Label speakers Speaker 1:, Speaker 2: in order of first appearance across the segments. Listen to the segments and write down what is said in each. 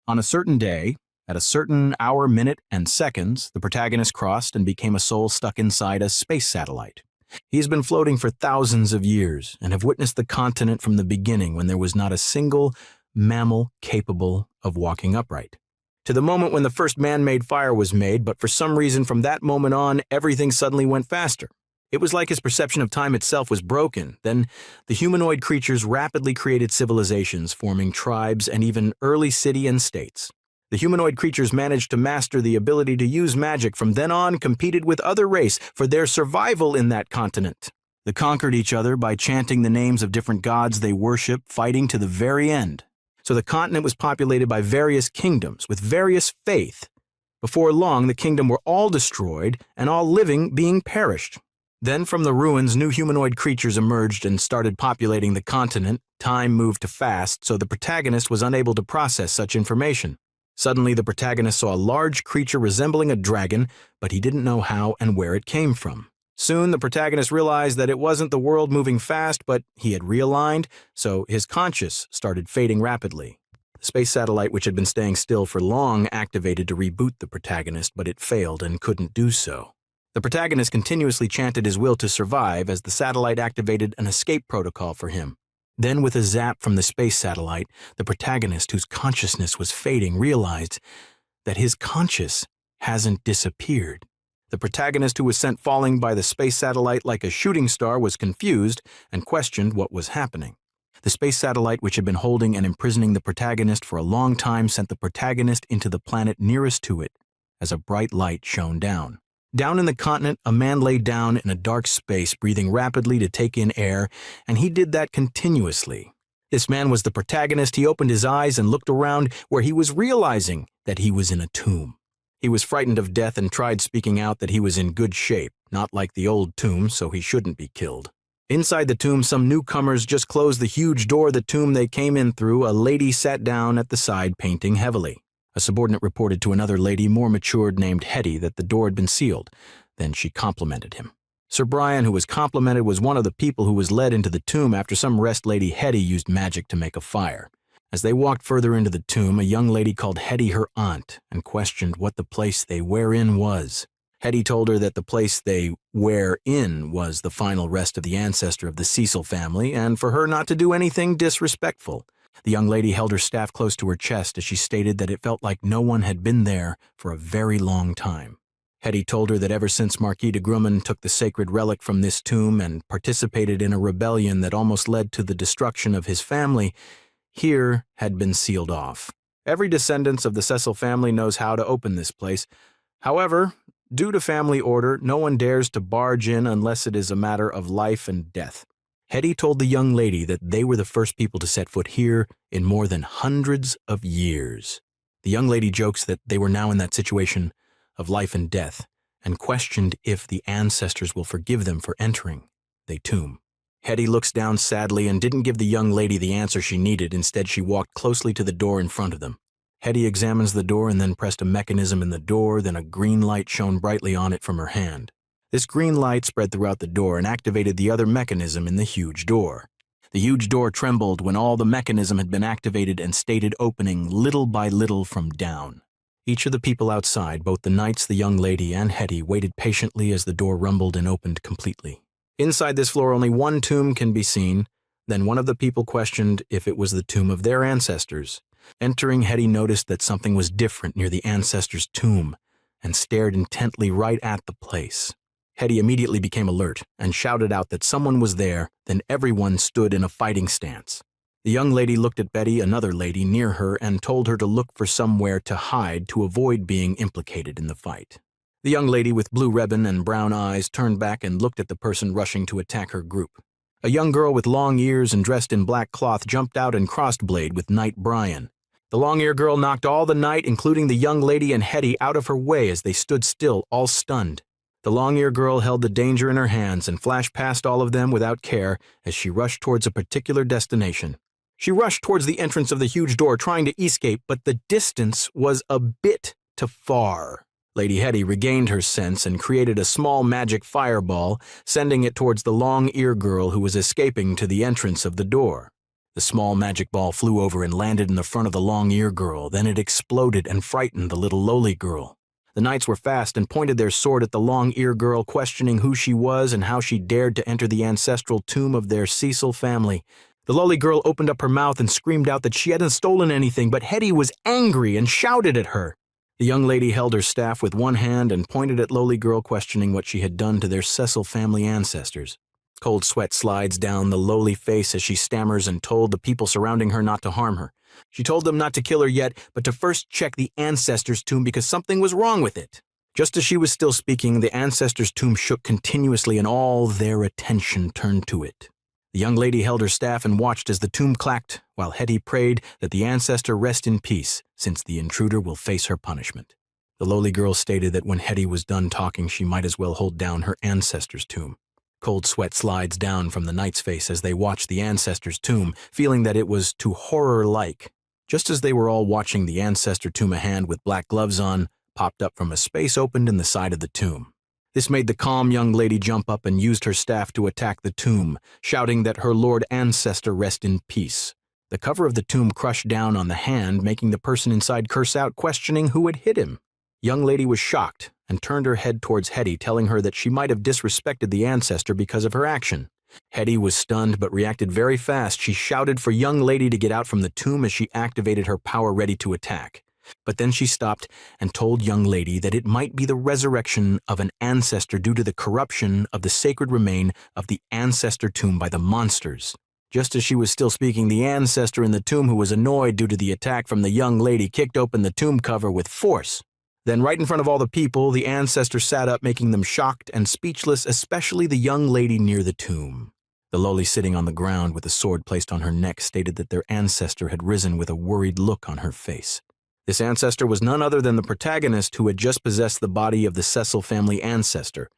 Speaker 1: On a certain day, at a certain hour, minute, and seconds, the protagonist crossed and became a soul stuck inside a space satellite. He's been floating for thousands of years and have witnessed the continent from the beginning when there was not a single mammal capable of walking upright. To the moment when the first man-made fire was made, but for some reason from that moment on, everything suddenly went faster. It was like his perception of time itself was broken. Then the humanoid creatures rapidly created civilizations, forming tribes and even early city and states. The humanoid creatures managed to master the ability to use magic. From then on, competed with other race for their survival in that continent. They conquered each other by chanting the names of different gods they worship, fighting to the very end. So the continent was populated by various kingdoms with various faith. Before long, the kingdom were all destroyed and all living being perished. Then from the ruins, new humanoid creatures emerged and started populating the continent. Time moved too fast, so the protagonist was unable to process such information. Suddenly, the protagonist saw a large creature resembling a dragon, but he didn't know how and where it came from. Soon, the protagonist realized that it wasn't the world moving fast, but he had realigned, so his conscious started fading rapidly. The space satellite, which had been staying still for long, activated to reboot the protagonist, but it failed and couldn't do so. The protagonist continuously chanted his will to survive as the satellite activated an escape protocol for him. Then, with a zap from the space satellite, the protagonist, whose consciousness was fading, realized that his conscious hasn't disappeared. The protagonist, who was sent falling by the space satellite like a shooting star, was confused and questioned what was happening. The space satellite, which had been holding and imprisoning the protagonist for a long time, sent the protagonist into the planet nearest to it as a bright light shone down. Down in the continent, a man lay down in a dark space, breathing rapidly to take in air, and he did that continuously. This man was the protagonist. He opened his eyes and looked around, where he was realizing that he was in a tomb. He was frightened of death and tried speaking out that he was in good shape, not like the old tomb, so he shouldn't be killed. Inside the tomb, some newcomers just closed the huge door of the tomb they came in through. A lady sat down at the side, painting heavily. A subordinate reported to another lady, more matured, named Hetty, that the door had been sealed. Then she complimented him. Sir Brian, who was complimented, was one of the people who was led into the tomb after some rest lady Hetty used magic to make a fire. As they walked further into the tomb, a young lady called Hetty her aunt and questioned what the place they were in was. Hetty told her that the place they were in was the final rest of the ancestor of the Cecil family, and for her not to do anything disrespectful. The young lady held her staff close to her chest as she stated that it felt like no one had been there for a very long time. Hetty told her that ever since Marquis de Grumman took the sacred relic from this tomb and participated in a rebellion that almost led to the destruction of his family, here had been sealed off. Every descendant of the Cecil family knows how to open this place. However, due to family order, no one dares to barge in unless it is a matter of life and death. Hetty told the young lady that they were the first people to set foot here in more than hundreds of years. The young lady jokes that they were now in that situation of life and death and questioned if the ancestors will forgive them for entering the tomb. Hetty looks down sadly and didn't give the young lady the answer she needed. Instead, she walked closely to the door in front of them. Hetty examines the door and then pressed a mechanism in the door. Then a green light shone brightly on it from her hand. This green light spread throughout the door and activated the other mechanism in the huge door. The huge door trembled when all the mechanism had been activated and stated opening little by little from down. Each of the people outside, both the knights, the young lady, and Hetty, waited patiently as the door rumbled and opened completely. Inside this floor, only one tomb can be seen. Then one of the people questioned if it was the tomb of their ancestors. Entering, Hetty noticed that something was different near the ancestor's tomb and stared intently right at the place. Hetty immediately became alert and shouted out that someone was there. Then everyone stood in a fighting stance. The young lady looked at Betty, another lady near her, and told her to look for somewhere to hide to avoid being implicated in the fight. The young lady with blue ribbon and brown eyes turned back and looked at the person rushing to attack her group. A young girl with long ears and dressed in black cloth jumped out and crossed blade with Knight Brian. The long-eared girl knocked all the knight, including the young lady and Hetty, out of her way as they stood still, all stunned. The long-eared girl held the danger in her hands and flashed past all of them without care as she rushed towards a particular destination. She rushed towards the entrance of the huge door, trying to escape, but the distance was a bit too far. Lady Hetty regained her sense and created a small magic fireball, sending it towards the long-eared girl who was escaping to the entrance of the door. The small magic ball flew over and landed in the front of the long-ear girl. Then it exploded and frightened the little lowly girl. The knights were fast and pointed their sword at the long-ear girl, questioning who she was and how she dared to enter the ancestral tomb of their Cecil family. The lowly girl opened up her mouth and screamed out that she hadn't stolen anything, but Hetty was angry and shouted at her. The young lady held her staff with one hand and pointed at lowly girl, questioning what she had done to their Cecil family ancestors. Cold sweat slides down the lowly face as she stammers and told the people surrounding her not to harm her. She told them not to kill her yet, but to first check the ancestors' tomb because something was wrong with it. Just as she was still speaking, the ancestors' tomb shook continuously and all their attention turned to it. The young lady held her staff and watched as the tomb clacked, while Hetty prayed that the ancestor rest in peace, since the intruder will face her punishment. The lowly girl stated that when Hetty was done talking, she might as well hold down her ancestor's tomb. Cold sweat slides down from the knight's face as they watch the ancestor's tomb, feeling that it was too horror-like. Just as they were all watching the ancestor tomb, a hand with black gloves on popped up from a space opened in the side of the tomb. This made the calm young lady jump up and used her staff to attack the tomb, shouting that her lord ancestor rest in peace. The cover of the tomb crushed down on the hand, making the person inside curse out, questioning who had hit him. Young lady was shocked and turned her head towards Hetty, telling her that she might have disrespected the ancestor because of her action. Hetty was stunned but reacted very fast. She shouted for young lady to get out from the tomb as she activated her power ready to attack. But then she stopped and told young lady that it might be the resurrection of an ancestor due to the corruption of the sacred remain of the ancestor tomb by the monsters. Just as she was still speaking, the ancestor in the tomb, who was annoyed due to the attack from the young lady, kicked open the tomb cover with force. Then, right in front of all the people, the ancestor sat up, making them shocked and speechless, especially the young lady near the tomb. The lowly, sitting on the ground with a sword placed on her neck, stated that their ancestor had risen with a worried look on her face. This ancestor was none other than the protagonist who had just possessed the body of the Cecil family ancestor.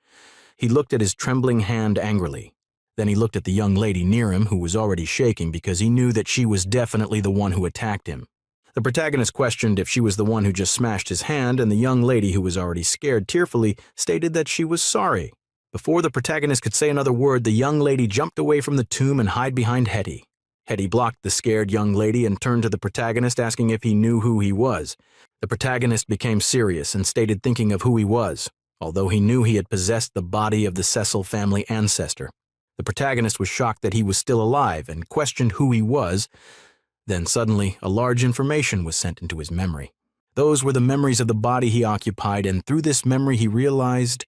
Speaker 1: He looked at his trembling hand angrily. Then he looked at the young lady near him, who was already shaking because he knew that she was definitely the one who attacked him. The protagonist questioned if she was the one who just smashed his hand, and the young lady, who was already scared, tearfully stated that she was sorry. Before the protagonist could say another word, the young lady jumped away from the tomb and hid behind Hetty. Hetty blocked the scared young lady and turned to the protagonist, asking if he knew who he was. The protagonist became serious and stated thinking of who he was, although he knew he had possessed the body of the Cecil family ancestor. The protagonist was shocked that he was still alive and questioned who he was. Then suddenly, a large information was sent into his memory. Those were the memories of the body he occupied, and through this memory he realized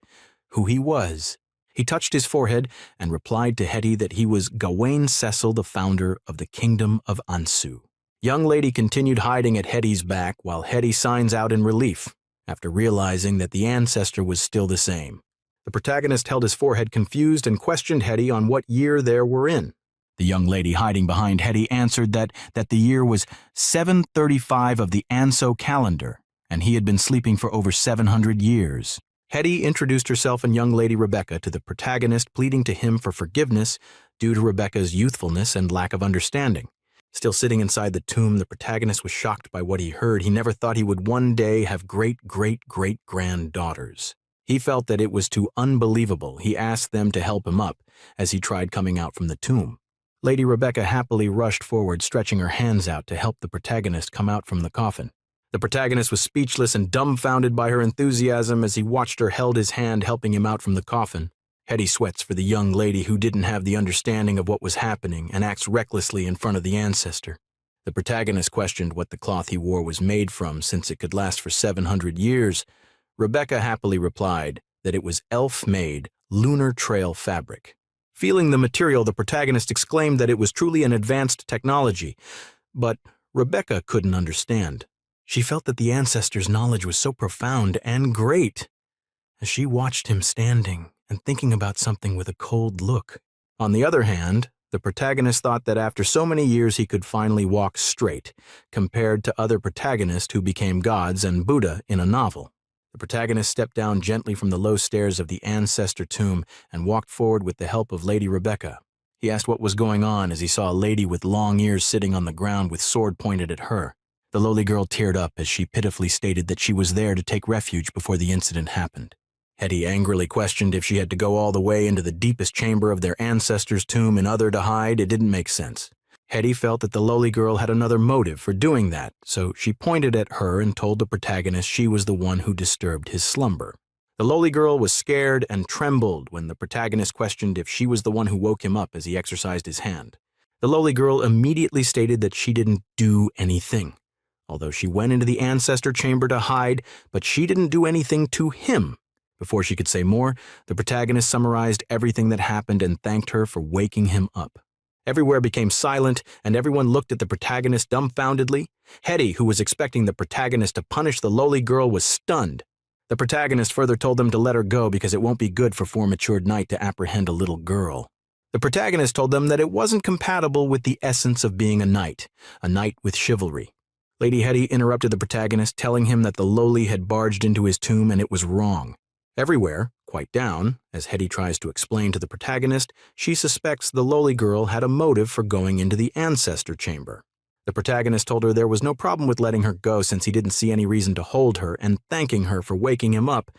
Speaker 1: who he was. He touched his forehead and replied to Hetty that he was Gawain Cecil, the founder of the Kingdom of Ansu. Young lady continued hiding at Hetty's back while Hetty signs out in relief, after realizing that the ancestor was still the same. The protagonist held his forehead confused and questioned Hetty on what year they were in. The young lady hiding behind Hetty answered that the year was 735 of the Anso calendar, and he had been sleeping for over 700 years. Hetty introduced herself and young lady Rebecca to the protagonist, pleading to him for forgiveness due to Rebecca's youthfulness and lack of understanding. Still sitting inside the tomb, the protagonist was shocked by what he heard. He never thought he would one day have great-great-great-granddaughters. He felt that it was too unbelievable. He asked them to help him up as he tried coming out from the tomb. Lady Rebecca happily rushed forward, stretching her hands out to help the protagonist come out from the coffin. The protagonist was speechless and dumbfounded by her enthusiasm as he watched her held his hand, helping him out from the coffin. Hetty sweats for the young lady who didn't have the understanding of what was happening and acts recklessly in front of the ancestor. The protagonist questioned what the cloth he wore was made from, since it could last for 700 years. Rebecca happily replied that it was elf-made lunar trail fabric. Feeling the material, the protagonist exclaimed that it was truly an advanced technology, but Rebecca couldn't understand. She felt that the ancestor's knowledge was so profound and great, as she watched him standing and thinking about something with a cold look. On the other hand, the protagonist thought that after so many years he could finally walk straight, compared to other protagonists who became gods and Buddha in a novel. The protagonist stepped down gently from the low stairs of the ancestor tomb and walked forward with the help of Lady Rebecca. He asked what was going on as he saw a lady with long ears sitting on the ground with sword pointed at her. The lowly girl teared up as she pitifully stated that she was there to take refuge before the incident happened. Hetty angrily questioned if she had to go all the way into the deepest chamber of their ancestor's tomb in order to hide. It didn't make sense. Hetty felt that the lowly girl had another motive for doing that, so she pointed at her and told the protagonist she was the one who disturbed his slumber. The lowly girl was scared and trembled when the protagonist questioned if she was the one who woke him up as he exercised his hand. The lowly girl immediately stated that she didn't do anything, although she went into the ancestor chamber to hide, but she didn't do anything to him. Before she could say more, the protagonist summarized everything that happened and thanked her for waking him up. Everywhere became silent, and everyone looked at the protagonist dumbfoundedly. Hetty, who was expecting the protagonist to punish the lowly girl, was stunned. The protagonist further told them to let her go because it won't be good for 4-matured knight to apprehend a little girl. The protagonist told them that it wasn't compatible with the essence of being a knight with chivalry. Lady Hetty interrupted the protagonist, telling him that the lowly had barged into his tomb and it was wrong. Everywhere, quite down, as Hetty tries to explain to the protagonist, she suspects the lowly girl had a motive for going into the ancestor chamber. The protagonist told her there was no problem with letting her go since he didn't see any reason to hold her, and thanking her for waking him up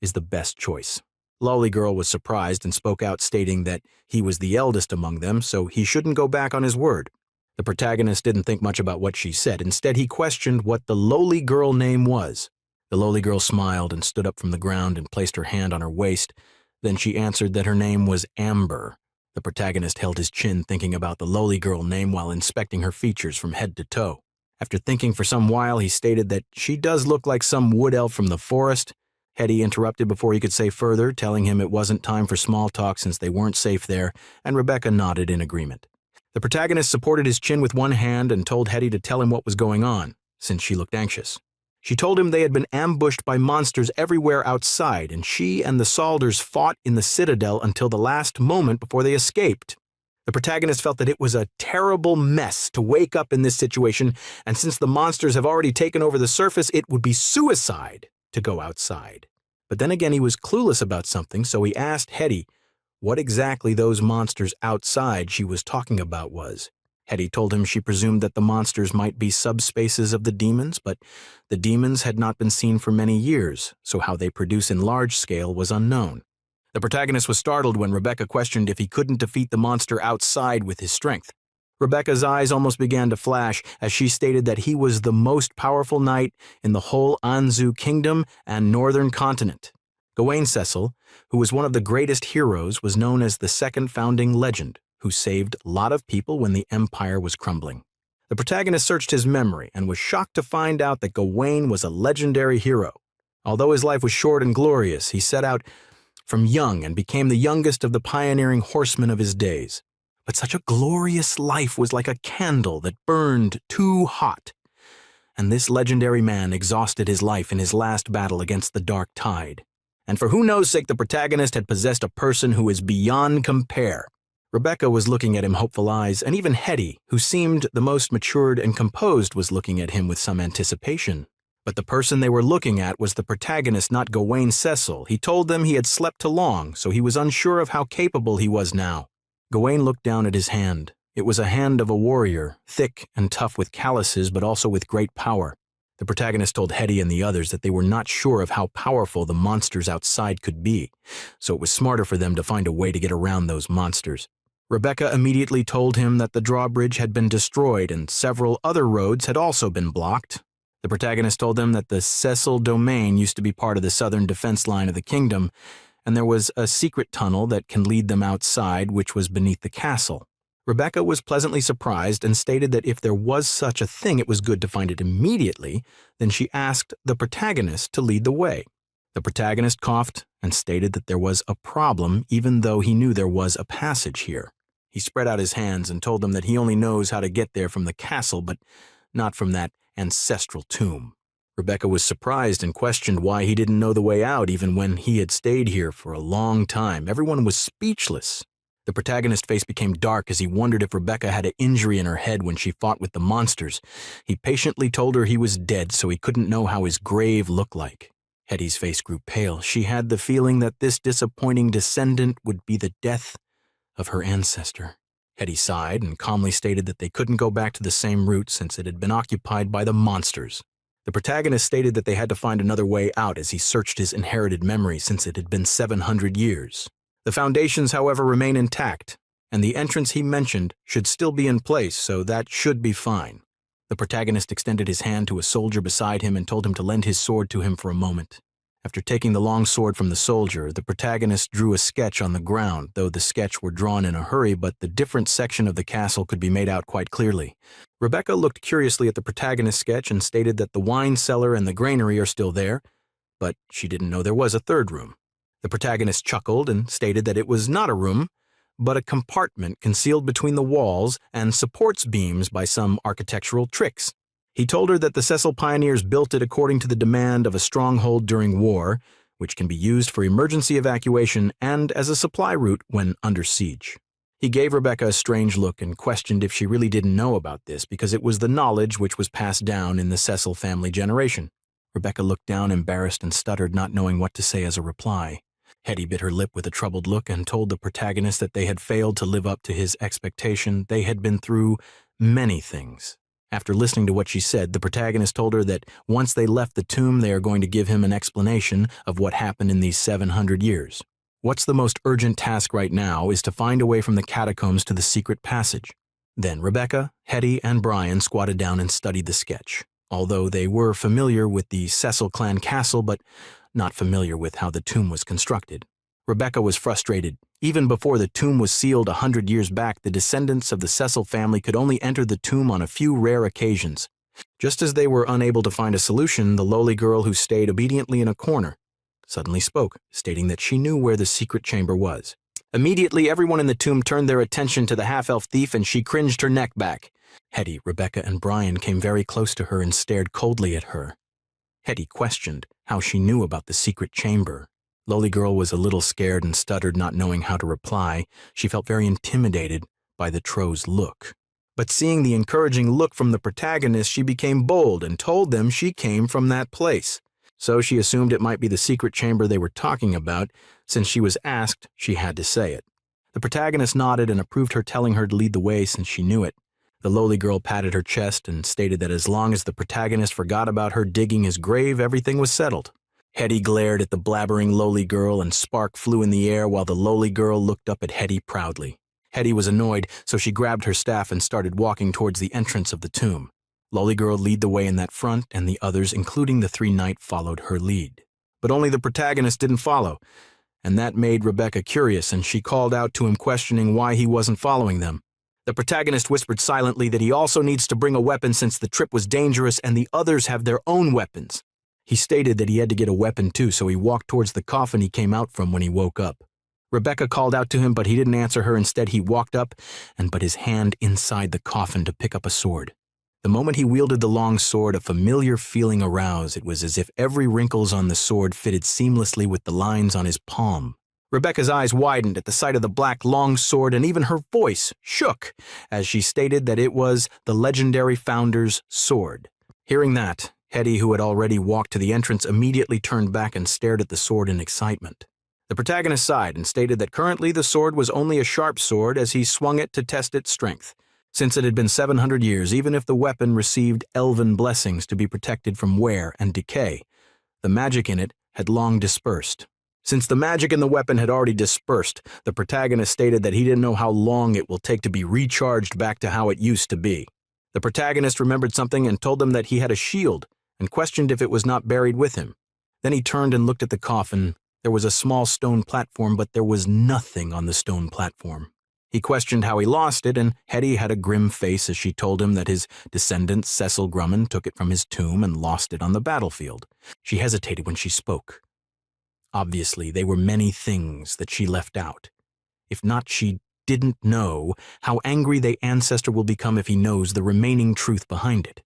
Speaker 1: is the best choice. Lowly girl was surprised and spoke out, stating that he was the eldest among them, so he shouldn't go back on his word. The protagonist didn't think much about what she said. Instead, he questioned what the lowly girl name was. The lowly girl smiled and stood up from the ground and placed her hand on her waist. Then she answered that her name was Amber. The protagonist held his chin, thinking about the lowly girl name while inspecting her features from head to toe. After thinking for some while, he stated that she does look like some wood elf from the forest. Hetty interrupted before he could say further, telling him it wasn't time for small talk since they weren't safe there, and Rebecca nodded in agreement. The protagonist supported his chin with one hand and told Hetty to tell him what was going on, since she looked anxious. She told him they had been ambushed by monsters everywhere outside, and she and the Salders fought in the citadel until the last moment before they escaped. The protagonist felt that it was a terrible mess to wake up in this situation, and since the monsters have already taken over the surface, it would be suicide to go outside. But then again, he was clueless about something, so he asked Hetty what exactly those monsters outside she was talking about was. Hetty told him she presumed that the monsters might be subspaces of the demons, but the demons had not been seen for many years, so how they produce in large scale was unknown. The protagonist was startled when Rebecca questioned if he couldn't defeat the monster outside with his strength. Rebecca's eyes almost began to flash as she stated that he was the most powerful knight in the whole Anzu kingdom and northern continent. Gawain Cecil, who was one of the greatest heroes, was known as the second founding legend, who saved a lot of people when the empire was crumbling. The protagonist searched his memory and was shocked to find out that Gawain was a legendary hero. Although his life was short and glorious, he set out from young and became the youngest of the pioneering horsemen of his days. But such a glorious life was like a candle that burned too hot. And this legendary man exhausted his life in his last battle against the dark tide. And for who knows sake, the protagonist had possessed a person who is beyond compare. Rebecca was looking at him hopeful eyes, and even Hetty, who seemed the most matured and composed, was looking at him with some anticipation. But the person they were looking at was the protagonist, not Gawain Cecil. He told them he had slept too long, so he was unsure of how capable he was now. Gawain looked down at his hand. It was a hand of a warrior, thick and tough with calluses, but also with great power. The protagonist told Hetty and the others that they were not sure of how powerful the monsters outside could be, so it was smarter for them to find a way to get around those monsters. Rebecca immediately told him that the drawbridge had been destroyed and several other roads had also been blocked. The protagonist told them that the Cecil domain used to be part of the southern defense line of the kingdom, and there was a secret tunnel that can lead them outside, which was beneath the castle. Rebecca was pleasantly surprised and stated that if there was such a thing, it was good to find it immediately. Then she asked the protagonist to lead the way. The protagonist coughed and stated that there was a problem, even though he knew there was a passage here. He spread out his hands and told them that he only knows how to get there from the castle, but not from that ancestral tomb. Rebecca was surprised and questioned why he didn't know the way out even when he had stayed here for a long time. Everyone was speechless. The protagonist's face became dark as he wondered if Rebecca had an injury in her head when she fought with the monsters. He patiently told her he was dead, so he couldn't know how his grave looked like. Hetty's face grew pale. She had the feeling that this disappointing descendant would be the death of her ancestor. Hetty sighed and calmly stated that they couldn't go back to the same route since it had been occupied by the monsters. The protagonist stated that they had to find another way out as he searched his inherited memory since it had been 700 years. The foundations, however, remain intact. and the entrance he mentioned should still be in place, so that should be fine. The protagonist extended his hand to a soldier beside him and told him to lend his sword to him for a moment. After taking the long sword from the soldier, the protagonist drew a sketch on the ground, though the sketch were drawn in a hurry, but the different section of the castle could be made out quite clearly. Rebecca looked curiously at the protagonist's sketch and stated that the wine cellar and the granary are still there, but she didn't know there was a third room. The protagonist chuckled and stated that it was not a room, but a compartment concealed between the walls and supports beams by some architectural tricks. He told her that the Cecil pioneers built it according to the demand of a stronghold during war, which can be used for emergency evacuation and as a supply route when under siege. He gave Rebecca a strange look and questioned if she really didn't know about this because it was the knowledge which was passed down in the Cecil family generation. Rebecca looked down embarrassed and stuttered, not knowing what to say as a reply. Hetty bit her lip with a troubled look and told the protagonist that they had failed to live up to his expectation. They had been through many things. After listening to what she said, the protagonist told her that once they left the tomb, they are going to give him an explanation of what happened in these 700 years. What's the most urgent task right now is to find a way from the catacombs to the secret passage. Then Rebecca, Hetty, and Brian squatted down and studied the sketch, although they were familiar with the Cecil clan castle but not familiar with how the tomb was constructed. Rebecca was frustrated. Even before the tomb was sealed 100 years back, the descendants of the Cecil family could only enter the tomb on a few rare occasions. Just as they were unable to find a solution, the lowly girl who stayed obediently in a corner suddenly spoke, stating that she knew where the secret chamber was. Immediately, everyone in the tomb turned their attention to the half-elf thief, and she cringed her neck back. Hetty, Rebecca, and Brian came very close to her and stared coldly at her. Hetty questioned how she knew about the secret chamber. Lowly girl was a little scared and stuttered, not knowing how to reply. She felt very intimidated by the Tro's look. But seeing the encouraging look from the protagonist, she became bold and told them she came from that place. So she assumed it might be the secret chamber they were talking about. Since she was asked, she had to say it. The protagonist nodded and approved her telling her to lead the way since she knew it. The lowly girl patted her chest and stated that as long as the protagonist forgot about her digging his grave, everything was settled. Hetty glared at the blabbering lowly girl and spark flew in the air while the lowly girl looked up at Hetty proudly. Hetty was annoyed, so she grabbed her staff and started walking towards the entrance of the tomb. Lowly girl led the way in that front, and the others, including the three knights, followed her lead. But only the protagonist didn't follow, and that made Rebecca curious, and she called out to him questioning why he wasn't following them. The protagonist whispered silently that he also needs to bring a weapon since the trip was dangerous and the others have their own weapons. He stated that he had to get a weapon too, so he walked towards the coffin he came out from when he woke up. Rebecca called out to him, but he didn't answer her. Instead, he walked up and put his hand inside the coffin to pick up a sword. The moment he wielded the long sword, a familiar feeling arose. It was as if every wrinkle on the sword fitted seamlessly with the lines on his palm. Rebecca's eyes widened at the sight of the black long sword, and even her voice shook as she stated that it was the legendary founder's sword. Hearing that, Hetty, who had already walked to the entrance, immediately turned back and stared at the sword in excitement. The protagonist sighed and stated that currently the sword was only a sharp sword as he swung it to test its strength. Since it had been 700 years, even if the weapon received elven blessings to be protected from wear and decay, the magic in it had long dispersed. Since the magic in the weapon had already dispersed, the protagonist stated that he didn't know how long it will take to be recharged back to how it used to be. The protagonist remembered something and told them that he had a shield and questioned if it was not buried with him. Then he turned and looked at the coffin. There was a small stone platform, but there was nothing on the stone platform. He questioned how he lost it, and Hetty had a grim face as she told him that his descendant, Cecil Grumman, took it from his tomb and lost it on the battlefield. She hesitated when she spoke. Obviously, there were many things that she left out. If not, she didn't know how angry the ancestor will become if he knows the remaining truth behind it.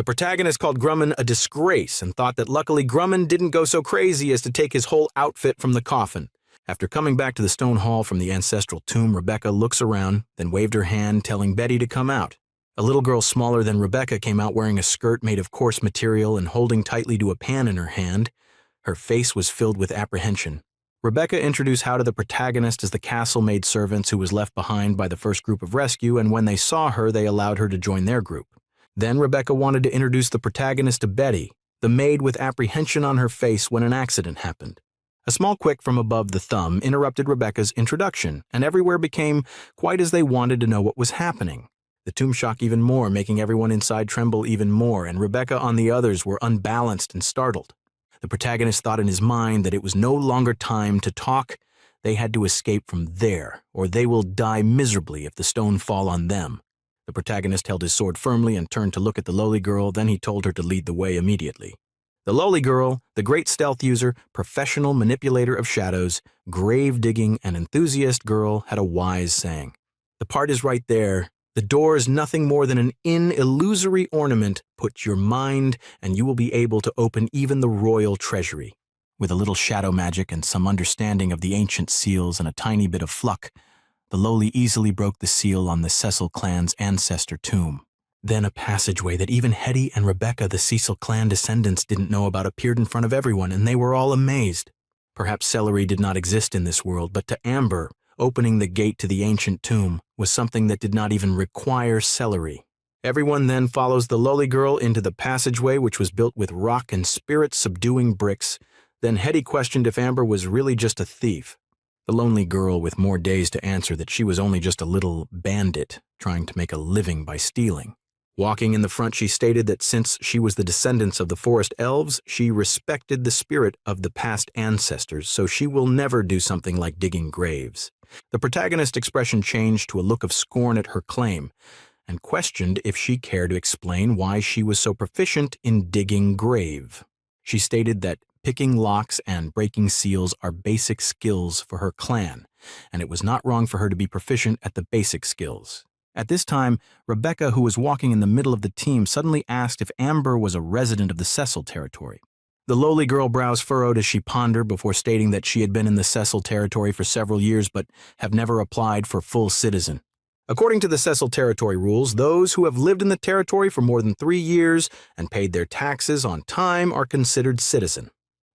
Speaker 1: The protagonist called Grumman a disgrace and thought that luckily Grumman didn't go so crazy as to take his whole outfit from the coffin. After coming back to the stone hall from the ancestral tomb, Rebecca looks around, then waved her hand, telling Betty to come out. A little girl smaller than Rebecca came out wearing a skirt made of coarse material and holding tightly to a pan in her hand. Her face was filled with apprehension. Rebecca introduced her to the protagonist as the castle maid servants who was left behind by the first group of rescue, and when they saw her, they allowed her to join their group. Then Rebecca wanted to introduce the protagonist to Betty, the maid with apprehension on her face when an accident happened. A small quick from above the thumb interrupted Rebecca's introduction, and everywhere became quite as they wanted to know what was happening. The tomb shook even more, making everyone inside tremble even more, and Rebecca on the others were unbalanced and startled. The protagonist thought in his mind that it was no longer time to talk. They had to escape from there, or they will die miserably if the stone fall on them. The protagonist held his sword firmly and turned to look at the lowly girl, then he told her to lead the way immediately. The lowly girl, the great stealth user, professional manipulator of shadows, grave-digging, and enthusiast girl, had a wise saying. The part is right there. The door is nothing more than an illusory ornament. Put your mind, and you will be able to open even the royal treasury. With a little shadow magic and some understanding of the ancient seals and a tiny bit of fluck, the lowly easily broke the seal on the Cecil clan's ancestor tomb. Then a passageway that even Hetty and Rebecca, the Cecil clan descendants, didn't know about appeared in front of everyone, and they were all amazed. Perhaps celery did not exist in this world, but to Amber, opening the gate to the ancient tomb was something that did not even require celery. Everyone then follows the lowly girl into the passageway, which was built with rock and spirit-subduing bricks. Then Hetty questioned if Amber was really just a thief. The lonely girl with more days to answer that she was only just a little bandit trying to make a living by stealing. Walking in the front, she stated that since she was the descendants of the forest elves, she respected the spirit of the past ancestors, so she will never do something like digging graves. The protagonist's expression changed to a look of scorn at her claim, and questioned if she cared to explain why she was so proficient in digging grave. She stated that picking locks and breaking seals are basic skills for her clan, and it was not wrong for her to be proficient at the basic skills. At this time, Rebecca, who was walking in the middle of the team, suddenly asked if Amber was a resident of the Cecil territory. The lowly girl brows furrowed as she pondered before stating that she had been in the Cecil territory for several years but have never applied for full citizen. According to the Cecil territory rules, those who have lived in the territory for more than 3 years and paid their taxes on time are considered citizen.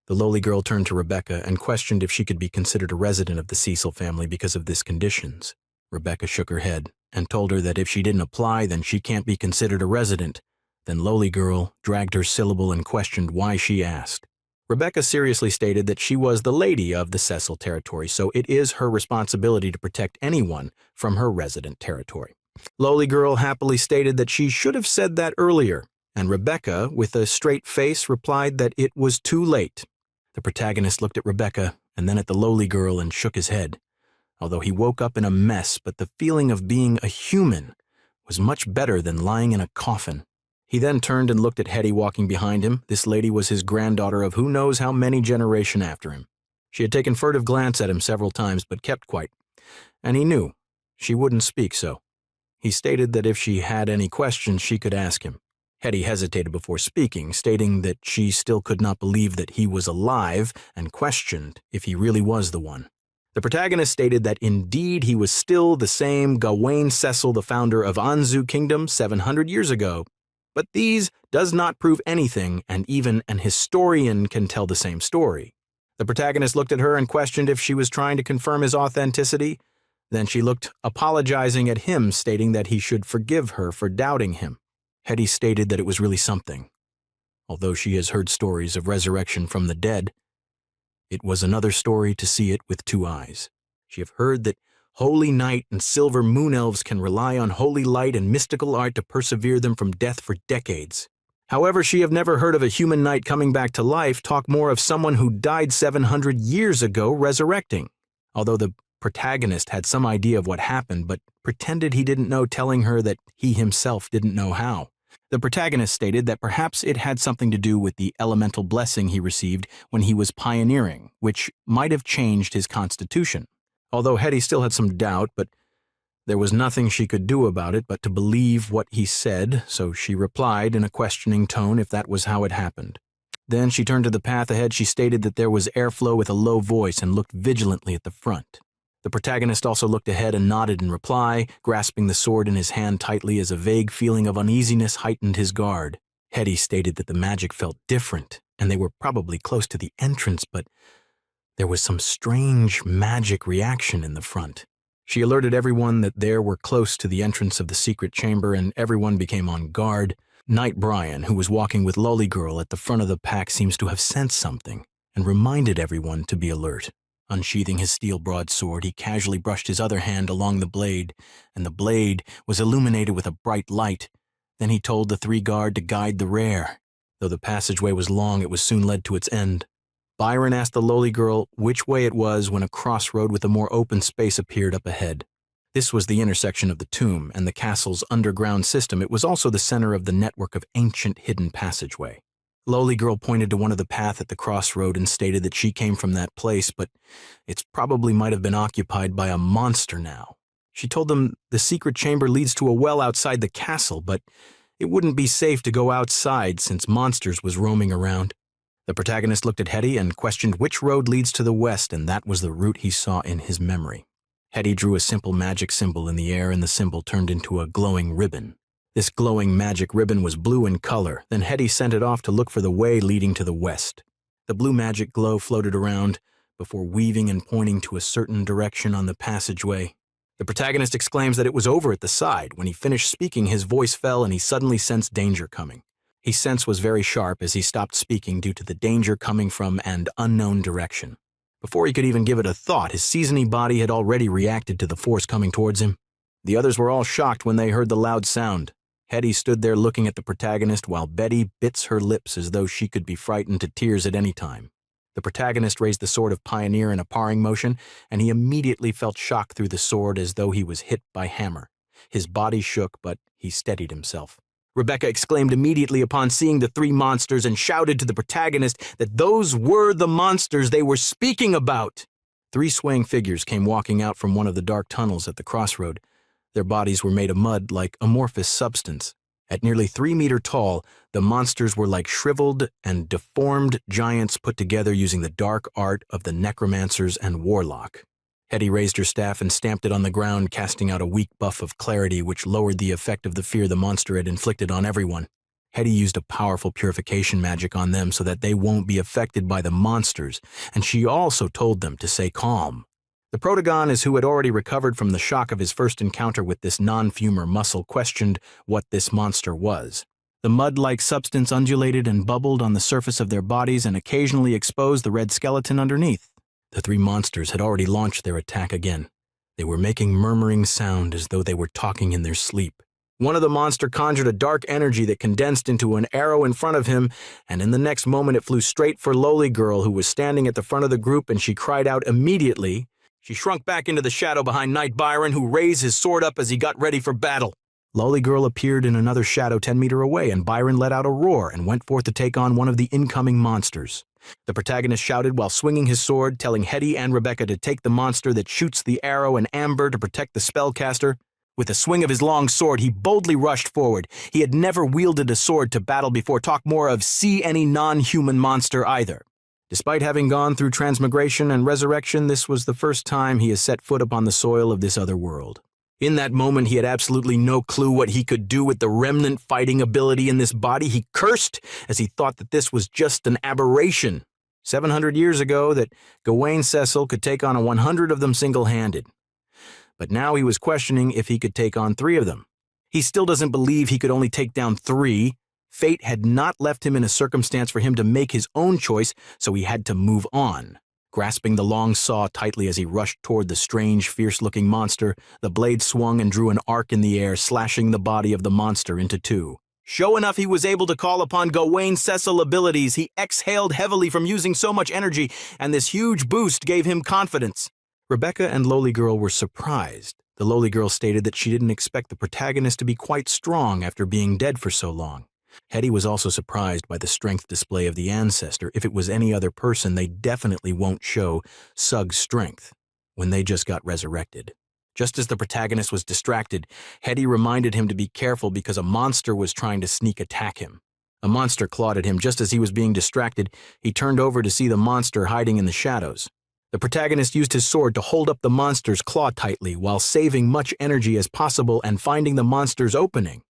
Speaker 1: The lowly girl turned to Rebecca and questioned if she could be considered a resident of the Cecil family because of these conditions. Rebecca shook her head and told her that if she didn't apply, then she can't be considered a resident. Then lowly girl dragged her syllable and questioned why she asked. Rebecca seriously stated that she was the lady of the Cecil territory, so it is her responsibility to protect anyone from her resident territory. Lowly girl happily stated that she should have said that earlier, and Rebecca, with a straight face, replied that it was too late. The protagonist looked at Rebecca and then at the lowly girl and shook his head. Although he woke up in a mess, but the feeling of being a human was much better than lying in a coffin. He then turned and looked at Hetty walking behind him. This lady was his granddaughter of who knows how many generations after him. She had taken furtive glance at him several times but kept quiet, and he knew she wouldn't speak so. He stated that if she had any questions she could ask him. Hetty hesitated before speaking, stating that she still could not believe that he was alive and questioned if he really was the one. The protagonist stated that indeed he was still the same Gawain Cecil, the founder of Anzu Kingdom 700 years ago. But these does not prove anything, and even an historian can tell the same story. The protagonist looked at her and questioned if she was trying to confirm his authenticity. Then she looked apologizing at him, stating that he should forgive her for doubting him. Hetty stated that it was really something. Although she has heard stories of resurrection from the dead, it was another story to see it with 2 eyes. She have heard that holy night and silver moon elves can rely on holy light and mystical art to persevere them from death for decades. However, she have never heard of a human knight coming back to life, talk more of someone who died 700 years ago resurrecting. Although the protagonist had some idea of what happened, but pretended he didn't know, telling her that he himself didn't know how. The protagonist stated that perhaps it had something to do with the elemental blessing he received when he was pioneering, which might have changed his constitution. Although Hetty still had some doubt, but there was nothing she could do about it but to believe what he said, so she replied in a questioning tone if that was how it happened. Then she turned to the path ahead. She stated that there was airflow with a low voice and looked vigilantly at the front. The protagonist also looked ahead and nodded in reply, grasping the sword in his hand tightly as a vague feeling of uneasiness heightened his guard. Hetty stated that the magic felt different, and they were probably close to the entrance, but there was some strange magic reaction in the front. She alerted everyone that they were close to the entrance of the secret chamber, and everyone became on guard. Knight Brian, who was walking with Lolly Girl at the front of the pack, seems to have sensed something, and reminded everyone to be alert. Unsheathing his steel broadsword, he casually brushed his other hand along the blade, and the blade was illuminated with a bright light. Then he told the 3 guard to guide the rear. Though the passageway was long, it was soon led to its end. Byron asked the lowly girl which way it was when a crossroad with a more open space appeared up ahead. This was the intersection of the tomb and the castle's underground system. It was also the center of the network of ancient hidden passageway. Lowly girl pointed to one of the path at the crossroad and stated that she came from that place, but it probably might have been occupied by a monster now. She told them the secret chamber leads to a well outside the castle, but it wouldn't be safe to go outside since monsters was roaming around. The protagonist looked at Hetty and questioned which road leads to the west, and that was the route he saw in his memory. Hetty drew a simple magic symbol in the air, and the symbol turned into a glowing ribbon. This glowing magic ribbon was blue in color. Then Hetty sent it off to look for the way leading to the west. The blue magic glow floated around before weaving and pointing to a certain direction on the passageway. The protagonist exclaims that it was over at the side. When he finished speaking, his voice fell and he suddenly sensed danger coming. His sense was very sharp as he stopped speaking due to the danger coming from an unknown direction. Before he could even give it a thought, his seasoning body had already reacted to the force coming towards him. The others were all shocked when they heard the loud sound. Hetty stood there looking at the protagonist while Betty bits her lips as though she could be frightened to tears at any time. The protagonist raised the sword of Pioneer in a parring motion, and he immediately felt shock through the sword as though he was hit by hammer. His body shook, but he steadied himself. Rebecca exclaimed immediately upon seeing the 3 monsters and shouted to the protagonist that those were the monsters they were speaking about. 3 swaying figures came walking out from one of the dark tunnels at the crossroad. Their bodies were made of mud like amorphous substance. At nearly 3 meters tall, the monsters were like shriveled and deformed giants put together using the dark art of the necromancers and warlock. Hetty raised her staff and stamped it on the ground, casting out a weak buff of clarity which lowered the effect of the fear the monster had inflicted on everyone. Hetty used a powerful purification magic on them so that they won't be affected by the monsters, and she also told them to stay calm. The protagonist, who had already recovered from the shock of his first encounter with this non-fumer muscle, questioned what this monster was. The mud-like substance undulated and bubbled on the surface of their bodies and occasionally exposed the red skeleton underneath. The 3 monsters had already launched their attack again. They were making murmuring sound as though they were talking in their sleep. One of the monsters conjured a dark energy that condensed into an arrow in front of him, and in the next moment it flew straight for Lowly Girl, who was standing at the front of the group, and she cried out immediately. She shrunk back into the shadow behind Knight Byron, who raised his sword up as he got ready for battle. Lowly Girl appeared in another shadow 10 meters away, and Byron let out a roar and went forth to take on one of the incoming monsters. The protagonist shouted while swinging his sword, telling Hetty and Rebecca to take the monster that shoots the arrow and amber to protect the spellcaster. With a swing of his long sword, he boldly rushed forward. He had never wielded a sword to battle before, talk more of see any non-human monster either. Despite having gone through transmigration and resurrection, this was the first time he has set foot upon the soil of this other world. In that moment, he had absolutely no clue what he could do with the remnant fighting ability in this body. He cursed as he thought that this was just an aberration. 700 years ago, that Gawain Cecil could take on 100 of them single-handed. But now he was questioning if he could take on 3 of them. He still doesn't believe he could only take down 3. Fate had not left him in a circumstance for him to make his own choice, so he had to move on. Grasping the long saw tightly as he rushed toward the strange, fierce-looking monster, the blade swung and drew an arc in the air, slashing the body of the monster into 2. Sure enough, he was able to call upon Gawain Cecil abilities. He exhaled heavily from using so much energy, and this huge boost gave him confidence. Rebecca and Lowly Girl were surprised. The Lowly Girl stated that she didn't expect the protagonist to be quite strong after being dead for so long. Hetty was also surprised by the strength display of the ancestor. If it was any other person, they definitely won't show Sug's strength when they just got resurrected. Just as the protagonist was distracted, Hetty reminded him to be careful because a monster was trying to sneak attack him. A monster clawed at him just as he was being distracted. He turned over to see the monster hiding in the shadows. The protagonist used his sword to hold up the monster's claw tightly while saving much energy as possible and finding the monster's opening.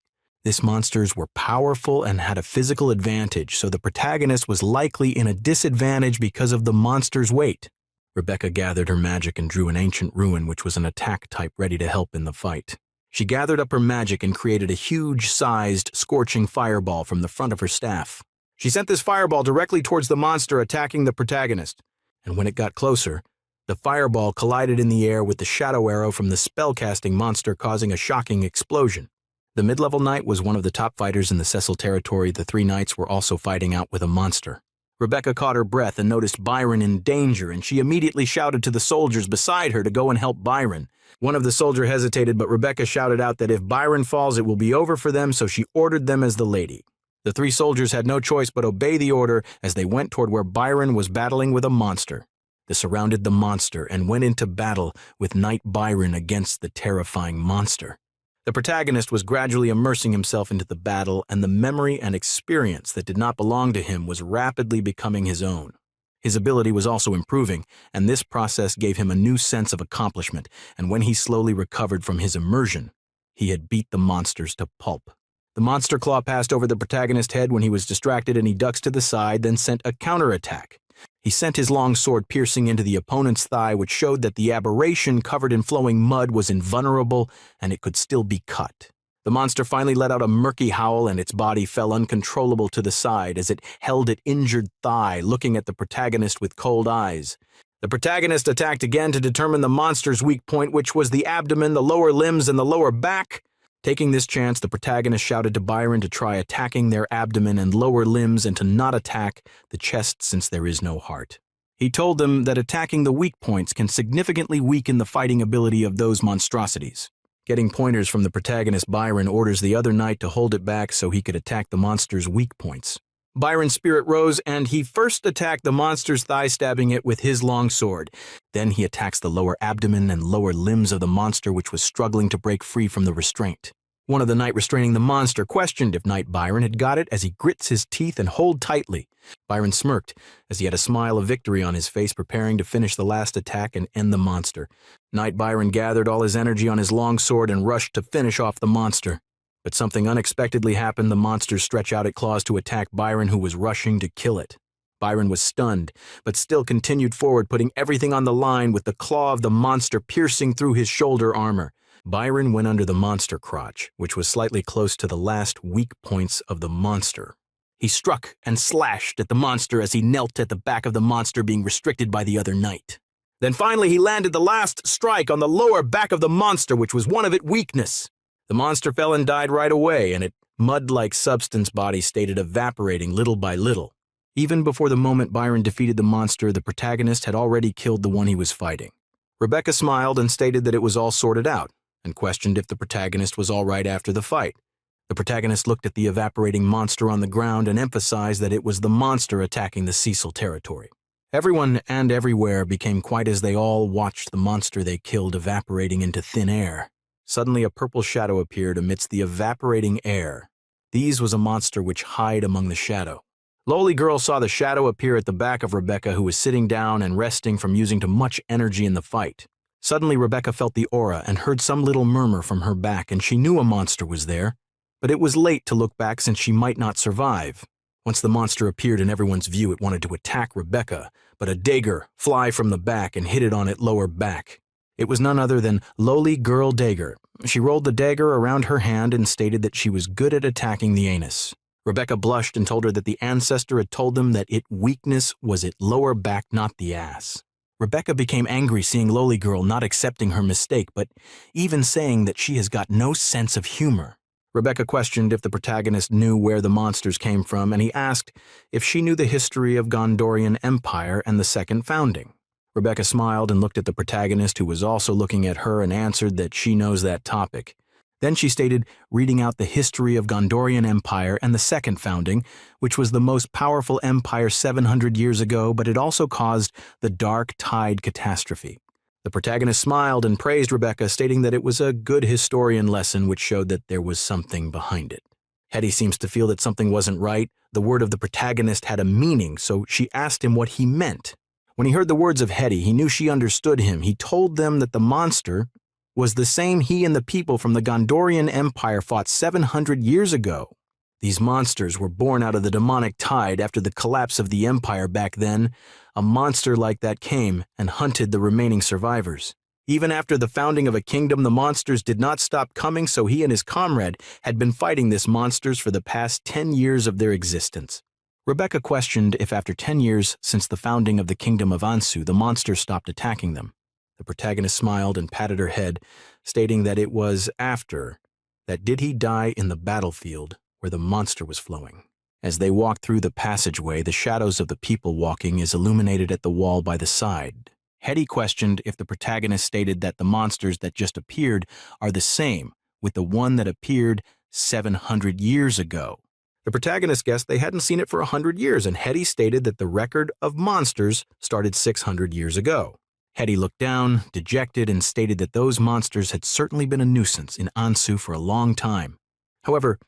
Speaker 1: These monsters were powerful and had a physical advantage, so the protagonist was likely in a disadvantage because of the monster's weight. Rebecca gathered her magic and drew an ancient ruin, which was an attack type ready to help in the fight. She gathered up her magic and created a huge-sized, scorching fireball from the front of her staff. She sent this fireball directly towards the monster attacking the protagonist, and when it got closer, the fireball collided in the air with the shadow arrow from the spellcasting monster, causing a shocking explosion. The mid-level knight was one of the top fighters in the Cecil territory. The three knights were also fighting out with a monster. Rebecca caught her breath and noticed Byron in danger, and she immediately shouted to the soldiers beside her to go and help Byron. One of the soldiers hesitated, but Rebecca shouted out that if Byron falls, it will be over for them, so she ordered them as the lady. The three soldiers had no choice but obey the order as they went toward where Byron was battling with a monster. They surrounded the monster and went into battle with Knight Byron against the terrifying monster. The protagonist was gradually immersing himself into the battle, and the memory and experience that did not belong to him was rapidly becoming his own. His ability was also improving, and this process gave him a new sense of accomplishment, and when he slowly recovered from his immersion, he had beat the monsters to pulp. The monster claw passed over the protagonist's head when he was distracted, and he ducks to the side, then sent a counterattack. He sent his long sword piercing into the opponent's thigh, which showed that the aberration covered in flowing mud was invulnerable and it could still be cut. The monster finally let out a murky howl, and its body fell uncontrollable to the side as it held its injured thigh, looking at the protagonist with cold eyes. The protagonist attacked again to determine the monster's weak point, which was the abdomen, the lower limbs, and the lower back. Taking this chance, the protagonist shouted to Byron to try attacking their abdomen and lower limbs and to not attack the chest since there is no heart. He told them that attacking the weak points can significantly weaken the fighting ability of those monstrosities. Getting pointers from the protagonist, Byron orders the other knight to hold it back so he could attack the monster's weak points. Byron's spirit rose, and he first attacked the monster's thigh, stabbing it with his long sword. Then he attacks the lower abdomen and lower limbs of the monster, which was struggling to break free from the restraint. One of the knight restraining the monster questioned if Knight Byron had got it as he grits his teeth and hold tightly. Byron smirked as he had a smile of victory on his face, preparing to finish the last attack and end the monster. Knight Byron gathered all his energy on his long sword and rushed to finish off the monster. But something unexpectedly happened. The monster stretched out its claws to attack Byron, who was rushing to kill it. Byron was stunned, but still continued forward, putting everything on the line with the claw of the monster piercing through his shoulder armor. Byron went under the monster crotch, which was slightly close to the last weak points of the monster. He struck and slashed at the monster as he knelt at the back of the monster, being restricted by the other knight. Then finally he landed the last strike on the lower back of the monster, which was one of its weakness. The monster fell and died right away, and its mud-like substance body started evaporating little by little. Even before the moment Byron defeated the monster, the protagonist had already killed the one he was fighting. Rebecca smiled and stated that it was all sorted out, and questioned if the protagonist was all right after the fight. The protagonist looked at the evaporating monster on the ground and emphasized that it was the monster attacking the Cecil territory. Everyone and everywhere became quiet as they all watched the monster they killed evaporating into thin air. Suddenly a purple shadow appeared amidst the evaporating air. These was a monster which hid among the shadow. Lowly Girl saw the shadow appear at the back of Rebecca, who was sitting down and resting from using too much energy in the fight. Suddenly Rebecca felt the aura and heard some little murmur from her back, and she knew a monster was there. But it was late to look back since she might not survive. Once the monster appeared in everyone's view, it wanted to attack Rebecca, but a dagger flew from the back and hit it on its lower back. It was none other than Lowly Girl Dagger. She rolled the dagger around her hand and stated that she was good at attacking the anus. Rebecca blushed and told her that the ancestor had told them that its weakness was its lower back, not the ass. Rebecca became angry seeing Lowly Girl not accepting her mistake, but even saying that she has got no sense of humor. Rebecca questioned if the protagonist knew where the monsters came from, and he asked if she knew the history of Gondorian Empire and the Second Founding. Rebecca smiled and looked at the protagonist, who was also looking at her, and answered that she knows that topic. Then she stated, reading out the history of Gondorian Empire and the Second Founding, which was the most powerful empire 700 years ago, but it also caused the Dark Tide catastrophe. The protagonist smiled and praised Rebecca, stating that it was a good historian lesson which showed that there was something behind it. Hetty seems to feel that something wasn't right. The word of the protagonist had a meaning, so she asked him what he meant. When he heard the words of Hetty, he knew she understood him. He told them that the monster was the same he and the people from the Gondorian Empire fought 700 years ago. These monsters were born out of the demonic tide after the collapse of the empire back then. A monster like that came and hunted the remaining survivors. Even after the founding of a kingdom, the monsters did not stop coming, so he and his comrade had been fighting these monsters for the past 10 years of their existence. Rebecca questioned if after 10 years since the founding of the kingdom of Ansu, the monsters stopped attacking them. The protagonist smiled and patted her head, stating that it was after that did he die in the battlefield where the monster was flowing. As they walked through the passageway, the shadows of the people walking is illuminated at the wall by the side. Hetty questioned if the protagonist stated that the monsters that just appeared are the same with the one that appeared 700 years ago. The protagonist guessed they hadn't seen it for 100 years, and Hetty stated that the record of monsters started 600 years ago. Hetty looked down, dejected, and stated that those monsters had certainly been a nuisance in Ansu for a long time. However,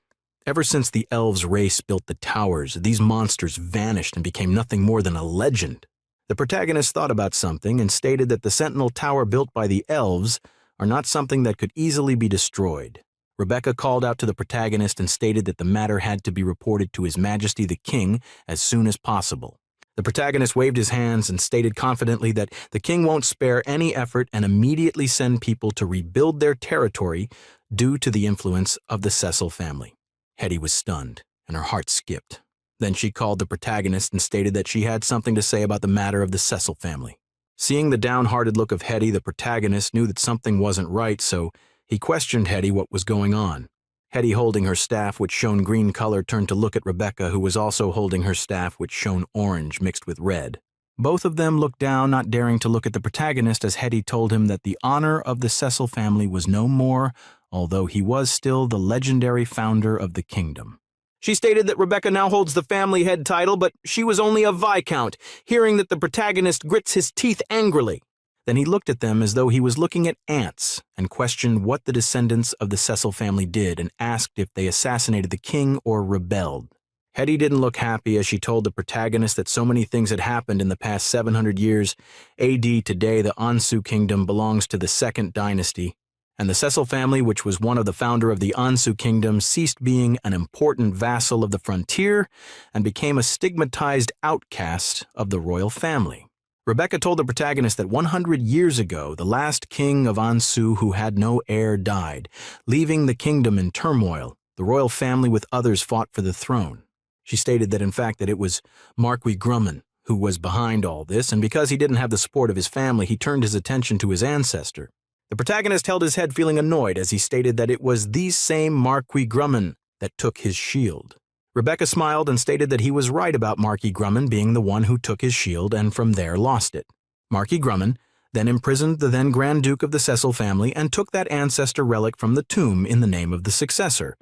Speaker 1: ever since the elves' race built the towers, these monsters vanished and became nothing more than a legend. The protagonist thought about something and stated that the sentinel tower built by the elves are not something that could easily be destroyed. Rebecca called out to the protagonist and stated that the matter had to be reported to His Majesty the King as soon as possible. The protagonist waved his hands and stated confidently that the king won't spare any effort and immediately send people to rebuild their territory due to the influence of the Cecil family. Hetty was stunned, and her heart skipped. Then she called the protagonist and stated that she had something to say about the matter of the Cecil family. Seeing the downhearted look of Hetty, the protagonist knew that something wasn't right, so he questioned Hetty what was going on. Hetty, holding her staff, which shone green color, turned to look at Rebecca, who was also holding her staff, which shone orange mixed with red. Both of them looked down, not daring to look at the protagonist, as Hetty told him that the honor of the Cecil family was no more, although he was still the legendary founder of the kingdom. She stated that Rebecca now holds the family head title, but she was only a viscount, hearing that the protagonist grits his teeth angrily. Then he looked at them as though he was looking at ants and questioned what the descendants of the Cecil family did and asked if they assassinated the king or rebelled. Hetty didn't look happy as she told the protagonist that so many things had happened in the past 700 years. AD today, the Ansu kingdom belongs to the second dynasty, and the Cecil family, which was one of the founder of the Ansu kingdom, ceased being an important vassal of the frontier and became a stigmatized outcast of the royal family. Rebecca told the protagonist that 100 years ago, the last king of Ansu who had no heir died, leaving the kingdom in turmoil. The royal family with others fought for the throne. She stated that in fact that it was Marquis Grumman who was behind all this, and because he didn't have the support of his family, he turned his attention to his ancestor. The protagonist held his head, feeling annoyed, as he stated that it was the same Marquis Grumman that took his shield. Rebecca smiled and stated that he was right about Marquis Grumman being the one who took his shield and from there lost it. Marquis Grumman then imprisoned the then Grand Duke of the Cecil family and took that ancestor relic from the tomb in the name of the successor,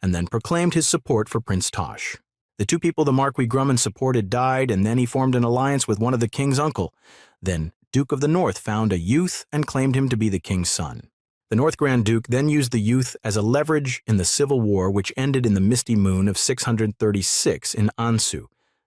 Speaker 1: and then proclaimed his support for Prince Tosh. The two people the Marquis Grumman supported died, and then he formed an alliance with one of the king's uncle. Then Duke of the North found a youth and claimed him to be the king's son. The North Grand Duke then used the youth as a leverage in the civil war, which ended in the misty moon of 636 in Ansu,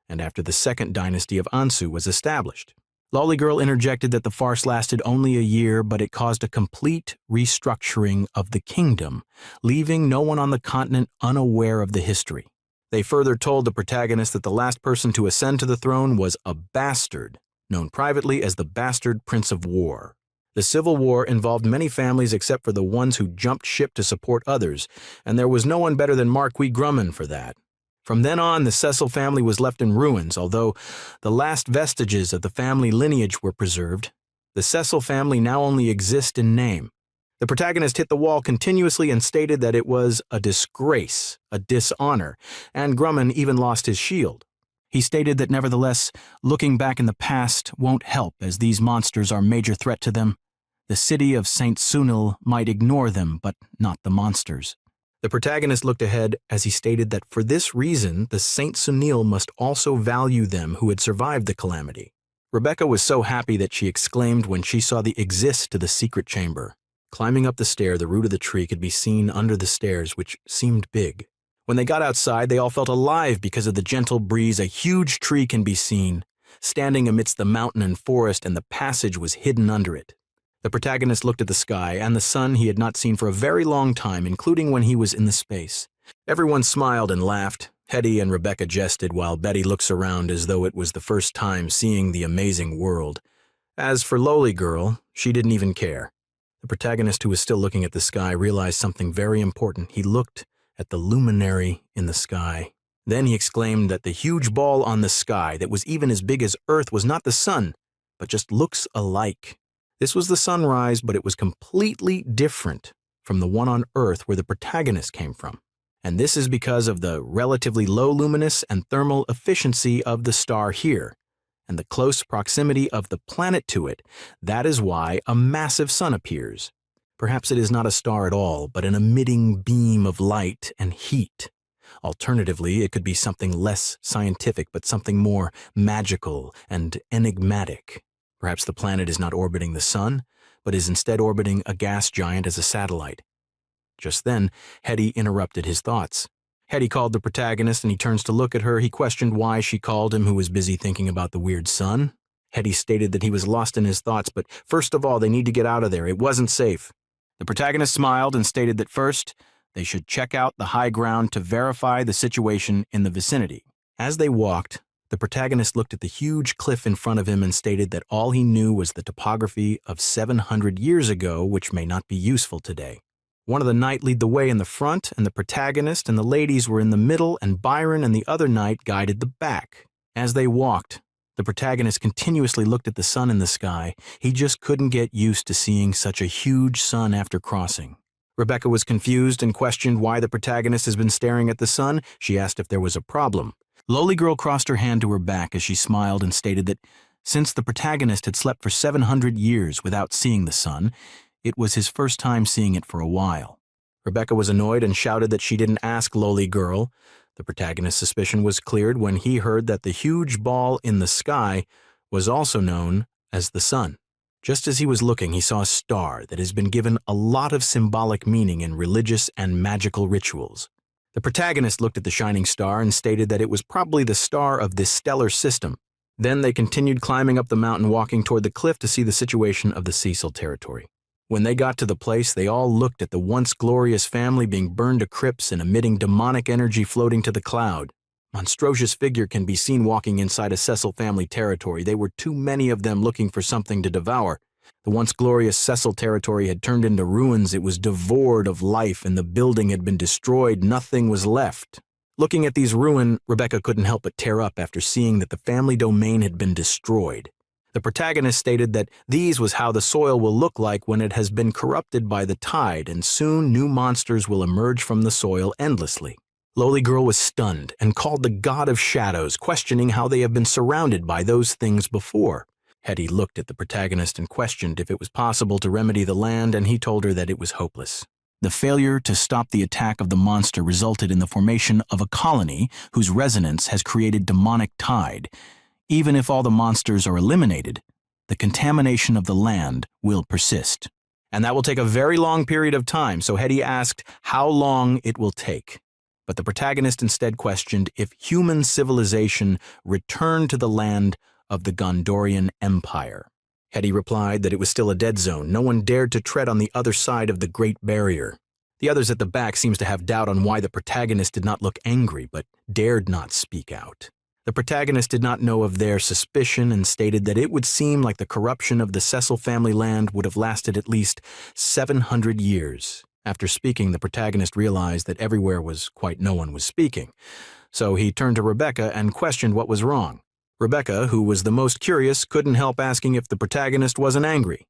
Speaker 1: and after the second dynasty of Ansu was established. Lollygirl interjected that the farce lasted only a year, but it caused a complete restructuring of the kingdom, leaving no one on the continent unaware of the history. They further told the protagonist that the last person to ascend to the throne was a bastard, known privately as the Bastard Prince of War. The Civil War involved many families except for the ones who jumped ship to support others, and there was no one better than Marquis Grumman for that. From then on, the Cecil family was left in ruins, although the last vestiges of the family lineage were preserved. The Cecil family now only exist in name. The protagonist hit the wall continuously and stated that it was a disgrace, a dishonor, and Grumman even lost his shield. He stated that nevertheless, looking back in the past won't help, as these monsters are a major threat to them. The city of St. Sunil might ignore them, but not the monsters. The protagonist looked ahead as he stated that for this reason, the St. Sunil must also value them who had survived the calamity. Rebecca was so happy that she exclaimed when she saw the exit to the secret chamber. Climbing up the stair, the root of the tree could be seen under the stairs, which seemed big. When they got outside, they all felt alive because of the gentle breeze. A huge tree can be seen, standing amidst the mountain and forest, and the passage was hidden under it. The protagonist looked at the sky and the sun he had not seen for a very long time, including when he was in the space. Everyone smiled and laughed. Hetty and Rebecca jested, while Betty looks around as though it was the first time seeing the amazing world. As for Lollygirl, she didn't even care. The protagonist, who was still looking at the sky, realized something very important. He looked at the luminary in the sky. Then he exclaimed that the huge ball on the sky that was even as big as Earth was not the sun, but just looks alike. This was the sunrise, but it was completely different from the one on Earth where the protagonist came from. And this is because of the relatively low luminous and thermal efficiency of the star here, and the close proximity of the planet to it. That is why a massive sun appears. Perhaps it is not a star at all, but an emitting beam of light and heat. Alternatively, it could be something less scientific, but something more magical and enigmatic. Perhaps the planet is not orbiting the sun, but is instead orbiting a gas giant as a satellite. Just then, Hetty interrupted his thoughts. Hetty called the protagonist, and he turns to look at her. He questioned why she called him, who was busy thinking about the weird sun. Hetty stated that he was lost in his thoughts, but first of all, they need to get out of there. It wasn't safe. The protagonist smiled and stated that first, they should check out the high ground to verify the situation in the vicinity. As they walked, the protagonist looked at the huge cliff in front of him and stated that all he knew was the topography of 700 years ago, which may not be useful today. One of the knight led the way in the front, and the protagonist and the ladies were in the middle, and Byron and the other knight guided the back. As they walked, the protagonist continuously looked at the sun in the sky. He just couldn't get used to seeing such a huge sun after crossing. Rebecca was confused and questioned why the protagonist has been staring at the sun. She asked if there was a problem. Lowly Girl crossed her hand to her back as she smiled and stated that since the protagonist had slept for 700 years without seeing the sun, it was his first time seeing it for a while. Rebecca was annoyed and shouted that she didn't ask Lowly Girl. The protagonist's suspicion was cleared when he heard that the huge ball in the sky was also known as the sun. Just as he was looking, he saw a star that has been given a lot of symbolic meaning in religious and magical rituals. The protagonist looked at the shining star and stated that it was probably the star of this stellar system. Then they continued climbing up the mountain, walking toward the cliff to see the situation of the Cecil territory. When they got to the place, they all looked at the once glorious family being burned to crisp and emitting demonic energy floating to the cloud. Monstrous figure can be seen walking inside a Cecil family territory. There were too many of them looking for something to devour. The once glorious Cecil territory had turned into ruins. It was devoid of life, and the building had been destroyed. Nothing was left. Looking at these ruins, Rebecca couldn't help but tear up after seeing that the family domain had been destroyed. The protagonist stated that these was how the soil will look like when it has been corrupted by the tide, and soon new monsters will emerge from the soil endlessly. Lowly Girl was stunned and called the God of Shadows, questioning how they have been surrounded by those things before. Hetty looked at the protagonist and questioned if it was possible to remedy the land, and he told her that it was hopeless. The failure to stop the attack of the monster resulted in the formation of a colony whose resonance has created demonic tide. Even if all the monsters are eliminated, the contamination of the land will persist. And that will take a very long period of time, so Hetty asked how long it will take. But the protagonist instead questioned if human civilization returned to the land of the Gondorian Empire. Hetty replied that it was still a dead zone. No one dared to tread on the other side of the Great Barrier. The others at the back seems to have doubt on why the protagonist did not look angry, but dared not speak out. The protagonist did not know of their suspicion and stated that it would seem like the corruption of the Cecil family land would have lasted at least 700 years. After speaking, the protagonist realized that everywhere was quite no one was speaking. So he turned to Rebecca and questioned what was wrong. Rebecca, who was the most curious, couldn't help asking if the protagonist wasn't angry,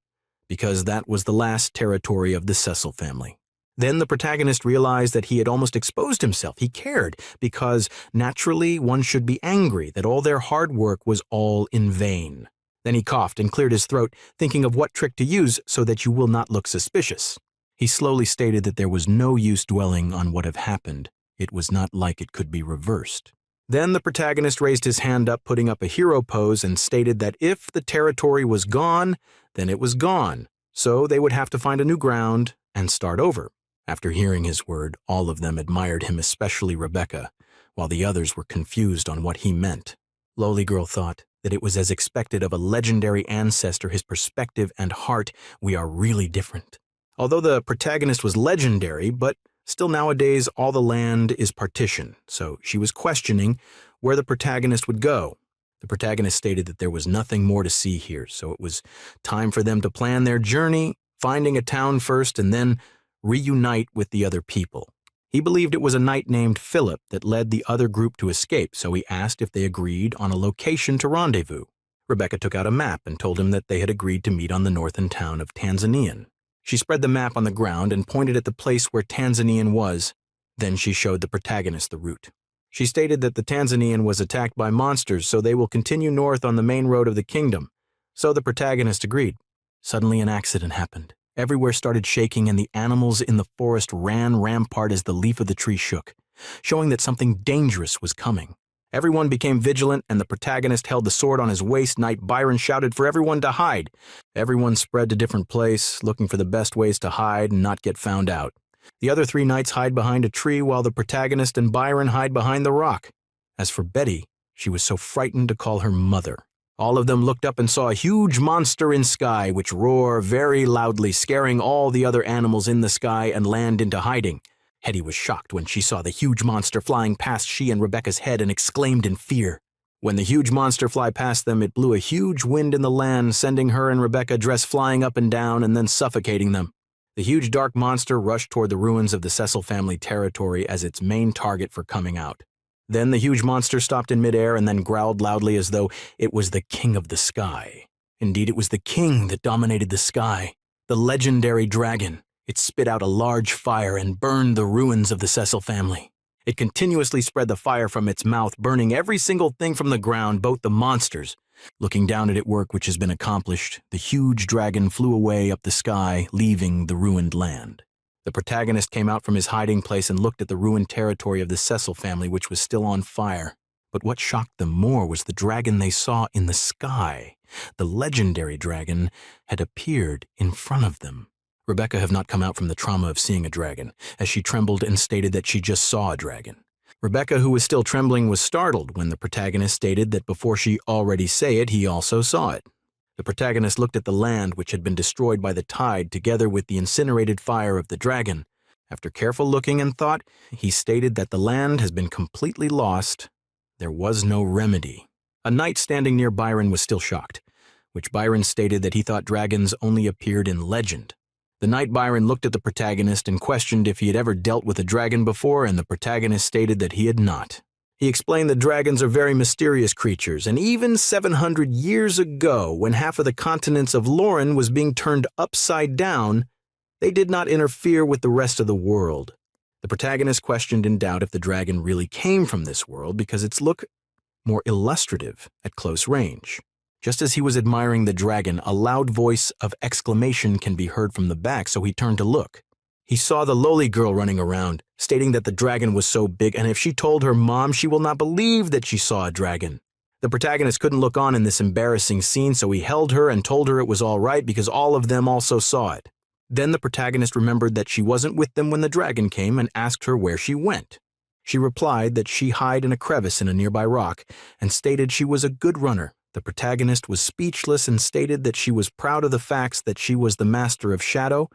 Speaker 1: because that was the last territory of the Cecil family. Then the protagonist realized that he had almost exposed himself. He cared, because naturally one should be angry that all their hard work was all in vain. Then he coughed and cleared his throat, thinking of what trick to use so that you will not look suspicious. He slowly stated that there was no use dwelling on what had happened. It was not like it could be reversed. Then the protagonist raised his hand up, putting up a hero pose, and stated that if the territory was gone, then it was gone. So they would have to find a new ground and start over. After hearing his word, all of them admired him, especially Rebecca, while the others were confused on what he meant. Lowly Girl thought that it was as expected of a legendary ancestor, his perspective and heart. We are really different. Although the protagonist was legendary, but still nowadays all the land is partitioned, so she was questioning where the protagonist would go. The protagonist stated that there was nothing more to see here, so it was time for them to plan their journey, finding a town first and then reunite with the other people. He believed it was a knight named Philip that led the other group to escape, so he asked if they agreed on a location to rendezvous. Rebecca took out a map and told him that they had agreed to meet on the northern town of Tanzanian. She spread the map on the ground and pointed at the place where Tanzanian was. Then she showed the protagonist the route. She stated that the Tanzanian was attacked by monsters, so they will continue north on the main road of the kingdom. So the protagonist agreed. Suddenly an accident happened. Everywhere started shaking and the animals in the forest ran rampart as the leaf of the tree shook, showing that something dangerous was coming. Everyone became vigilant and the protagonist held the sword on his waist. Knight Byron shouted for everyone to hide. Everyone spread to different places, looking for the best ways to hide and not get found out. The other three knights hide behind a tree while the protagonist and Byron hide behind the rock. As for Betty, she was so frightened to call her mother. All of them looked up and saw a huge monster in sky which roared very loudly, scaring all the other animals in the sky and land into hiding. Hetty was shocked when she saw the huge monster flying past she and Rebecca's head and exclaimed in fear. When the huge monster flew past them, it blew a huge wind in the land, sending her and Rebecca dressed flying up and down and then suffocating them. The huge dark monster rushed toward the ruins of the Cecil family territory as its main target for coming out. Then the huge monster stopped in midair and then growled loudly as though it was the king of the sky. Indeed, it was the king that dominated the sky, the legendary dragon. It spit out a large fire and burned the ruins of the Cecil family. It continuously spread the fire from its mouth, burning every single thing from the ground, both the monsters. Looking down at its work which has been accomplished, the huge dragon flew away up the sky, leaving the ruined land. The protagonist came out from his hiding place and looked at the ruined territory of the Cecil family, which was still on fire. But what shocked them more was the dragon they saw in the sky. The legendary dragon had appeared in front of them. Rebecca had not come out from the trauma of seeing a dragon, as she trembled and stated that she just saw a dragon. Rebecca, who was still trembling, was startled when the protagonist stated that before she already say it, he also saw it. The protagonist looked at the land which had been destroyed by the tide together with the incinerated fire of the dragon. After careful looking and thought, he stated that the land has been completely lost. There was no remedy. A knight standing near Byron was still shocked, which Byron stated that he thought dragons only appeared in legend. The knight Byron looked at the protagonist and questioned if he had ever dealt with a dragon before, and the protagonist stated that he had not. He explained that dragons are very mysterious creatures, and even 700 years ago, when half of the continents of Lauren was being turned upside down, they did not interfere with the rest of the world. The protagonist questioned in doubt if the dragon really came from this world because its look more illustrative at close range. Just as he was admiring the dragon, a loud voice of exclamation can be heard from the back, so he turned to look. He saw the lowly girl running around, stating that the dragon was so big, and if she told her mom, she will not believe that she saw a dragon. The protagonist couldn't look on in this embarrassing scene, so he held her and told her it was all right because all of them also saw it. Then the protagonist remembered that she wasn't with them when the dragon came and asked her where she went. She replied that she hid in a crevice in a nearby rock and stated she was a good runner. The protagonist was speechless and stated that she was proud of the facts that she was the master of shadow,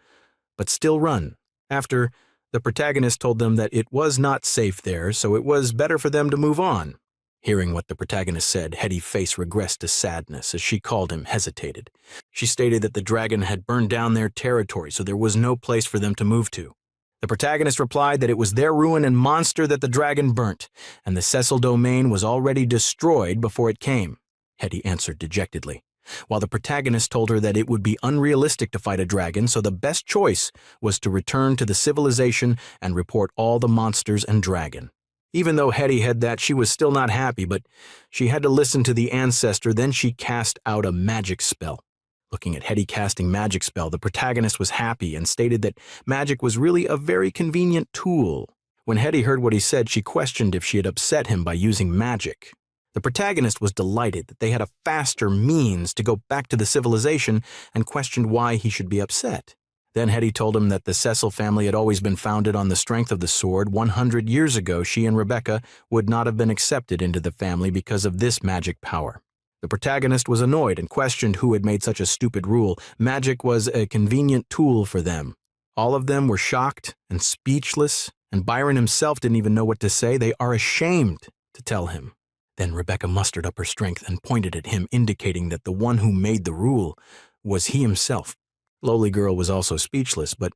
Speaker 1: but still run. After, the protagonist told them that it was not safe there, so it was better for them to move on. Hearing what the protagonist said, Hetty's face regressed to sadness as she called him hesitated. She stated that the dragon had burned down their territory, so there was no place for them to move to. The protagonist replied that it was their ruin and monster that the dragon burnt, and the Cecil domain was already destroyed before it came. Hetty answered dejectedly, while the protagonist told her that it would be unrealistic to fight a dragon, so the best choice was to return to the civilization and report all the monsters and dragon. Even though Hetty had that, she was still not happy, but she had to listen to the ancestor. Then she cast out a magic spell. Looking at Hetty casting magic spell, the protagonist was happy and stated that magic was really a very convenient tool. When Hetty heard what he said, she questioned if she had upset him by using magic. The protagonist was delighted that they had a faster means to go back to the civilization and questioned why he should be upset. Then Hetty told him that the Cecil family had always been founded on the strength of the sword. 100 years ago, she and Rebecca would not have been accepted into the family because of this magic power. The protagonist was annoyed and questioned who had made such a stupid rule. Magic was a convenient tool for them. All of them were shocked and speechless, and Byron himself didn't even know what to say. They are ashamed to tell him. Then Rebecca mustered up her strength and pointed at him, indicating that the one who made the rule was he himself. Lowly Girl was also speechless, but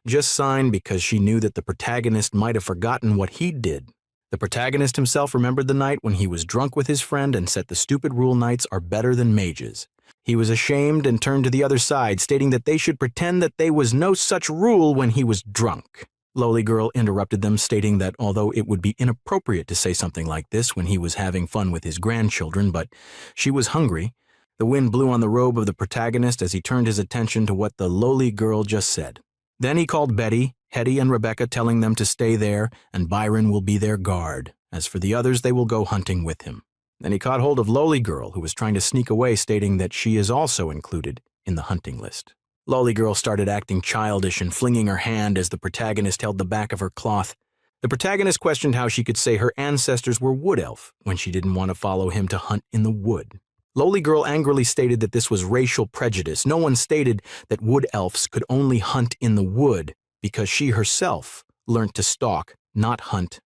Speaker 1: just signed because she knew that the protagonist might have forgotten what he did. The protagonist himself remembered the night when he was drunk with his friend and said the stupid rule knights are better than mages. He was ashamed and turned to the other side, stating that they should pretend that there was no such rule when he was drunk. Lowly Girl interrupted them, stating that although it would be inappropriate to say something like this when he was having fun with his grandchildren, but she was hungry. The wind blew on the robe of the protagonist as he turned his attention to what the Lowly Girl just said. Then he called Betty, Hetty, and Rebecca, telling them to stay there, and Byron will be their guard. As for the others, they will go hunting with him. Then he caught hold of Lowly Girl, who was trying to sneak away, stating that she is also included in the hunting list. Lowly Girl started acting childish and flinging her hand as the protagonist held the back of her cloth. The protagonist questioned how she could say her ancestors were wood elf when she didn't want to follow him to hunt in the wood. Lowly Girl angrily stated that this was racial prejudice. No one stated that wood elves could only hunt in the wood because she herself learned to stalk, not hunt,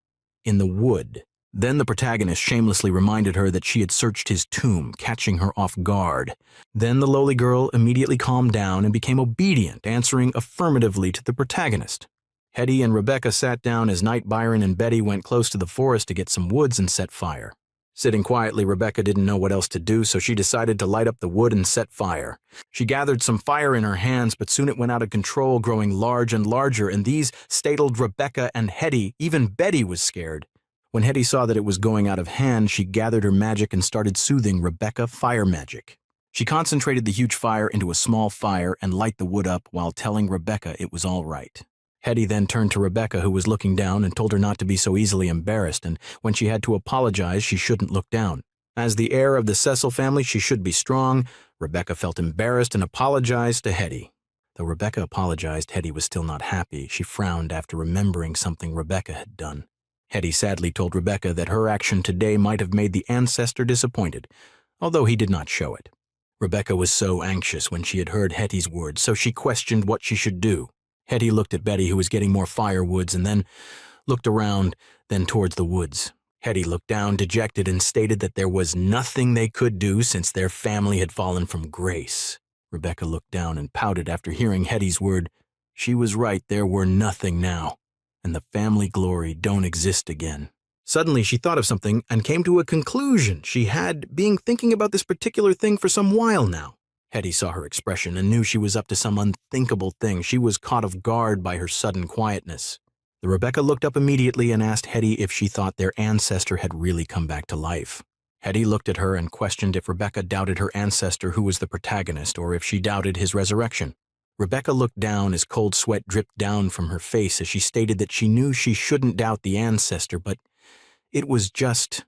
Speaker 1: in the wood. Then the protagonist shamelessly reminded her that she had searched his tomb, catching her off guard. Then the Lowly Girl immediately calmed down and became obedient, answering affirmatively to the protagonist. Hetty and Rebecca sat down as Knight Byron and Betty went close to the forest to get some woods and set fire. Sitting quietly, Rebecca didn't know what else to do, so she decided to light up the wood and set fire. She gathered some fire in her hands, but soon it went out of control, growing large and larger, and these startled Rebecca and Hetty. Even Betty was scared. When Hetty saw that it was going out of hand, she gathered her magic and started soothing Rebecca fire magic. She concentrated the huge fire into a small fire and light the wood up while telling Rebecca it was all right. Hetty then turned to Rebecca, who was looking down, and told her not to be so easily embarrassed, and when she had to apologize, she shouldn't look down. As the heir of the Cecil family, she should be strong. Rebecca felt embarrassed and apologized to Hetty. Though Rebecca apologized, Hetty was still not happy. She frowned after remembering something Rebecca had done. Hetty sadly told Rebecca that her action today might have made the ancestor disappointed, although he did not show it. Rebecca was so anxious when she had heard Hetty's words, so she questioned what she should do. Hetty looked at Betty, who was getting more firewoods, and then looked around, then towards the woods. Hetty looked down, dejected, and stated that there was nothing they could do since their family had fallen from grace. Rebecca looked down and pouted after hearing Hetty's word. She was right, there were nothing now, and the family glory don't exist again. Suddenly she thought of something and came to a conclusion. She had been thinking about this particular thing for some while now. Hetty saw her expression and knew she was up to some unthinkable thing. She was caught off guard by her sudden quietness. The Rebecca looked up immediately and asked Hetty if she thought their ancestor had really come back to life. Hetty looked at her and questioned if Rebecca doubted her ancestor, who was the protagonist, or if she doubted his resurrection. Rebecca looked down as cold sweat dripped down from her face as she stated that she knew she shouldn't doubt the ancestor, but it was just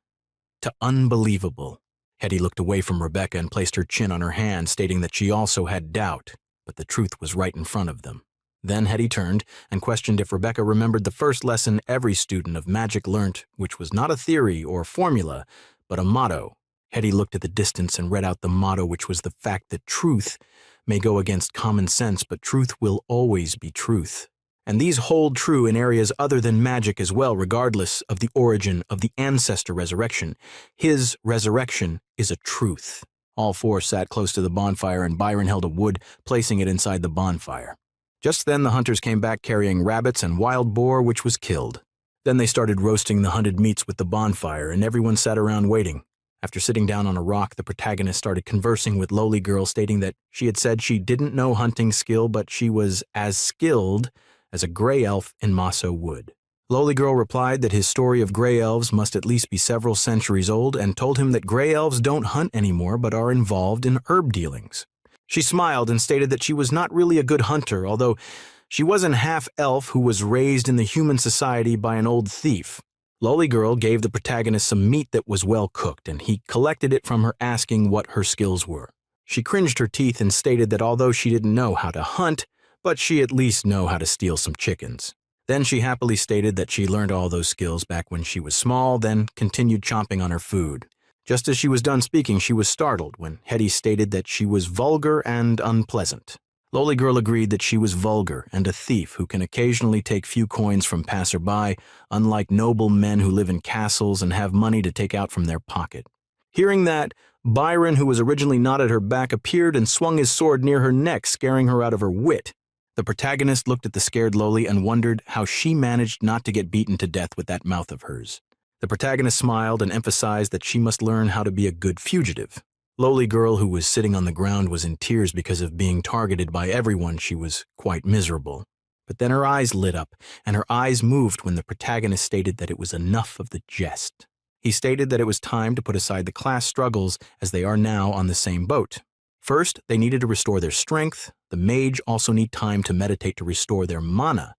Speaker 1: too unbelievable. Hetty looked away from Rebecca and placed her chin on her hand, stating that she also had doubt, but the truth was right in front of them. Then Hetty turned and questioned if Rebecca remembered the first lesson every student of magic learnt, which was not a theory or formula, but a motto. Hetty looked at the distance and read out the motto, which was the fact that truth may go against common sense, but truth will always be truth. And these hold true in areas other than magic as well, regardless of the origin of the ancestor resurrection. His resurrection is a truth. All four sat close to the bonfire, and Byron held a wood, placing it inside the bonfire. Just then the hunters came back carrying rabbits and wild boar, which was killed. Then they started roasting the hunted meats with the bonfire, and everyone sat around waiting. After sitting down on a rock, the protagonist started conversing with Lowly Girl, stating that she had said she didn't know hunting skill, but she was as skilled as a gray elf in Maso Wood. Lowly Girl replied that his story of gray elves must at least be several centuries old, and told him that gray elves don't hunt anymore but are involved in herb dealings. She smiled and stated that she was not really a good hunter, although she was an half-elf who was raised in the human society by an old thief. Lowly Girl gave the protagonist some meat that was well cooked, and he collected it from her, asking what her skills were. She cringed her teeth and stated that although she didn't know how to hunt, but she at least know how to steal some chickens. Then she happily stated that she learned all those skills back when she was small, then continued chomping on her food. Just as she was done speaking, she was startled when Hetty stated that she was vulgar and unpleasant. Lowly Girl agreed that she was vulgar and a thief who can occasionally take few coins from passerby, unlike noble men who live in castles and have money to take out from their pocket. Hearing that, Byron, who was originally not at her back, appeared and swung his sword near her neck, scaring her out of her wit. The protagonist looked at the scared Loli and wondered how she managed not to get beaten to death with that mouth of hers. The protagonist smiled and emphasized that she must learn how to be a good fugitive. Loli girl who was sitting on the ground was in tears because of being targeted by everyone. She was quite miserable. But then her eyes lit up, and her eyes moved when the protagonist stated that it was enough of the jest. He stated that it was time to put aside the class struggles as they are now on the same boat. First, they needed to restore their strength. The mage also need time to meditate to restore their mana.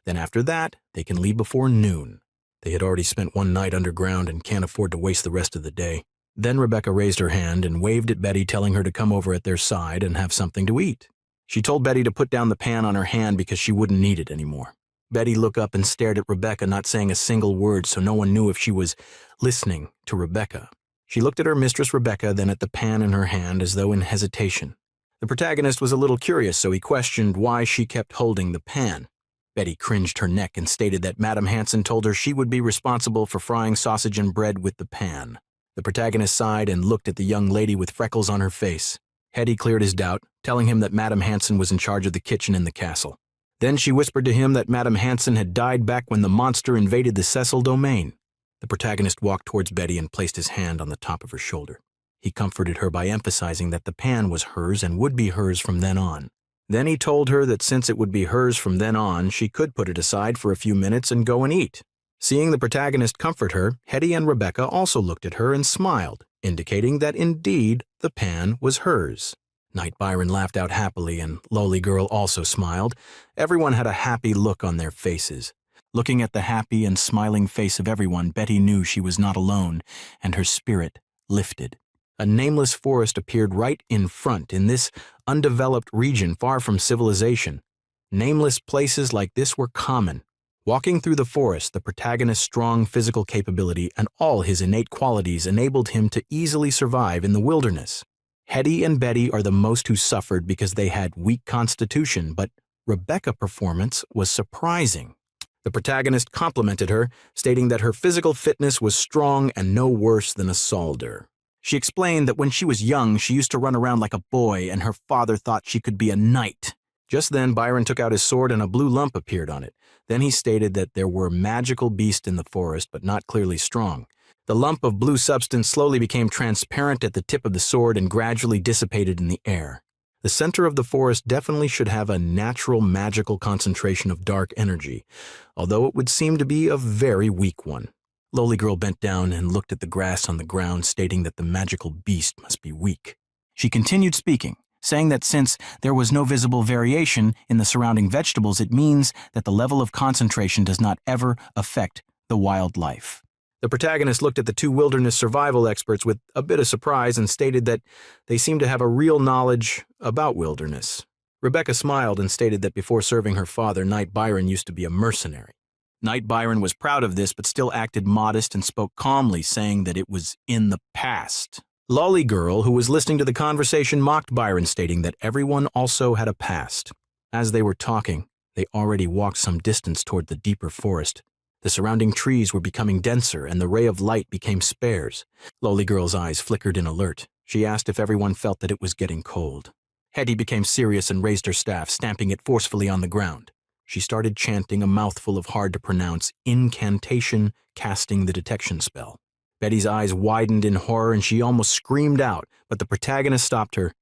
Speaker 1: Then after that, they can leave before noon. They had already spent one night underground and can't afford to waste the rest of the day. Then Rebecca raised her hand and waved at Betty, telling her to come over at their side and have something to eat. She told Betty to put down the pan on her hand because she wouldn't need it anymore. Betty looked up and stared at Rebecca, not saying a single word, so no one knew if she was listening to Rebecca. She looked at her mistress Rebecca, then at the pan in her hand as though in hesitation. The protagonist was a little curious, so he questioned why she kept holding the pan. Betty cringed her neck and stated that Madame Hansen told her she would be responsible for frying sausage and bread with the pan. The protagonist sighed and looked at the young lady with freckles on her face. Hetty cleared his doubt, telling him that Madame Hansen was in charge of the kitchen in the castle. Then she whispered to him that Madame Hansen had died back when the monster invaded the Cecil domain. The protagonist walked towards Betty and placed his hand on the top of her shoulder. He comforted her by emphasizing that the pan was hers and would be hers from then on. Then he told her that since it would be hers from then on, she could put it aside for a few minutes and go and eat. Seeing the protagonist comfort her, Hetty and Rebecca also looked at her and smiled, indicating that indeed the pan was hers. Knight Byron laughed out happily, and Loli Girl also smiled. Everyone had a happy look on their faces. Looking at the happy and smiling face of everyone, Betty knew she was not alone, and her spirit lifted. A nameless forest appeared right in front in this undeveloped region far from civilization. Nameless places like this were common. Walking through the forest, the protagonist's strong physical capability and all his innate qualities enabled him to easily survive in the wilderness. Hetty and Betty are the most who suffered because they had weak constitution, but Rebecca's performance was surprising. The protagonist complimented her, stating that her physical fitness was strong and no worse than a soldier. She explained that when she was young, she used to run around like a boy, and her father thought she could be a knight. Just then, Byron took out his sword and a blue lump appeared on it. Then he stated that there were magical beasts in the forest, but not clearly strong. The lump of blue substance slowly became transparent at the tip of the sword and gradually dissipated in the air. The center of the forest definitely should have a natural magical concentration of dark energy, although it would seem to be a very weak one. Loli Girl bent down and looked at the grass on the ground, stating that the magical beast must be weak. She continued speaking, saying that since there was no visible variation in the surrounding vegetables, it means that the level of concentration does not ever affect the wildlife. The protagonist looked at the two wilderness survival experts with a bit of surprise and stated that they seemed to have a real knowledge about wilderness. Rebecca smiled and stated that before serving her father, Knight Byron used to be a mercenary. Knight Byron was proud of this but still acted modest and spoke calmly, saying that it was in the past. Loli Girl, who was listening to the conversation, mocked Byron, stating that everyone also had a past. As they were talking, they already walked some distance toward the deeper forest. The surrounding trees were becoming denser, and the ray of light became sparse. Loli Girl's eyes flickered in alert. She asked if everyone felt that it was getting cold. Hetty became serious and raised her staff, stamping it forcefully on the ground. She started chanting a mouthful of hard-to-pronounce incantation, casting the detection spell. Betty's eyes widened in horror and she almost screamed out, but the protagonist stopped her.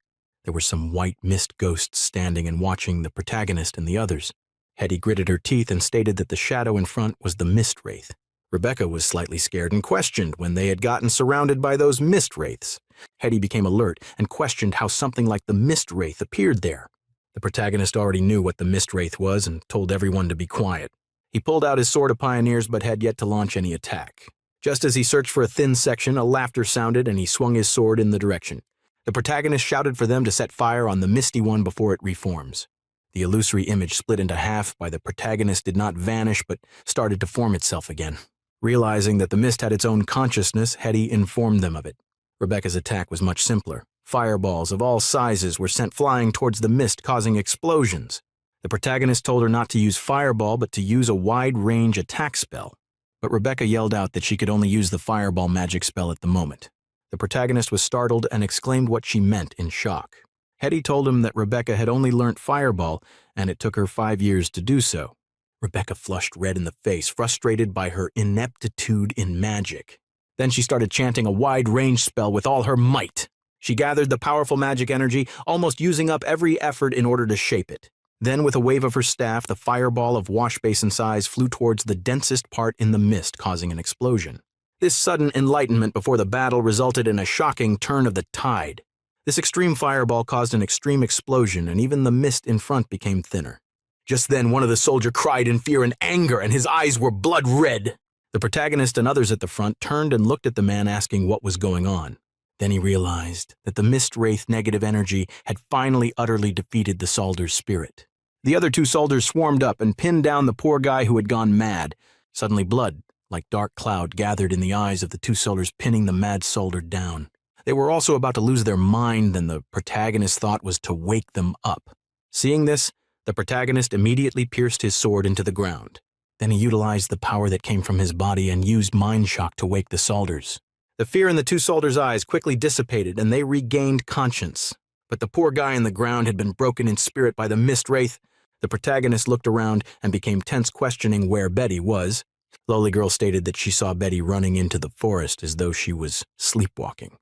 Speaker 1: There were some white mist ghosts standing and watching the protagonist and the others. Hetty gritted her teeth and stated that the shadow in front was the mist wraith. Rebecca was slightly scared and questioned when they had gotten surrounded by those mist wraiths. Hetty became alert and questioned how something like the mist wraith appeared there. The protagonist already knew what the mist wraith was and told everyone to be quiet. He pulled out his sword of pioneers but had yet to launch any attack. Just as he searched for a thin section, a laughter sounded and he swung his sword in the direction. The protagonist shouted for them to set fire on the misty one before it reforms. The illusory image split into half by the protagonist did not vanish but started to form itself again. Realizing that the mist had its own consciousness, Hetty informed them of it. Rebecca's attack was much simpler. Fireballs of all sizes were sent flying towards the mist, causing explosions. The protagonist told her not to use fireball but to use a wide-range attack spell. But Rebecca yelled out that she could only use the fireball magic spell at the moment. The protagonist was startled and exclaimed what she meant in shock. Hetty told him that Rebecca had only learnt Fireball, and it took her 5 years to do so. Rebecca flushed red in the face, frustrated by her ineptitude in magic. Then she started chanting a wide-range spell with all her might. She gathered the powerful magic energy, almost using up every effort in order to shape it. Then, with a wave of her staff, the fireball of wash-basin size flew towards the densest part in the mist, causing an explosion. This sudden enlightenment before the battle resulted in a shocking turn of the tide. This extreme fireball caused an extreme explosion, and even the mist in front became thinner. Just then, one of the soldiers cried in fear and anger, and his eyes were blood red. The protagonist and others at the front turned and looked at the man, asking what was going on. Then he realized that the mist wraith negative energy had finally utterly defeated the soldier's spirit. The other two soldiers swarmed up and pinned down the poor guy who had gone mad. Suddenly blood, like dark cloud, gathered in the eyes of the two soldiers, pinning the mad soldier down. They were also about to lose their mind, and the protagonist's thought was to wake them up. Seeing this, the protagonist immediately pierced his sword into the ground. Then he utilized the power that came from his body and used mind shock to wake the soldiers. The fear in the two soldiers' eyes quickly dissipated, and they regained conscience. But the poor guy in the ground had been broken in spirit by the mist wraith. The protagonist looked around and became tense, questioning where Betty was. Lowly Girl stated that she saw Betty running into the forest as though she was sleepwalking.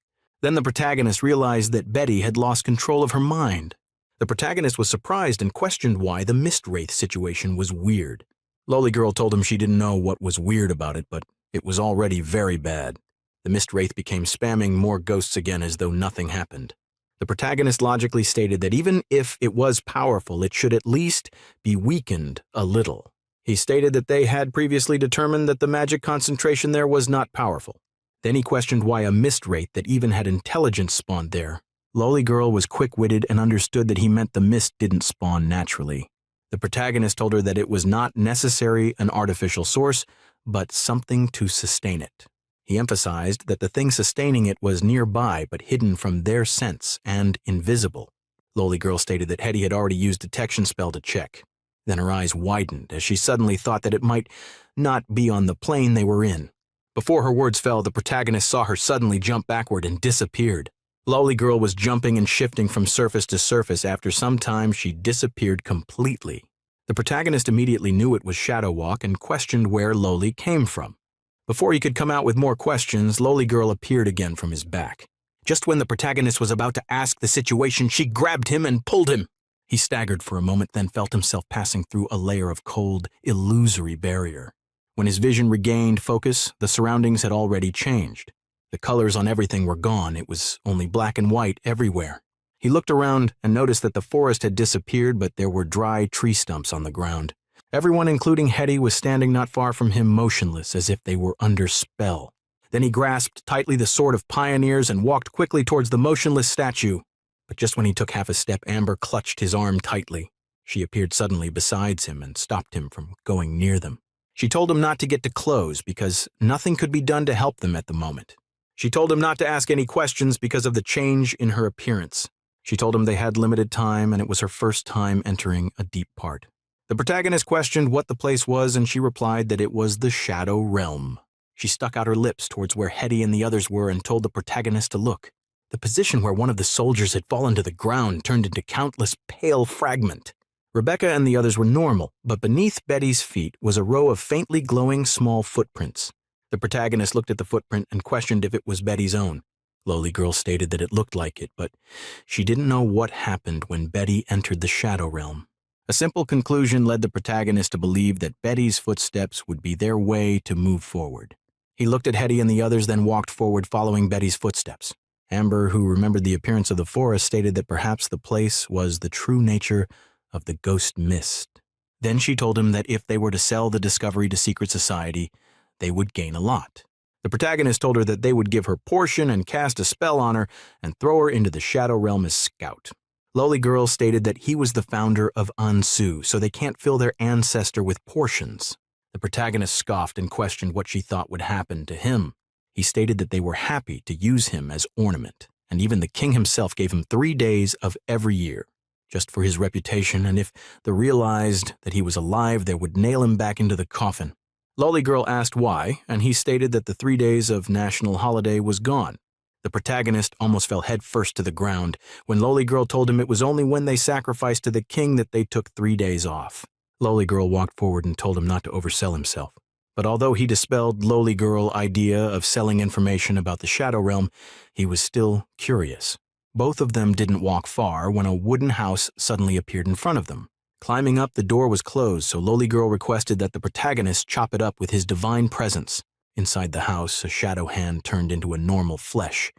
Speaker 1: Then the protagonist realized that Betty had lost control of her mind. The protagonist was surprised and questioned why the mist wraith situation was weird. Lowly Girl told him she didn't know what was weird about it, but it was already very bad. The mist wraith became spamming more ghosts again as though nothing happened. The protagonist logically stated that even if it was powerful, it should at least be weakened a little. He stated that they had previously determined that the magic concentration there was not powerful. Then he questioned why a mist wraith that even had intelligence spawned there. Lowly Girl was quick-witted and understood that he meant the mist didn't spawn naturally. The protagonist told her that it was not necessarily an artificial source, but something to sustain it. He emphasized that the thing sustaining it was nearby but hidden from their sense and invisible. Lowly Girl stated that Hetty had already used detection spell to check. Then her eyes widened as she suddenly thought that it might not be on the plane they were in. Before her words fell, the protagonist saw her suddenly jump backward and disappeared. Lowly Girl was jumping and shifting from surface to surface. After some time, she disappeared completely. The protagonist immediately knew it was Shadow Walk and questioned where Lowly came from. Before he could come out with more questions, Lowly Girl appeared again from his back. Just when the protagonist was about to ask the situation, she grabbed him and pulled him. He staggered for a moment, then felt himself passing through a layer of cold, illusory barrier. When his vision regained focus, the surroundings had already changed. The colors on everything were gone. It was only black and white everywhere. He looked around and noticed that the forest had disappeared, but there were dry tree stumps on the ground. Everyone, including Hetty, was standing not far from him, motionless, as if they were under spell. Then he grasped tightly the Sword of Pioneers and walked quickly towards the motionless statue. But just when he took half a step, Amber clutched his arm tightly. She appeared suddenly beside him and stopped him from going near them. She told him not to get too close because nothing could be done to help them at the moment. She told him not to ask any questions because of the change in her appearance. She told him they had limited time and it was her first time entering a deep part. The protagonist questioned what the place was, and she replied that it was the Shadow Realm. She stuck out her lips towards where Hetty and the others were and told the protagonist to look. The position where one of the soldiers had fallen to the ground turned into countless pale fragments. Rebecca and the others were normal, but beneath Betty's feet was a row of faintly glowing small footprints. The protagonist looked at the footprint and questioned if it was Betty's own. Lowly Girl stated that it looked like it, but she didn't know what happened when Betty entered the Shadow Realm. A simple conclusion led the protagonist to believe that Betty's footsteps would be their way to move forward. He looked at Hetty and the others, then walked forward following Betty's footsteps. Amber, who remembered the appearance of the forest, stated that perhaps the place was the true nature of the ghost mist. Then she told him that if they were to sell the discovery to secret society, they would gain a lot. The protagonist told her that they would give her portion and cast a spell on her and throw her into the Shadow Realm as scout. Lowly Girl stated that he was the founder of Ansu, so they can't fill their ancestor with portions. The protagonist scoffed and questioned what she thought would happen to him. He stated that they were happy to use him as ornament, and even the king himself gave him 3 days of every year, just for his reputation, and if they realized that he was alive, they would nail him back into the coffin. Lowly Girl asked why, and he stated that the 3 days of national holiday was gone. The protagonist almost fell headfirst to the ground when Lowly Girl told him it was only when they sacrificed to the king that they took 3 days off. Lowly Girl walked forward and told him not to oversell himself. But although he dispelled Lowly Girl's idea of selling information about the Shadow Realm, he was still curious. Both of them didn't walk far when a wooden house suddenly appeared in front of them. Climbing up, the door was closed, so Lowly Girl requested that the protagonist chop it up with his divine presence. Inside the house, a shadow hand turned into a normal flesh,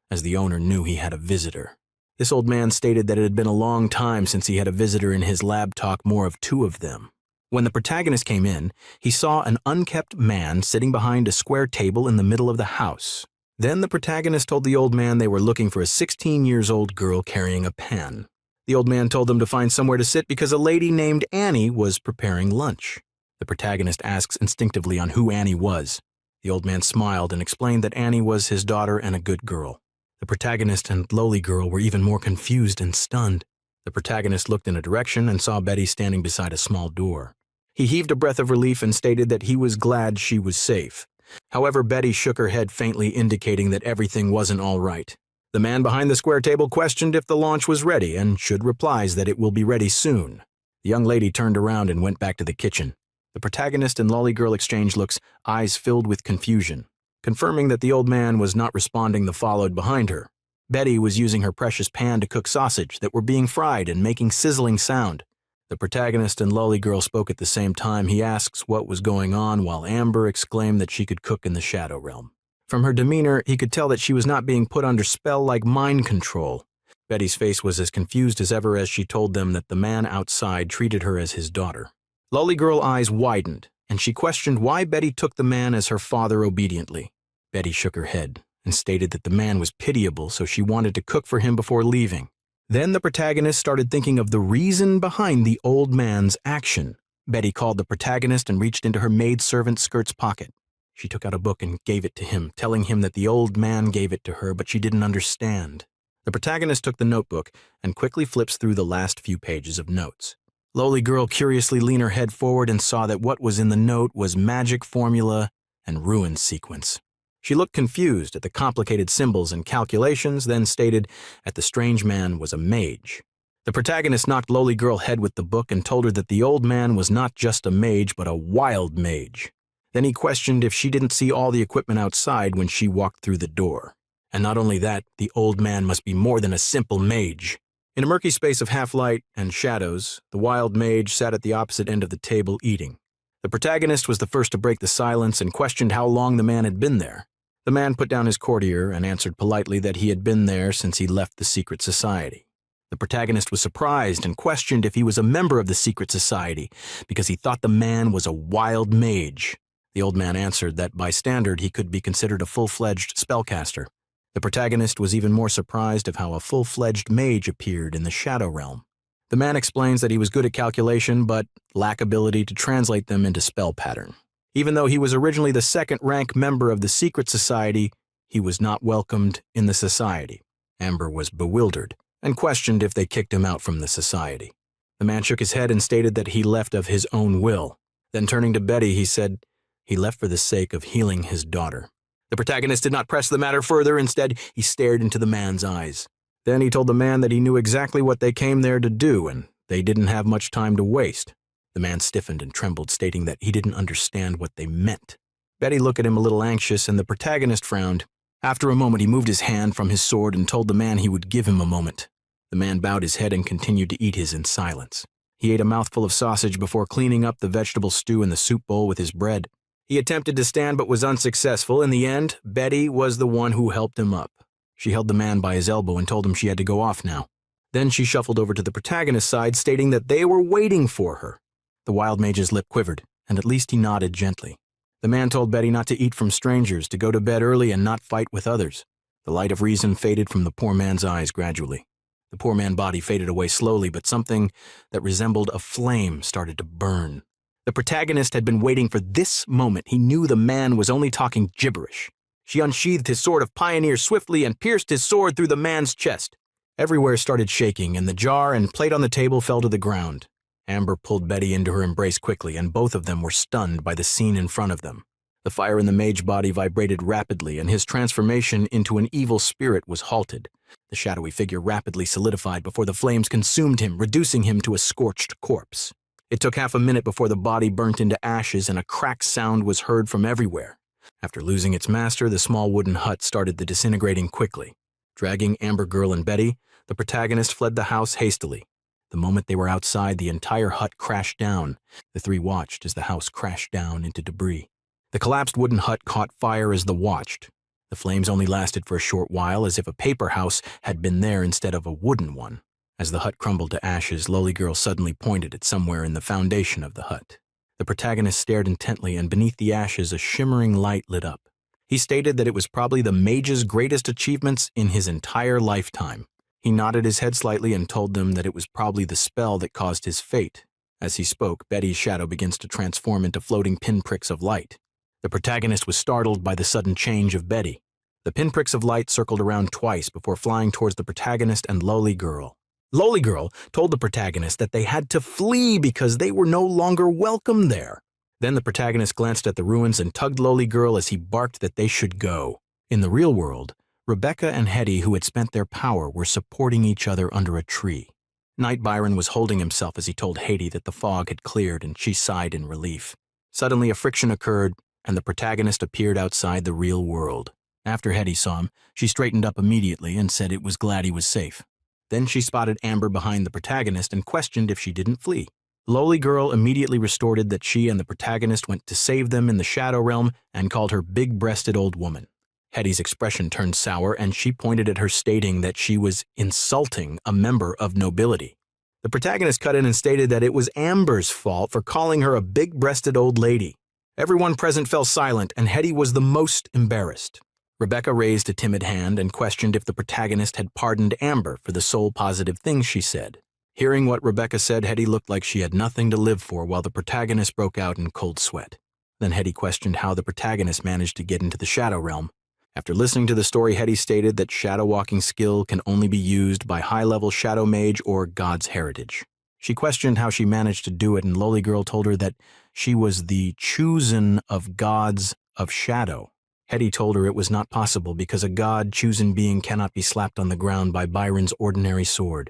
Speaker 1: as the owner knew he had a visitor. This old man stated that it had been a long time since he had a visitor in his lab talk more of 2 of them. When the protagonist came in, he saw an unkempt man sitting behind a square table in the middle of the house. Then the protagonist told the old man they were looking for a 16-year-old girl carrying a pan. The old man told them to find somewhere to sit because a lady named Annie was preparing lunch. The protagonist asks instinctively on who Annie was. The old man smiled and explained that Annie was his daughter and a good girl. The protagonist and Lowly Girl were even more confused and stunned. The protagonist looked in a direction and saw Betty standing beside a small door. He heaved a breath of relief and stated that he was glad she was safe. However, Betty shook her head faintly, indicating that everything wasn't all right. The man behind the square table questioned if the launch was ready and should replies that it will be ready soon. The young lady turned around and went back to the kitchen. The protagonist and Lowly Girl exchanged looks, eyes filled with confusion. Confirming that the old man was not responding, the followed behind her. Betty was using her precious pan to cook sausage that were being fried and making sizzling sound. The protagonist and Lowly Girl spoke at the same time. He asks what was going on, while Amber exclaimed that she could cook in the Shadow Realm. From her demeanor, he could tell that she was not being put under spell like mind control. Betty's face was as confused as ever as she told them that the man outside treated her as his daughter. Lowly Girl's eyes widened, and she questioned why Betty took the man as her father obediently. Betty shook her head and stated that the man was pitiable, so she wanted to cook for him before leaving. Then the protagonist started thinking of the reason behind the old man's action. Betty called the protagonist and reached into her maidservant skirt's pocket. She took out a book and gave it to him, telling him that the old man gave it to her, but she didn't understand. The protagonist took the notebook and quickly flips through the last few pages of notes. Lowly Girl curiously leaned her head forward and saw that what was in the note was magic formula and ruin sequence. She looked confused at the complicated symbols and calculations, then stated that the strange man was a mage. The protagonist knocked Lowly Girl's head with the book and told her that the old man was not just a mage, but a wild mage. Then he questioned if she didn't see all the equipment outside when she walked through the door. And not only that, the old man must be more than a simple mage. In a murky space of half-light and shadows, the wild mage sat at the opposite end of the table eating. The protagonist was the first to break the silence and questioned how long the man had been there. The man put down his courtier and answered politely that he had been there since he left the secret society. The protagonist was surprised and questioned if he was a member of the secret society because he thought the man was a wild mage. The old man answered that by standard he could be considered a full-fledged spellcaster. The protagonist was even more surprised of how a full-fledged mage appeared in the Shadow Realm. The man explains that he was good at calculation but lacked ability to translate them into spell pattern. Even though he was originally the second-rank member of the secret society, he was not welcomed in the society. Amber was bewildered and questioned if they kicked him out from the society. The man shook his head and stated that he left of his own will. Then turning to Betty, he said he left for the sake of healing his daughter. The protagonist did not press the matter further. Instead, he stared into the man's eyes. Then he told the man that he knew exactly what they came there to do, and they didn't have much time to waste. The man stiffened and trembled, stating that he didn't understand what they meant. Betty looked at him a little anxious, and the protagonist frowned. After a moment, he moved his hand from his sword and told the man he would give him a moment. The man bowed his head and continued to eat his in silence. He ate a mouthful of sausage before cleaning up the vegetable stew in the soup bowl with his bread. He attempted to stand but was unsuccessful. In the end, Betty was the one who helped him up. She held the man by his elbow and told him she had to go off now. Then she shuffled over to the protagonist's side, stating that they were waiting for her. The wild mage's lip quivered, and at least he nodded gently. The man told Betty not to eat from strangers, to go to bed early and not fight with others. The light of reason faded from the poor man's eyes gradually. The poor man's body faded away slowly, but something that resembled a flame started to burn. The protagonist had been waiting for this moment. He knew the man was only talking gibberish. She unsheathed his sword of pioneer swiftly and pierced his sword through the man's chest. Everywhere started shaking, and the jar and plate on the table fell to the ground. Amber pulled Betty into her embrace quickly, and both of them were stunned by the scene in front of them. The fire in the mage body vibrated rapidly, and his transformation into an evil spirit was halted. The shadowy figure rapidly solidified before the flames consumed him, reducing him to a scorched corpse. It took half a minute before the body burnt into ashes and a cracked sound was heard from everywhere. After losing its master, the small wooden hut started disintegrating quickly. Dragging Amber Girl and Betty, the protagonist fled the house hastily. The moment they were outside, the entire hut crashed down. The three watched as the house crashed down into debris. The collapsed wooden hut caught fire as they watched. The flames only lasted for a short while, as if a paper house had been there instead of a wooden one. As the hut crumbled to ashes, Lowly Girl suddenly pointed at somewhere in the foundation of the hut. The protagonist stared intently, and beneath the ashes a shimmering light lit up. He stated that it was probably the mage's greatest achievements in his entire lifetime. He nodded his head slightly and told them that it was probably the spell that caused his fate. As he spoke, Betty's shadow begins to transform into floating pinpricks of light. The protagonist was startled by the sudden change of Betty. The pinpricks of light circled around twice before flying towards the protagonist and Lowly Girl. Lowly Girl told the protagonist that they had to flee because they were no longer welcome there. Then the protagonist glanced at the ruins and tugged Lowly Girl as he barked that they should go. In the real world, Rebecca and Hetty, who had spent their power, were supporting each other under a tree. Knight Byron was holding himself as he told Hetty that the fog had cleared, and she sighed in relief. Suddenly a friction occurred, and the protagonist appeared outside the real world. After Hetty saw him, she straightened up immediately and said it was glad he was safe. Then she spotted Amber behind the protagonist and questioned if she didn't flee. Lowly Girl immediately retorted that she and the protagonist went to save them in the Shadow Realm and called her big-breasted old woman. Hetty's expression turned sour, and she pointed at her, stating that she was insulting a member of nobility. The protagonist cut in and stated that it was Amber's fault for calling her a big-breasted old lady. Everyone present fell silent, and Hetty was the most embarrassed. Rebecca raised a timid hand and questioned if the protagonist had pardoned Amber for the sole positive things she said. Hearing what Rebecca said, Hetty looked like she had nothing to live for, while the protagonist broke out in cold sweat. Then Hetty questioned how the protagonist managed to get into the Shadow Realm. After listening to the story, Hetty stated that shadow walking skill can only be used by high-level shadow mage or God's heritage. She questioned how she managed to do it, and Lowly Girl told her that she was the chosen of gods of shadow. Hetty told her it was not possible because a god-chosen being cannot be slapped on the ground by Byron's ordinary sword.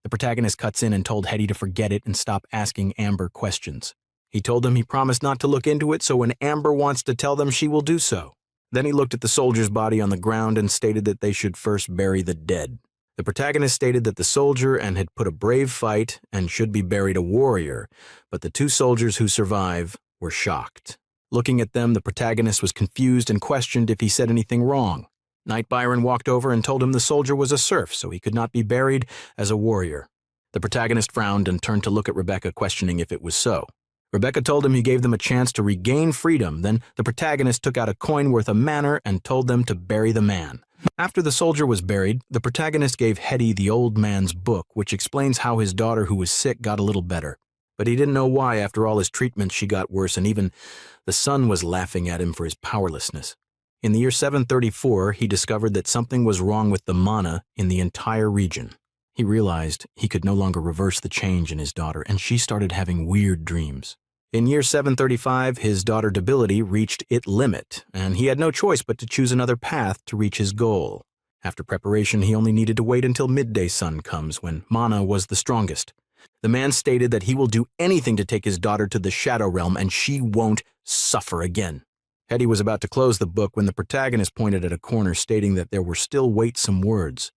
Speaker 1: The protagonist cuts in and told Hetty to forget it and stop asking Amber questions. He told them he promised not to look into it, so when Amber wants to tell them, she will do so. Then he looked at the soldier's body on the ground and stated that they should first bury the dead. The protagonist stated that the soldier had put a brave fight and should be buried a warrior, but the two soldiers who survive were shocked. Looking at them, the protagonist was confused and questioned if he said anything wrong. Knight Byron walked over and told him the soldier was a serf, so he could not be buried as a warrior. The protagonist frowned and turned to look at Rebecca, questioning if it was so. Rebecca told him he gave them a chance to regain freedom. Then the protagonist took out a coin worth a manor and told them to bury the man. After the soldier was buried, the protagonist gave Hetty the old man's book, which explains how his daughter who was sick got a little better. But he didn't know why after all his treatments she got worse, and even the sun was laughing at him for his powerlessness. In the year 734, he discovered that something was wrong with the mana in the entire region. He realized he could no longer reverse the change in his daughter, and she started having weird dreams. In year 735, his daughter's debility reached its limit, and he had no choice but to choose another path to reach his goal. After preparation, he only needed to wait until midday sun comes, when mana was the strongest. The man stated that he will do anything to take his daughter to the Shadow Realm, and she won't suffer again. Hetty was about to close the book when the protagonist pointed at a corner, stating that there were still wait some words.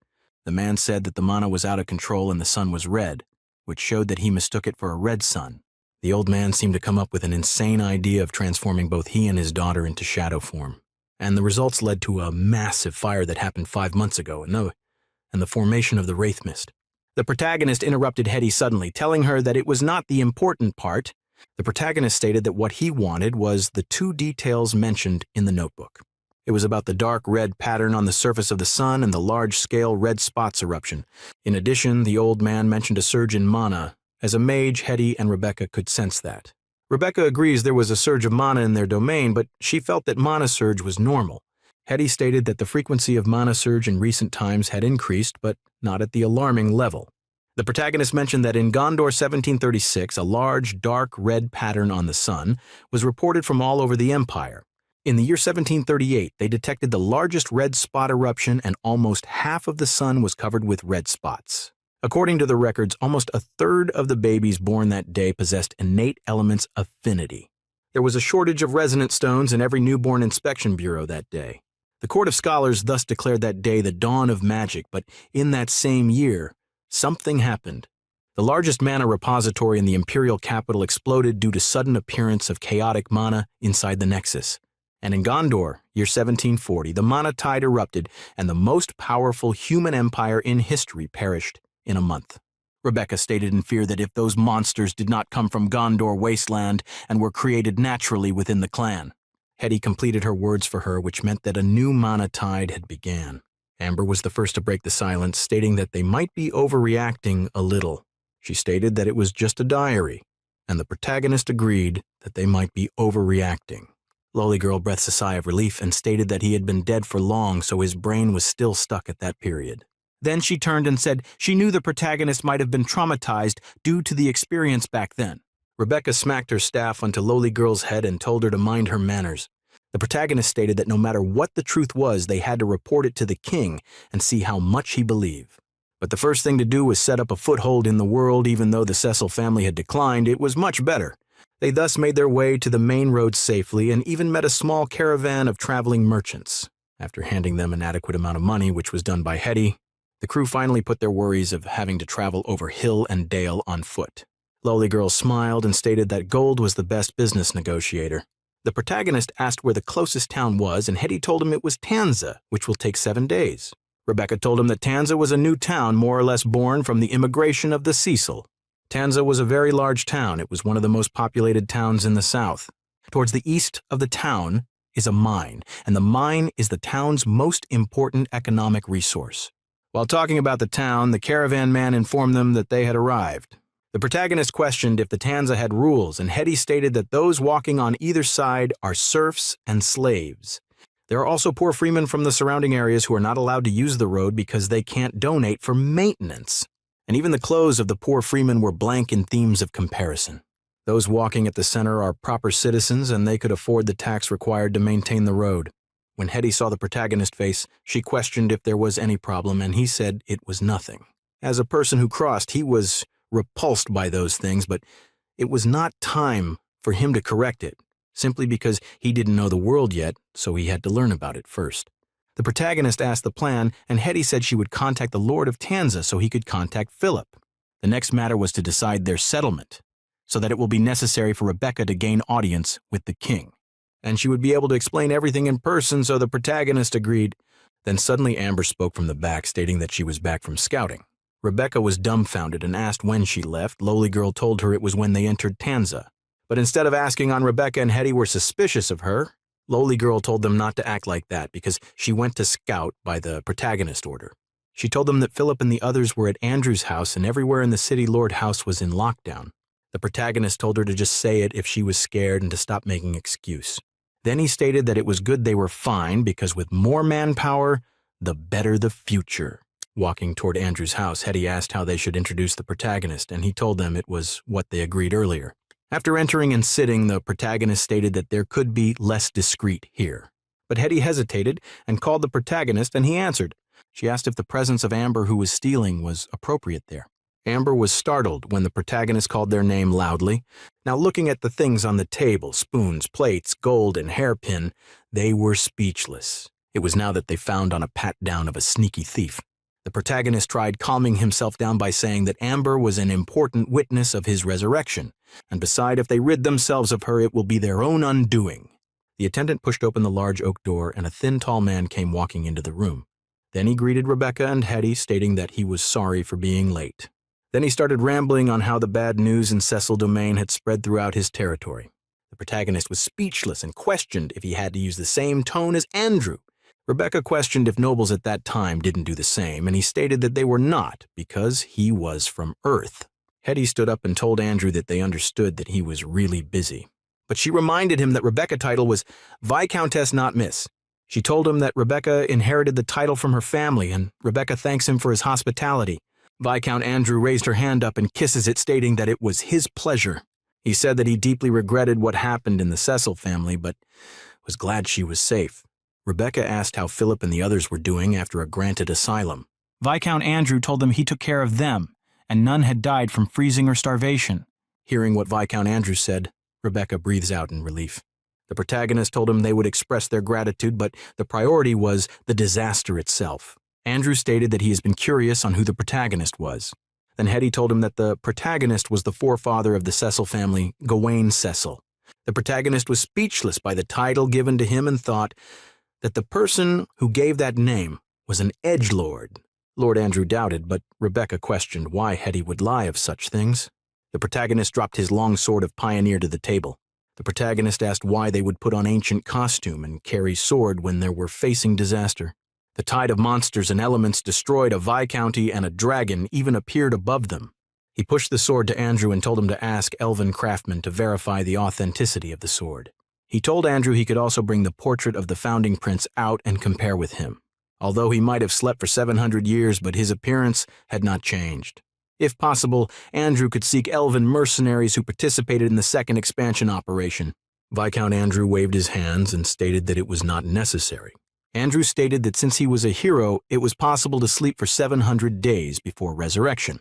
Speaker 1: The man said that the mana was out of control and the sun was red, which showed that he mistook it for a red sun. The old man seemed to come up with an insane idea of transforming both he and his daughter into shadow form. And the results led to a massive fire that happened 5 months ago, and the formation of the Wraith Mist. The protagonist interrupted Hetty suddenly, telling her that it was not the important part. The protagonist stated that what he wanted was the 2 details mentioned in the notebook. It was about the dark red pattern on the surface of the sun and the large-scale red spots eruption. In addition, the old man mentioned a surge in mana. As a mage, Hetty and Rebecca could sense that. Rebecca agrees there was a surge of mana in their domain, but she felt that mana surge was normal. Hetty stated that the frequency of mana surge in recent times had increased, but not at the alarming level. The protagonist mentioned that in Gondor 1736, a large, dark red pattern on the sun was reported from all over the empire. In the year 1738, they detected the largest red spot eruption, and almost half of the sun was covered with red spots. According to the records, almost a third of the babies born that day possessed innate elements affinity. There was a shortage of resonant stones in every newborn inspection bureau that day. The Court of Scholars thus declared that day the dawn of magic, but in that same year, something happened. The largest mana repository in the imperial capital exploded due to sudden appearance of chaotic mana inside the nexus. And in Gondor, year 1740, the mana tide erupted, and the most powerful human empire in history perished in a month. Rebecca stated in fear that if those monsters did not come from Gondor wasteland and were created naturally within the clan. Hetty completed her words for her, which meant that a new mana tide had began. Amber was the first to break the silence, stating that they might be overreacting a little. She stated that it was just a diary, and the protagonist agreed that they might be overreacting. Lowly Girl breathed a sigh of relief and stated that he had been dead for long, so his brain was still stuck at that period. Then she turned and said she knew the protagonist might have been traumatized due to the experience back then. Rebecca smacked her staff onto Lowly Girl's head and told her to mind her manners. The protagonist stated that no matter what the truth was, they had to report it to the king and see how much he believed. But the first thing to do was set up a foothold in the world. Even though the Cecil family had declined, it was much better. They thus made their way to the main road safely and even met a small caravan of traveling merchants. After handing them an adequate amount of money, which was done by Hetty, the crew finally put their worries of having to travel over hill and dale on foot. Lowly Girl smiled and stated that gold was the best business negotiator. The protagonist asked where the closest town was, and Hetty told him it was Tanza, which will take 7 days. Rebecca told him that Tanza was a new town more or less born from the immigration of the Cecil. Tanza was a very large town. It was one of the most populated towns in the south. Towards the east of the town is a mine, and the mine is the town's most important economic resource. While talking about the town, the caravan man informed them that they had arrived. The protagonist questioned if the Tanza had rules, and Hetty stated that those walking on either side are serfs and slaves. There are also poor freemen from the surrounding areas who are not allowed to use the road because they can't donate for maintenance. And even the clothes of the poor freemen were blank in themes of comparison. Those walking at the center are proper citizens, and they could afford the tax required to maintain the road. When Hetty saw the protagonist's face, she questioned if there was any problem, and he said it was nothing. As a person who crossed, he was repulsed by those things, but it was not time for him to correct it, simply because he didn't know the world yet, so he had to learn about it first. The protagonist asked the plan, and Hetty said she would contact the Lord of Tanza so he could contact Philip. The next matter was to decide their settlement, so that it will be necessary for Rebecca to gain audience with the king. And she would be able to explain everything in person, so the protagonist agreed. Then suddenly Amber spoke from the back, stating that she was back from scouting. Rebecca was dumbfounded and asked when she left. Lowly Girl told her it was when they entered Tanza. But instead of asking on Rebecca and Hetty were suspicious of her, Lowly Girl told them not to act like that because she went to scout by the protagonist order. She told them that Philip and the others were at Andrew's house and everywhere in the city Lord house was in lockdown. The protagonist told her to just say it if she was scared and to stop making excuse. Then he stated that it was good they were fine because with more manpower, the better the future. Walking toward Andrew's house, Hetty asked how they should introduce the protagonist, and he told them it was what they agreed earlier. After entering and sitting, the protagonist stated that there could be less discreet here. But Hetty hesitated and called the protagonist, and he answered. She asked if the presence of Amber, who was stealing, was appropriate there. Amber was startled when the protagonist called their name loudly. Now looking at the things on the table, spoons, plates, gold, and hairpin, they were speechless. It was now that they found on a pat-down of a sneaky thief. The protagonist tried calming himself down by saying that Amber was an important witness of his resurrection, and beside, if they rid themselves of her, it will be their own undoing. The attendant pushed open the large oak door, and a thin, tall man came walking into the room. Then he greeted Rebecca and Hetty, stating that he was sorry for being late. Then he started rambling on how the bad news in Cecil Domain had spread throughout his territory. The protagonist was speechless and questioned if he had to use the same tone as Andrew. Rebecca questioned if nobles at that time didn't do the same, and he stated that they were not, because he was from Earth. Hetty stood up and told Andrew that they understood that he was really busy. But she reminded him that Rebecca's title was Viscountess, not Miss. She told him that Rebecca inherited the title from her family, and Rebecca thanks him for his hospitality. Viscount Andrew raised her hand up and kisses it, stating that it was his pleasure. He said that he deeply regretted what happened in the Cecil family, but was glad she was safe. Rebecca asked how Philip and the others were doing after a granted asylum.
Speaker 2: Viscount Andrew told them he took care of them, and none had died from freezing or starvation.
Speaker 1: Hearing what Viscount Andrew said, Rebecca breathes out in relief. The protagonist told him they would express their gratitude, but the priority was the disaster itself. Andrew stated that he has been curious on who the protagonist was. Then Hetty told him that the protagonist was the forefather of the Cecil family, Gawain Cecil. The protagonist was speechless by the title given to him and thought that the person who gave that name was an edgelord. Lord Andrew doubted, but Rebecca questioned why Hetty would lie of such things. The protagonist dropped his long sword of pioneer to the table. The protagonist asked why they would put on ancient costume and carry sword when they were facing disaster. The tide of monsters and elements destroyed a viscounty, and a dragon even appeared above them. He pushed the sword to Andrew and told him to ask elven craftsmen to verify the authenticity of the sword. He told Andrew he could also bring the portrait of the founding prince out and compare with him. Although he might have slept for 700 years, but his appearance had not changed. If possible, Andrew could seek elven mercenaries who participated in the second expansion operation. Viscount Andrew waved his hands and stated that it was not necessary. Andrew stated that since he was a hero, it was possible to sleep for 700 days before resurrection.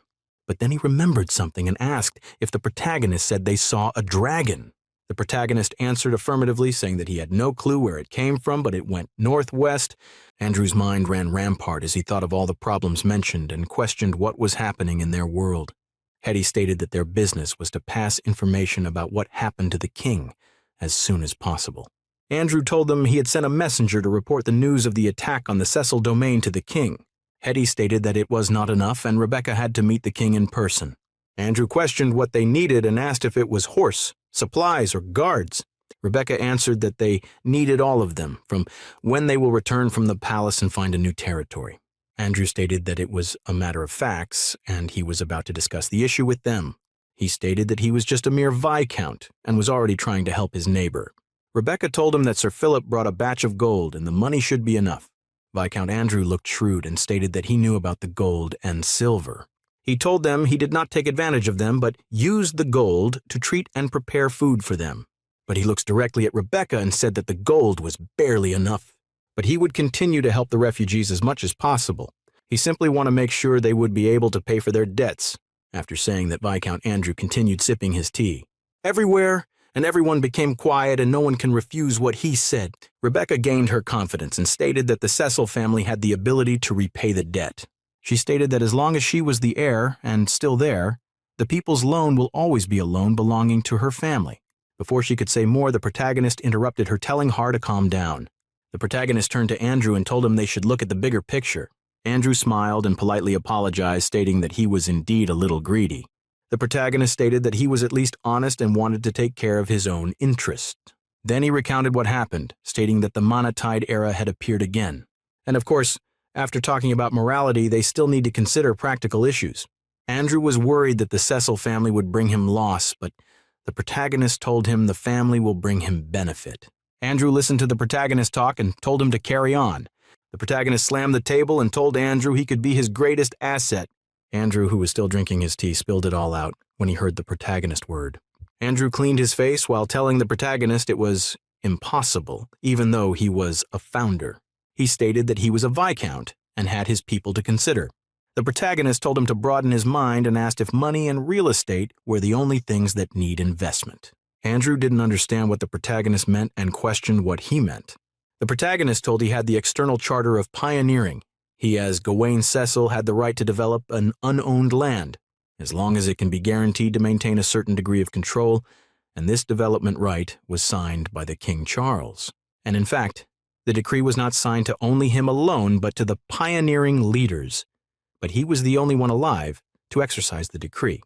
Speaker 1: But then he remembered something and asked if the protagonist said they saw a dragon. The protagonist answered affirmatively, saying that he had no clue where it came from, but it went northwest. Andrew's mind ran rampart as he thought of all the problems mentioned and questioned what was happening in their world. Hetty stated that their business was to pass information about what happened to the king as soon as possible. Andrew told them he had sent a messenger to report the news of the attack on the Cecil domain to the king. Hetty stated that it was not enough and Rebecca had to meet the king in person. Andrew questioned what they needed and asked if it was horse, supplies, or guards. Rebecca answered that they needed all of them, from when they will return from the palace and find a new territory. Andrew stated that it was a matter of facts, and he was about to discuss the issue with them. He stated that he was just a mere viscount and was already trying to help his neighbor. Rebecca told him that Sir Philip brought a batch of gold and the money should be enough. Viscount Andrew looked shrewd and stated that he knew about the gold and silver. He told them he did not take advantage of them, but used the gold to treat and prepare food for them. But he looks directly at Rebecca and said that the gold was barely enough. But he would continue to help the refugees as much as possible. He simply wanted to make sure they would be able to pay for their debts, after saying that Viscount Andrew continued sipping his tea. Everywhere and everyone became quiet and no one can refuse what he said. Rebecca gained her confidence and stated that the Cecil family had the ability to repay the debt. She stated that as long as she was the heir and still there, the people's loan will always be a loan belonging to her family. Before she could say more, the protagonist interrupted her, telling her to calm down. The protagonist turned to Andrew and told him they should look at the bigger picture. Andrew smiled and politely apologized, stating that he was indeed a little greedy. The protagonist stated that he was at least honest and wanted to take care of his own interest. Then he recounted what happened, stating that the Monetide era had appeared again. And of course, after talking about morality, they still need to consider practical issues. Andrew was worried that the Cecil family would bring him loss, but the protagonist told him the family will bring him benefit. Andrew listened to the protagonist talk and told him to carry on. The protagonist slammed the table and told Andrew he could be his greatest asset. Andrew, who was still drinking his tea, spilled it all out when he heard the protagonist word. Andrew cleaned his face while telling the protagonist it was impossible, even though he was a founder. He stated that he was a viscount and had his people to consider. The protagonist told him to broaden his mind and asked if money and real estate were the only things that need investment. Andrew didn't understand what the protagonist meant and questioned what he meant. The protagonist told he had the external charter of pioneering. He, as Gawain Cecil, had the right to develop an unowned land, as long as it can be guaranteed to maintain a certain degree of control, and this development right was signed by the King Charles. And in fact, the decree was not signed to only him alone, but to the pioneering leaders. But he was the only one alive to exercise the decree.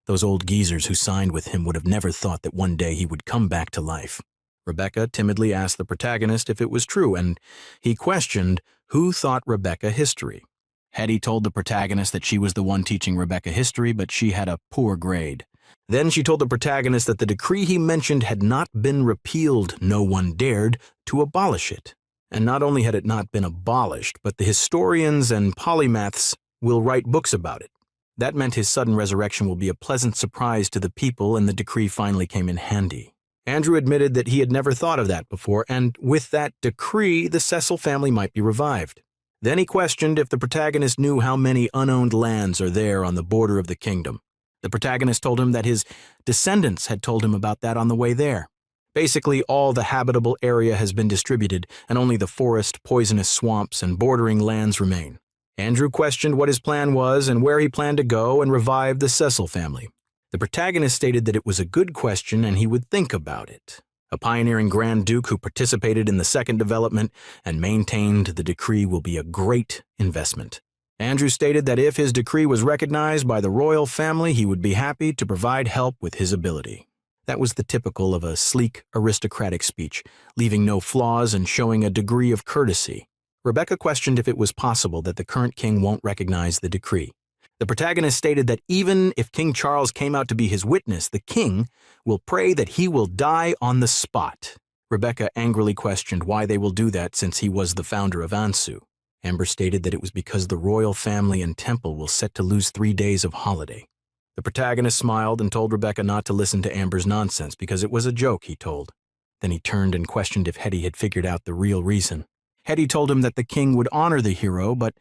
Speaker 1: Those old geezers who signed with him would have never thought that one day he would come back to life. Rebecca timidly asked the protagonist if it was true, and he questioned who taught Rebecca history. Hetty told the protagonist that she was the one teaching Rebecca history, but she had a poor grade. Then she told the protagonist that the decree he mentioned had not been repealed. No one dared to abolish it. And not only had it not been abolished, but the historians and polymaths will write books about it. That meant his sudden resurrection will be a pleasant surprise to the people, and the decree finally came in handy. Andrew admitted that he had never thought of that before, and with that decree, the Cecil family might be revived. Then he questioned if the protagonist knew how many unowned lands are there on the border of the kingdom. The protagonist told him that his descendants had told him about that on the way there. Basically, all the habitable area has been distributed, and only the forest, poisonous swamps, and bordering lands remain. Andrew questioned what his plan was and where he planned to go and revive the Cecil family. The protagonist stated that it was a good question and he would think about it. A pioneering Grand Duke who participated in the second development and maintained the decree will be a great investment. Andrew stated that if his decree was recognized by the royal family, he would be happy to provide help with his ability. That was the typical of a sleek, aristocratic speech, leaving no flaws and showing a degree of courtesy. Rebecca questioned if it was possible that the current king won't recognize the decree. The protagonist stated that even if King Charles came out to be his witness, the king will pray that he will die on the spot. Rebecca angrily questioned why they will do that since he was the founder of Ansu. Amber stated that it was because the royal family and temple will set to lose 3 days of holiday. The protagonist smiled and told Rebecca not to listen to Amber's nonsense because it was a joke, he told. Then he turned and questioned if Hetty had figured out the real reason. Hetty told him that the king would honor the hero but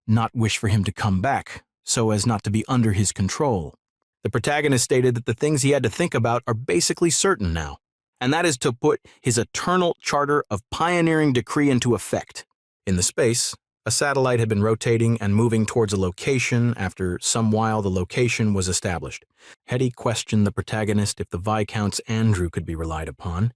Speaker 1: not wish for him to come back, so as not to be under his control. The protagonist stated that the things he had to think about are basically certain now, and that is to put his eternal charter of pioneering decree into effect. In the space, a satellite had been rotating and moving towards a location. After some while, the location was established. Hetty questioned the protagonist if the Viscount's Andrew could be relied upon.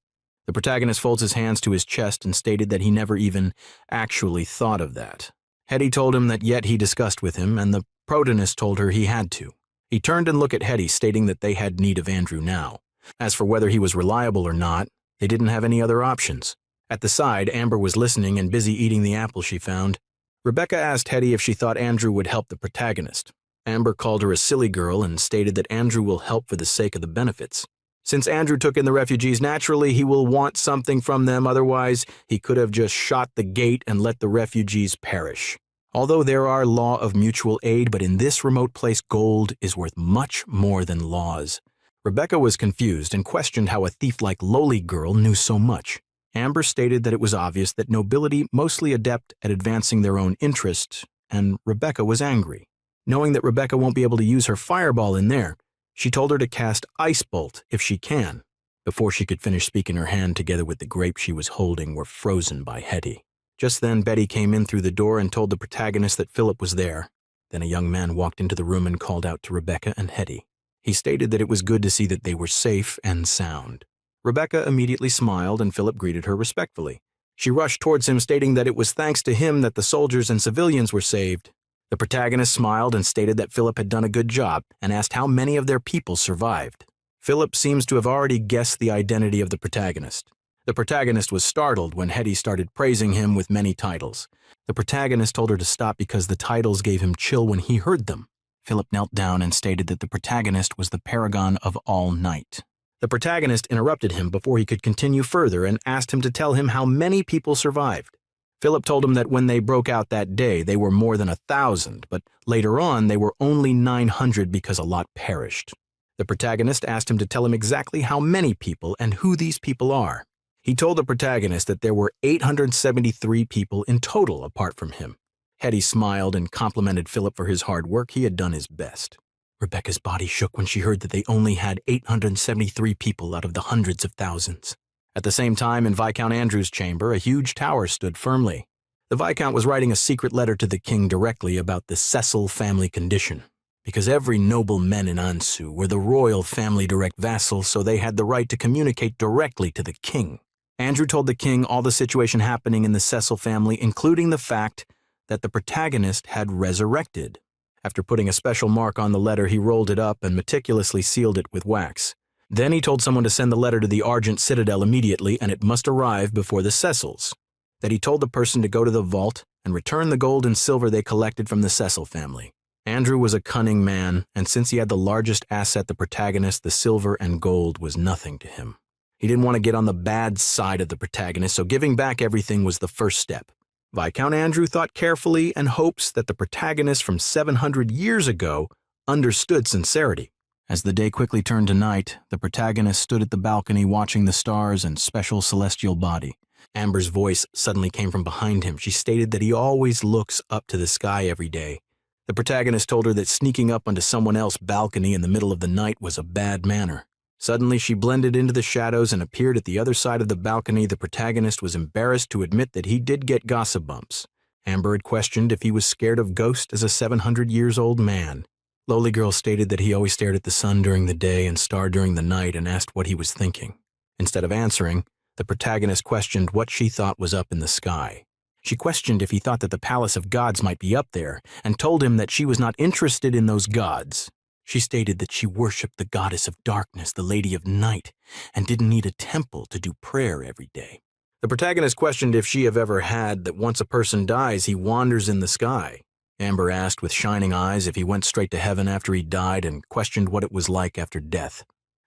Speaker 1: The protagonist folds his hands to his chest and stated that he never even actually thought of that. Hetty told him that yet he discussed with him, and the protagonist told her he had to. He turned and looked at Hetty, stating that they had need of Andrew now. As for whether he was reliable or not, they didn't have any other options. At the side, Amber was listening and busy eating the apple she found. Rebecca asked Hetty if she thought Andrew would help the protagonist. Amber called her a silly girl and stated that Andrew will help for the sake of the benefits. Since Andrew took in the refugees naturally, he will want something from them, otherwise he could have just shot the gate and let the refugees perish. Although there are law of mutual aid, but in this remote place gold is worth much more than laws. Rebecca was confused and questioned how a thief like Lowly Girl knew so much. Amber stated that it was obvious that nobility mostly adept at advancing their own interest, and Rebecca was angry. Knowing that Rebecca won't be able to use her fireball in there, she told her to cast Ice Bolt if she can. Before she could finish speaking, her hand together with the grape she was holding were frozen by Hetty. Just then Betty came in through the door and told the protagonist that Philip was there. Then a young man walked into the room and called out to Rebecca and Hetty. He stated that it was good to see that they were safe and sound. Rebecca immediately smiled and Philip greeted her respectfully. She rushed towards him, stating that it was thanks to him that the soldiers and civilians were saved. The protagonist smiled and stated that Philip had done a good job and asked how many of their people survived. Philip seems to have already guessed the identity of the protagonist. The protagonist was startled when Hetty started praising him with many titles. The protagonist told her to stop because the titles gave him chill when he heard them. Philip knelt down and stated that the protagonist was the paragon of all night. The protagonist interrupted him before he could continue further and asked him to tell him how many people survived. Philip told him that when they broke out that day, they were more than 1,000, but later on they were only 900 because a lot perished. The protagonist asked him to tell him exactly how many people and who these people are. He told the protagonist that there were 873 people in total apart from him. Hetty smiled and complimented Philip for his hard work. He had done his best. Rebecca's body shook when she heard that they only had 873 people out of the hundreds of thousands. At the same time, in Viscount Andrew's chamber, a huge tower stood firmly. The Viscount was writing a secret letter to the king directly about the Cecil family condition. Because every nobleman in Ansu were the royal family direct vassals, so they had the right to communicate directly to the king. Andrew told the king all the situation happening in the Cecil family, including the fact that the protagonist had resurrected. After putting a special mark on the letter, he rolled it up and meticulously sealed it with wax. Then he told someone to send the letter to the Argent Citadel immediately, and it must arrive before the Cecils. That he told the person to go to the vault and return the gold and silver they collected from the Cecil family. Andrew was a cunning man, and since he had the largest asset, the protagonist, the silver and gold was nothing to him. He didn't want to get on the bad side of the protagonist, so giving back everything was the first step. Viscount Andrew thought carefully and hopes that the protagonist from 700 years ago understood sincerity. As the day quickly turned to night, the protagonist stood at the balcony watching the stars and special celestial body. Amber's voice suddenly came from behind him. She stated that he always looks up to the sky every day. The protagonist told her that sneaking up onto someone else's balcony in the middle of the night was a bad manner. Suddenly, she blended into the shadows and appeared at the other side of the balcony. The protagonist was embarrassed to admit that he did get gossip bumps. Amber had questioned if he was scared of ghosts as a 700-year-old man. Lowly Girl stated that he always stared at the sun during the day and star during the night and asked what he was thinking. Instead of answering, the protagonist questioned what she thought was up in the sky. She questioned if he thought that the palace of gods might be up there and told him that she was not interested in those gods. She stated that she worshipped the goddess of darkness, the Lady of Night, and didn't need a temple to do prayer every day. The protagonist questioned if she have ever had that once a person dies, he wanders in the sky. Amber asked with shining eyes if he went straight to heaven after he died and questioned what it was like after death.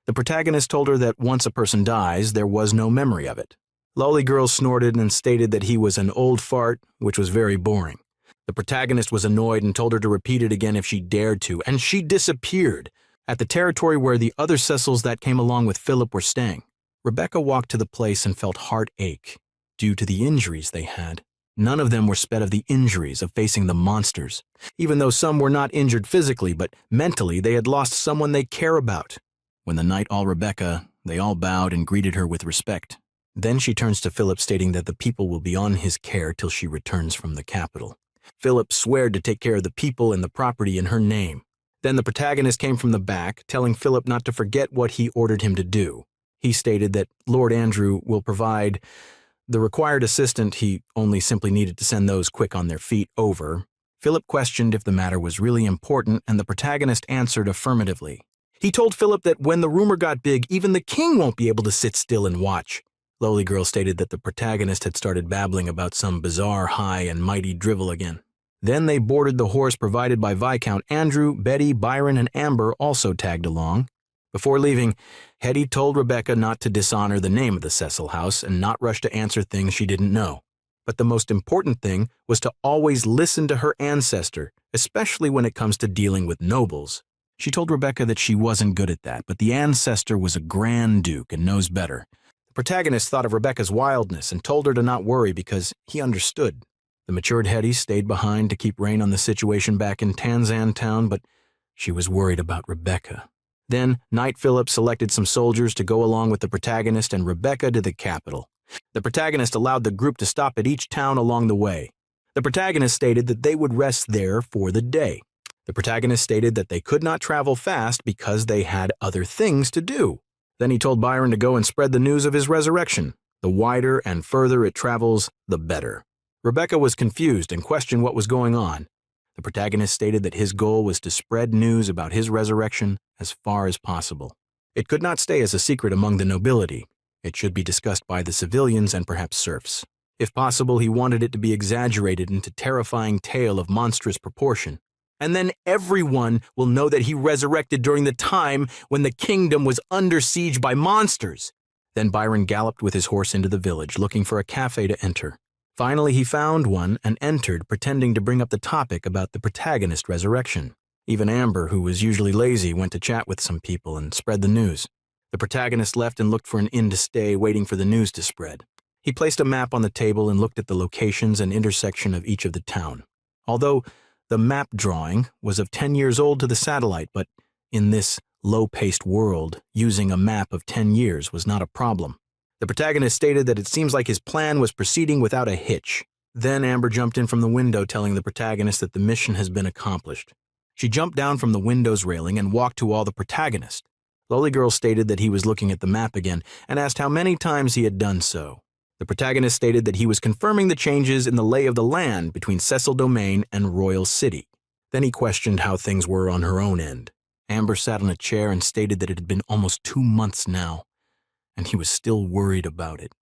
Speaker 1: The protagonist told her that once a person dies, there was no memory of it. Lowly Girl snorted and stated that he was an old fart, which was very boring. The protagonist was annoyed and told her to repeat it again if she dared to, and she disappeared at the territory where the other Cecils that came along with Philip were staying. Rebecca walked to the place and felt heartache due to the injuries they had. None of them were spared of the injuries of facing the monsters, even though some were not injured physically, but mentally they had lost someone they care about. When the night all Rebecca, they all bowed and greeted her with respect. Then she turns to Philip, stating that the people will be on his care till she returns from the capital. Philip swore to take care of the people and the property in her name. Then the protagonist came from the back, telling Philip not to forget what he ordered him to do. He stated that Lord Andrew will provide the required assistant. He only simply needed to send those quick on their feet over. Philip questioned if the matter was really important, and the protagonist answered affirmatively. He told Philip that when the rumor got big, even the king won't be able to sit still and watch. Lowly Girl stated that the protagonist had started babbling about some bizarre high and mighty drivel again. Then they boarded the horse provided by Viscount Andrew. Betty, Byron, and Amber also tagged along. Before leaving, Hetty told Rebecca not to dishonor the name of the Cecil house and not rush to answer things she didn't know. But the most important thing was to always listen to her ancestor, especially when it comes to dealing with nobles. She told Rebecca that she wasn't good at that, but the ancestor was a Grand Duke and knows better. The protagonist thought of Rebecca's wildness and told her to not worry because he understood. The matured Hetty stayed behind to keep rein on the situation back in Tanzan Town, but she was worried about Rebecca. Then, Knight Philip selected some soldiers to go along with the protagonist and Rebecca to the capital. The protagonist allowed the group to stop at each town along the way. The protagonist stated that they would rest there for the day. The protagonist stated that they could not travel fast because they had other things to do. Then he told Byron to go and spread the news of his resurrection. The wider and further it travels, the better. Rebecca was confused and questioned what was going on. The protagonist stated that his goal was to spread news about his resurrection as far as possible. It could not stay as a secret among the nobility. It should be discussed by the civilians and perhaps serfs. If possible, he wanted it to be exaggerated into terrifying tale of monstrous proportion. And then everyone will know that he resurrected during the time when the kingdom was under siege by monsters. Then Byron galloped with his horse into the village, looking for a cafe to enter. Finally, he found one and entered, pretending to bring up the topic about the protagonist's resurrection. Even Amber, who was usually lazy, went to chat with some people and spread the news. The protagonist left and looked for an inn to stay, waiting for the news to spread. He placed a map on the table and looked at the locations and intersection of each of the town. Although the map drawing was of 10 years old to the satellite, but in this low-paced world, using a map of 10 years was not a problem. The protagonist stated that it seems like his plan was proceeding without a hitch. Then Amber jumped in from the window, telling the protagonist that the mission has been accomplished. She jumped down from the window's railing and walked to all the protagonists. Lowly Girl stated that he was looking at the map again and asked how many times he had done so. The protagonist stated that he was confirming the changes in the lay of the land between Cecil Domain and Royal City. Then he questioned how things were on her own end. Amber sat on a chair and stated that it had been almost 2 months now, and he was still worried about it.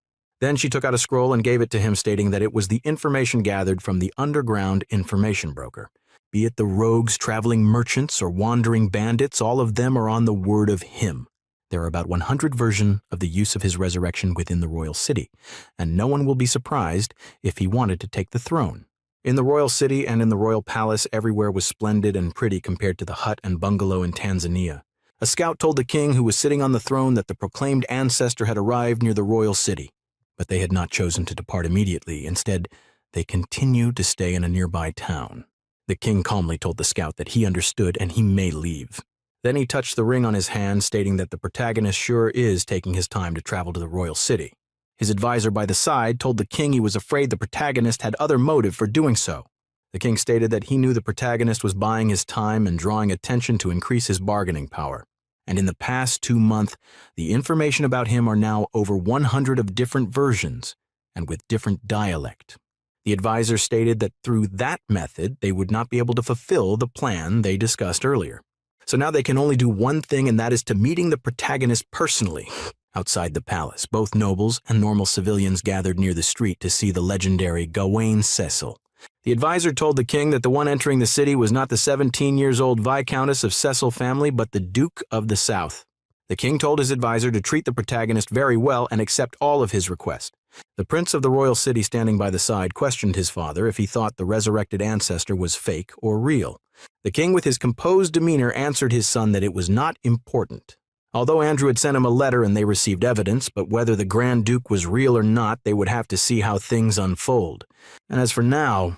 Speaker 1: Then she took out a scroll and gave it to him, stating that it was the information gathered from the underground information broker. Be it the rogues, traveling merchants, or wandering bandits, all of them are on the word of him. There are about 100 versions of the use of his resurrection within the royal city, and no one will be surprised if he wanted to take the throne. In the royal city and in the royal palace, everywhere was splendid and pretty compared to the hut and bungalow in Tanzania. A scout told the king who was sitting on the throne that the proclaimed ancestor had arrived near the royal city, but they had not chosen to depart immediately. Instead, they continued to stay in a nearby town. The king calmly told the scout that he understood and he may leave. Then he touched the ring on his hand, stating that the protagonist sure is taking his time to travel to the royal city. His advisor by the side told the king he was afraid the protagonist had other motive for doing so. The king stated that he knew the protagonist was buying his time and drawing attention to increase his bargaining power. And in the past 2 months, the information about him are now over 100 of different versions and with different dialect. The advisor stated that through that method, they would not be able to fulfill the plan they discussed earlier. So now they can only do one thing, and that is to meeting the protagonist personally. Outside the palace, both nobles and normal civilians gathered near the street to see the legendary Gawain Cecil. The advisor told the king that the one entering the city was not the 17-year-old Viscountess of Cecil family, but the Duke of the South. The king told his advisor to treat the protagonist very well and accept all of his requests. The prince of the royal city standing by the side questioned his father if he thought the resurrected ancestor was fake or real. The king, with his composed demeanor, answered his son that it was not important. Although Andrew had sent him a letter and they received evidence, but whether the Grand Duke was real or not, they would have to see how things unfold. And as for now,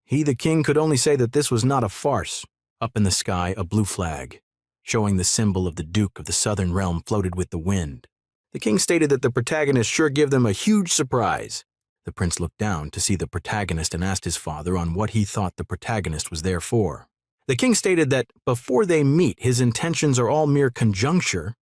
Speaker 1: he, the king, could only say that this was not a farce. Up in the sky, a blue flag, showing the symbol of the Duke of the Southern Realm, floated with the wind. The king stated that the protagonist sure give them a huge surprise. The prince looked down to see the protagonist and asked his father on what he thought the protagonist was there for. The king stated that before they meet, his intentions are all mere conjuncture,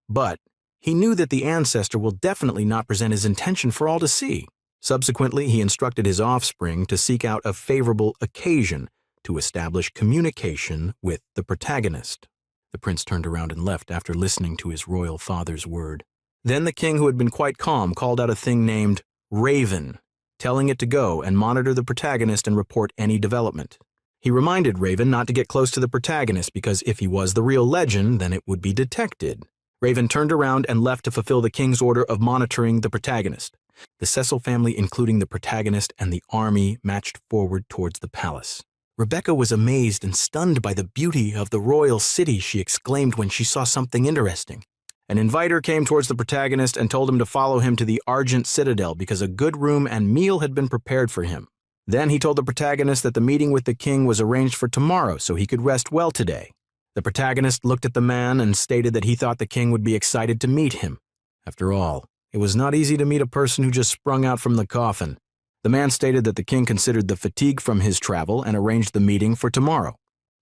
Speaker 1: but he knew that the ancestor will definitely not present his intention for all to see. Subsequently, he instructed his offspring to seek out a favorable occasion to establish communication with the protagonist. The prince turned around and left after listening to his royal father's word. Then the king, who had been quite calm, called out a thing named Raven, telling it to go and monitor the protagonist and report any development. He reminded Raven not to get close to the protagonist because if he was the real legend, then it would be detected. Raven turned around and left to fulfill the king's order of monitoring the protagonist. The Cecil family, including the protagonist and the army, marched forward towards the palace. Rebecca was amazed and stunned by the beauty of the royal city. She exclaimed when she saw something interesting. An inviter came towards the protagonist and told him to follow him to the Argent Citadel because a good room and meal had been prepared for him. Then he told the protagonist that the meeting with the king was arranged for tomorrow so he could rest well today. The protagonist looked at the man and stated that he thought the king would be excited to meet him. After all, it was not easy to meet a person who just sprung out from the coffin. The man stated that the king considered the fatigue from his travel and arranged the meeting for tomorrow.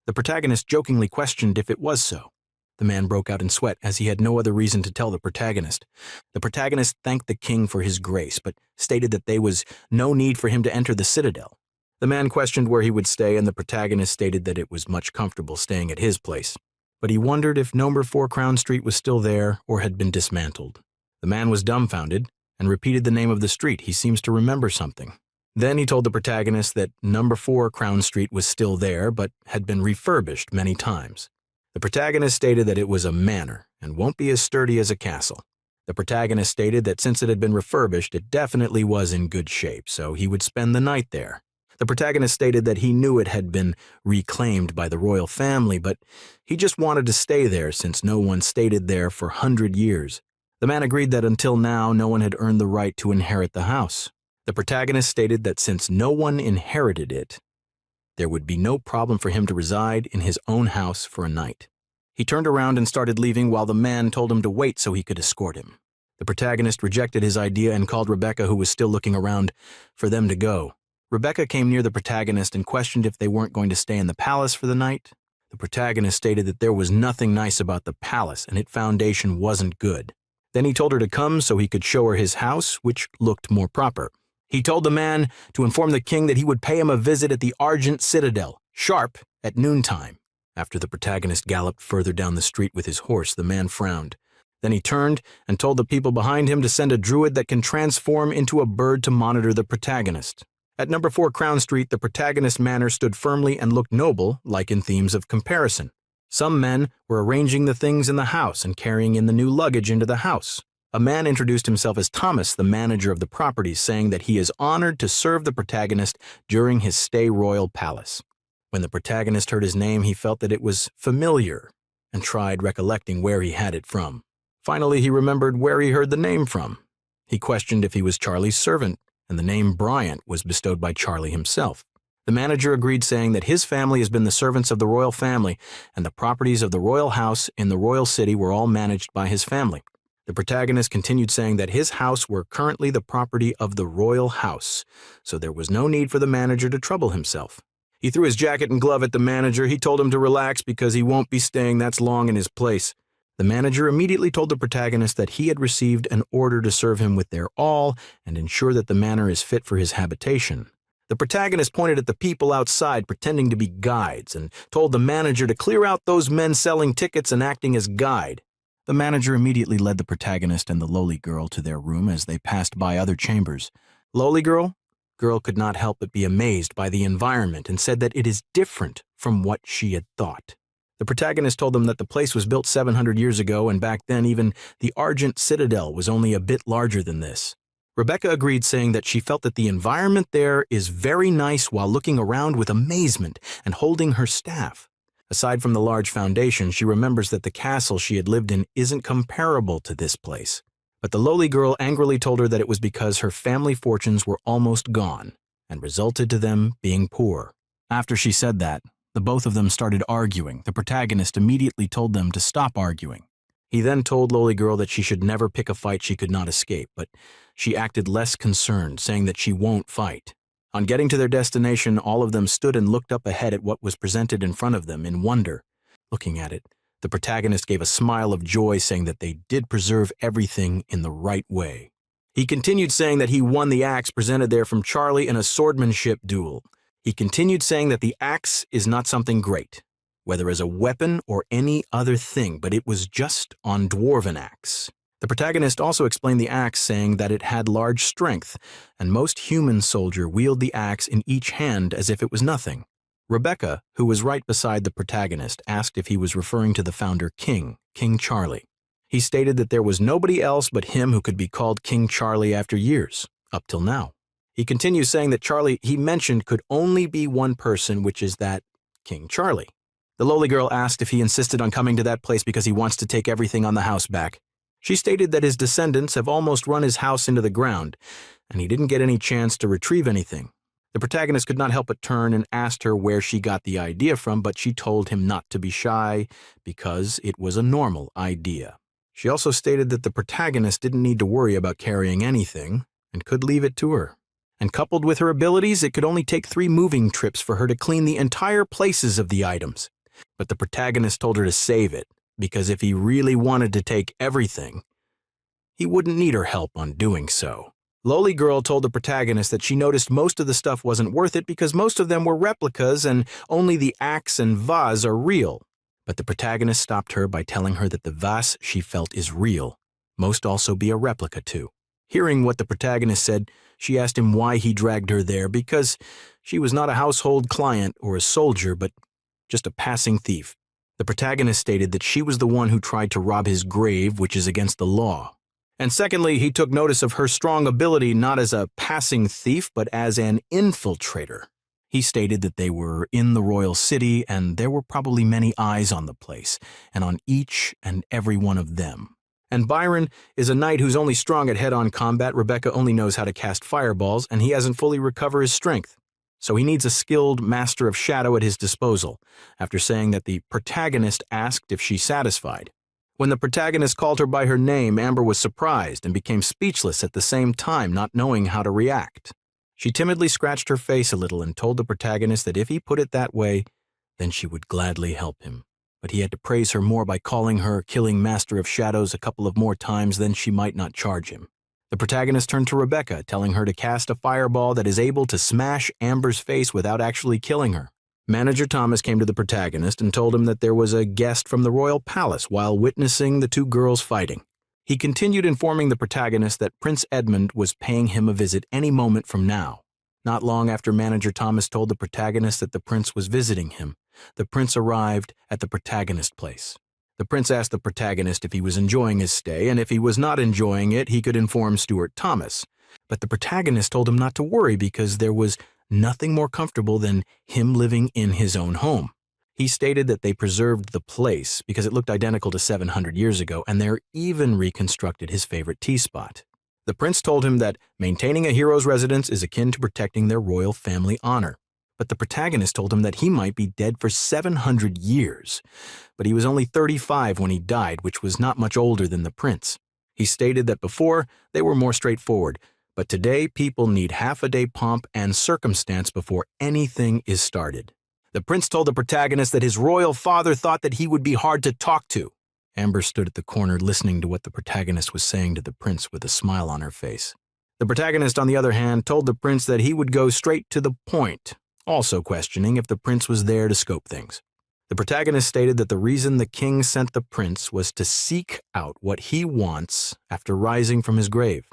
Speaker 1: The protagonist jokingly questioned if it was so. The man broke out in sweat as he had no other reason to tell the protagonist. The protagonist thanked the king for his grace, but stated that there was no need for him to enter the citadel. The man questioned where he would stay, and the protagonist stated that it was much comfortable staying at his place. But he wondered if number 4 Crown Street was still there or had been dismantled. The man was dumbfounded and repeated the name of the street. He seems to remember something. Then he told the protagonist that number 4 Crown Street was still there, but had been refurbished many times. The protagonist stated that it was a manor and won't be as sturdy as a castle. The protagonist stated that since it had been refurbished, it definitely was in good shape, so he would spend the night there. The protagonist stated that he knew it had been reclaimed by the royal family, but he just wanted to stay there since no one stayed there for 100 years. The man agreed that until now, no one had earned the right to inherit the house. The protagonist stated that since no one inherited it, there would be no problem for him to reside in his own house for a night. He turned around and started leaving while the man told him to wait so he could escort him. The protagonist rejected his idea and called Rebecca, who was still looking around, for them to go. Rebecca came near the protagonist and questioned if they weren't going to stay in the palace for the night. The protagonist stated that there was nothing nice about the palace and its foundation wasn't good. Then he told her to come so he could show her his house, which looked more proper. He told the man to inform the king that he would pay him a visit at the Argent Citadel, sharp at noontime. After the protagonist galloped further down the street with his horse, the man frowned. Then he turned and told the people behind him to send a druid that can transform into a bird to monitor the protagonist. At number 4 Crown Street, the protagonist's manner stood firmly and looked noble, like in themes of comparison. Some men were arranging the things in the house and carrying in the new luggage into the house. A man introduced himself as Thomas, the manager of the property, saying that he is honored to serve the protagonist during his stay royal palace. When the protagonist heard his name, he felt that it was familiar, and tried recollecting where he had it from. Finally, he remembered where he heard the name from. He questioned if he was Charlie's servant, and the name Bryant was bestowed by Charlie himself. The manager agreed, saying that his family has been the servants of the royal family, and the properties of the royal house in the royal city were all managed by his family. The protagonist continued, saying that his house were currently the property of the royal house, so there was no need for the manager to trouble himself. He threw his jacket and glove at the manager. He told him to relax because he won't be staying that long in his place. The manager immediately told the protagonist that he had received an order to serve him with their all and ensure that the manor is fit for his habitation. The protagonist pointed at the people outside pretending to be guides and told the manager to clear out those men selling tickets and acting as guide.
Speaker 2: The manager immediately led the protagonist and the lowly girl to their room as they passed by other chambers.
Speaker 1: Lowly girl? Girl could not help but be amazed by the environment and said that it is different from what she had thought. The protagonist told them that the place was built 700 years ago, and back then even the Argent Citadel was only a bit larger than this. Rebecca agreed, saying that she felt that the environment there is very nice while looking around with amazement and holding her staff. Aside from the large foundation, she remembers that the castle she had lived in isn't comparable to this place. But the lowly girl angrily told her that it was because her family fortunes were almost gone and resulted to them being poor.
Speaker 2: After she said that, the both of them started arguing. The protagonist immediately told them to stop arguing.
Speaker 1: He then told lowly girl that she should never pick a fight she could not escape, but she acted less concerned, saying that she won't fight. On getting to their destination, all of them stood and looked up ahead at what was presented in front of them in wonder. Looking at it, the protagonist gave a smile of joy, saying that they did preserve everything in the right way. He continued, saying that he won the axe presented there from Charlie in a swordsmanship duel. He continued, saying that the axe is not something great, whether as a weapon or any other thing, but it was just on dwarven axe. The protagonist also explained the axe, saying that it had large strength, and most human soldier wield the axe in each hand as if it was nothing. Rebecca, who was right beside the protagonist, asked if he was referring to the founder King Charlie. He stated that there was nobody else but him who could be called King Charlie after years, up till now. He continues, saying that Charlie he mentioned could only be one person, which is that King Charlie. The lowly girl asked if he insisted on coming to that place because he wants to take everything on the house back. She stated that his descendants have almost run his house into the ground, and he didn't get any chance to retrieve anything. The protagonist could not help but turn and asked her where she got the idea from, but she told him not to be shy because it was a normal idea. She also stated that the protagonist didn't need to worry about carrying anything and could leave it to her. And coupled with her abilities, it could only take 3 moving trips for her to clean the entire places of the items. But the protagonist told her to save it, because if he really wanted to take everything, he wouldn't need her help on doing so. Lowly girl told the protagonist that she noticed most of the stuff wasn't worth it because most of them were replicas and only the axe and vase are real. But the protagonist stopped her by telling her that the vase she felt is real must also be a replica too. Hearing what the protagonist said, she asked him why he dragged her there, because she was not a household client or a soldier, but just a passing thief. The protagonist stated that she was the one who tried to rob his grave, which is against the law. And secondly, he took notice of her strong ability not as a passing thief, but as an infiltrator. He stated that they were in the royal city, and there were probably many eyes on the place, and on each and every one of them. And Byron is a knight who's only strong at head-on combat. Rebecca only knows how to cast fireballs, and he hasn't fully recovered his strength. So he needs a skilled master of shadow at his disposal, after saying that the protagonist asked if she's satisfied. When the protagonist called her by her name, Amber was surprised and became speechless at the same time, not knowing how to react. She timidly scratched her face a little and told the protagonist that if he put it that way, then she would gladly help him. But he had to praise her more by calling her killing master of shadows a couple of more times, then she might not charge him. The protagonist turned to Rebecca, telling her to cast a fireball that is able to smash Amber's face without actually killing her. Manager Thomas came to the protagonist and told him that there was a guest from the royal palace while witnessing the 2 girls fighting. He continued informing the protagonist that Prince Edmund was paying him a visit any moment from now. Not long after Manager Thomas told the protagonist that the prince was visiting him, the prince arrived at the protagonist's place. The prince asked the protagonist if he was enjoying his stay, and if he was not enjoying it, he could inform Stuart Thomas. But the protagonist told him not to worry because there was nothing more comfortable than him living in his own home. He stated that they preserved the place because it looked identical to 700 years ago, and they're even reconstructed his favorite tea spot. The prince told him that maintaining a hero's residence is akin to protecting their royal family honor. But the protagonist told him that he might be dead for 700 years, but he was only 35 when he died, which was not much older than the prince. He stated that before, they were more straightforward, but today people need half-a-day pomp and circumstance before anything is started. The prince told the protagonist that his royal father thought that he would be hard to talk to. Amber stood at the corner listening to what the protagonist was saying to the prince with a smile on her face. The protagonist, on the other hand, told the prince that he would go straight to the point, also questioning if the prince was there to scope things. The protagonist stated that the reason the king sent the prince was to seek out what he wants after rising from his grave.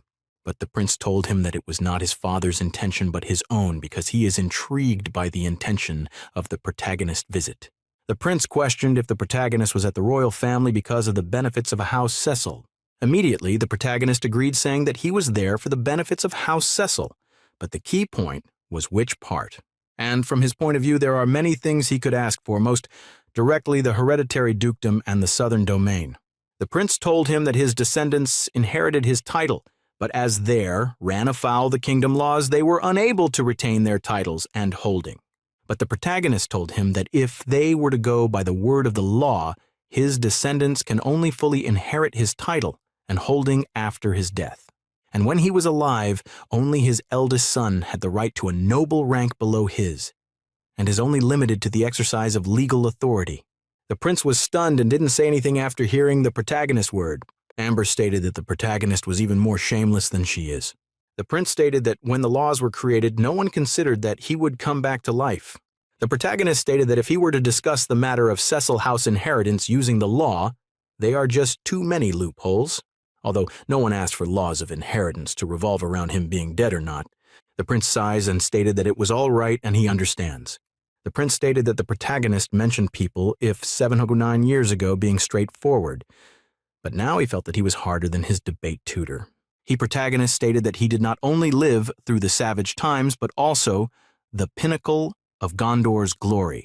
Speaker 1: But the prince told him that it was not his father's intention but his own because he is intrigued by the intention of the protagonist's visit. The prince questioned if the protagonist was at the royal family because of the benefits of House Cecil. Immediately, the protagonist agreed, saying that he was there for the benefits of House Cecil, but the key point was which part. And from his point of view, there are many things he could ask for, most directly the hereditary dukedom and the southern domain. The prince told him that his descendants inherited his title, but as there ran afoul the kingdom laws, they were unable to retain their titles and holding. But the protagonist told him that if they were to go by the word of the law, his descendants can only fully inherit his title and holding after his death. And when he was alive, only his eldest son had the right to a noble rank below his, and is only limited to the exercise of legal authority. The prince was stunned and didn't say anything after hearing the protagonist's word. Amber stated that the protagonist was even more shameless than she is. The prince stated that when the laws were created, no one considered that he would come back to life. The protagonist stated that if he were to discuss the matter of Cecil House inheritance using the law, they are just too many loopholes. Although no one asked for laws of inheritance to revolve around him being dead or not. The prince sighs and stated that it was all right and he understands. The prince stated that the protagonist mentioned people if 709 years ago being straightforward, but now he felt that he was harder than his debate tutor. The protagonist stated that he did not only live through the savage times, but also the pinnacle of Gondor's glory,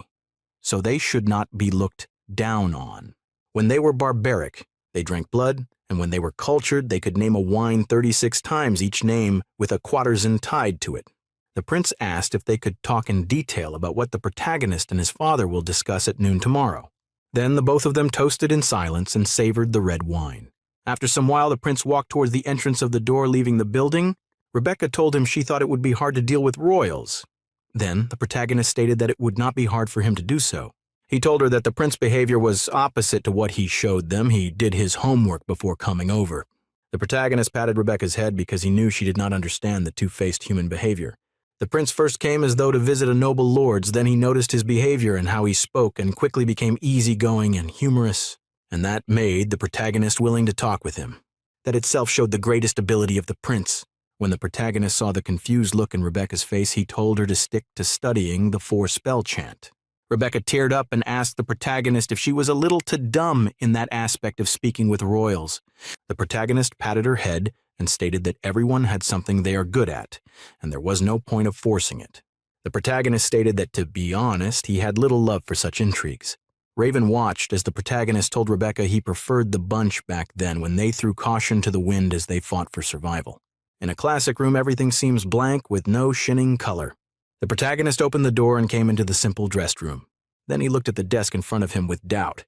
Speaker 1: so they should not be looked down on. When they were barbaric, they drank blood, and when they were cultured, they could name a wine 36 times each name with a quarterzen tied to it. The prince asked if they could talk in detail about what the protagonist and his father will discuss at noon tomorrow. Then the both of them toasted in silence and savored the red wine. After some while, the prince walked towards the entrance of the door leaving the building. Rebecca told him she thought it would be hard to deal with royals. Then the protagonist stated that it would not be hard for him to do so. He told her that the prince's behavior was opposite to what he showed them. He did his homework before coming over. The protagonist patted Rebecca's head because he knew she did not understand the two-faced human behavior. The prince first came as though to visit a noble lord's, then he noticed his behavior and how he spoke and quickly became easygoing and humorous, and that made the protagonist willing to talk with him. That itself showed the greatest ability of the prince. When the protagonist saw the confused look in Rebecca's face, he told her to stick to studying the 4-spell chant. Rebecca teared up and asked the protagonist if she was a little too dumb in that aspect of speaking with royals. The protagonist patted her head and stated that everyone had something they are good at, and there was no point of forcing it. The protagonist stated that, to be honest, he had little love for such intrigues. Raven watched as the protagonist told Rebecca he preferred the bunch back then when they threw caution to the wind as they fought for survival. In a classic room, everything seems blank with no shining color. The protagonist opened the door and came into the simple dressed room. Then he looked at the desk in front of him with doubt.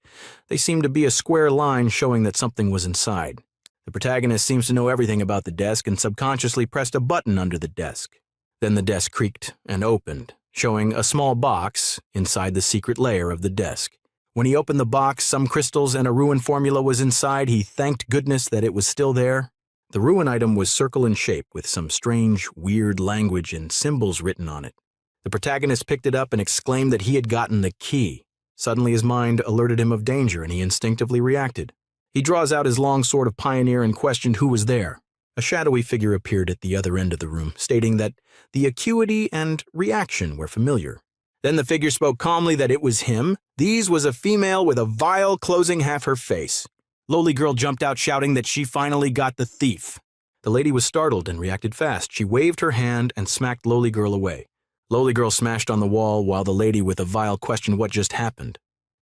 Speaker 1: They seemed to be a square line showing that something was inside. The protagonist seems to know everything about the desk and subconsciously pressed a button under the desk. Then the desk creaked and opened, showing a small box inside the secret layer of the desk. When he opened the box, some crystals and a rune formula was inside. He thanked goodness that it was still there. The rune item was circle in shape with some strange, weird language and symbols written on it. The protagonist picked it up and exclaimed that he had gotten the key. Suddenly his mind alerted him of danger and he instinctively reacted. He draws out his long sword of pioneer and questioned who was there. A shadowy figure appeared at the other end of the room, stating that the acuity and reaction were familiar. Then the figure spoke calmly that it was him. These was a female with a vial closing half her face. Lowly Girl jumped out shouting that she finally got the thief. The lady was startled and reacted fast. She waved her hand and smacked Lowly Girl away. Lowly girl smashed on the wall while the lady with a vial questioned what just happened.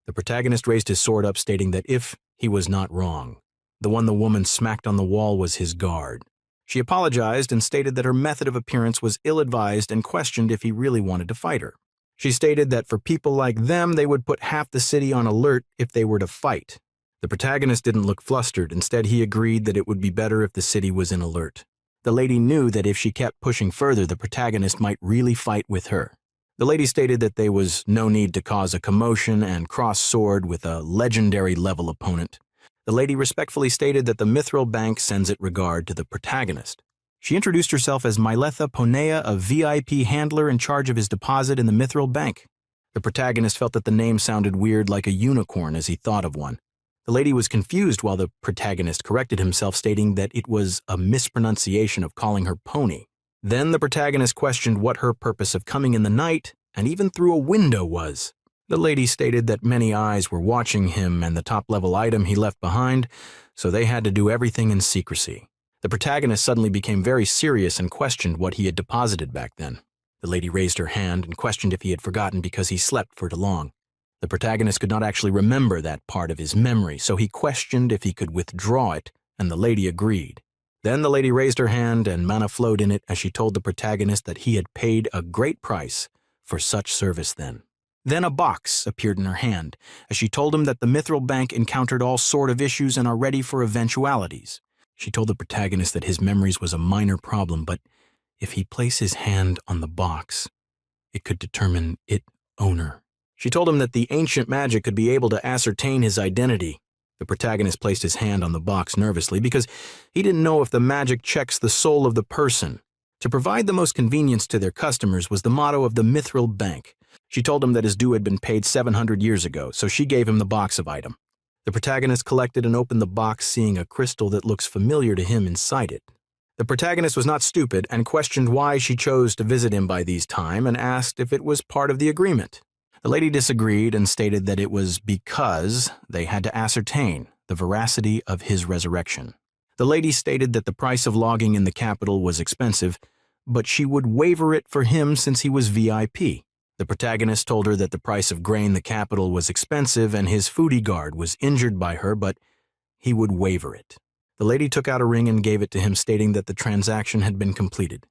Speaker 1: The protagonist raised his sword up, stating that if he was not wrong, the one the woman smacked on the wall was his guard. She apologized and stated that her method of appearance was ill-advised and questioned if he really wanted to fight her. She stated that for people like them, they would put half the city on alert if they were to fight. The protagonist didn't look flustered. Instead, he agreed that it would be better if the city was in alert. The lady knew that if she kept pushing further, the protagonist might really fight with her. The lady stated that there was no need to cause a commotion and cross sword with a legendary level opponent. The lady respectfully stated that the Mithril Bank sends its regard to the protagonist. She introduced herself as Myletha Ponea, a VIP handler in charge of his deposit in the Mithril Bank. The protagonist felt that the name sounded weird, like a unicorn, as he thought of one. The lady was confused while the protagonist corrected himself, stating that it was a mispronunciation of calling her pony. Then the protagonist questioned what her purpose of coming in the night and even through a window was. The lady stated that many eyes were watching him and the top-level item he left behind, so they had to do everything in secrecy. The protagonist suddenly became very serious and questioned what he had deposited back then. The lady raised her hand and questioned if he had forgotten because he slept for too long. The protagonist could not actually remember that part of his memory, so he questioned if he could withdraw it, and the lady agreed. Then the lady raised her hand and mana flowed in it as she told the protagonist that he had paid a great price for such service then. Then a box appeared in her hand as she told him that the Mithril Bank encountered all sort of issues and are ready for eventualities. She told the protagonist that his memories was a minor problem, but if he placed his hand on the box, it could determine its owner. She told him that the ancient magic could be able to ascertain his identity. The protagonist placed his hand on the box nervously because he didn't know if the magic checks the soul of the person. To provide the most convenience to their customers was the motto of the Mithril Bank. She told him that his due had been paid 700 years ago, so she gave him the box of item. The protagonist collected and opened the box, seeing a crystal that looks familiar to him inside it. The protagonist was not stupid and questioned why she chose to visit him by these time and asked if it was part of the agreement. The lady disagreed and stated that it was because they had to ascertain the veracity of his resurrection. The lady stated that the price of logging in the capital was expensive, but she would waiver it for him since he was VIP. The protagonist told her that the price of grain in the capital was expensive and his foodie guard was injured by her, but he would waiver it. The lady took out a ring and gave it to him, stating that the transaction had been completed,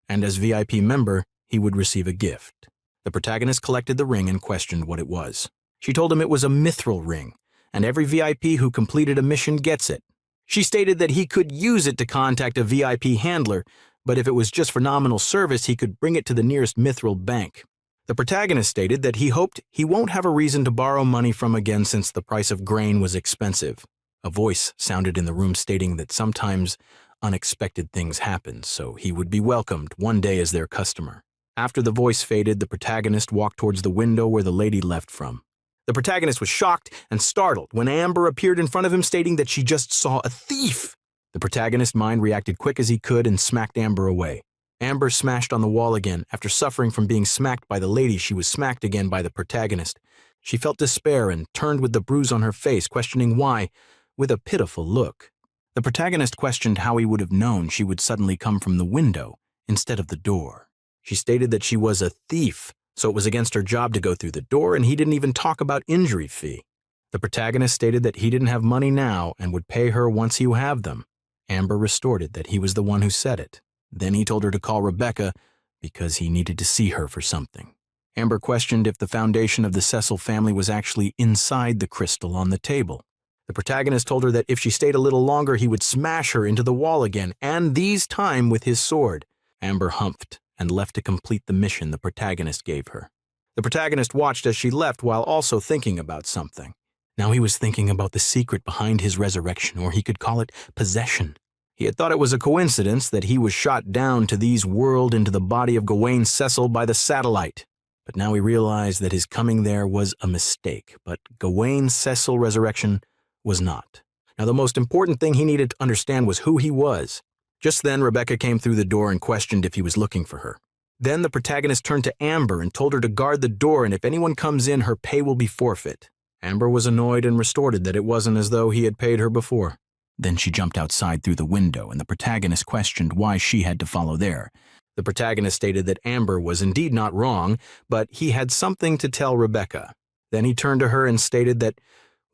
Speaker 1: and as VIP member, he would receive a gift. The protagonist collected the ring and questioned what it was. She told him it was a mithril ring, and every VIP who completed a mission gets it. She stated that he could use it to contact a VIP handler, but if it was just for nominal service, he could bring it to the nearest mithril bank. The protagonist stated that he hoped he won't have a reason to borrow money from again since the price of grain was expensive. A voice sounded in the room stating that sometimes unexpected things happen, so he would be welcomed one day as their customer. After the voice faded, the protagonist walked towards the window where the lady left from. The protagonist was shocked and startled when Amber appeared in front of him, stating that she just saw a thief. The protagonist's mind reacted quick as he could and smacked Amber away. Amber smashed on the wall again. After suffering from being smacked by the lady, she was smacked again by the protagonist. She felt despair and turned with the bruise on her face, questioning why, with a pitiful look. The protagonist questioned how he would have known she would suddenly come from the window instead of the door. She stated that she was a thief, so it was against her job to go through the door, and he didn't even talk about injury fee. The protagonist stated that he didn't have money now and would pay her once he would have them. Amber retorted that he was the one who said it. Then he told her to call Rebecca because he needed to see her for something. Amber questioned if the foundation of the Cecil family was actually inside the crystal on the table. The protagonist told her that if she stayed a little longer, he would smash her into the wall again, and this time with his sword. Amber humphed and left to complete the mission the protagonist gave her. The protagonist watched as she left while also thinking about something. Now he was thinking about the secret behind his resurrection, or he could call it possession. He had thought it was a coincidence that he was shot down to these world into the body of Gawain Cecil by the satellite. But now he realized that his coming there was a mistake, but Gawain Cecil resurrection was not. Now the most important thing he needed to understand was who he was. Just then, Rebecca came through the door and questioned if he was looking for her. Then the protagonist turned to Amber and told her to guard the door, and if anyone comes in, her pay will be forfeit. Amber was annoyed and retorted that it wasn't as though he had paid her before. Then she jumped outside through the window, and the protagonist questioned why she had to follow there. The protagonist stated that Amber was indeed not wrong, but he had something to tell Rebecca. Then he turned to her and stated that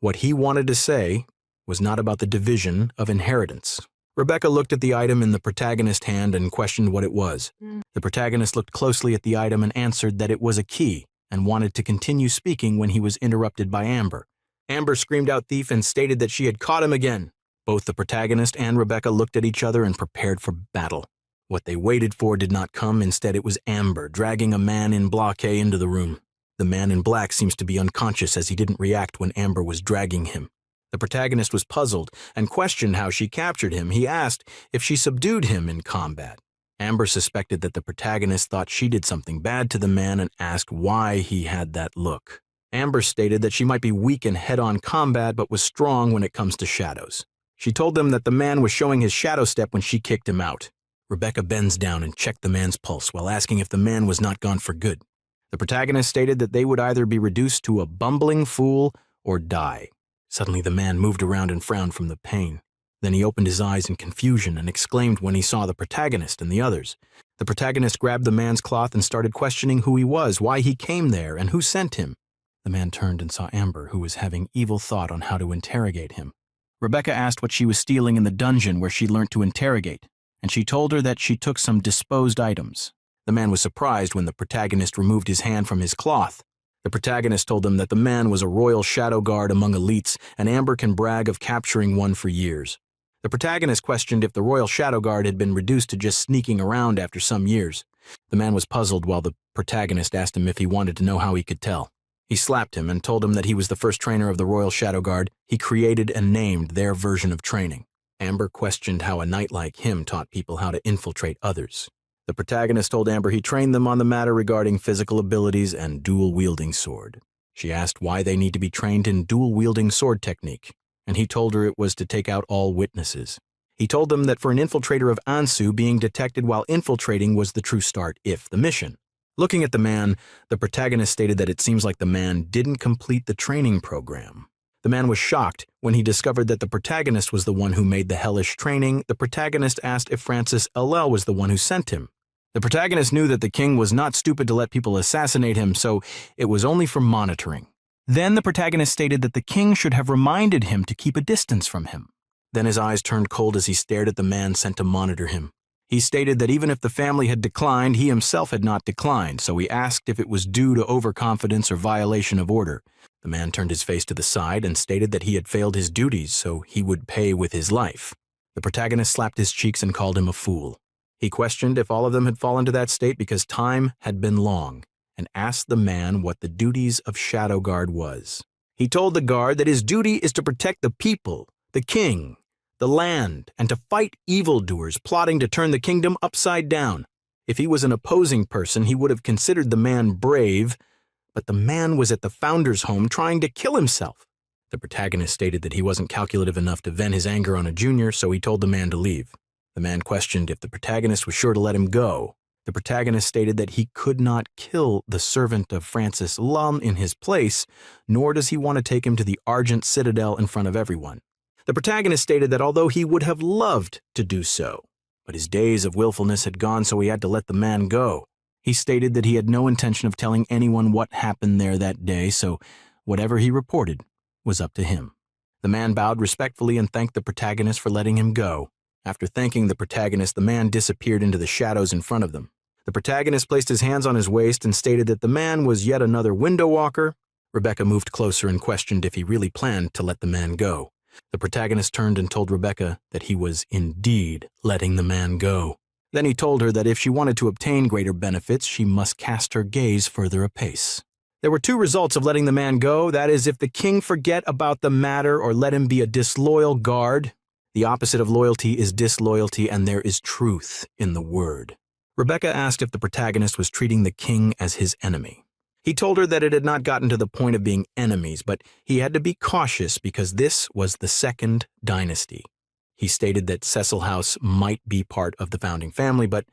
Speaker 1: what he wanted to say was not about the division of inheritance. Rebecca looked at the item in the protagonist's hand and questioned what it was. The protagonist looked closely at the item and answered that it was a key and wanted to continue speaking when he was interrupted by Amber. Amber screamed out thief and stated that she had caught him again. Both the protagonist and Rebecca looked at each other and prepared for battle. What they waited for did not come. Instead, it was Amber dragging a man in black into the room. The man in black seems to be unconscious as he didn't react when Amber was dragging him. The protagonist was puzzled and questioned how she captured him. He asked if she subdued him in combat. Amber suspected that the protagonist thought she did something bad to the man and asked why he had that look. Amber stated that she might be weak in head-on combat but was strong when it comes to shadows. She told them that the man was showing his shadow step when she kicked him out. Rebecca bends down and checked the man's pulse while asking if the man was not gone for good. The protagonist stated that they would either be reduced to a bumbling fool or die. Suddenly the man moved around and frowned from the pain. Then he opened his eyes in confusion and exclaimed when he saw the protagonist and the others. The protagonist grabbed the man's cloth and started questioning who he was, why he came there, and who sent him. The man turned and saw Amber, who was having evil thought on how to interrogate him. Rebecca asked what she was stealing in the dungeon where she learned to interrogate, and she told her that she took some disposed items. The man was surprised when the protagonist removed his hand from his cloth. The protagonist told them that the man was a royal shadow guard among elites, and Amber can brag of capturing one for years. The protagonist questioned if the royal shadow guard had been reduced to just sneaking around after some years. The man was puzzled while the protagonist asked him if he wanted to know how he could tell. He slapped him and told him that he was the first trainer of the royal shadow guard. He created and named their version of training. Amber questioned how a knight like him taught people how to infiltrate others. The protagonist told Amber he trained them on the matter regarding physical abilities and dual-wielding sword. She asked why they need to be trained in dual-wielding sword technique, and he told her it was to take out all witnesses. He told them that for an infiltrator of Ansu, being detected while infiltrating was the true start if the mission. Looking at the man, the protagonist stated that it seems like the man didn't complete the training program. The man was shocked when he discovered that the protagonist was the one who made the hellish training. The protagonist asked if Francis Ellel was the one who sent him. The protagonist knew that the king was not stupid to let people assassinate him, so it was only for monitoring. Then the protagonist stated that the king should have reminded him to keep a distance from him. Then his eyes turned cold as he stared at the man sent to monitor him. He stated that even if the family had declined, he himself had not declined, so he asked if it was due to overconfidence or violation of order. The man turned his face to the side and stated that he had failed his duties, so he would pay with his life. The protagonist slapped his cheeks and called him a fool. He questioned if all of them had fallen to that state because time had been long, and asked the man what the duties of Shadow Guard was. He told the guard that his duty is to protect the people, the king, the land, and to fight evildoers plotting to turn the kingdom upside down. If he was an opposing person, he would have considered the man brave, but the man was at the founder's home trying to kill himself. The protagonist stated that he wasn't calculative enough to vent his anger on a junior, so he told the man to leave. The man questioned if the protagonist was sure to let him go. The protagonist stated that he could not kill the servant of Francis Lum in his place, nor does he want to take him to the Argent Citadel in front of everyone. The protagonist stated that although he would have loved to do so, but his days of willfulness had gone, so he had to let the man go. He stated that he had no intention of telling anyone what happened there that day, so whatever he reported was up to him. The man bowed respectfully and thanked the protagonist for letting him go. After thanking the protagonist, the man disappeared into the shadows in front of them. The protagonist placed his hands on his waist and stated that the man was yet another window walker. Rebecca moved closer and questioned if he really planned to let the man go. The protagonist turned and told Rebecca that he was indeed letting the man go. Then he told her that if she wanted to obtain greater benefits, she must cast her gaze further apace. There were two results of letting the man go, that is, if the king forget about the matter or let him be a disloyal guard. The opposite of loyalty is disloyalty, and there is truth in the word. Rebecca asked if the protagonist was treating the king as his enemy. He told her that it had not gotten to the point of being enemies, but he had to be cautious because this was the second dynasty. He stated that Cecil House might be part of the founding family, but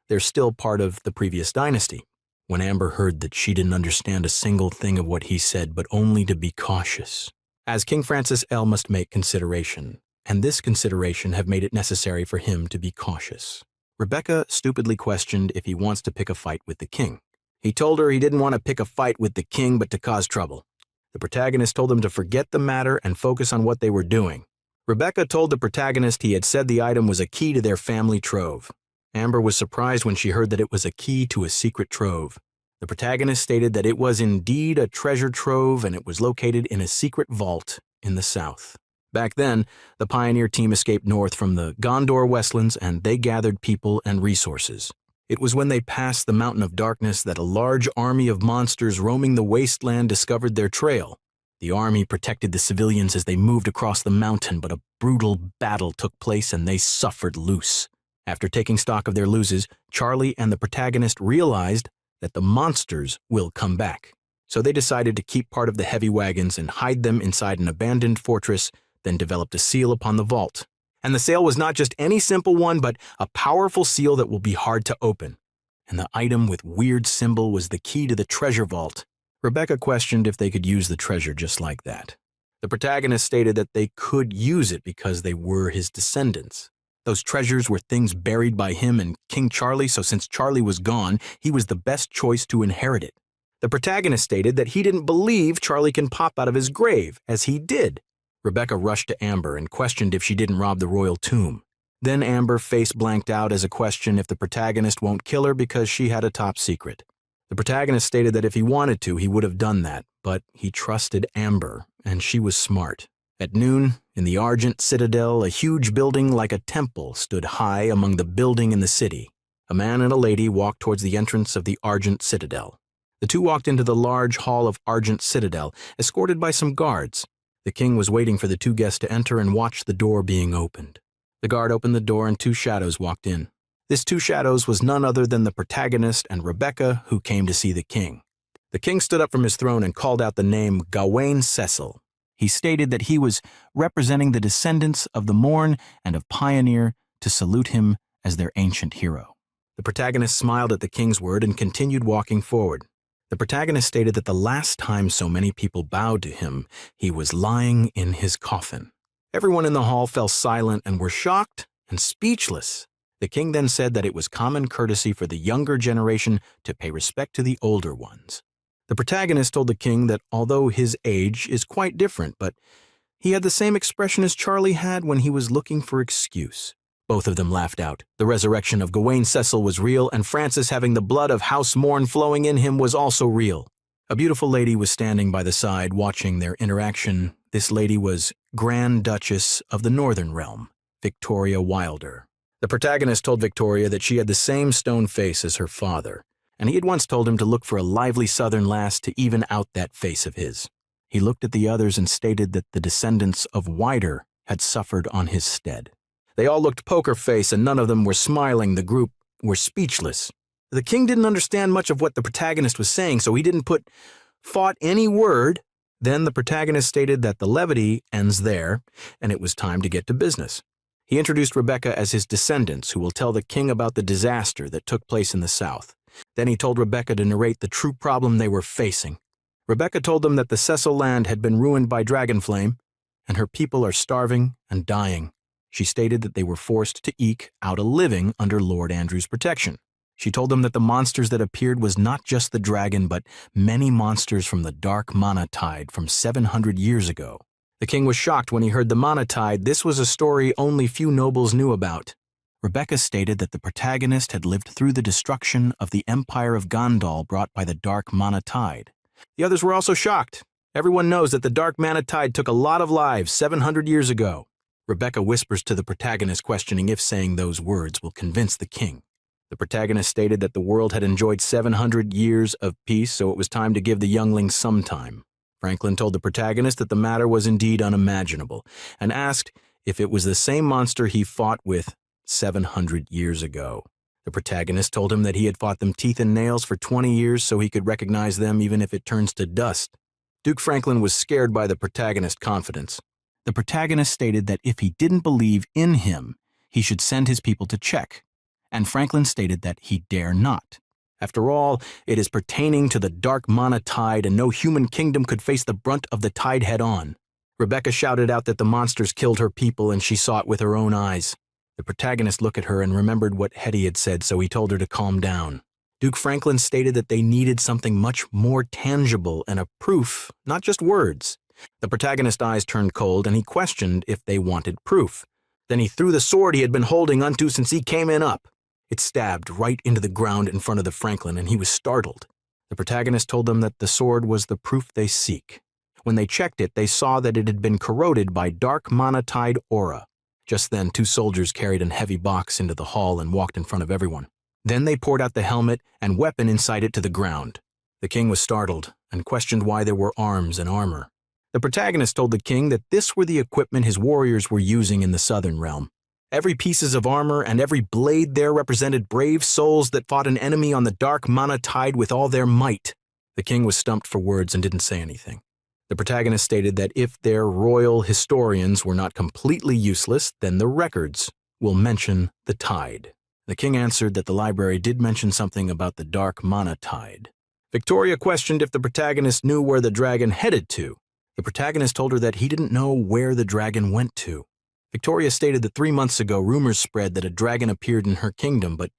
Speaker 1: they're still part of the previous dynasty. When Amber heard that, she didn't understand a single thing of what he said, but only to be cautious, as King Francis L must make consideration, and this consideration have made it necessary for him to be cautious. Rebecca stupidly questioned if he wants to pick a fight with the king. He told her he didn't want to pick a fight with the king but to cause trouble. The protagonist told him to forget the matter and focus on what they were doing. Rebecca told the protagonist he had said the item was a key to their family trove. Amber was surprised when she heard that it was a key to a secret trove. The protagonist stated that it was indeed a treasure trove and it was located in a secret vault in the south. Back then, the pioneer team escaped north from the Gondor Westlands and they gathered people and resources. It was when they passed the Mountain of Darkness that a large army of monsters roaming the wasteland discovered their trail. The army protected the civilians as they moved across the mountain, but a brutal battle took place and they suffered loose. After taking stock of their losses, Charlie and the protagonist realized that the monsters will come back. So they decided to keep part of the heavy wagons and hide them inside an abandoned fortress, then developed a seal upon the vault. And the seal was not just any simple one, but a powerful seal that will be hard to open. And the item with weird symbol was the key to the treasure vault. Rebecca questioned if they could use the treasure just like that. The protagonist stated that they could use it because they were his descendants. Those treasures were things buried by him and King Charlie, so since Charlie was gone, he was the best choice to inherit it. The protagonist stated that he didn't believe Charlie can pop out of his grave, as he did. Rebecca rushed to Amber and questioned if she didn't rob the royal tomb. Then Amber face blanked out as a question if the protagonist won't kill her because she had a top secret. The protagonist stated that if he wanted to, he would have done that, but he trusted Amber, and she was smart. At noon, in the Argent Citadel, a huge building like a temple stood high among the building in the city. A man and a lady walked towards the entrance of the Argent Citadel. The two walked into the large hall of Argent Citadel, escorted by some guards. The king was waiting for the two guests to enter and watched the door being opened. The guard opened the door and two shadows walked in. This two shadows was none other than the protagonist and Rebecca, who came to see the king. The king stood up from his throne and called out the name Gawain Cecil. He stated that he was representing the descendants of the Morn and of Pioneer to salute him as their ancient hero. The protagonist smiled at the king's word and continued walking forward. The protagonist stated that the last time so many people bowed to him, he was lying in his coffin. Everyone in the hall fell silent and were shocked and speechless. The king then said that it was common courtesy for the younger generation to pay respect to the older ones. The protagonist told the king that although his age is quite different, but he had the same expression as Charlie had when he was looking for excuse. Both of them laughed out. The resurrection of Gawain Cecil was real, and Francis having the blood of House Morn flowing in him was also real. A beautiful lady was standing by the side watching their interaction. This lady was Grand Duchess of the Northern Realm, Victoria Wilder. The protagonist told Victoria that she had the same stone face as her father, and he had once told him to look for a lively southern lass to even out that face of his. He looked at the others and stated that the descendants of Wider had suffered on his stead. They all looked poker face and none of them were smiling. The group were speechless. The king didn't understand much of what the protagonist was saying, so he didn't fought any word. Then the protagonist stated that the levity ends there, and it was time to get to business. He introduced Rebecca as his descendants, who will tell the king about the disaster that took place in the south. Then he told Rebecca to narrate the true problem they were facing. Rebecca told them that the Cecil land had been ruined by Dragonflame, and her people are starving and dying. She stated that they were forced to eke out a living under Lord Andrew's protection. She told them that the monsters that appeared was not just the dragon, but many monsters from the dark mana tide from 700 years ago. The king was shocked when he heard the mana tide. This was a story only few nobles knew about. Rebecca stated that the protagonist had lived through the destruction of the Empire of Gondal brought by the dark mana tide. The others were also shocked. Everyone knows that the dark mana tide took a lot of lives 700 years ago. Rebecca whispers to the protagonist, questioning if saying those words will convince the king. The protagonist stated that the world had enjoyed 700 years of peace, so it was time to give the youngling some time. Franklin told the protagonist that the matter was indeed unimaginable, and asked if it was the same monster he fought with 700 years ago. The protagonist told him that he had fought them teeth and nails for 20 years so he could recognize them even if it turns to dust. Duke Franklin was scared by the protagonist's confidence. The protagonist stated that if he didn't believe in him, he should send his people to check, and Franklin stated that he dare not. After all, it is pertaining to the dark mana tide, and no human kingdom could face the brunt of the tide head-on. Rebecca shouted out that the monsters killed her people and she saw it with her own eyes. The protagonist looked at her and remembered what Hetty had said, so he told her to calm down. Duke Franklin stated that they needed something much more tangible and a proof, not just words. The protagonist's eyes turned cold, and he questioned if they wanted proof. Then he threw the sword he had been holding onto since he came in up. It stabbed right into the ground in front of the Franklin, and he was startled. The protagonist told them that the sword was the proof they seek. When they checked it, they saw that it had been corroded by dark mana-tide aura. Just then, 2 soldiers carried a heavy box into the hall and walked in front of everyone. Then they poured out the helmet and weapon inside it to the ground. The king was startled and questioned why there were arms and armor. The protagonist told the king that this were the equipment his warriors were using in the southern realm. Every pieces of armor and every blade there represented brave souls that fought an enemy on the dark mana-tide with all their might. The king was stumped for words and didn't say anything. The protagonist stated that if their royal historians were not completely useless, then the records will mention the tide. The king answered that the library did mention something about the dark mana-tide. Victoria questioned if the protagonist knew where the dragon headed to. The protagonist told her that he didn't know where the dragon went to. Victoria stated that 3 months ago rumors spread that a dragon appeared in her kingdom, but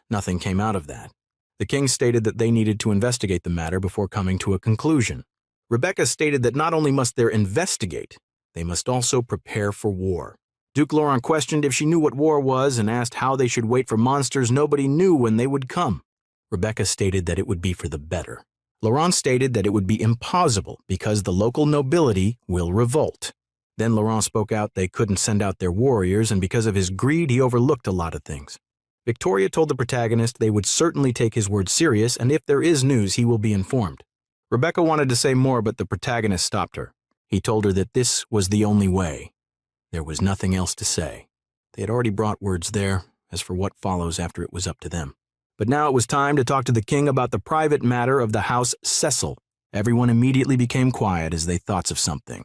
Speaker 1: nothing came out of that. The king stated that they needed to investigate the matter before coming to a conclusion. Rebecca stated that not only must they investigate, they must also prepare for war. Duke Laurent questioned if she knew what war was and asked how they should wait for monsters nobody knew when they would come. Rebecca stated that it would be for the better. Laurent stated that it would be impossible because the local nobility will revolt. Then Laurent spoke out they couldn't send out their warriors, and because of his greed he overlooked a lot of things. Victoria told the protagonist they would certainly take his word serious, and if there is news he will be informed. Rebecca wanted to say more, but the protagonist stopped her. He told her that this was the only way. There was nothing else to say. They had already brought words there. As for what follows after, it was up to them. But now it was time to talk to the king about the private matter of the house Cecil. Everyone immediately became quiet as they thought of something.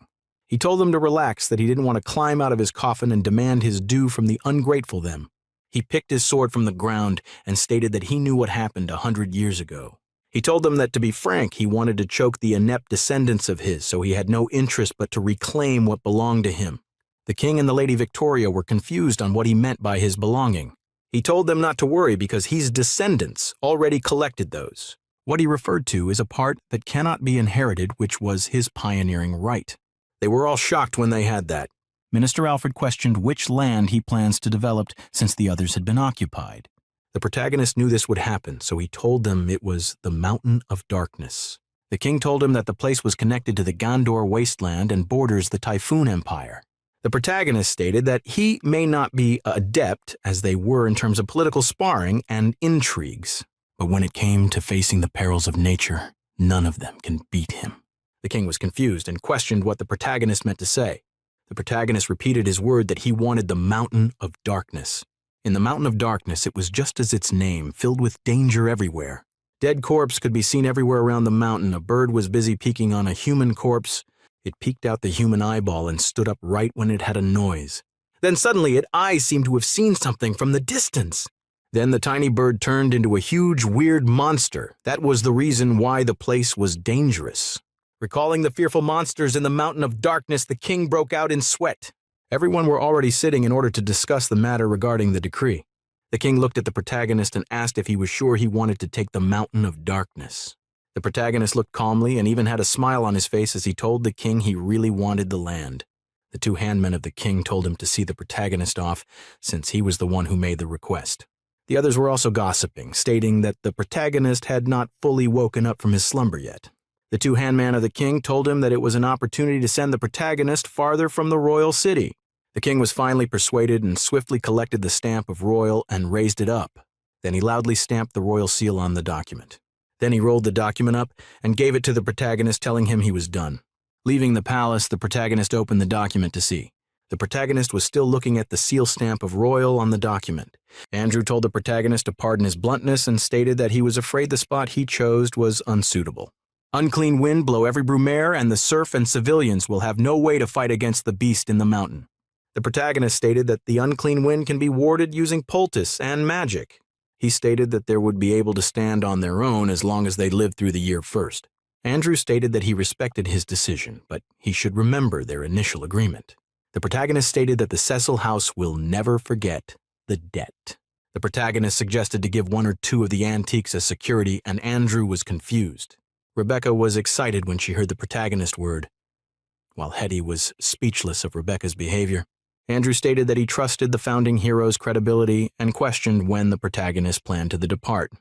Speaker 1: He told them to relax, that he didn't want to climb out of his coffin and demand his due from the ungrateful them. He picked his sword from the ground and stated that he knew what happened 100 years ago. He told them that, to be frank, he wanted to choke the inept descendants of his, so he had no interest but to reclaim what belonged to him. The king and the Lady Victoria were confused on what he meant by his belonging. He told them not to worry because his descendants already collected those. What he referred to is a part that cannot be inherited, which was his pioneering right. They were all shocked when they had that.
Speaker 2: Minister Alfred questioned which land he plans to develop since the others had been occupied.
Speaker 1: The protagonist knew this would happen, so he told them it was the Mountain of Darkness. The king told him that the place was connected to the Gondor wasteland and borders the Typhoon Empire. The protagonist stated that he may not be adept, as they were in terms of political sparring and intrigues, but when it came to facing the perils of nature, none of them can beat him. The king was confused and questioned what the protagonist meant to say. The protagonist repeated his word that he wanted the Mountain of Darkness. In the Mountain of Darkness, it was just as its name, filled with danger everywhere. Dead corpse could be seen everywhere around the mountain. A bird was busy peeking on a human corpse. It peeked out the human eyeball and stood up right when it had a noise. Then suddenly its eyes seemed to have seen something from the distance. Then the tiny bird turned into a huge, weird monster. That was the reason why the place was dangerous. Recalling the fearful monsters in the Mountain of Darkness, the king broke out in sweat. Everyone were already sitting in order to discuss the matter regarding the decree. The king looked at the protagonist and asked if he was sure he wanted to take the Mountain of Darkness. The protagonist looked calmly and even had a smile on his face as he told the king he really wanted the land. The 2 handmen of the king told him to see the protagonist off, since he was the one who made the request. The others were also gossiping, stating that the protagonist had not fully woken up from his slumber yet. The 2 handmen of the king told him that it was an opportunity to send the protagonist farther from the royal city. The king was finally persuaded and swiftly collected the stamp of royal and raised it up. Then he loudly stamped the royal seal on the document. Then he rolled the document up and gave it to the protagonist, telling him he was done. Leaving the palace, the protagonist opened the document to see. The protagonist was still looking at the seal stamp of royal on the document. Andrew told the protagonist to pardon his bluntness and stated that he was afraid the spot he chose was unsuitable. Unclean wind blow every Brumaire, and the serf and civilians will have no way to fight against the beast in the mountain. The protagonist stated that the unclean wind can be warded using poultice and magic. He stated that they would be able to stand on their own as long as they lived through the year first. Andrew stated that he respected his decision, but he should remember their initial agreement. The protagonist stated that the Cecil house will never forget the debt. The protagonist suggested to give one or two of the antiques as security, and Andrew was confused. Rebecca was excited when she heard the protagonist word, while Hetty was speechless of Rebecca's behavior. Andrew stated that he trusted the founding hero's credibility and questioned when the protagonist planned to depart.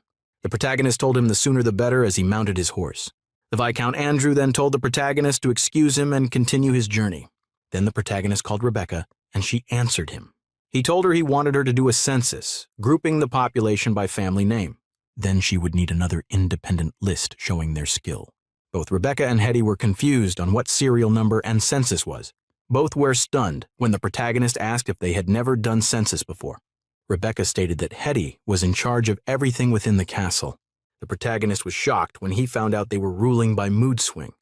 Speaker 1: The protagonist told him the sooner the better as he mounted his horse. The Viscount Andrew then told the protagonist to excuse him and continue his journey. Then the protagonist called Rebecca, and she answered him. He told her he wanted her to do a census, grouping the population by family name. Then she would need another independent list showing their skill. Both Rebecca and Hetty were confused on what serial number and census was. Both were stunned when the protagonist asked if they had never done census before. Rebecca stated that Hetty was in charge of everything within the castle. The protagonist was shocked when he found out they were ruling by mood swing.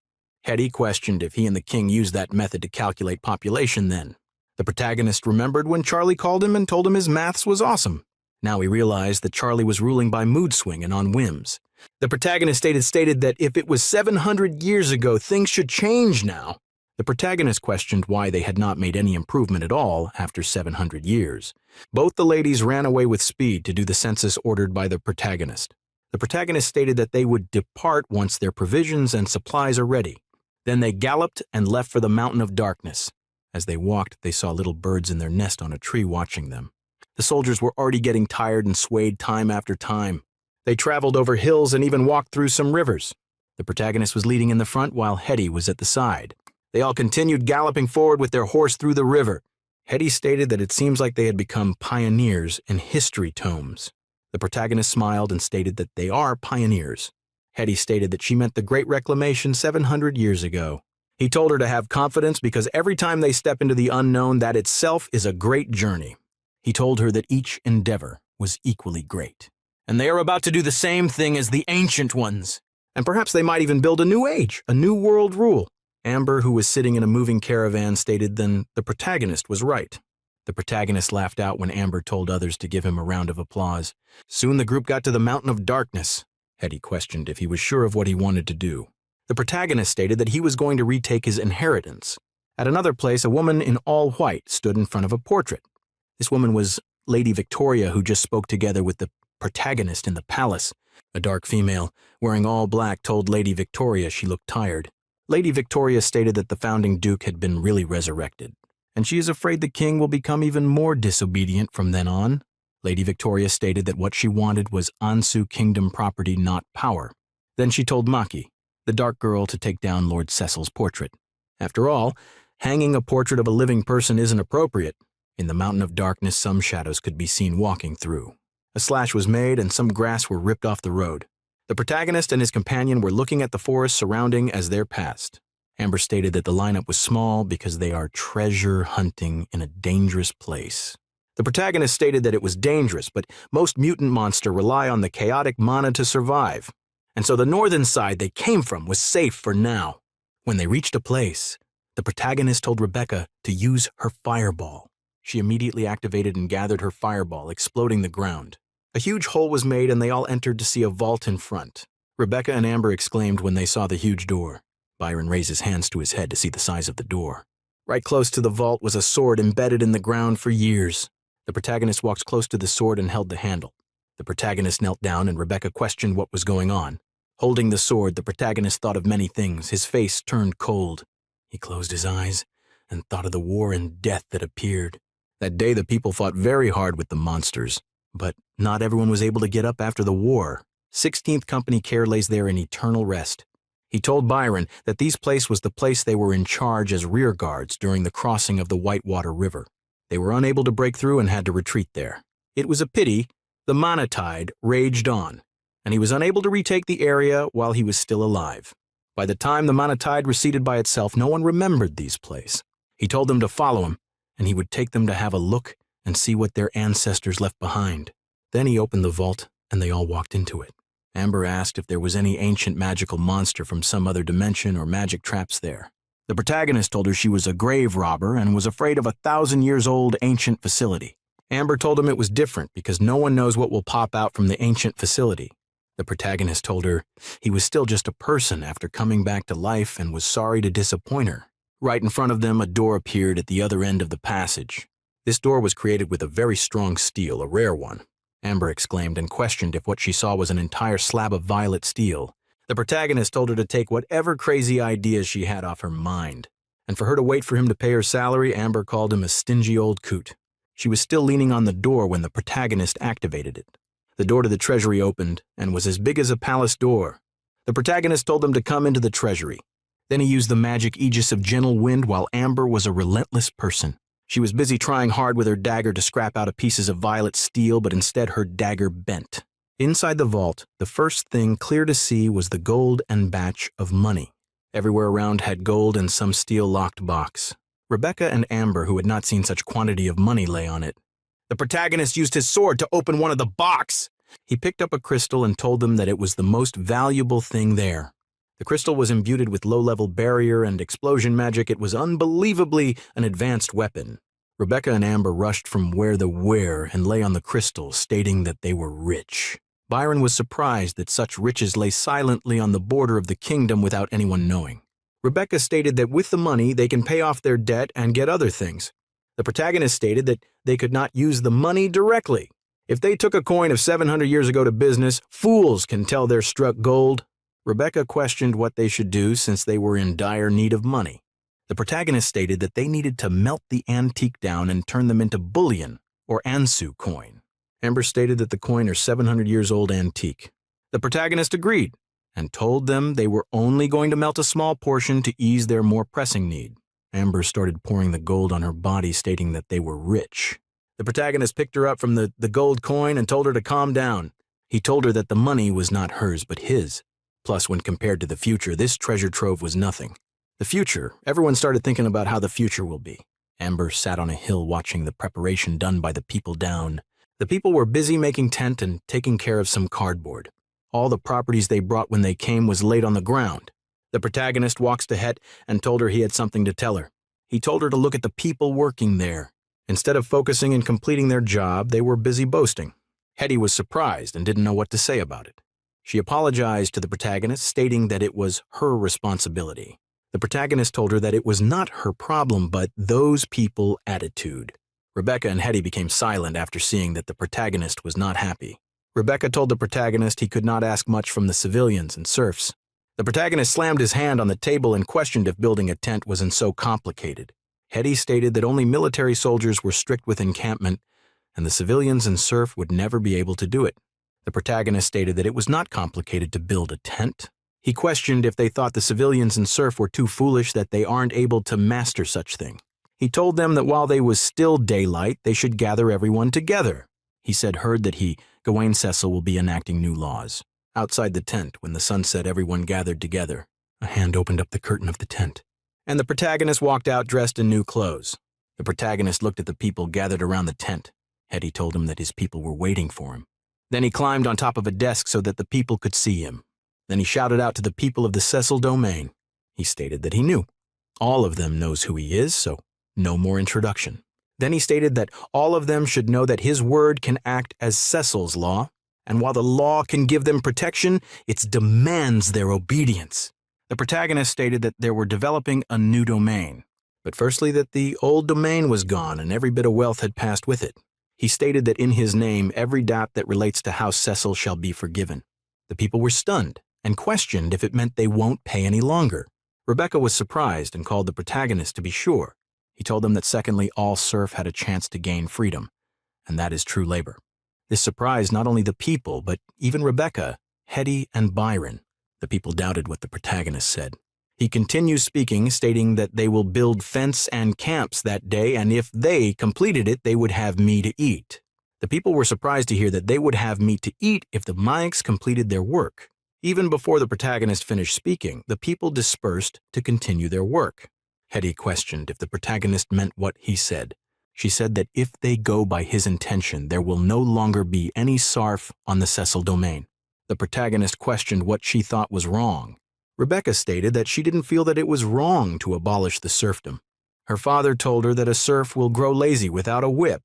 Speaker 1: Hetty questioned if he and the king used that method to calculate population then. The protagonist remembered when Charlie called him and told him his maths was awesome. Now he realized that Charlie was ruling by mood swing and on whims. The protagonist stated that if it was 700 years ago, things should change now. The protagonist questioned why they had not made any improvement at all after 700 years. Both the ladies ran away with speed to do the census ordered by the protagonist. The protagonist stated that they would depart once their provisions and supplies are ready. Then they galloped and left for the Mountain of Darkness. As they walked, they saw little birds in their nest on a tree watching them. The soldiers were already getting tired and swayed time after time. They traveled over hills and even walked through some rivers. The protagonist was leading in the front while Hetty was at the side. They all continued galloping forward with their horse through the river. Hetty stated that it seems like they had become pioneers in history tomes. The protagonist smiled and stated that they are pioneers. Hetty stated that she meant the Great Reclamation 700 years ago. He told her to have confidence because every time they step into the unknown, that itself is a great journey. He told her that each endeavor was equally great. And they are about to do the same thing as the ancient ones. And perhaps they might even build a new age, a new world rule. Amber, who was sitting in a moving caravan, stated then the protagonist was right. The protagonist laughed out when Amber told others to give him a round of applause. Soon the group got to the Mountain of Darkness. Hetty questioned if he was sure of what he wanted to do. The protagonist stated that he was going to retake his inheritance. At another place, a woman in all white stood in front of a portrait. This woman was Lady Victoria, who just spoke together with the protagonist in the palace. A dark female, wearing all black, told Lady Victoria she looked tired. Lady Victoria stated that the founding duke had been really resurrected, and she is afraid the king will become even more disobedient from then on. Lady Victoria stated that what she wanted was Ansu Kingdom property, not power. Then she told Maki, the dark girl, to take down Lord Cecil's portrait. After all, hanging a portrait of a living person isn't appropriate. In the Mountain of Darkness, some shadows could be seen walking through. A slash was made and some grass were ripped off the road. The protagonist and his companion were looking at the forest surrounding as they passed. Amber stated that the lineup was small because they are treasure hunting in a dangerous place. The protagonist stated that it was dangerous, but most mutant monsters rely on the chaotic mana to survive. And so the northern side they came from was safe for now. When they reached a place, the protagonist told Rebecca to use her fireball. She immediately activated and gathered her fireball, exploding the ground. A huge hole was made and they all entered to see a vault in front. Rebecca and Amber exclaimed when they saw the huge door. Byron raised his hands to his head to see the size of the door. Right close to the vault was a sword embedded in the ground for years. The protagonist walked close to the sword and held the handle. The protagonist knelt down and Rebecca questioned what was going on. Holding the sword, the protagonist thought of many things. His face turned cold. He closed his eyes and thought of the war and death that appeared. That day the people fought very hard with the monsters. But not everyone was able to get up after the war. 16th Company Care lays there in eternal rest. He told Byron that this place was the place they were in charge as rear guards during the crossing of the Whitewater River. They were unable to break through and had to retreat there. It was a pity. The mana tide raged on, and he was unable to retake the area while he was still alive. By the time the mana tide receded by itself, no one remembered these places. He told them to follow him, and he would take them to have a look and see what their ancestors left behind. Then he opened the vault, and they all walked into it. Amber asked if there was any ancient magical monster from some other dimension or magic traps there. The protagonist told her she was a grave robber and was afraid of a 1,000-years-old ancient facility. Amber told him it was different because no one knows what will pop out from the ancient facility. The protagonist told her he was still just a person after coming back to life and was sorry to disappoint her. Right in front of them, a door appeared at the other end of the passage. This door was created with a very strong steel, a rare one. Amber exclaimed and questioned if what she saw was an entire slab of violet steel. The protagonist told her to take whatever crazy ideas she had off her mind. And for her to wait for him to pay her salary, Amber called him a stingy old coot. She was still leaning on the door when the protagonist activated it. The door to the treasury opened and was as big as a palace door. The protagonist told them to come into the treasury. Then he used the magic aegis of gentle wind while Amber was a relentless person. She was busy trying hard with her dagger to scrap out pieces of violet steel, but instead her dagger bent. Inside the vault, the first thing clear to see was the gold and batch of money. Everywhere around had gold and some steel-locked box. Rebecca and Amber, who had not seen such quantity of money, lay on it. The protagonist used his sword to open one of the box. He picked up a crystal and told them that it was the most valuable thing there. The crystal was imbued with low-level barrier and explosion magic. It was unbelievably an advanced weapon. Rebecca and Amber rushed from where and lay on the crystal, stating that they were rich. Byron was surprised that such riches lay silently on the border of the kingdom without anyone knowing. Rebecca stated that with the money they can pay off their debt and get other things. The protagonist stated that they could not use the money directly. If they took a coin of 700 years ago to business, fools can tell they're struck gold. Rebecca questioned what they should do since they were in dire need of money. The protagonist stated that they needed to melt the antique down and turn them into bullion, or ansu coin. Amber stated that the coin are 700 years old antique. The protagonist agreed and told them they were only going to melt a small portion to ease their more pressing need. Amber started pouring the gold on her body, stating that they were rich. The protagonist picked her up from the gold coin and told her to calm down. He told her that the money was not hers but his. Plus, when compared to the future, this treasure trove was nothing. The future, everyone started thinking about how the future will be. Amber sat on a hill watching the preparation done by the people down. The people were busy making tent and taking care of some cardboard. All the properties they brought when they came was laid on the ground. The protagonist walked ahead and told her he had something to tell her. He told her to look at the people working there. Instead of focusing and completing their job, they were busy boasting. Hetty was surprised and didn't know what to say about it. She apologized to the protagonist, stating that it was her responsibility. The protagonist told her that it was not her problem, but those people's attitude. Rebecca and Hetty became silent after seeing that the protagonist was not happy. Rebecca told the protagonist he could not ask much from the civilians and serfs. The protagonist slammed his hand on the table and questioned if building a tent wasn't so complicated. Hetty stated that only military soldiers were strict with encampment, and the civilians and serf would never be able to do it. The protagonist stated that it was not complicated to build a tent. He questioned if they thought the civilians and serf were too foolish that they aren't able to master such thing. He told them that while they was still daylight, they should gather everyone together. He said heard that Gawain Cecil will be enacting new laws. Outside the tent, when the sun set, everyone gathered together. A hand opened up the curtain of the tent, and the protagonist walked out dressed in new clothes. The protagonist looked at the people gathered around the tent. Hetty told him that his people were waiting for him. Then he climbed on top of a desk so that the people could see him. Then he shouted out to the people of the Cecil domain. He stated that he knew. All of them knows who he is, so no more introduction. Then he stated that all of them should know that his word can act as Cecil's law, and while the law can give them protection, it demands their obedience. The protagonist stated that they were developing a new domain, but firstly that the old domain was gone and every bit of wealth had passed with it. He stated that in his name every doubt that relates to House Cecil shall be forgiven. The people were stunned and questioned if it meant they won't pay any longer. Rebecca was surprised and called the protagonist to be sure. He told them that secondly all serf had a chance to gain freedom, and that is true labor. This surprised not only the people, but even Rebecca, Hetty, and Byron. The people doubted what the protagonist said. He continues speaking, stating that they will build fence and camps that day, and if they completed it, they would have meat to eat. The people were surprised to hear that they would have meat to eat if the Mayaks completed their work. Even before the protagonist finished speaking, the people dispersed to continue their work. Hetty questioned if the protagonist meant what he said. She said that if they go by his intention, there will no longer be any sarf on the Cecil domain. The protagonist questioned what she thought was wrong. Rebecca stated that she didn't feel that it was wrong to abolish the serfdom. Her father told her that a serf will grow lazy without a whip,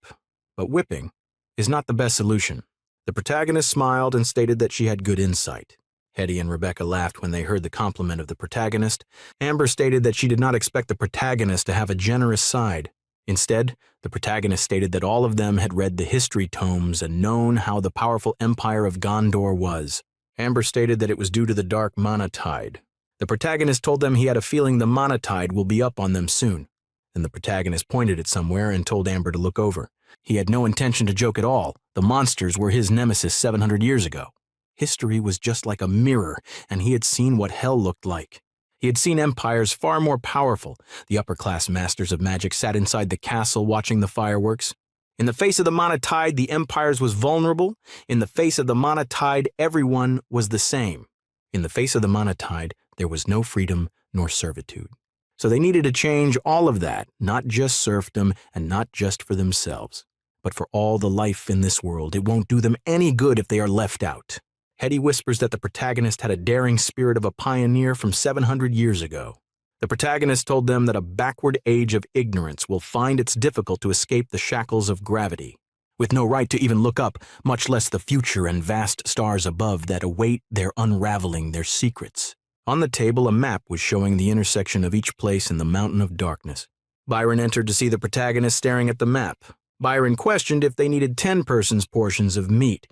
Speaker 1: but whipping is not the best solution. The protagonist smiled and stated that she had good insight. Hetty and Rebecca laughed when they heard the compliment of the protagonist. Amber stated that she did not expect the protagonist to have a generous side. Instead, the protagonist stated that all of them had read the history tomes and known how the powerful empire of Gondor was. Amber stated that it was due to the dark mana tide. The protagonist told them he had a feeling the mana tide will be up on them soon. Then the protagonist pointed it somewhere and told Amber to look over. He had no intention to joke at all. The monsters were his nemesis 700 years ago. History was just like a mirror, and he had seen what hell looked like. He had seen empires far more powerful. The upper-class masters of magic sat inside the castle watching the fireworks. In the face of the mana tide, the empires was vulnerable. In the face of the mana tide, everyone was the same. In the face of the mana tide, there was no freedom nor servitude. So they needed to change all of that, not just serfdom and not just for themselves, but for all the life in this world. It won't do them any good if they are left out. Hetty whispers that the protagonist had a daring spirit of a pioneer from 700 years ago. The protagonist told them that a backward age of ignorance will find it difficult to escape the shackles of gravity, with no right to even look up, much less the future and vast stars above that await their unraveling their secrets. On the table, a map was showing the intersection of each place in the mountain of darkness. Byron entered to see the protagonist staring at the map. Byron questioned if they needed 10 persons' portions of meat,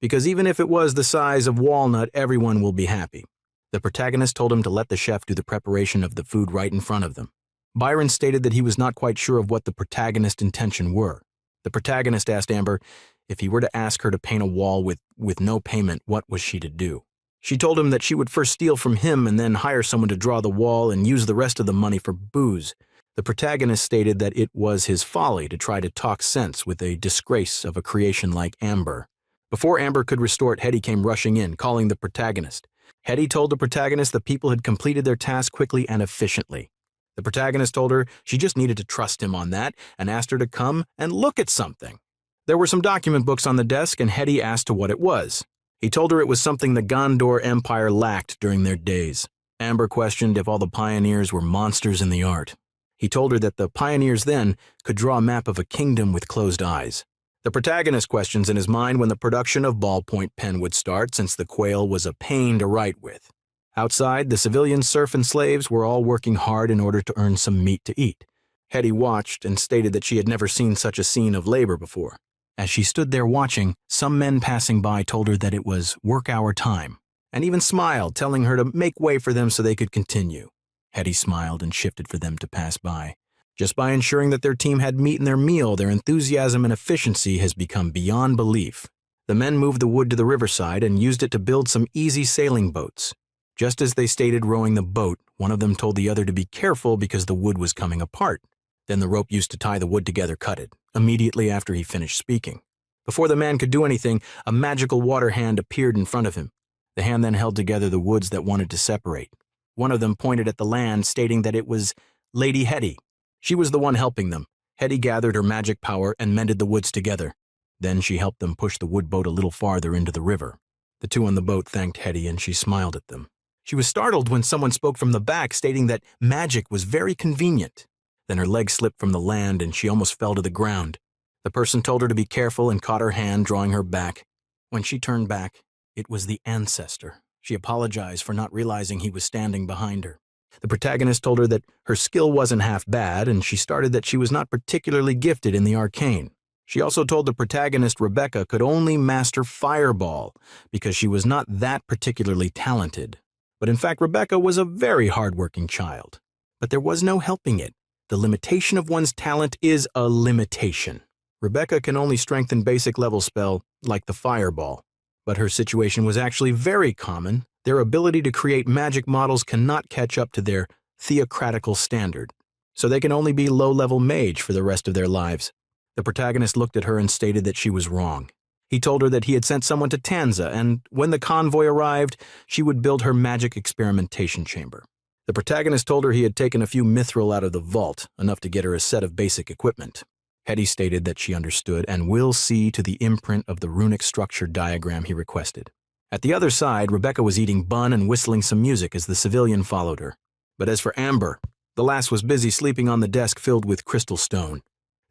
Speaker 1: because even if it was the size of walnut, everyone will be happy. The protagonist told him to let the chef do the preparation of the food right in front of them. Byron stated that he was not quite sure of what the protagonist's intention were. The protagonist asked Amber if he were to ask her to paint a wall with no payment, what was she to do? She told him that she would first steal from him and then hire someone to draw the wall and use the rest of the money for booze. The protagonist stated that it was his folly to try to talk sense with a disgrace of a creation like Amber. Before Amber could restore it, Hetty came rushing in, calling the protagonist. Hetty told the protagonist the people had completed their task quickly and efficiently. The protagonist told her she just needed to trust him on that and asked her to come and look at something. There were some document books on the desk, and Hetty asked what it was. He told her it was something the Gondor Empire lacked during their days. Amber questioned if all the pioneers were monsters in the art. He told her that the pioneers then could draw a map of a kingdom with closed eyes. The protagonist questions in his mind when the production of ballpoint pen would start, since the quail was a pain to write with. Outside, the civilian serf and slaves were all working hard in order to earn some meat to eat. Hetty watched and stated that she had never seen such a scene of labor before. As she stood there watching, some men passing by told her that it was work hour time, and even smiled, telling her to make way for them so they could continue. Hetty smiled and shifted for them to pass by. Just by ensuring that their team had meat in their meal, their enthusiasm and efficiency has become beyond belief. The men moved the wood to the riverside and used it to build some easy sailing boats. Just as they started rowing the boat, one of them told the other to be careful because the wood was coming apart. Then the rope used to tie the wood together cut it, immediately after he finished speaking. Before the man could do anything, a magical water hand appeared in front of him. The hand then held together the woods that wanted to separate. One of them pointed at the land, stating that it was Lady Hetty. She was the one helping them. Hetty gathered her magic power and mended the woods together. Then she helped them push the wood boat a little farther into the river. The two on the boat thanked Hetty and she smiled at them. She was startled when someone spoke from the back, stating that magic was very convenient. Then her leg slipped from the land and she almost fell to the ground. The person told her to be careful and caught her hand, drawing her back. When she turned back, it was the ancestor. She apologized for not realizing he was standing behind her. The protagonist told her that her skill wasn't half bad, and she started that she was not particularly gifted in the arcane. She also told the protagonist Rebecca could only master Fireball because she was not that particularly talented. But in fact, Rebecca was a very hardworking child. But there was no helping it. The limitation of one's talent is a limitation. Rebecca can only strengthen basic level spell like the Fireball. But her situation was actually very common. Their ability to create magic models cannot catch up to their theocratical standard, so they can only be low-level mage for the rest of their lives. The protagonist looked at her and stated that she was wrong. He told her that he had sent someone to Tanza, and when the convoy arrived, she would build her magic experimentation chamber. The protagonist told her he had taken a few mithril out of the vault, enough to get her a set of basic equipment. Hetty stated that she understood and will see to the imprint of the runic structure diagram he requested. At the other side, Rebecca was eating bun and whistling some music as the civilian followed her. But as for Amber, the lass was busy sleeping on the desk filled with crystal stone.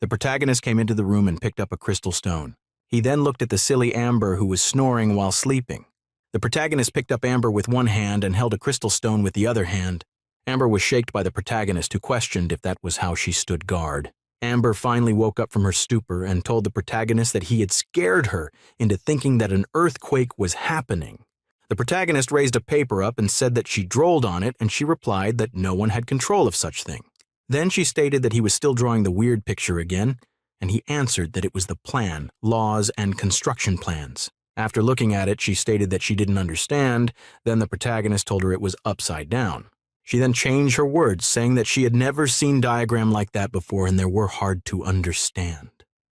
Speaker 1: The protagonist came into the room and picked up a crystal stone. He then looked at the silly Amber who was snoring while sleeping. The protagonist picked up Amber with one hand and held a crystal stone with the other hand. Amber was shaken by the protagonist, who questioned if that was how she stood guard. Amber finally woke up from her stupor and told the protagonist that he had scared her into thinking that an earthquake was happening. The protagonist raised a paper up and said that she drooled on it, and she replied that no one had control of such thing. Then she stated that he was still drawing the weird picture again, and he answered that it was the plan, laws, and construction plans. After looking at it, she stated that she didn't understand. Then the protagonist told her it was upside down. She then changed her words, saying that she had never seen diagram like that before and they were hard to understand.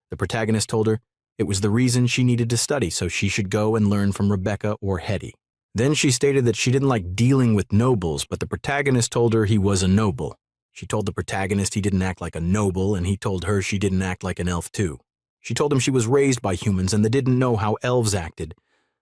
Speaker 1: The protagonist told her it was the reason she needed to study, so she should go and learn from Rebecca or Hetty. Then she stated that she didn't like dealing with nobles, but the protagonist told her he was a noble. She told the protagonist he didn't act like a noble, and he told her she didn't act like an elf too. She told him she was raised by humans and they didn't know how elves acted.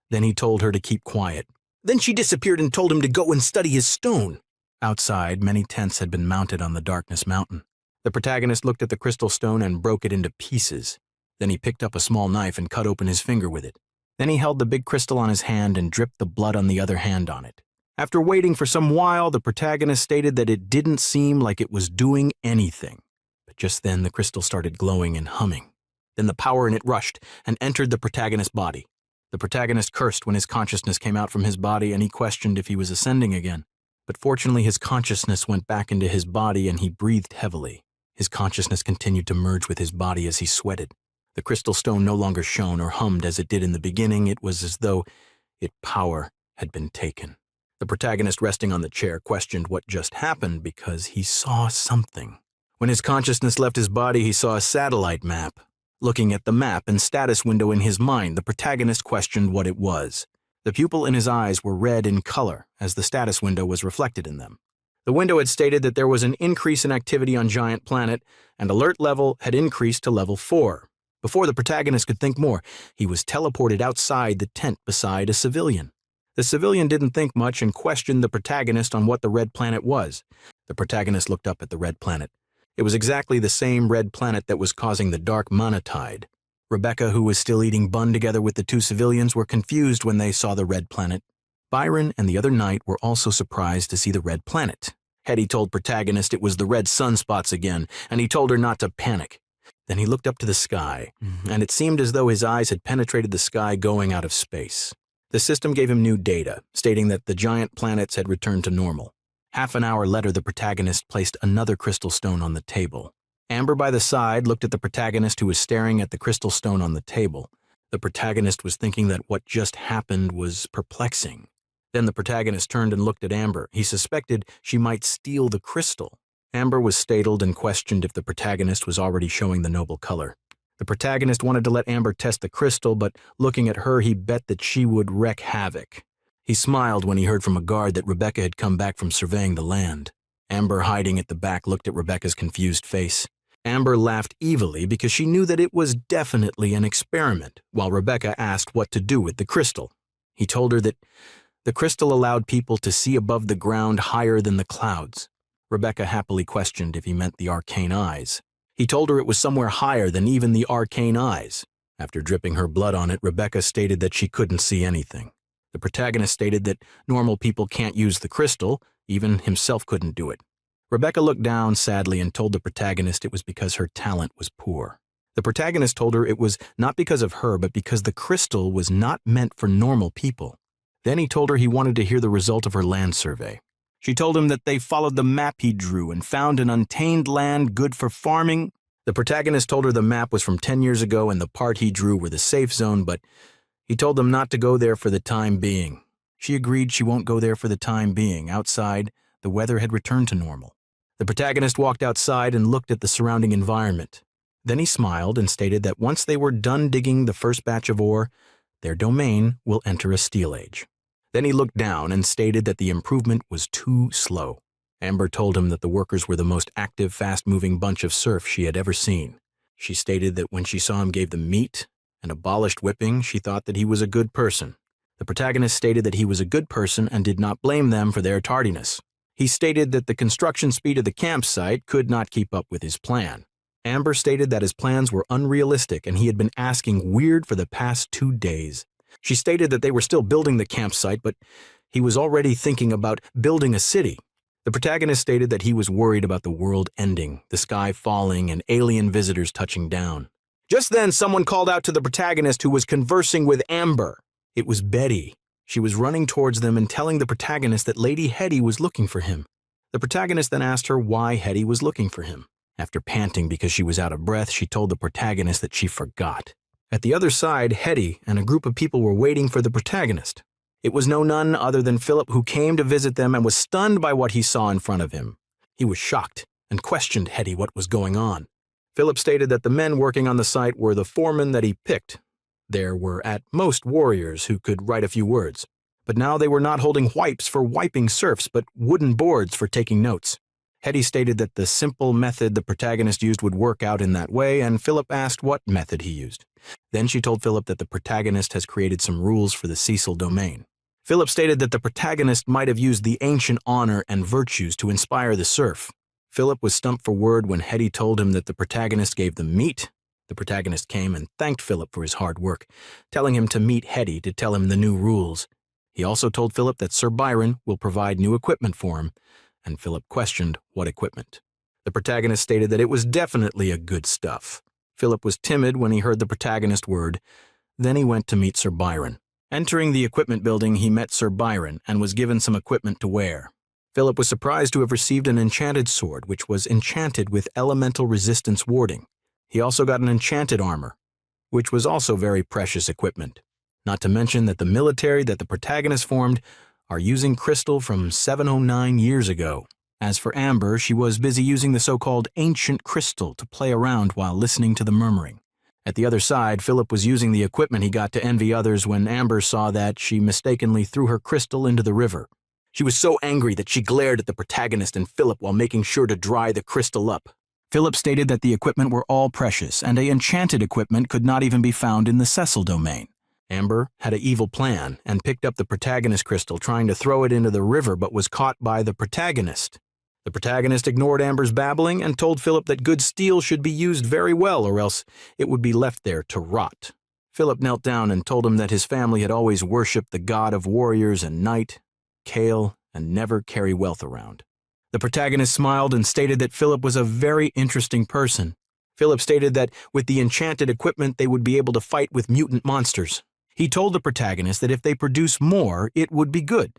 Speaker 1: Then he told her to keep quiet. Then she disappeared and told him to go and study his stone. Outside, many tents had been mounted on the Darkness Mountain. The protagonist looked at the crystal stone and broke it into pieces. Then he picked up a small knife and cut open his finger with it. Then he held the big crystal on his hand and dripped the blood on the other hand on it. After waiting for some while, the protagonist stated that it didn't seem like it was doing anything. But just then the crystal started glowing and humming. Then the power in it rushed and entered the protagonist's body. The protagonist cursed when his consciousness came out from his body and he questioned if he was ascending again. But fortunately his consciousness went back into his body and he breathed heavily. His consciousness continued to merge with his body as he sweated. The crystal stone no longer shone or hummed as it did in the beginning. It was as though its power had been taken. The protagonist, resting on the chair, questioned what just happened because he saw something. When his consciousness left his body, he saw a satellite map. Looking at the map and status window in his mind, the protagonist questioned what it was. The pupil in his eyes were red in color, as the status window was reflected in them. The window had stated that there was an increase in activity on Giant Planet, and alert level had increased to level 4. Before the protagonist could think more, he was teleported outside the tent beside a civilian. The civilian didn't think much and questioned the protagonist on what the red planet was. The protagonist looked up at the red planet. It was exactly the same red planet that was causing the dark mana tide. Rebecca, who was still eating bun together with the two civilians, were confused when they saw the red planet. Byron and the other knight were also surprised to see the red planet. Hetty told protagonist it was the red sunspots again, and he told her not to panic. Then he looked up to the sky, and it seemed as though his eyes had penetrated the sky going out of space. The system gave him new data, stating that the giant planets had returned to normal. Half an hour later, the protagonist placed another crystal stone on the table. Amber by the side looked at the protagonist who was staring at the crystal stone on the table. The protagonist was thinking that what just happened was perplexing. Then the protagonist turned and looked at Amber. He suspected she might steal the crystal. Amber was startled and questioned if the protagonist was already showing the noble color. The protagonist wanted to let Amber test the crystal, but looking at her, he bet that she would wreak havoc. He smiled when he heard from a guard that Rebecca had come back from surveying the land. Amber, hiding at the back, looked at Rebecca's confused face. Amber laughed evilly because she knew that it was definitely an experiment, while Rebecca asked what to do with the crystal. He told her that the crystal allowed people to see above the ground higher than the clouds. Rebecca happily questioned if he meant the arcane eyes. He told her it was somewhere higher than even the arcane eyes. After dripping her blood on it, Rebecca stated that she couldn't see anything. The protagonist stated that normal people can't use the crystal, even himself couldn't do it. Rebecca looked down sadly and told the protagonist it was because her talent was poor. The protagonist told her it was not because of her, but because the crystal was not meant for normal people. Then he told her he wanted to hear the result of her land survey. She told him that they followed the map he drew and found an untamed land good for farming. The protagonist told her the map was from 10 years ago and the part he drew were the safe zone, but he told them not to go there for the time being. She agreed she won't go there for the time being. Outside, the weather had returned to normal. The protagonist walked outside and looked at the surrounding environment. Then he smiled and stated that once they were done digging the first batch of ore, their domain will enter a steel age. Then he looked down and stated that the improvement was too slow. Amber told him that the workers were the most active, fast-moving bunch of serf she had ever seen. She stated that when she saw him give them meat and abolished whipping, she thought that he was a good person. The protagonist stated that he was a good person and did not blame them for their tardiness. He stated that the construction speed of the campsite could not keep up with his plan. Amber stated that his plans were unrealistic and he had been asking weird for the past 2 days. She stated that they were still building the campsite, but he was already thinking about building a city. The protagonist stated that he was worried about the world ending, the sky falling, and alien visitors touching down. Just then, someone called out to the protagonist who was conversing with Amber. It was Betty. She was running towards them and telling the protagonist that Lady Hetty was looking for him. The protagonist then asked her why Hetty was looking for him. After panting because she was out of breath, she told the protagonist that she forgot. At the other side, Hetty and a group of people were waiting for the protagonist. It was none other than Philip who came to visit them and was stunned by what he saw in front of him. He was shocked and questioned Hetty what was going on. Philip stated that the men working on the site were the foremen that he picked. There were at most warriors who could write a few words, but now they were not holding wipes for wiping serfs but wooden boards for taking notes. Hetty stated that the simple method the protagonist used would work out in that way, and Philip asked what method he used. Then she told Philip that the protagonist has created some rules for the Cecil domain. Philip stated that the protagonist might have used the ancient honor and virtues to inspire the serf. Philip was stumped for word when Hetty told him that the protagonist gave them meat. The protagonist came and thanked Philip for his hard work, telling him to meet Hetty to tell him the new rules. He also told Philip that Sir Byron will provide new equipment for him, and Philip questioned what equipment. The protagonist stated that it was definitely a good stuff. Philip was timid when he heard the protagonist word. Then he went to meet Sir Byron. Entering the equipment building, he met Sir Byron and was given some equipment to wear. Philip was surprised to have received an enchanted sword, which was enchanted with elemental resistance warding. He also got an enchanted armor, which was also very precious equipment. Not to mention that the military that the protagonist formed are using crystal from 709 years ago. As for Amber, she was busy using the so-called ancient crystal to play around while listening to the murmuring. At the other side, Philip was using the equipment he got to envy others when Amber saw that she mistakenly threw her crystal into the river. She was so angry that she glared at the protagonist and Philip while making sure to dry the crystal up.
Speaker 2: Philip stated that the equipment were all precious, and enchanted equipment could not even be found in the Cecil domain.
Speaker 1: Amber had an evil plan and picked up the protagonist crystal, trying to throw it into the river, but was caught by the protagonist. The protagonist ignored Amber's babbling and told Philip that good steel should be used very well or else it would be left there to rot. Philip knelt down and told him that his family had always worshipped the god of warriors and night, kale, and never carry wealth around. The protagonist smiled and stated that Philip was a very interesting person. Philip stated that with the enchanted equipment they would be able to fight with mutant monsters. He told the protagonist that if they produce more, it would be good.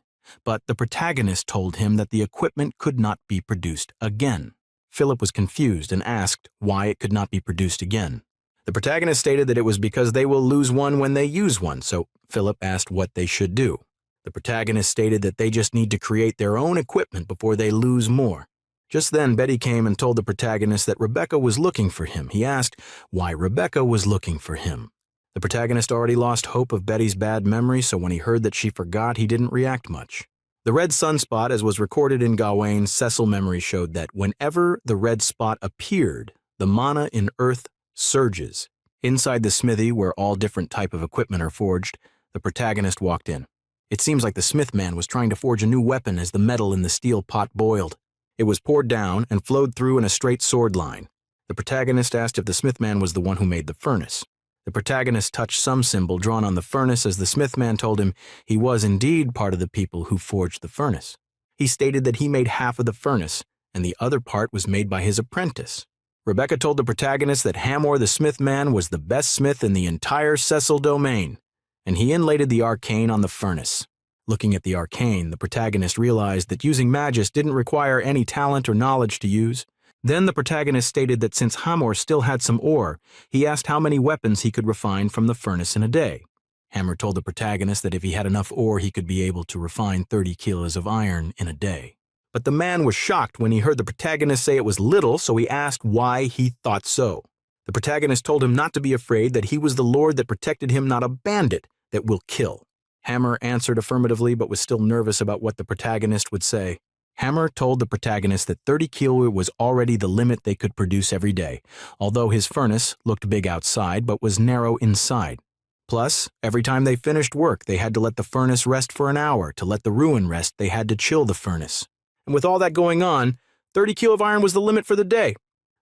Speaker 1: But the protagonist told him that the equipment could not be produced again. Philip was confused and asked why it could not be produced again. The protagonist stated that it was because they will lose one when they use one, so Philip asked what they should do. The protagonist stated that they just need to create their own equipment before they lose more. Just then, Betty came and told the protagonist that Rebecca was looking for him. He asked why Rebecca was looking for him. The protagonist already lost hope of Betty's bad memory, so when he heard that she forgot, he didn't react much. The red sunspot, as was recorded in Gawain's Cecil memory, showed that whenever the red spot appeared, the mana in Earth surges. Inside the smithy, where all different type of equipment are forged, the protagonist walked in. It seems like the smith man was trying to forge a new weapon as the metal in the steel pot boiled. It was poured down and flowed through in a straight sword line. The protagonist asked if the smith man was the one who made the furnace. The protagonist touched some symbol drawn on the furnace as the smith man told him he was indeed part of the people who forged the furnace. He stated that he made half of the furnace, and the other part was made by his apprentice. Rebecca told the protagonist that Hamor the smith man was the best smith in the entire Cecil domain, and he inlaid the arcane on the furnace. Looking at the arcane, the protagonist realized that using Magus didn't require any talent or knowledge to use. Then the protagonist stated that since Hamor still had some ore, he asked how many weapons he could refine from the furnace in a day. Hamor told the protagonist that if he had enough ore, he could be able to refine 30 kilos of iron in a day. But the man was shocked when he heard the protagonist say it was little, so he asked why he thought so. The protagonist told him not to be afraid, that he was the lord that protected him, not a bandit that will kill. Hammer answered affirmatively but was still nervous about what the protagonist would say. Hammer told the protagonist that 30 kilo was already the limit they could produce every day, although his furnace looked big outside but was narrow inside. Plus, every time they finished work, they had to let the furnace rest for an hour. To let the ruin rest, they had to chill the furnace. And with all that going on, 30 kilo of iron was the limit for the day.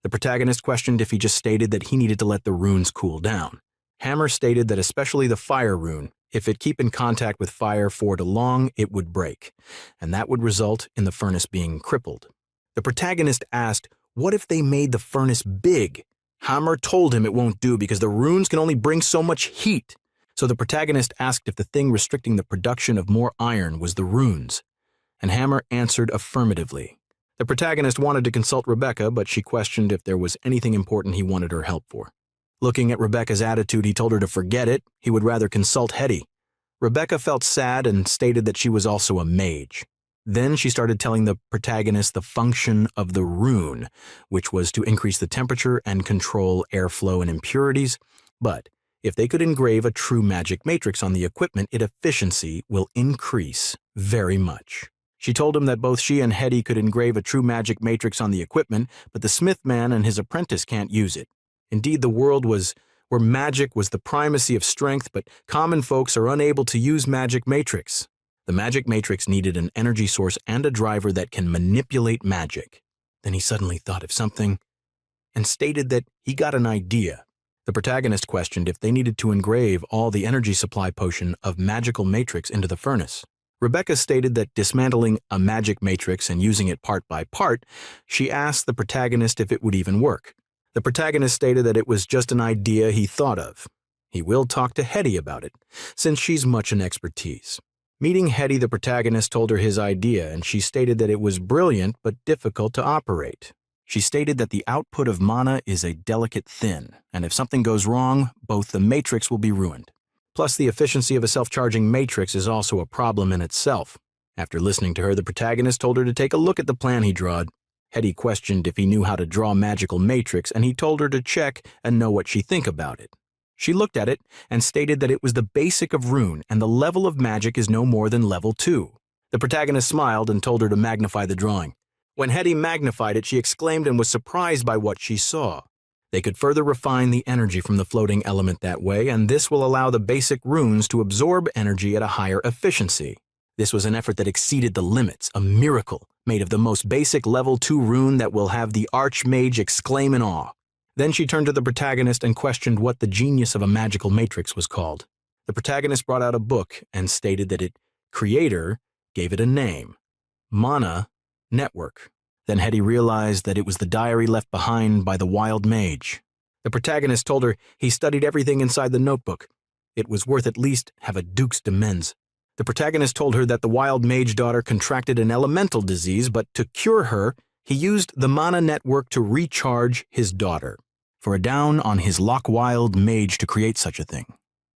Speaker 1: The protagonist questioned if he just stated that he needed to let the runes cool down. Hammer stated that especially the fire rune, If it keep in contact with fire for too long, it would break, and that would result in the furnace being crippled. The protagonist asked, what if they made the furnace big? Hammer told him it won't do because the runes can only bring so much heat. So the protagonist asked if the thing restricting the production of more iron was the runes, and Hammer answered affirmatively. The protagonist wanted to consult Rebecca, but she questioned if there was anything important he wanted her help for. Looking at Rebecca's attitude, he told her to forget it. He would rather consult Hetty. Rebecca felt sad and stated that she was also a mage. Then she started telling the protagonist the function of the rune, which was to increase the temperature and control airflow and impurities. But if they could engrave a true magic matrix on the equipment, its efficiency will increase very much. She told him that both she and Hetty could engrave a true magic matrix on the equipment, but the smith man and his apprentice can't use it. Indeed, the world was where magic was the primacy of strength, but common folks are unable to use magic matrix. The magic matrix needed an energy source and a driver that can manipulate magic. Then he suddenly thought of something and stated that he got an idea. The protagonist questioned if they needed to engrave all the energy supply potion of magical matrix into the furnace. Rebecca stated that dismantling a magic matrix and using it part by part, she asked the protagonist if it would even work. The protagonist stated that it was just an idea he thought of. He will talk to Hetty about it, since she's much an expertise. Meeting Hetty, the protagonist told her his idea, and she stated that it was brilliant but difficult to operate. She stated that the output of mana is a delicate thin, and if something goes wrong, both the matrix will be ruined. Plus, the efficiency of a self-charging matrix is also a problem in itself. After listening to her, the protagonist told her to take a look at the plan he drawed. Hetty questioned if he knew how to draw magical matrix, and he told her to check and know what she think about it. She looked at it and stated that it was the basic of rune, and the level of magic is no more than level 2. The protagonist smiled and told her to magnify the drawing. When Hetty magnified it, she exclaimed and was surprised by what she saw. They could further refine the energy from the floating element that way, and this will allow the basic runes to absorb energy at a higher efficiency. This was an effort that exceeded the limits, a miracle, made of the most basic level 2 rune that will have the archmage exclaim in awe. Then she turned to the protagonist and questioned what the genius of a magical matrix was called. The protagonist brought out a book and stated that its creator gave it a name, Manhwa Network. Then Hetty realized that it was the diary left behind by the wild mage. The protagonist told her he studied everything inside the notebook. It was worth at least have a Dukes de Men's. The protagonist told her that the wild mage daughter contracted an elemental disease, but to cure her, he used the Manhwa Network to recharge his daughter. For a down on his Lock-Wild mage to create such a thing,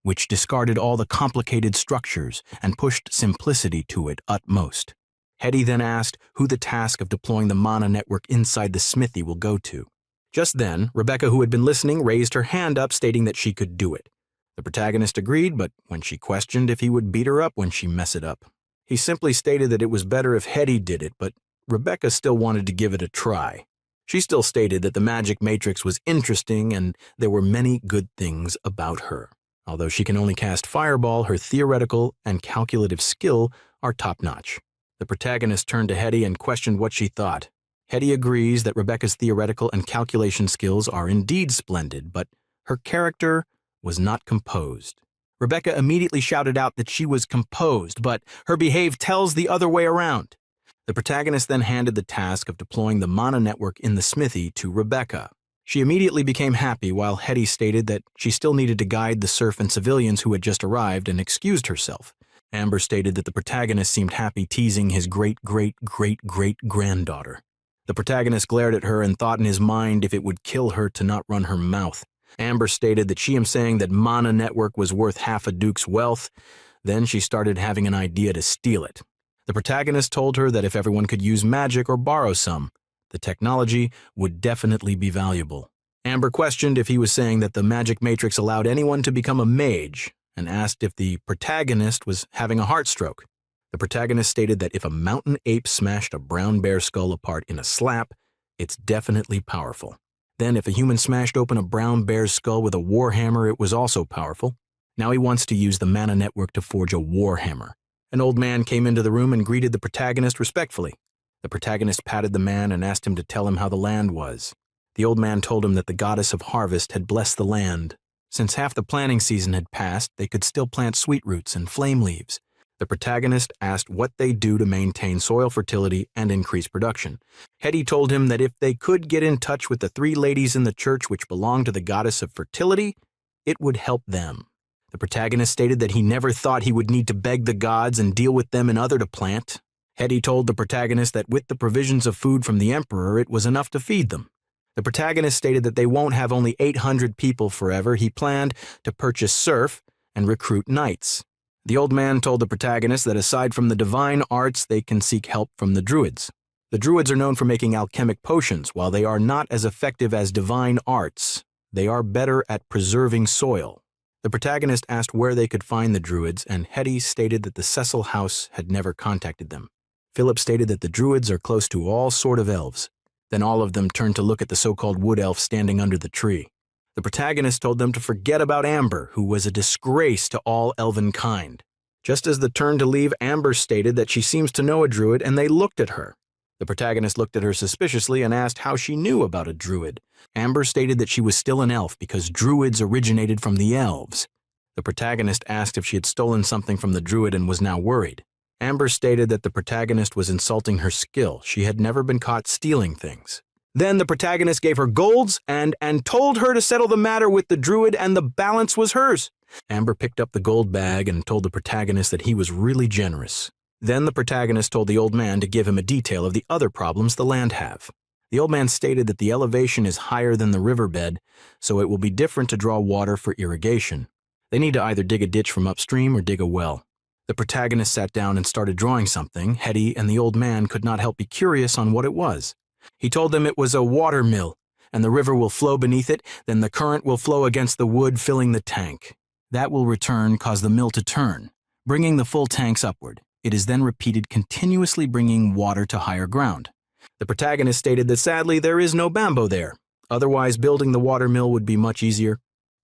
Speaker 1: which discarded all the complicated structures and pushed simplicity to its utmost. Hetty then asked who the task of deploying the Manhwa Network inside the smithy will go to. Just then, Rebecca, who had been listening, raised her hand up stating that she could do it. The protagonist agreed, but when she questioned if he would beat her up when she messed it up, he simply stated that it was better if Hetty did it, but Rebecca still wanted to give it a try. She still stated that the magic matrix was interesting and there were many good things about her. Although she can only cast fireball, her theoretical and calculative skill are top-notch. The protagonist turned to Hetty and questioned what she thought. Hetty agrees that Rebecca's theoretical and calculation skills are indeed splendid, but her character was not composed. Rebecca immediately shouted out that she was composed, but her behavior tells the other way around. The protagonist then handed the task of deploying the Manhwa Network in the smithy to Rebecca. She immediately became happy, while Hetty stated that she still needed to guide the serf and civilians who had just arrived and excused herself. Amber stated that the protagonist seemed happy teasing his great-great-great-great-granddaughter. The protagonist glared at her and thought in his mind if it would kill her to not run her mouth. Amber stated that she am saying that Manhwa Network was worth half a duke's wealth. Then she started having an idea to steal it. The protagonist told her that if everyone could use magic or borrow some, the technology would definitely be valuable. Amber questioned if he was saying that the magic matrix allowed anyone to become a mage, and asked if the protagonist was having a heart stroke. The protagonist stated that if a mountain ape smashed a brown bear skull apart in a slap, it's definitely powerful. Then if a human smashed open a brown bear's skull with a warhammer, it was also powerful. Now he wants to use the Manhwa Network to forge a warhammer. An old man came into the room and greeted the protagonist respectfully. The protagonist patted the man and asked him to tell him how the land was. The old man told him that the goddess of harvest had blessed the land. Since half the planting season had passed, they could still plant sweet roots and flame leaves. The protagonist asked what they do to maintain soil fertility and increase production. Hetty told him that if they could get in touch with the 3 ladies in the church which belonged to the goddess of fertility, it would help them. The protagonist stated that he never thought he would need to beg the gods and deal with them in order to plant. Hetty told the protagonist that with the provisions of food from the emperor, it was enough to feed them. The protagonist stated that they won't have only 800 people forever. He planned to purchase serf and recruit knights. The old man told the protagonist that aside from the divine arts, they can seek help from the druids. The druids are known for making alchemic potions. While they are not as effective as divine arts, they are better at preserving soil. The protagonist asked where they could find the druids, and Hetty stated that the Cecil house had never contacted them. Philip stated that the druids are close to all sort of elves. Then all of them turned to look at the so-called wood elf standing under the tree. The protagonist told them to forget about Amber, who was a disgrace to all elven kind. Just as the turn to leave, Amber stated that she seems to know a druid, and they looked at her. The protagonist looked at her suspiciously and asked how she knew about a druid. Amber stated that she was still an elf because druids originated from the elves. The protagonist asked if she had stolen something from the druid and was now worried. Amber stated that the protagonist was insulting her skill. She had never been caught stealing things. Then the protagonist gave her golds and told her to settle the matter with the druid, and the balance was hers. Amber picked up the gold bag and told the protagonist that he was really generous. Then the protagonist told the old man to give him a detail of the other problems the land have. The old man stated that the elevation is higher than the riverbed, so it will be different to draw water for irrigation. They need to either dig a ditch from upstream or dig a well. The protagonist sat down and started drawing something. Hetty and the old man could not help be curious on what it was. He told them it was a water mill, and the river will flow beneath it, then the current will flow against the wood, filling the tank. That will cause the mill to turn, bringing the full tanks upward. It is then repeated, continuously bringing water to higher ground. The protagonist stated that sadly there is no bamboo there. Otherwise, building the water mill would be much easier.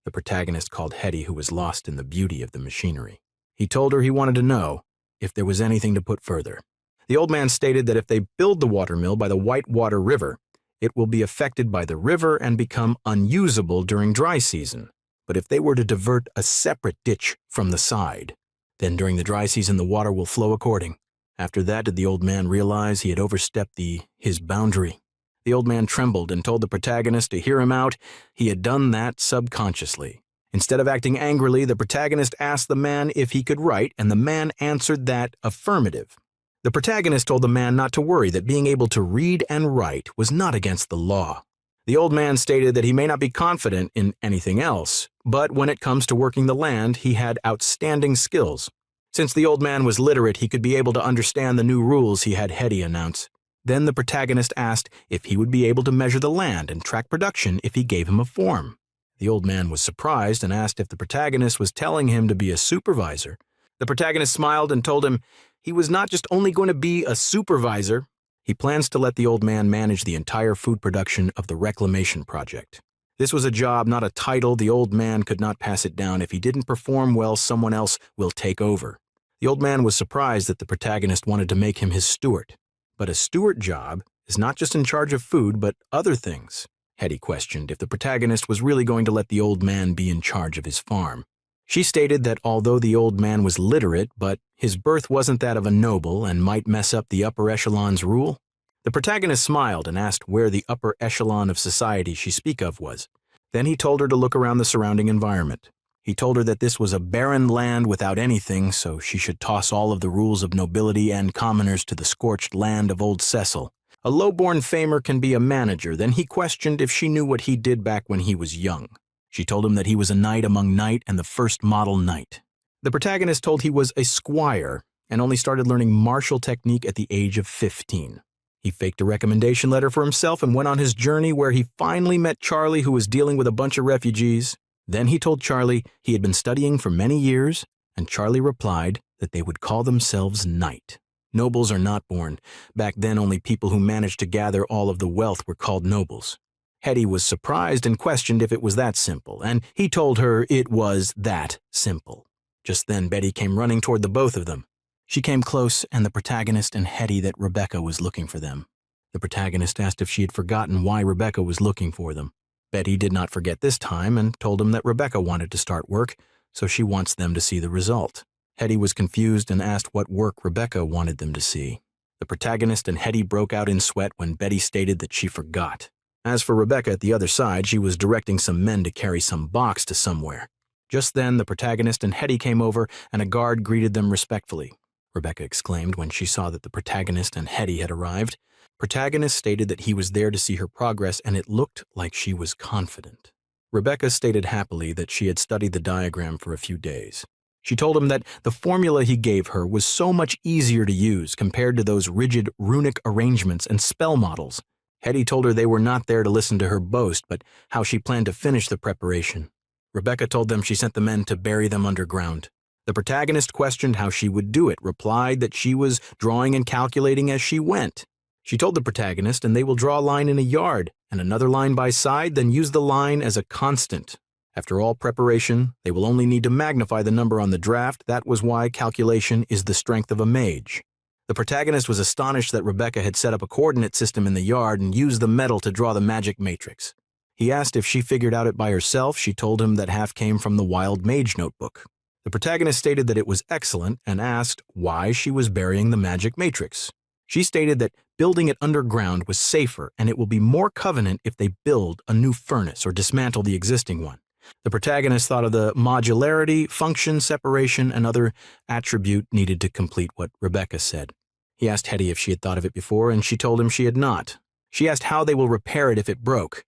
Speaker 1: The protagonist called Hetty, who was lost in the beauty of the machinery. He told her he wanted to know if there was anything to put further. The old man stated that if they build the water mill by the Whitewater River, it will be affected by the river and become unusable during dry season. But if they were to divert a separate ditch from the side, then during the dry season the water will flow according. After that did the old man realize he had overstepped his boundary. The old man trembled and told the protagonist to hear him out. He had done that subconsciously. Instead of acting angrily, the protagonist asked the man if he could write, and the man answered that affirmative. The protagonist told the man not to worry, that being able to read and write was not against the law. The old man stated that he may not be confident in anything else, but when it comes to working the land, he had outstanding skills. Since the old man was literate, he could be able to understand the new rules he had Hetty announce. Then the protagonist asked if he would be able to measure the land and track production if he gave him a form. The old man was surprised and asked if the protagonist was telling him to be a supervisor. The protagonist smiled and told him he was not just only going to be a supervisor. He plans to let the old man manage the entire food production of the reclamation project. This was a job, not a title. The old man could not pass it down. If he didn't perform well, someone else will take over. The old man was surprised that the protagonist wanted to make him his steward. But a steward job is not just in charge of food, but other things. Hetty questioned if the protagonist was really going to let the old man be in charge of his farm. She stated that although the old man was literate, but his birth wasn't that of a noble and might mess up the upper echelon's rule. The protagonist smiled and asked where the upper echelon of society she spoke of was. Then he told her to look around the surrounding environment. He told her that this was a barren land without anything, so she should toss all of the rules of nobility and commoners to the scorched land of old Cecil. A low-born famer can be a manager. Then he questioned if she knew what he did back when he was young. She told him that he was a knight among knight and the first model knight. The protagonist told he was a squire and only started learning martial technique at the age of 15. He faked a recommendation letter for himself and went on his journey where he finally met Charlie, who was dealing with a bunch of refugees. Then he told Charlie he had been studying for many years, and Charlie replied that they would call themselves knight. Nobles are not born. Back then, only people who managed to gather all of the wealth were called nobles. Hetty was surprised and questioned if it was that simple, and he told her it was that simple. Just then, Betty came running toward the both of them. She came close, and the protagonist and Hetty that Rebecca was looking for them. The protagonist asked if she had forgotten why Rebecca was looking for them. Betty did not forget this time and told him that Rebecca wanted to start work, so she wants them to see the result. Hetty was confused and asked what work Rebecca wanted them to see. The protagonist and Hetty broke out in sweat when Betty stated that she forgot. As for Rebecca at the other side, she was directing some men to carry some box to somewhere. Just then, the protagonist and Hetty came over, and a guard greeted them respectfully. Rebecca exclaimed when she saw that the protagonist and Hetty had arrived. Protagonist stated that he was there to see her progress, and it looked like she was confident. Rebecca stated happily that she had studied the diagram for a few days. She told him that the formula he gave her was so much easier to use compared to those rigid runic arrangements and spell models. Hetty told her they were not there to listen to her boast, but how she planned to finish the preparation. Rebecca told them she sent the men to bury them underground. The protagonist questioned how she would do it, replied that she was drawing and calculating as she went. She told the protagonist, and they will draw a line in a yard, and another line by side, then use the line as a constant. After all preparation, they will only need to magnify the number on the draft. That was why calculation is the strength of a mage. The protagonist was astonished that Rebecca had set up a coordinate system in the yard and used the metal to draw the magic matrix. He asked if she figured out it by herself. She told him that half came from the Wild Mage notebook. The protagonist stated that it was excellent and asked why she was burying the magic matrix. She stated that building it underground was safer and it will be more covenant if they build a new furnace or dismantle the existing one. The protagonist thought of the modularity, function, separation, and other attribute needed to complete what Rebecca said. He asked Hetty if she had thought of it before, and she told him she had not. She asked how they will repair it if it broke,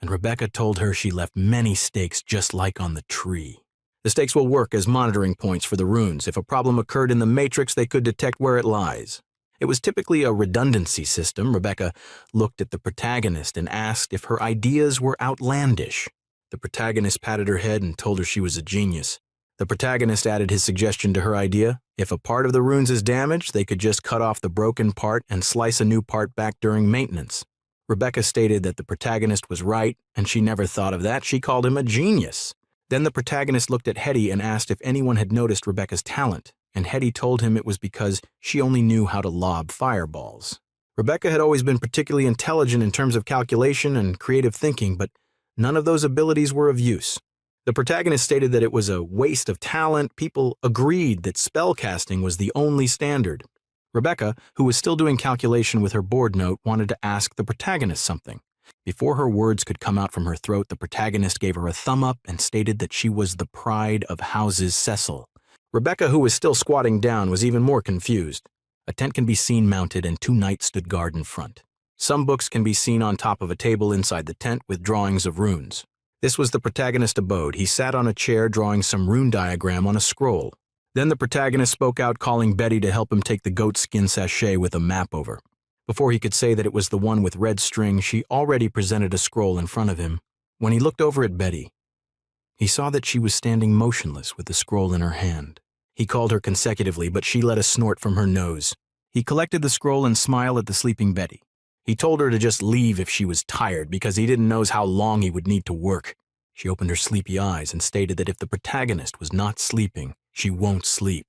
Speaker 1: and Rebecca told her she left many stakes just like on the tree. The stakes will work as monitoring points for the runes. If a problem occurred in the matrix, they could detect where it lies. It was typically a redundancy system. Rebecca looked at the protagonist and asked if her ideas were outlandish. The protagonist patted her head and told her she was a genius. The protagonist added his suggestion to her idea. If a part of the runes is damaged, they could just cut off the broken part and slice a new part back during maintenance. Rebecca stated that the protagonist was right, and she never thought of that. She called him a genius. Then the protagonist looked at Hetty and asked if anyone had noticed Rebecca's talent, and Hetty told him it was because she only knew how to lob fireballs. Rebecca had always been particularly intelligent in terms of calculation and creative thinking, but none of those abilities were of use. The protagonist stated that it was a waste of talent. People agreed that spellcasting was the only standard. Rebecca, who was still doing calculation with her board note, wanted to ask the protagonist something. Before her words could come out from her throat, the protagonist gave her a thumb up and stated that she was the pride of houses Cecil. Rebecca, who was still squatting down, was even more confused. A tent can be seen mounted and 2 knights stood guard in front. Some books can be seen on top of a table inside the tent with drawings of runes. This was the protagonist's abode. He sat on a chair drawing some rune diagram on a scroll. Then the protagonist spoke out, calling Betty to help him take the goat skin sachet with a map over. Before he could say that it was the one with red string, she already presented a scroll in front of him. When he looked over at Betty, he saw that she was standing motionless with the scroll in her hand. He called her consecutively, but she let a snort from her nose. He collected the scroll and smiled at the sleeping Betty. He told her to just leave if she was tired because he didn't know how long he would need to work. She opened her sleepy eyes and stated that if the protagonist was not sleeping, she won't sleep.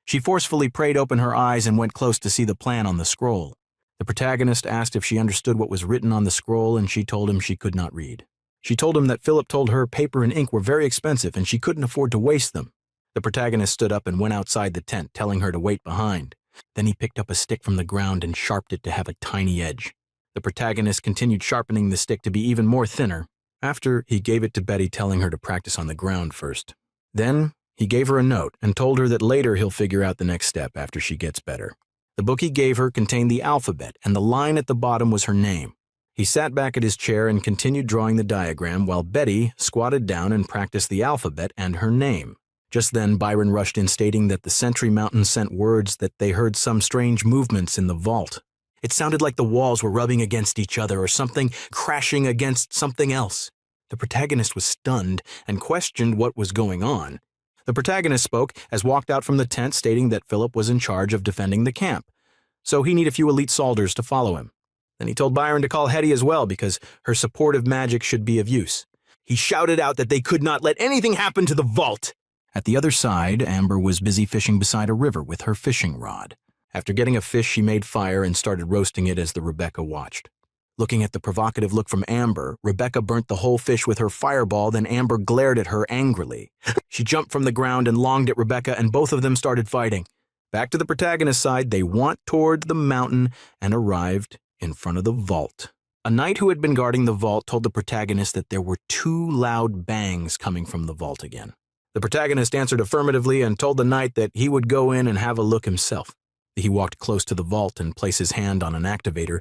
Speaker 1: She forcefully prayed open her eyes and went close to see the plan on the scroll. The protagonist asked if she understood what was written on the scroll, and she told him she could not read. She told him that Philip told her paper and ink were very expensive and she couldn't afford to waste them. The protagonist stood up and went outside the tent, telling her to wait behind. Then he picked up a stick from the ground and sharpened it to have a tiny edge. The protagonist continued sharpening the stick to be even more thinner. After, he gave it to Betty, telling her to practice on the ground first. Then, he gave her a note and told her that later he'll figure out the next step after she gets better. The book he gave her contained the alphabet, and the line at the bottom was her name. He sat back at his chair and continued drawing the diagram while Betty squatted down and practiced the alphabet and her name. Just then, Byron rushed in, stating that the Sentry Mountain sent words that they heard some strange movements in the vault. It sounded like the walls were rubbing against each other or something crashing against something else. The protagonist was stunned and questioned what was going on. The protagonist spoke as walked out from the tent, stating that Philip was in charge of defending the camp, so he needed a few elite soldiers to follow him. Then he told Byron to call Hetty as well because her supportive magic should be of use. He shouted out that they could not let anything happen to the vault. At the other side, Amber was busy fishing beside a river with her fishing rod. After getting a fish, she made fire and started roasting it as the Rebecca watched. Looking at the provocative look from Amber, Rebecca burnt the whole fish with her fireball, then Amber glared at her angrily. She jumped from the ground and longed at Rebecca, and both of them started fighting. Back to the protagonist's side, they went toward the mountain and arrived in front of the vault. A knight who had been guarding the vault told the protagonist that there were 2 loud bangs coming from the vault again. The protagonist answered affirmatively and told the knight that he would go in and have a look himself. He walked close to the vault and placed his hand on an activator.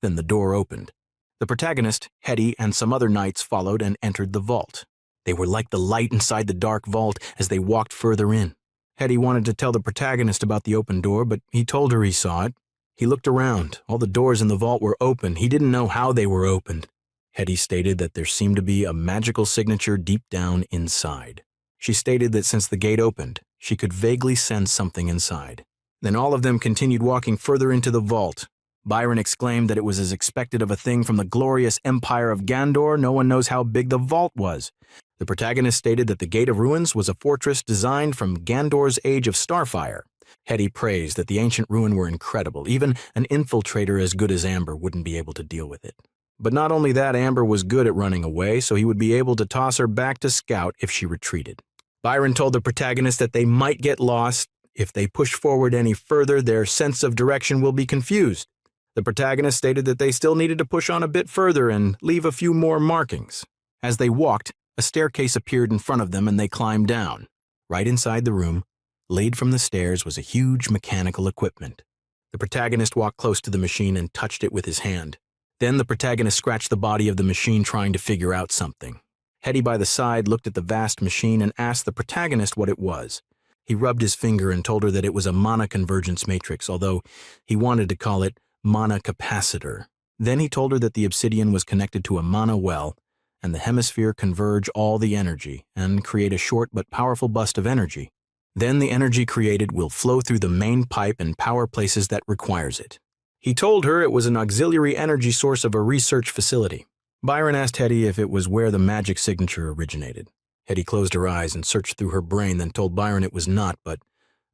Speaker 1: Then the door opened. The protagonist, Hetty, and some other knights followed and entered the vault. They were like the light inside the dark vault as they walked further in. Hetty wanted to tell the protagonist about the open door, but he told her he saw it. He looked around. All the doors in the vault were open. He didn't know how they were opened. Hetty stated that there seemed to be a magical signature deep down inside. She stated that since the gate opened, she could vaguely sense something inside. Then all of them continued walking further into the vault. Byron exclaimed that it was as expected of a thing from the glorious empire of Gandor. No one knows how big the vault was. The protagonist stated that the Gate of Ruins was a fortress designed from Gandor's Age of Starfire. Hetty praised that the ancient ruin were incredible. Even an infiltrator as good as Amber wouldn't be able to deal with it. But not only that, Amber was good at running away, so he would be able to toss her back to Scout if she retreated. Byron told the protagonist that they might get lost. If they push forward any further, their sense of direction will be confused. The protagonist stated that they still needed to push on a bit further and leave a few more markings. As they walked, a staircase appeared in front of them and they climbed down. Right inside the room, laid from the stairs, was a huge mechanical equipment. The protagonist walked close to the machine and touched it with his hand. Then the protagonist scratched the body of the machine trying to figure out something. Hetty by the side looked at the vast machine and asked the protagonist what it was. He rubbed his finger and told her that it was a mana convergence matrix, although he wanted to call it mana capacitor. Then he told her that the obsidian was connected to a mana well, and the hemisphere converge all the energy and create a short but powerful burst of energy. Then the energy created will flow through the main pipe and power places that requires it. He told her it was an auxiliary energy source of a research facility. Byron asked Hetty if it was where the magic signature originated. Hetty closed her eyes and searched through her brain, then told Byron it was not, but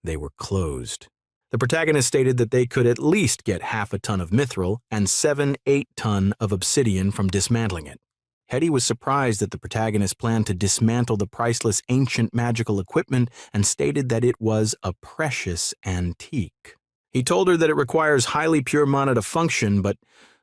Speaker 1: they were closed. The protagonist stated that they could at least get half a ton of mithril and 7-8 ton of obsidian from dismantling it. Hetty was surprised that the protagonist planned to dismantle the priceless ancient magical equipment and stated that it was a precious antique. He told her that it requires highly pure mana to function, but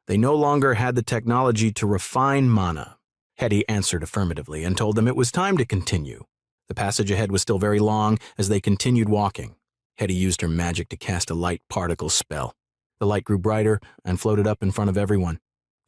Speaker 1: they no longer had the technology to refine mana. Hetty answered affirmatively and told them it was time to continue. The passage ahead was still very long as they continued walking. Hetty used her magic to cast a light particle spell. The light grew brighter and floated up in front of everyone.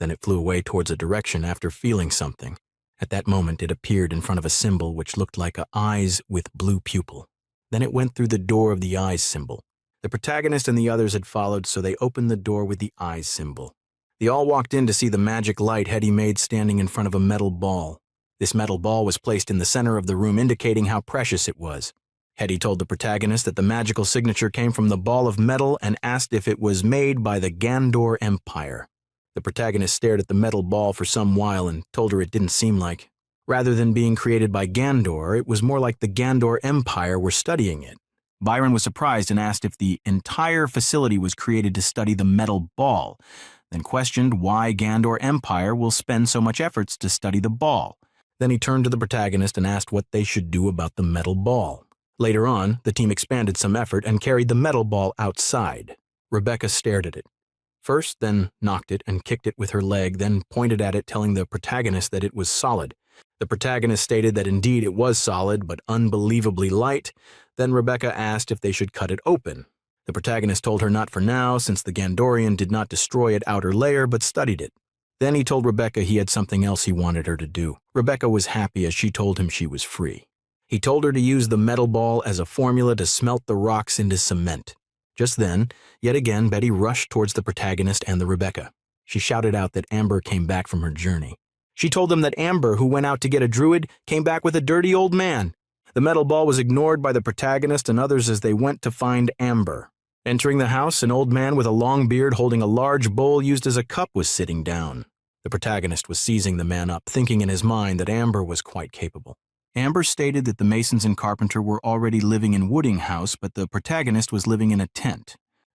Speaker 1: Then it flew away towards a direction after feeling something. At that moment, it appeared in front of a symbol which looked like eyes with blue pupil. Then it went through the door of the eyes symbol. The protagonist and the others had followed, so they opened the door with the eyes symbol. They all walked in to see the magic light Hetty made standing in front of a metal ball. This metal ball was placed in the center of the room, indicating how precious it was. Hetty told the protagonist that the magical signature came from the ball of metal and asked if it was made by the Gandor Empire. The protagonist stared at the metal ball for some while and told her it didn't seem like. Rather than being created by Gandor, it was more like the Gandor Empire were studying it. Byron was surprised and asked if the entire facility was created to study the metal ball, then questioned why Gandor Empire will spend so much efforts to study the ball. Then he turned to the protagonist and asked what they should do about the metal ball. Later on, the team expanded some effort and carried the metal ball outside. Rebecca stared at it. First, then knocked it and kicked it with her leg, then pointed at it, telling the protagonist that it was solid. The protagonist stated that indeed it was solid, but unbelievably light. Then Rebecca asked if they should cut it open. The protagonist told her not for now, since the Gandorian did not destroy its outer layer, but studied it. Then he told Rebecca he had something else he wanted her to do. Rebecca was happy as she told him she was free. He told her to use the metal ball as a formula to smelt the rocks into cement. Just then, yet again, Betty rushed towards the protagonist and the Rebecca. She shouted out that Amber came back from her journey. She told them that Amber, who went out to get a druid, came back with a dirty old man. The metal ball was ignored by the protagonist and others as they went to find Amber. Entering the house, an old man with a long beard holding a large bowl used as a cup was sitting down. The protagonist was seizing the man up, thinking in his mind that Amber was quite capable. Amber stated that the masons and carpenter were already living in Wooding House, but the protagonist was living in a tent.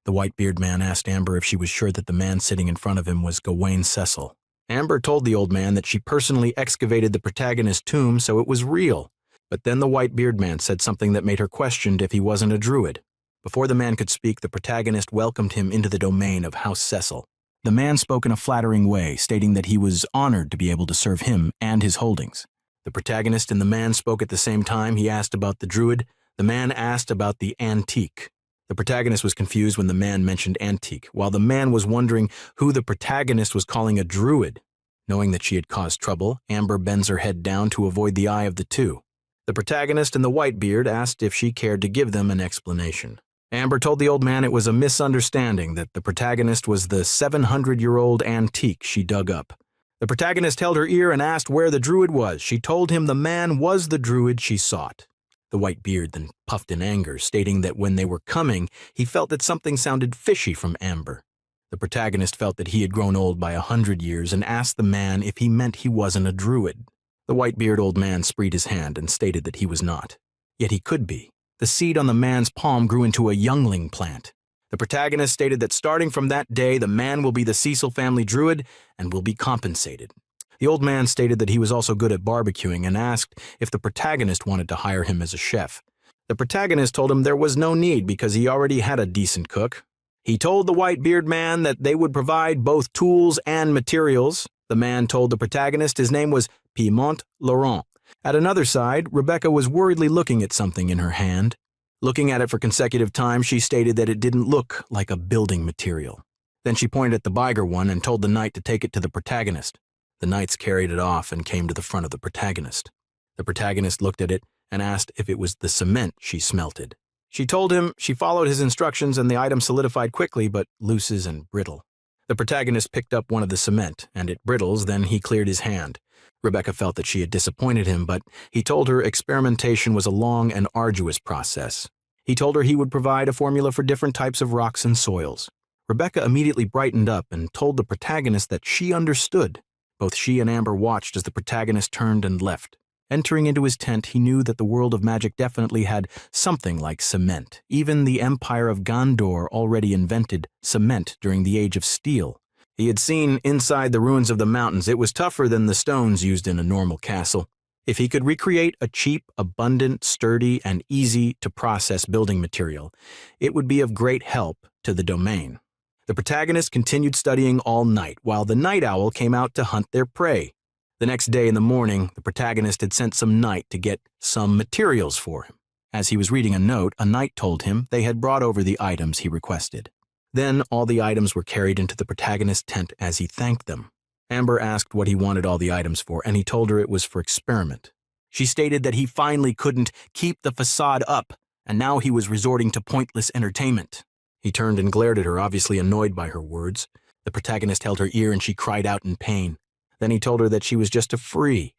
Speaker 1: The white-beard man asked Amber if she was sure that the man sitting in front of him was Gawain Cecil. Amber told the old man that she personally excavated the protagonist's tomb, so it was real. But then the white-beard man said something that made her question if he wasn't a druid. Before the man could speak, the protagonist welcomed him into the domain of House Cecil. The man spoke in a flattering way, stating that he was honored to be able to serve him and his holdings. The protagonist and the man spoke at the same time. He asked about the druid. The man asked about the antique. The protagonist was confused when the man mentioned antique, while the man was wondering who the protagonist was calling a druid. Knowing that she had caused trouble, Amber bends her head down to avoid the eye of the two. The protagonist and the whitebeard asked if she cared to give them an explanation. Amber told the old man it was a misunderstanding, that the protagonist was the 700-year-old antique she dug up. The protagonist held her ear and asked where the druid was. She told him the man was the druid she sought. The whitebeard then puffed in anger, stating that when they were coming, he felt that something sounded fishy from Amber. The protagonist felt that he had grown old by 100 years and asked the man if he meant he wasn't a druid. The white-beard old man spread his hand and stated that he was not. Yet he could be. The seed on the man's palm grew into a youngling plant. The protagonist stated that starting from that day, the man will be the Cecil family druid and will be compensated. The old man stated that he was also good at barbecuing and asked if the protagonist wanted to hire him as a chef. The protagonist told him there was no need because he already had a decent cook. He told the white-beard man that they would provide both tools and materials. The man told the protagonist his name was Piedmont Laurent. At another side, Rebecca was worriedly looking at something in her hand. Looking at it for consecutive times, she stated that it didn't look like a building material. Then she pointed at the bigger one and told the knight to take it to the protagonist. The knights carried it off and came to the front of the protagonist. The protagonist looked at it and asked if it was the cement she smelted. She told him she followed his instructions and the item solidified quickly but loose and brittle. The protagonist picked up one of the cement, and it brittles, then he cleared his hand. Rebecca felt that she had disappointed him, but he told her experimentation was a long and arduous process. He told her he would provide a formula for different types of rocks and soils. Rebecca immediately brightened up and told the protagonist that she understood. Both she and Amber watched as the protagonist turned and left. Entering into his tent, he knew that the world of magic definitely had something like cement. Even the Empire of Gondor already invented cement during the Age of Steel. He had seen inside the ruins of the mountains. It was tougher than the stones used in a normal castle. If he could recreate a cheap, abundant, sturdy, and easy-to-process building material, it would be of great help to the domain. The protagonist continued studying all night, while the night owl came out to hunt their prey. The next day in the morning, the protagonist had sent some knight to get some materials for him. As he was reading a note, a knight told him they had brought over the items he requested. Then all the items were carried into the protagonist's tent as he thanked them. Amber asked what he wanted all the items for, and he told her it was for experiment. She stated that he finally couldn't keep the facade up, and now he was resorting to pointless entertainment. He turned and glared at her, obviously annoyed by her words. The protagonist held her ear and she cried out in pain. Then he told her that she was just a free,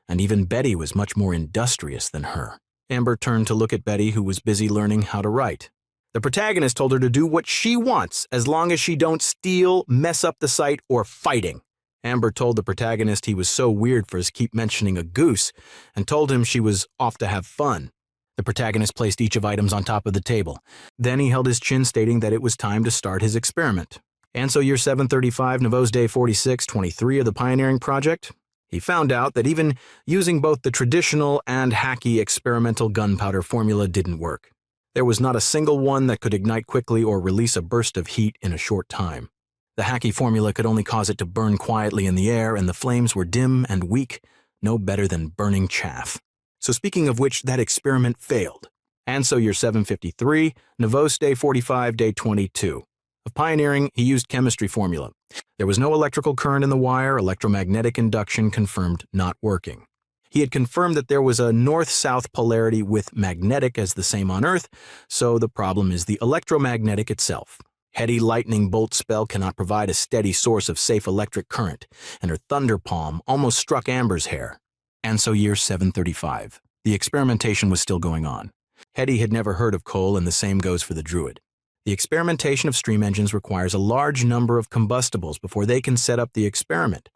Speaker 1: and even Betty was much more industrious than her. Amber turned to look at Betty, who was busy learning how to write. The protagonist told her to do what she wants, as long as she don't steal, mess up the site, or fighting. Amber told the protagonist he was so weird for his keep mentioning a goose, and told him she was off to have fun. The protagonist placed each of items on top of the table. Then he held his chin, stating that it was time to start his experiment. And so year 735, Navos Day 4623 of the Pioneering Project, he found out that even using both the traditional and hacky experimental gunpowder formula didn't work. There was not a single one that could ignite quickly or release a burst of heat in a short time. The hacky formula could only cause it to burn quietly in the air, and the flames were dim and weak, no better than burning chaff. So speaking of which, that experiment failed. And so year 753, Navos Day 45, Day 22. Of Pioneering, he used chemistry formula. There was no electrical current in the wire, electromagnetic induction confirmed not working. He had confirmed that there was a north-south polarity with magnetic as the same on Earth, so the problem is the electromagnetic itself. Heady lightning bolt spell cannot provide a steady source of safe electric current, and her thunder palm almost struck Amber's hair. And so year 735. The experimentation was still going on. Hetty had never heard of coal, and the same goes for the druid. The experimentation of stream engines requires a large number of combustibles before they can set up the experiment.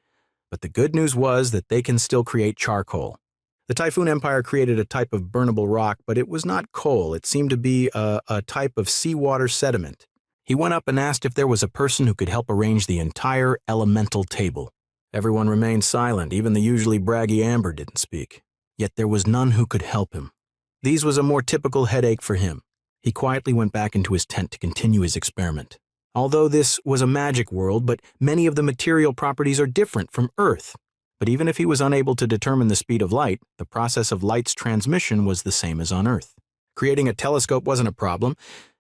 Speaker 1: But the good news was that they can still create charcoal. The Typhoon Empire created a type of burnable rock, but it was not coal. It seemed to be a type of seawater sediment. He went up and asked if there was a person who could help arrange the entire elemental table. Everyone remained silent, even the usually braggy Amber didn't speak. Yet there was none who could help him. These was a more typical headache for him. He quietly went back into his tent to continue his experiment. Although this was a magic world, but many of the material properties are different from Earth. But even if he was unable to determine the speed of light, the process of light's transmission was the same as on Earth. Creating a telescope wasn't a problem.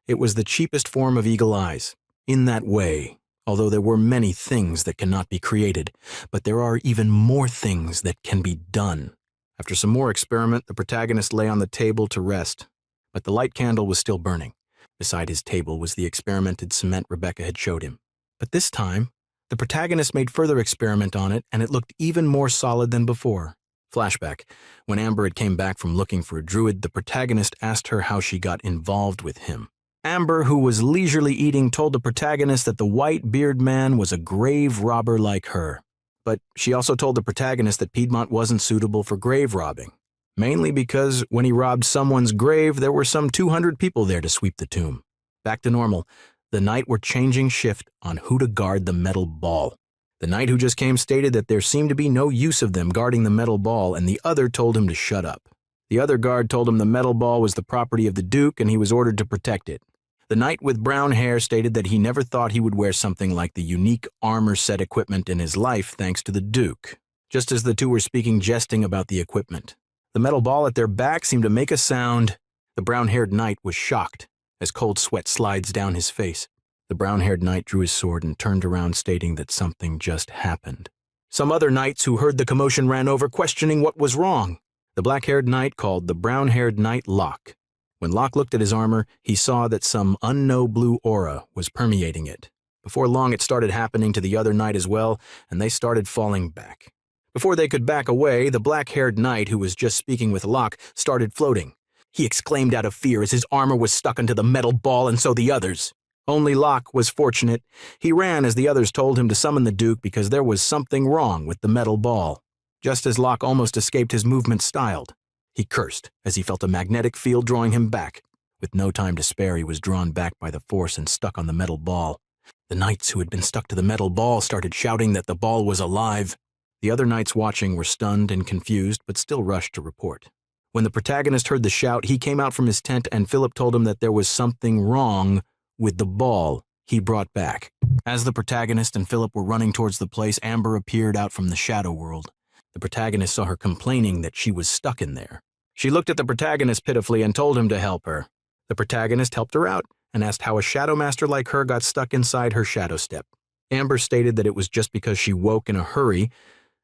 Speaker 1: It was the cheapest form of eagle eyes. In that way, although there were many things that cannot be created, but there are even more things that can be done. After some more experiment, the protagonist lay on the table to rest, but the light candle was still burning. Beside his table was the experimented cement Rebecca had showed him. But this time, the protagonist made further experiment on it, and it looked even more solid than before. Flashback. When Amber had came back from looking for a druid, the protagonist asked her how she got involved with him. Amber, who was leisurely eating, told the protagonist that the white-beard man was a grave robber like her. But she also told the protagonist that Piedmont wasn't suitable for grave robbing, mainly because when he robbed someone's grave, there were some 200 people there to sweep the tomb. Back to normal, the knight were changing shift on who to guard the metal ball. The knight who just came stated that there seemed to be no use of them guarding the metal ball, and the other told him to shut up. The other guard told him the metal ball was the property of the Duke and he was ordered to protect it. The knight with brown hair stated that he never thought he would wear something like the unique armor set equipment in his life thanks to the Duke. Just as the two were speaking jesting about the equipment, the metal ball at their back seemed to make a sound. The brown-haired knight was shocked as cold sweat slides down his face. The brown-haired knight drew his sword and turned around stating that something just happened. Some other knights who heard the commotion ran over questioning what was wrong. The black-haired knight called the brown-haired knight Locke. When Locke looked at his armor, he saw that some unknown blue aura was permeating it. Before long, it started happening to the other knight as well, and they started falling back. Before they could back away, the black-haired knight who was just speaking with Locke started floating. He exclaimed out of fear as his armor was stuck into the metal ball, and so the others. Only Locke was fortunate. He ran as the others told him to summon the Duke because there was something wrong with the metal ball. Just as Locke almost escaped, his movement styled. He cursed as he felt a magnetic field drawing him back. With no time to spare, he was drawn back by the force and stuck on the metal ball. The knights who had been stuck to the metal ball started shouting that the ball was alive. The other knights watching were stunned and confused, but still rushed to report. When the protagonist heard the shout, he came out from his tent and Philip told him that there was something wrong with the ball he brought back. As the protagonist and Philip were running towards the place, Amber appeared out from the shadow world. The protagonist saw her complaining that she was stuck in there. She looked at the protagonist pitifully and told him to help her. The protagonist helped her out and asked how a shadow master like her got stuck inside her shadow step. Amber stated that it was just because she woke in a hurry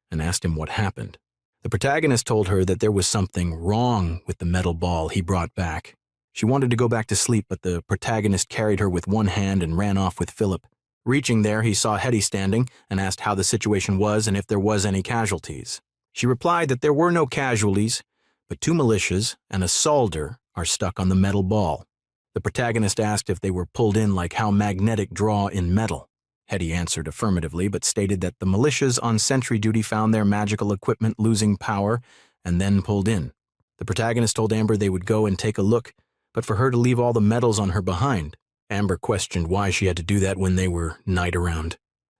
Speaker 1: and asked him what happened. The protagonist told her that there was something wrong with the metal ball he brought back. She wanted to go back to sleep, but the protagonist carried her with one hand and ran off with Philip. Reaching there, he saw Hetty standing and asked how the situation was and if there was any casualties. She replied that there were no casualties, but 2 militias and a soldier are stuck on the metal ball. The protagonist asked if they were pulled in like how magnetic draw in metal. Hetty answered affirmatively, but stated that the militias on sentry duty found their magical equipment losing power and then pulled in. The protagonist told Amber they would go and take a look, but for her to leave all the metals on her behind. Amber questioned why she had to do that when they were night around.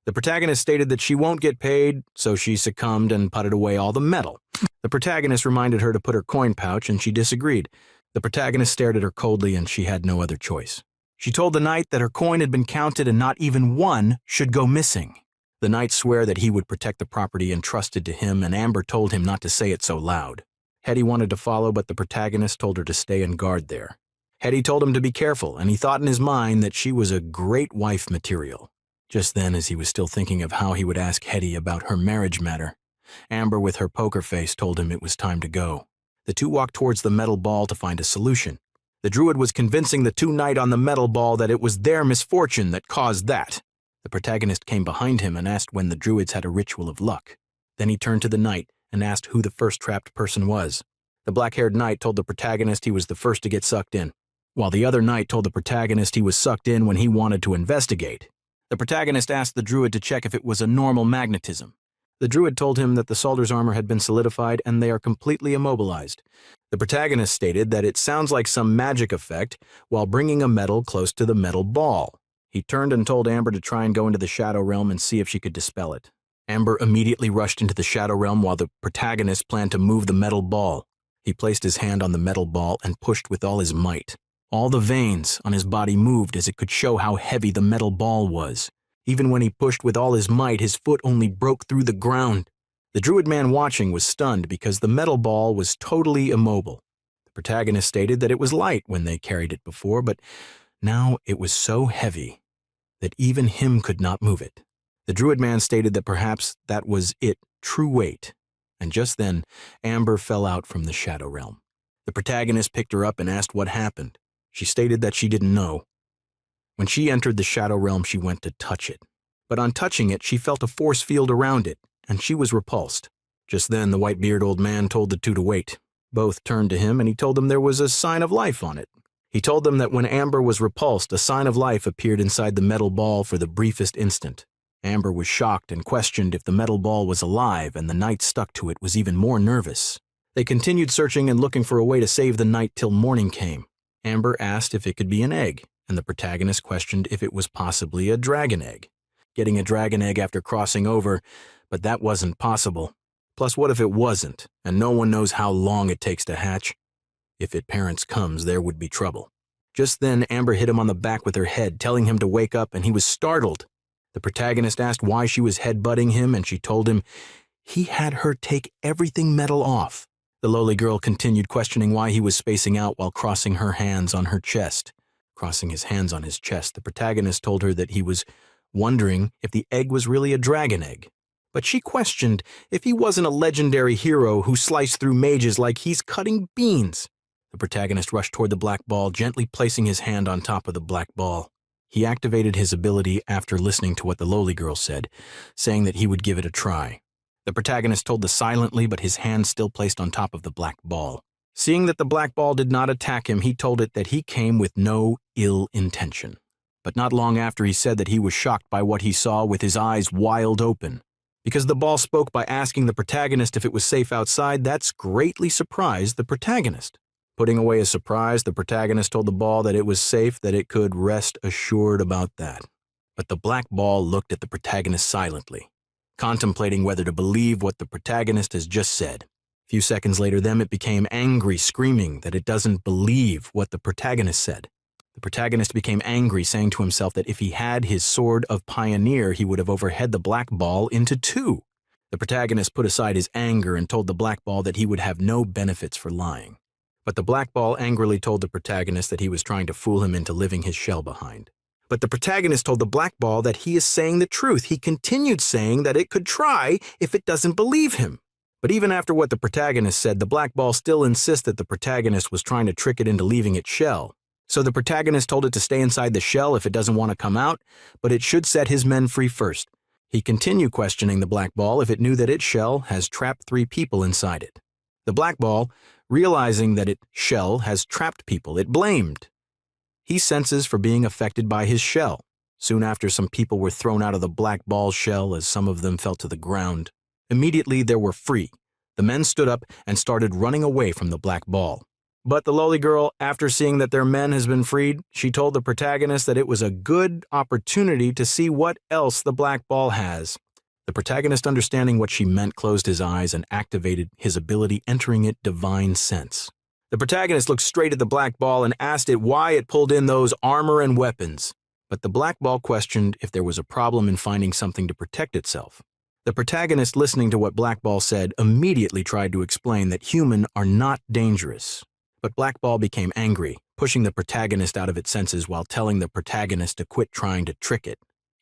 Speaker 1: The protagonist stated that she won't get paid, so she succumbed and putted away all the metal. The protagonist reminded her to put her coin pouch, and she disagreed. The protagonist stared at her coldly, and she had no other choice. She told the knight that her coin had been counted and not even one should go missing. The knight swore that he would protect the property entrusted to him, and Amber told him not to say it so loud. Hetty wanted to follow, but the protagonist told her to stay and guard there. Hetty told him to be careful, and he thought in his mind that she was a great wife material. Just then, as he was still thinking of how he would ask Hetty about her marriage matter, Amber with her poker face told him it was time to go. The two walked towards the metal ball to find a solution. The druid was convincing the 2 knights on the metal ball that it was their misfortune that caused that. The protagonist came behind him and asked when the druids had a ritual of luck. Then he turned to the knight and asked who the first trapped person was. The black-haired knight told the protagonist he was the first to get sucked in, while the other knight told the protagonist he was sucked in when he wanted to investigate. The protagonist asked the druid to check if it was a normal magnetism. The druid told him that the soldier's armor had been solidified and they are completely immobilized. The protagonist stated that it sounds like some magic effect while bringing a metal close to the metal ball. He turned and told Amber to try and go into the Shadow Realm and see if she could dispel it. Amber immediately rushed into the Shadow Realm while the protagonist planned to move the metal ball. He placed his hand on the metal ball and pushed with all his might. All the veins on his body moved as it could show how heavy the metal ball was. Even when he pushed with all his might, his foot only broke through the ground. The druid man watching was stunned because the metal ball was totally immobile. The protagonist stated that it was light when they carried it before, but now it was so heavy that even him could not move it. The druid man stated that perhaps that was its true weight, and just then, Amber fell out from the Shadow Realm. The protagonist picked her up and asked what happened. She stated that she didn't know. When she entered the Shadow Realm, she went to touch it. But on touching it, she felt a force field around it, and she was repulsed. Just then, the white-bearded old man told the two to wait. Both turned to him, and he told them there was a sign of life on it. He told them that when Amber was repulsed, a sign of life appeared inside the metal ball for the briefest instant. Amber was shocked and questioned if the metal ball was alive, and the knight stuck to it was even more nervous. They continued searching and looking for a way to save the knight till morning came. Amber asked if it could be an egg, and the protagonist questioned if it was possibly a dragon egg. Getting a dragon egg after crossing over, but that wasn't possible. Plus, what if it wasn't, and no one knows how long it takes to hatch? If it parents comes, there would be trouble. Just then, Amber hit him on the back with her head, telling him to wake up, and he was startled. The protagonist asked why she was headbutting him, and she told him he had her take everything metal off. The lowly girl continued questioning why he was spacing out while crossing her hands on her chest. Crossing his hands on his chest, the protagonist told her that he was wondering if the egg was really a dragon egg. But she questioned if he wasn't a legendary hero who sliced through mages like he's cutting beans. The protagonist rushed toward the black ball, gently placing his hand on top of the black ball. He activated his ability after listening to what the lowly girl said, saying that he would give it a try. The protagonist told this silently, but his hand still placed on top of the black ball. Seeing that the black ball did not attack him, he told it that he came with no ill intention. But not long after, he said that he was shocked by what he saw with his eyes wide open. Because the ball spoke by asking the protagonist if it was safe outside, that's greatly surprised the protagonist. Putting away his surprise, the protagonist told the ball that it was safe, that it could rest assured about that. But the black ball looked at the protagonist silently, contemplating whether to believe what the protagonist has just said. A few seconds later, then it became angry, screaming that it doesn't believe what the protagonist said. The protagonist became angry, saying to himself that if he had his sword of pioneer, he would have overhead the black ball into two. The protagonist put aside his anger and told the black ball that he would have no benefits for lying. But the black ball angrily told the protagonist that he was trying to fool him into leaving his shell behind. But the protagonist told the black ball that he is saying the truth. He continued saying that it could try if it doesn't believe him. But even after what the protagonist said, the black ball still insists that the protagonist was trying to trick it into leaving its shell. So the protagonist told it to stay inside the shell if it doesn't want to come out, but it should set his men free first. He continued questioning the black ball if it knew that its shell has trapped 3 people inside it. The black ball, realizing that its shell has trapped people, it blamed. He senses for being affected by his shell. Soon after, some people were thrown out of the black ball's shell as some of them fell to the ground. Immediately, they were free. The men stood up and started running away from the black ball. But the lowly girl, after seeing that their men has been freed, she told the protagonist that it was a good opportunity to see what else the black ball has. The protagonist, understanding what she meant, closed his eyes and activated his ability, entering it divine sense. The protagonist looked straight at the black ball and asked it why it pulled in those armor and weapons. But the black ball questioned if there was a problem in finding something to protect itself. The protagonist, listening to what Black Ball said, immediately tried to explain that humans are not dangerous. But Black Ball became angry, pushing the protagonist out of its senses while telling the protagonist to quit trying to trick it.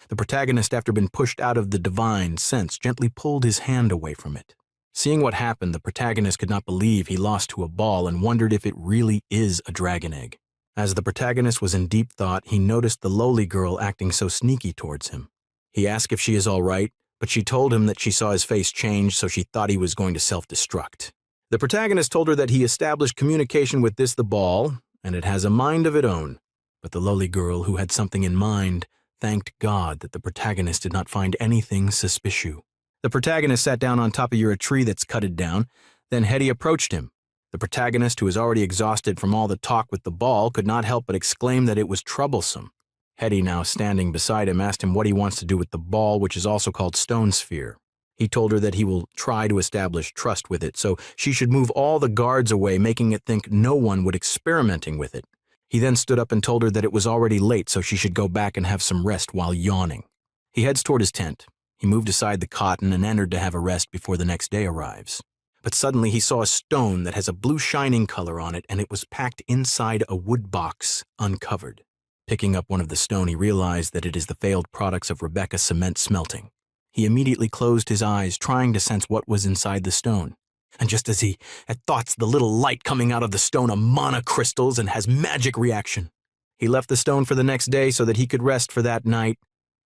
Speaker 1: The protagonist, after being pushed out of the divine sense, gently pulled his hand away from it. Seeing what happened, the protagonist could not believe he lost to a ball and wondered if it really is a dragon egg. As the protagonist was in deep thought, he noticed the lowly girl acting so sneaky towards him. He asked if she is all right, but she told him that she saw his face change, so she thought he was going to self-destruct. The protagonist told her that he established communication with the ball, and it has a mind of its own. But the lowly girl, who had something in mind, thanked God that the protagonist did not find anything suspicious. The protagonist sat down on top of a tree that's cutted down. Then Hetty approached him. The protagonist, who was already exhausted from all the talk with the ball, could not help but exclaim that it was troublesome. Hetty, now standing beside him, asked him what he wants to do with the ball, which is also called Stone Sphere. He told her that he will try to establish trust with it, so she should move all the guards away, making it think no one would experimenting with it. He then stood up and told her that it was already late, so she should go back and have some rest while yawning. He heads toward his tent. He moved aside the cotton and entered to have a rest before the next day arrives. But suddenly he saw a stone that has a blue shining color on it, and it was packed inside a wood box, uncovered. Picking up one of the stone, he realized that it is the failed products of Rebecca's cement smelting. He immediately closed his eyes, trying to sense what was inside the stone. And just as he had thoughts, the little light coming out of the stone of mana crystals and has magic reaction. He left the stone for the next day so that he could rest for that night.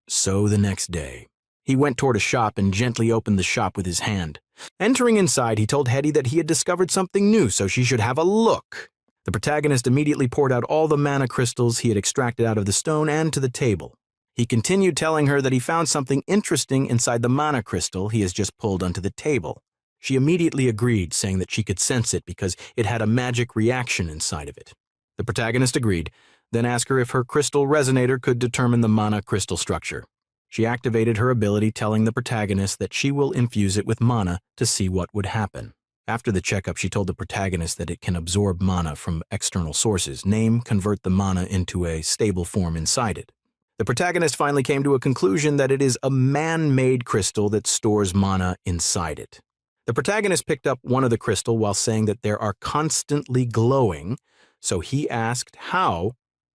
Speaker 1: So the next day, he went toward a shop and gently opened the shop with his hand. Entering inside, he told Hetty that he had discovered something new, so she should have a look. The protagonist immediately poured out all the mana crystals he had extracted out of the stone and to the table. He continued telling her that he found something interesting inside the mana crystal he has just pulled onto the table. She immediately agreed, saying that she could sense it because it had a magic reaction inside of it. The protagonist agreed, then asked her if her crystal resonator could determine the mana crystal structure. She activated her ability, telling the protagonist that she will infuse it with mana to see what would happen. After the checkup, she told the protagonist that it can absorb mana from external sources, convert the mana into a stable form inside it. The protagonist finally came to a conclusion that it is a man-made crystal that stores mana inside it. The protagonist picked up one of the crystal while saying that they are constantly glowing, so he asked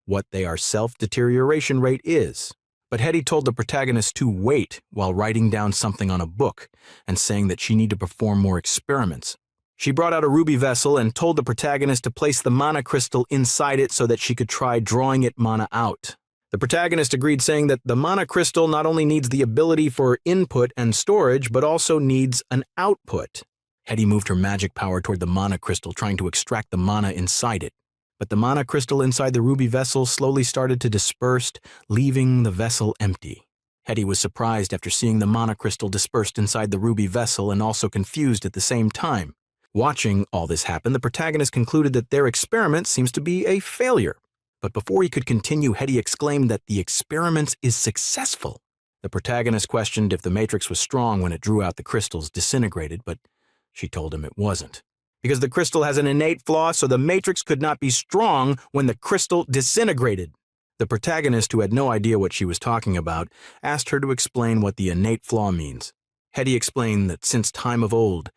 Speaker 1: what their self-deterioration rate is. But Hetty told the protagonist to wait while writing down something on a book and saying that she needed to perform more experiments. She brought out a ruby vessel and told the protagonist to place the mana crystal inside it so that she could try drawing it mana out. The protagonist agreed, saying that the mana crystal not only needs the ability for input and storage, but also needs an output. Hetty moved her magic power toward the mana crystal, trying to extract the mana inside it. But the mana crystal inside the ruby vessel slowly started to disperse, leaving the vessel empty. Hetty was surprised after seeing the mana crystal dispersed inside the ruby vessel and also confused at the same time. Watching all this happen, the protagonist concluded that their experiment seems to be a failure. But before he could continue, Hetty exclaimed that the experiment is successful. The protagonist questioned if the matrix was strong when it drew out the crystals disintegrated, but she told him it wasn't. Because the crystal has an innate flaw, so the matrix could not be strong when the crystal disintegrated. The protagonist, who had no idea what she was talking about, asked her to explain what the innate flaw means. Hetty explained that since time of old,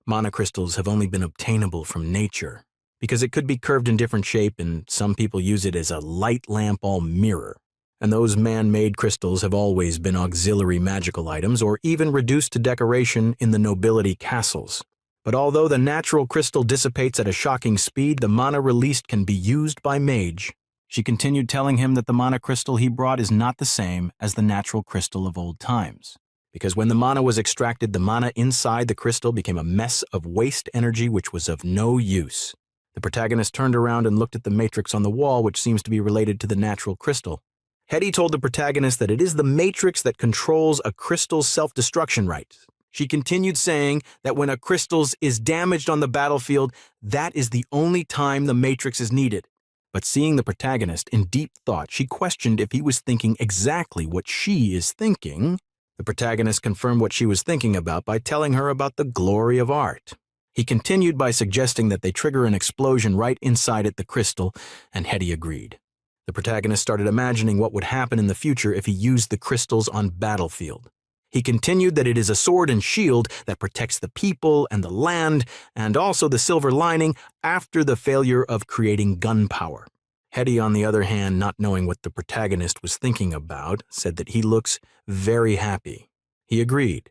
Speaker 1: mana crystals have only been obtainable from nature, because it could be curved in different shape, and some people use it as a light lamp all mirror. And those man-made crystals have always been auxiliary magical items or even reduced to decoration in the nobility castles. But although the natural crystal dissipates at a shocking speed, the mana released can be used by mage. She continued telling him that the mana crystal he brought is not the same as the natural crystal of old times. Because when the mana was extracted, the mana inside the crystal became a mess of waste energy which was of no use. The protagonist turned around and looked at the matrix on the wall, which seems to be related to the natural crystal. Hetty told the protagonist that it is the matrix that controls a crystal's self-destruction right. She continued saying that when a crystal is damaged on the battlefield, that is the only time the matrix is needed. But seeing the protagonist in deep thought, she questioned if he was thinking exactly what she is thinking. The protagonist confirmed what she was thinking about by telling her about the glory of art. He continued by suggesting that they trigger an explosion right inside the crystal, and Hetty agreed. The protagonist started imagining what would happen in the future if he used the crystals on battlefield. He continued that it is a sword and shield that protects the people and the land, and also the silver lining after the failure of creating gunpowder. Hetty, on the other hand, not knowing what the protagonist was thinking about, said that he looks very happy. He agreed,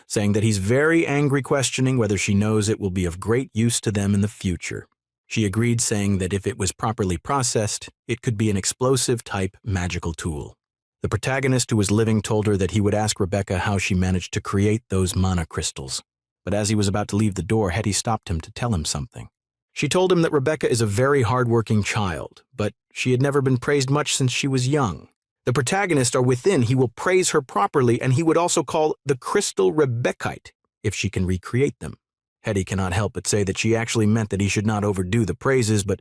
Speaker 1: saying that he's very angry, questioning whether she knows it will be of great use to them in the future. She agreed, saying that if it was properly processed, it could be an explosive-type magical tool. The protagonist who was living told her that he would ask Rebecca how she managed to create those mana crystals. But as he was about to leave the door, Hetty stopped him to tell him something. She told him that Rebecca is a very hard-working child, but she had never been praised much since she was young. The protagonist, or within, he will praise her properly, and he would also call the crystal Rebeccaite if she can recreate them. Hetty cannot help but say that she actually meant that he should not overdo the praises, but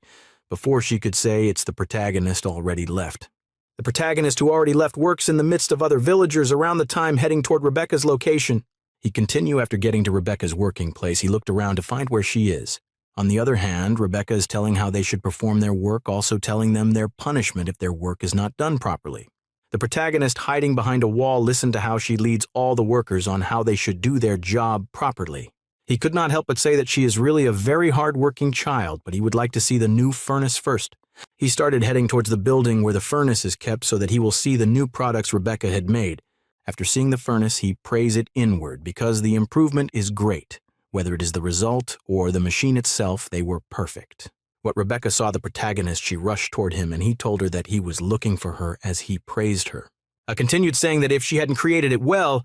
Speaker 1: before she could say, it's the protagonist already left. The protagonist, who already left, works in the midst of other villagers around the time heading toward Rebecca's location. He continued after getting to Rebecca's working place. He looked around to find where she is. On the other hand, Rebecca is telling how they should perform their work, also telling them their punishment if their work is not done properly. The protagonist, hiding behind a wall, listened to how she leads all the workers on how they should do their job properly. He could not help but say that she is really a very hard-working child, but he would like to see the new furnace first. He started heading towards the building where the furnace is kept so that he will see the new products Rebecca had made. After seeing the furnace, he prays it inward because the improvement is great. Whether it is the result or the machine itself, they were perfect. What Rebecca saw the protagonist, she rushed toward him, and he told her that he was looking for her as he praised her. Continued saying that if she hadn't created it well,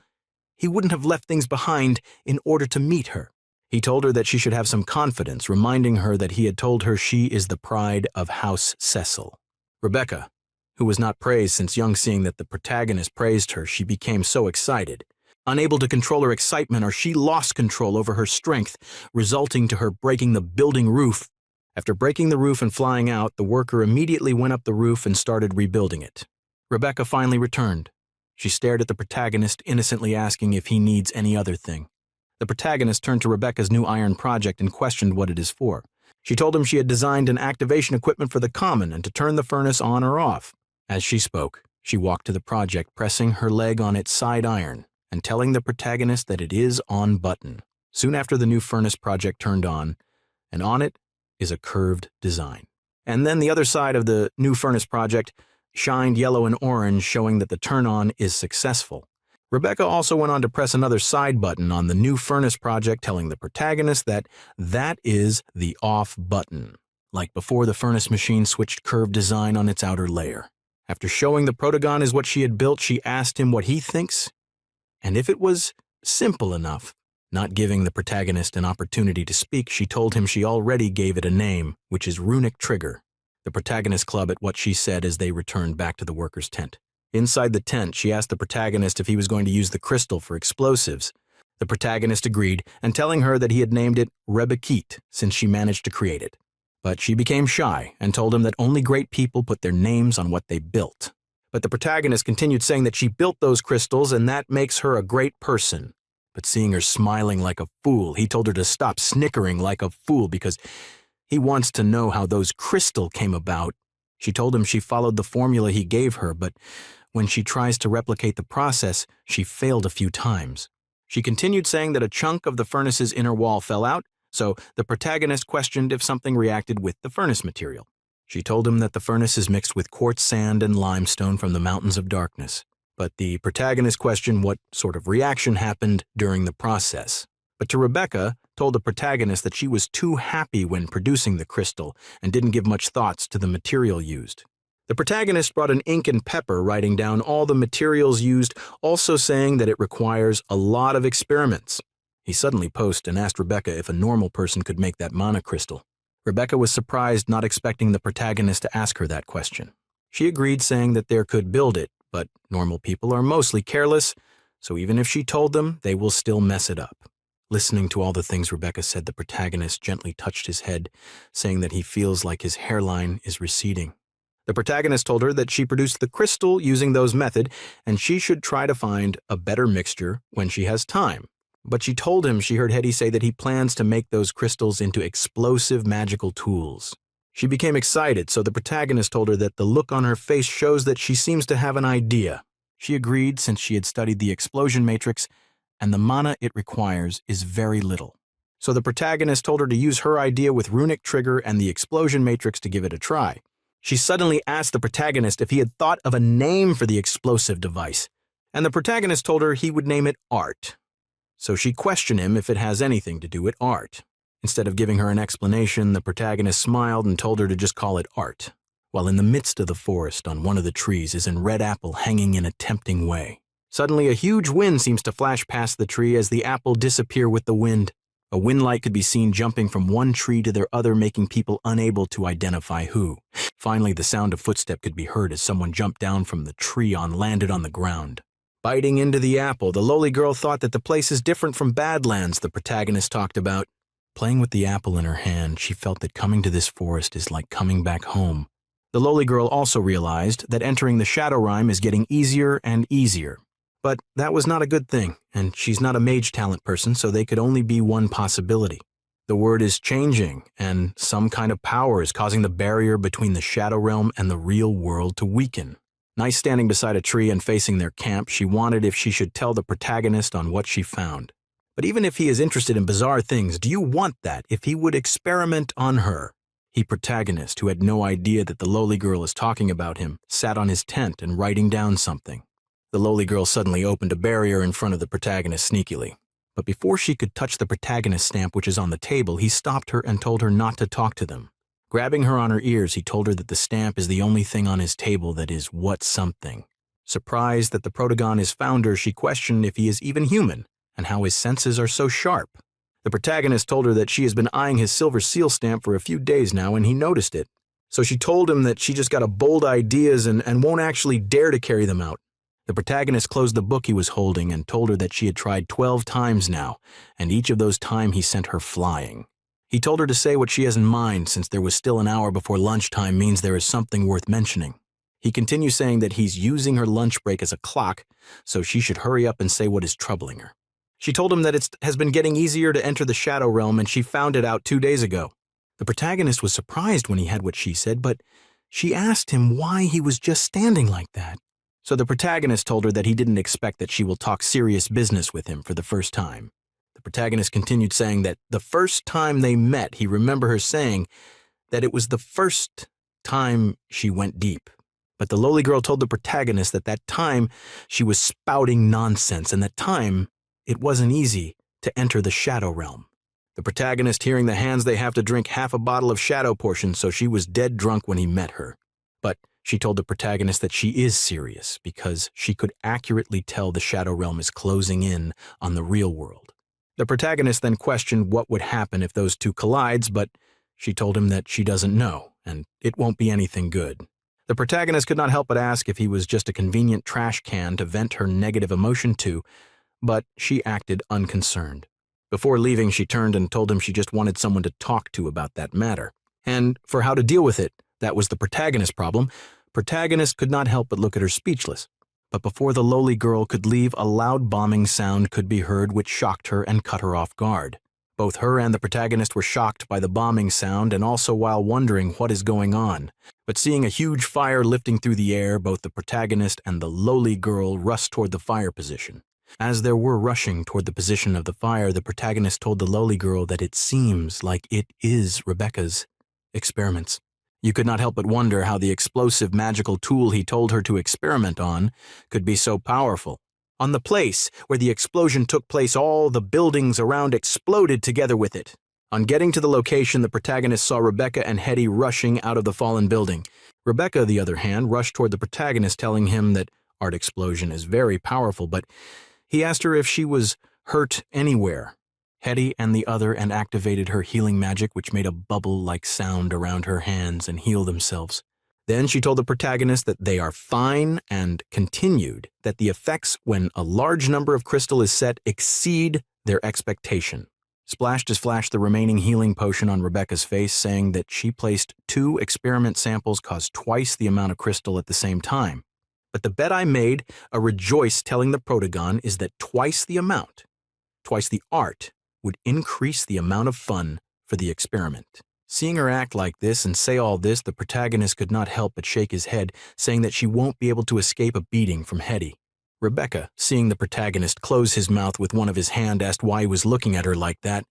Speaker 1: he wouldn't have left things behind in order to meet her. He told her that she should have some confidence, reminding her that he had told her she is the pride of House Cecil. Rebecca, who was not praised since young, seeing that the protagonist praised her, she became so excited. Unable to control her excitement, or she lost control over her strength, resulting to her breaking the building roof. After breaking the roof and flying out, the worker immediately went up the roof and started rebuilding it. Rebecca finally returned. She stared at the protagonist, innocently asking if he needs any other thing. The protagonist turned to Rebecca's new iron project and questioned what it is for. She told him she had designed an activation equipment for the common and to turn the furnace on or off. As she spoke, she walked to the project, pressing her leg on its side iron and telling the protagonist that it is on button. Soon after, the new furnace project turned on, and on it is a curved design. And then the other side of the new furnace project shined yellow and orange, showing that the turn-on is successful. Rebecca also went on to press another side button on the new furnace project, telling the protagonist that that is the off button. Like before, the furnace machine switched curved design on its outer layer. After showing the protagon is what she had built, she asked him what he thinks, and if it was simple enough. Not giving the protagonist an opportunity to speak, she told him she already gave it a name, which is Runic Trigger. The protagonist clubbed at what she said as they returned back to the workers' tent. Inside the tent, she asked the protagonist if he was going to use the crystal for explosives. The protagonist agreed, and telling her that he had named it Rebekit since she managed to create it. But she became shy and told him that only great people put their names on what they built. But the protagonist continued saying that she built those crystals and that makes her a great person. But seeing her smiling like a fool, he told her to stop snickering like a fool because he wants to know how those crystals came about. She told him she followed the formula he gave her, but when she tries to replicate the process, she failed a few times. She continued saying that a chunk of the furnace's inner wall fell out, so the protagonist questioned if something reacted with the furnace material. She told him that the furnace is mixed with quartz sand and limestone from the mountains of darkness. But the protagonist questioned what sort of reaction happened during the process. But to Rebecca, told the protagonist that she was too happy when producing the crystal and didn't give much thoughts to the material used. The protagonist brought an ink and pepper, writing down all the materials used, also saying that it requires a lot of experiments. He suddenly paused and asked Rebecca if a normal person could make that mana crystal. Rebecca was surprised, not expecting the protagonist to ask her that question. She agreed, saying that they could build it, but normal people are mostly careless, so even if she told them, they will still mess it up. Listening to all the things Rebecca said, the protagonist gently touched his head, saying that he feels like his hairline is receding. The protagonist told her that she produced the crystal using those methods, and she should try to find a better mixture when she has time. But she told him she heard Hetty say that he plans to make those crystals into explosive magical tools. She became excited, so the protagonist told her that the look on her face shows that she seems to have an idea. She agreed since she had studied the explosion matrix, and the mana it requires is very little. So the protagonist told her to use her idea with Runic Trigger and the explosion matrix to give it a try. She suddenly asked the protagonist if he had thought of a name for the explosive device, and the protagonist told her he would name it Art. So she questioned him if it has anything to do with art. Instead of giving her an explanation, the protagonist smiled and told her to just call it Art. While in the midst of the forest, on one of the trees, is an red apple hanging in a tempting way. Suddenly, a huge wind seems to flash past the tree as the apple disappears with the wind. A wind light could be seen jumping from one tree to the other, making people unable to identify who. Finally, the sound of footsteps could be heard as someone jumped down from the tree and landed on the ground. Biting into the apple, the lowly girl thought that the place is different from Badlands the protagonist talked about. Playing with the apple in her hand, she felt that coming to this forest is like coming back home. The lowly girl also realized that entering the shadow realm is getting easier and easier. But that was not a good thing, and she's not a mage talent person, so they could only be one possibility. The word is changing, and some kind of power is causing the barrier between the shadow realm and the real world to weaken. Nice standing beside a tree and facing their camp, she wondered if she should tell the protagonist on what she found. But even if he is interested in bizarre things, do you want that if he would experiment on her? He protagonist, who had no idea that the lowly girl is talking about him, sat on his tent and writing down something. The lowly girl suddenly opened a barrier in front of the protagonist sneakily. But before she could touch the protagonist stamp which is on the table, he stopped her and told her not to talk to them. Grabbing her on her ears, he told her that the stamp is the only thing on his table that is what something. Surprised that the protagon is found her, she questioned if he is even human and how his senses are so sharp. The protagonist told her that she has been eyeing his silver seal stamp for a few days now and he noticed it. So she told him that she just got a bold ideas and won't actually dare to carry them out. The protagonist closed the book he was holding and told her that she had tried 12 times now, and each of those times he sent her flying. He told her to say what she has in mind since there was still an hour before lunchtime means there is something worth mentioning. He continued saying that he's using her lunch break as a clock, so she should hurry up and say what is troubling her. She told him that it has been getting easier to enter the shadow realm and she found it out 2 days ago. The protagonist was surprised when he had what she said, but she asked him why he was just standing like that. So the protagonist told her that he didn't expect that she will talk serious business with him for the first time. The protagonist continued saying that the first time they met, he remembered her saying that it was the first time she went deep. But the lowly girl told the protagonist that that time she was spouting nonsense and that time it wasn't easy to enter the shadow realm. The protagonist, hearing the hands they have to drink half a bottle of shadow potion, so she was dead drunk when he met her. But she told the protagonist that she is serious because she could accurately tell the shadow realm is closing in on the real world. The protagonist then questioned what would happen if those two collides, but she told him that she doesn't know, and it won't be anything good. The protagonist could not help but ask if he was just a convenient trash can to vent her negative emotion to, but she acted unconcerned. Before leaving, she turned and told him she just wanted someone to talk to about that matter. And for how to deal with it, that was the protagonist's problem. Protagonist could not help but look at her speechless. But before the lowly girl could leave, a loud bombing sound could be heard which shocked her and cut her off guard. Both her and the protagonist were shocked by the bombing sound and also while wondering what is going on. But seeing a huge fire lifting through the air, both the protagonist and the lowly girl rushed toward the fire position. As they were rushing toward the position of the fire, the protagonist told the lowly girl that it seems like it is Rebecca's experiments. You could not help but wonder how the explosive magical tool he told her to experiment on could be so powerful. On the place where the explosion took place, all the buildings around exploded together with it. On getting to the location, the protagonist saw Rebecca and Hetty rushing out of the fallen building. Rebecca, on the other hand, rushed toward the protagonist, telling him that art explosion is very powerful, but he asked her if she was hurt anywhere. Hetty and the other and activated her healing magic, which made a bubble-like sound around her hands and healed themselves. Then she told the protagonist that they are fine and continued that the effects when a large number of crystal is set exceed their expectation. Splash just flashed the remaining healing potion on Rebecca's face, saying that she placed 2 experiment samples caused twice the amount of crystal at the same time. But the bet I made, a rejoice telling the protagon, is that twice the amount, twice the art, would increase the amount of fun for the experiment. Seeing her act like this and say all this, the protagonist could not help but shake his head, saying that she won't be able to escape a beating from Hetty. Rebecca, seeing the protagonist close his mouth with one of his hand, asked why he was looking at her like that,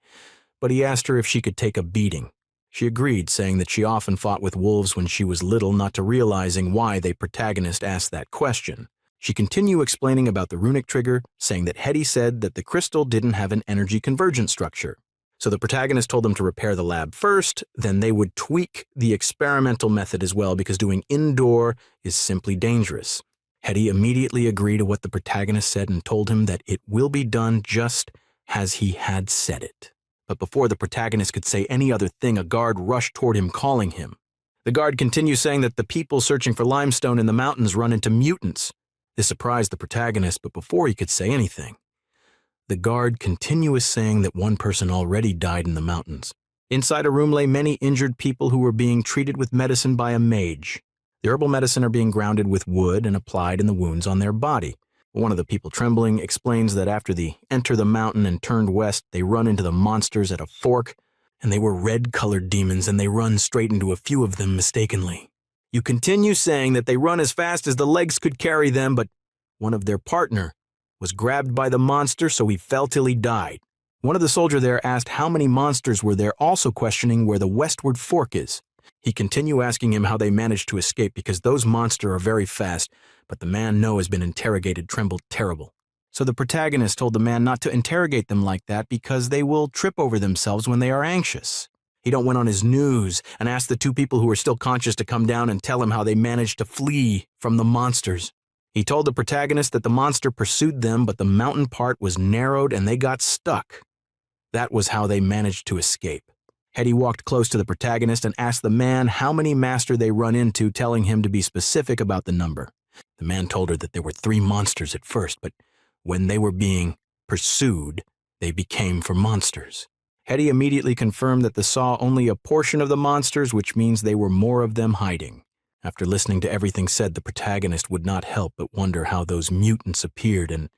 Speaker 1: but he asked her if she could take a beating. She agreed, saying that she often fought with wolves when she was little, not to realizing why the protagonist asked that question. She continued explaining about the runic trigger, saying that Hetty said that the crystal didn't have an energy convergent structure. So the protagonist told them to repair the lab first, then they would tweak the experimental method as well because doing indoor is simply dangerous. Hetty immediately agreed to what the protagonist said and told him that it will be done just as he had said it. But before the protagonist could say any other thing, a guard rushed toward him, calling him. The guard continued saying that the people searching for limestone in the mountains run into mutants. This surprised the protagonist, but before he could say anything, the guard continued saying that one person already died in the mountains. Inside a room lay many injured people who were being treated with medicine by a mage. The herbal medicine are being grounded with wood and applied in the wounds on their body. One of the people trembling explains that after they enter the mountain and turned west, they run into the monsters at a fork, and they were red-colored demons, and they run straight into a few of them mistakenly. You continue saying that they run as fast as the legs could carry them, but one of their partner was grabbed by the monster, so he fell till he died. One of the soldier there asked how many monsters were there, also questioning where the westward fork is. He continued asking him how they managed to escape because those monsters are very fast, but the man No has been interrogated trembled terrible. So the protagonist told the man not to interrogate them like that because they will trip over themselves when they are anxious. He don't went on his news and asked the two people who were still conscious to come down and tell him how they managed to flee from the monsters. He told the protagonist that the monster pursued them, but the mountain part was narrowed and they got stuck. That was how they managed to escape. Hetty walked close to the protagonist and asked the man how many master they run into, telling him to be specific about the number. The man told her that there were 3 monsters at first, but when they were being pursued, they became for monsters. Hetty immediately confirmed that they saw only a portion of the monsters, which means there were more of them hiding. After listening to everything said, the protagonist would not help but wonder how those mutants appeared and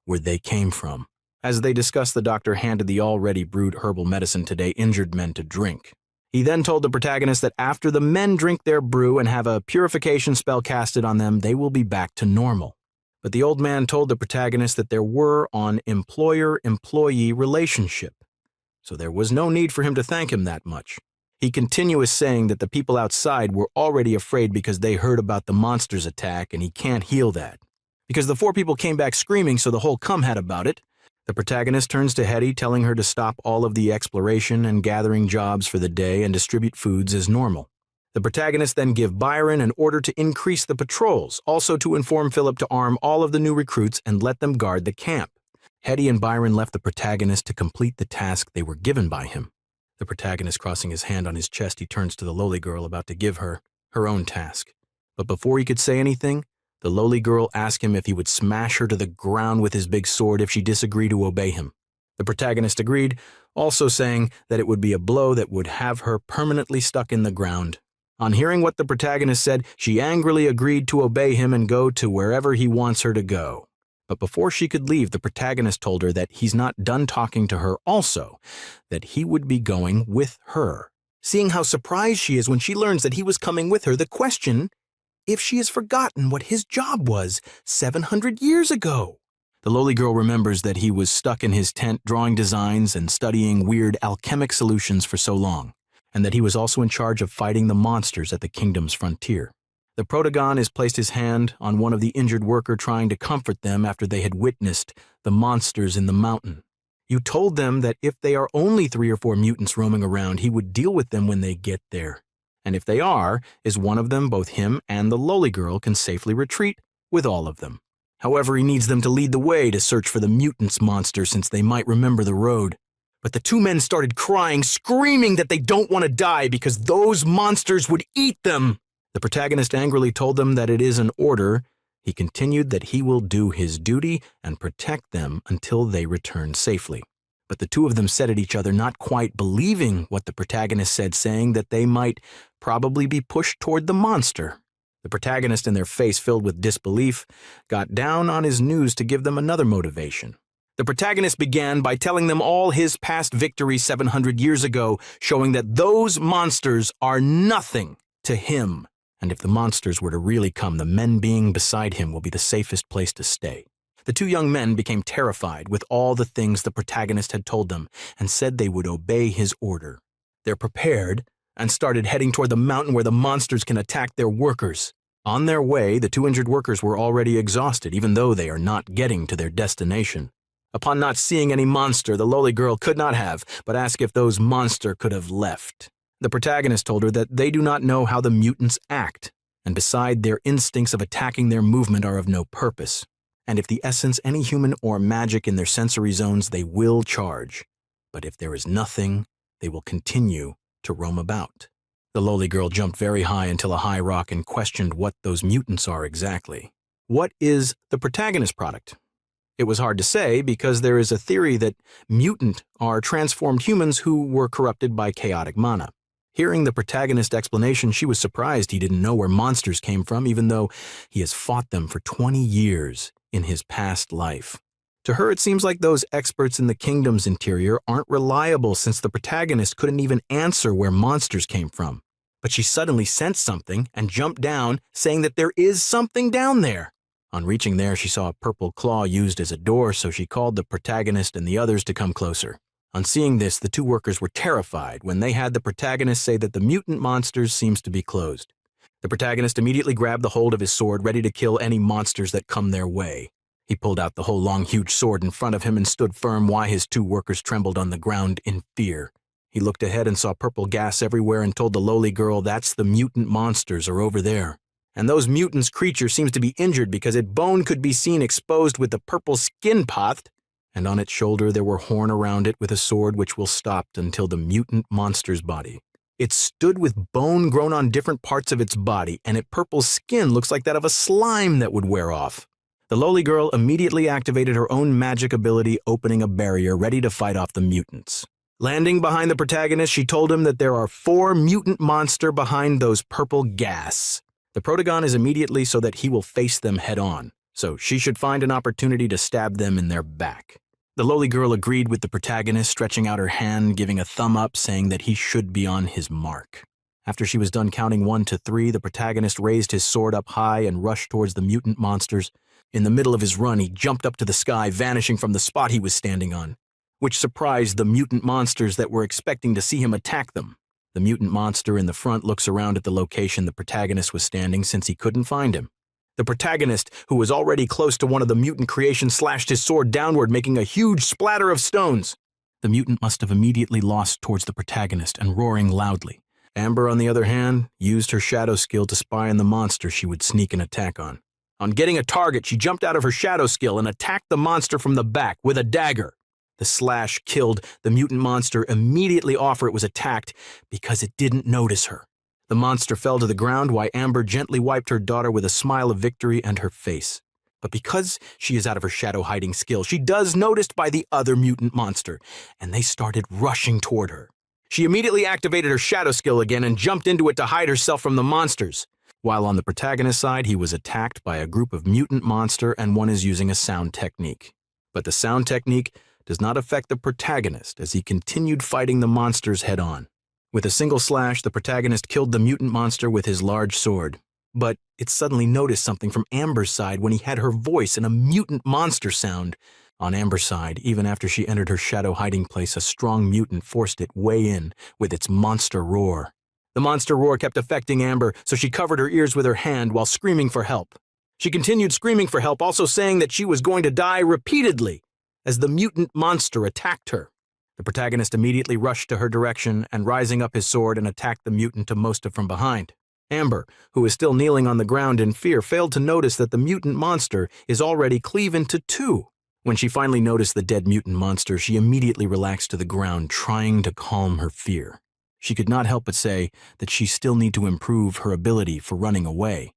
Speaker 1: where they came from. As they discussed, the doctor handed the already brewed herbal medicine to the injured men to drink. He then told the protagonist that after the men drink their brew and have a purification spell casted on them, they will be back to normal. But the old man told the protagonist that there were on employer-employee relationship, so there was no need for him to thank him that much. He continued saying that the people outside were already afraid because they heard about the monster's attack and he can't heal that. Because the 4 people came back screaming, so the whole cum had about it. The protagonist turns to Hetty, telling her to stop all of the exploration and gathering jobs for the day and distribute foods as normal. The protagonist then give Byron an order to increase the patrols, also to inform Philip to arm all of the new recruits and let them guard the camp. Hetty and Byron left the protagonist to complete the task they were given by him. The protagonist crossing his hand on his chest, he turns to the lowly girl about to give her own task. But before he could say anything, the lowly girl asked him if he would smash her to the ground with his big sword if she disagreed to obey him. The protagonist agreed, also saying that it would be a blow that would have her permanently stuck in the ground. On hearing what the protagonist said, she angrily agreed to obey him and go to wherever he wants her to go. But before she could leave, the protagonist told her that he's not done talking to her also, that he would be going with her. Seeing how surprised she is when she learns that he was coming with her, the question if she has forgotten what his job was 700 years ago. The lowly girl remembers that he was stuck in his tent drawing designs and studying weird alchemic solutions for so long, and that he was also in charge of fighting the monsters at the kingdom's frontier. The protagonist has placed his hand on one of the injured worker, trying to comfort them after they had witnessed the monsters in the mountain. You told them that if they are only 3 or 4 mutants roaming around, he would deal with them when they get there. And if they are, is one of them, both him and the lowly girl can safely retreat with all of them. However, he needs them to lead the way to search for the mutants monster since they might remember the road. But the 2 men started crying, screaming that they don't want to die because those monsters would eat them. The protagonist angrily told them that it is an order. He continued that he will do his duty and protect them until they return safely. But the 2 of them said at each other, not quite believing what the protagonist said, saying that they might probably be pushed toward the monster. The protagonist, in their face filled with disbelief, got down on his knees to give them another motivation. The protagonist began by telling them all his past victories 700 years ago, showing that those monsters are nothing to him. And if the monsters were to really come, the men being beside him will be the safest place to stay. The 2 young men became terrified with all the things the protagonist had told them and said they would obey his order. They're prepared and started heading toward the mountain where the monsters can attack their workers. On their way, the 2 injured workers were already exhausted, even though they are not getting to their destination. Upon not seeing any monster, the lowly girl could not have, but asked if those monster could have left. The protagonist told her that they do not know how the mutants act, and beside their instincts of attacking their movement are of no purpose. And if the essence any human or magic in their sensory zones, they will charge. But if there is nothing, they will continue to roam about. The lowly girl jumped very high until a high rock and questioned what those mutants are exactly. What is the protagonist product? It was hard to say because there is a theory that mutant are transformed humans who were corrupted by chaotic mana. Hearing the protagonist's explanation, she was surprised he didn't know where monsters came from, even though he has fought them for 20 years in his past life. To her, it seems like those experts in the kingdom's interior aren't reliable since the protagonist couldn't even answer where monsters came from. But she suddenly sensed something and jumped down, saying that there is something down there. On reaching there, she saw a purple claw used as a door, so she called the protagonist and the others to come closer. On seeing this, the two workers were terrified when they had the protagonist say that the mutant monsters seems to be closed. The protagonist immediately grabbed the hold of his sword, ready to kill any monsters that come their way. He pulled out the whole long, huge sword in front of him and stood firm while his two workers trembled on the ground in fear. He looked ahead and saw purple gas everywhere and told the lowly girl that's the mutant monsters are over there. And those mutants' creature seems to be injured because its bone could be seen exposed with the purple skin pathed, and on its shoulder there were horn around it with a sword which will stop until the mutant monster's body. It stood with bone grown on different parts of its body, and its purple skin looks like that of a slime that would wear off. The lowly girl immediately activated her own magic ability, opening a barrier ready to fight off the mutants. Landing behind the protagonist, she told him that there are 4 mutant monsters behind those purple gas. The protagon is immediately so that he will face them head-on, so she should find an opportunity to stab them in their back. The lowly girl agreed with the protagonist, stretching out her hand, giving a thumb up, saying that he should be on his mark. After she was done counting 1 to 3, the protagonist raised his sword up high and rushed towards the mutant monsters. In the middle of his run, he jumped up to the sky, vanishing from the spot he was standing on, which surprised the mutant monsters that were expecting to see him attack them. The mutant monster in the front looks around at the location the protagonist was standing since he couldn't find him. The protagonist, who was already close to one of the mutant creations, slashed his sword downward, making a huge splatter of stones. The mutant must have immediately lost towards the protagonist and roaring loudly. Amber, on the other hand, used her shadow skill to spy on the monster she would sneak an attack on. On getting a target, she jumped out of her shadow skill and attacked the monster from the back with a dagger. The slash killed the mutant monster immediately after it was attacked because it didn't notice her. The monster fell to the ground while Amber gently wiped her daughter with a smile of victory and her face. But because she is out of her shadow hiding skill, she does noticed by the other mutant monster, and they started rushing toward her. She immediately activated her shadow skill again and jumped into it to hide herself from the monsters. While on the protagonist's side, he was attacked by a group of mutant monster and one is using a sound technique. But the sound technique does not affect the protagonist as he continued fighting the monsters head-on. With a single slash, the protagonist killed the mutant monster with his large sword. But it suddenly noticed something from Amber's side when he had her voice in a mutant monster sound. On Amber's side, even after she entered her shadow hiding place, a strong mutant forced it way in with its monster roar. The monster roar kept affecting Amber, so she covered her ears with her hand while screaming for help. She continued screaming for help, also saying that she was going to die repeatedly as the mutant monster attacked her. The protagonist immediately rushed to her direction and rising up his sword and attacked the mutant most from behind. Amber, who is still kneeling on the ground in fear, failed to notice that the mutant monster is already cleaved into 2. When she finally noticed the dead mutant monster, she immediately relaxed to the ground, trying to calm her fear. She could not help but say that she still need to improve her ability for running away,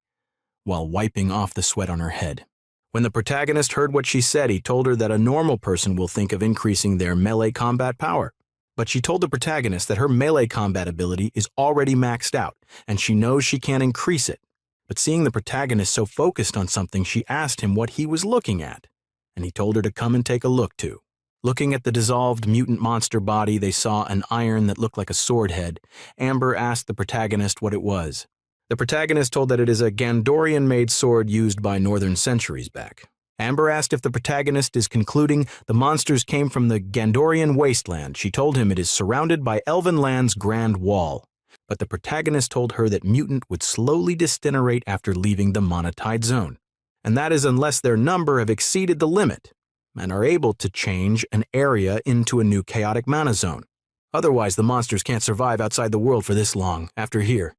Speaker 1: while wiping off the sweat on her head. When the protagonist heard what she said, he told her that a normal person will think of increasing their melee combat power. But she told the protagonist that her melee combat ability is already maxed out, and she knows she can't increase it. But seeing the protagonist so focused on something, she asked him what he was looking at, and he told her to come and take a look too. Looking at the dissolved mutant monster body, they saw an iron that looked like a sword head. Amber asked the protagonist what it was. The protagonist told that it is a Gandorian-made sword used by northern centuries back. Amber asked if the protagonist is concluding the monsters came from the Gandorian wasteland. She told him it is surrounded by Elven Land's Grand Wall. But the protagonist told her that mutant would slowly disintegrate after leaving the monetide zone. And that is unless their number have exceeded the limit and are able to change an area into a new chaotic mana zone. Otherwise, the monsters can't survive outside the world for this long after here.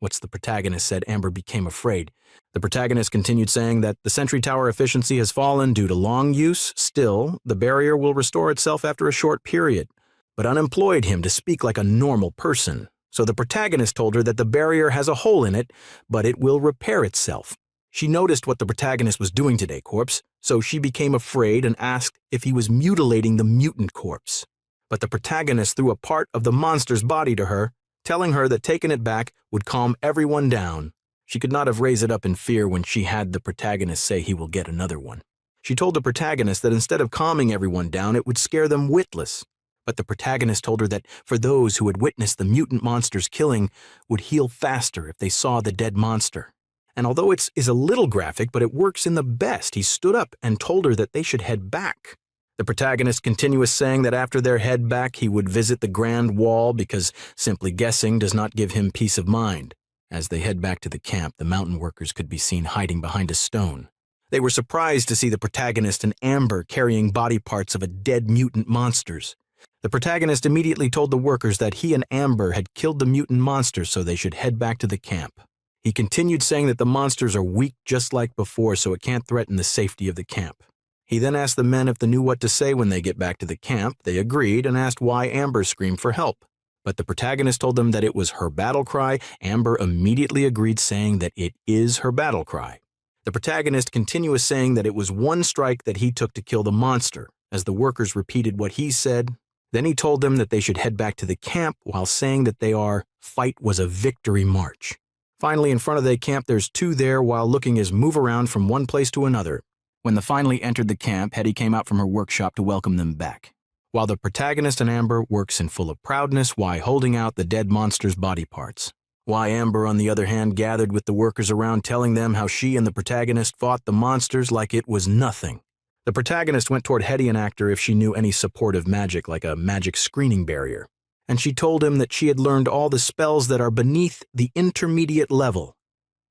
Speaker 1: Once the protagonist said, Amber became afraid. The protagonist continued saying that the sentry tower efficiency has fallen due to long use. Still, the barrier will restore itself after a short period, but unemployed him to speak like a normal person. So the protagonist told her that the barrier has a hole in it, but it will repair itself. She noticed what the protagonist was doing today, corpse, so she became afraid and asked if he was mutilating the mutant corpse. But the protagonist threw a part of the monster's body to her, telling her that taking it back would calm everyone down. She could not have raised it up in fear when she had the protagonist say he will get another one. She told the protagonist that instead of calming everyone down, it would scare them witless. But the protagonist told her that for those who had witnessed the mutant monster's killing would heal faster if they saw the dead monster. And although it is a little graphic, but it works in the best, he stood up and told her that they should head back. The protagonist continues saying that after their head back, he would visit the Grand Wall because simply guessing does not give him peace of mind. As they head back to the camp, the mountain workers could be seen hiding behind a stone. They were surprised to see the protagonist and Amber carrying body parts of a dead mutant monsters. The protagonist immediately told the workers that he and Amber had killed the mutant monsters so they should head back to the camp. He continued saying that the monsters are weak just like before, so it can't threaten the safety of the camp. He then asked the men if they knew what to say when they get back to the camp. They agreed and asked why Amber screamed for help. But the protagonist told them that it was her battle cry. Amber immediately agreed, saying that it is her battle cry. The protagonist continues saying that it was one strike that he took to kill the monster. As the workers repeated what he said, then he told them that they should head back to the camp while saying that fight was a victory march. Finally, in front of the camp, there's two there while looking as move around from one place to another. When they finally entered the camp, Hetty came out from her workshop to welcome them back. While the protagonist and Amber works in full of proudness while holding out the dead monster's body parts. Why Amber, on the other hand, gathered with the workers around telling them how she and the protagonist fought the monsters like it was nothing. The protagonist went toward Hetty and asked her if she knew any supportive magic like a magic screening barrier. And she told him that she had learned all the spells that are beneath the intermediate level.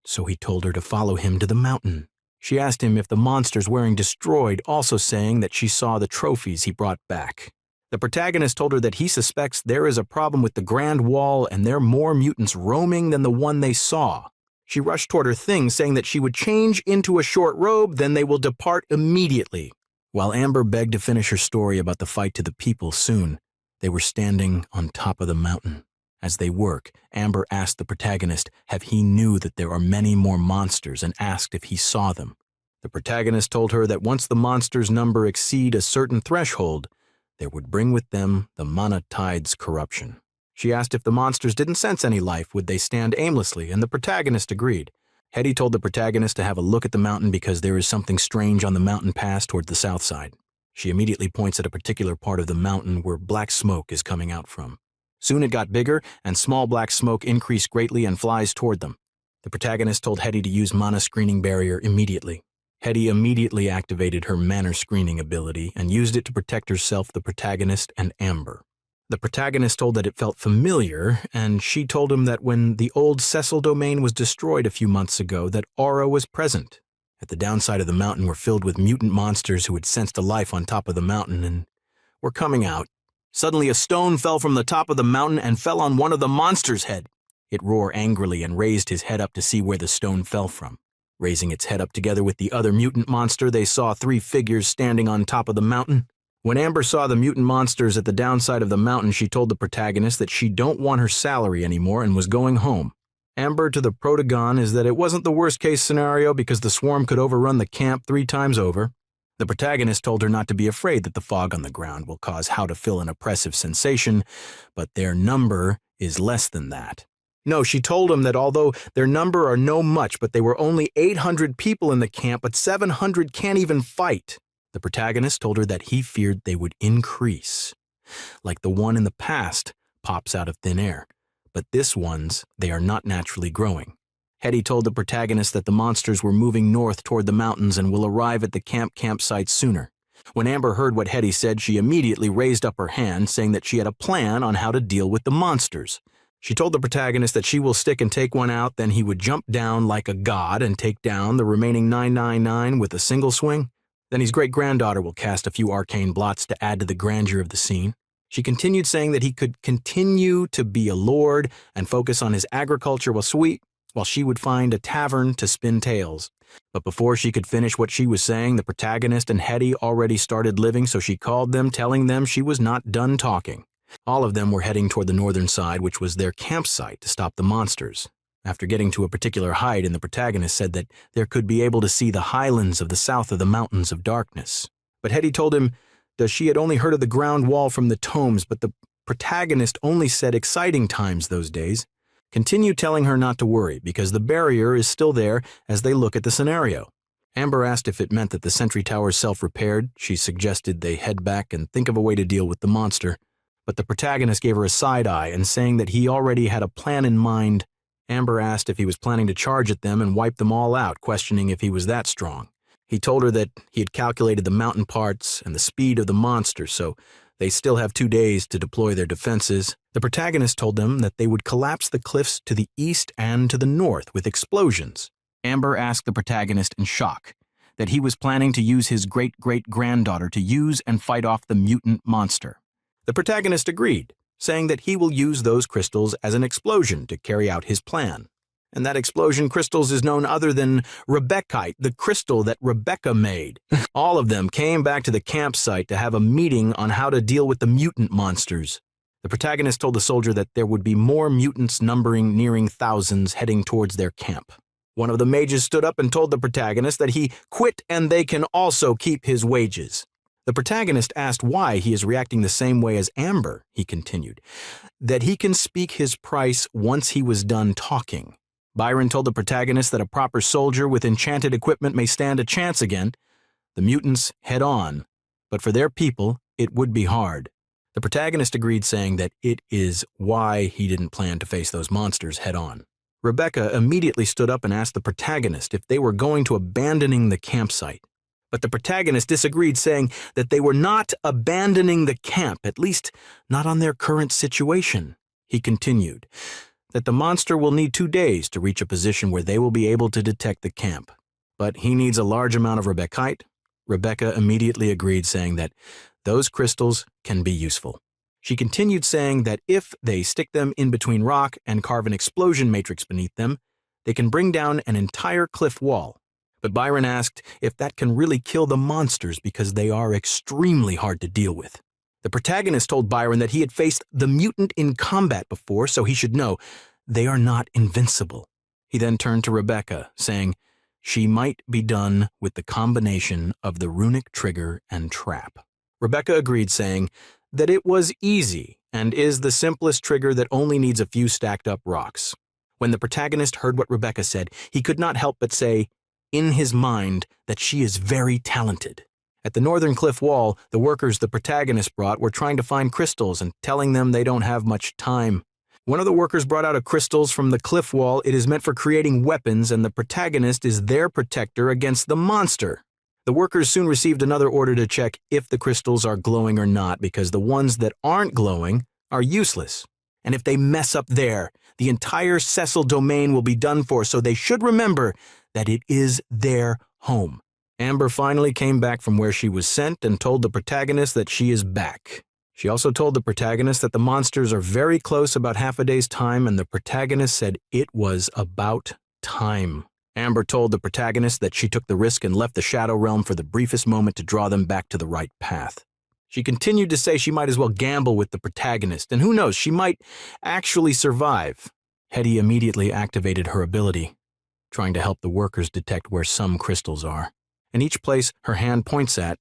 Speaker 1: So he told her to follow him to the mountain. She asked him if the monsters wearing destroyed, also saying that she saw the trophies he brought back. The protagonist told her that he suspects there is a problem with the Grand Wall and there are more mutants roaming than the one they saw. She rushed toward her things, saying that she would change into a short robe, then they will depart immediately. While Amber begged to finish her story about the fight to the people soon, they were standing on top of the mountain. As they work, Amber asked the protagonist if he knew that there are many more monsters and asked if he saw them. The protagonist told her that once the monsters' number exceed a certain threshold, they would bring with them the mana tide's corruption. She asked if the monsters didn't sense any life, would they stand aimlessly, and the protagonist agreed. Hetty told the protagonist to have a look at the mountain because there is something strange on the mountain pass toward the south side. She immediately points at a particular part of the mountain where black smoke is coming out from. Soon it got bigger, and small black smoke increased greatly and flies toward them. The protagonist told Hetty to use mana screening barrier immediately. Hetty immediately activated her mana screening ability and used it to protect herself, the protagonist, and Amber. The protagonist told that it felt familiar, and she told him that when the old Cecil domain was destroyed a few months ago, that Aura was present. At the downside of the mountain were filled with mutant monsters who had sensed a life on top of the mountain and were coming out. Suddenly a stone fell from the top of the mountain and fell on one of the monsters' head. It roared angrily and raised his head up to see where the stone fell from. Raising its head up together with the other mutant monster, they saw three figures standing on top of the mountain. When Amber saw the mutant monsters at the downside of the mountain, she told the protagonist that she don't want her salary anymore and was going home. Amber to the protagon is that it wasn't the worst-case scenario because the swarm could overrun the camp 3 times over. The protagonist told her not to be afraid that the fog on the ground will cause how to feel an oppressive sensation, but their number is less than that. No, she told him that although their number are no much, but they were only 800 people in the camp, but 700 can't even fight. The protagonist told her that he feared they would increase. Like the one in the past pops out of thin air, but this one's, they are not naturally growing. Hetty told the protagonist that the monsters were moving north toward the mountains and will arrive at the campsite sooner. When Amber heard what Hetty said, she immediately raised up her hand, saying that she had a plan on how to deal with the monsters. She told the protagonist that she will stick and take one out, then he would jump down like a god and take down the remaining 999 with a single swing. Then his great-granddaughter will cast a few arcane blots to add to the grandeur of the scene. She continued saying that he could continue to be a lord and focus on his agriculture while she would find a tavern to spin tales. But before she could finish what she was saying, the protagonist and Hetty already started living, so she called them, telling them she was not done talking. All of them were heading toward the northern side, which was their campsite, to stop the monsters. After getting to a particular height, and the protagonist said that there could be able to see the highlands of the south of the mountains of darkness. But Hetty told him that she had only heard of the ground wall from the tomes, but the protagonist only said exciting times those days, continued telling her not to worry because the barrier is still there as they look at the scenario. Amber asked if it meant that the sentry towers self-repaired. She suggested they head back and think of a way to deal with the monster. But the protagonist gave her a side eye and saying that he already had a plan in mind. Amber asked if he was planning to charge at them and wipe them all out, questioning if he was that strong. He told her that he had calculated the mountain parts and the speed of the monster, so they still have 2 days to deploy their defenses. The protagonist told them that they would collapse the cliffs to the east and to the north with explosions.
Speaker 2: Amber asked the protagonist in shock that he was planning to use his great-great-granddaughter to use and fight off the mutant monster.
Speaker 1: The protagonist agreed, saying that he will use those crystals as an explosion to carry out his plan. And that explosion crystals is none other than Rebekite, the crystal that Rebecca made. All of them came back to the campsite to have a meeting on how to deal with the mutant monsters. The protagonist told the soldier that there would be more mutants nearing thousands heading towards their camp. One of the mages stood up and told the protagonist that he quit and they can also keep his wages. The protagonist asked why he is reacting the same way as Amber, he continued, that he can speak his price once he was done talking. Byron told the protagonist that a proper soldier with enchanted equipment may stand a chance again. The mutants head on, but for their people, it would be hard. The protagonist agreed, saying that it is why he didn't plan to face those monsters head on. Rebecca immediately stood up and asked the protagonist if they were going to abandoning the campsite. But the protagonist disagreed, saying that they were not abandoning the camp, at least not on their current situation. He continued that the monster will need 2 days to reach a position where they will be able to detect the camp. But he needs a large amount of Rebekite. Rebecca immediately agreed, saying that those crystals can be useful. She continued, saying that if they stick them in between rock and carve an explosion matrix beneath them, they can bring down an entire cliff wall. But Byron asked if that can really kill the monsters because they are extremely hard to deal with. The protagonist told Byron that he had faced the mutant in combat before, so he should know they are not invincible. He then turned to Rebecca, saying she might be done with the combination of the runic trigger and trap. Rebecca agreed, saying that it was easy and is the simplest trigger that only needs a few stacked up rocks. When the protagonist heard what Rebecca said, he could not help but say, in his mind, that she is very talented. At the northern cliff wall, the workers the protagonist brought were trying to find crystals and telling them they don't have much time. One of the workers brought out crystals from the cliff wall. It is meant for creating weapons, and the protagonist is their protector against the monster. The workers soon received another order to check if the crystals are glowing or not, because the ones that aren't glowing are useless. And if they mess up there, the entire Cecil domain will be done for, so they should remember that it is their home. Amber finally came back from where she was sent and told the protagonist that she is back. She also told the protagonist that the monsters are very close, about half a day's time, and the protagonist said it was about time. Amber told the protagonist that she took the risk and left the Shadow Realm for the briefest moment to draw them back to the right path. She continued to say she might as well gamble with the protagonist, and who knows, she might actually survive. Hetty immediately activated her ability, trying to help the workers detect where some crystals are. And each place her hand points at,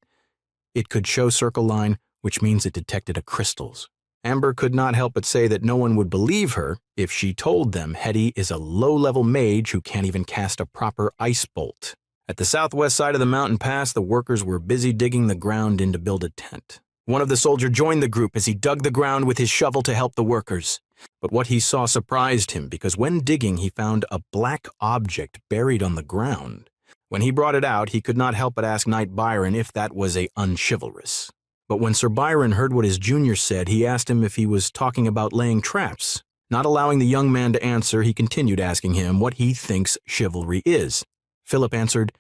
Speaker 1: it could show circle line, which means it detected crystals. Amber could not help but say that no one would believe her if she told them Hetty is a low-level mage who can't even cast a proper ice bolt. At the southwest side of the mountain pass, the workers were busy digging the ground in to build a tent. One of the soldiers joined the group as he dug the ground with his shovel to help the workers. But what he saw surprised him, because when digging he found a black object buried on the ground. When he brought it out, he could not help but ask Knight Byron if that was unchivalrous. But when Sir Byron heard what his junior said, he asked him if he was talking about laying traps. Not allowing the young man to answer, he continued asking him what he thinks chivalry is. Philip answered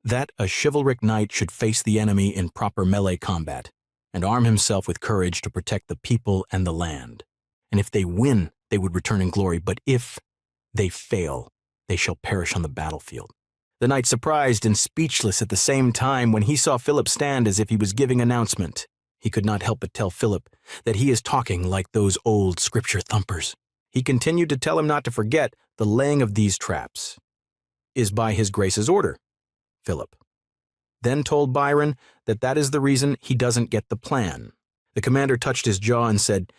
Speaker 1: that a chivalric knight should face the enemy in proper melee combat and arm himself with courage to protect the people and the land. And if they win, they would return in glory, but if they fail, they shall perish on the battlefield. The knight, surprised and speechless at the same time when he saw Philip stand as if he was giving announcement. He could not help but tell Philip that he is talking like those old scripture thumpers. He continued to tell him not to forget the laying of these traps is by his grace's order. Philip then told Byron that that is the reason he doesn't get the plan. The commander touched his jaw and said,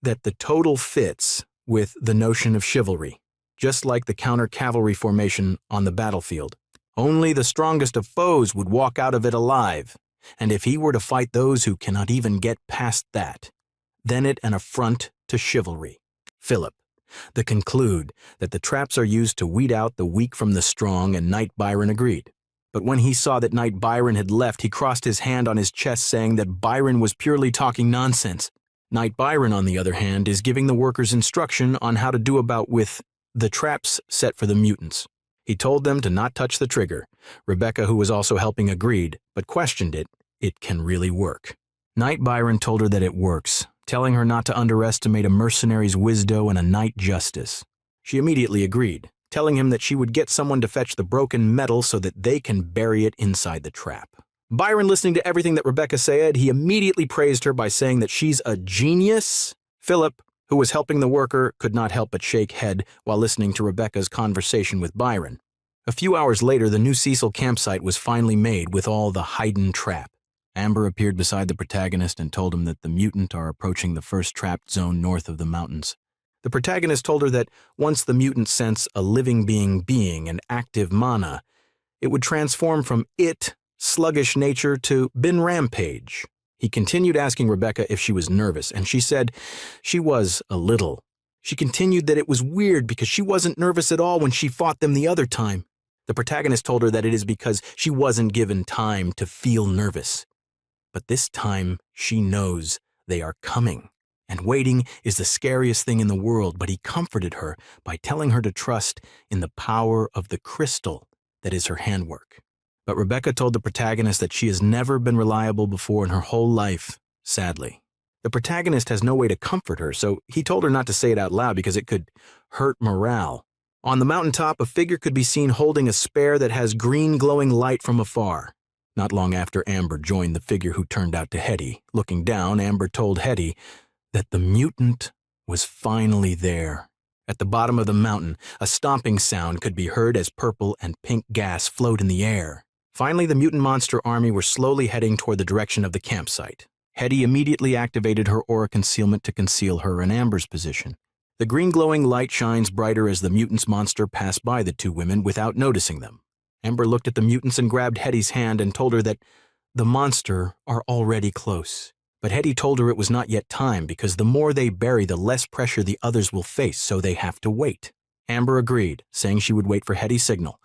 Speaker 1: that the total fits with the notion of chivalry, just like the counter-cavalry formation on the battlefield. Only the strongest of foes would walk out of it alive, and if he were to fight those who cannot even get past that, then it an affront to chivalry. Philip, they conclude that the traps are used to weed out the weak from the strong, and Knight Byron agreed. But when he saw that Knight Byron had left, he crossed his hand on his chest, saying that Byron was purely talking nonsense. Knight Byron, on the other hand, is giving the workers instruction on how to do about with the traps set for the mutants. He told them to not touch the trigger. Rebecca, who was also helping, agreed, but questioned it. It can really work. Knight Byron told her that it works, telling her not to underestimate a mercenary's wisdom and a knight justice. She immediately agreed, telling him that she would get someone to fetch the broken metal so that they can bury it inside the trap. Byron, listening to everything that Rebecca said, he immediately praised her by saying that she's a genius. Philip, who was helping the worker, could not help but shake head while listening to Rebecca's conversation with Byron. A few hours later, the new Cecil campsite was finally made with all the hidden trap. Amber appeared beside the protagonist and told him that the mutant are approaching the first trapped zone north of the mountains. The protagonist told her that once the mutant sense a living being an active mana, it would transform from sluggish nature to bin rampage. He continued asking Rebecca if she was nervous, and she said she was a little. She continued that it was weird because she wasn't nervous at all when she fought them the other time. The protagonist told her that it is because she wasn't given time to feel nervous. But this time she knows they are coming, and waiting is the scariest thing in the world, but he comforted her by telling her to trust in the power of the crystal that is her handwork. But Rebecca told the protagonist that she has never been reliable before in her whole life, sadly. The protagonist has no way to comfort her, so he told her not to say it out loud because it could hurt morale. On the mountaintop, a figure could be seen holding a spear that has green glowing light from afar. Not long after Amber joined the figure who turned out to Hetty. Looking down, Amber told Hetty that the mutant was finally there. At the bottom of the mountain, a stomping sound could be heard as purple and pink gas flowed in the air. Finally, the mutant monster army were slowly heading toward the direction of the campsite. Hetty immediately activated her aura concealment to conceal her in Amber's position. The green glowing light shines brighter as the mutant's monster passed by the two women without noticing them. Amber looked at the mutants and grabbed Hetty's hand and told her that the monster are already close. But Hetty told her it was not yet time because the more they bury, the less pressure the others will face, so they have to wait. Amber agreed, saying she would wait for Hetty's signal.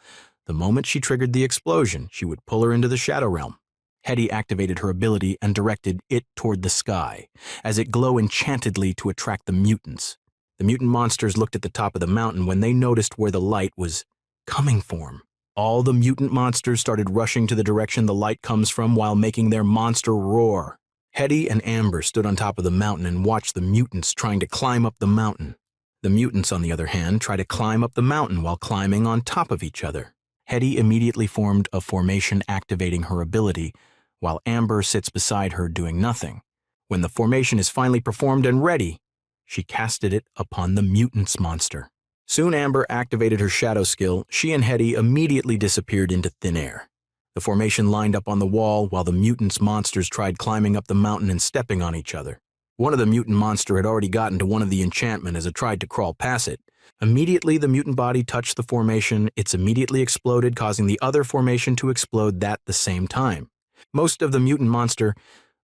Speaker 1: The moment she triggered the explosion, she would pull her into the Shadow Realm. Hetty activated her ability and directed it toward the sky, as it glowed enchantedly to attract the mutants. The mutant monsters looked at the top of the mountain when they noticed where the light was coming from. All the mutant monsters started rushing to the direction the light comes from while making their monster roar. Hetty and Amber stood on top of the mountain and watched the mutants trying to climb up the mountain. The mutants, on the other hand, try to climb up the mountain while climbing on top of each other. Hetty immediately formed a formation activating her ability, while Amber sits beside her doing nothing. When the formation is finally performed and ready, she casted it upon the mutants monster. Soon Amber activated her shadow skill. She and Hetty immediately disappeared into thin air. The formation lined up on the wall while the mutants monsters tried climbing up the mountain and stepping on each other. One of the mutant monster had already gotten to one of the enchantment as it tried to crawl past it. Immediately the mutant body touched the formation, it's immediately exploded, causing the other formation to explode at the same time. Most of the mutant monster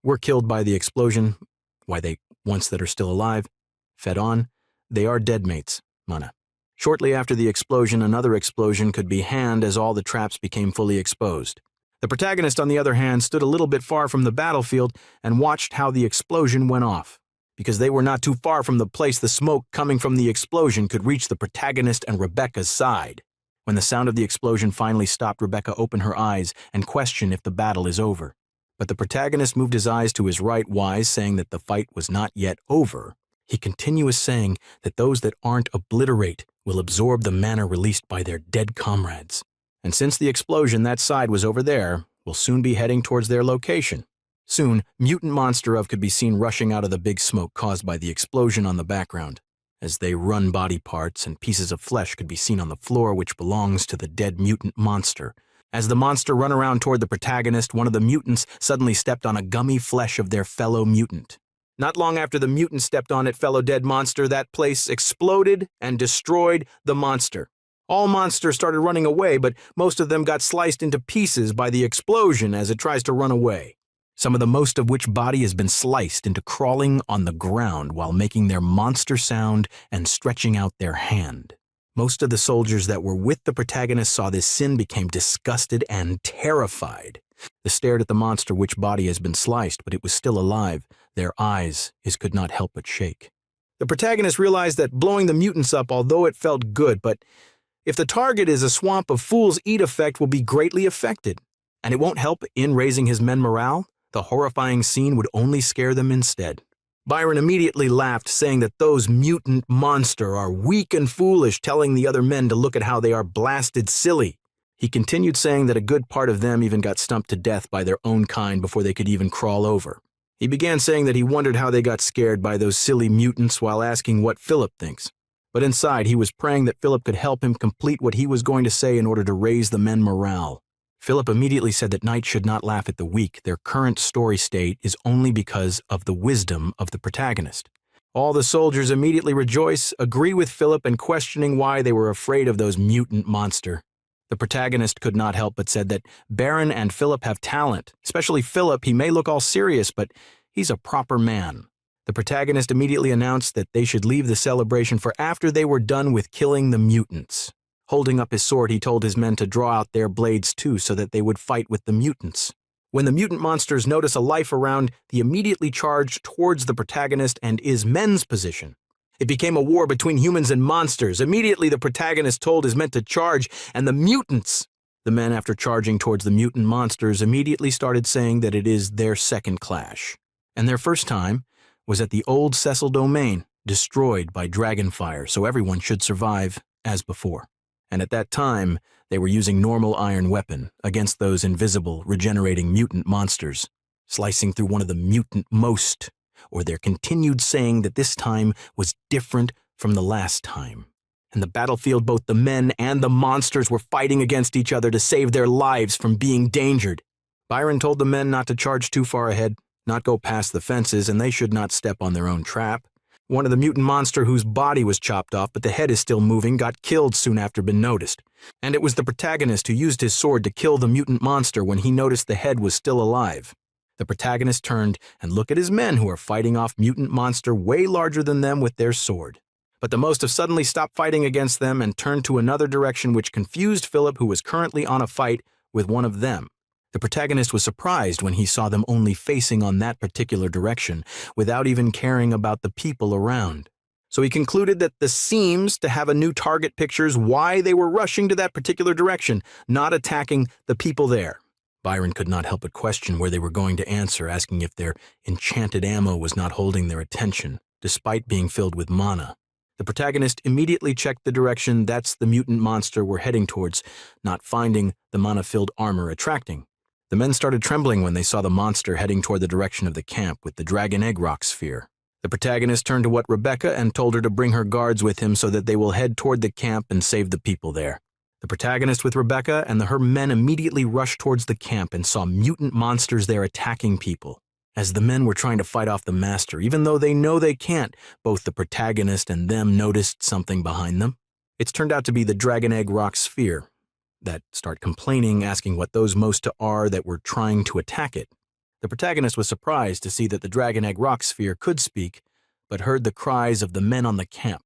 Speaker 1: were killed by the explosion. Why, they, once that are still alive, fed on, they are dead mates, mana. Shortly after the explosion, another explosion could be had as all the traps became fully exposed. The protagonist, on the other hand, stood a little bit far from the battlefield and watched how the explosion went off. Because they were not too far from the place, the smoke coming from the explosion could reach the protagonist and Rebecca's side. When the sound of the explosion finally stopped, Rebecca opened her eyes and questioned if the battle is over. But the protagonist moved his eyes to his right, wise, saying that the fight was not yet over. He continues saying that those that aren't obliterate will absorb the mana released by their dead comrades. And since the explosion that side was over there, will soon be heading towards their location. Soon, mutant monster of could be seen rushing out of the big smoke caused by the explosion on the background. As they run, body parts and pieces of flesh could be seen on the floor, which belongs to the dead mutant monster. As the monster run around toward the protagonist, one of the mutants suddenly stepped on a gummy flesh of their fellow mutant. Not long after the mutant stepped on it, fellow dead monster, that place exploded and destroyed the monster. All monsters started running away, but most of them got sliced into pieces by the explosion as it tries to run away. Some of the most of which body has been sliced into crawling on the ground while making their monster sound and stretching out their hand. Most of the soldiers that were with the protagonist saw this sin, became disgusted and terrified. They stared at the monster which body has been sliced, but it was still alive. Their eyes could not help but shake. The protagonist realized that blowing the mutants up, although it felt good, but if the target is a swamp of fools, eat effect will be greatly affected. And it won't help in raising his men morale. The horrifying scene would only scare them instead. Byron immediately laughed, saying that those mutant monster are weak and foolish, telling the other men to look at how they are blasted silly. He continued saying that a good part of them even got stumped to death by their own kind before they could even crawl over. He began saying that he wondered how they got scared by those silly mutants while asking what Philip thinks. But inside, he was praying that Philip could help him complete what he was going to say in order to raise the men morale. Philip immediately said that knights should not laugh at the weak. Their current story state is only because of the wisdom of the protagonist. All the soldiers immediately rejoice, agree with Philip, and questioning why they were afraid of those mutant monster. The protagonist could not help but said that Baron and Philip have talent. Especially Philip, he may look all serious, but he's a proper man. The protagonist immediately announced that they should leave the celebration for after they were done with killing the mutants. Holding up his sword, he told his men to draw out their blades too so that they would fight with the mutants. When the mutant monsters notice a life around, they immediately charge towards the protagonist and his men's position. It became a war between humans and monsters. Immediately the protagonist told his men to charge, and the mutants, the men after charging towards the mutant monsters, immediately started saying that it is their second clash. And their first time was at the old Cecil domain, destroyed by dragonfire, so everyone should survive as before. And at that time, they were using normal iron weapon against those invisible, regenerating mutant monsters, slicing through one of the mutant most, or their continued saying that this time was different from the last time. And the battlefield, both the men and the monsters were fighting against each other to save their lives from being endangered. Byron told the men not to charge too far ahead, not go past the fences, and they should not step on their own trap. One of the mutant monster whose body was chopped off but the head is still moving got killed soon after being noticed. And it was the protagonist who used his sword to kill the mutant monster when he noticed the head was still alive. The protagonist turned and looked at his men who are fighting off mutant monster way larger than them with their sword. But the most have suddenly stopped fighting against them and turned to another direction, which confused Philip, who was currently on a fight with one of them. The protagonist was surprised when he saw them only facing on that particular direction, without even caring about the people around. So he concluded that this seems to have a new target pictures why they were rushing to that particular direction, not attacking the people there. Byron could not help but question where they were going to answer, asking if their enchanted ammo was not holding their attention, despite being filled with mana. The protagonist immediately checked the direction that's the mutant monster were heading towards, not finding the mana-filled armor attracting. The men started trembling when they saw the monster heading toward the direction of the camp with the dragon egg rock sphere. The protagonist turned to what Rebecca and told her to bring her guards with him so that they will head toward the camp and save the people there. The protagonist with Rebecca and her men immediately rushed towards the camp and saw mutant monsters there attacking people. As the men were trying to fight off the master, even though they know they can't, both the protagonist and them noticed something behind them. It's turned out to be the dragon egg rock sphere. That start complaining, asking what those most are that were trying to attack it. The protagonist was surprised to see that the dragon egg rock sphere could speak, but heard the cries of the men on the camp.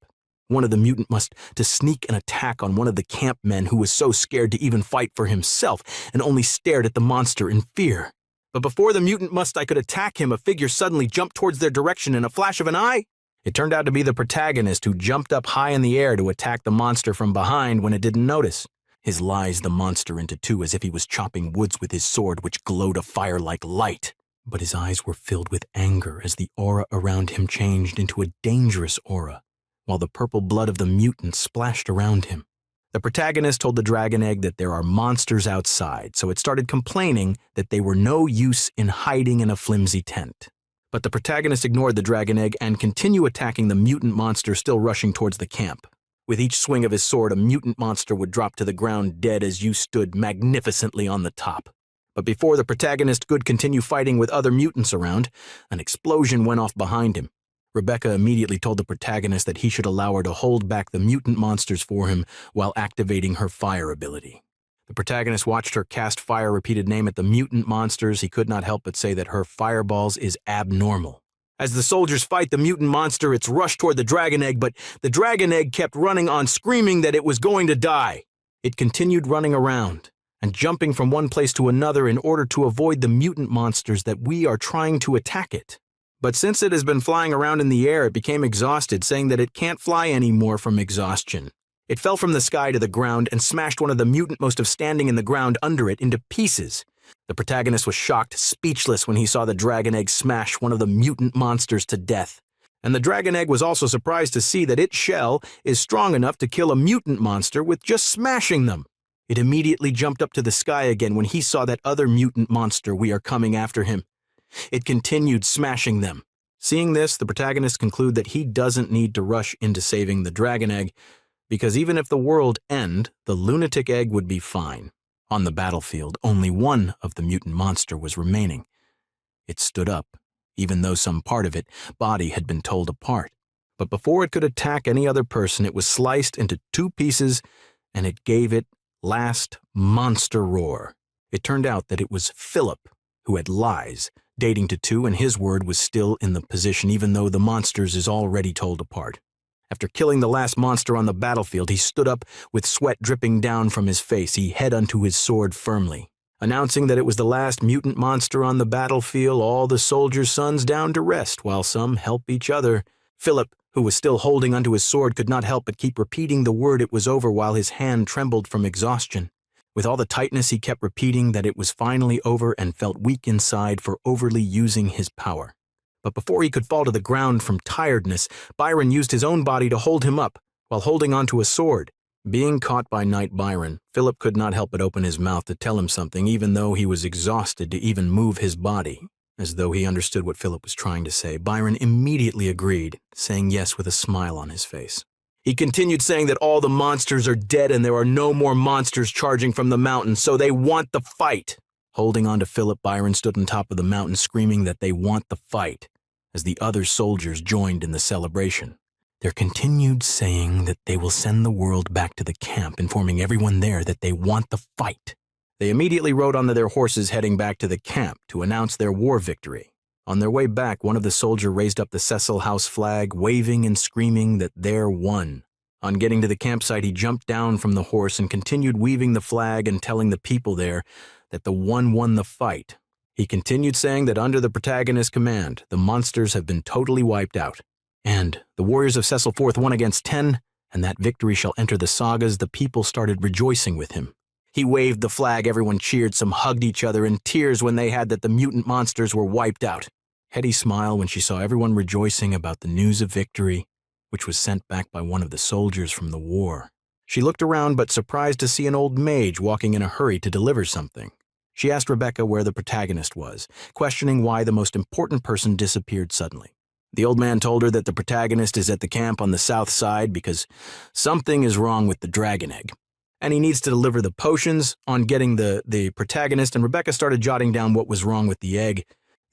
Speaker 1: One of the mutant must to sneak an attack on one of the camp men who was so scared to even fight for himself and only stared at the monster in fear. But before the mutant must could attack him, a figure suddenly jumped towards their direction in a flash of an eye. It turned out to be the protagonist who jumped up high in the air to attack the monster from behind when it didn't notice. His lies the monster into two as if he was chopping woods with his sword, which glowed a fire like light. But his eyes were filled with anger as the aura around him changed into a dangerous aura, while the purple blood of the mutant splashed around him. The protagonist told the dragon egg that there are monsters outside, so it started complaining that they were no use in hiding in a flimsy tent. But the protagonist ignored the dragon egg and continued attacking the mutant monster still rushing towards the camp. With each swing of his sword, a mutant monster would drop to the ground dead as you stood magnificently on the top. But before the protagonist could continue fighting with other mutants around, an explosion went off behind him. Rebecca immediately told the protagonist that he should allow her to hold back the mutant monsters for him while activating her fire ability. The protagonist watched her cast fire repeated name at the mutant monsters. He could not help but say that her fireballs is abnormal. As the soldiers fight the mutant monster, it's rushed toward the dragon egg, but the dragon egg kept running on, screaming that it was going to die. It continued running around and jumping from one place to another in order to avoid the mutant monsters that we are trying to attack it. But since it has been flying around in the air, it became exhausted, saying that it can't fly anymore from exhaustion. It fell from the sky to the ground and smashed one of the mutant most of standing in the ground under it into pieces. The protagonist was shocked, speechless, when he saw the dragon egg smash one of the mutant monsters to death. And the dragon egg was also surprised to see that its shell is strong enough to kill a mutant monster with just smashing them. It immediately jumped up to the sky again when he saw that other mutant monster we are coming after him. It continued smashing them. Seeing this, the protagonist concludes that he doesn't need to rush into saving the dragon egg, because even if the world end, the lunatic egg would be fine. On the battlefield, only one of the mutant monster was remaining. It stood up, even though some part of its body had been torn apart. But before it could attack any other person, it was sliced into 2 pieces, and it gave it last monster roar. It turned out that it was Philip, who had lies, dating to 2, and his word was still in the position even though the monsters is already torn apart. After killing the last monster on the battlefield, he stood up with sweat dripping down from his face. He held onto his sword firmly. Announcing that it was the last mutant monster on the battlefield, all the soldiers' sons down to rest, while some help each other. Philip, who was still holding onto his sword, could not help but keep repeating the word it was over while his hand trembled from exhaustion. With all the tightness, he kept repeating that it was finally over and felt weak inside for overly using his power. But before he could fall to the ground from tiredness, Byron used his own body to hold him up while holding onto a sword. Being caught by Knight Byron, Philip could not help but open his mouth to tell him something, even though he was exhausted to even move his body. As though he understood what Philip was trying to say, Byron immediately agreed, saying yes with a smile on his face. He continued saying that all the monsters are dead and there are no more monsters charging from the mountain, so they want the fight. Holding on to Philip, Byron stood on top of the mountain screaming that they want the fight, as the other soldiers joined in the celebration. They continued saying that they will send the world back to the camp, informing everyone there that they want the fight. They immediately rode onto their horses heading back to the camp to announce their war victory. On their way back, one of the soldiers raised up the Cecil House flag, waving and screaming that they're won. On getting to the campsite, he jumped down from the horse and continued waving the flag and telling the people there that the one won the fight. He continued saying that under the protagonist's command, the monsters have been totally wiped out. And the warriors of Cecil Forth won against 10, and that victory shall enter the sagas. The people started rejoicing with him. He waved the flag, everyone cheered, some hugged each other in tears when they had that the mutant monsters were wiped out. Hetty smiled when she saw everyone rejoicing about the news of victory, which was sent back by one of the soldiers from the war. She looked around but surprised to see an old mage walking in a hurry to deliver something. She asked Rebecca where the protagonist was, questioning why the most important person disappeared suddenly. The old man told her that the protagonist is at the camp on the south side because something is wrong with the dragon egg, and he needs to deliver the potions on getting the protagonist, and Rebecca started jotting down what was wrong with the egg.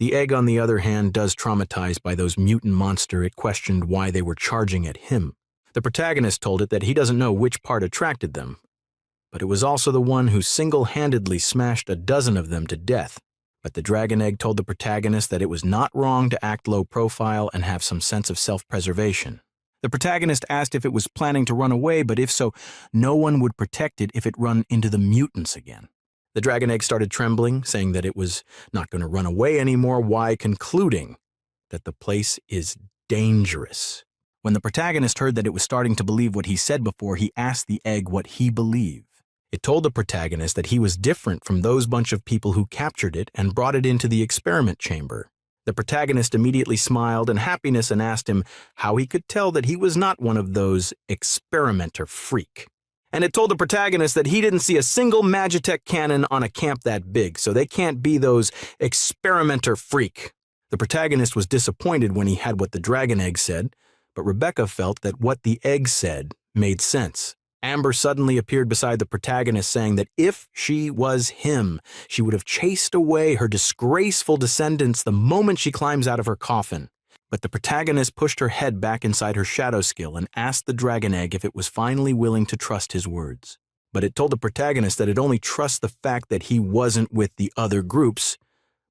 Speaker 1: The egg, on the other hand, does traumatized by those mutant monster. It questioned why they were charging at him. The protagonist told it that he doesn't know which part attracted them, but it was also the one who single-handedly smashed a dozen of them to death. But the dragon egg told the protagonist that it was not wrong to act low profile and have some sense of self-preservation. The protagonist asked if it was planning to run away, but if so, no one would protect it if it run into the mutants again. The dragon egg started trembling, saying that it was not going to run away anymore, why concluding that the place is dangerous. When the protagonist heard that it was starting to believe what he said before, he asked the egg what he believed. It told the protagonist that he was different from those bunch of people who captured it and brought it into the experiment chamber. The protagonist immediately smiled in happiness and asked him how he could tell that he was not one of those experimenter freak. And it told the protagonist that he didn't see a single Magitech cannon on a camp that big, so they can't be those experimenter freak. The protagonist was disappointed when he had what the dragon egg said, but Rebecca felt that what the egg said made sense. Amber suddenly appeared beside the protagonist, saying that if she was him, she would have chased away her disgraceful descendants the moment she climbs out of her coffin. But the protagonist pushed her head back inside her shadow skill and asked the dragon egg if it was finally willing to trust his words. But it told the protagonist that it only trusts the fact that he wasn't with the other groups,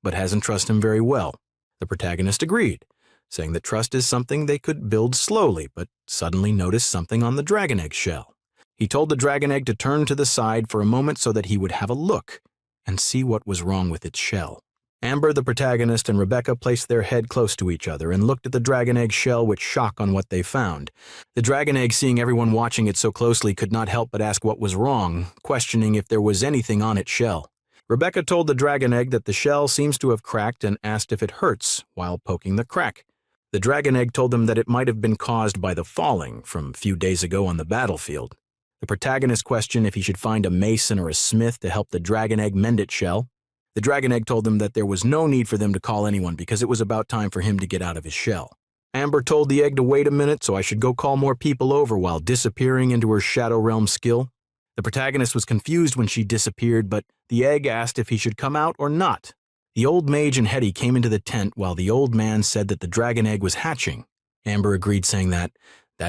Speaker 1: but hasn't trusted him very well. The protagonist agreed, saying that trust is something they could build slowly, but suddenly noticed something on the dragon egg shell. He told the dragon egg to turn to the side for a moment so that he would have a look and see what was wrong with its shell. Amber, the protagonist, and Rebecca placed their head close to each other and looked at the dragon egg shell with shock on what they found. The dragon egg, seeing everyone watching it so closely, could not help but ask what was wrong, questioning if there was anything on its shell. Rebecca told the dragon egg that the shell seems to have cracked and asked if it hurts while poking the crack. The dragon egg told them that it might have been caused by the falling from a few days ago on the battlefield. The protagonist questioned if he should find a mason or a smith to help the dragon egg mend its shell. The dragon egg told them that there was no need for them to call anyone because it was about time for him to get out of his shell. Amber told the egg to wait a minute so I should go call more people over while disappearing into her Shadow Realm skill. The protagonist was confused when she disappeared, but the egg asked if he should come out or not. The old mage and Hetty came into the tent while the old man said that the dragon egg was hatching. Amber agreed, saying that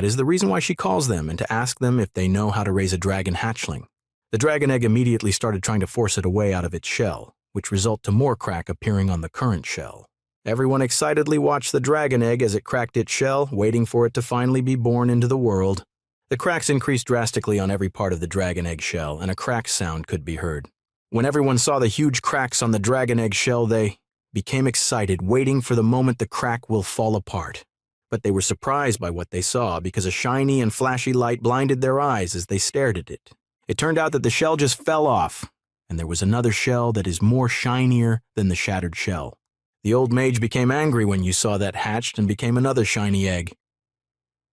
Speaker 1: is the reason why she calls them and to ask them if they know how to raise a dragon hatchling. The dragon egg immediately started trying to force it away out of its shell, which resulted to more crack appearing on the current shell. Everyone excitedly watched the dragon egg as it cracked its shell, waiting for it to finally be born into the world. The cracks increased drastically on every part of the dragon egg shell, and a crack sound could be heard. When everyone saw the huge cracks on the dragon egg shell, they became excited, waiting for the moment the crack will fall apart. But they were surprised by what they saw because a shiny and flashy light blinded their eyes as they stared at it. It turned out that the shell just fell off, and there was another shell that is more shinier than the shattered shell. The old mage became angry when you saw that hatched and became another shiny egg.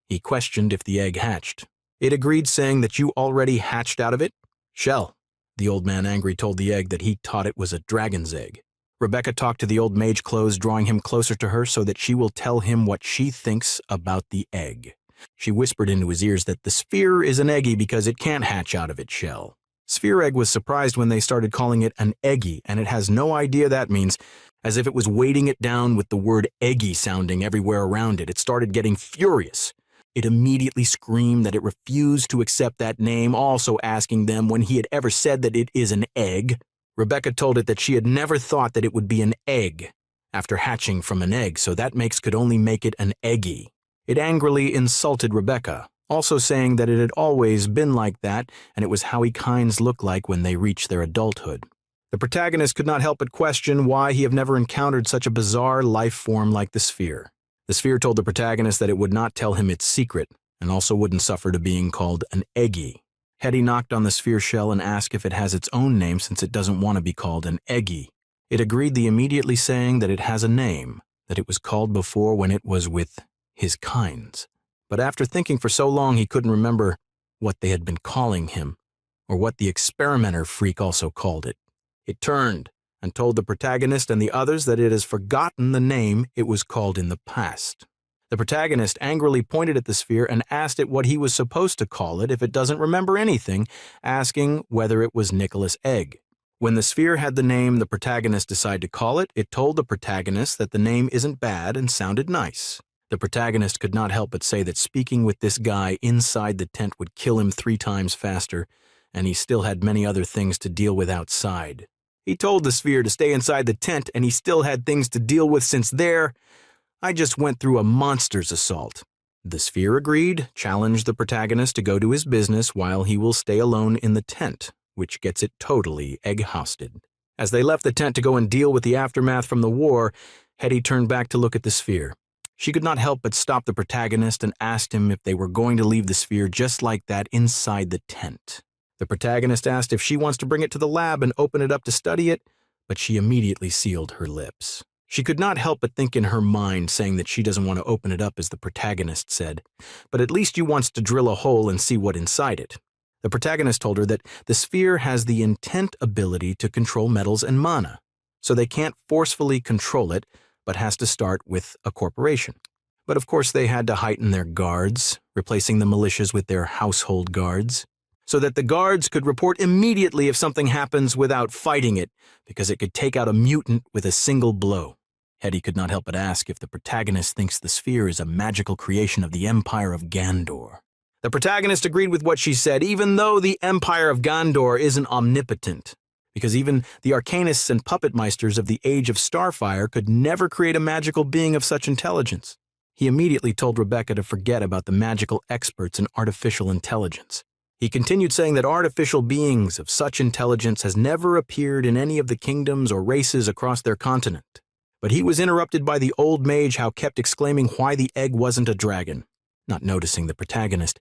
Speaker 1: He questioned if the egg hatched. It agreed, saying that you already hatched out of it. Shell. The old man angry told the egg that he thought it was a dragon's egg. Rebecca talked to the old mage close, drawing him closer to her so that she will tell him what she thinks about the egg. She whispered into his ears that the sphere is an eggy because it can't hatch out of its shell. Sphere Egg was surprised when they started calling it an eggy, and it has no idea that means, as if it was weighting it down with the word eggy sounding everywhere around it. It started getting furious. It immediately screamed that it refused to accept that name, also asking them when he had ever said that it is an egg. Rebecca told it that she had never thought that it would be an egg after hatching from an egg, so that could only make it an eggy. It angrily insulted Rebecca, also saying that it had always been like that, and it was how kinds look like when they reach their adulthood. The protagonist could not help but question why he had never encountered such a bizarre life form like the sphere. The sphere told the protagonist that it would not tell him its secret, and also wouldn't suffer to being called an eggy. Hetty knocked on the sphere shell and asked if it has its own name since it doesn't want to be called an eggy. It agreed, immediately saying that it has a name, that it was called before when it was with his kinds. But after thinking for so long he couldn't remember what they had been calling him, or what the experimenter freak also called it. It turned and told the protagonist and the others that it has forgotten the name it was called in the past. The protagonist angrily pointed at the sphere and asked it what he was supposed to call it if it doesn't remember anything, asking whether it was Nicholas Egg. When the sphere had the name the protagonist decided to call it, it told the protagonist that the name isn't bad and sounded nice. The protagonist could not help but say that speaking with this guy inside the tent would kill him 3 times faster, and he still had many other things to deal with outside. He told the sphere to stay inside the tent, and he still had things to deal with since there, I just went through a monster's assault. The sphere agreed, challenged the protagonist to go to his business while he will stay alone in the tent, which gets it totally egg-housed. As they left the tent to go and deal with the aftermath from the war, Hetty turned back to look at the sphere. She could not help but stop the protagonist and asked him if they were going to leave the sphere just like that inside the tent. The protagonist asked if she wants to bring it to the lab and open it up to study it, but she immediately sealed her lips. She could not help but think in her mind, saying that she doesn't want to open it up as the protagonist said, but at least she wants to drill a hole and see what inside it. The protagonist told her that the sphere has the intent ability to control metals and mana, so they can't forcefully control it, but has to start with a corporation. But of course they had to heighten their guards, replacing the militias with their household guards. so that the guards could report immediately if something happens without fighting it, because it could take out a mutant with a single blow. Hetty could not help but ask if the protagonist thinks the sphere is a magical creation of the Empire of Gandor. The protagonist agreed with what she said, even though the Empire of Gandor isn't omnipotent, because even the arcanists and puppet meisters of the Age of Starfire could never create a magical being of such intelligence. He immediately told Rebecca to forget about the magical experts in artificial intelligence. He continued saying that artificial beings of such intelligence has never appeared in any of the kingdoms or races across their continent. But he was interrupted by the old mage who kept exclaiming why the egg wasn't a dragon. Not noticing the protagonist,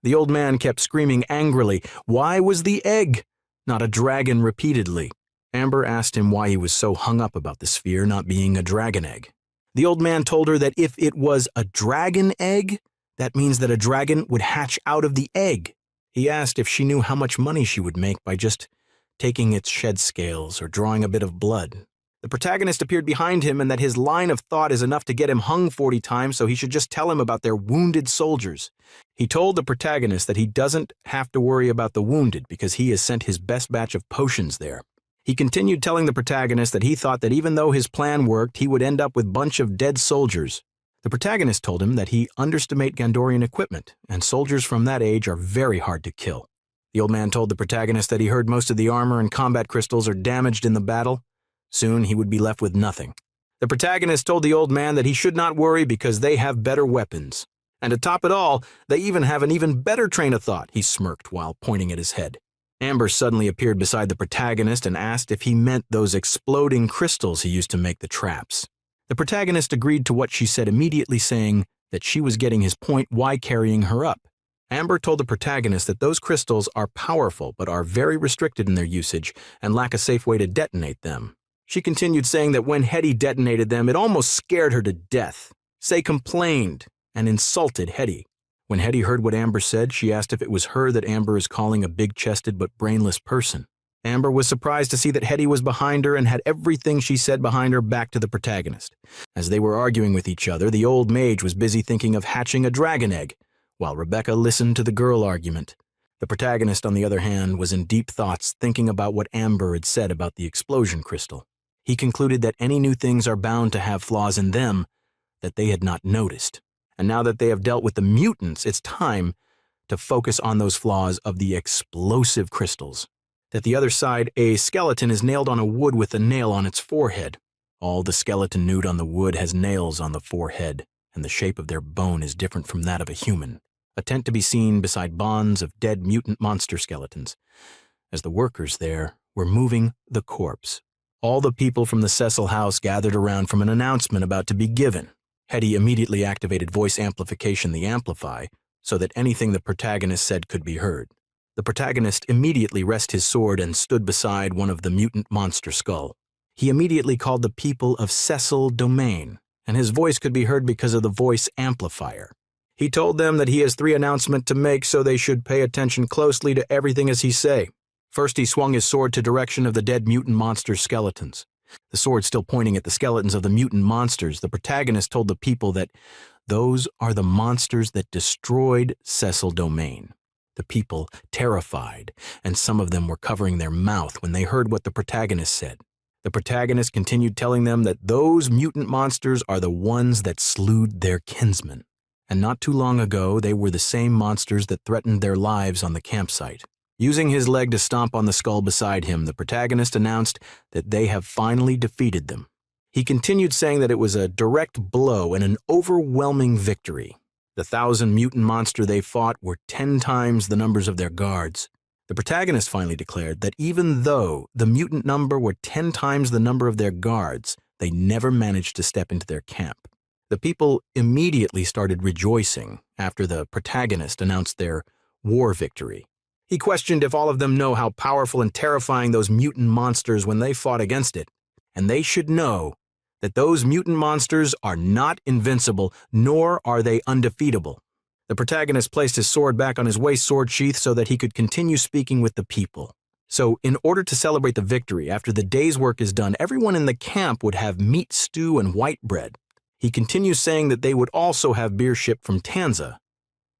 Speaker 1: the old man kept screaming angrily, "Why was the egg not a dragon?" repeatedly. Amber asked him why he was so hung up about the sphere not being a dragon egg. The old man told her that if it was a dragon egg, that means that a dragon would hatch out of the egg. He asked if she knew how much money she would make by just taking its shed scales or drawing a bit of blood. The protagonist appeared behind him and that his line of thought is enough to get him hung 40 times, so he should just tell him about their wounded soldiers. He told the protagonist that he doesn't have to worry about the wounded because he has sent his best batch of potions there. He continued telling the protagonist that he thought that even though his plan worked, he would end up with a bunch of dead soldiers. The protagonist told him that he underestimated Gandorian equipment, and soldiers from that age are very hard to kill. The old man told the protagonist that he heard most of the armor and combat crystals are damaged in the battle. Soon he would be left with nothing. The protagonist told the old man that he should not worry because they have better weapons. And to top it all, they even have an even better train of thought, he smirked while pointing at his head. Amber suddenly appeared beside the protagonist and asked if he meant those exploding crystals he used to make the traps. The protagonist agreed to what she said, immediately saying that she was getting his point why carrying her up. Amber told the protagonist that those crystals are powerful but are very restricted in their usage and lack a safe way to detonate them. She continued saying that when Hetty detonated them, it almost scared her to death. Say complained and insulted Hetty. When Hetty heard what Amber said, she asked if it was her that Amber is calling a big-chested but brainless person. Amber was surprised to see that Hetty was behind her and had everything she said behind her back to the protagonist. As they were arguing with each other, the old mage was busy thinking of hatching a dragon egg, while Rebecca listened to the girl argument. The protagonist, on the other hand, was in deep thoughts, thinking about what Amber had said about the explosion crystal. He concluded that any new things are bound to have flaws in them that they had not noticed. And now that they have dealt with the mutants, it's time to focus on those flaws of the explosive crystals. That the other side, a skeleton is nailed on a wood with a nail on its forehead. All the skeleton nude on the wood has nails on the forehead, and the shape of their bone is different from that of a human. A tent to be seen beside bonds of dead mutant monster skeletons. As the workers there were moving the corpse, all the people from the Cecil house gathered around from an announcement about to be given. Hetty immediately activated voice amplification, the Amplify, so that anything the protagonist said could be heard. The protagonist immediately rested his sword and stood beside one of the mutant monster skull. He immediately called the people of Cecil Domain, and his voice could be heard because of the voice amplifier. He told them that he has 3 announcements to make, so they should pay attention closely to everything as he say. First, he swung his sword to direction of the dead mutant monster skeletons. The sword still pointing at the skeletons of the mutant monsters, the protagonist told the people that those are the monsters that destroyed Cecil Domain. The people, terrified, and some of them were covering their mouth when they heard what the protagonist said. The protagonist continued telling them that those mutant monsters are the ones that slewed their kinsmen. And not too long ago, they were the same monsters that threatened their lives on the campsite. Using his leg to stomp on the skull beside him, the protagonist announced that they have finally defeated them. He continued saying that it was a direct blow and an overwhelming victory. The 1,000 mutant monster they fought were 10 times the numbers of their guards. The protagonist finally declared that even though the mutant number were 10 times the number of their guards, they never managed to step into their camp. The people immediately started rejoicing after the protagonist announced their war victory. He questioned if all of them know how powerful and terrifying those mutant monsters when they fought against it, and they should know that those mutant monsters are not invincible, nor are they undefeatable. The protagonist placed his sword back on his waist sword sheath so that he could continue speaking with the people. So, in order to celebrate the victory, after the day's work is done, everyone in the camp would have meat stew and white bread. He continues saying that they would also have beer shipped from Tanza.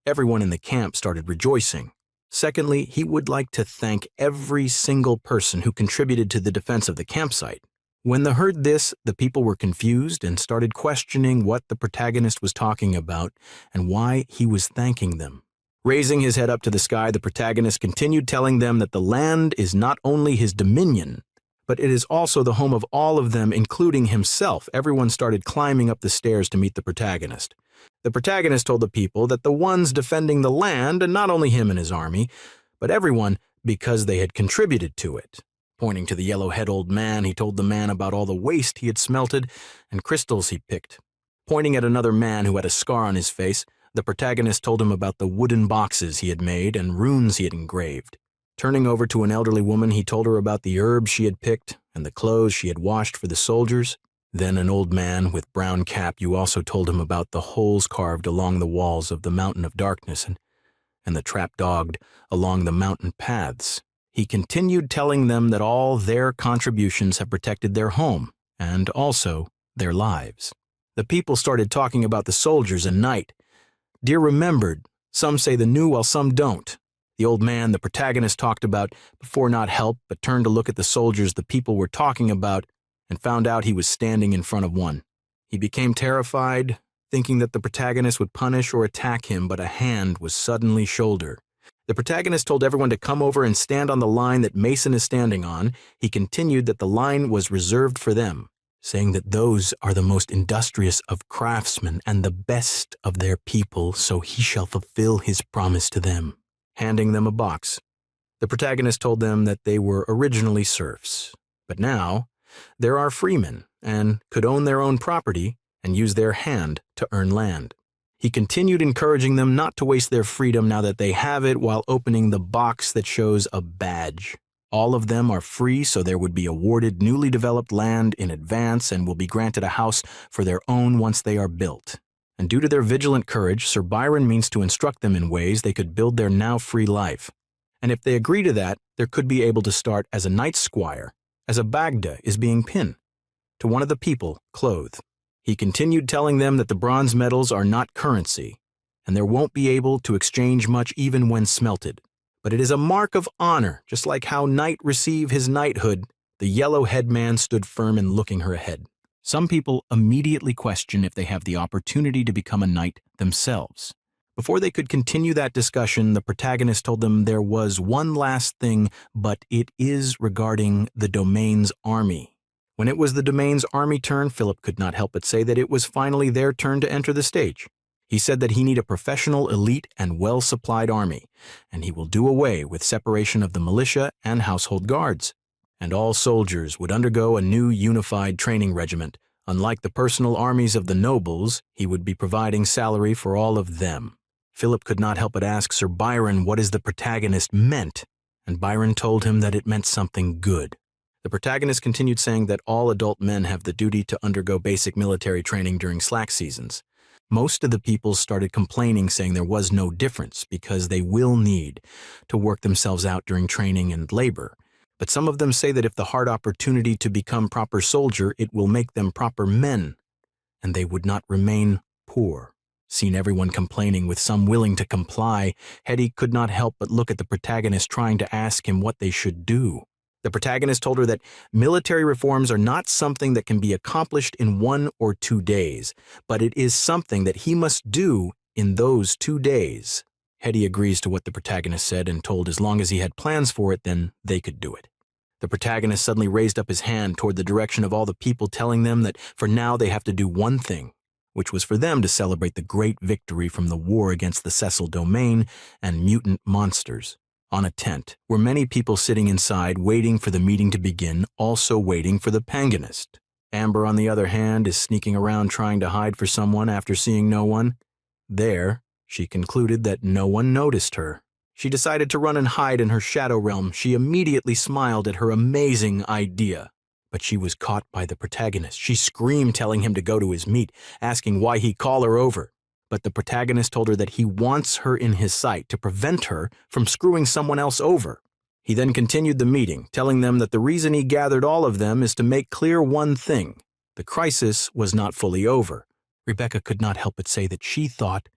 Speaker 1: Everyone in the camp started rejoicing. Secondly, he would like to thank every single person who contributed to the defense of the campsite. When they heard this, the people were confused and started questioning what the protagonist was talking about and why he was thanking them. Raising his head up to the sky, the protagonist continued telling them that the land is not only his dominion, but it is also the home of all of them, including himself. Everyone started climbing up the stairs to meet the protagonist. The protagonist told the people that the ones defending the land, and not only him and his army, but everyone, because they had contributed to it. Pointing to the yellow-head old man, he told the man about all the waste he had smelted and crystals he picked. Pointing at another man who had a scar on his face, the protagonist told him about the wooden boxes he had made and runes he had engraved. Turning over to an elderly woman, he told her about the herbs she had picked and the clothes she had washed for the soldiers. Then an old man with brown cap, you also told him about the holes carved along the walls of the mountain of darkness and the trap dogged along the mountain paths. He continued telling them that all their contributions have protected their home and also their lives. The people started talking about the soldiers and night. Dear remembered, some say the new while some don't. The old man the protagonist talked about before not helped but turned to look at the soldiers the people were talking about and found out he was standing in front of one. He became terrified, thinking that the protagonist would punish or attack him, but a hand was suddenly shouldered. The protagonist told everyone to come over and stand on the line that Mason is standing on. He continued that the line was reserved for them, saying that those are the most industrious of craftsmen and the best of their people, so he shall fulfill his promise to them. Handing them a box, the protagonist told them that they were originally serfs, but now there are freemen and could own their own property and use their hand to earn land. He continued encouraging them not to waste their freedom now that they have it while opening the box that shows a badge. All of them are free, so there would be awarded newly developed land in advance and will be granted a house for their own once they are built. And due to their vigilant courage, Sir Byron means to instruct them in ways they could build their now free life. And if they agree to that, they could be able to start as a knight squire, as a Bagda is being pinned to one of the people clothed. He continued telling them that the bronze medals are not currency, and they won't be able to exchange much even when smelted. But it is a mark of honor, just like how knight receive his knighthood. The yellow-head man stood firm in looking her ahead. Some people immediately question if they have the opportunity to become a knight themselves. Before they could continue that discussion, the protagonist told them there was one last thing, but it is regarding the domain's army. When it was the domain's army turn, Philip could not help but say that it was finally their turn to enter the stage. He said that he need a professional, elite, and well-supplied army, and he will do away with separation of the militia and household guards. And all soldiers would undergo a new unified training regiment. Unlike the personal armies of the nobles, he would be providing salary for all of them. Philip could not help but ask Sir Byron what is the protagonist meant, and Byron told him that it meant something good. The protagonist continued saying that all adult men have the duty to undergo basic military training during slack seasons. Most of the people started complaining, saying there was no difference because they will need to work themselves out during training and labor. But some of them say that if the hard opportunity to become proper soldier, it will make them proper men, and they would not remain poor. Seeing everyone complaining with some willing to comply, Hetty could not help but look at the protagonist trying to ask him what they should do. The protagonist told her that military reforms are not something that can be accomplished in 1 or 2 days, but it is something that he must do in those 2 days. Hetty agrees to what the protagonist said and told as long as he had plans for it, then they could do it. The protagonist suddenly raised up his hand toward the direction of all the people, telling them that for now they have to do one thing, which was for them to celebrate the great victory from the war against the Cecil domain and mutant monsters. On a tent were many people sitting inside waiting for the meeting to begin, also waiting for the panganist. Amber, on the other hand, is sneaking around trying to hide for someone after seeing no one. There, she concluded that no one noticed her. She decided to run and hide in her shadow realm. She immediately smiled at her amazing idea. But she was caught by the protagonist. She screamed, telling him to go to his meet, asking why he'd call her over. But the protagonist told her that he wants her in his sight to prevent her from screwing someone else over. He then continued the meeting, telling them that the reason he gathered all of them is to make clear one thing. The crisis was not fully over. Rebecca could not help but say that she thought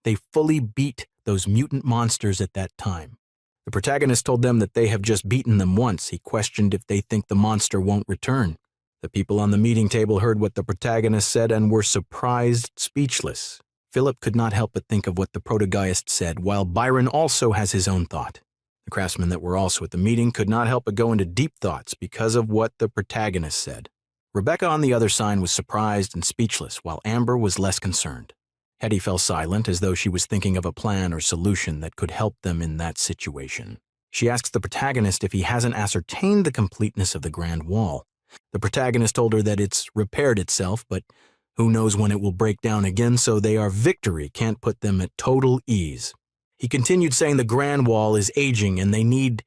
Speaker 1: they fully beat those mutant monsters at that time. The protagonist told them that they have just beaten them once. He questioned if they think the monster won't return. The people on the meeting table heard what the protagonist said and were surprised, speechless. Philip could not help but think of what the protagonist said, while Byron also has his own thought. The craftsmen that were also at the meeting could not help but go into deep thoughts because of what the protagonist said. Rebecca on the other side was surprised and speechless, while Amber was less concerned. Hetty fell silent as though she was thinking of a plan or solution that could help them in that situation. She asks the protagonist if he hasn't ascertained the completeness of the Grand Wall. The protagonist told her that it's repaired itself, but who knows when it will break down again, so victory can't put them at total ease. He continued saying the Grand Wall is aging and they need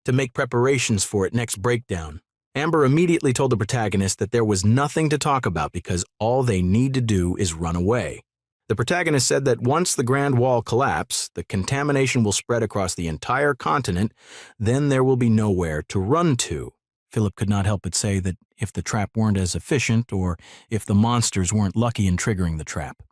Speaker 1: to make preparations for its next breakdown. Amber immediately told the protagonist that there was nothing to talk about because all they need to do is run away. The protagonist said that once the Grand Wall collapses, the contamination will spread across the entire continent, then there will be nowhere to run to. Philip could not help but say that if the trap weren't as efficient or if the monsters weren't lucky in triggering the trap.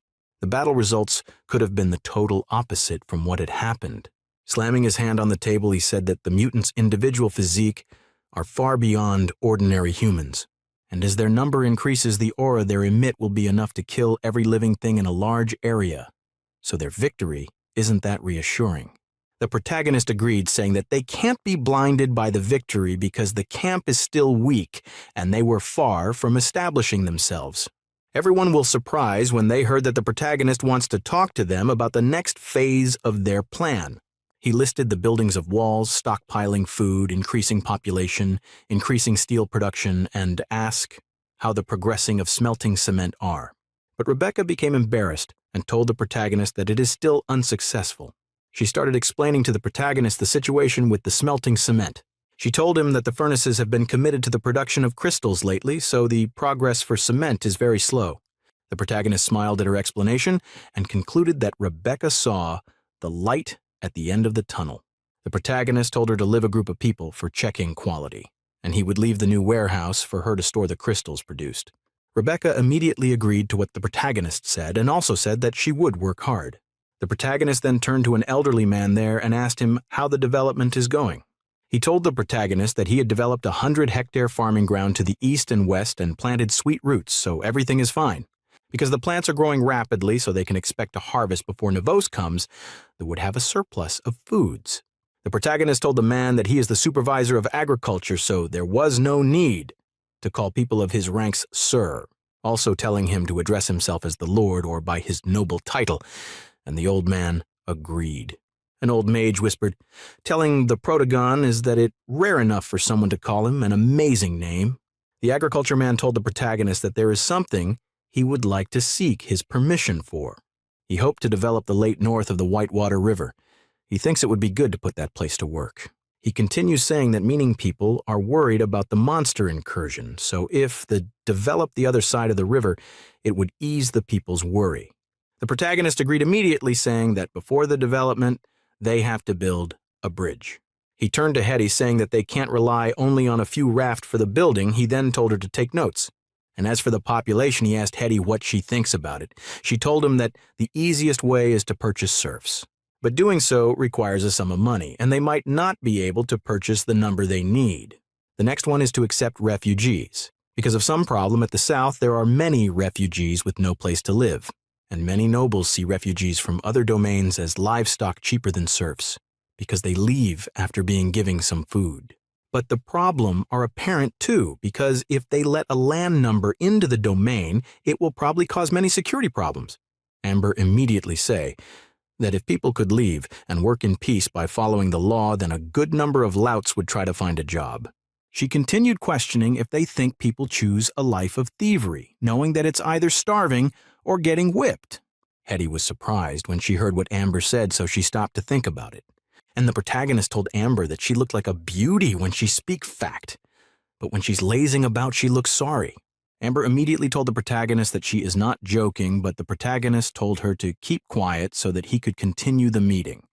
Speaker 1: The battle results could have been the total opposite from what had happened. Slamming his hand on the table, he said that the mutants' individual physique are far beyond ordinary humans, and as their number increases, the aura they emit will be enough to kill every living thing in a large area, so their victory isn't that reassuring. The protagonist agreed, saying that they can't be blinded by the victory because the camp is still weak and they were far from establishing themselves. Everyone will surprise when they heard that the protagonist wants to talk to them about the next phase of their plan. He listed the buildings of walls, stockpiling food, increasing population, increasing steel production, and asked how the progressing of smelting cement are. But Rebecca became embarrassed and told the protagonist that it is still unsuccessful. She started explaining to the protagonist the situation with the smelting cement. She told him that the furnaces have been committed to the production of crystals lately, so the progress for cement is very slow. The protagonist smiled at her explanation and concluded that Rebecca saw the light at the end of the tunnel. The protagonist told her to live a group of people for checking quality, and he would leave the new warehouse for her to store the crystals produced. Rebecca immediately agreed to what the protagonist said and also said that she would work hard. The protagonist then turned to an elderly man there and asked him how the development is going. He told the protagonist that he had developed 100-hectare farming ground to the east and west and planted sweet roots, so everything is fine. Because the plants are growing rapidly so they can expect a harvest before Nivose comes, they would have a surplus of foods. The protagonist told the man that he is the supervisor of agriculture, so there was no need to call people of his ranks sir, also telling him to address himself as the lord or by his noble title, and the old man agreed. An old mage whispered, telling the protagon is that it rare enough for someone to call him an amazing name. The agriculture man told the protagonist that there is something he would like to seek his permission for. He hoped to develop the lake north of the Whitewater River. He thinks it would be good to put that place to work. He continues saying that meaning people are worried about the monster incursion, so if they develop the other side of the river, it would ease the people's worry. The protagonist agreed immediately, saying that before the development, they have to build a bridge. He turned to Hetty, saying that they can't rely only on a few raft for the building. He then told her to take notes. And as for the population, he asked Hetty what she thinks about it. She told him that the easiest way is to purchase serfs. But doing so requires a sum of money, and they might not be able to purchase the number they need. The next one is to accept refugees. Because of some problem at the south, there are many refugees with no place to live, and many nobles see refugees from other domains as livestock cheaper than serfs, because they leave after being given some food. But the problem are apparent too, because if they let a land number into the domain, it will probably cause many security problems. Amber immediately say that if people could leave and work in peace by following the law, then a good number of louts would try to find a job. She continued questioning if they think people choose a life of thievery, knowing that it's either starving or getting whipped. Hetty was surprised when she heard what Amber said, so she stopped to think about it. And the protagonist told Amber that she looked like a beauty when she speak fact, but when she's lazing about, she looks sorry. Amber immediately told the protagonist that she is not joking, but the protagonist told her to keep quiet so that he could continue the meeting,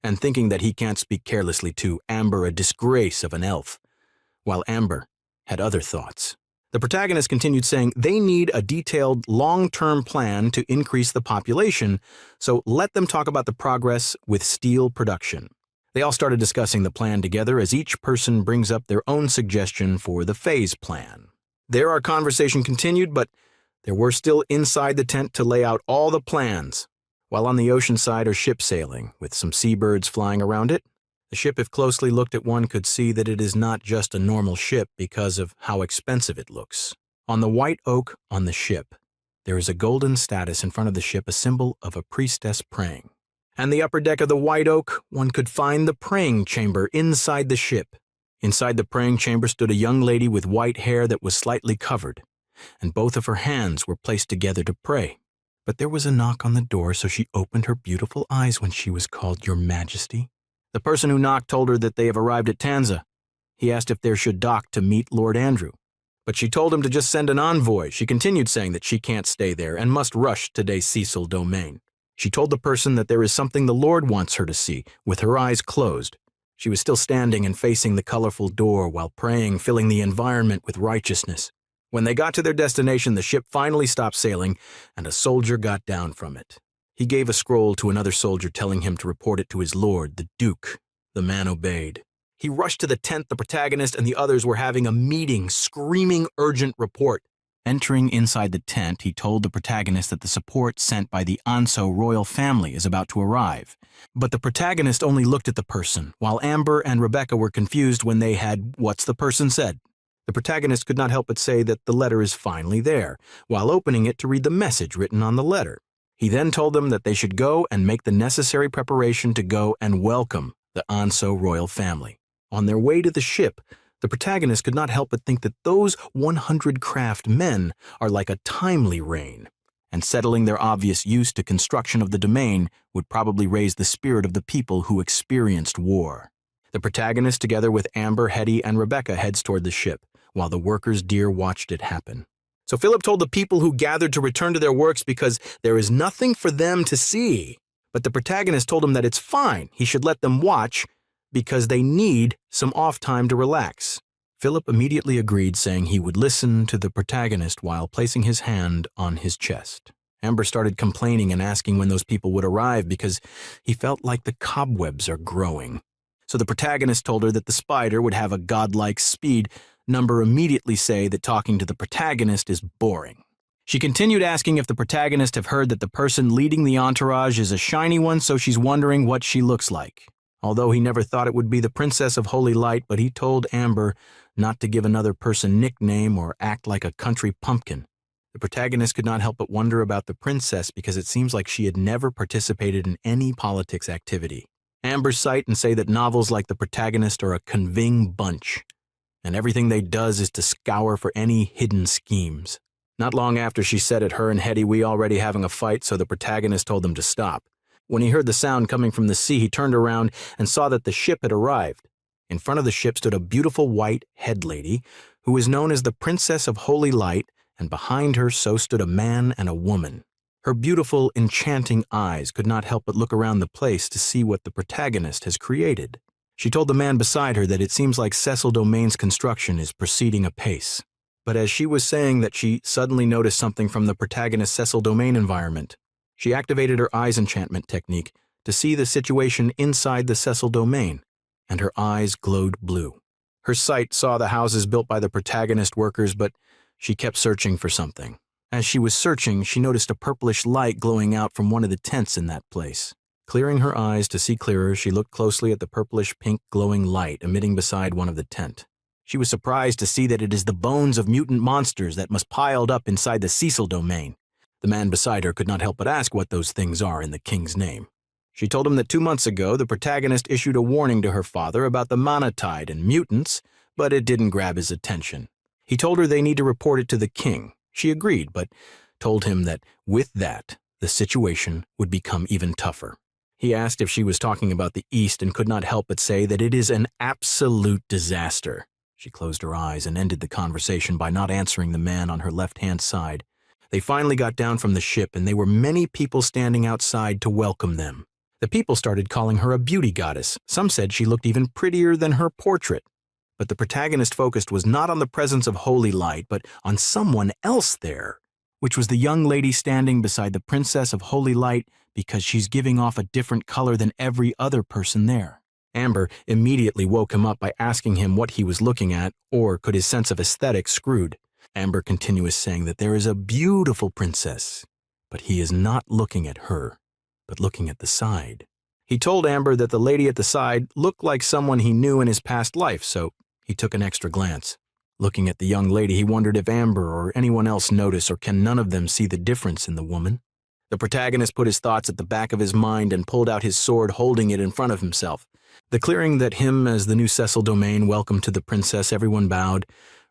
Speaker 1: and thinking that he can't speak carelessly to Amber, a disgrace of an elf, while Amber had other thoughts. The protagonist continued saying they need a detailed long-term plan to increase the population, so let them talk about the progress with steel production. They all started discussing the plan together as each person brings up their own suggestion for the phase plan. There our conversation continued, but there were still inside the tent to lay out all the plans. While on the ocean side are ships sailing, with some seabirds flying around it. The ship, if closely looked at one, could see that it is not just a normal ship because of how expensive it looks. On the white oak on the ship, there is a golden status in front of the ship, a symbol of a priestess praying. And the upper deck of the white oak, one could find the praying chamber inside the ship. Inside the praying chamber stood a young lady with white hair that was slightly covered, and both of her hands were placed together to pray. But there was a knock on the door, so she opened her beautiful eyes when she was called Your Majesty. The person who knocked told her that they have arrived at Tanza. He asked if there should dock to meet Lord Andrew. But she told him to just send an envoy. She continued saying that she can't stay there and must rush to De Cecil domain. She told the person that there is something the Lord wants her to see, with her eyes closed. She was still standing and facing the colorful door while praying, filling the environment with righteousness. When they got to their destination, the ship finally stopped sailing, and a soldier got down from it. He gave a scroll to another soldier telling him to report it to his lord, the Duke. The man obeyed. He rushed to the tent the protagonist and the others were having a meeting, screaming urgent report. Entering inside the tent, he told the protagonist that the support sent by the Anso royal family is about to arrive. But the protagonist only looked at the person, while Amber and Rebecca were confused when they had "What's the person said?" The protagonist could not help but say that the letter is finally there, while opening it to read the message written on the letter. He then told them that they should go and make the necessary preparation to go and welcome the Anso royal family. On their way to the ship, the protagonist could not help but think that those 100 craft men are like a timely rain, and settling their obvious use to construction of the domain would probably raise the spirit of the people who experienced war. The protagonist, together with Amber, Hetty, and Rebecca, heads toward the ship, while the workers' deer watched it happen. So Philip told the people who gathered to return to their works because there is nothing for them to see. But the protagonist told him that it's fine, he should let them watch because they need some off time to relax. Philip immediately agreed, saying he would listen to the protagonist while placing his hand on his chest. Amber started complaining and asking when those people would arrive because he felt like the cobwebs are growing. So the protagonist told her that the spider would have a godlike speed. Number immediately say that talking to the protagonist is boring. She continued asking if the protagonist have heard that the person leading the entourage is a shiny one, so she's wondering what she looks like. Although he never thought it would be the Princess of Holy Light, but he told Amber not to give another person nickname or act like a country pumpkin. The protagonist could not help but wonder about the princess because it seems like she had never participated in any politics activity. Amber cite and say that novels like the protagonist are a conving bunch, and everything they does is to scour for any hidden schemes. Not long after she said it, her and Hetty we already having a fight, so the protagonist told them to stop. When he heard the sound coming from the sea, he turned around and saw that the ship had arrived. In front of the ship stood a beautiful white head lady, who is known as the Princess of Holy Light, and behind her so stood a man and a woman. Her beautiful, enchanting eyes could not help but look around the place to see what the protagonist has created. She told the man beside her that it seems like Cecil Domain's construction is proceeding apace. But as she was saying that, she suddenly noticed something from the protagonist's Cecil Domain environment. She activated her eyes enchantment technique to see the situation inside the Cecil Domain, and her eyes glowed blue. Her sight saw the houses built by the protagonist workers, but she kept searching for something. As she was searching, she noticed a purplish light glowing out from one of the tents in that place. Clearing her eyes to see clearer, she looked closely at the purplish-pink glowing light emitting beside one of the tent. She was surprised to see that it is the bones of mutant monsters that must piled up inside the Cecil Domain. The man beside her could not help but ask what those things are in the king's name. She told him that 2 months ago the protagonist issued a warning to her father about the mana tide and mutants, but it didn't grab his attention. He told her they need to report it to the king. She agreed, but told him that with that, the situation would become even tougher. He asked if she was talking about the East and could not help but say that it is an absolute disaster. She closed her eyes and ended the conversation by not answering the man on her left-hand side. They finally got down from the ship, and there were many people standing outside to welcome them. The people started calling her a beauty goddess. Some said she looked even prettier than her portrait. But the protagonist focused was not on the presence of holy light, but on someone else there, which was the young lady standing beside the Princess of Holy Light because she's giving off a different color than every other person there. Amber immediately woke him up by asking him what he was looking at, or could his sense of aesthetics screwed. Amber continues saying that there is a beautiful princess, but he is not looking at her, but looking at the side. He told Amber that the lady at the side looked like someone he knew in his past life, so he took an extra glance. Looking at the young lady, he wondered if Amber or anyone else noticed, or can none of them see the difference in the woman? The protagonist put his thoughts at the back of his mind and pulled out his sword, holding it in front of himself. Declaring that him as the new Cecil Domain welcomed to the princess, everyone bowed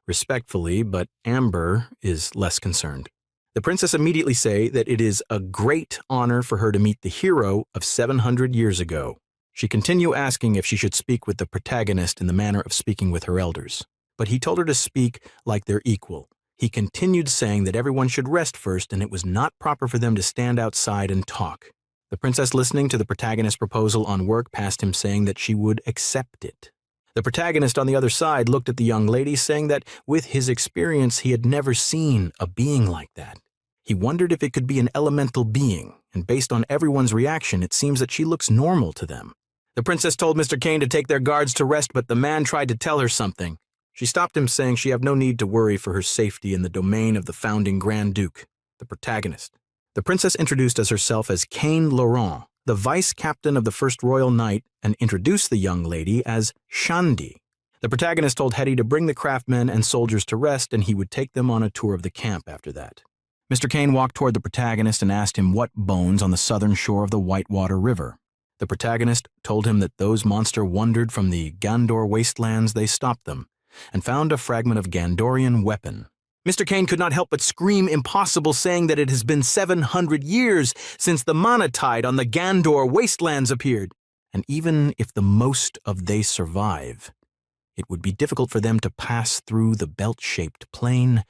Speaker 1: respectfully, but Amber is less concerned. The princess immediately say that it is a great honor for her to meet the hero of 700 years ago. She continue asking if she should speak with the protagonist in the manner of speaking with her elders, but he told her to speak like their equal. He continued saying that everyone should rest first and it was not proper for them to stand outside and talk. The princess, listening to the protagonist's proposal on work, passed him saying that she would accept it. The protagonist on the other side looked at the young lady, saying that with his experience he had never seen a being like that. He wondered if it could be an elemental being, and based on everyone's reaction, it seems that she looks normal to them. The princess told Mr. Kane to take their guards to rest, but the man tried to tell her something. She stopped him, saying she have no need to worry for her safety in the domain of the founding Grand Duke, the protagonist. The princess introduced as herself as Kane Laurent, the vice captain of the First Royal Knight, and introduced the young lady as Shandi. The protagonist told Hetty to bring the craftsmen and soldiers to rest, and he would take them on a tour of the camp after that. Mr. Kane walked toward the protagonist and asked him what bones on the southern shore of the Whitewater River. The protagonist told him that those monsters wandered from the Gandor wastelands. They stopped them and found a fragment of Gandorian weapon. Mr. Kane could not help but scream impossible, saying that it has been 700 years since the mana tide on the Gandor wastelands appeared, and even if the most of they survive, it would be difficult for them to pass through the belt-shaped plain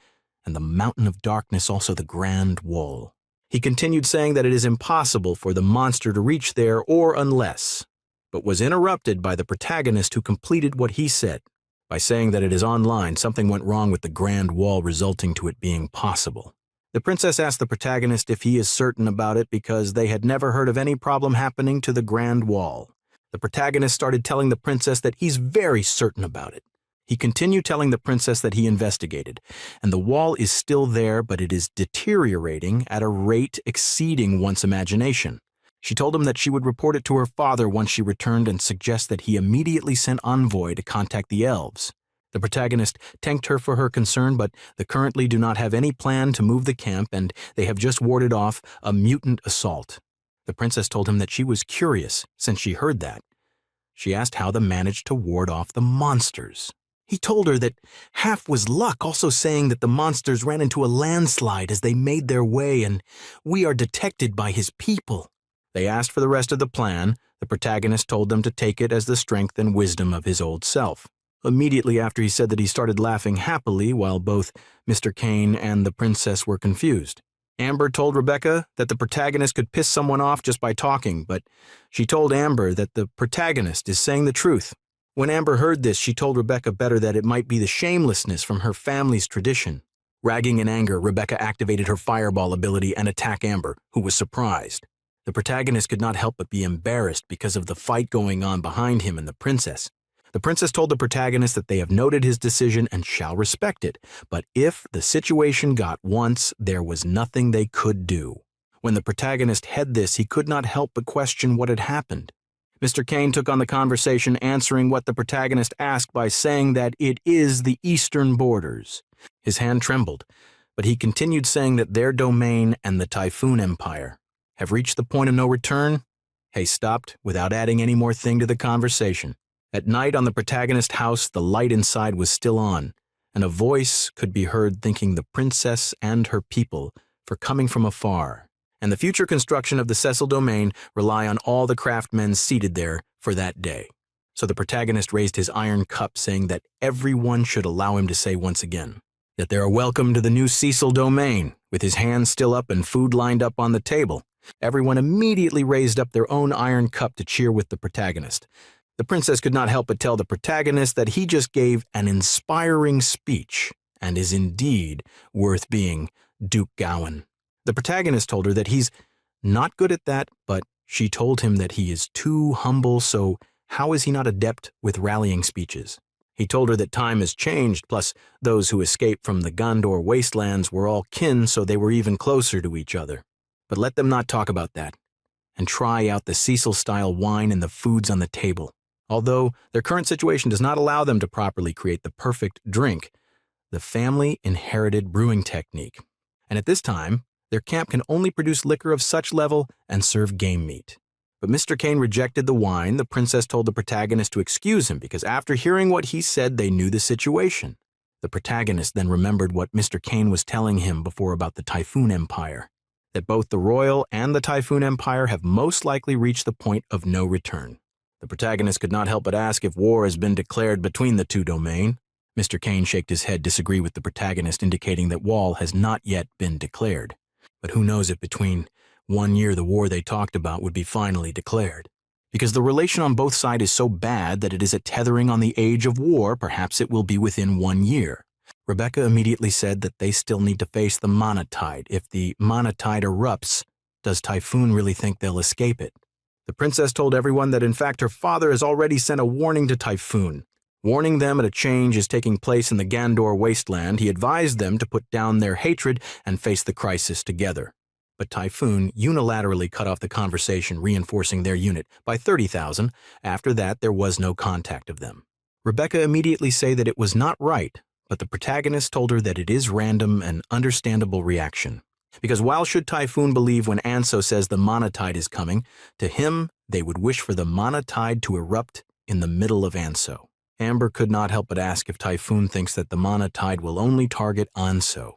Speaker 1: and the mountain of darkness, also the Grand Wall. He continued saying that it is impossible for the monster to reach there or unless, but was interrupted by the protagonist, who completed what he said by saying that it is online. Something went wrong with the Grand Wall, resulting to it being possible. The princess asked the protagonist if he is certain about it because they had never heard of any problem happening to the Grand Wall. The protagonist started telling the princess that he's very certain about it. He continued telling the princess that he investigated, and the wall is still there, but it is deteriorating at a rate exceeding one's imagination. She told him that she would report it to her father once she returned and suggest that he immediately send envoy to contact the elves. The protagonist thanked her for her concern, but they currently do not have any plan to move the camp, and they have just warded off a mutant assault. The princess told him that she was curious since she heard that. She asked how they managed to ward off the monsters. He told her that half was luck, also saying that the monsters ran into a landslide as they made their way, and we are detected by his people. They asked for the rest of the plan. The protagonist told them to take it as the strength and wisdom of his old self. Immediately after, he said that he started laughing happily while both Mr. Kane and the princess were confused. Amber told Rebecca that the protagonist could piss someone off just by talking, but she told Amber that the protagonist is saying the truth. When Amber heard this, she told Rebecca better that it might be the shamelessness from her family's tradition. Ragging in anger, Rebecca activated her fireball ability and attacked Amber, who was surprised. The protagonist could not help but be embarrassed because of the fight going on behind him and the princess. The princess told the protagonist that they have noted his decision and shall respect it, but if the situation got once, there was nothing they could do. When the protagonist had this, he could not help but question what had happened. Mr. Kane took on the conversation, answering what the protagonist asked by saying that it is the eastern borders. His hand trembled, but he continued saying that their domain and the Typhoon Empire have reached the point of no return. He stopped without adding any more thing to the conversation. At night on the protagonist's house, the light inside was still on, and a voice could be heard thanking the princess and her people for coming from afar. And the future construction of the Cecil Domain rely on all the craftsmen seated there for that day. So the protagonist raised his iron cup, saying that everyone should allow him to say once again that they are welcome to the new Cecil Domain. With his hands still up and food lined up on the table, everyone immediately raised up their own iron cup to cheer with the protagonist. The princess could not help but tell the protagonist that he just gave an inspiring speech and is indeed worth being Duke Gowan. The protagonist told her that he's not good at that, but she told him that he is too humble, so How is he not adept with rallying speeches? He told her that time has changed, plus those who escaped from the Gondor wastelands were all kin, so they were even closer to each other. But let them not talk about that, and try out the Cecil-style wine and the foods on the table. Although their current situation does not allow them to properly create the perfect drink, the family inherited brewing technique. And at this time, their camp can only produce liquor of such level and serve game meat. But Mr. Kane rejected the wine. The princess told the protagonist to excuse him because after hearing what he said, they knew the situation. The protagonist then remembered what Mr. Kane was telling him before about the Typhoon Empire, that both the Royal and the Typhoon Empire have most likely reached the point of no return. The protagonist could not help but ask if war has been declared between the two domains. Mr. Kane shook his head, disagree with the protagonist, indicating that war has not yet been declared. But who knows if between 1 year the war they talked about would be finally declared. Because the relation on both sides is so bad that it is at tethering on the age of war, perhaps it will be within 1 year. Rebecca immediately said that they still need to face the Mana Tide. If the Mana Tide erupts, does Typhoon really think they'll escape it? The princess told everyone that in fact her father has already sent a warning to Typhoon. Warning them that a change is taking place in the Gondor wasteland, he advised them to put down their hatred and face the crisis together. But Typhoon unilaterally cut off the conversation, reinforcing their unit by 30,000. After that, there was no contact of them. Rebecca immediately said that it was not right, but the protagonist told her that it is random and understandable reaction. Because while should Typhoon believe when Anso says the Mana Tide is coming, to him they would wish for the Mana Tide to erupt in the middle of Anso. Amber could not help but ask if Typhoon thinks that the Mana Tide will only target Anso,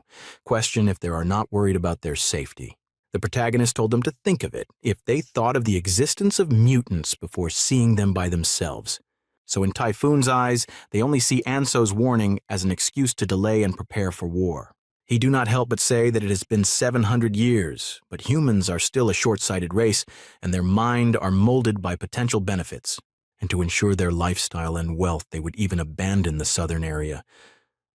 Speaker 1: question if they are not worried about their safety. The protagonist told them to think of it if they thought of the existence of mutants before seeing them by themselves. So in Typhoon's eyes, they only see Anso's warning as an excuse to delay and prepare for war. He do not help but say that it has been 700 years, but humans are still a short-sighted race, and their mind are molded by potential benefits. And to ensure their lifestyle and wealth, they would even abandon the southern area.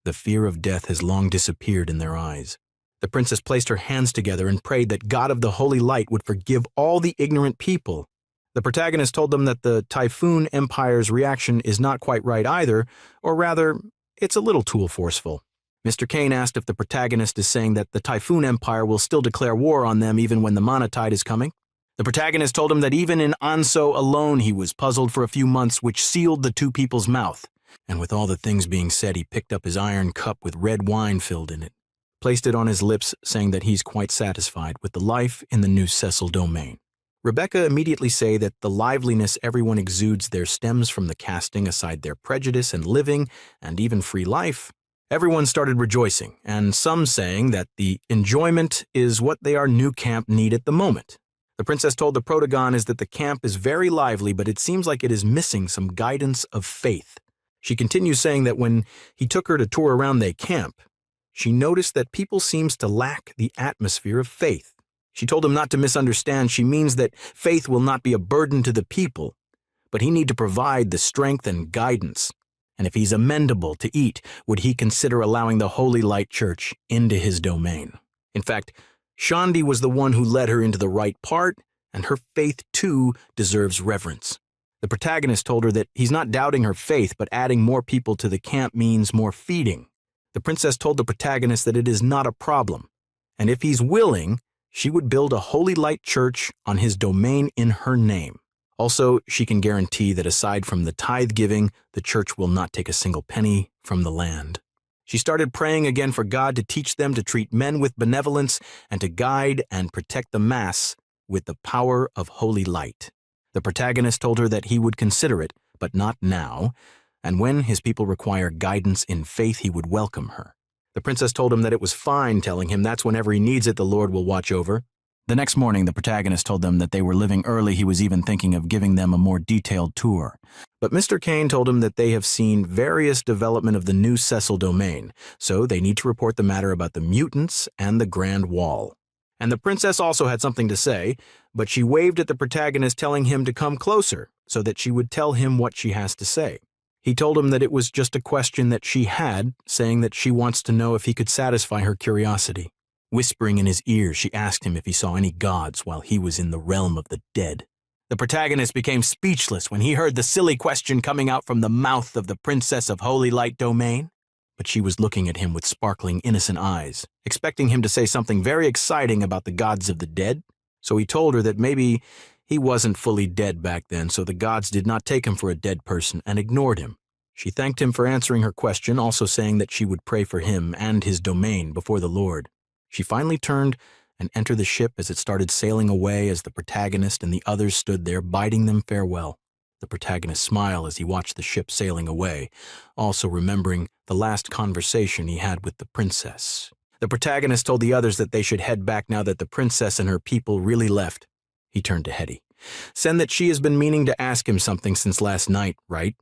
Speaker 1: The fear of death has long disappeared in their eyes. The princess placed her hands together and prayed that God of the Holy Light would forgive all the ignorant people. The protagonist told them that the Typhoon Empire's reaction is not quite right either, or rather, it's a little too forceful. Mr. Kane asked if the protagonist is saying that the Typhoon Empire will still declare war on them even when the Mana Tide is coming. The protagonist told him that even in Anso alone he was puzzled for a few months, which sealed the two people's mouth. And with all the things being said, he picked up his iron cup with red wine filled in it, placed it on his lips, saying that he's quite satisfied with the life in the new Cecil domain. Rebecca immediately say that the liveliness everyone exudes there stems from the casting aside their prejudice and living, and even free life. Everyone started rejoicing, and some saying that the enjoyment is what their new camp need at the moment. The princess told the protagonist that the camp is very lively, but it seems like it is missing some guidance of faith. She continues saying that when he took her to tour around their camp, she noticed that people seems to lack the atmosphere of faith. She told him not to misunderstand. She means that faith will not be a burden to the people, but he need to provide the strength and guidance. And if he's amendable to eat, would he consider allowing the Holy Light Church into his domain? In fact, Shandi was the one who led her into the right part, and her faith too deserves reverence. The protagonist told her that he's not doubting her faith, but adding more people to the camp means more feeding. The princess told the protagonist that it is not a problem, and if he's willing, she would build a Holy Light Church on his domain in her name. Also, she can guarantee that aside from the tithe giving, the church will not take a single penny from the land. She started praying again for God to teach them to treat men with benevolence and to guide and protect the mass with the power of holy light. The protagonist told her that he would consider it, but not now, and when his people require guidance in faith, he would welcome her. The princess told him that it was fine, telling him that's whenever he needs it, the Lord will watch over. The next morning, the protagonist told them that they were living early. He was even thinking of giving them a more detailed tour. But Mr. Kane told him that they have seen various development of the new Cecil domain, so they need to report the matter about the mutants and the Grand Wall. And the princess also had something to say, but she waved at the protagonist, telling him to come closer so that she would tell him what she has to say. He told him that it was just a question that she had, saying that she wants to know if he could satisfy her curiosity. Whispering in his ear, she asked him if he saw any gods while he was in the realm of the dead.
Speaker 2: The protagonist became speechless when he heard the silly question coming out from the mouth of the Princess of Holy Light Domain. But she was looking at him with sparkling, innocent eyes, expecting him to say something very exciting about the gods of the dead. So he told her that maybe he wasn't fully dead back then, so the gods did not take him for a dead person and ignored him. She thanked him for answering her question, also saying that she would pray for him and his domain before the Lord. She finally turned and entered the ship as it started sailing away as the protagonist and the others stood there bidding them farewell. The protagonist smiled as he watched the ship sailing away, also remembering the last conversation he had with the princess. The protagonist told the others that they should head back now that the princess and her people really left. He turned to Hetty. Said that she has been meaning to ask him something since last night, right?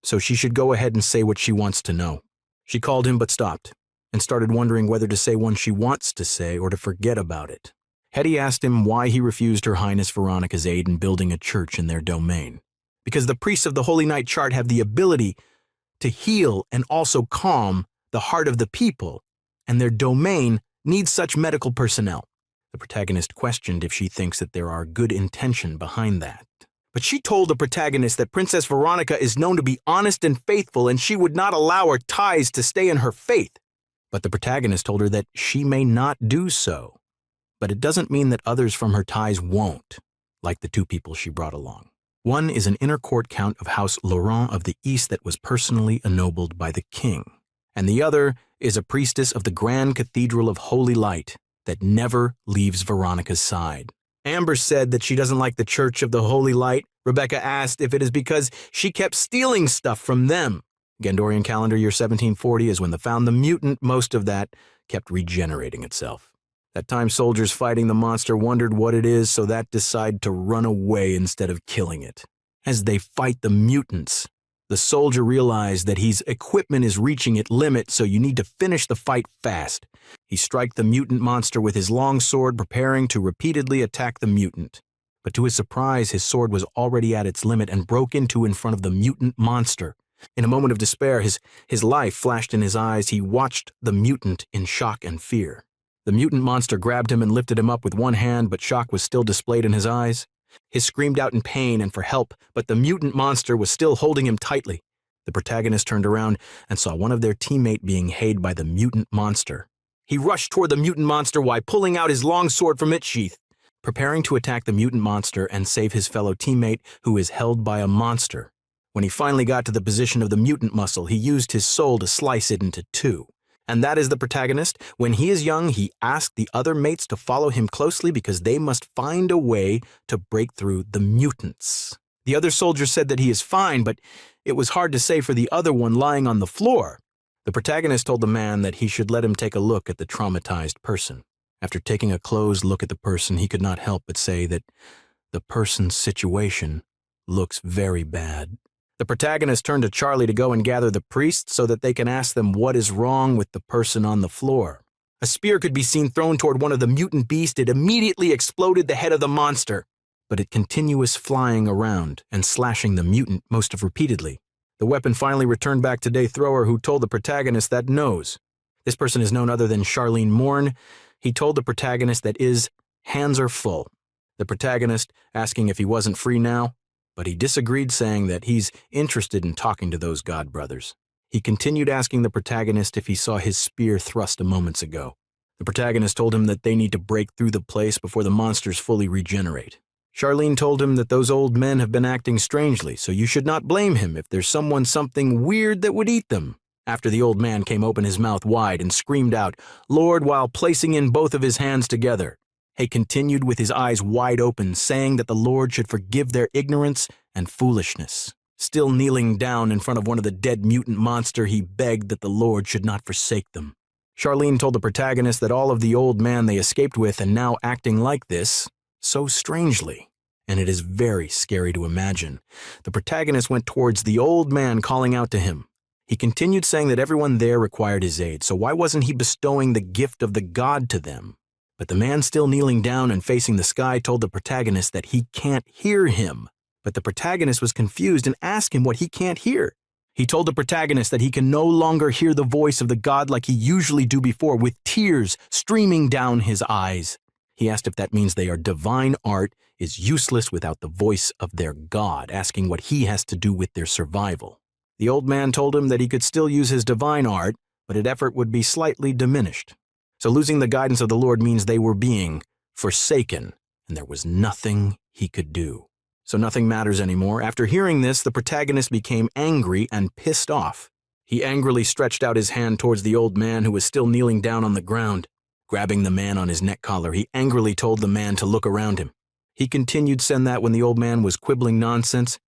Speaker 2: So she should go ahead and say what she wants to know. She called him but stopped, and started wondering whether to say one she wants to say or to forget about it. Hetty asked him why he refused Her Highness Veronica's aid in building a church in their domain. Because the priests of the Holy Night chart have the ability to heal and also calm the heart of the people, and their domain needs such medical personnel. The protagonist questioned if she thinks that there are good intention behind that. But she told the protagonist that Princess Veronica is known to be honest and faithful, and she would not allow her ties to stay in her faith. But the protagonist told her that she may not do so. But it doesn't mean that others from her ties won't, like the two people she brought along. One is an inner court count of House Laurent of the East that was personally ennobled by the king, and the other is a priestess of the Grand Cathedral of Holy Light that never leaves Veronica's side. Amber said that she doesn't like the Church of the Holy Light. Rebecca asked if it is because she kept stealing stuff from them. Gandorian calendar year 1740 is when they found the mutant. Most of that kept regenerating itself. That time soldiers fighting the monster wondered what it is, so that decided to run away instead of killing it. As they fight the mutants, the soldier realized that his equipment is reaching its limit, so you need to finish the fight fast. He struck the mutant monster with his long sword, preparing to repeatedly attack the mutant. But to his surprise, his sword was already at its limit and broke into in front of the mutant monster. In a moment of despair, his life flashed in his eyes. He watched the mutant in shock and fear. The mutant monster grabbed him and lifted him up with one hand, but shock was still displayed in his eyes. He screamed out in pain and for help, but the mutant monster was still holding him tightly. The protagonist turned around and saw one of their teammates being hayed by the mutant monster. He rushed toward the mutant monster while pulling out his long sword from its sheath, preparing to attack the mutant monster and save his fellow teammate who is held by a monster. When he finally got to the position of the mutant muscle, he used his soul to slice it into two. And that is the protagonist. When he is young, he asked the other mates to follow him closely because they must find a way to break through the mutants. The other soldier said that he is fine, but it was hard to say for the other one lying on the floor. The protagonist told the man that he should let him take a look at the traumatized person. After taking a close look at the person, he could not help but say that the person's situation looks very bad. The protagonist turned to Charlie to go and gather the priests so that they can ask them what is wrong with the person on the floor. A spear could be seen thrown toward one of the mutant beasts. It immediately exploded the head of the monster, but it continuous flying around and slashing the mutant most of repeatedly. The weapon finally returned back to Day Thrower, who told the protagonist that knows. This person is none other than Charlene Morn. He told the protagonist that his hands are full. The protagonist asking if he wasn't free now, but he disagreed, saying that he's interested in talking to those god brothers. He continued asking the protagonist if he saw his spear thrust a moments ago. The protagonist told him that they need to break through the place before the monsters fully regenerate. Charlene told him that those old men have been acting strangely, so you should not blame him if there's something weird that would eat them. After the old man came open his mouth wide and screamed out, "Lord," while placing in both of his hands together. He continued with his eyes wide open, saying that the Lord should forgive their ignorance and foolishness. Still kneeling down in front of one of the dead mutant monster, he begged that the Lord should not forsake them. Charlene told the protagonist that all of the old man they escaped with and now acting like this, so strangely, and it is very scary to imagine. The protagonist went towards the old man, calling out to him. He continued saying that everyone there required his aid, so why wasn't he bestowing the gift of the god to them? But the man, still kneeling down and facing the sky, told the protagonist that he can't hear him. But the protagonist was confused and asked him what he can't hear. He told the protagonist that he can no longer hear the voice of the god like he usually do before, with tears streaming down his eyes.
Speaker 1: He asked if that means their divine art is useless without the voice of their god, asking what he has to do with their survival. The old man told him that he could still use his divine art, but its effort would be slightly diminished. So losing the guidance of the Lord means they were being forsaken, and there was nothing he could do. So nothing matters anymore. After hearing this, the protagonist became angry and pissed off. He angrily stretched out his hand towards the old man who was still kneeling down on the ground. Grabbing the man on his neck collar, he angrily told the man to look around him. He continued saying that when the old man was quibbling nonsense.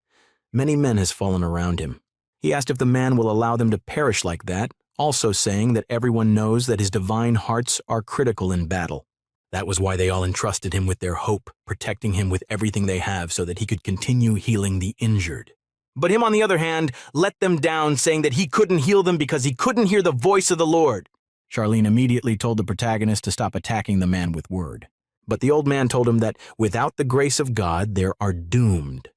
Speaker 1: Many men has fallen around him. He asked if the man will allow them to perish like that, also saying that everyone knows that his divine hearts are critical in battle. That was why they all entrusted him with their hope, protecting him with everything they have so that he could continue healing the injured. But him, on the other hand, let them down, saying that he couldn't heal them because he couldn't hear the voice of the Lord. Charlene immediately told the protagonist to stop attacking the man with word. But the old man told him that without the grace of God, they are doomed.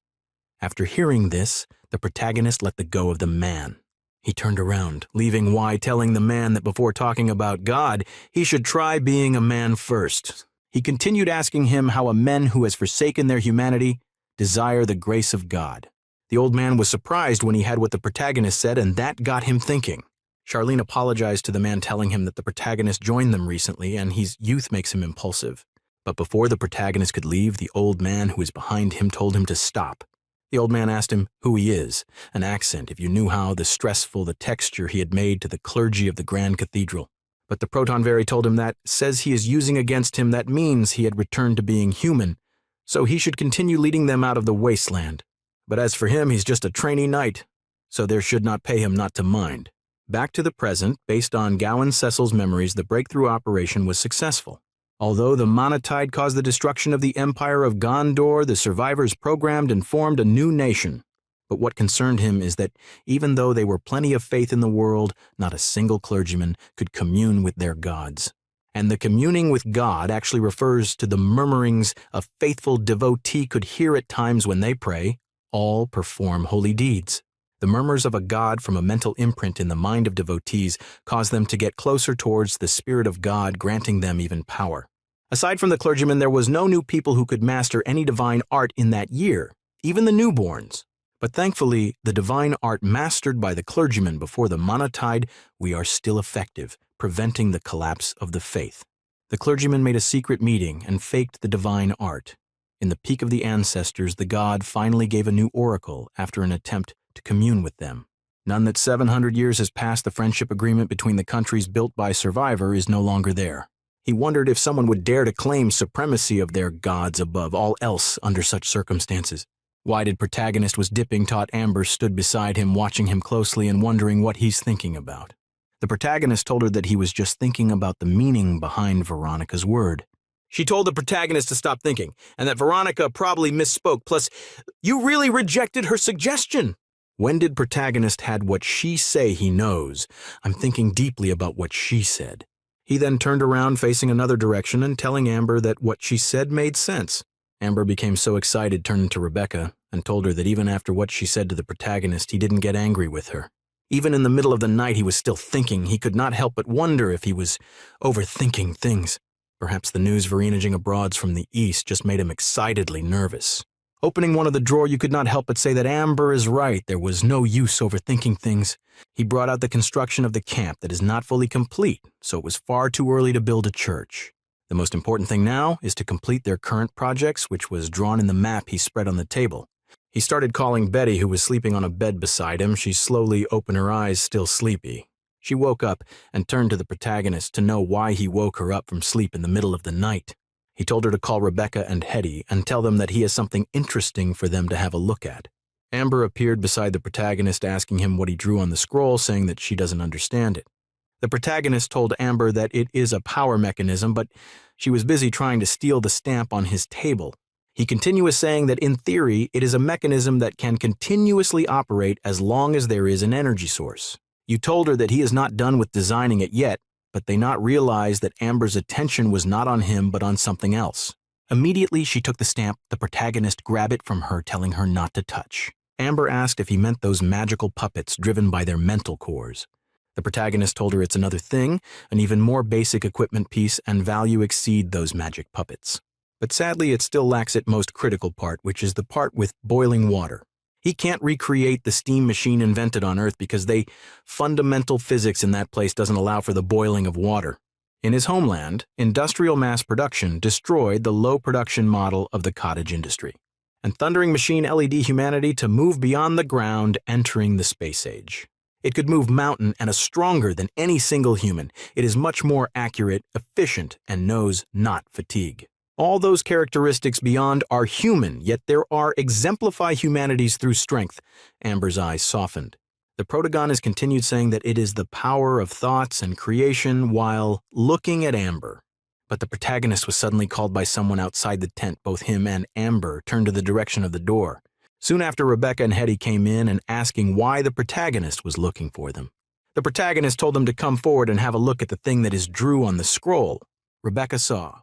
Speaker 1: After hearing this, the protagonist let the go of the man. He turned around, leaving Y telling the man that before talking about God, he should try being a man first. He continued asking him how a men who has forsaken their humanity desire the grace of God. The old man was surprised when he had what the protagonist said, and that got him thinking. Charlene apologized to the man, telling him that the protagonist joined them recently and his youth makes him impulsive. But before the protagonist could leave, the old man who was behind him told him to stop. The old man asked him who he is, an accent, if you knew how the texture he had made to the clergy of the Grand Cathedral. But the Protonvari told him that says he is using against him that means he had returned to being human, so he should continue leading them out of the wasteland. But as for him, he's just a trainee knight, so there should not pay him not to mind. Back to the present, based on Gowan Cecil's memories, the breakthrough operation was successful. Although the Monotide caused the destruction of the Empire of Gondor, the survivors programmed and formed a new nation. But what concerned him is that even though there were plenty of faith in the world, not a single clergyman could commune with their gods. And the communing with God actually refers to the murmurings a faithful devotee could hear at times when they pray, all perform holy deeds. The murmurs of a god from a mental imprint in the mind of devotees cause them to get closer towards the Spirit of God, granting them even power. Aside from the clergymen, there was no new people who could master any divine art in that year, even the newborns. But thankfully, the divine art mastered by the clergymen before the Monotide, we are still effective, preventing the collapse of the faith. The clergymen made a secret meeting and faked the divine art. In the peak of the ancestors, the god finally gave a new oracle after an attempt to commune with them. None that 700 years has passed, the friendship agreement between the countries built by Survivor is no longer there. He wondered if someone would dare to claim supremacy of their gods above all else under such circumstances. Why-did protagonist was dipping taut Amber stood beside him, watching him closely and wondering what he's thinking about. The protagonist told her that he was just thinking about the meaning behind Veronica's word. She told the protagonist to stop thinking, and that Veronica probably misspoke, plus, you really rejected her suggestion. When did protagonist had what she say he knows? I'm thinking deeply about what she said. He then turned around facing another direction and telling Amber that what she said made sense. Amber became so excited, turning to Rebecca, and told her that even after what she said to the protagonist, he didn't get angry with her. Even in the middle of the night, he was still thinking. He could not help but wonder if he was overthinking things. Perhaps the news verenaging abroad from the east just made him excitedly nervous. Opening one of the drawer, you could not help but say that Amber is right. There was no use overthinking things. He brought out the construction of the camp that is not fully complete, so it was far too early to build a church. The most important thing now is to complete their current projects, which was drawn in the map he spread on the table. He started calling Betty, who was sleeping on a bed beside him. She slowly opened her eyes, still sleepy. She woke up and turned to the protagonist to know why he woke her up from sleep in the middle of the night. He told her to call Rebecca and Hetty and tell them that he has something interesting for them to have a look at. Amber appeared beside the protagonist, asking him what he drew on the scroll, saying that she doesn't understand it. The protagonist told Amber that it is a power mechanism, but she was busy trying to steal the stamp on his table. He continued saying that in theory, it is a mechanism that can continuously operate as long as there is an energy source. You told her that he is not done with designing it yet, but they not realize that Amber's attention was not on him but on something else. Immediately she took the stamp, the protagonist grabbed it from her, telling her not to touch. Amber asked if he meant those magical puppets driven by their mental cores. The protagonist told her it's another thing, an even more basic equipment piece, and value exceed those magic puppets. But sadly, it still lacks its most critical part, which is the part with boiling water. He can't recreate the steam machine invented on Earth because fundamental physics in that place doesn't allow for the boiling of water. In his homeland, industrial mass production destroyed the low production model of the cottage industry. And Thundering Machine LED humanity to move beyond the ground, entering the space age. It could move mountain and is stronger than any single human. It is much more accurate, efficient, and knows not fatigue. All those characteristics beyond are human, yet there are exemplify humanities through strength. Amber's eyes softened. The protagonist continued saying that it is the power of thoughts and creation while looking at Amber. But the protagonist was suddenly called by someone outside the tent. Both him and Amber turned to the direction of the door. Soon after, Rebecca and Hetty came in and asking why the protagonist was looking for them. The protagonist told them to come forward and have a look at the thing that is drew on the scroll. Rebecca saw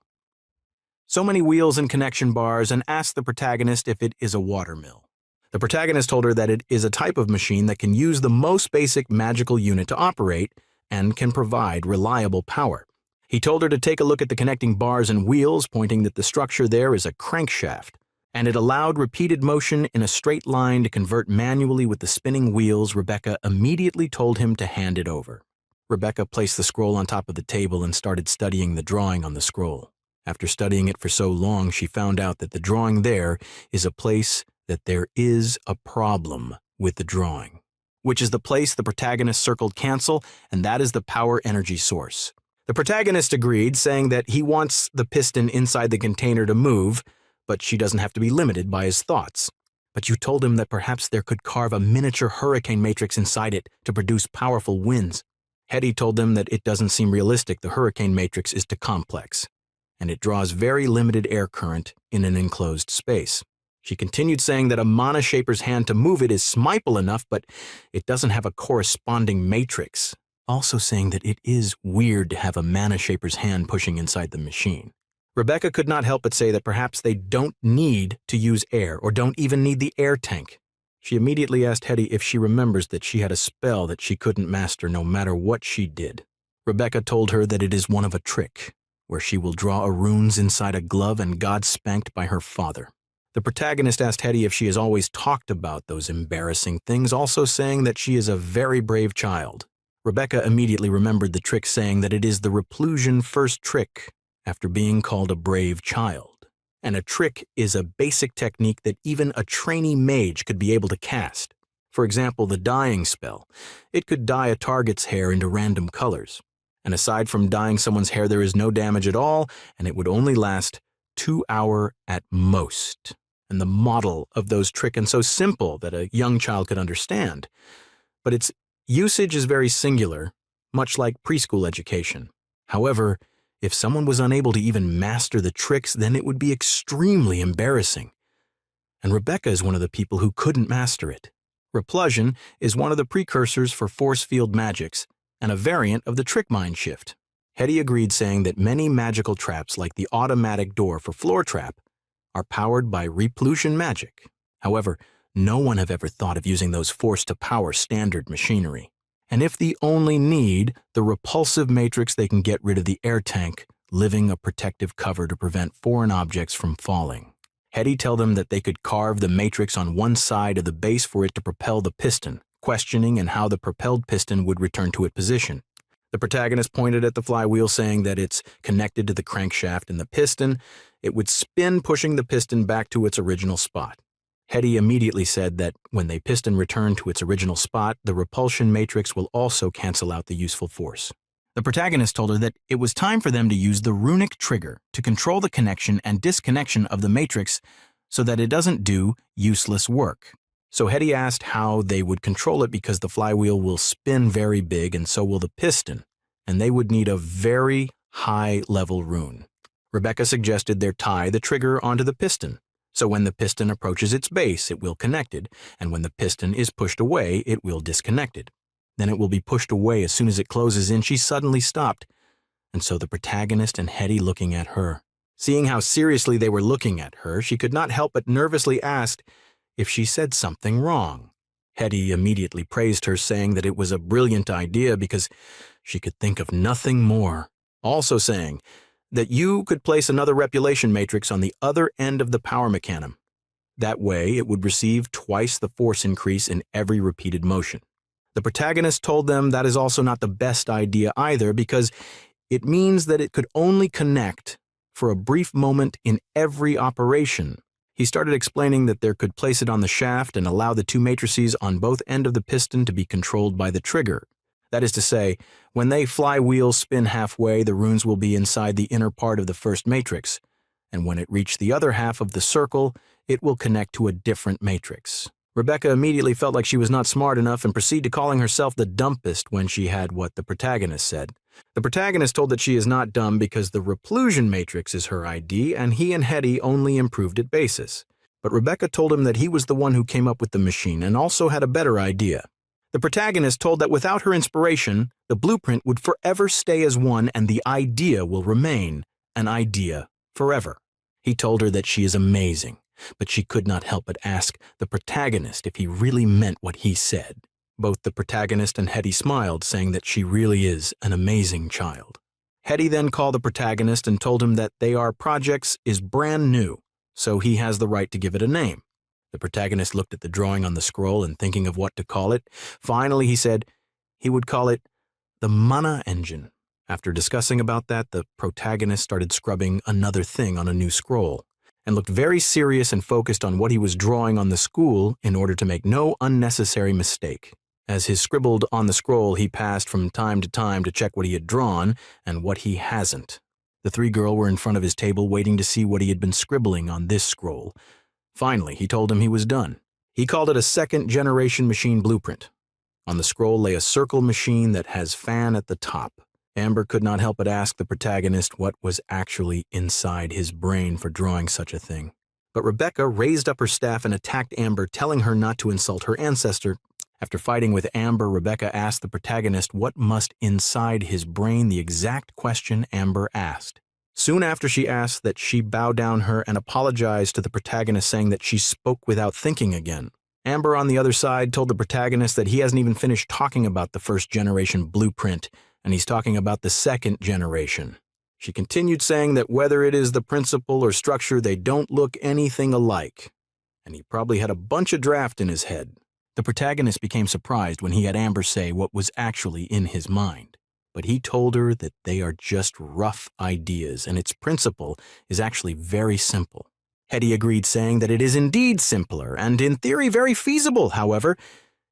Speaker 1: so many wheels and connection bars and asked the protagonist if it is a watermill. The protagonist told her that it is a type of machine that can use the most basic magical unit to operate and can provide reliable power. He told her to take a look at the connecting bars and wheels, pointing that the structure there is a crankshaft, and it allowed repeated motion in a straight line to convert manually with the spinning wheels. Rebecca immediately told him to hand it over. Rebecca placed the scroll on top of the table and started studying the drawing on the scroll. After studying it for so long, she found out that the drawing there is a place that there is a problem with the drawing, which is the place the protagonist circled cancel, and that is the power energy source. The protagonist agreed, saying that he wants the piston inside the container to move, but she doesn't have to be limited by his thoughts. But you told him that perhaps there could carve a miniature hurricane matrix inside it to produce powerful winds. Hetty told them that it doesn't seem realistic. The hurricane matrix is too complex, and it draws very limited air current in an enclosed space. She continued saying that a mana shaper's hand to move it is smipal enough, but it doesn't have a corresponding matrix. Also saying that it is weird to have a mana shaper's hand pushing inside the machine. Rebecca could not help but say that perhaps they don't need to use air or don't even need the air tank. She immediately asked Hetty if she remembers that she had a spell that she couldn't master no matter what she did. Rebecca told her that it is one of a trick, where she will draw a runes inside a glove and got spanked by her father. The protagonist asked Hetty if she has always talked about those embarrassing things, also saying that she is a very brave child. Rebecca immediately remembered the trick, saying that it is the reclusion first trick after being called a brave child. And a trick is a basic technique that even a trainee mage could be able to cast. For example, the dyeing spell. It could dye a target's hair into random colors. And aside from dyeing someone's hair, there is no damage at all, and it would only last 2 hours at most. And the model of those tricks is so simple that a young child could understand. But its usage is very singular, much like preschool education. However, if someone was unable to even master the tricks, then it would be extremely embarrassing. And Rebecca is one of the people who couldn't master it. Replusion is one of the precursors for force field magics, and a variant of the trick mind shift. Hetty agreed, saying that many magical traps, like the automatic door for floor trap, are powered by replusion magic. However, no one have ever thought of using those force to power standard machinery. And if the only need the repulsive matrix, they can get rid of the air tank, living a protective cover to prevent foreign objects from falling. Hetty told them that they could carve the matrix on one side of the base for it to propel the piston, questioning and how the propelled piston would return to its position. The protagonist pointed at the flywheel, saying that it's connected to the crankshaft and the piston. It would spin, pushing the piston back to its original spot. Hetty immediately said that when the piston returned to its original spot, the repulsion matrix will also cancel out the useful force. The protagonist told her that it was time for them to use the runic trigger to control the connection and disconnection of the matrix so that it doesn't do useless work. So Hetty asked how they would control it, because the flywheel will spin very big and so will the piston, and they would need a very high-level rune. Rebecca suggested they tie the trigger onto the piston, so when the piston approaches its base, it will connected, and when the piston is pushed away, it will disconnected. Then it will be pushed away as soon as it closes in. She suddenly stopped, and so the protagonist and Hetty looking at her. Seeing how seriously they were looking at her, she could not help but nervously asked if she said something wrong. Hetty immediately praised her, saying that it was a brilliant idea because she could think of nothing more. Also saying that you could place another repulsion matrix on the other end of the power mechanism. That way, it would receive twice the force increase in every repeated motion. The protagonist told them that is also not the best idea either because it means that it could only connect for a brief moment in every operation. He started explaining that there could place it on the shaft and allow the two matrices on both ends of the piston to be controlled by the trigger. That is to say, when they flywheel spin halfway, the runes will be inside the inner part of the first matrix, and when it reaches the other half of the circle, it will connect to a different matrix. Rebecca immediately felt like she was not smart enough and proceeded calling herself the dumbest when she had what the protagonist said. The protagonist told that she is not dumb because the repulsion matrix is her ID and he and Hetty only improved at basis. But Rebecca told him that he was the one who came up with the machine and also had a better idea. The protagonist told that without her inspiration, the blueprint would forever stay as one and the idea will remain an idea forever. He told her that she is amazing, but she could not help but ask the protagonist if he really meant what he said. Both the protagonist and Hetty smiled, saying that she really is an amazing child. Hetty then called the protagonist and told him that their projects is brand new, so he has the right to give it a name. The protagonist looked at the drawing on the scroll and thinking of what to call it. Finally, he said he would call it the Mana engine. After discussing about that, the protagonist started scrubbing another thing on a new scroll and looked very serious and focused on what he was drawing on the school in order to make no unnecessary mistake. As he scribbled on the scroll, he passed from time to check what he had drawn and what he hasn't. The three girls were in front of his table waiting to see what he had been scribbling on this scroll. Finally, he told him he was done. He called it a second-generation machine blueprint. On the scroll lay a circle machine that has fan at the top. Amber could not help but ask the protagonist what was actually inside his brain for drawing such a thing. But Rebecca raised up her staff and attacked Amber, telling her not to insult her ancestor. After fighting with Amber, Rebecca asked the protagonist what must inside his brain, the exact question Amber asked. Soon after she asked that she bow down her and apologized to the protagonist, saying that she spoke without thinking again. Amber, on the other side, told the protagonist that he hasn't even finished talking about the first-generation blueprint, and he's talking about the second generation. She continued saying that whether it is the principle or structure, they don't look anything alike, and he probably had a bunch of draft in his head. The protagonist became surprised when he had Amber say what was actually in his mind, but he told her that they are just rough ideas and its principle is actually very simple. Hetty agreed, saying that it is indeed simpler and in theory very feasible. However,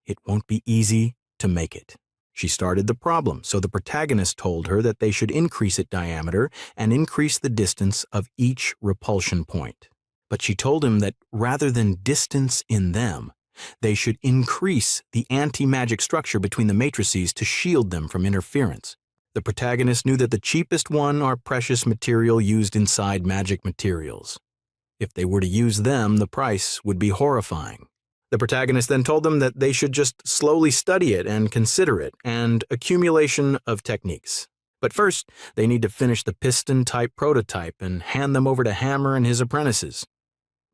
Speaker 1: it won't be easy to make it. She started the problem, so the protagonist told her that they should increase its diameter and increase the distance of each repulsion point. But she told him that rather than distance in them, they should increase the anti-magic structure between the matrices to shield them from interference. The protagonist knew that the cheapest one are precious material used inside magic materials. If they were to use them, the price would be horrifying. The protagonist then told them that they should just slowly study it and consider it, and accumulation of techniques. But first, they need to finish the piston-type prototype and hand them over to Hammer and his apprentices.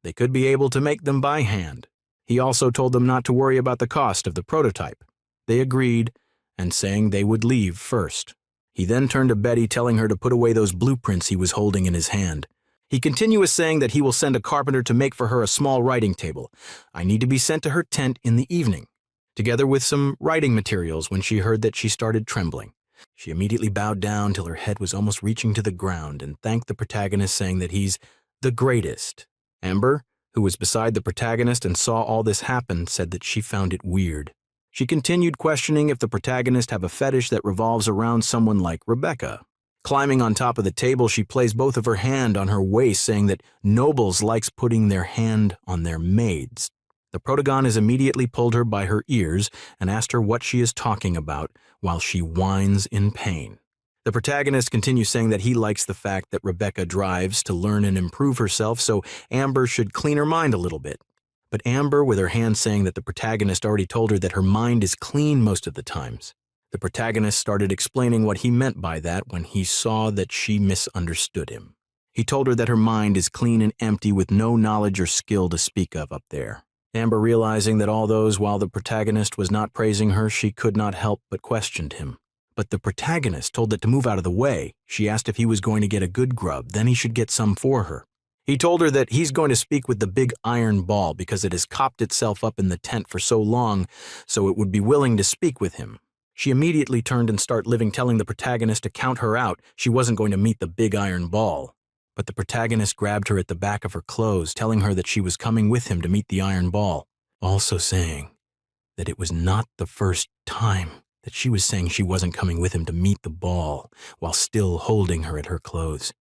Speaker 1: They could be able to make them by hand. He also told them not to worry about the cost of the prototype. They agreed, and saying they would leave first. He then turned to Betty, telling her to put away those blueprints he was holding in his hand. He continued saying that he will send a carpenter to make for her a small writing table. I need to be sent to her tent in the evening, together with some writing materials. When she heard that, she started trembling. She immediately bowed down till her head was almost reaching to the ground and thanked the protagonist, saying that he's the greatest. Amber, who was beside the protagonist and saw all this happen, said that she found it weird. She continued questioning if the protagonist have a fetish that revolves around someone like Rebecca. Climbing on top of the table, she placed both of her hand on her waist, saying that nobles likes putting their hand on their maids. The protagonist immediately pulled her by her ears and asked her what she is talking about while she whines in pain. The protagonist continues saying that he likes the fact that Rebecca drives to learn and improve herself, so Amber should clean her mind a little bit. But Amber, with her hand, saying that the protagonist already told her that her mind is clean most of the times. The protagonist started explaining what he meant by that when he saw that she misunderstood him. He told her that her mind is clean and empty with no knowledge or skill to speak of up there. Amber, realizing that all those while the protagonist was not praising her, she could not help but questioned him. But the protagonist told that to move out of the way. She asked if he was going to get a good grub, then he should get some for her. He told her that he's going to speak with the big iron ball because it has copped itself up in the tent for so long, so it would be willing to speak with him. She immediately turned and started living, telling the protagonist to count her out. She wasn't going to meet the big iron ball. But the protagonist grabbed her at the back of her clothes, telling her that she was coming with him to meet the iron ball, also saying that it was not the first time that she was saying she wasn't coming with him to meet the ball, while still holding her at her clothes.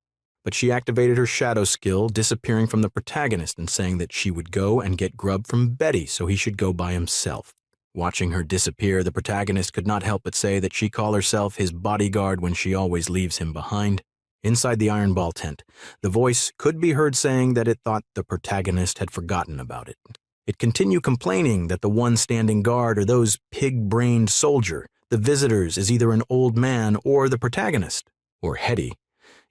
Speaker 1: But she activated her shadow skill, disappearing from the protagonist and saying that she would go and get grub from Betty so he should go by himself. Watching her disappear, the protagonist could not help but say that she called herself his bodyguard when she always leaves him behind. Inside the iron ball tent, the voice could be heard saying that it thought the protagonist had forgotten about it. It continued complaining that the one standing guard or those pig-brained soldier, the visitors, is either an old man or the protagonist, or Hetty.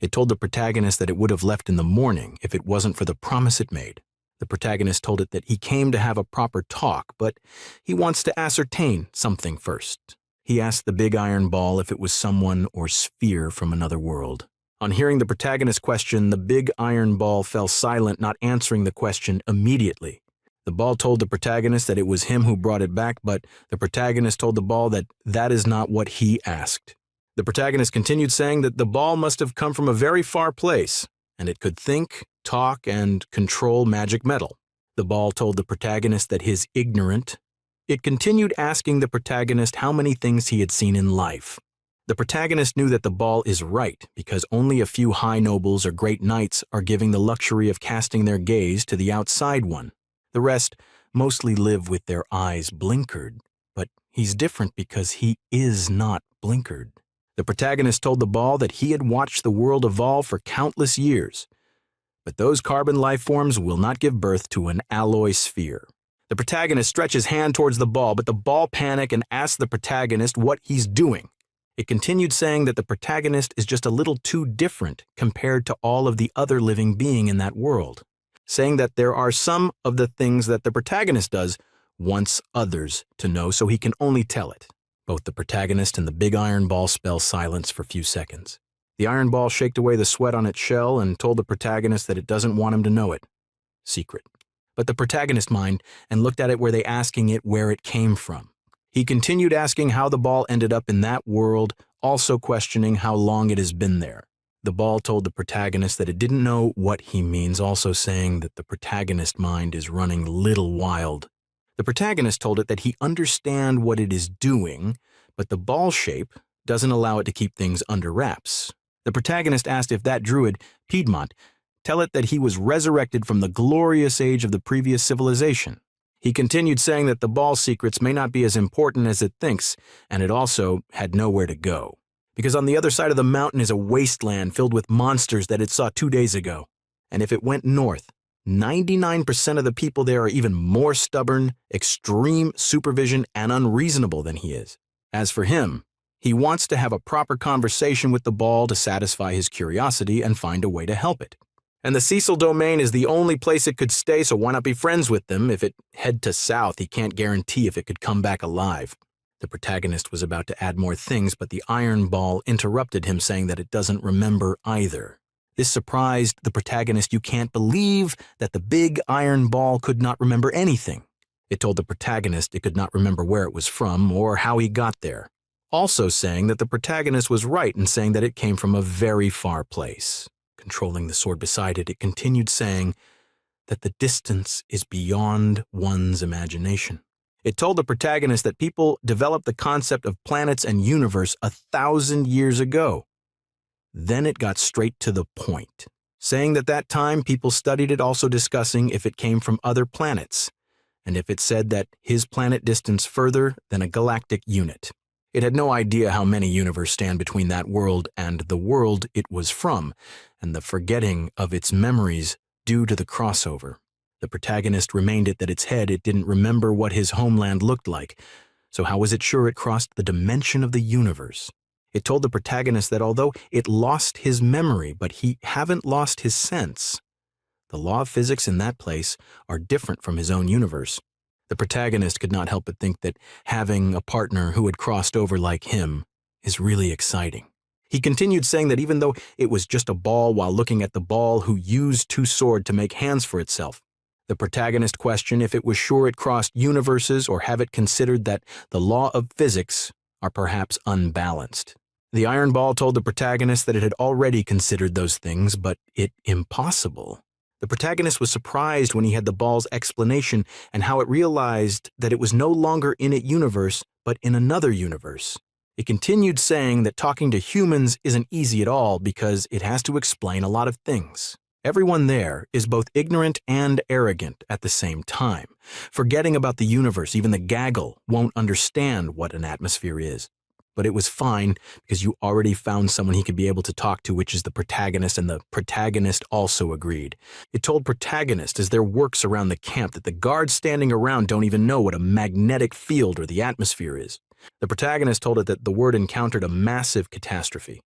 Speaker 1: It told the protagonist that it would have left in the morning if it wasn't for the promise it made. The protagonist told it that he came to have a proper talk, but he wants to ascertain something first. He asked the big iron ball if it was someone or sphere from another world. On hearing the protagonist's question, the big iron ball fell silent, not answering the question immediately. The ball told the protagonist that it was him who brought it back, but the protagonist told the ball that that is not what he asked. The protagonist continued saying that the ball must have come from a very far place, and it could think, talk, and control magic metal. The ball told the protagonist that his ignorant. It continued asking the protagonist how many things he had seen in life. The protagonist knew that the ball is right because only a few high nobles or great knights are giving the luxury of casting their gaze to the outside one. The rest mostly live with their eyes blinkered, but he's different because he is not blinkered. The protagonist told the ball that he had watched the world evolve for countless years, but those carbon life forms will not give birth to an alloy sphere. The protagonist stretched his hand towards the ball, but the ball panicked and asked the protagonist what he's doing. It continued saying that the protagonist is just a little too different compared to all of the other living being in that world, saying that there are some of the things that the protagonist does wants others to know, so he can only tell it. Both the protagonist and the big iron ball spell silence for a few seconds. The iron ball shaked away the sweat on its shell and told the protagonist that it doesn't want him to know it. Secret. But the protagonist mind and looked at it where they asking it where it came from. He continued asking how the ball ended up in that world, also questioning how long it has been there. The ball told the protagonist that it didn't know what he means, also saying that the protagonist mind is running little wild. The protagonist told it that he understand what it is doing, but the ball shape doesn't allow it to keep things under wraps. The protagonist asked if that druid, Piedmont, tell it that he was resurrected from the glorious age of the previous civilization. He continued saying that the ball secrets may not be as important as it thinks, and it also had nowhere to go. Because on the other side of the mountain is a wasteland filled with monsters that it saw 2 days ago. And if it went north, 99% of the people there are even more stubborn, extreme supervision, and unreasonable than he is. As for him, he wants to have a proper conversation with the ball to satisfy his curiosity and find a way to help it. And the Cecil domain is the only place it could stay, so why not be friends with them? If it head to south, he can't guarantee if it could come back alive. The protagonist was about to add more things, but the iron ball interrupted him, saying that it doesn't remember either. This surprised the protagonist. You can't believe that the big iron ball could not remember anything. It told the protagonist it could not remember where it was from or how he got there. Also saying that the protagonist was right in saying that it came from a very far place. Controlling the sword beside it, it continued saying that the distance is beyond one's imagination. It told the protagonist that people developed the concept of planets and universe 1,000 years ago. Then it got straight to the point, saying that that time people studied it, also discussing if it came from other planets, and if it said that his planet distanced further than a galactic unit. It had no idea how many universes stand between that world and the world it was from, and the forgetting of its memories due to the crossover. The protagonist remained it that its head it didn't remember what his homeland looked like, so how was it sure it crossed the dimension of the universe? It told the protagonist that although it lost his memory, but he haven't lost his sense. The law of physics in that place are different from his own universe, The protagonist could not help but think that having a partner who had crossed over like him is really exciting. He continued saying that even though it was just a ball while looking at the ball who used two swords to make hands for itself. The protagonist questioned if it was sure it crossed universes or have it considered that the law of physics are perhaps unbalanced. The iron ball told the protagonist that it had already considered those things, but it impossible. The protagonist was surprised when he had the ball's explanation and how it realized that it was no longer in its universe, but in another universe. It continued saying that talking to humans isn't easy at all because it has to explain a lot of things. Everyone there is both ignorant and arrogant at the same time. Forgetting about the universe, even the gaggle won't understand what an atmosphere is. But it was fine because you already found someone he could be able to talk to, which is the protagonist, and the protagonist also agreed. It told protagonist as there works around the camp that the guards standing around don't even know what a magnetic field or the atmosphere is. The protagonist told it that the word encountered a massive catastrophe.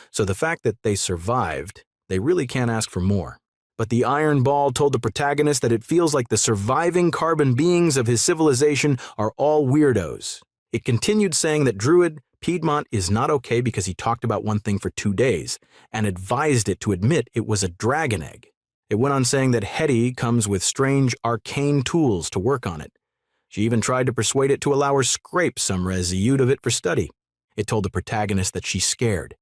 Speaker 1: So the fact that they survived, they really can't ask for more. But the iron ball told the protagonist that it feels like the surviving carbon beings of his civilization are all weirdos. It continued saying that Druid Piedmont is not okay because he talked about one thing for 2 days and advised it to admit it was a dragon egg. It went on saying that Hetty comes with strange arcane tools to work on it. She even tried to persuade it to allow her scrape some residue of it for study. It told the protagonist that she's scared.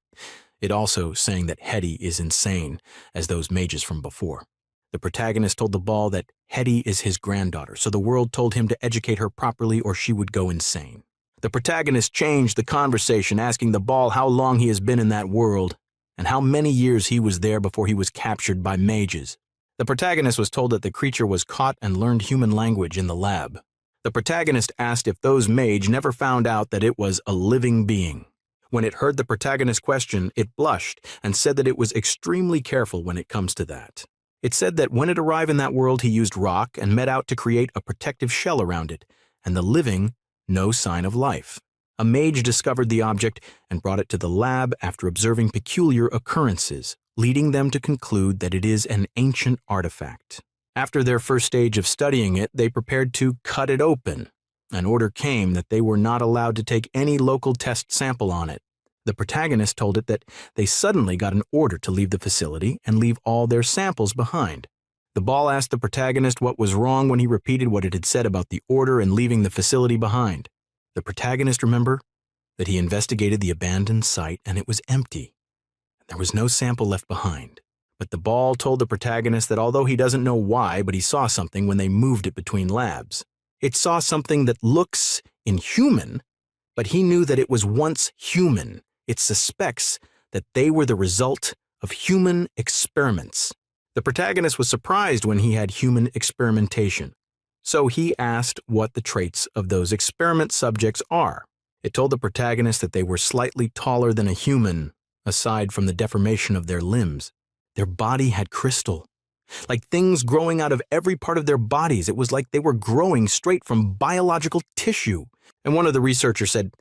Speaker 1: It also saying that Hetty is insane, as those mages from before. The protagonist told the ball that Hetty is his granddaughter, so the world told him to educate her properly or she would go insane. The protagonist changed the conversation, asking the ball how long he has been in that world, and how many years he was there before he was captured by mages. The protagonist was told that the creature was caught and learned human language in the lab. The protagonist asked if those mage never found out that it was a living being. When it heard the protagonist's question, it blushed and said that it was extremely careful when it comes to that. It said that when it arrived in that world, he used rock and met out to create a protective shell around it, and the living, no sign of life. A mage discovered the object and brought it to the lab after observing peculiar occurrences, leading them to conclude that it is an ancient artifact. After their first stage of studying it, they prepared to cut it open. An order came that they were not allowed to take any local test sample on it. The protagonist told it that they suddenly got an order to leave the facility and leave all their samples behind. The ball asked the protagonist what was wrong when he repeated what it had said about the order and leaving the facility behind. The protagonist remembered that he investigated the abandoned site and it was empty. There was no sample left behind. But the ball told the protagonist that although he doesn't know why, but he saw something when they moved it between labs. It saw something that looks inhuman, but he knew that it was once human. It suspects that they were the result of human experiments. The protagonist was surprised when he had human experimentation. So he asked what the traits of those experiment subjects are. It told the protagonist that they were slightly taller than a human, aside from the deformation of their limbs. Their body had crystal. Like things growing out of every part of their bodies. It was like they were growing straight from biological tissue. And one of the researchers said,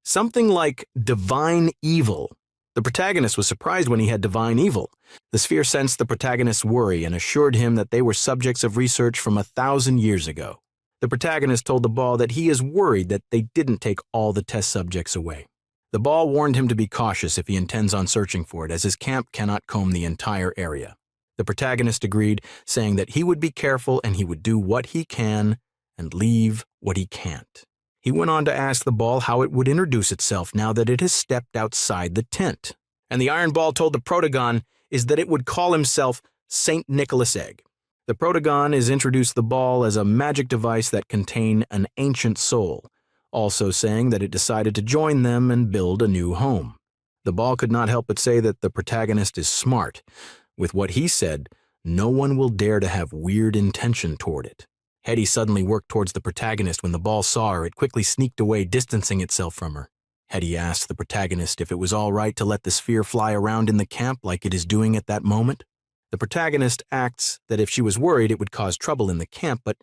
Speaker 1: something like divine evil. The protagonist was surprised when he had divine evil. The sphere sensed the protagonist's worry and assured him that they were subjects of research from 1,000 years ago. The protagonist told the ball that he is worried that they didn't take all the test subjects away. The ball warned him to be cautious if he intends on searching for it, as his camp cannot comb the entire area. The protagonist agreed, saying that he would be careful and he would do what he can and leave what he can't. He went on to ask the ball how it would introduce itself now that it has stepped outside the tent. And the iron ball told the protagon is that it would call himself Saint Nicholas Egg. The protagon is introduced the ball as a magic device that contained an ancient soul, also saying that it decided to join them and build a new home. The ball could not help but say that the protagonist is smart. With what he said, no one will dare to have weird intention toward it. Hetty suddenly worked towards the protagonist. When the ball saw her, it quickly sneaked away, distancing itself from her. Hetty asked the protagonist if it was all right to let the sphere fly around in the camp like it is doing at that moment. The protagonist acts that if she was worried it would cause trouble in the camp, but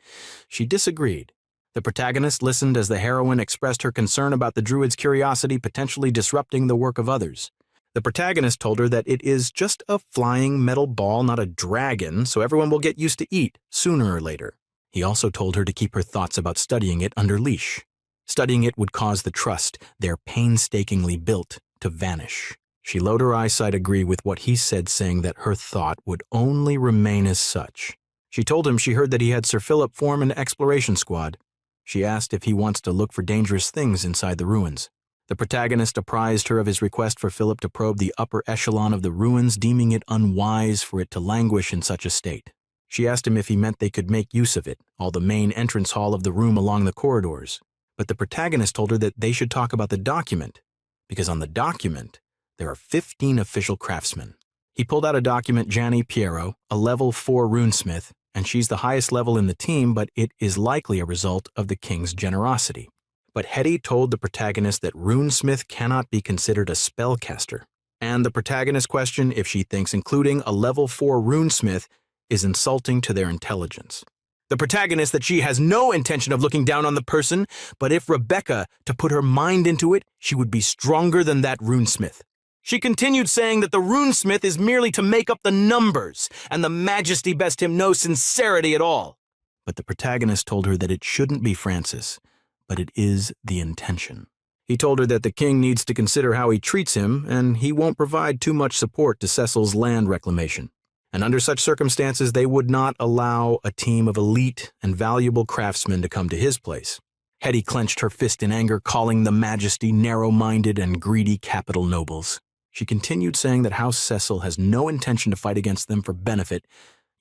Speaker 1: she disagreed. The protagonist listened as the heroine expressed her concern about the druid's curiosity potentially disrupting the work of others. The protagonist told her that it is just a flying metal ball, not a dragon, so everyone will get used to eat sooner or later. He also told her to keep her thoughts about studying it under leash. Studying it would cause the trust they're painstakingly built to vanish. She let her eyesight agree with what he said, saying that her thought would only remain as such. She told him she heard that he had Sir Philip form an exploration squad. She asked if he wants to look for dangerous things inside the ruins. The protagonist apprised her of his request for Philip to probe the upper echelon of the ruins, deeming it unwise for it to languish in such a state. She asked him if he meant they could make use of it, all the main entrance hall of the room along the corridors. But the protagonist told her that they should talk about the document, because on the document, there are 15 official craftsmen. He pulled out a document, Gianni Piero, a level 4 runesmith, and she's the highest level in the team, but it is likely a result of the king's generosity. But Hetty told the protagonist that runesmith cannot be considered a spellcaster, and the protagonist questioned if she thinks including a level 4 runesmith is insulting to their intelligence. The protagonist that she has no intention of looking down on the person, but if Rebecca to put her mind into it, she would be stronger than that runesmith. She continued saying that the runesmith is merely to make up the numbers, and the majesty best him no sincerity at all. But the protagonist told her that it shouldn't be Francis, but it is the intention. He told her that the king needs to consider how he treats him, and he won't provide too much support to Cecil's land reclamation. And under such circumstances, they would not allow a team of elite and valuable craftsmen to come to his place. Hetty clenched her fist in anger, calling the majesty narrow-minded and greedy capital nobles. She continued saying that House Cecil has no intention to fight against them for benefit,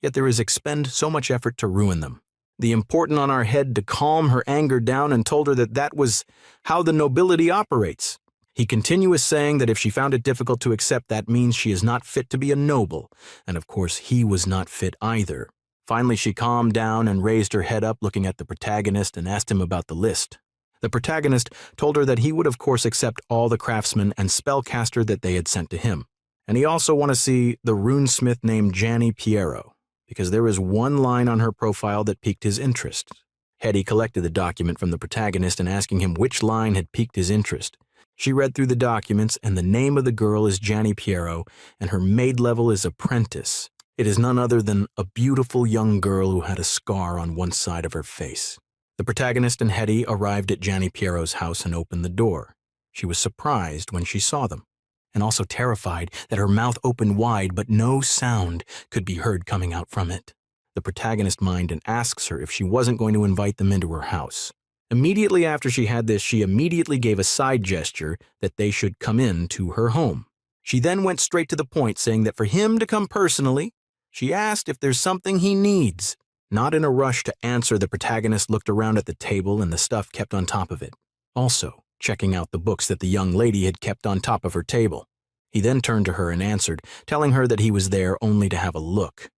Speaker 1: yet there is expend so much effort to ruin them. The important on our head to calm her anger down and told her that that was how the nobility operates. He continued saying that if she found it difficult to accept, that means she is not fit to be a noble, and of course he was not fit either. Finally, she calmed down and raised her head up, looking at the protagonist, and asked him about the list. The protagonist told her that he would of course accept all the craftsmen and spellcaster that they had sent to him, and he also wanted to see the runesmith named Gianni Piero, because there is one line on her profile that piqued his interest. Hetty collected the document from the protagonist and asking him which line had piqued his interest. She read through the documents, and the name of the girl is Gianni Piero, and her maid level is apprentice. It is none other than a beautiful young girl who had a scar on one side of her face. The protagonist and Hetty arrived at Gianni Piero's house and opened the door. She was surprised when she saw them, and also terrified that her mouth opened wide, but no sound could be heard coming out from it. The protagonist minds and asks her if she wasn't going to invite them into her house. Immediately after she had this, she immediately gave a side gesture that they should come in to her home. She then went straight to the point, saying that for him to come personally, she asked if there's something he needs. Not in a rush to answer, the protagonist looked around at the table and the stuff kept on top of it, also checking out the books that the young lady had kept on top of her table. He then turned to her and answered, telling her that he was there only to have a look.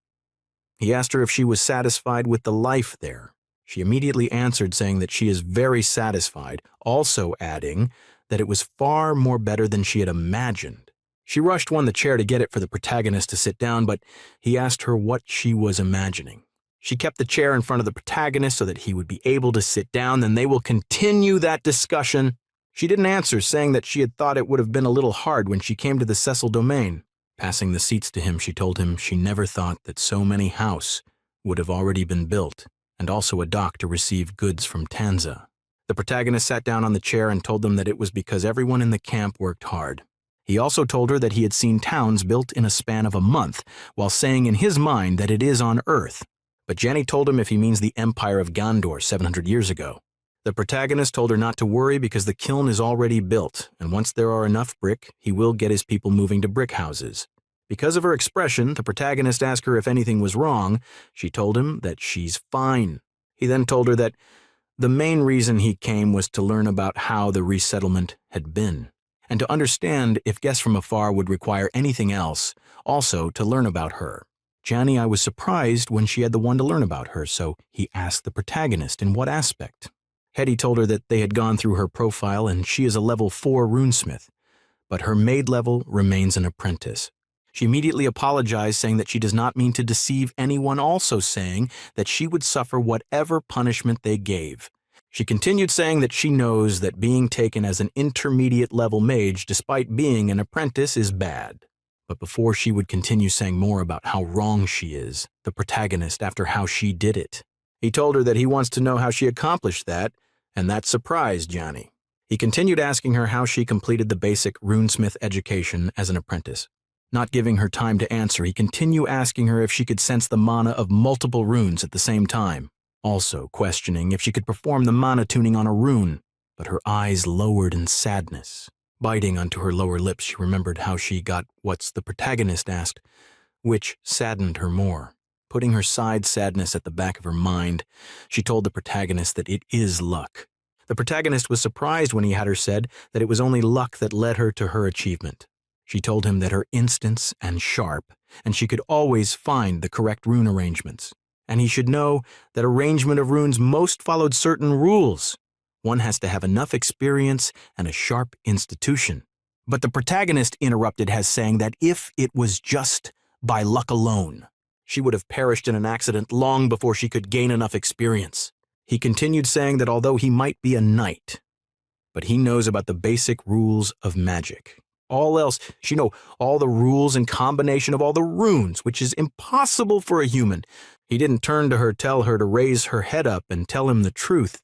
Speaker 1: He asked her if she was satisfied with the life there. She immediately answered, saying that she is very satisfied, also adding that it was far more better than she had imagined. She rushed the chair to get it for the protagonist to sit down, but he asked her what she was imagining. She kept the chair in front of the protagonist so that he would be able to sit down, then they will continue that discussion. She didn't answer, saying that she had thought it would have been a little hard when she came to the Cecil domain. Passing the seats to him, she told him she never thought that so many house would have already been built, and also a dock to receive goods from Tanza. The protagonist sat down on the chair and told them that it was because everyone in the camp worked hard. He also told her that he had seen towns built in a span of a month, while saying in his mind that it is on Earth. But Jenny told him if he means the Empire of Gondor 700 years ago. The protagonist told her not to worry because the kiln is already built, and once there are enough brick, he will get his people moving to brick houses. Because of her expression, the protagonist asked her if anything was wrong. She told him that she's fine. He then told her that the main reason he came was to learn about how the resettlement had been, and to understand if guests from afar would require anything else, also to learn about her. Gianni, I was surprised when she had the one to learn about her, so he asked the protagonist in what aspect. Hetty told her that they had gone through her profile and she is a level 4 runesmith, but her maid level remains an apprentice. She immediately apologized, saying that she does not mean to deceive anyone, also saying that she would suffer whatever punishment they gave. She continued saying that she knows that being taken as an intermediate level mage despite being an apprentice is bad. But before she would continue saying more about how wrong she is, the protagonist, after how she did it, He told her that he wants to know how she accomplished that, and that surprised Johnny. He continued asking her how she completed the basic runesmith education as an apprentice. Not giving her time to answer, he continued asking her if she could sense the mana of multiple runes at the same time, also questioning if she could perform the mana tuning on a rune, but her eyes lowered in sadness. Biting onto her lower lip, she remembered how she got what's the protagonist asked, which saddened her more. Putting her side sadness at the back of her mind, she told the protagonist that it is luck. The protagonist was surprised when he had her said that it was only luck that led her to her achievement. She told him that her instance and sharp, and she could always find the correct rune arrangements. And he should know that arrangement of runes most followed certain rules. One has to have enough experience and a sharp institution. But the protagonist interrupted as saying that if it was just by luck alone, she would have perished in an accident long before she could gain enough experience. He continued saying that although he might be a knight, but he knows about the basic rules of magic. All else, she know all the rules and combination of all the runes, which is impossible for a human. He didn't turn to her, tell her to raise her head up and tell him the truth,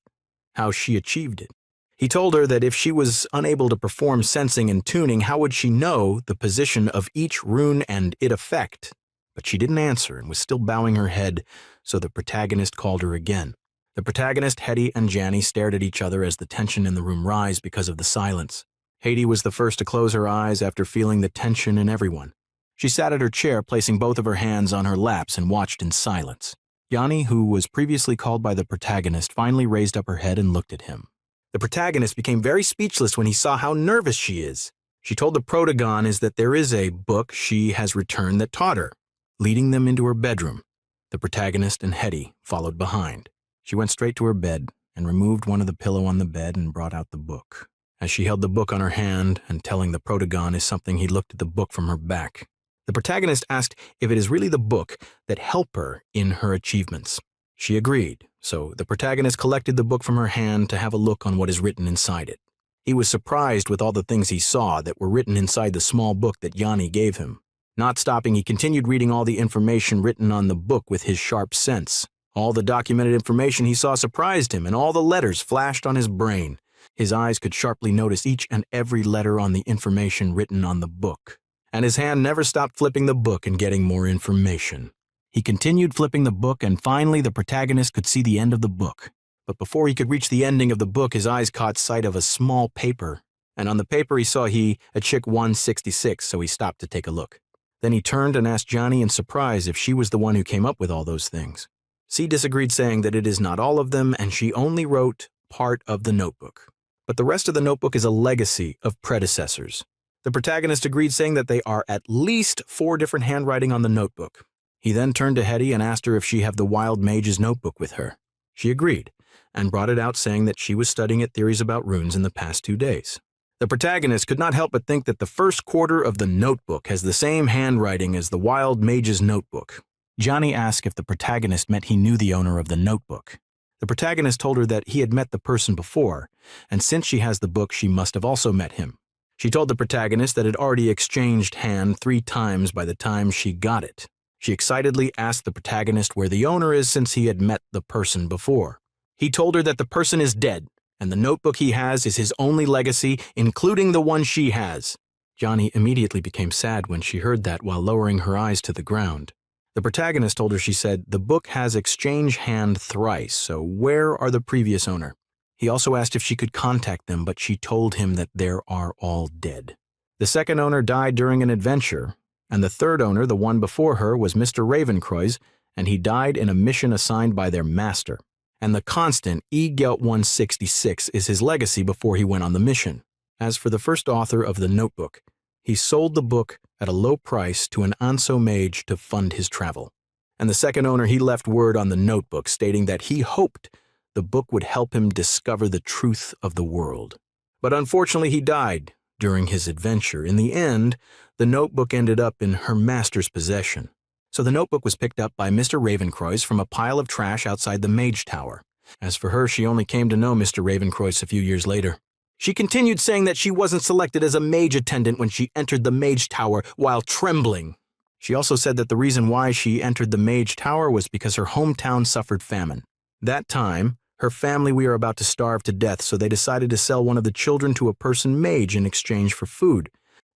Speaker 1: how she achieved it. He told her that if she was unable to perform sensing and tuning, how would she know the position of each rune and its effect? But she didn't answer and was still bowing her head, so the protagonist called her again. The protagonist, Hetty, and Janny stared at each other as the tension in the room rose because of the silence. Hetty was the first to close her eyes after feeling the tension in everyone. She sat at her chair, placing both of her hands on her laps and watched in silence. Yanni, who was previously called by the protagonist, finally raised up her head and looked at him. The protagonist became very speechless when he saw how nervous she is. She told the protagonist that there is a book she has returned that taught her, leading them into her bedroom. The protagonist and Hetty followed behind. She went straight to her bed and removed one of the pillow on the bed and brought out the book. As she held the book on her hand and telling the protagonist something, he looked at the book from her back. The protagonist asked if it is really the book that helped her in her achievements. She agreed, so the protagonist collected the book from her hand to have a look on what is written inside it. He was surprised with all the things he saw that were written inside the small book that Yanni gave him. Not stopping, he continued reading all the information written on the book with his sharp sense. All the documented information he saw surprised him, and all the letters flashed on his brain. His eyes could sharply notice each and every letter on the information written on the book, and his hand never stopped flipping the book and getting more information. He continued flipping the book, and finally the protagonist could see the end of the book. But before he could reach the ending of the book, his eyes caught sight of a small paper, and on the paper he saw a chick 166, so he stopped to take a look. Then he turned and asked Johnny in surprise if she was the one who came up with all those things. She disagreed, saying that it is not all of them, and she only wrote part of the notebook. But the rest of the notebook is a legacy of predecessors. The protagonist agreed, saying that they are at least 4 different handwriting on the notebook. He then turned to Hetty and asked her if she have the Wild Mage's notebook with her. She agreed, and brought it out, saying that she was studying at theories about runes in the past 2 days. The protagonist could not help but think that the first quarter of the notebook has the same handwriting as the Wild Mage's notebook. Johnny asked if the protagonist meant he knew the owner of the notebook. The protagonist told her that he had met the person before, and since she has the book, she must have also met him. She told the protagonist that it already exchanged hand 3 times by the time she got it. She excitedly asked the protagonist where the owner is, since he had met the person before. He told her that the person is dead, and the notebook he has is his only legacy, including the one she has. Johnny immediately became sad when she heard that while lowering her eyes to the ground. The protagonist told her, she said, the book has exchanged hand thrice, so where are the previous owner? He also asked if she could contact them, but she told him that they are all dead. The second owner died during an adventure, and the third owner, the one before her, was Mr. Ravencroy's, and he died in a mission assigned by their master. And the constant E-Gelt 166 is his legacy before he went on the mission. As for the first author of the notebook, he sold the book at a low price to an Anso mage to fund his travel. And the second owner, he left word on the notebook stating that he hoped the book would help him discover the truth of the world. But unfortunately, he died during his adventure. In the end, the notebook ended up in her master's possession. So the notebook was picked up by Mr. Ravencroy's from a pile of trash outside the Mage Tower. As for her, she only came to know Mr. Ravencroy's a few years later. She continued saying that she wasn't selected as a mage attendant when she entered the Mage Tower while trembling. She also said that the reason why she entered the Mage Tower was because her hometown suffered famine. That time, her family were about to starve to death, so they decided to sell one of the children to a person mage in exchange for food.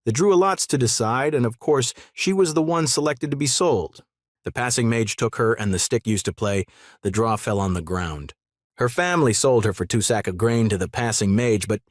Speaker 1: They drew lots to decide, and of course, she was the one selected to be sold. The passing mage took her, and the stick used to play. The draw fell on the ground. Her family sold her for 2 sacks of grain to the passing mage, but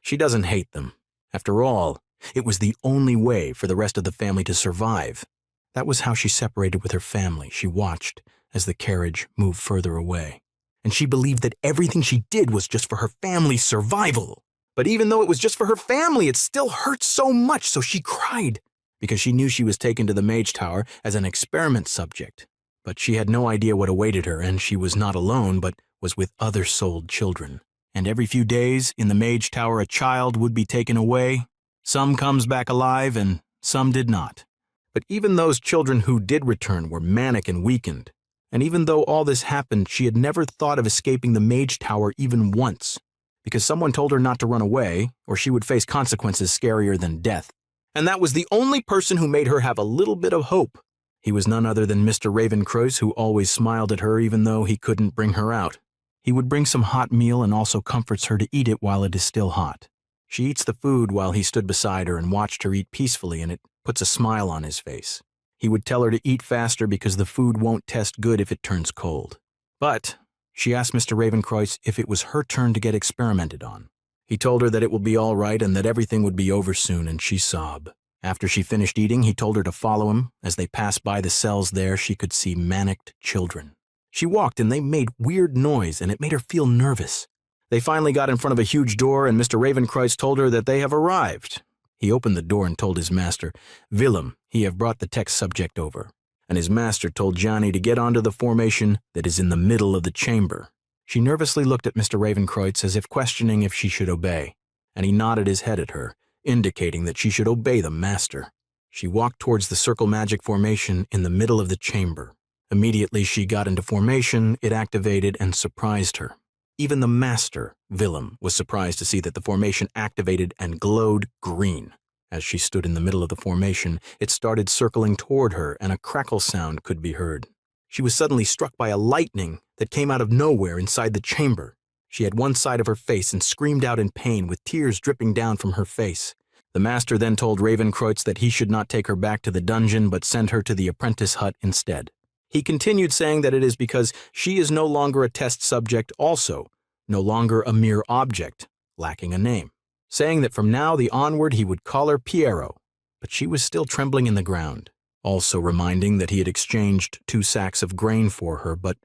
Speaker 1: she doesn't hate them. After all, it was the only way for the rest of the family to survive. That was how she separated with her family. She watched as the carriage moved further away. And she believed that everything she did was just for her family's survival. But even though it was just for her family, it still hurt so much, so she cried, because she knew she was taken to the Mage Tower as an experiment subject. But she had no idea what awaited her, and she was not alone, but was with other sold children. And every few days, in the Mage Tower, a child would be taken away. Some comes back alive, and some did not. But even those children who did return were manic and weakened. And even though all this happened, she had never thought of escaping the Mage Tower even once, because someone told her not to run away, or she would face consequences scarier than death. And that was the only person who made her have a little bit of hope. He was none other than Mr. Ravencroyce, who always smiled at her even though he couldn't bring her out. He would bring some hot meal and also comforts her to eat it while it is still hot. She eats the food while he stood beside her and watched her eat peacefully, and it puts a smile on his face. He would tell her to eat faster because the food won't taste good if it turns cold. But she asked Mr. Ravencroyce if it was her turn to get experimented on. He told her that it will be all right and that everything would be over soon, and she sobbed. After she finished eating, he told her to follow him. As they passed by the cells there, she could see manicked children. She walked and they made weird noise, and it made her feel nervous. They finally got in front of a huge door, and Mr. Ravencroyce told her that they have arrived. He opened the door and told his master, "Willem, he have brought the text subject over." And his master told Johnny to get onto the formation that is in the middle of the chamber. She nervously looked at Mr. Ravencroyce as if questioning if she should obey, and he nodded his head at her, indicating that she should obey the master. She walked towards the circle magic formation in the middle of the chamber. Immediately she got into formation, it activated and surprised her. Even the master, Willem, was surprised to see that the formation activated and glowed green. As she stood in the middle of the formation, it started circling toward her, and a crackle sound could be heard. She was suddenly struck by a lightning that came out of nowhere inside the chamber. She had one side of her face and screamed out in pain, with tears dripping down from her face. The master then told Ravencroyce that he should not take her back to the dungeon, but send her to the apprentice hut instead. He continued saying that it is because she is no longer a test subject also, no longer a mere object, lacking a name, saying that from now onward he would call her Piero, but she was still trembling in the ground, also reminding that he had exchanged 2 sacks of grain for her, but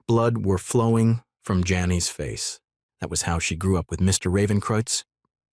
Speaker 1: blood were flowing from Janny's face. That was how she grew up with Mr. Ravencroyce,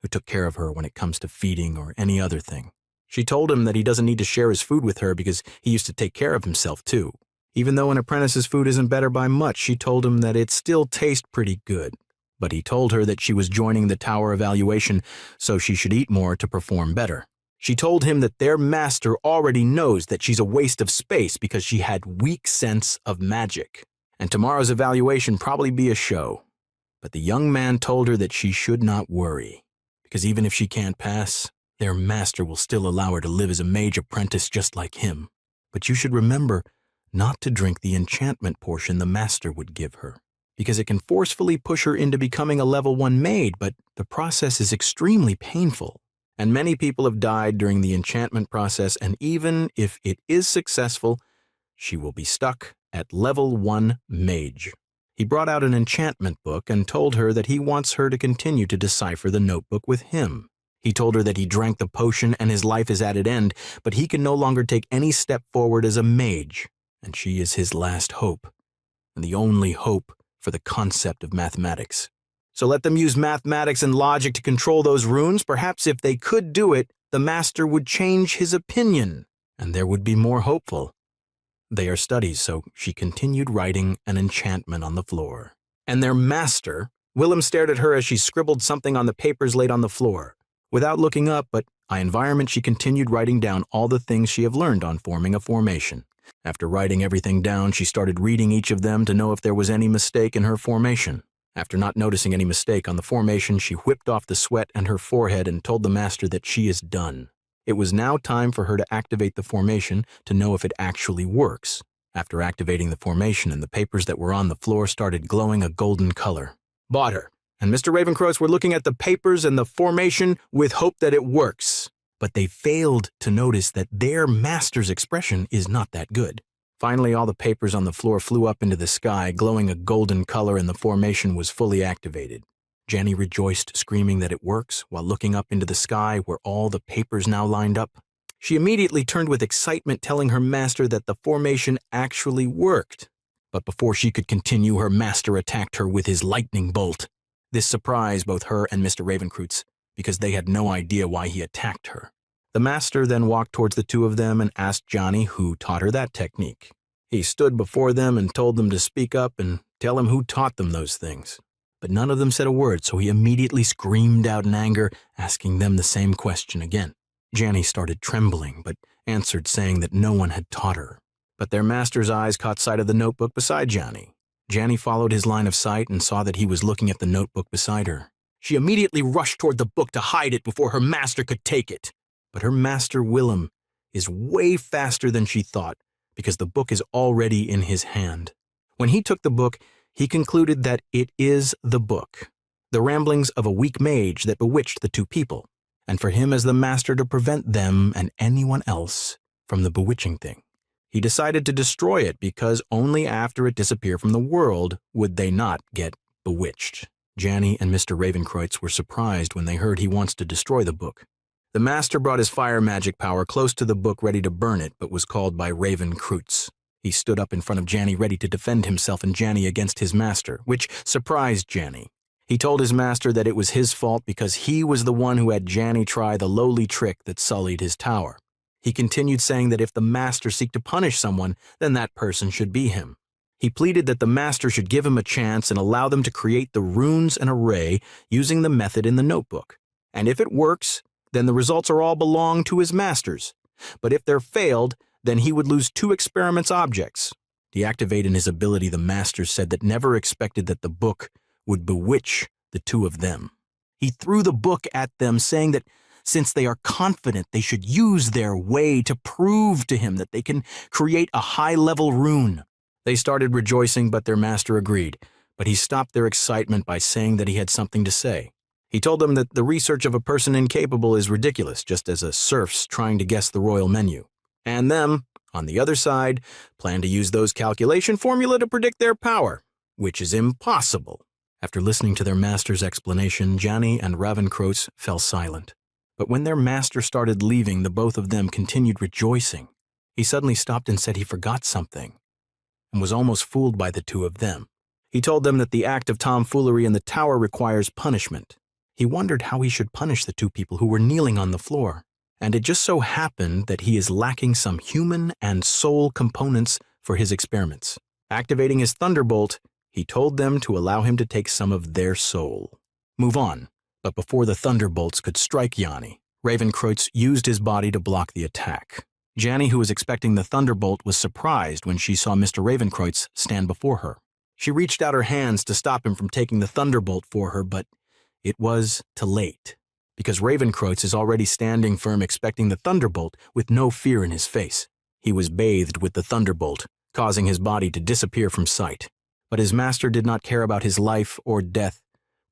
Speaker 1: who took care of her when it comes to feeding or any other thing. She told him that he doesn't need to share his food with her because he used to take care of himself too. Even though an apprentice's food isn't better by much, she told him that it still tastes pretty good. But he told her that she was joining the tower evaluation, so she should eat more to perform better. She told him that their master already knows that she's a waste of space because she had weak sense of magic, and tomorrow's evaluation probably be a show. But the young man told her that she should not worry, because even if she can't pass, their master will still allow her to live as a mage apprentice just like him. But you should remember not to drink the enchantment portion the master would give her, because it can forcefully push her into becoming a level 1 maid, but the process is extremely painful. And many people have died during the enchantment process, and even if it is successful, she will be stuck at level 1 mage. He brought out an enchantment book and told her that he wants her to continue to decipher the notebook with him. He told her that he drank the potion and his life is at an end, but he can no longer take any step forward as a mage, and she is his last hope, and the only hope for the concept of mathematics. So let them use mathematics and logic to control those runes. Perhaps if they could do it, the master would change his opinion, and there would be more hopeful. They are studies, so she continued writing an enchantment on the floor. And their master, Willem, stared at her as she scribbled something on the papers laid on the floor. Without looking up, but by environment, she continued writing down all the things she have learned on forming a formation. After writing everything down, she started reading each of them to know if there was any mistake in her formation. After not noticing any mistake on the formation, she whipped off the sweat and her forehead and told the master that she is done. It was now time for her to activate the formation to know if it actually works.
Speaker 2: After activating the formation, and the papers that were on the floor started glowing a golden color. Bought her, and Mr. Ravencross were looking at the papers and the formation with hope that it works. But they failed to notice that their master's expression is not that good. Finally, all the papers on the floor flew up into the sky, glowing a golden color, and the formation was fully activated. Janny rejoiced, screaming that it works, while looking up into the sky where all the papers now lined up. She immediately turned with excitement, telling her master that the formation actually worked. But before she could continue, her master attacked her with his lightning bolt. This surprised both her and Mr. Ravencroot, because they had no idea why he attacked her. The master then walked towards the two of them and asked Johnny who taught her that technique. He stood before them and told them to speak up and tell him who taught them those things. But none of them said a word, so he immediately screamed out in anger, asking them the same question again. Janny started trembling, but answered, saying that no one had taught her. But their master's eyes caught sight of the notebook beside Janny. Janny followed his line of sight and saw that he was looking at the notebook beside her. She immediately rushed toward the book to hide it before her master could take it. But her master, Willem, is way faster than she thought, because the book is already in his hand. When he took the book, he concluded that it is the book, the ramblings of a weak mage that bewitched the two people, and for him as the master to prevent them and anyone else from the bewitching thing. He decided to destroy it because only after it disappeared from the world would they not get bewitched. Janny and Mr. Ravencroot were surprised when they heard he wants to destroy the book. The master brought his fire magic power close to the book ready to burn it, but was called by Ravencroot. He stood up in front of Janny ready to defend himself and Janny against his master, which surprised Janny. He told his master that it was his fault because he was the one who had Janny try the lowly trick that sullied his tower. He continued saying that if the master seeked to punish someone, then that person should be him. He pleaded that the master should give him a chance and allow them to create the runes and array using the method in the notebook. And if it works, then the results are all belong to his masters. But if they're failed, then he would lose 2 experiments objects. Deactivating his ability, the master said that never expected that the book would bewitch the two of them. He threw the book at them, saying that since they are confident, they should use their way to prove to him that they can create a high-level rune. They started rejoicing, but their master agreed, but he stopped their excitement by saying that he had something to say. He told them that the research of a person incapable is ridiculous, just as a serf's trying to guess the royal menu. And them, on the other side, plan to use those calculation formula to predict their power, which is impossible. After listening to their master's explanation, Janny and Ravencroot fell silent. But when their master started leaving, the both of them continued rejoicing. He suddenly stopped and said he forgot something, and was almost fooled by the two of them. He told them that the act of tomfoolery in the tower requires punishment. He wondered how he should punish the two people who were kneeling on the floor. And it just so happened that he is lacking some human and soul components for his experiments. Activating his thunderbolt, he told them to allow him to take some of their soul. Move on. But before the thunderbolts could strike Janny, Ravencroot used his body to block the attack. Janny, who was expecting the thunderbolt, was surprised when she saw Mr. Ravencroot stand before her. She reached out her hands to stop him from taking the thunderbolt for her, but it was too late, because Ravencroot is already standing firm expecting the thunderbolt with no fear in his face. He was bathed with the thunderbolt, causing his body to disappear from sight. But his master did not care about his life or death,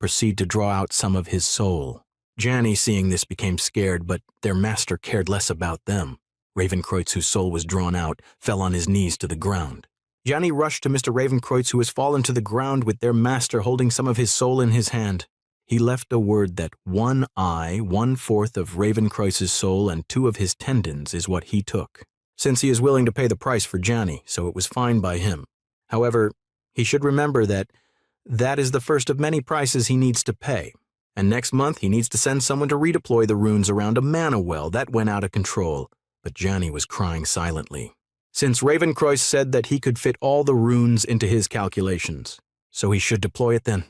Speaker 2: proceed to draw out some of his soul. Janny, seeing this, became scared, but their master cared less about them. Ravencroot, whose soul was drawn out, fell on his knees to the ground. Janny rushed to Mr. Ravencroot, who has fallen to the ground with their master holding some of his soul in his hand. He left a word that 1 eye, 1/4 of Ravencroot's soul, and 2 of his tendons is what he took, since he is willing to pay the price for Janny, so it was fine by him. However, he should remember that that is the first of many prices he needs to pay, and next month he needs to send someone to redeploy the runes around a mana well that went out of control. But Janny was crying silently, since Ravencroot said that he could fit all the runes into his calculations. So he should deploy it then.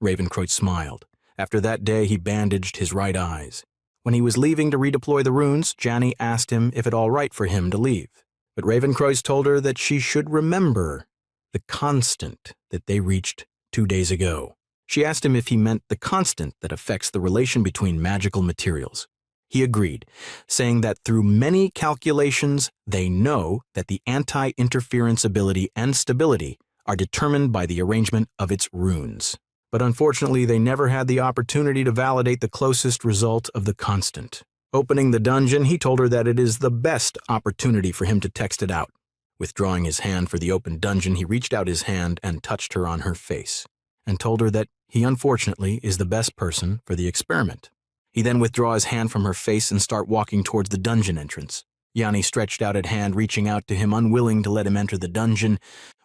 Speaker 2: Ravencroot smiled. After that day, he bandaged his right eyes. When he was leaving to redeploy the runes, Janny asked him if it all right for him to leave. But Ravencroot told her that she should remember the constant that they reached 2 days ago. She asked him if he meant the constant that affects the relation between magical materials.
Speaker 1: He agreed, saying that through many calculations, they know that the anti-interference ability and stability are determined by the arrangement of its runes. But unfortunately, they never had the opportunity to validate the closest result of the constant. Opening the dungeon, he told her that it is the best opportunity for him to text it out. Withdrawing his hand for the open dungeon, he reached out his hand and touched her on her face, and told her that he unfortunately is the best person for the experiment. He then withdrew his hand from her face and start walking towards the dungeon entrance. Yanni stretched out a hand, reaching out to him, unwilling to let him enter the dungeon.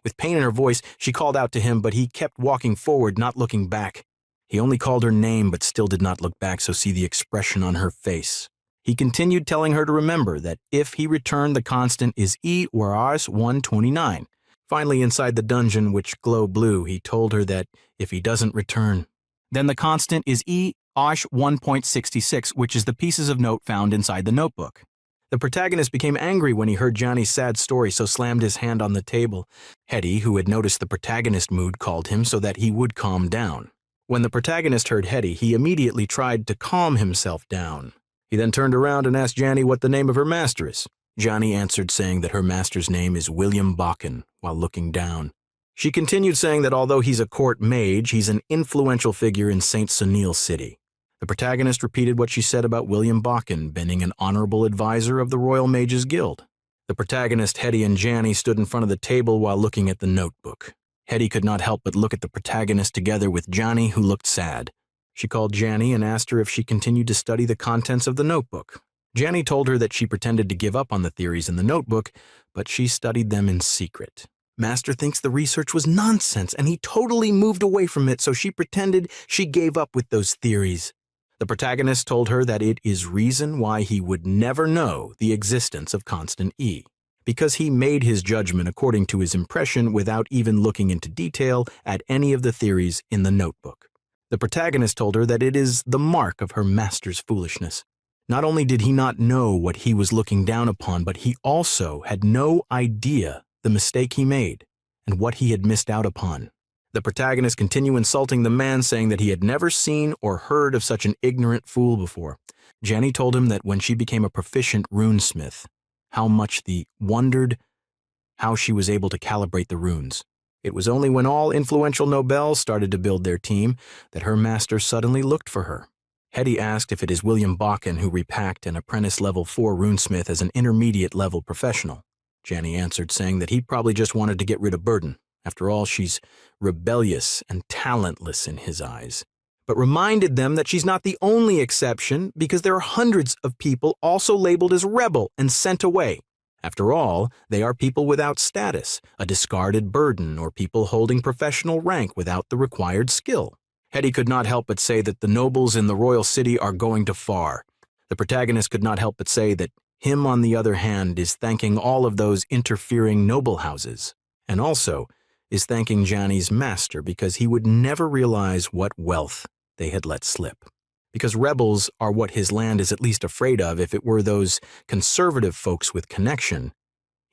Speaker 1: With pain in her voice, she called out to him, but he kept walking forward, not looking back. He only called her name, but still did not look back, so see the expression on her face. He continued telling her to remember that if he returned, the constant is E or Rs 129. Finally, inside the dungeon, which glowed blue, he told her that if he doesn't return, then the constant is E Osh 1.66, which is the pieces of note found inside the notebook. The protagonist became angry when he heard Johnny's sad story, so slammed his hand on the table. Hetty, who had noticed the protagonist mood, called him so that he would calm down. When the protagonist heard Hetty, he immediately tried to calm himself down. He then turned around and asked Johnny what the name of her master is. Johnny answered saying that her master's name is William Bakken, while looking down. She continued saying that although he's a court mage, he's an influential figure in St. Sunil City. The protagonist repeated what she said about William Bakken being an honorable advisor of the Royal Mages Guild. The protagonist, Hetty, and Johnny stood in front of the table while looking at the notebook. Hetty could not help but look at the protagonist together with Johnny, who looked sad. She called Johnny and asked her if she continued to study the contents of the notebook. Johnny told her that she pretended to give up on the theories in the notebook, but she studied them in secret. Master thinks the research was nonsense, and he totally moved away from it, so she pretended she gave up with those theories. The protagonist told her that it is reason why he would never know the existence of constant E, because he made his judgment according to his impression without even looking into detail at any of the theories in the notebook. The protagonist told her that it is the mark of her master's foolishness. Not only did he not know what he was looking down upon, but he also had no idea the mistake he made and what he had missed out upon. The protagonist continued insulting the man, saying that he had never seen or heard of such an ignorant fool before. Jenny told him that when she became a proficient runesmith, how much the wondered how she was able to calibrate the runes. It was only when all influential nobles started to build their team that her master suddenly looked for her. Hetty asked if it is William Bakken who repacked an apprentice level 4 runesmith as an intermediate level professional. Jenny answered, saying that he probably just wanted to get rid of burden. After all, she's rebellious and talentless in his eyes. But reminded them that she's not the only exception, because there are hundreds of people also labeled as rebel and sent away. After all, they are people without status, a discarded burden, or people holding professional rank without the required skill. Hetty could not help but say that the nobles in the royal city are going too far. The protagonist could not help but say that him, on the other hand, is thanking all of those interfering noble houses, and also is thanking Johnny's master because he would never realize what wealth they had let slip. Because rebels are what his land is at least afraid of. If it were those conservative folks with connection,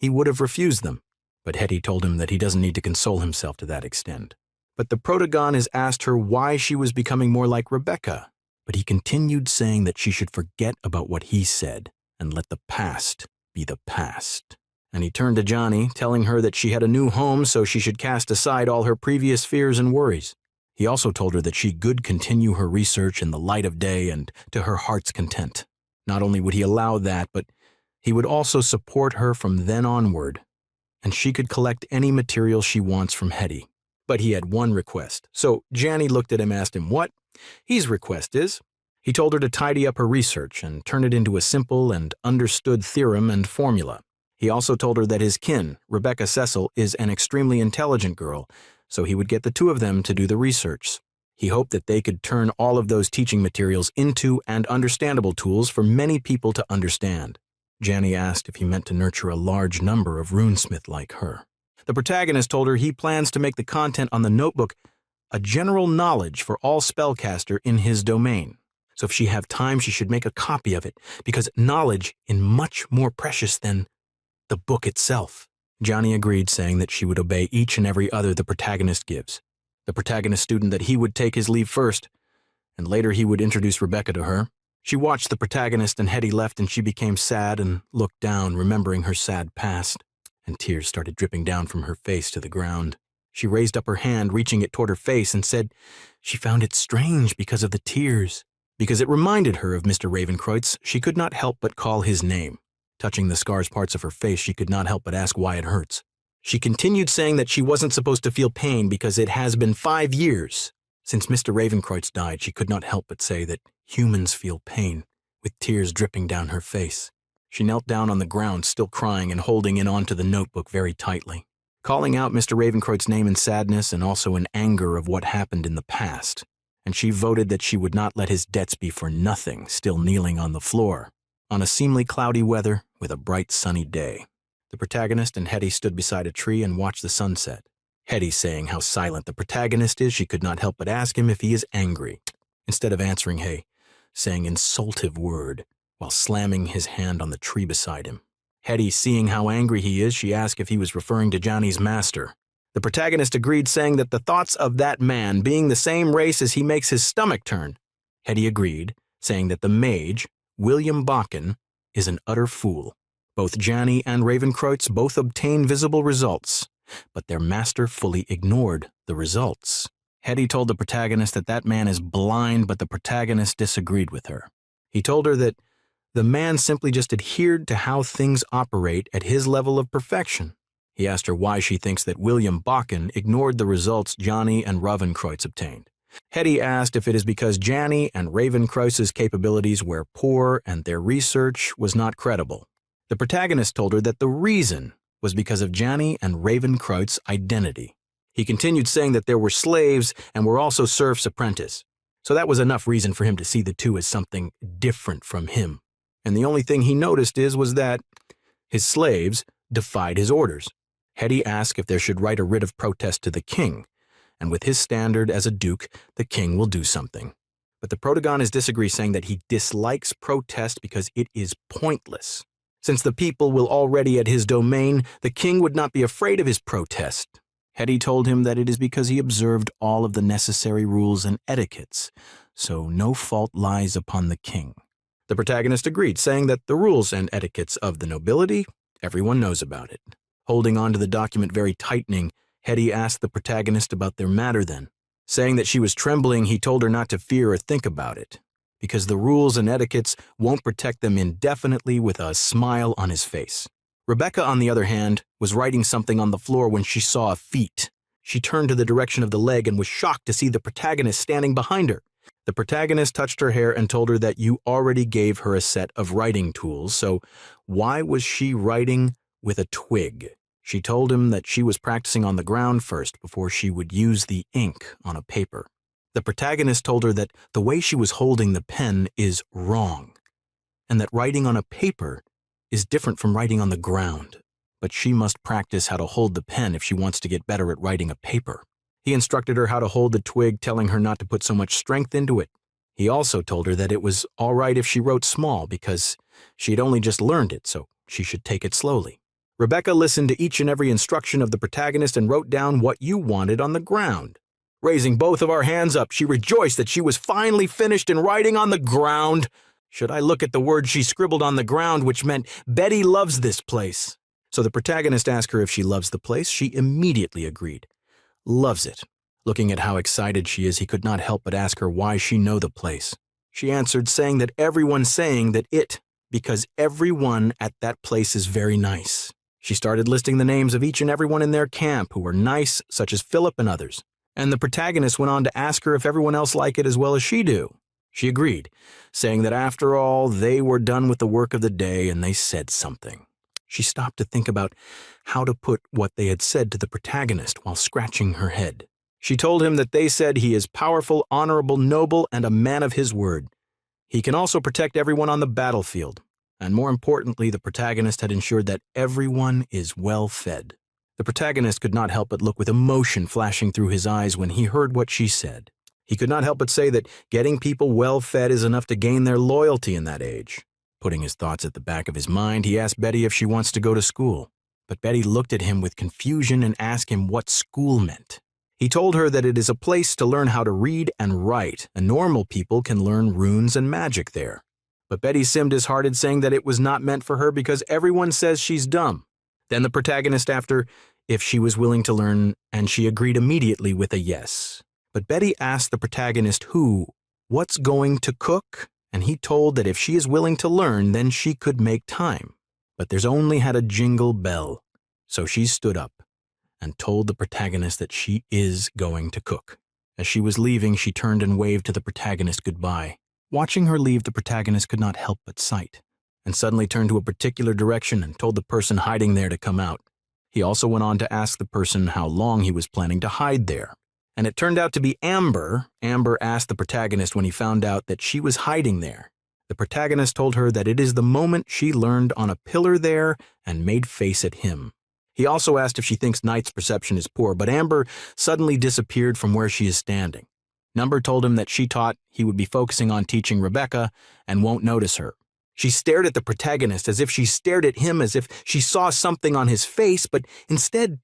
Speaker 1: he would have refused them. But Hetty told him that he doesn't need to console himself to that extent. But the protagonist asked her why she was becoming more like Rebecca, but he continued saying that she should forget about what he said and let the past be the past. And he turned to Johnny, telling her that she had a new home, so she should cast aside all her previous fears and worries. He also told her that she could continue her research in the light of day and to her heart's content. Not only would he allow that, but he would also support her from then onward, and she could collect any material she wants from Hetty. But he had one request, so Johnny looked at him and asked him what his request is. He told her to tidy up her research and turn it into a simple and understood theorem and formula. He also told her that his kin, Rebecca Cecil, is an extremely intelligent girl, so he would get the two of them to do the research. He hoped that they could turn all of those teaching materials into and understandable tools for many people to understand. Johnny asked if he meant to nurture a large number of runesmith like her. The protagonist told her he plans to make the content on the notebook a general knowledge for all spellcaster in his domain. So if she have time, she should make a copy of it, because knowledge is much more precious than the book itself. Johnny agreed, saying that she would obey each and every other the protagonist gives. The protagonist student that he would take his leave first, and later he would introduce Rebecca to her. She watched the protagonist and Hetty left, and she became sad and looked down, remembering her sad past, and tears started dripping down from her face to the ground. She raised up her hand, reaching it toward her face, and said she found it strange because of the tears. Because it reminded her of Mr. Ravencreutz, she could not help but call his name. Touching the scar's parts of her face, she could not help but ask why it hurts. She continued saying that she wasn't supposed to feel pain because it has been 5 years. Since Mr. Ravencreutz died, she could not help but say that humans feel pain, with tears dripping down her face. She knelt down on the ground, still crying and holding in onto the notebook very tightly, calling out Mr. Ravencreutz's name in sadness and also in anger of what happened in the past. And she voted that she would not let his debts be for nothing, still kneeling on the floor, on a seemingly cloudy weather with a bright sunny day. The protagonist and Hetty stood beside a tree and watched the sunset. Hetty saying how silent the protagonist is, she could not help but ask him if he is angry. Instead of answering, Hay, saying insultive word, while slamming his hand on the tree beside him. Hetty, seeing how angry he is, she asked if he was referring to Johnny's master. The protagonist agreed, saying that the thoughts of that man being the same race as he makes his stomach turn. Hetty agreed, saying that the mage, William Bakken, is an utter fool. Both Johnny and Ravencreutz both obtain visible results, but their master fully ignored the results. Hetty told the protagonist that that man is blind, but the protagonist disagreed with her. He told her that the man simply just adhered to how things operate at his level of perfection. He asked her why she thinks that William Bakken ignored the results Johnny and Ravencreutz obtained. Hetty asked if it is because Johnny and Ravencreutz's capabilities were poor and their research was not credible. The protagonist told her that the reason was because of Johnny and Ravencreutz's identity. He continued saying that there were slaves and were also serfs apprentice. So that was enough reason for him to see the two as something different from him. And the only thing he noticed was that his slaves defied his orders. Hetty asked if there should write a writ of protest to the king, and with his standard as a duke, the king will do something. But the protagonist disagrees, saying that he dislikes protest because it is pointless. Since the people will already at his domain, the king would not be afraid of his protest. Hetty told him that it is because he observed all of the necessary rules and etiquettes, so no fault lies upon the king. The protagonist agreed, saying that the rules and etiquettes of the nobility, everyone knows about it. Holding on to the document very tightening, Hetty asked the protagonist about their matter then. Saying that she was trembling, he told her not to fear or think about it, because the rules and etiquettes won't protect them indefinitely, with a smile on his face. Rebecca, on the other hand, was writing something on the floor when she saw a feet. She turned to the direction of the leg and was shocked to see the protagonist standing behind her. The protagonist touched her hair and told her that you already gave her a set of writing tools, so why was she writing with a twig? She told him that she was practicing on the ground first before she would use the ink on a paper. The protagonist told her that the way she was holding the pen is wrong, and that writing on a paper is different from writing on the ground, but she must practice how to hold the pen if she wants to get better at writing a paper. He instructed her how to hold the twig, telling her not to put so much strength into it. He also told her that it was all right if she wrote small because she'd only just learned it, so she should take it slowly. Rebecca listened to each and every instruction of the protagonist and wrote down what you wanted on the ground. Raising both of our hands up, she rejoiced that she was finally finished in writing on the ground. Should I look at the words she scribbled on the ground, which meant Betty loves this place? So the protagonist asked her if she loves the place. She immediately agreed. Loves it. Looking at how excited she is, he could not help but ask her why she know the place. She answered, saying that everyone's saying that because everyone at that place is very nice. She started listing the names of each and everyone in their camp who were nice, such as Philip and others. And the protagonist went on to ask her if everyone else liked it as well as she do. She agreed, saying that after all, they were done with the work of the day and they said something. She stopped to think about how to put what they had said to the protagonist while scratching her head. She told him that they said he is powerful, honorable, noble, and a man of his word. He can also protect everyone on the battlefield. And more importantly, the protagonist had ensured that everyone is well fed. The protagonist could not help but look with emotion flashing through his eyes when he heard what she said. He could not help but say that getting people well fed is enough to gain their loyalty in that age. Putting his thoughts at the back of his mind, he asked Betty if she wants to go to school. But Betty looked at him with confusion and asked him what school meant. He told her that it is a place to learn how to read and write, and normal people can learn runes and magic there. But Betty simmed disheartened, saying that it was not meant for her because everyone says she's dumb. Then the protagonist asked her if she was willing to learn, and she agreed immediately with a yes. But Betty asked the protagonist what's going to cook, and he told that if she is willing to learn, then she could make time. But there's only had a jingle bell, so she stood up and told the protagonist that she is going to cook. As she was leaving, she turned and waved to the protagonist goodbye. Watching her leave, the protagonist could not help but sigh, and suddenly turned to a particular direction and told the person hiding there to come out. He also went on to ask the person how long he was planning to hide there. And it turned out to be Amber. Amber asked the protagonist when he found out that she was hiding there. The protagonist told her that it is the moment she learned on a pillar there and made face at him. He also asked if she thinks Knight's perception is poor, but Amber suddenly disappeared from where she is standing. Number told him that she thought he would be focusing on teaching Rebecca and won't notice her. She stared at the protagonist as if she stared at him, as if she saw something on his face, but instead,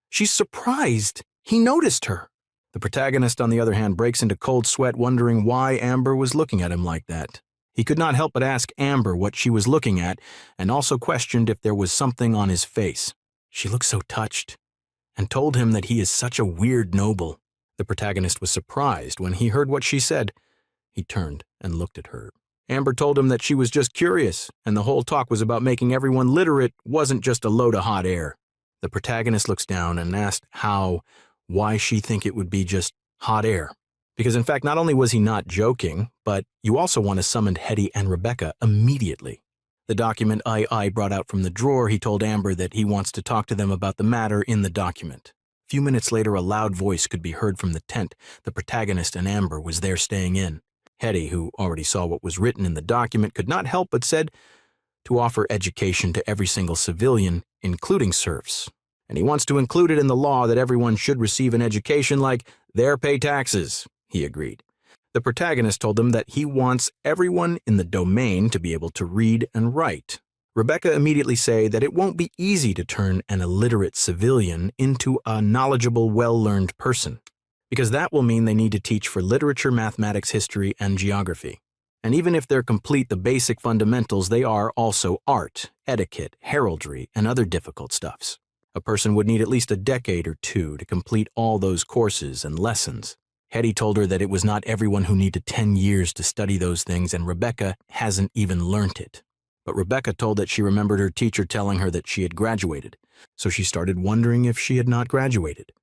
Speaker 1: she's surprised he noticed her. The protagonist, on the other hand, breaks into cold sweat, wondering why Amber was looking at him like that. He could not help but ask Amber what she was looking at, and also questioned if there was something on his face. She looked so touched, and told him that he is such a weird noble. The protagonist was surprised when he heard what she said. He turned and looked at her. Amber told him that she was just curious, and the whole talk was about making everyone literate wasn't just a load of hot air. The protagonist looks down and asked why she think it would be just hot air. Because in fact, not only was he not joking, but you also want to summon Hetty and Rebecca immediately. The document I brought out from the drawer, he told Amber that he wants to talk to them about the matter in the document. A few minutes later, a loud voice could be heard from the tent. The protagonist and Amber was there staying in. Hetty, who already saw what was written in the document, could not help but said to offer education to every single civilian, including serfs. And he wants to include it in the law that everyone should receive an education like their pay taxes, he agreed. The protagonist told them that he wants everyone in the domain to be able to read and write. Rebecca immediately said that it won't be easy to turn an illiterate civilian into a knowledgeable, well-learned person, because that will mean they need to teach for literature, mathematics, history, and geography. And even if they're complete the basic fundamentals, they are also art, etiquette, heraldry, and other difficult stuffs. A person would need at least a decade or two to complete all those courses and lessons. Hetty told her that it was not everyone who needed 10 years to study those things, and Rebecca hasn't even learnt it. But Rebecca told that she remembered her teacher telling her that she had graduated, so she started wondering if she had not graduated.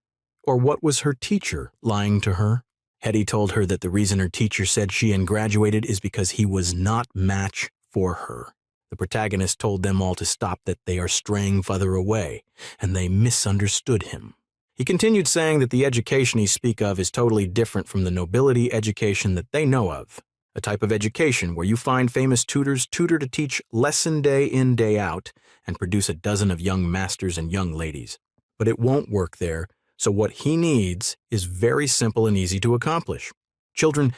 Speaker 1: Or what was her teacher lying to her? Hetty told her that the reason her teacher said she had graduated is because he was not match for her. The protagonist told them all to stop, that they are straying further away, and they misunderstood him. He continued saying that the education he speak of is totally different from the nobility education that they know of, a type of education where you find famous tutors tutor to teach lesson day in, day out, and produce a dozen of young masters and young ladies. But it won't work there, so what he needs is very simple and easy to accomplish. Children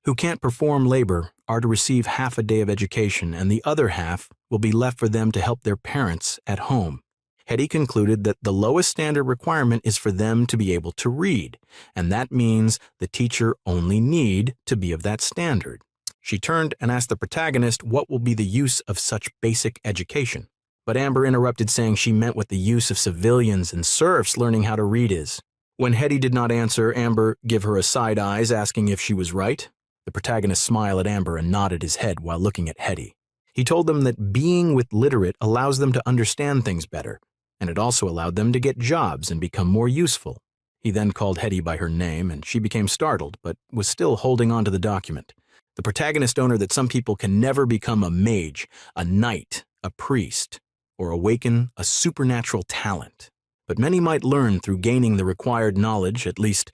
Speaker 1: who can't perform labor are to receive half a day of education, and the other half will be left for them to help their parents at home. Hetty concluded that the lowest standard requirement is for them to be able to read, and that means the teacher only need to be of that standard. She turned and asked the protagonist what will be the use of such basic education. But Amber interrupted, saying she meant what the use of civilians and serfs learning how to read is. When Hetty did not answer, Amber gave her a side eyes, asking if she was right. The protagonist smiled at Amber and nodded his head while looking at Hetty. He told them that being with literate allows them to understand things better, and it also allowed them to get jobs and become more useful. He then called Hetty by her name, and she became startled, but was still holding on to the document. The protagonist told her that some people can never become a mage, a knight, a priest, or awaken a supernatural talent. But many might learn through gaining the required knowledge. At least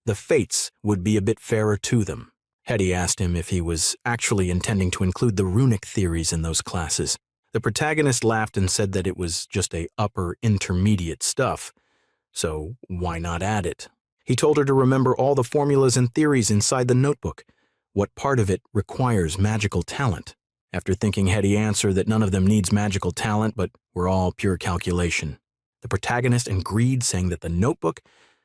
Speaker 1: the fates would be a bit fairer to them. Hetty asked him if he was actually intending to include the runic theories in those classes. The protagonist laughed and said that it was just a upper intermediate stuff, so why not add it? He told her to remember all the formulas and theories inside the notebook. What part of it requires magical talent? After thinking, Hetty answered that none of them needs magical talent, but were all pure calculation. The protagonist agreed, saying that the notebook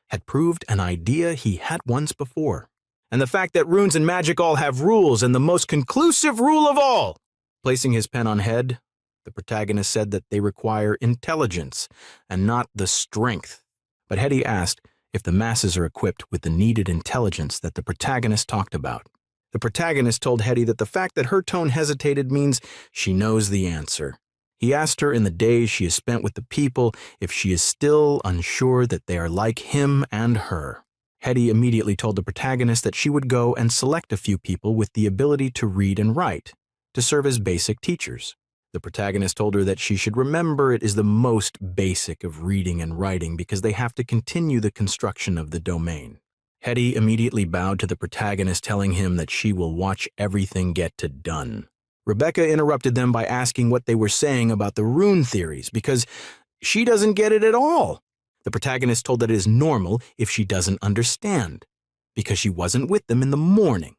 Speaker 1: had proved an idea he had once before. And the fact that runes and magic all have rules, and the most conclusive rule of all. Placing his pen on head, the protagonist said that they require intelligence and not the strength. But Hetty asked if the masses are equipped with the needed intelligence that the protagonist talked about. The protagonist told Hetty that the fact that her tone hesitated means she knows the answer. He asked her in the days she has spent with the people if she is still unsure that they are like him and her. Hetty immediately told the protagonist that she would go and select a few people with the ability to read and write, to serve as basic teachers. The protagonist told her that she should remember it is the most basic of reading and writing because they have to continue the construction of the domain. Hetty immediately bowed to the protagonist, telling him that she will watch everything get done. Rebecca interrupted them by asking what they were saying about the rune theories because she doesn't get it at all. The protagonist told that it is normal if she doesn't understand, because she wasn't with them in the morning.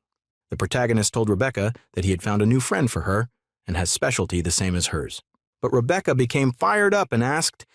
Speaker 1: The protagonist told Rebecca that he had found a new friend for her and has specialty the same as hers. But Rebecca became fired up and asked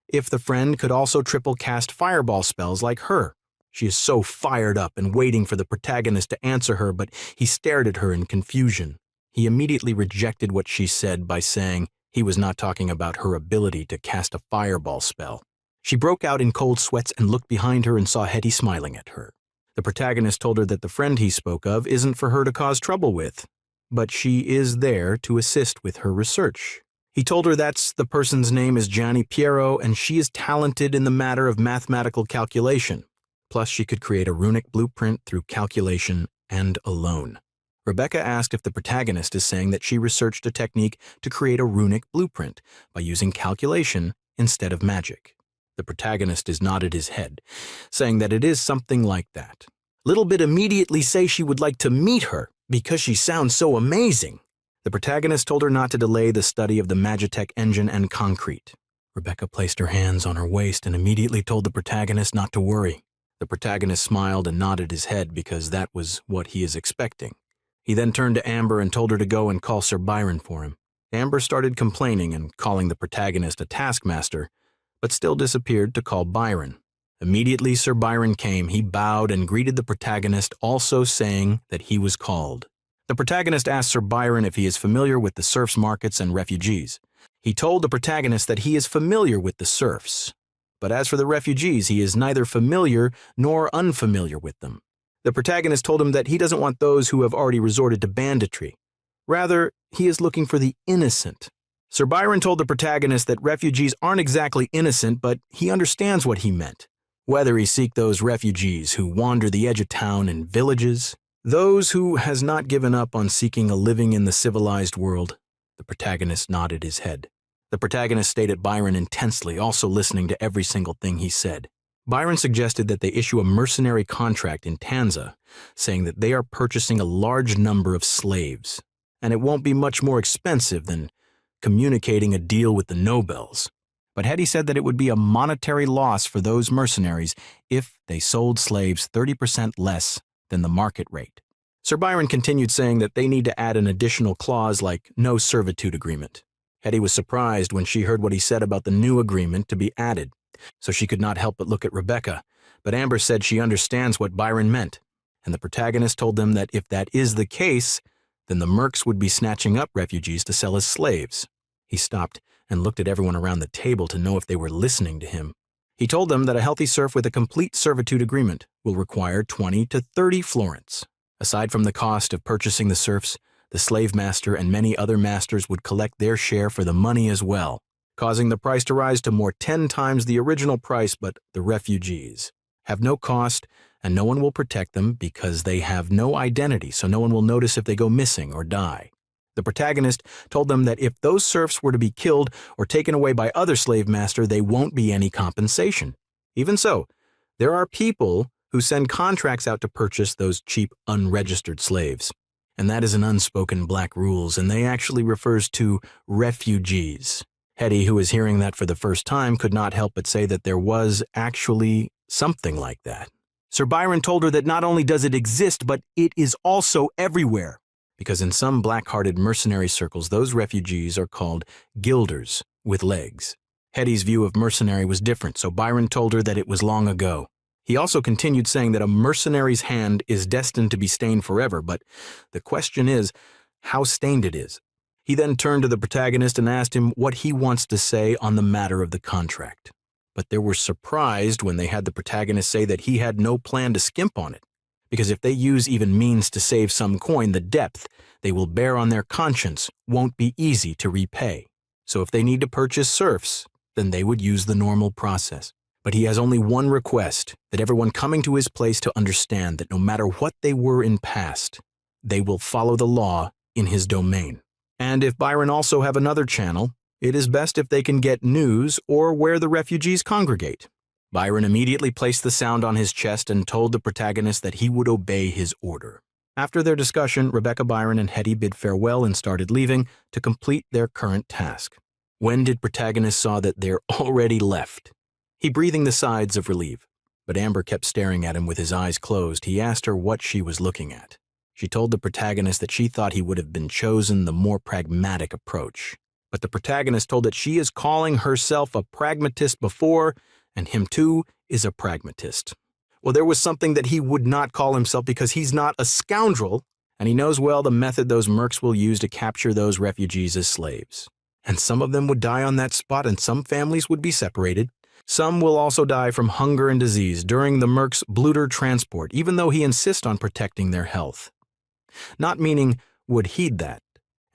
Speaker 1: if the friend could also triple cast fireball spells like her. She is so fired up and waiting for the protagonist to answer her, but he stared at her in confusion. He immediately rejected what she said by saying he was not talking about her ability to cast a fireball spell. She broke out in cold sweats and looked behind her and saw Hetty smiling at her. The protagonist told her that the friend he spoke of isn't for her to cause trouble with, but she is there to assist with her research. He told her that's the person's name is Gianni Piero and she is talented in the matter of mathematical calculation. Plus, she could create a runic blueprint through calculation and alone. Rebecca asked if the protagonist is saying that she researched a technique to create a runic blueprint by using calculation instead of magic. The protagonist is nodded his head, saying that it is something like that. Little Bit immediately say she would like to meet her because she sounds so amazing. The protagonist told her not to delay the study of the Magitech engine and concrete. Rebecca placed her hands on her waist and immediately told the protagonist not to worry. The protagonist smiled and nodded his head because that was what he is expecting. He then turned to Amber and told her to go and call Sir Byron for him. Amber started complaining and calling the protagonist a taskmaster, but still disappeared to call Byron. Immediately Sir Byron came, he bowed and greeted the protagonist, also saying that he was called. The protagonist asked Sir Byron if he is familiar with the serfs' markets and refugees. He told the protagonist that he is familiar with the serfs, but as for the refugees, he is neither familiar nor unfamiliar with them. The protagonist told him that he doesn't want those who have already resorted to banditry. Rather, he is looking for the innocent. Sir Byron told the protagonist that refugees aren't exactly innocent, but he understands what he meant. Whether he seek those refugees who wander the edge of town and villages, those who has not given up on seeking a living in the civilized world, the protagonist nodded his head. The protagonist stayed at Byron intensely, also listening to every single thing he said. Byron suggested that they issue a mercenary contract in Tanza, saying that they are purchasing a large number of slaves, and it won't be much more expensive than communicating a deal with the nobles. But Hetty said that it would be a monetary loss for those mercenaries if they sold slaves 30% less than the market rate. Sir Byron continued saying that they need to add an additional clause like no servitude agreement. Hetty was surprised when she heard what he said about the new agreement to be added, so she could not help but look at Rebecca, but Amber said she understands what Byron meant, and the protagonist told them that if that is the case, then the mercs would be snatching up refugees to sell as slaves. He stopped and looked at everyone around the table to know if they were listening to him. He told them that a healthy serf with a complete servitude agreement will require 20 to 30 florins. Aside from the cost of purchasing the serfs, the slave master and many other masters would collect their share for the money as well, causing the price to rise to more 10 times the original price. But the refugees have no cost and no one will protect them because they have no identity, so no one will notice if they go missing or die. The protagonist told them that if those serfs were to be killed or taken away by other slave master, they won't be any compensation. Even so, there are people who send contracts out to purchase those cheap, unregistered slaves. And that is an unspoken black rules, and they actually refers to refugees. Hetty, who was hearing that for the first time, could not help but say that there was actually something like that. Sir Byron told her that not only does it exist, but it is also everywhere, because in some black-hearted mercenary circles, those refugees are called guilders with legs. Hetty's view of mercenary was different, so Byron told her that it was long ago. He also continued saying that a mercenary's hand is destined to be stained forever, but the question is how stained it is. He then turned to the protagonist and asked him what he wants to say on the matter of the contract. But they were surprised when they had the protagonist say that he had no plan to skimp on it, because if they use even means to save some coin, the depth they will bear on their conscience won't be easy to repay. So if they need to purchase serfs, then they would use the normal process. But he has only one request, that everyone coming to his place to understand that no matter what they were in past, they will follow the law in his domain. And if Byron also have another channel, it is best if they can get news or where the refugees congregate. Byron immediately placed the sound on his chest and told the protagonist that he would obey his order. After their discussion, Rebecca, Byron, and Hetty bid farewell and started leaving to complete their current task. When did protagonist saw that they're already left? He breathing the sighs of relief, but Amber kept staring at him with his eyes closed. He asked her what she was looking at. She told the protagonist that she thought he would have been chosen the more pragmatic approach. But the protagonist told that she is calling herself a pragmatist before, and him too is a pragmatist. Well, there was something that he would not call himself because he's not a scoundrel, and he knows well the method those mercs will use to capture those refugees as slaves. And some of them would die on that spot, and some families would be separated. Some will also die from hunger and disease during the mercs' Bluter transport, even though he insists on protecting their health. Not meaning would heed that,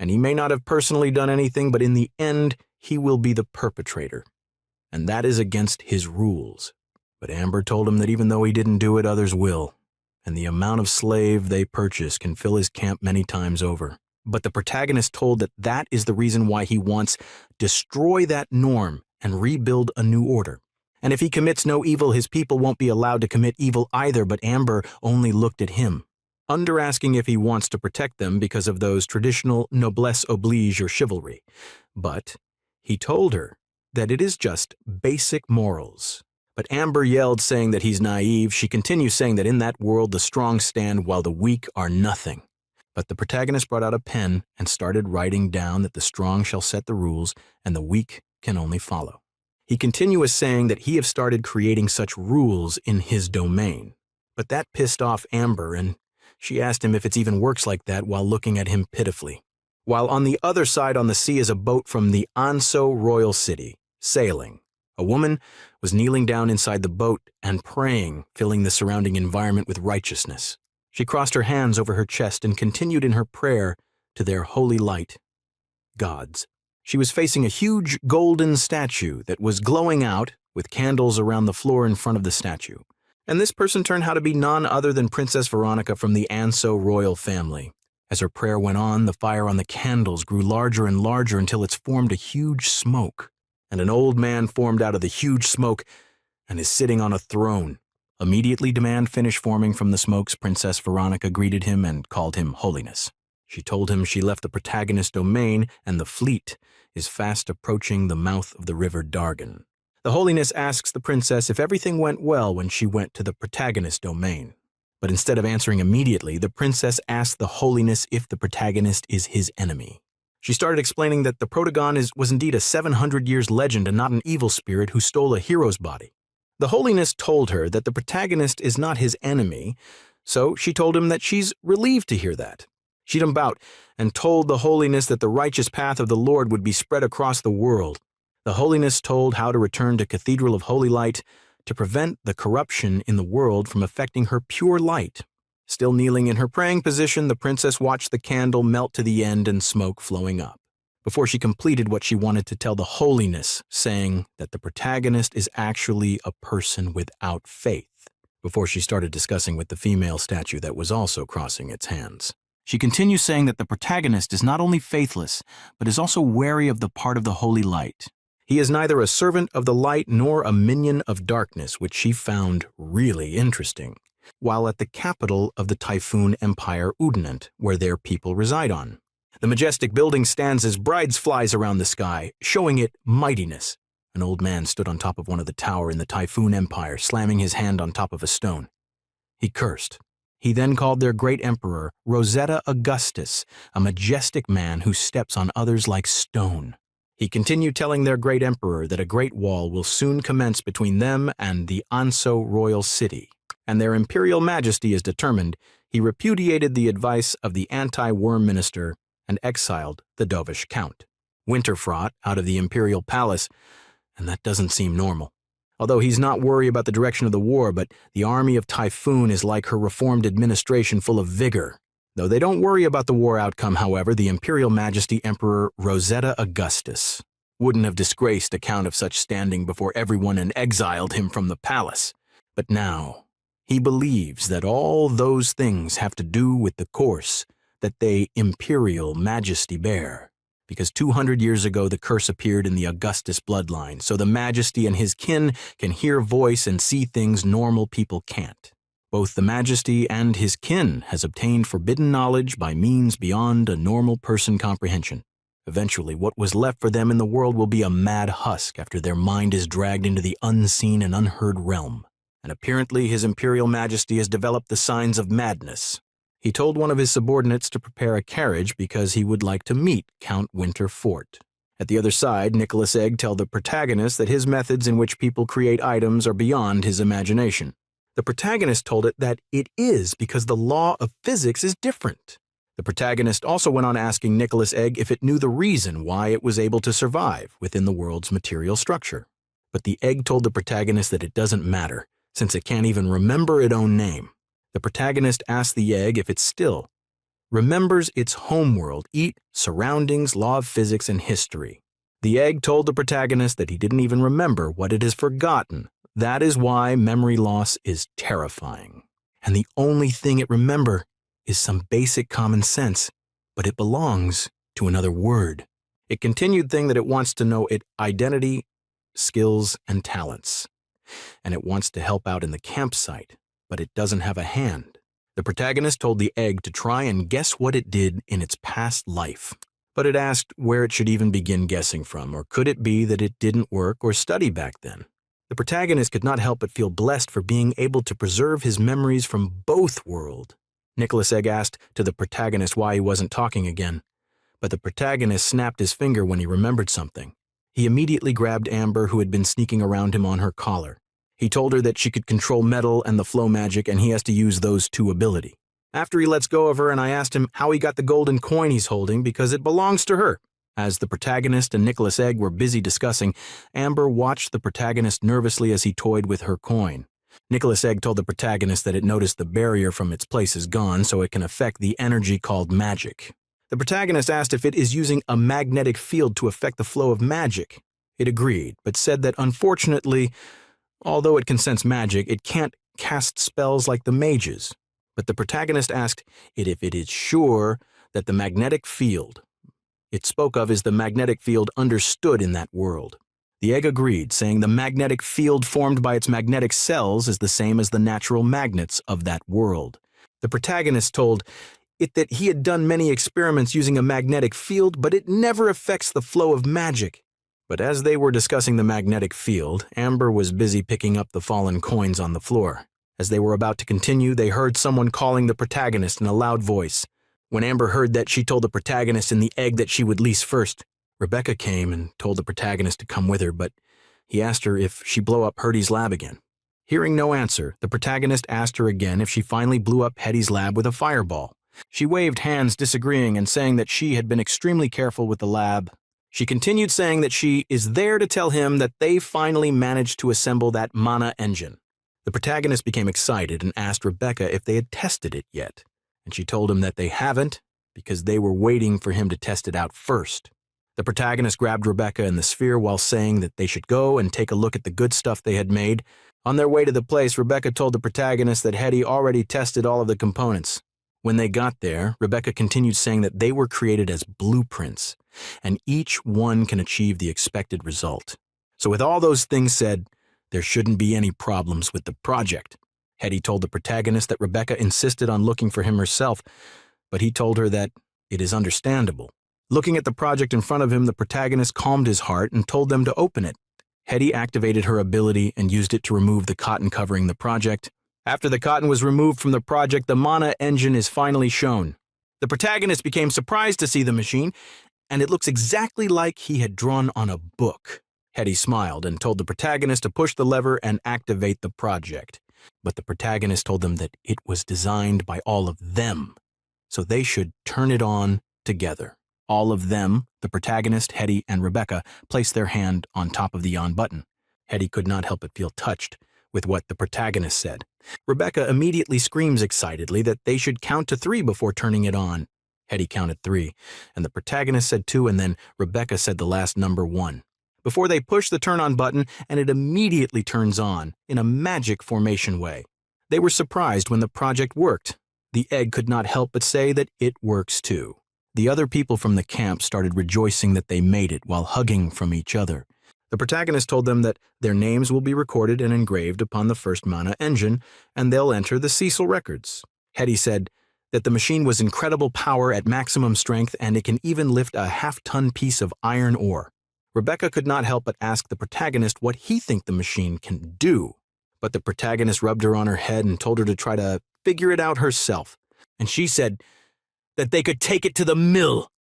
Speaker 1: and he may not have personally done anything, but in the end, he will be the perpetrator. And that is against his rules. But Amber told him that even though he didn't do it, others will, and the amount of slave they purchase can fill his camp many times over. But the protagonist told that that is the reason why he wants destroy that norm and rebuild a new order. And if he commits no evil, his people won't be allowed to commit evil either, but Amber only looked at him, under asking if he wants to protect them because of those traditional noblesse oblige or chivalry. But he told her that it is just basic morals. But Amber yelled, saying that he's naive. She continues saying that in that world the strong stand while the weak are nothing. But the protagonist brought out a pen and started writing down that the strong shall set the rules and the weak can only follow. He continues saying that he have started creating such rules in his domain. But that pissed off Amber, and she asked him if it even works like that while looking at him pitifully. While on the other side on the sea is a boat from the Anso royal city, sailing. A woman was kneeling down inside the boat and praying, filling the surrounding environment with righteousness. She crossed her hands over her chest and continued in her prayer to their holy light, gods. She was facing a huge golden statue that was glowing out with candles around the floor in front of the statue. And this person turned out to be none other than Princess Veronica from the Anso royal family. As her prayer went on, the fire on the candles grew larger and larger until it's formed a huge smoke. And an old man formed out of the huge smoke and is sitting on a throne. Immediately demand finished forming from the smokes, Princess Veronica greeted him and called him Holiness. She told him she left the protagonist's domain and the fleet is fast approaching the mouth of the river Dargan. The Holiness asks the princess if everything went well when she went to the protagonist's domain. But instead of answering immediately, the princess asked the Holiness if the protagonist is his enemy. She started explaining that the protagon was indeed a 700 years legend and not an evil spirit who stole a hero's body. The Holiness told her that the protagonist is not his enemy, so she told him that she's relieved to hear that. She jumped out and told the Holiness that the righteous path of the Lord would be spread across the world. The Holiness told how to return to Cathedral of Holy Light to prevent the corruption in the world from affecting her pure light. Still kneeling in her praying position, the princess watched the candle melt to the end and smoke flowing up, before she completed what she wanted to tell the Holiness, saying that the protagonist is actually a person without faith, before she started discussing with the female statue that was also crossing its hands. She continues saying that the protagonist is not only faithless, but is also wary of the part of the holy light. He is neither a servant of the light nor a minion of darkness, which she found really interesting, while at the capital of the Typhoon Empire, Udinant, where their people reside on. The majestic building stands as brides flies around the sky, showing it mightiness. An old man stood on top of one of the tower in the Typhoon Empire, slamming his hand on top of a stone. He cursed. He then called their great emperor Rosetta Augustus, a majestic man who steps on others like stone. He continued telling their great emperor that a great wall will soon commence between them and the Anso royal city, and their imperial majesty is determined. He repudiated the advice of the anti-worm minister and exiled the dovish count, Winterfrot, out of the imperial palace, and that doesn't seem normal. Although he's not worried about the direction of the war, but the army of Typhoon is like her reformed administration, full of vigor. Though they don't worry about the war outcome, however, the Imperial Majesty Emperor Rosetta Augustus wouldn't have disgraced a count of such standing before everyone and exiled him from the palace. But now, he believes that all those things have to do with the course that they Imperial Majesty bear. Because 200 years ago the curse appeared in the Augustus bloodline, so the Majesty and his kin can hear voice and see things normal people can't. Both the Majesty and his kin has obtained forbidden knowledge by means beyond a normal person comprehension. Eventually, what was left for them in the world will be a mad husk after their mind is dragged into the unseen and unheard realm. And apparently his Imperial Majesty has developed the signs of madness. He told one of his subordinates to prepare a carriage because he would like to meet Count Winterfort. At the other side, Nicholas Egg tells the protagonist that his methods in which people create items are beyond his imagination. The protagonist told it that it is because the law of physics is different. The protagonist also went on asking Nicholas Egg if it knew the reason why it was able to survive within the world's material structure. But the egg told the protagonist that it doesn't matter, since it can't even remember its own name. The protagonist asked the egg if it still remembers its homeworld, surroundings, law of physics, and history. The egg told the protagonist that he didn't even remember what it has forgotten. That is why memory loss is terrifying. And the only thing it remembers is some basic common sense, but it belongs to another word. It continued thing that it wants to know its identity, skills, and talents. And it wants to help out in the campsite, but it doesn't have a hand. The protagonist told the egg to try and guess what it did in its past life. But it asked where it should even begin guessing from, or could it be that it didn't work or study back then? The protagonist could not help but feel blessed for being able to preserve his memories from both worlds. Nicholas Egg asked to the protagonist why he wasn't talking again, but the protagonist snapped his finger when he remembered something. He immediately grabbed Amber, who had been sneaking around him, on her collar. He told her that she could control metal and the flow magic, and he has to use those two abilities. After he lets go of her, and I asked him how he got the golden coin he's holding because it belongs to her. As the protagonist and Nicholas Egg were busy discussing, Amber watched the protagonist nervously as he toyed with her coin. Nicholas Egg told the protagonist that it noticed the barrier from its place is gone, so it can affect the energy called magic. The protagonist asked if it is using a magnetic field to affect the flow of magic. It agreed, but said that unfortunately, although it can sense magic, it can't cast spells like the mages. But the protagonist asked it if it is sure that the magnetic field it spoke of is the magnetic field understood in that world. The egg agreed, saying the magnetic field formed by its magnetic cells is the same as the natural magnets of that world. The protagonist told it that he had done many experiments using a magnetic field, but it never affects the flow of magic. But as they were discussing the magnetic field, Amber was busy picking up the fallen coins on the floor. As they were about to continue, they heard someone calling the protagonist in a loud voice. When Amber heard that, she told the protagonist and the egg that she would lease first. Rebecca came and told the protagonist to come with her, but he asked her if she blow up Hetty's lab again. Hearing no answer, the protagonist asked her again if she finally blew up Hetty's lab with a fireball. She waved hands, disagreeing and saying that she had been extremely careful with the lab. She continued saying that she is there to tell him that they finally managed to assemble that mana engine. The protagonist became excited and asked Rebecca if they had tested it yet. And she told him that they haven't because they were waiting for him to test it out first. The protagonist grabbed Rebecca in the sphere while saying that they should go and take a look at the good stuff they had made. On their way to the place, Rebecca told the protagonist that Hetty already tested all of the components. When they got there, Rebecca continued saying that they were created as blueprints, and each one can achieve the expected result. So with all those things said, there shouldn't be any problems with the project. Hetty told the protagonist that Rebecca insisted on looking for him herself, but he told her that it is understandable. Looking at the project in front of him, the protagonist calmed his heart and told them to open it. Hetty activated her ability and used it to remove the cotton covering the project. After the cotton was removed from the project, the mana engine is finally shown. The protagonist became surprised to see the machine and it looks exactly like he had drawn on a book. Hetty smiled and told the protagonist to push the lever and activate the project. But the protagonist told them that it was designed by all of them, so they should turn it on together. All of them, the protagonist, Hetty, and Rebecca, placed their hand on top of the on button. Hetty could not help but feel touched with what the protagonist said. Rebecca immediately screams excitedly that they should count to 3 before turning it on. Hetty counted 3, and the protagonist said 2, and then Rebecca said the last number 1. Before they push the turn-on button, and it immediately turns on in a magic formation way. They were surprised when the project worked. The egg could not help but say that it works too. The other people from the camp started rejoicing that they made it while hugging from each other. The protagonist told them that their names will be recorded and engraved upon the first mana engine, and they'll enter the Cecil records. Hetty said that the machine was incredible power at maximum strength, and it can even lift a half-ton piece of iron ore. Rebecca could not help but ask the protagonist what he think the machine can do, but the protagonist rubbed her on her head and told her to try to figure it out herself, and she said that they could take it to the mill,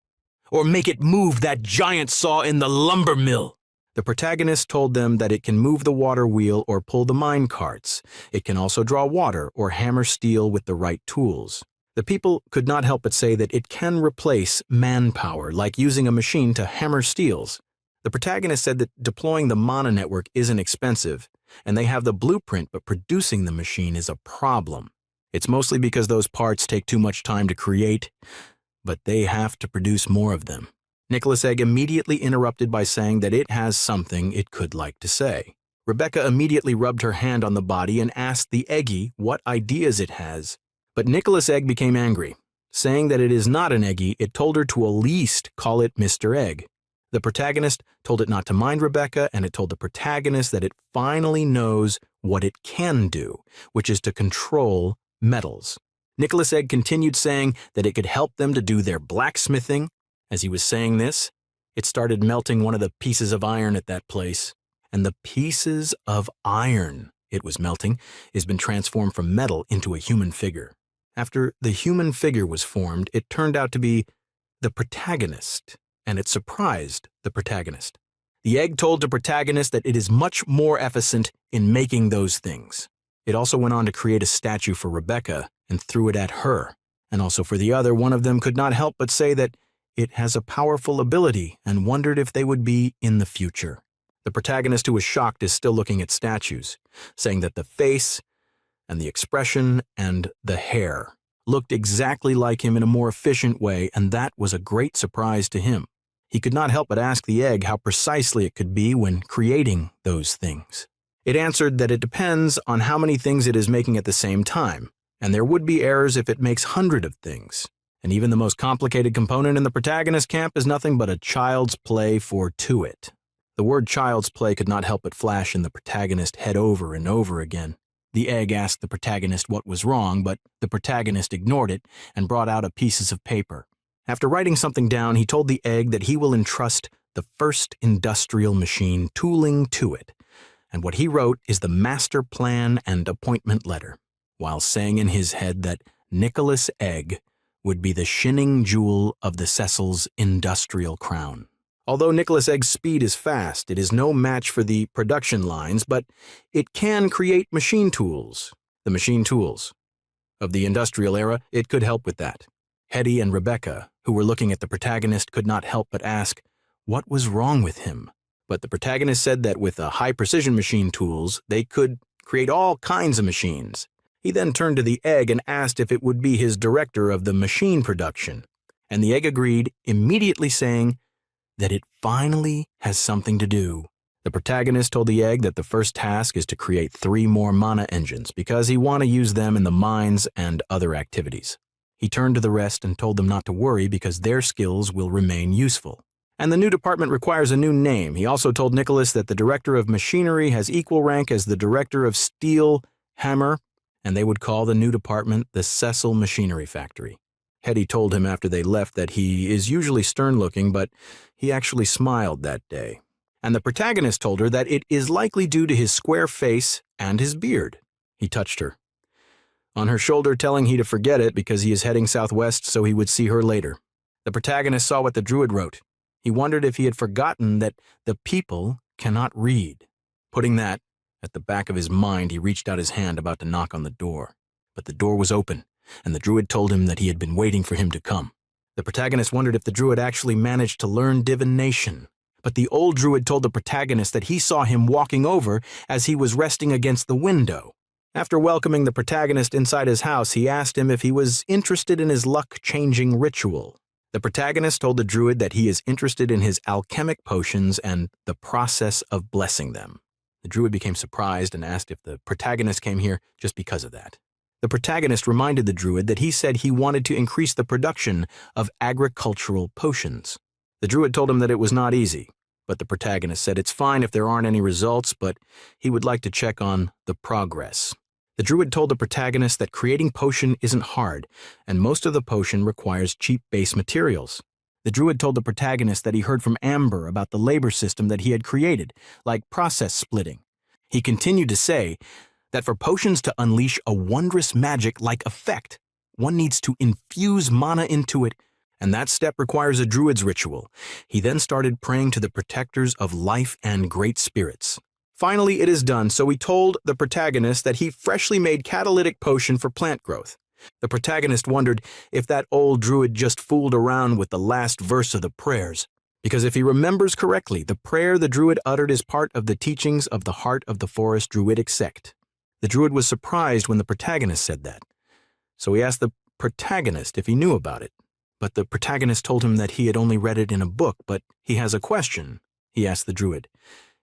Speaker 1: or make it move that giant saw in the lumber mill. The protagonist told them that it can move the water wheel or pull the mine carts. It can also draw water or hammer steel with the right tools. The people could not help but say that it can replace manpower, like using a machine to hammer steels. The protagonist said that deploying the mana network isn't expensive, and they have the blueprint, but producing the machine is a problem. It's mostly because those parts take too much time to create, but they have to produce more of them. Nicholas Egg immediately interrupted by saying that it has something it could like to say. Rebecca immediately rubbed her hand on the body and asked the Eggy what ideas it has. But Nicholas Egg became angry. Saying that it is not an Eggy, it told her to at least call it Mr. Egg. The protagonist told it not to mind Rebecca, and it told the protagonist that it finally knows what it can do, which is to control metals. Nicholas Egg continued saying that it could help them to do their blacksmithing. As he was saying this, it started melting one of the pieces of iron at that place. And the pieces of iron it was melting has been transformed from metal into a human figure. After the human figure was formed, it turned out to be the protagonist, and it surprised the protagonist. The egg told the protagonist that it is much more efficient in making those things. It also went on to create a statue for Rebecca and threw it at her. And also for the other, one of them could not help but say that it has a powerful ability and wondered if they would be in the future. The protagonist, who was shocked, is still looking at statues, saying that the face and the expression and the hair looked exactly like him in a more efficient way, and that was a great surprise to him. He could not help but ask the egg how precisely it could be when creating those things. It answered that it depends on how many things it is making at the same time, and there would be errors if it makes hundreds of things. And even the most complicated component in the protagonist camp is nothing but a child's play for to it. The word child's play could not help but flash in the protagonist's head over and over again. The egg asked the protagonist what was wrong, but the protagonist ignored it and brought out a pieces of paper. After writing something down, he told the egg that he will entrust the first industrial machine tooling to it, and what he wrote is the master plan and appointment letter, while saying in his head that Nicholas Egg would be the shining jewel of the Cecil's industrial crown. Although Nicholas Egg's speed is fast, it is no match for the production lines, but it can create machine tools. The machine tools of the industrial era, it could help with that. Hetty and Rebecca, who were looking at the protagonist, could not help but ask what was wrong with him. But the protagonist said that with the high-precision machine tools, they could create all kinds of machines. He then turned to the egg and asked if it would be his director of the machine production, and the egg agreed, immediately saying that it finally has something to do. The protagonist told the egg that the first task is to create 3 more mana engines because he want to use them in the mines and other activities. He turned to the rest and told them not to worry because their skills will remain useful. And the new department requires a new name. He also told Nicholas that the director of machinery has equal rank as the director of steel, hammer, and they would call the new department the Cecil Machinery Factory. Hetty told him after they left that he is usually stern-looking, but he actually smiled that day. And the protagonist told her that it is likely due to his square face and his beard. He touched her on her shoulder, telling he to forget it because he is heading southwest so he would see her later. The protagonist saw what the druid wrote. He wondered if he had forgotten that the people cannot read. Putting that at the back of his mind, he reached out his hand about to knock on the door. But the door was open, and the druid told him that he had been waiting for him to come. The protagonist wondered if the druid actually managed to learn divination. But the old druid told the protagonist that he saw him walking over as he was resting against the window. After welcoming the protagonist inside his house, he asked him if he was interested in his luck-changing ritual. The protagonist told the druid that he is interested in his alchemic potions and the process of blessing them. The druid became surprised and asked if the protagonist came here just because of that. The protagonist reminded the druid that he said he wanted to increase the production of agricultural potions. The druid told him that it was not easy, but the protagonist said it's fine if there aren't any results, but he would like to check on the progress. The druid told the protagonist that creating potion isn't hard, and most of the potion requires cheap base materials. The druid told the protagonist that he heard from Amber about the labor system that he had created, like process splitting. He continued to say that for potions to unleash a wondrous magic-like effect, one needs to infuse mana into it, and that step requires a druid's ritual. He then started praying to the protectors of life and great spirits. Finally, it is done, so he told the protagonist that he freshly made catalytic potion for plant growth. The protagonist wondered if that old druid just fooled around with the last verse of the prayers, because if he remembers correctly, the prayer the druid uttered is part of the teachings of the Heart of the Forest Druidic sect. The druid was surprised when the protagonist said that, so he asked the protagonist if he knew about it. But the protagonist told him that he had only read it in a book, but he has a question. He asked the druid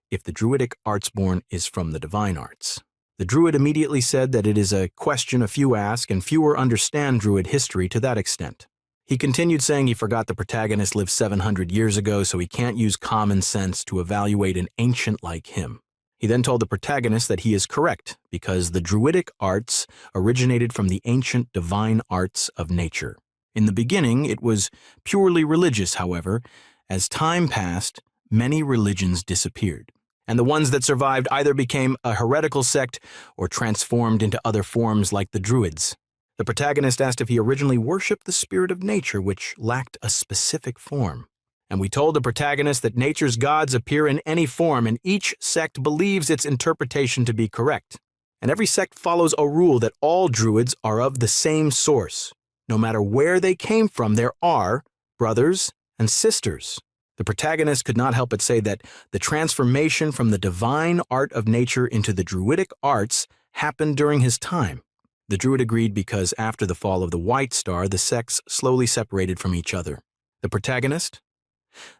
Speaker 1: if the druidic artsborn is from the divine arts. The druid immediately said that it is a question a few ask and fewer understand druid history to that extent. He continued saying he forgot the protagonist lived 700 years ago, so he can't use common sense to evaluate an ancient like him. He then told the protagonist that he is correct, because the druidic arts originated from the ancient divine arts of nature. In the beginning, it was purely religious, however. As time passed, many religions disappeared, and the ones that survived either became a heretical sect or transformed into other forms like the druids. The protagonist asked if he originally worshipped the spirit of nature, which lacked a specific form. And we told the protagonist that nature's gods appear in any form, and each sect believes its interpretation to be correct. And every sect follows a rule that all druids are of the same source. No matter where they came from, there are brothers and sisters. The protagonist could not help but say that the transformation from the divine art of nature into the druidic arts happened during his time. The druid agreed because after the fall of the White Star, the sects slowly separated from each other. The protagonist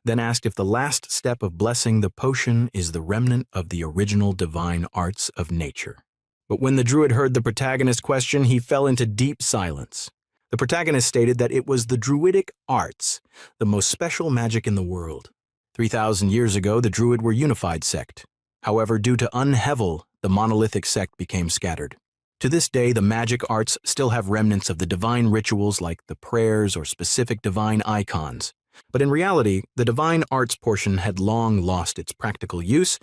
Speaker 1: then asked if the last step of blessing the potion is the remnant of the original divine arts of nature. But when the druid heard the protagonist's question, he fell into deep silence. The protagonist stated that it was the druidic arts, the most special magic in the world. 3,000 years ago, the druid were unified sect. However, due to Yahello, the monolithic sect became scattered. To this day, the magic arts still have remnants of the divine rituals like the prayers or specific divine icons. But in reality, the divine arts portion had long lost its practical use.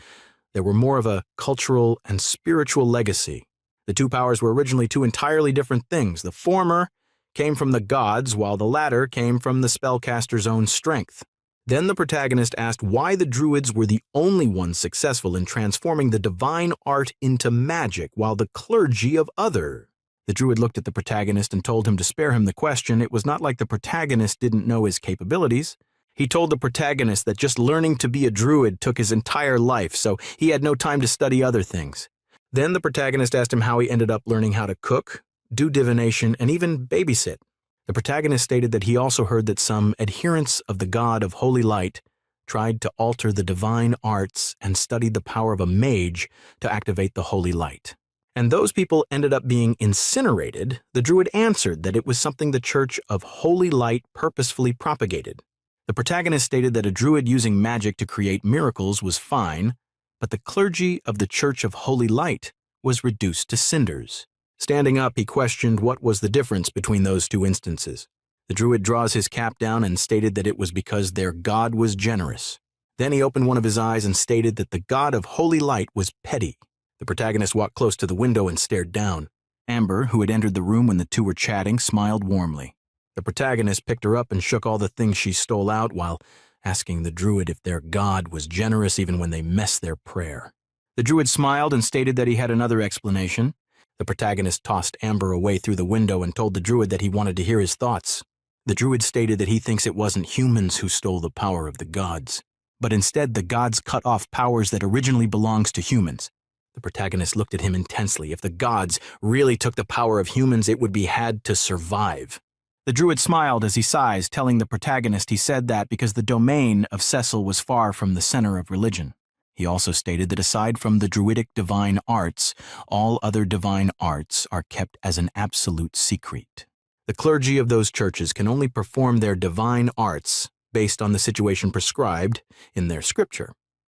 Speaker 1: They were more of a cultural and spiritual legacy. The two powers were originally two entirely different things. The former came from the gods, while the latter came from the spellcaster's own strength. Then the protagonist asked why the druids were the only ones successful in transforming the divine art into magic, while the clergy of other. The druid looked at the protagonist and told him to spare him the question. It was not like the protagonist didn't know his capabilities. He told the protagonist that just learning to be a druid took his entire life, so he had no time to study other things. Then the protagonist asked him how he ended up learning how to cook, do divination, and even babysit. The protagonist stated that he also heard that some adherents of the god of holy light tried to alter the divine arts and studied the power of a mage to activate the holy light. And those people ended up being incinerated. The druid answered that it was something the Church of Holy Light purposefully propagated. The protagonist stated that a druid using magic to create miracles was fine, but the clergy of the Church of Holy Light was reduced to cinders. Standing up, he questioned what was the difference between those two instances. The druid draws his cap down and stated that it was because their god was generous. Then he opened one of his eyes and stated that the god of holy light was petty. The protagonist walked close to the window and stared down. Amber, who had entered the room when the two were chatting, smiled warmly. The protagonist picked her up and shook all the things she stole out while asking the druid if their god was generous even when they messed their prayer. The druid smiled and stated that he had another explanation. The protagonist tossed Amber away through the window and told the druid that he wanted to hear his thoughts. The druid stated that he thinks it wasn't humans who stole the power of the gods, but instead the gods cut off powers that originally belonged to humans. The protagonist looked at him intensely. If the gods really took the power of humans, it would be had to survive. The druid smiled as he sighs, telling the protagonist he said that because the domain of Cecil was far from the center of religion. He also stated that aside from the druidic divine arts, all other divine arts are kept as an absolute secret. The clergy of those churches can only perform their divine arts based on the situation prescribed in their scripture.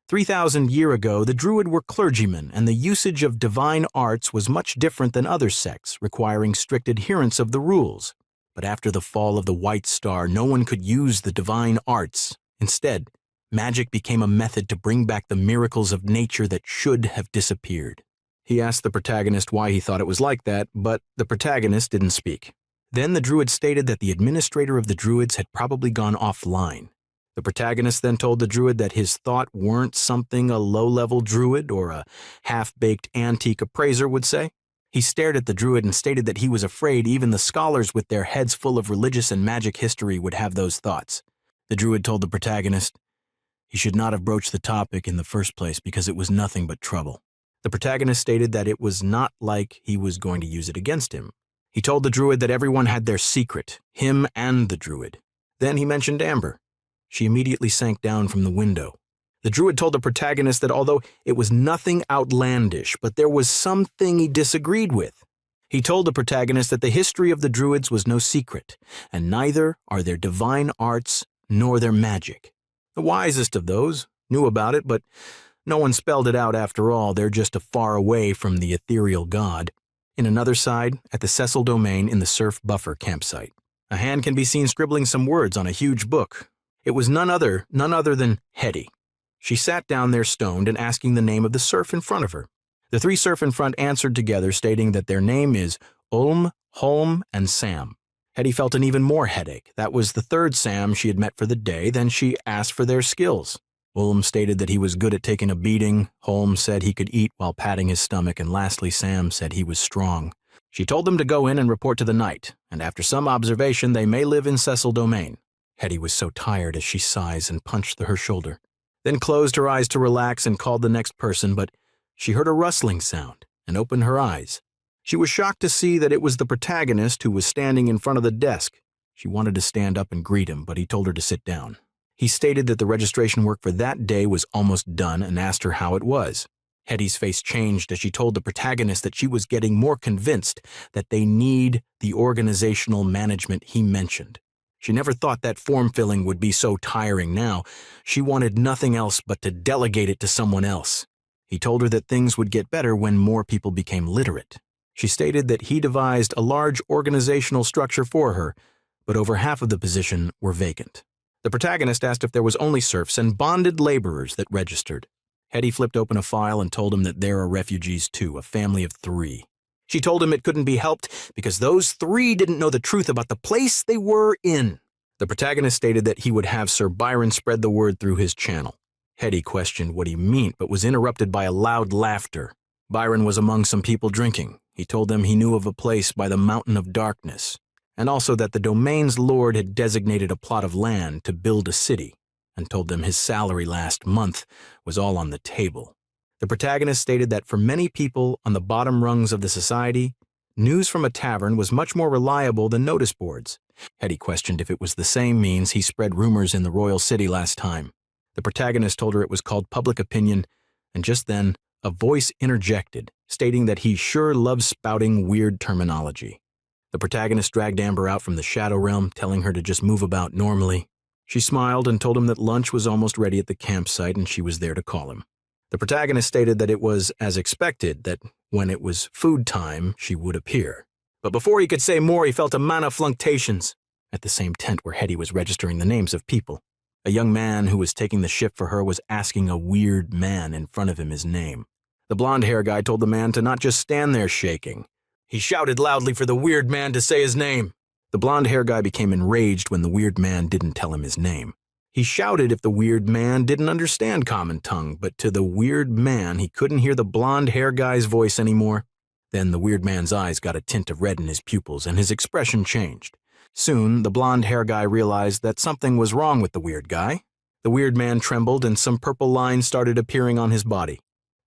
Speaker 1: 3,000 years ago, the Druid were clergymen, and the usage of divine arts was much different than other sects, requiring strict adherence of the rules. But after the fall of the White Star, no one could use the divine arts. Instead, magic became a method to bring back the miracles of nature that should have disappeared. He asked the protagonist why he thought it was like that, but the protagonist didn't speak. Then the Druid stated that the administrator of the Druids had probably gone offline. The protagonist then told the Druid that his thought weren't something a low-level Druid or a half-baked antique appraiser would say. He stared at the Druid and stated that he was afraid even the scholars with their heads full of religious and magic history would have those thoughts. The Druid told the protagonist he should not have broached the topic in the first place because it was nothing but trouble. The protagonist stated that it was not like he was going to use it against him. He told the Druid that everyone had their secret, him and the Druid. Then he mentioned Amber. She immediately sank down from the window. The Druid told the protagonist that although it was nothing outlandish, but there was something he disagreed with. He told the protagonist that the history of the Druids was no secret, and neither are their divine arts nor their magic. The wisest of those knew about it, but no one spelled it out after all. They're just far away from the ethereal god. In another side, at the Cecil domain in the surf buffer campsite, a hand can be seen scribbling some words on a huge book. It was none other than Hetty. She sat down there stoned and asking the name of the serf in front of her. The three serf in front answered together, stating that their name is Ulm, Holm, and Sam. Hetty felt an even more headache. That was the third Sam she had met for the day. Then she asked for their skills. Ulm stated that he was good at taking a beating, Holm said he could eat while patting his stomach, and lastly Sam said he was strong. She told them to go in and report to the knight, and after some observation they may live in Cecil domain. Hetty was so tired as she sighs and punched her shoulder, then closed her eyes to relax and called the next person, but she heard a rustling sound and opened her eyes. She was shocked to see that it was the protagonist who was standing in front of the desk. She wanted to stand up and greet him, but he told her to sit down. He stated that the registration work for that day was almost done and asked her how it was. Hetty's face changed as she told the protagonist that she was getting more convinced that they need the organizational management he mentioned. She never thought that form filling would be so tiring now. She wanted nothing else but to delegate it to someone else. He told her that things would get better when more people became literate. She stated that he devised a large organizational structure for her, but over half of the position were vacant. The protagonist asked if there was only serfs and bonded laborers that registered. Hetty flipped open a file and told him that there are refugees too, a family of 3. She told him it couldn't be helped because those 3 didn't know the truth about the place they were in. The protagonist stated that he would have Sir Byron spread the word through his channel. Hetty questioned what he meant, but was interrupted by a loud laughter. Byron was among some people drinking. He told them he knew of a place by the Mountain of Darkness, and also that the domain's lord had designated a plot of land to build a city, and told them his salary last month was all on the table. The protagonist stated that for many people on the bottom rungs of the society, news from a tavern was much more reliable than notice boards. Hetty questioned if it was the same means he spread rumors in the royal city last time. The protagonist told her it was called public opinion, and just then, a voice interjected, stating that he sure loves spouting weird terminology. The protagonist dragged Amber out from the shadow realm, telling her to just move about normally. She smiled and told him that lunch was almost ready at the campsite and she was there to call him. The protagonist stated that it was as expected that when it was food time, she would appear. But before he could say more, he felt a mana fluctuations at the same tent where Hetty was registering the names of people. A young man who was taking the shift for her was asking a weird man in front of him his name. The blonde-hair guy told the man to not just stand there shaking. He shouted loudly for the weird man to say his name. The blonde-hair guy became enraged when the weird man didn't tell him his name. He shouted if the weird man didn't understand common tongue, but to the weird man he couldn't hear the blonde hair guy's voice anymore. Then the weird man's eyes got a tint of red in his pupils and his expression changed. Soon, the blonde hair guy realized that something was wrong with the weird guy. The weird man trembled and some purple lines started appearing on his body.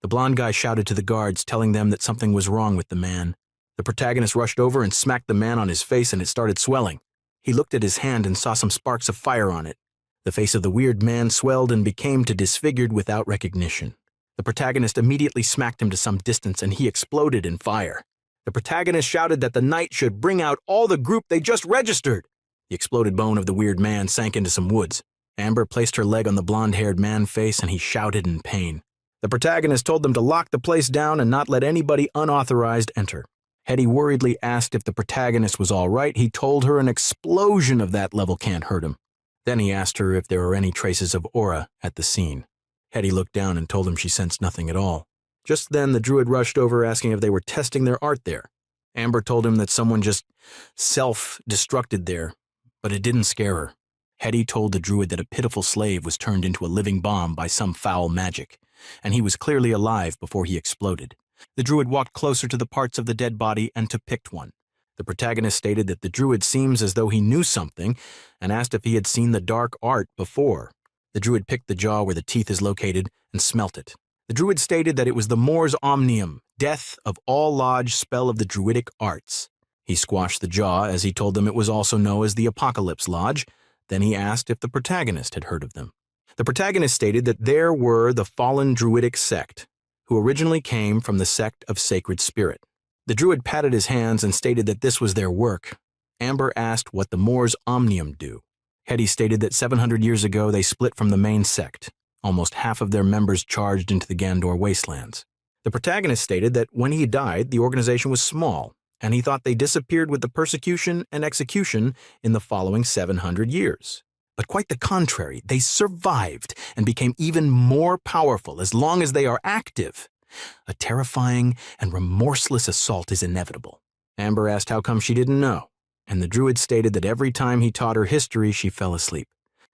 Speaker 1: The blonde guy shouted to the guards, telling them that something was wrong with the man. The protagonist rushed over and smacked the man on his face and it started swelling. He looked at his hand and saw some sparks of fire on it. The face of the weird man swelled and became disfigured without recognition. The protagonist immediately smacked him to some distance and he exploded in fire. The protagonist shouted that the knight should bring out all the group they just registered. The exploded bone of the weird man sank into some woods. Amber placed her leg on the blonde-haired man's face and he shouted in pain. The protagonist told them to lock the place down and not let anybody unauthorized enter. Hetty worriedly asked if the protagonist was all right. He told her an explosion of that level can't hurt him. Then he asked her if there were any traces of aura at the scene. Hetty looked down and told him she sensed nothing at all. Just then, the druid rushed over asking if they were testing their art there. Amber told him that someone just self-destructed there, but it didn't scare her. Hetty told the druid that a pitiful slave was turned into a living bomb by some foul magic, and he was clearly alive before he exploded. The druid walked closer to the parts of the dead body and picked one. The protagonist stated that the druid seems as though he knew something and asked if he had seen the dark art before. The druid picked the jaw where the teeth is located and smelt it. The druid stated that it was the Mors Omnium, death of all lodge spell of the druidic arts. He squashed the jaw as he told them it was also known as the Apocalypse Lodge. Then he asked if the protagonist had heard of them. The protagonist stated that there were the fallen druidic sect, who originally came from the sect of Sacred Spirit. The druid patted his hands and stated that this was their work. Amber asked what the Mors Omnium do. Hetty stated that 700 years ago they split from the main sect. Almost half of their members charged into the Gandor wastelands. The protagonist stated that when he died, the organization was small, and he thought they disappeared with the persecution and execution in the following 700 years. But quite the contrary, they survived and became even more powerful as long as they are active. A terrifying and remorseless assault is inevitable. Amber asked how come she didn't know, and the druid stated that every time he taught her history, she fell asleep.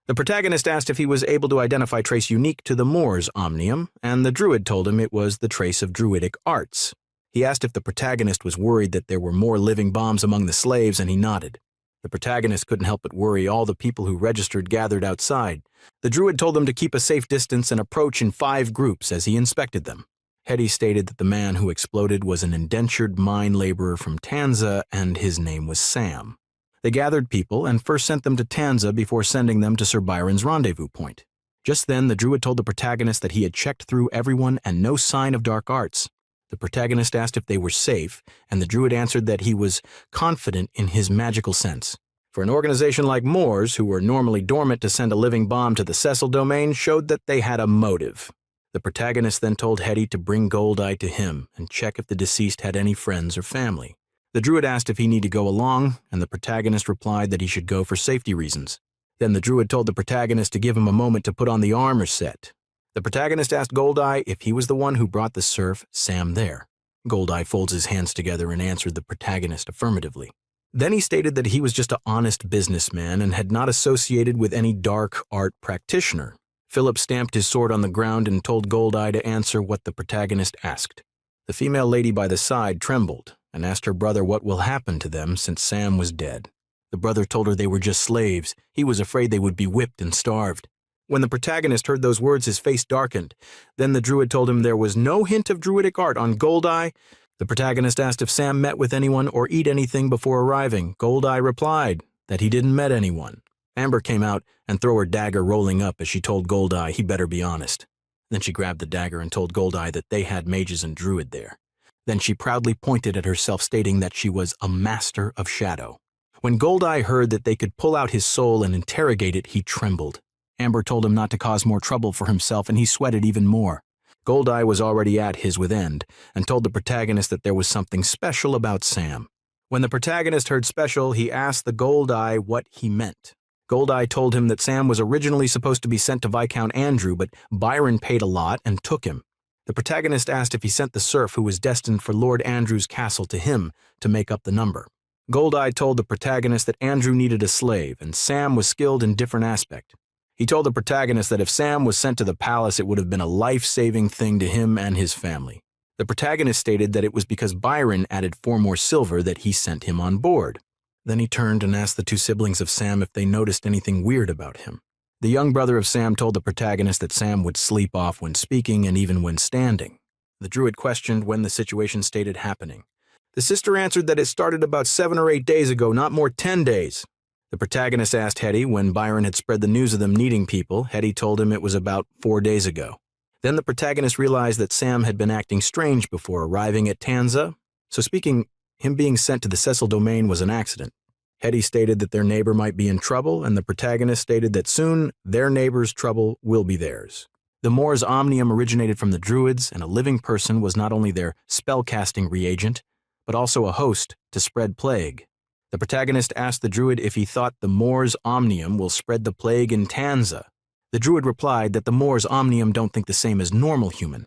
Speaker 1: The protagonist asked if he was able to identify a trace unique to the Mors Omnium, and the druid told him it was the trace of druidic arts. He asked if the protagonist was worried that there were more living bombs among the slaves, and he nodded. The protagonist couldn't help but worry all the people who registered gathered outside. The druid told them to keep a safe distance and approach in 5 groups as he inspected them. Hetty stated that the man who exploded was an indentured mine laborer from Tanza, and his name was Sam. They gathered people and first sent them to Tanza before sending them to Sir Byron's rendezvous point. Just then, the druid told the protagonist that he had checked through everyone and no sign of dark arts. The protagonist asked if they were safe, and the druid answered that he was confident in his magical sense. For an organization like Mors, who were normally dormant, to send a living bomb to the Cecil domain showed that they had a motive. The protagonist then told Hetty to bring Goldeye to him and check if the deceased had any friends or family. The druid asked if he needed to go along, and the protagonist replied that he should go for safety reasons. Then the druid told the protagonist to give him a moment to put on the armor set. The protagonist asked Goldeye if he was the one who brought the serf, Sam, there. Goldeye folds his hands together and answered the protagonist affirmatively. Then he stated that he was just an honest businessman and had not associated with any dark art practitioner. Philip stamped his sword on the ground and told Goldeye to answer what the protagonist asked. The female lady by the side trembled and asked her brother what will happen to them since Sam was dead. The brother told her they were just slaves. He was afraid they would be whipped and starved. When the protagonist heard those words, his face darkened. Then the druid told him there was no hint of druidic art on Goldeye. The protagonist asked if Sam met with anyone or eat anything before arriving. Goldeye replied that he didn't met anyone. Amber came out and threw her dagger rolling up as she told Goldeye he better be honest. Then she grabbed the dagger and told Goldeye that they had mages and druid there. Then she proudly pointed at herself, stating that she was a master of shadow. When Goldeye heard that they could pull out his soul and interrogate it, he trembled. Amber told him not to cause more trouble for himself, and he sweated even more. Goldeye was already at his wit's end, and told the protagonist that there was something special about Sam. When the protagonist heard special, he asked the Goldeye what he meant. Goldeye told him that Sam was originally supposed to be sent to Viscount Andrew, but Byron paid a lot and took him. The protagonist asked if he sent the serf who was destined for Lord Andrew's castle to him to make up the number. Goldeye told the protagonist that Andrew needed a slave, and Sam was skilled in different aspects. He told the protagonist that if Sam was sent to the palace, it would have been a life-saving thing to him and his family. The protagonist stated that it was because Byron added 4 more silver that he sent him on board. Then he turned and asked the 2 siblings of Sam if they noticed anything weird about him. The young brother of Sam told the protagonist that Sam would sleep off when speaking and even when standing. The druid questioned when the situation stated happening. The sister answered that it started about 7 or 8 days ago, not more 10 days. The protagonist asked Hetty when Byron had spread the news of them needing people. Hetty told him it was about 4 days ago. Then the protagonist realized that Sam had been acting strange before arriving at Tanza, so him being sent to the Cecil domain was an accident. Hetty stated that their neighbor might be in trouble, and the protagonist stated that soon their neighbor's trouble will be theirs. The Moor's omnium originated from the Druids, and a living person was not only their spellcasting reagent, but also a host to spread plague. The protagonist asked the Druid if he thought the Moor's omnium will spread the plague in Tanza. The Druid replied that the Moor's omnium don't think the same as normal human,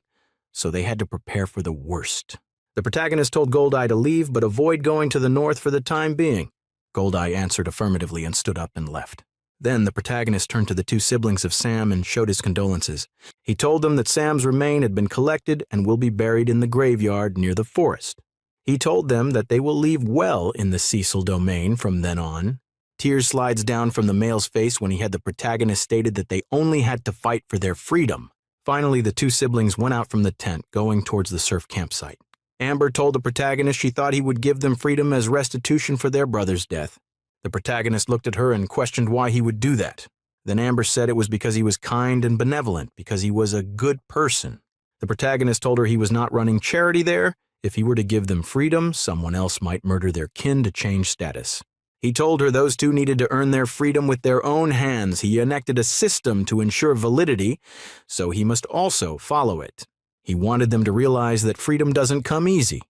Speaker 1: so they had to prepare for the worst. The protagonist told Goldeye to leave but avoid going to the north for the time being. Goldeye answered affirmatively and stood up and left. Then the protagonist turned to the 2 siblings of Sam and showed his condolences. He told them that Sam's remain had been collected and will be buried in the graveyard near the forest. He told them that they will leave well in the Cecil domain from then on. Tears slides down from the male's face when he had the protagonist stated that they only had to fight for their freedom. Finally, the 2 siblings went out from the tent, going towards the surf campsite. Amber told the protagonist she thought he would give them freedom as restitution for their brother's death. The protagonist looked at her and questioned why he would do that. Then Amber said it was because he was kind and benevolent, because he was a good person. The protagonist told her he was not running charity there. If he were to give them freedom, someone else might murder their kin to change status. He told her those 2 needed to earn their freedom with their own hands. He enacted a system to ensure validity, so he must also follow it. He wanted them to realize that freedom doesn't come easy,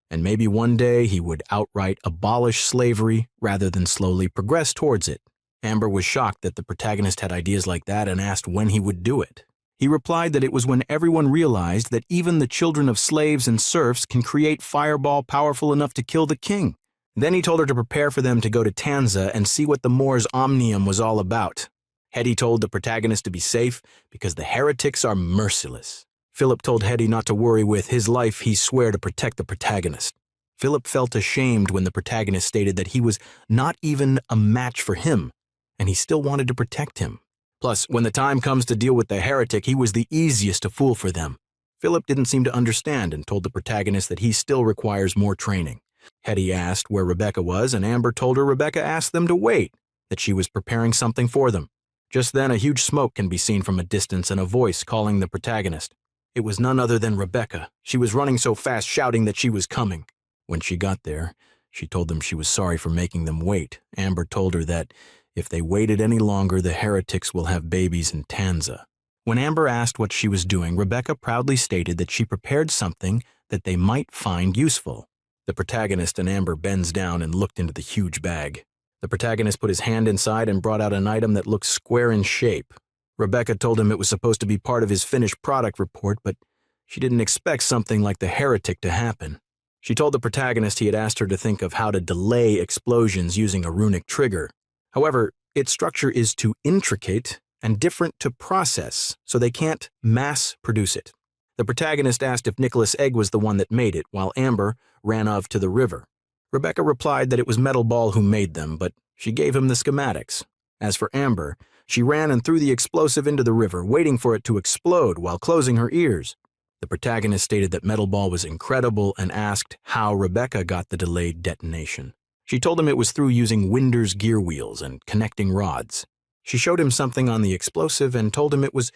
Speaker 1: and maybe one day he would outright abolish slavery rather than slowly progress towards it. Amber was shocked that the protagonist had ideas like that and asked when he would do it. He replied that it was when everyone realized that even the children of slaves and serfs can create fireball powerful enough to kill the king. Then he told her to prepare for them to go to Tanza and see what the Moor's omnium was all about. Hetty told the protagonist to be safe because the heretics are merciless. Philip told Hetty not to worry with his life, he swore to protect the protagonist. Philip felt ashamed when the protagonist stated that he was not even a match for him, and he still wanted to protect him. Plus, when the time comes to deal with the heretic, he was the easiest to fool for them. Philip didn't seem to understand and told the protagonist that he still requires more training. Hetty asked where Rebecca was, and Amber told her Rebecca asked them to wait, that she was preparing something for them. Just then, a huge smoke can be seen from a distance and a voice calling the protagonist. It was none other than Rebecca. She was running so fast, shouting that she was coming. When she got there, she told them she was sorry for making them wait. Amber told her that if they waited any longer, the heretics will have babies in Tanza. When Amber asked what she was doing, Rebecca proudly stated that she prepared something that they might find useful. The protagonist and Amber bends down and looked into the huge bag. The protagonist put his hand inside and brought out an item that looked square in shape. Rebecca told him it was supposed to be part of his finished product report, but she didn't expect something like the heretic to happen. She told the protagonist he had asked her to think of how to delay explosions using a runic trigger. However, its structure is too intricate and different to process, so they can't mass produce it. The protagonist asked if Nicholas Egg was the one that made it, while Amber ran off to the river. Rebecca replied that it was Metal Ball who made them, but she gave him the schematics. As for Amber, she ran and threw the explosive into the river, waiting for it to explode while closing her ears. The protagonist stated that Metal Ball was incredible and asked how Rebecca got the delayed detonation. She told him it was through using Winder's gear wheels and connecting rods. She showed him something on the explosive and told him it was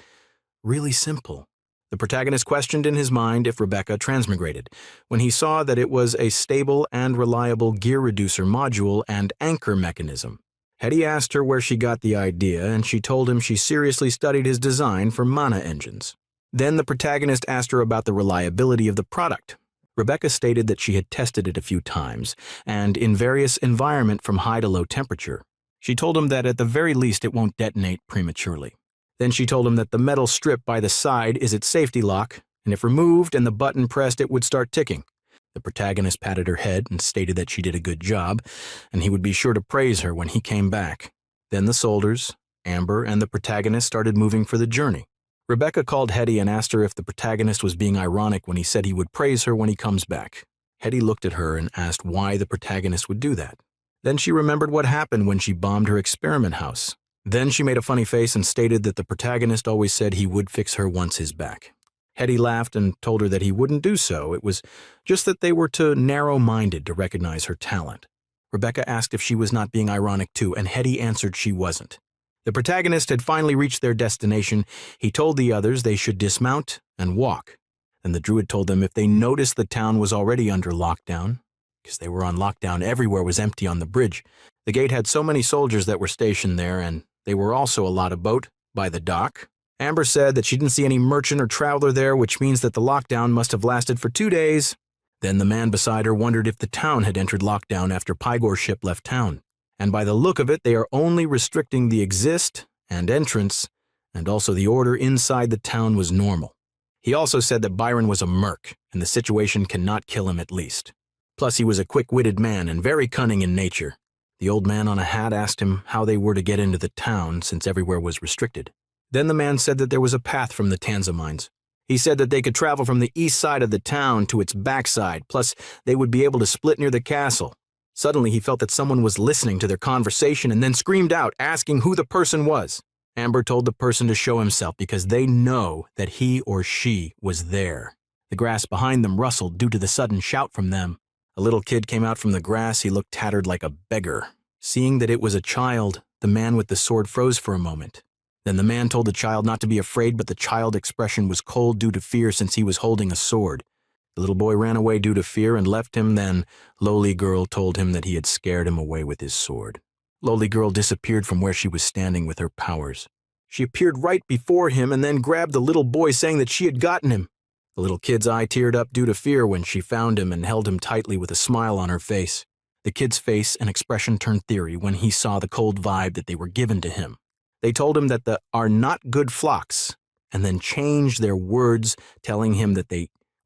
Speaker 1: really simple. The protagonist questioned in his mind if Rebecca transmigrated, when he saw that it was a stable and reliable gear reducer module and anchor mechanism. Hetty asked her where she got the idea, and she told him she seriously studied his design for mana engines. Then the protagonist asked her about the reliability of the product. Rebecca stated that she had tested it a few times, and in various environments from high to low temperature. She told him that at the very least it won't detonate prematurely. Then she told him that the metal strip by the side is its safety lock, and if removed and the button pressed, it would start ticking. The protagonist patted her head and stated that she did a good job, and he would be sure to praise her when he came back. Then the soldiers, Amber and the protagonist started moving for the journey. Rebecca called Hetty and asked her if the protagonist was being ironic when he said he would praise her when he comes back. Hetty looked at her and asked why the protagonist would do that. Then she remembered what happened when she bombed her experiment house. Then she made a funny face and stated that the protagonist always said he would fix her once he's back. Hetty laughed and told her that he wouldn't do so. It was just that they were too narrow-minded to recognize her talent. Rebecca asked if she was not being ironic too, and Hetty answered she wasn't. The protagonist had finally reached their destination. He told the others they should dismount and walk. Then the druid told them if they noticed the town was already under lockdown, because they were on lockdown, everywhere was empty on the bridge. The gate had so many soldiers that were stationed there, and they were also a lot of boat by the dock. Amber said that she didn't see any merchant or traveler there, which means that the lockdown must have lasted for 2 days. Then the man beside her wondered if the town had entered lockdown after Pygor's ship left town. And by the look of it, they are only restricting the exist and entrance, and also the order inside the town was normal. He also said that Byron was a merc, and the situation cannot kill him at least. Plus, he was a quick-witted man and very cunning in nature. The old man on a hat asked him how they were to get into the town since everywhere was restricted. Then the man said that there was a path from the Tanza mines. He said that they could travel from the east side of the town to its backside, plus they would be able to split near the castle. Suddenly he felt that someone was listening to their conversation and then screamed out, asking who the person was. Amber told the person to show himself because they know that he or she was there. The grass behind them rustled due to the sudden shout from them. A little kid came out from the grass. He looked tattered like a beggar. Seeing that it was a child, the man with the sword froze for a moment. Then the man told the child not to be afraid, but the child's expression was cold due to fear since he was holding a sword. The little boy ran away due to fear and left him. Then Lowly Girl told him that he had scared him away with his sword. Lowly Girl disappeared from where she was standing with her powers. She appeared right before him and then grabbed the little boy, saying that she had gotten him. The little kid's eye teared up due to fear when she found him and held him tightly with a smile on her face. The kid's face and expression turned theory when he saw the cold vibe that they were given to him. They told him that the are not good flocks, and then changed their words, telling him that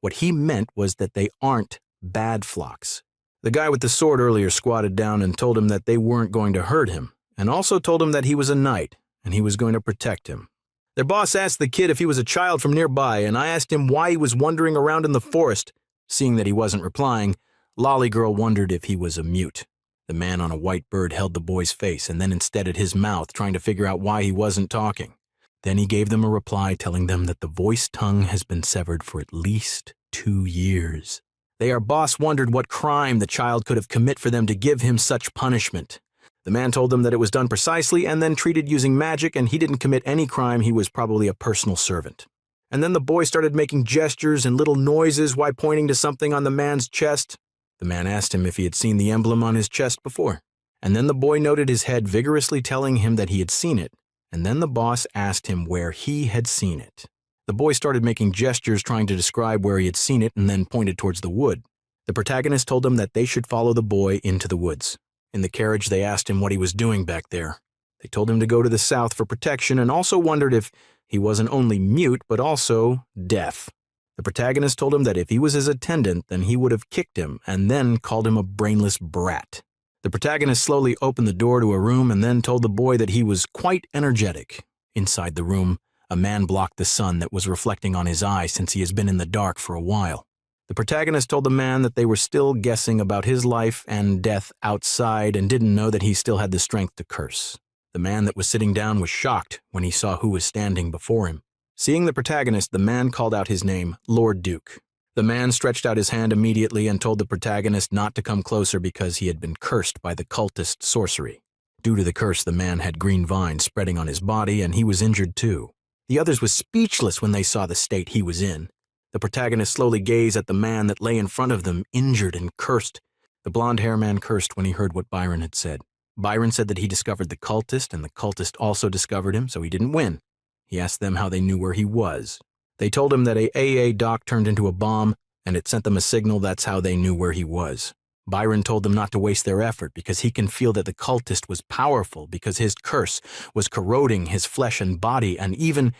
Speaker 1: what he meant was that they aren't bad flocks. The guy with the sword earlier squatted down and told him that they weren't going to hurt him, and also told him that he was a knight, and he was going to protect him. Their boss asked the kid if he was a child from nearby, and I asked him why he was wandering around in the forest. Seeing that he wasn't replying, Lolly Girl wondered if he was a mute. The man on a white bird held the boy's face and then instead at his mouth, trying to figure out why he wasn't talking. Then he gave them a reply telling them that the voice tongue has been severed for at least 2 years. Their boss wondered what crime the child could have committed for them to give him such punishment. The man told them that it was done precisely and then treated using magic, and he didn't commit any crime. He was probably a personal servant. And then the boy started making gestures and little noises while pointing to something on the man's chest. The man asked him if he had seen the emblem on his chest before. And then the boy nodded his head vigorously, telling him that he had seen it. And then the boss asked him where he had seen it. The boy started making gestures trying to describe where he had seen it and then pointed towards the wood. The protagonist told him that they should follow the boy into the woods. In the carriage, they asked him what he was doing back there. They told him to go to the south for protection and also wondered if he wasn't only mute but also deaf. The protagonist told him that if he was his attendant, then he would have kicked him and then called him a brainless brat. The protagonist slowly opened the door to a room and then told the boy that he was quite energetic. Inside the room, a man blocked the sun that was reflecting on his eye since he has been in the dark for a while. The protagonist told the man that they were still guessing about his life and death outside and didn't know that he still had the strength to curse. The man that was sitting down was shocked when he saw who was standing before him. Seeing the protagonist, the man called out his name, Lord Duke. The man stretched out his hand immediately and told the protagonist not to come closer because he had been cursed by the cultist sorcery. Due to the curse, the man had green vines spreading on his body and he was injured too. The others were speechless when they saw the state he was in. The protagonist slowly gazed at the man that lay in front of them, injured and cursed. The blonde-haired man cursed when he heard what Byron had said. Byron said that he discovered the cultist and the cultist also discovered him, so he didn't win. He asked them how they knew where he was. They told him that a AA dock turned into a bomb, and it sent them a signal. That's how they knew where he was. Byron told them not to waste their effort because he can feel that the cultist was powerful because his curse was corroding his flesh and body and even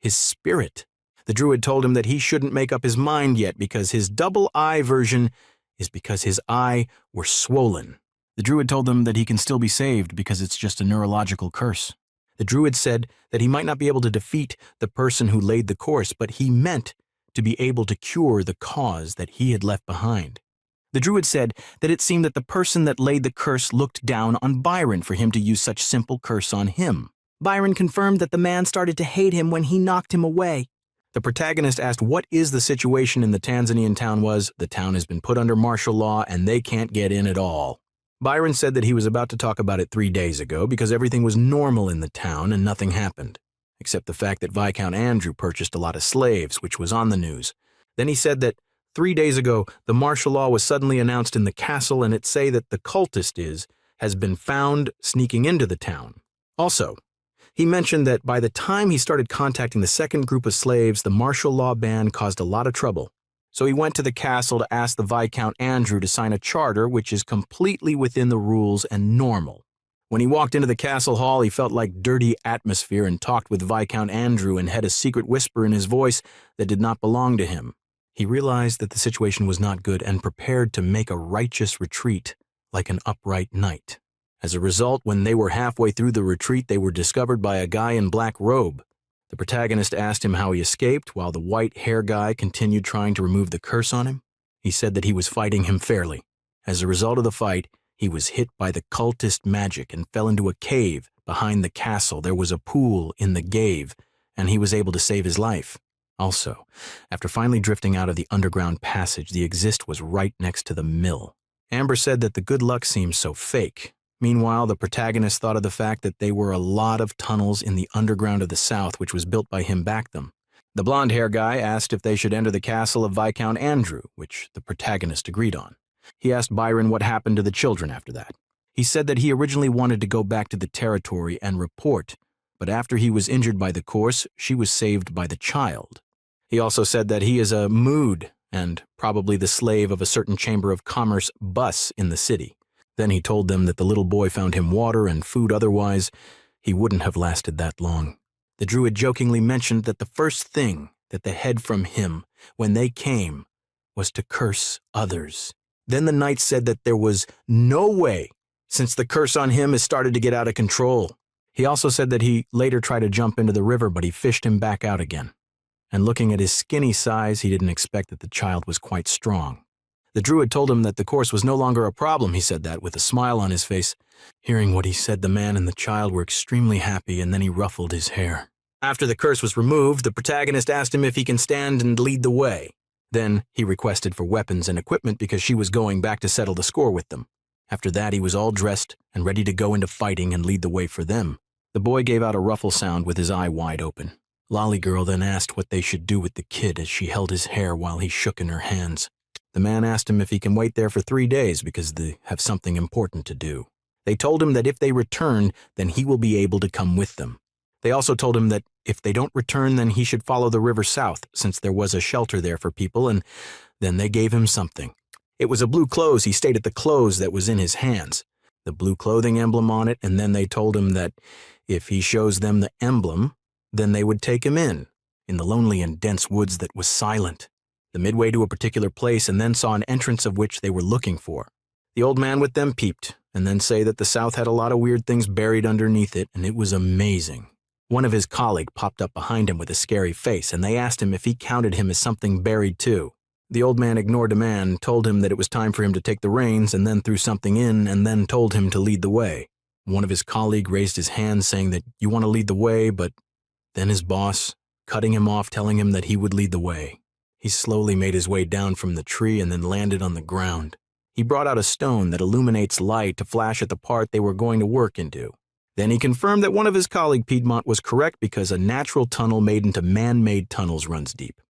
Speaker 1: his spirit. The druid told him that he shouldn't make up his mind yet because his double eye version is because his eye were swollen. The druid told them that he can still be saved because it's just a neurological curse. The druid said that he might not be able to defeat the person who laid the course, but he meant to be able to cure the cause that he had left behind. The druid said that it seemed that the person that laid the curse looked down on Byron for him to use such simple curse on him. Byron confirmed that the man started to hate him when he knocked him away. The protagonist asked what is the situation in the Tanzanian town was. The town has been put under martial law and they can't get in at all. Byron said that he was about to talk about it 3 days ago because everything was normal in the town and nothing happened, except the fact that Viscount Andrew purchased a lot of slaves, which was on the news. Then he said that 3 days ago, the martial law was suddenly announced in the castle and it say that the cultist has been found sneaking into the town. Also, he mentioned that by the time he started contacting the second group of slaves, the martial law ban caused a lot of trouble. So he went to the castle to ask the Viscount Andrew to sign a charter which is completely within the rules and normal. When he walked into the castle hall, he felt like dirty atmosphere and talked with Viscount Andrew and had a secret whisper in his voice that did not belong to him. He realized that the situation was not good and prepared to make a righteous retreat like an upright knight. As a result, when they were halfway through the retreat, they were discovered by a guy in black robe. The protagonist asked him how he escaped, while the white hair guy continued trying to remove the curse on him. He said that he was fighting him fairly. As a result of the fight, he was hit by the cultist magic and fell into a cave behind the castle. There was a pool in the cave, and he was able to save his life. Also, after finally drifting out of the underground passage, the exist was right next to the mill. Amber said that the good luck seemed so fake. Meanwhile, the protagonist thought of the fact that there were a lot of tunnels in the underground of the south which was built by him back them. The blonde-hair guy asked if they should enter the castle of Viscount Andrew, which the protagonist agreed on. He asked Byron what happened to the children after that. He said that he originally wanted to go back to the territory and report, but after he was injured by the course, she was saved by the child. He also said that he is a mood and probably the slave of a certain chamber of commerce bus in the city. Then he told them that the little boy found him water and food, otherwise he wouldn't have lasted that long. The druid jokingly mentioned that the first thing that they had from him when they came was to curse others. Then the knight said that there was no way, since the curse on him has started to get out of control. He also said that he later tried to jump into the river, but he fished him back out again. And looking at his skinny size, he didn't expect that the child was quite strong. The druid told him that the course was no longer a problem. He said that with a smile on his face. Hearing what he said, the man and the child were extremely happy, and then he ruffled his hair. After the curse was removed, the protagonist asked him if he can stand and lead the way. Then he requested for weapons and equipment because she was going back to settle the score with them. After that, he was all dressed and ready to go into fighting and lead the way for them. The boy gave out a ruffle sound with his eye wide open. Lolly Girl then asked what they should do with the kid as she held his hair while he shook in her hands. The man asked him if he can wait there for 3 days because they have something important to do. They told him that if they return, then he will be able to come with them. They also told him that if they don't return, then he should follow the river south, since there was a shelter there for people, and then they gave him something. It was a blue clothes. He stated the clothes that was in his hands, the blue clothing emblem on it, and then they told him that if he shows them the emblem, then they would take him in the lonely and dense woods that was silent, the midway to a particular place, and then saw an entrance of which they were looking for. The old man with them peeped, and then say that the south had a lot of weird things buried underneath it, and it was amazing. One of his colleagues popped up behind him with a scary face, and they asked him if he counted him as something buried too. The old man ignored the man, told him that it was time for him to take the reins, and then threw something in, and then told him to lead the way. One of his colleagues raised his hand, saying that you want to lead the way, but then his boss, cutting him off, telling him that he would lead the way. He slowly made his way down from the tree and then landed on the ground. He brought out a stone that illuminates light to flash at the part they were going to work into. Then he confirmed that one of his colleague Piedmont was correct because a natural tunnel made into man-made tunnels runs deep.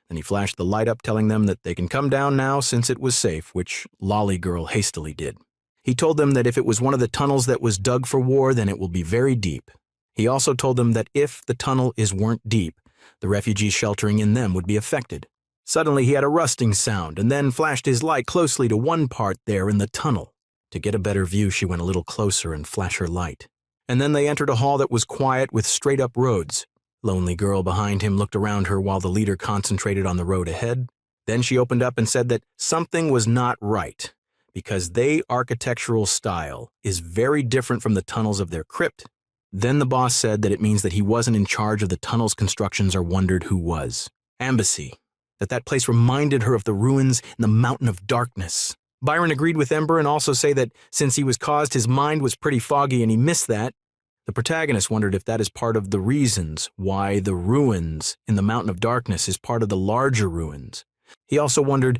Speaker 1: Then he flashed the light up, telling them that they can come down now since it was safe, which Lolly Girl hastily did. He told them that if it was one of the tunnels that was dug for war, then it will be very deep. He also told them that if the tunnel weren't deep, the refugees sheltering in them would be affected. Suddenly he had a rusting sound and then flashed his light closely to one part there in the tunnel. To get a better view, she went a little closer and flashed her light. And then they entered a hall that was quiet with straight-up roads. Lonely Girl behind him looked around her while the leader concentrated on the road ahead. Then she opened up and said that something was not right, because their architectural style is very different from the tunnels of their crypt. Then the boss said that it means that he wasn't in charge of the tunnel's constructions or wondered who was. Embassy. That place reminded her of the ruins in the Mountain of Darkness. Byron agreed with Ember and also say that since he was caused, his mind was pretty foggy and he missed that. The protagonist wondered if that is part of the reasons why the ruins in the Mountain of Darkness is part of the larger ruins. He also wondered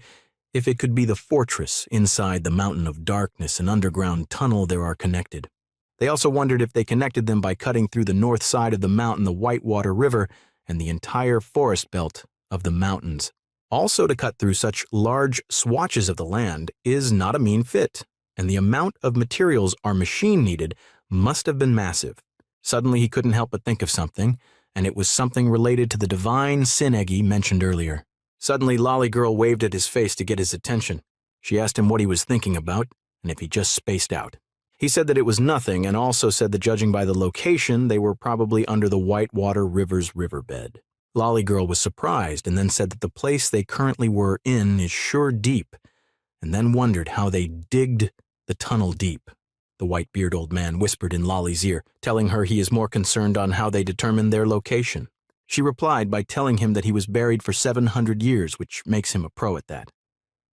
Speaker 1: if it could be the fortress inside the Mountain of Darkness and underground tunnel there are connected. They also wondered if they connected them by cutting through the north side of the mountain, the Whitewater River, and the entire forest belt of the mountains. Also, to cut through such large swatches of the land is not a mean feat, and the amount of materials our machine needed must have been massive. Suddenly he couldn't help but think of something, and it was something related to the divine sin eggy mentioned earlier. Suddenly Lolly Girl waved at his face to get his attention. She asked him what he was thinking about, and if he just spaced out. He said that it was nothing, and also said that judging by the location, they were probably under the Whitewater River's riverbed. Lolly Girl was surprised and then said that the place they currently were in is sure deep, and then wondered how they digged the tunnel deep. The white-bearded old man whispered in Lolly's ear, telling her he is more concerned on how they determined their location. She replied by telling him that he was buried for 700 years, which makes him a pro at that.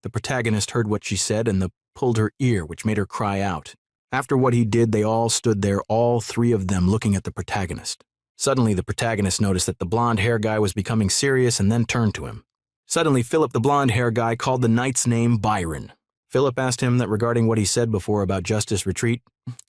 Speaker 1: The protagonist heard what she said and pulled her ear, which made her cry out. After what he did, they all stood there, all three of them looking at the protagonist. Suddenly, the protagonist noticed that the blonde-hair guy was becoming serious and then turned to him. Suddenly, Philip, the blonde-hair guy, called the knight's name Byron. Philip asked him that regarding what he said before about Justice Retreat,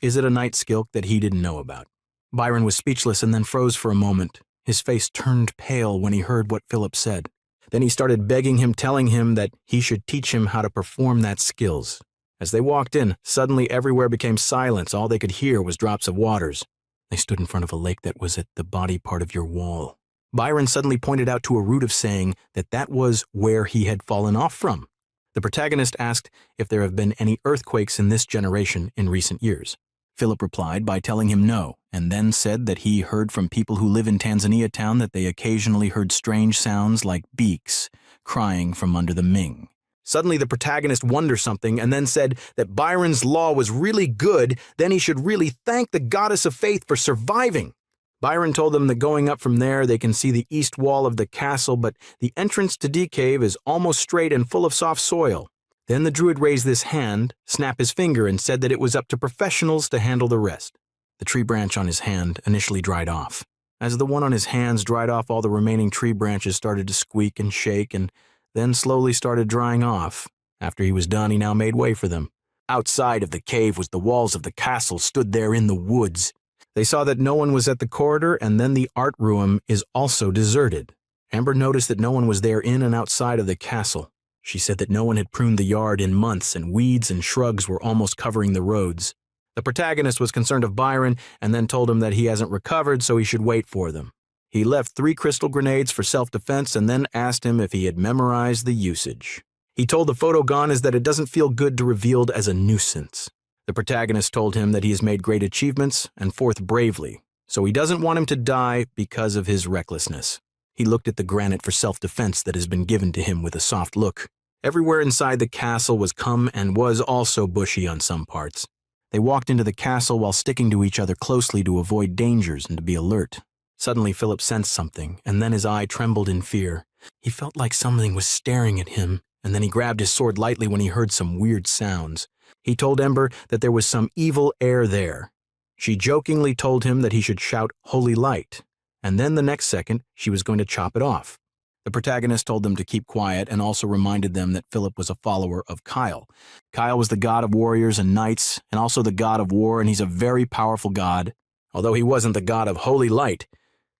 Speaker 1: is it a night skilk that he didn't know about? Byron was speechless and then froze for a moment. His face turned pale when he heard what Philip said. Then he started begging him, telling him that he should teach him how to perform that skills. As they walked in, suddenly everywhere became silence. All they could hear was drops of waters. They stood in front of a lake that was at the body part of your wall. Byron suddenly pointed out to a root of saying that was where he had fallen off from. The protagonist asked if there have been any earthquakes in this generation in recent years. Philip replied by telling him no, and then said that he heard from people who live in Tanzania town that they occasionally heard strange sounds like beaks crying from under the Ming. Suddenly the protagonist wondered something and then said that Byron's law was really good, then he should really thank the goddess of faith for surviving. Byron told them that going up from there they can see the east wall of the castle, but the entrance to D Cave is almost straight and full of soft soil. Then the druid raised this hand, snapped his finger, and said that it was up to professionals to handle the rest. The tree branch on his hand initially dried off. As the one on his hands dried off, all the remaining tree branches started to squeak and shake and then slowly started drying off. After he was done, he now made way for them. Outside of the cave was the walls of the castle stood there in the woods. They saw that no one was at the corridor, and then the art room is also deserted. Amber noticed that no one was there in and outside of the castle. She said that no one had pruned the yard in months, and weeds and shrugs were almost covering the roads. The protagonist was concerned of Byron and then told him that he hasn't recovered, so he should wait for them. He left 3 crystal grenades for self-defense and then asked him if he had memorized the usage. He told the photogonist that it doesn't feel good to revealed as a nuisance. The protagonist told him that he has made great achievements and fought bravely, so he doesn't want him to die because of his recklessness. He looked at the granite for self-defense that has been given to him with a soft look. Everywhere inside the castle was and was also bushy on some parts. They walked into the castle while sticking to each other closely to avoid dangers and to be alert. Suddenly Philip sensed something, and then his eye trembled in fear. He felt like something was staring at him, and then he grabbed his sword lightly when he heard some weird sounds. He told Ember that there was some evil air there. She jokingly told him that he should shout "Holy Light," and then the next second she was going to chop it off. The protagonist told them to keep quiet and also reminded them that Philip was a follower of Kyle. Kyle was the god of warriors and knights, and also the god of war, and he's a very powerful god. Although he wasn't the god of Holy Light,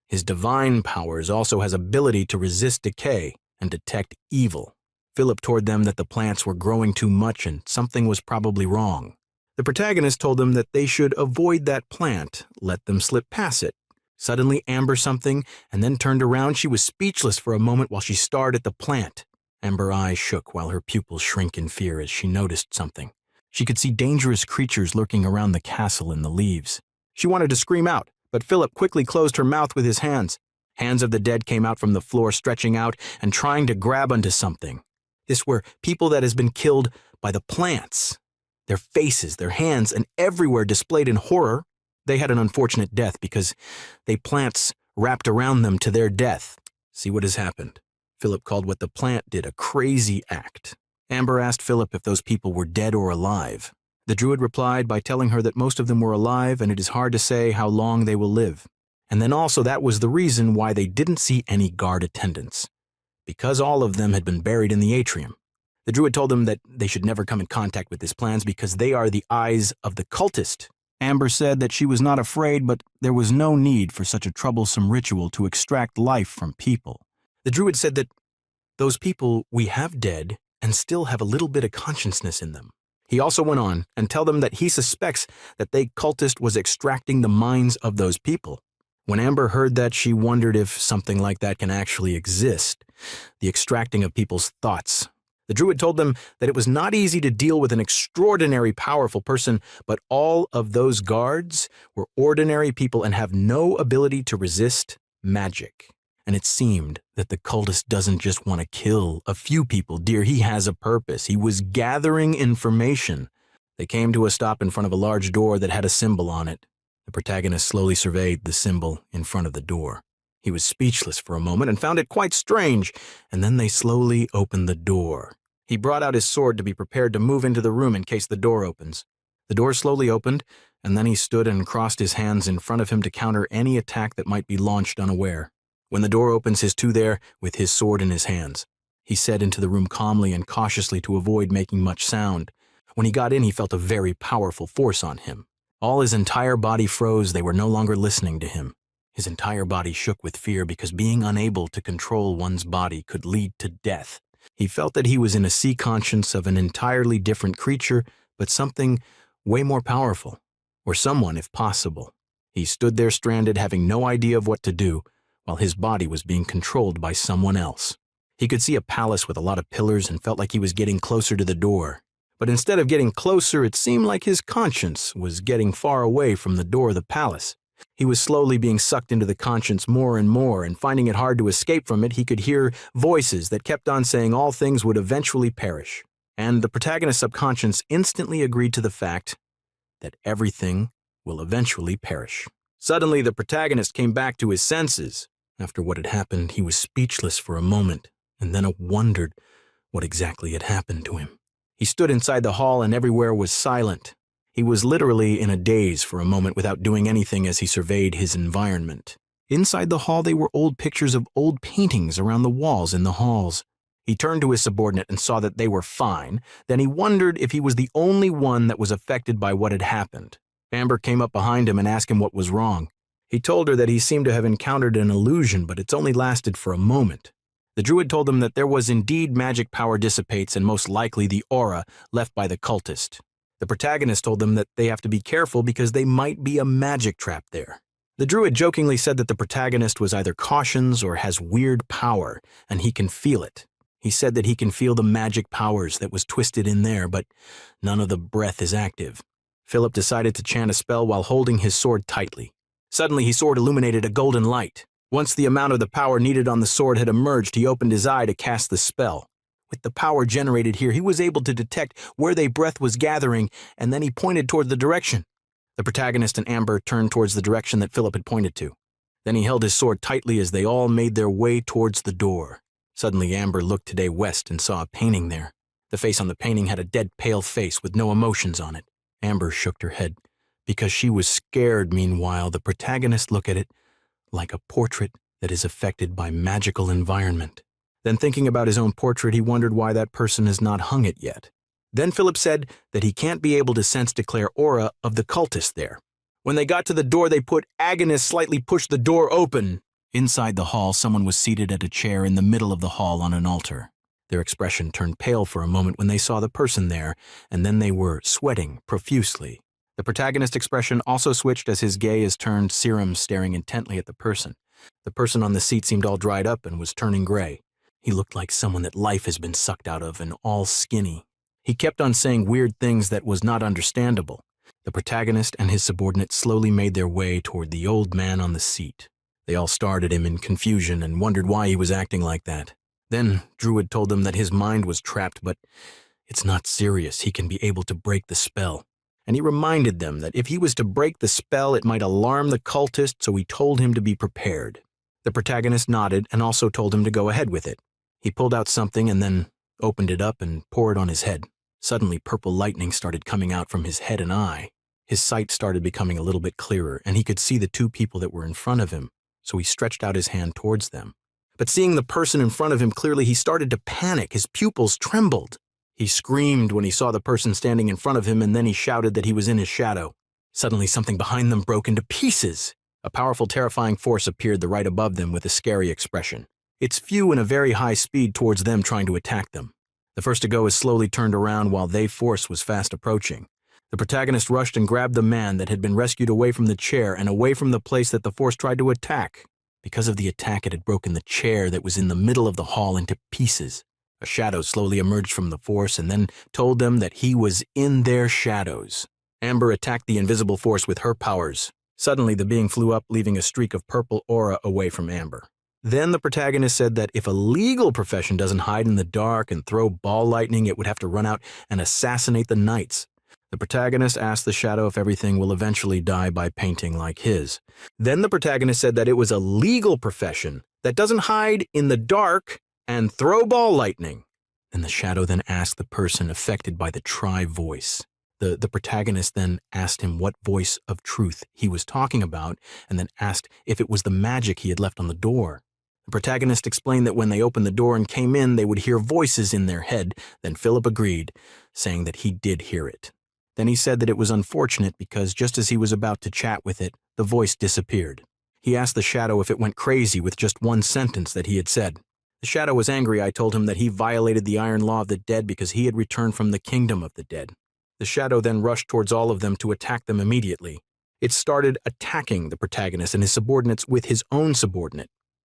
Speaker 1: his divine powers also has ability to resist decay and detect evil. Philip told them that the plants were growing too much and something was probably wrong. The protagonist told them that they should avoid that plant, let them slip past it. Suddenly Amber something, and then turned around. She was speechless for a moment while she stared at the plant. Amber's eyes shook while her pupils shrank in fear as she noticed something. She could see dangerous creatures lurking around the castle in the leaves. She wanted to scream out, but Philip quickly closed her mouth with his hands. Hands of the dead came out from the floor, stretching out and trying to grab onto something. This were people that has been killed by the plants. Their faces, their hands, and everywhere displayed in horror. They had an unfortunate death because they plants wrapped around them to their death. See what has happened. Philip called what the plant did a crazy act. Amber asked Philip if those people were dead or alive. The druid replied by telling her that most of them were alive and it is hard to say how long they will live. And then also that was the reason why they didn't see any guard attendants, because all of them had been buried in the atrium. The druid told them that they should never come in contact with his plans because they are the eyes of the cultist. Amber said that she was not afraid, but there was no need for such a troublesome ritual to extract life from people. The druid said that those people we have dead and still have a little bit of consciousness in them. He also went on and tell them that he suspects that they cultist was extracting the minds of those people. When Amber heard that, she wondered if something like that can actually exist, the extracting of people's thoughts. The druid told them that it was not easy to deal with an extraordinary powerful person, but all of those guards were ordinary people and have no ability to resist magic. And it seemed that the cultist doesn't just want to kill a few people, dear. He has a purpose. He was gathering information. They came to a stop in front of a large door that had a symbol on it. The protagonist slowly surveyed the symbol in front of the door. He was speechless for a moment and found it quite strange, and then they slowly opened the door. He brought out his sword to be prepared to move into the room in case the door opens. The door slowly opened, and then he stood and crossed his hands in front of him to counter any attack that might be launched unaware. When the door opens, he's there with his sword in his hands. He said into the room calmly and cautiously to avoid making much sound. When he got in, he felt a very powerful force on him. All his entire body froze. They were no longer listening to him. His entire body shook with fear because being unable to control one's body could lead to death. He felt that he was in a sea conscience of an entirely different creature, but something way more powerful, or someone if possible. He stood there stranded, having no idea of what to do, while his body was being controlled by someone else. He could see a palace with a lot of pillars and felt like he was getting closer to the door. But instead of getting closer, it seemed like his conscience was getting far away from the door of the palace. He was slowly being sucked into the conscience more and more, and finding it hard to escape from it, he could hear voices that kept on saying all things would eventually perish. And the protagonist's subconscious instantly agreed to the fact that everything will eventually perish. Suddenly, the protagonist came back to his senses. After what had happened, he was speechless for a moment, and then wondered what exactly had happened to him. He stood inside the hall and everywhere was silent. He was literally in a daze for a moment without doing anything as he surveyed his environment. Inside the hall, they were old pictures of old paintings around the walls in the halls. He turned to his subordinate and saw that they were fine. Then he wondered if he was the only one that was affected by what had happened. Amber came up behind him and asked him what was wrong. He told her that he seemed to have encountered an illusion, but it's only lasted for a moment. The druid told him that there was indeed magic power dissipates and most likely the aura left by the cultist. The protagonist told them that they have to be careful because they might be a magic trap there. The druid jokingly said that the protagonist was either cautions or has weird power, and he can feel it. He said that he can feel the magic powers that was twisted in there, but none of the breath is active. Philip decided to chant a spell while holding his sword tightly. Suddenly, his sword illuminated a golden light. Once the amount of the power needed on the sword had emerged, he opened his eye to cast the spell. With the power generated here, he was able to detect where their breath was gathering, and then he pointed toward the direction. The protagonist and Amber turned towards the direction that Philip had pointed to. Then he held his sword tightly as they all made their way towards the door. Suddenly, Amber looked today west and saw a painting there. The face on the painting had a dead pale face with no emotions on it. Amber shook her head. Because she was scared, meanwhile, the protagonist looked at it like a portrait that is affected by magical environment. Then thinking about his own portrait, he wondered why that person has not hung it yet. Then Philip said that he can't be able to sense declare aura of the cultist there. When they got to the door, they put agonist slightly pushed the door open. Inside the hall, someone was seated at a chair in the middle of the hall on an altar. Their expression turned pale for a moment when they saw the person there, and then they were sweating profusely. The protagonist's expression also switched as his gaze turned serum, staring intently at the person. The person on the seat seemed all dried up and was turning gray. He looked like someone that life has been sucked out of and all skinny. He kept on saying weird things that was not understandable. The protagonist and his subordinate slowly made their way toward the old man on the seat. They all stared at him in confusion and wondered why he was acting like that. Then Druid told them that his mind was trapped, but it's not serious. He can be able to break the spell. and he reminded them that if he was to break the spell, it might alarm the cultist, so he told him to be prepared. The protagonist nodded and also told him to go ahead with it. He pulled out something and then opened it up and poured it on his head. Suddenly, purple lightning started coming out from his head and eye. His sight started becoming a little bit clearer, and he could see the two people that were in front of him, so he stretched out his hand towards them. But seeing the person in front of him clearly, he started to panic. His pupils trembled. He screamed when he saw the person standing in front of him, and then he shouted that he was in his shadow. Suddenly, something behind them broke into pieces. A powerful, terrifying force appeared right above them with a scary expression. Its flew in a very high speed towards them, trying to attack them. The first to go is slowly turned around while they force was fast approaching. The protagonist rushed and grabbed the man that had been rescued away from the chair and away from the place that the force tried to attack. Because of the attack, it had broken the chair that was in the middle of the hall into pieces. A shadow slowly emerged from the force and then told them that he was in their shadows. Amber attacked the invisible force with her powers. Suddenly, the being flew up, leaving a streak of purple aura away from Amber. Then the protagonist said that if a legal profession doesn't hide in the dark and throw ball lightning, it would have to run out and assassinate the knights. The protagonist asked the shadow if everything will eventually die by painting like his. Then the protagonist said that it was a legal profession that doesn't hide in the dark and throw ball lightning. And the shadow then asked the person affected by the voice. The protagonist then asked him what voice of truth he was talking about, and then asked if it was the magic he had left on the door. The protagonist explained that when they opened the door and came in, they would hear voices in their head. Then Philip agreed, saying that he did hear it. Then he said that it was unfortunate because just as he was about to chat with it, the voice disappeared. He asked the shadow if it went crazy with just one sentence that he had said. The shadow was angry. I told him that he violated the iron law of the dead because he had returned from the kingdom of the dead. The shadow then rushed towards all of them to attack them immediately. It started attacking the protagonist and his subordinates with his own subordinate.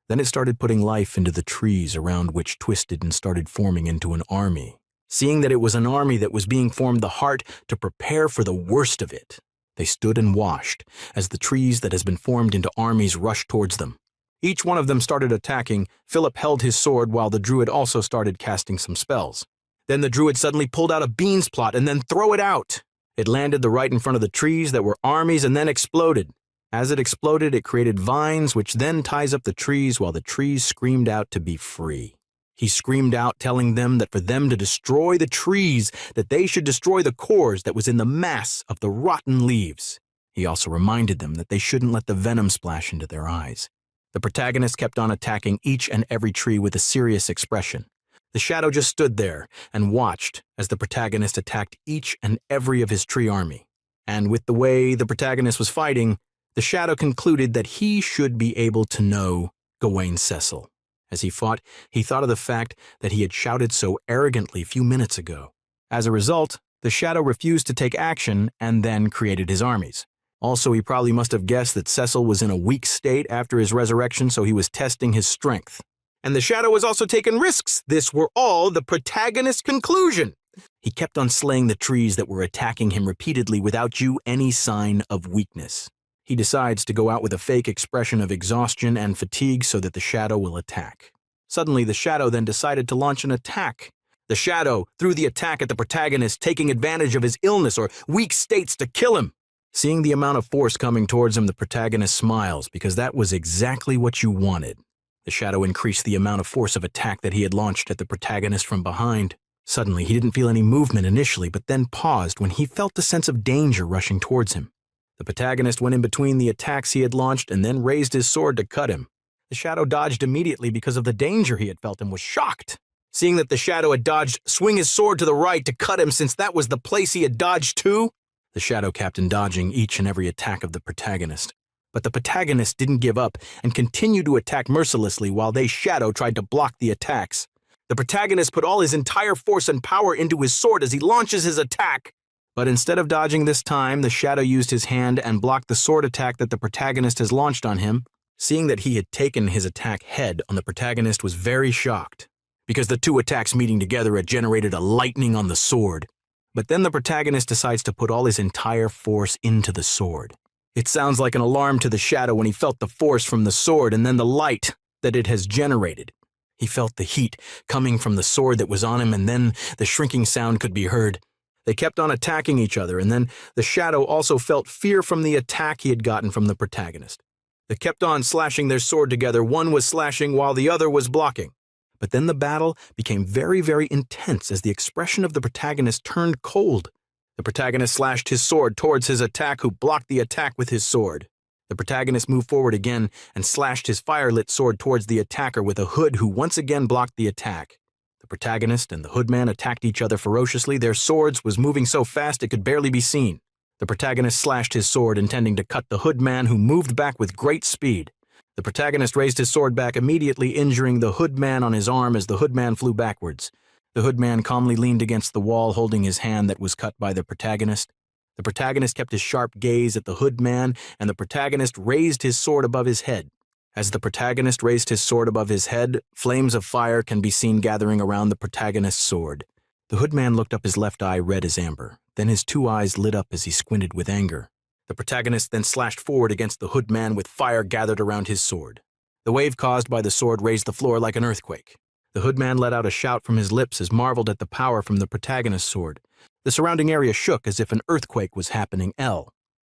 Speaker 1: Then it started putting life into the trees around which twisted and started forming into an army. Seeing that it was an army that was being formed the heart to prepare for the worst of it, they stood and watched as the trees that has been formed into armies rushed towards them. Each one of them started attacking. Philip held his sword while the druid also started casting some spells. Then the druid suddenly pulled out a beans plot and then threw it out. It landed right in front of the trees that were armies and then exploded. As it exploded, it created vines, which then ties up the trees while the trees screamed out to be free. He screamed out, telling them that for them to destroy the trees, that they should destroy the cores that was in the mass of the rotten leaves. He also reminded them that they shouldn't let the venom splash into their eyes. The protagonist kept on attacking each and every tree with a serious expression. The shadow just stood there and watched as the protagonist attacked each and every of his tree army. And with the way the protagonist was fighting, the shadow concluded that he should be able to know Gawain Cecil. As he fought, he thought of the fact that he had shouted so arrogantly a few minutes ago. As a result, the shadow refused to take action and then created his armies. Also, he probably must have guessed that Cecil was in a weak state after his resurrection, so he was testing his strength. And the shadow was also taking risks. This were all the protagonist's conclusion. He kept on slaying the trees that were attacking him repeatedly without any sign of weakness. He decides to go out with a fake expression of exhaustion and fatigue so that the shadow will attack. Suddenly, the shadow then decided to launch an attack. The shadow threw the attack at the protagonist, taking advantage of his illness or weak states to kill him. Seeing the amount of force coming towards him, the protagonist smiles because that was exactly what you wanted. The shadow increased the amount of force of attack that he had launched at the protagonist from behind. Suddenly, he didn't feel any movement initially, but then paused when he felt a sense of danger rushing towards him. The protagonist went in between the attacks he had launched and then raised his sword to cut him. The shadow dodged immediately because of the danger he had felt and was shocked. Seeing that the shadow had dodged, swing his sword to the right to cut him since that was the place he had dodged to. The shadow kept on dodging each and every attack of the protagonist. But the protagonist didn't give up and continued to attack mercilessly while they shadow tried to block the attacks. The protagonist put all his entire force and power into his sword as he launches his attack. But instead of dodging this time, the shadow used his hand and blocked the sword attack that the protagonist has launched on him. Seeing that he had taken his attack head on the protagonist was very shocked, because the two attacks meeting together had generated a lightning on the sword. But then the protagonist decides to put all his entire force into the sword. It sounds like an alarm to the shadow when he felt the force from the sword and then the light that it has generated. He felt the heat coming from the sword that was on him, and then the shrinking sound could be heard. They kept on attacking each other, and then the shadow also felt fear from the attack he had gotten from the protagonist. They kept on slashing their sword together. One was slashing while the other was blocking. But then the battle became very, very intense as the expression of the protagonist turned cold. The protagonist slashed his sword towards his attack, who blocked the attack with his sword. The protagonist moved forward again and slashed his fire-lit sword towards the attacker with a hood, who once again blocked the attack. The protagonist and the hoodman attacked each other ferociously. Their swords was moving so fast it could barely be seen. The protagonist slashed his sword, intending to cut the hoodman, who moved back with great speed. The protagonist raised his sword back, immediately injuring the hoodman on his arm as the hoodman flew backwards. The hoodman calmly leaned against the wall, holding his hand that was cut by the protagonist. The protagonist kept his sharp gaze at the hoodman, and the protagonist raised his sword above his head. As the protagonist raised his sword above his head, flames of fire can be seen gathering around the protagonist's sword. The hoodman looked up, his left eye red as amber. Then his two eyes lit up as he squinted with anger. The protagonist then slashed forward against the hoodman with fire gathered around his sword. The wave caused by the sword raised the floor like an earthquake. The hoodman let out a shout from his lips as marveled at the power from the protagonist's sword. The surrounding area shook as if an earthquake was happening.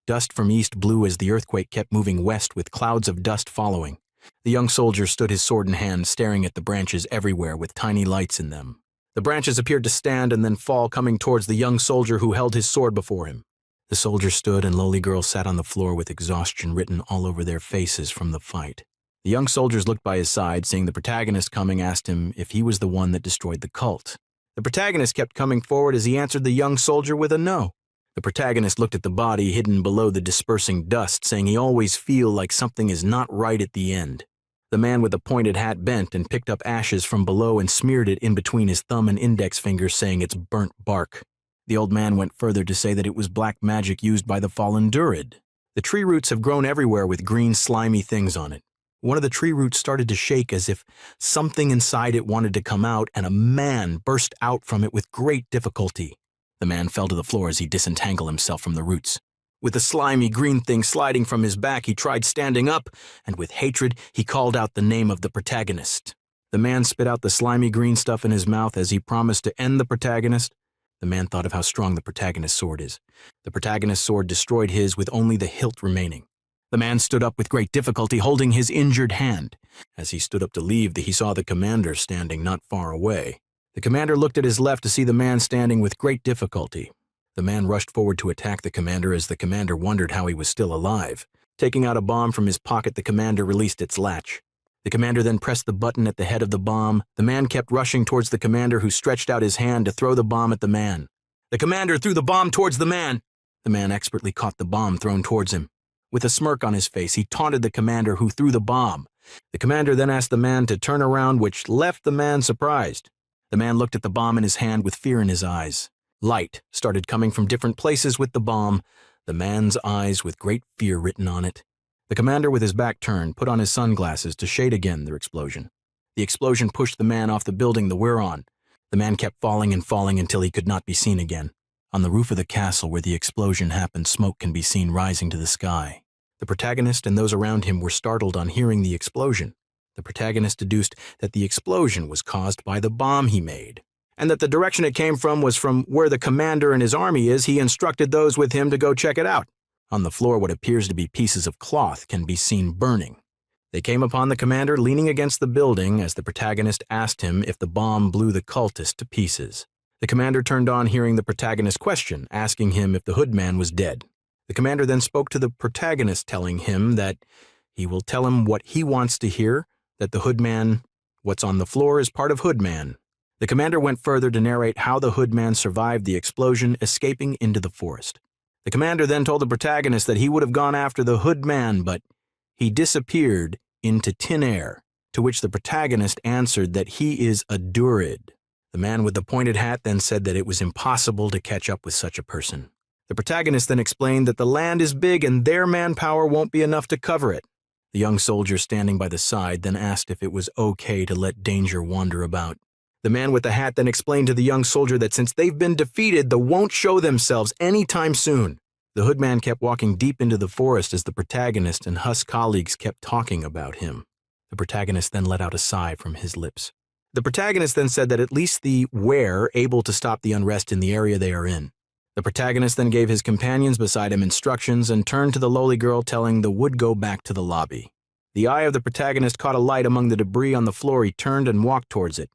Speaker 1: Dust from east blew as the earthquake kept moving west, with clouds of dust following. The young soldier stood, his sword in hand, staring at the branches everywhere with tiny lights in them. The branches appeared to stand and then fall, coming towards the young soldier, who held his sword before him. The soldier stood, and lowly girls sat on the floor with exhaustion written all over their faces from the fight. The young soldiers looked by his side, seeing the protagonist coming, asked him if he was the one that destroyed the cult. The protagonist kept coming forward as he answered the young soldier with a no. The protagonist looked at the body hidden below the dispersing dust, saying he always feel like something is not right at the end. The man with the pointed hat bent and picked up ashes from below and smeared it in between his thumb and index fingers, saying it's burnt bark. The old man went further to say that it was black magic used by the fallen Druid. The tree roots have grown everywhere with green slimy things on it. One of the tree roots started to shake as if something inside it wanted to come out, and a man burst out from it with great difficulty. The man fell to the floor as he disentangled himself from the roots. With the slimy green thing sliding from his back, he tried standing up, and with hatred, he called out the name of the protagonist. The man spit out the slimy green stuff in his mouth as he promised to end the protagonist. The man thought of how strong the protagonist's sword is. The protagonist's sword destroyed his, with only the hilt remaining. The man stood up with great difficulty, holding his injured hand. As he stood up to leave, he saw the commander standing not far away. The commander looked at his left to see the man standing with great difficulty. The man rushed forward to attack the commander as the commander wondered how he was still alive. Taking out a bomb from his pocket, the commander released its latch. The commander then pressed the button at the head of the bomb. The man kept rushing towards the commander, who stretched out his hand to throw the bomb at the man. The commander threw the bomb towards the man. The man expertly caught the bomb thrown towards him. With a smirk on his face, he taunted the commander, who threw the bomb. The commander then asked the man to turn around, which left the man surprised. The man looked at the bomb in his hand with fear in his eyes. Light started coming from different places with the bomb, the man's eyes with great fear written on it. The commander, with his back turned, put on his sunglasses to shade again their explosion. The explosion pushed the man off the building they were on. The man kept falling and falling until he could not be seen again. On the roof of the castle where the explosion happened, smoke can be seen rising to the sky. The protagonist and those around him were startled on hearing the explosion. The protagonist deduced that the explosion was caused by the bomb he made, and that the direction it came from was from where the commander and his army is. He instructed those with him to go check it out. On the floor, what appears to be pieces of cloth can be seen burning. They came upon the commander leaning against the building as the protagonist asked him if the bomb blew the cultist to pieces. The commander turned on hearing the protagonist's question, asking him if the hoodman was dead. The commander then spoke to the protagonist, telling him that he will tell him what he wants to hear, that the hoodman, what's on the floor, is part of hoodman. The commander went further to narrate how the hoodman survived the explosion, escaping into the forest. The commander then told the protagonist that he would have gone after the hoodman, but he disappeared into thin air, to which the protagonist answered that he is a Druid. The man with the pointed hat then said that it was impossible to catch up with such a person. The protagonist then explained that the land is big and their manpower won't be enough to cover it. The young soldier standing by the side then asked if it was okay to let danger wander about. The man with the hat then explained to the young soldier that since they've been defeated, they won't show themselves anytime soon. The hoodman kept walking deep into the forest as the protagonist and Huss colleagues kept talking about him. The protagonist then let out a sigh from his lips. The protagonist then said that at least the were able to stop the unrest in the area they are in. The protagonist then gave his companions beside him instructions and turned to the lowly girl, telling the would go back to the lobby. The eye of the protagonist caught a light among the debris on the floor. He turned and walked towards it.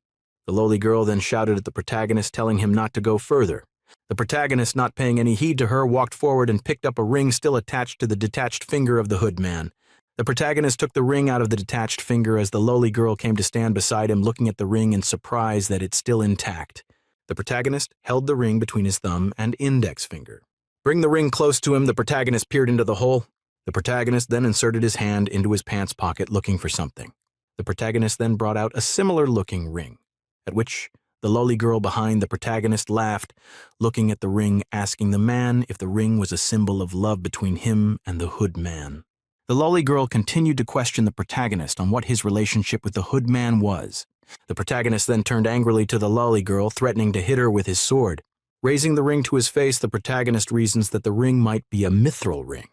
Speaker 1: The lowly girl then shouted at the protagonist, telling him not to go further. The protagonist, not paying any heed to her, walked forward and picked up a ring still attached to the detached finger of the hood man. The protagonist took the ring out of the detached finger as the lowly girl came to stand beside him, looking at the ring in surprise that it's still intact. The protagonist held the ring between his thumb and index finger. Bring the ring close to him. The protagonist peered into the hole. The protagonist then inserted his hand into his pants pocket looking for something. The protagonist then brought out a similar-looking ring, at which the lowly girl behind the protagonist laughed, looking at the ring, asking the man if the ring was a symbol of love between him and the hood man. The lowly girl continued to question the protagonist on what his relationship with the hood man was. The protagonist then turned angrily to the lowly girl, threatening to hit her with his sword. Raising the ring to his face, the protagonist reasons that the ring might be a mithril ring.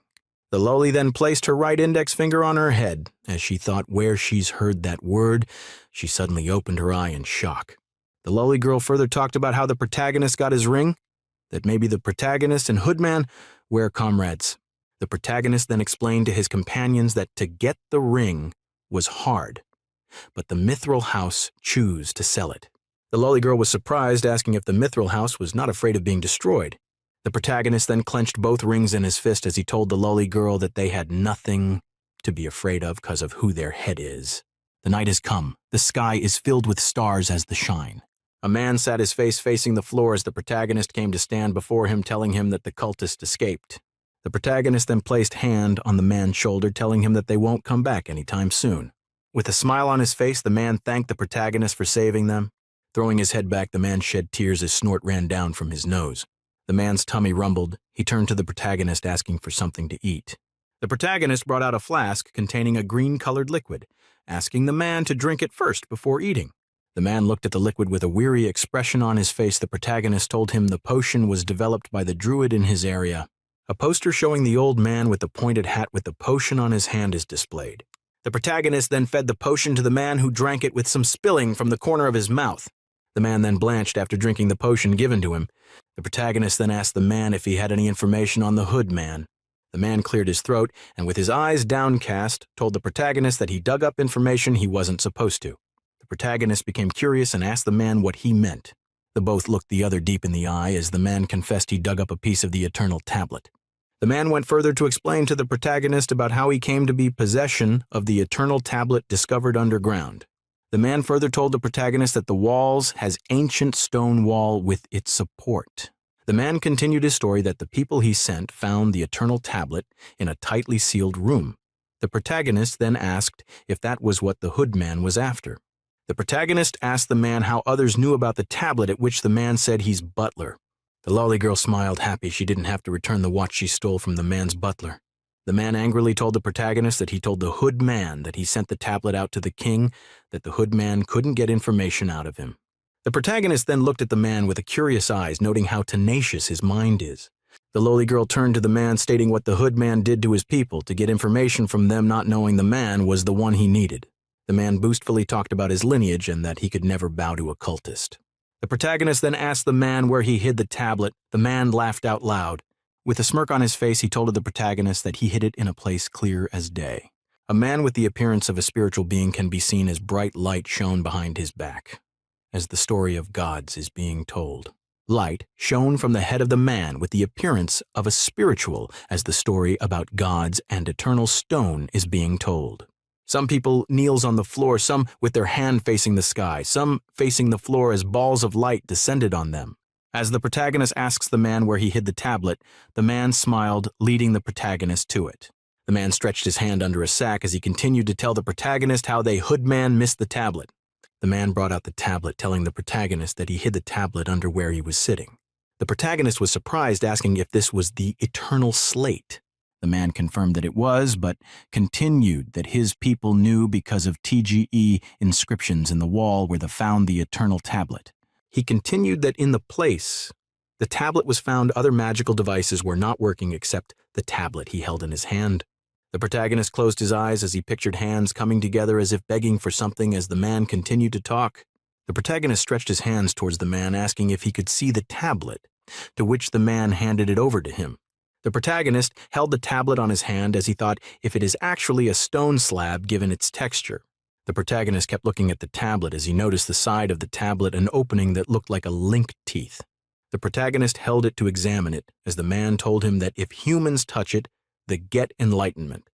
Speaker 1: The lowly then placed her right index finger on her head. As she thought, where she's heard that word, she suddenly opened her eye in shock. The lowly girl further talked about how the protagonist got his ring, that maybe the protagonist and hoodman were comrades. The protagonist then explained to his companions that to get the ring was hard, but the mithril house chose to sell it. The lowly girl was surprised, asking if the mithril house was not afraid of being destroyed. The protagonist then clenched both rings in his fist as he told the lowly girl that they had nothing to be afraid of because of who their head is. The night has come. The sky is filled with stars as the shine. A man sat his face facing the floor as the protagonist came to stand before him, telling him that the cultist escaped. The protagonist then placed hand on the man's shoulder, telling him that they won't come back anytime soon. With a smile on his face, the man thanked the protagonist for saving them. Throwing his head back, the man shed tears as snort ran down from his nose. The man's tummy rumbled. He turned to the protagonist, asking for something to eat. The protagonist brought out a flask containing a green-colored liquid, asking the man to drink it first before eating. The man looked at the liquid with a weary expression on his face. The protagonist told him the potion was developed by the druid in his area. A poster showing the old man with the pointed hat with the potion on his hand is displayed. The protagonist then fed the potion to the man, who drank it with some spilling from the corner of his mouth. The man then blanched after drinking the potion given to him. The protagonist then asked the man if he had any information on the hood man. The man cleared his throat and, with his eyes downcast, told the protagonist that he dug up information he wasn't supposed to. The protagonist became curious and asked the man what he meant. The both looked the other deep in the eye as the man confessed he dug up a piece of the eternal tablet. The man went further to explain to the protagonist about how he came to be possession of the eternal tablet discovered underground. The man further told the protagonist that the walls has ancient stone wall with its support. The man continued his story that the people he sent found the eternal tablet in a tightly sealed room. The protagonist then asked if that was what the hood man was after. The protagonist asked the man how others knew about the tablet, at which the man said he's butler. The lolly girl smiled, happy she didn't have to return the watch she stole from the man's butler. The man angrily told the protagonist that he told the hood man that he sent the tablet out to the king, that the hood man couldn't get information out of him. The protagonist then looked at the man with curious eyes, noting how tenacious his mind is. The lowly girl turned to the man, stating what the hood man did to his people to get information from them, not knowing the man was the one he needed. The man boastfully talked about his lineage and that he could never bow to a cultist. The protagonist then asked the man where he hid the tablet. The man laughed out loud. With a smirk on his face, he told the protagonist that he hid it in a place clear as day. A man with the appearance of a spiritual being can be seen as bright light shone behind his back, as the story of gods is being told. Light shone from the head of the man with the appearance of a spiritual, as the story about gods and eternal stone is being told. Some people kneels on the floor, some with their hand facing the sky, some facing the floor as balls of light descended on them. As the protagonist asks the man where he hid the tablet, the man smiled, leading the protagonist to it. The man stretched his hand under a sack as he continued to tell the protagonist how they hoodman missed the tablet. The man brought out the tablet, telling the protagonist that he hid the tablet under where he was sitting. The protagonist was surprised, asking if this was the eternal slate. The man confirmed that it was, but continued that his people knew because of TGE inscriptions in the wall where they found the eternal tablet. He continued that in the place the tablet was found, other magical devices were not working except the tablet he held in his hand. The protagonist closed his eyes as he pictured hands coming together as if begging for something as the man continued to talk. The protagonist stretched his hands towards the man, asking if he could see the tablet, to which the man handed it over to him. The protagonist held the tablet on his hand as he thought if it is actually a stone slab given its texture. The protagonist kept looking at the tablet as he noticed the side of the tablet an opening that looked like a link teeth. The protagonist held it to examine it as the man told him that if humans touch it, they get enlightenment.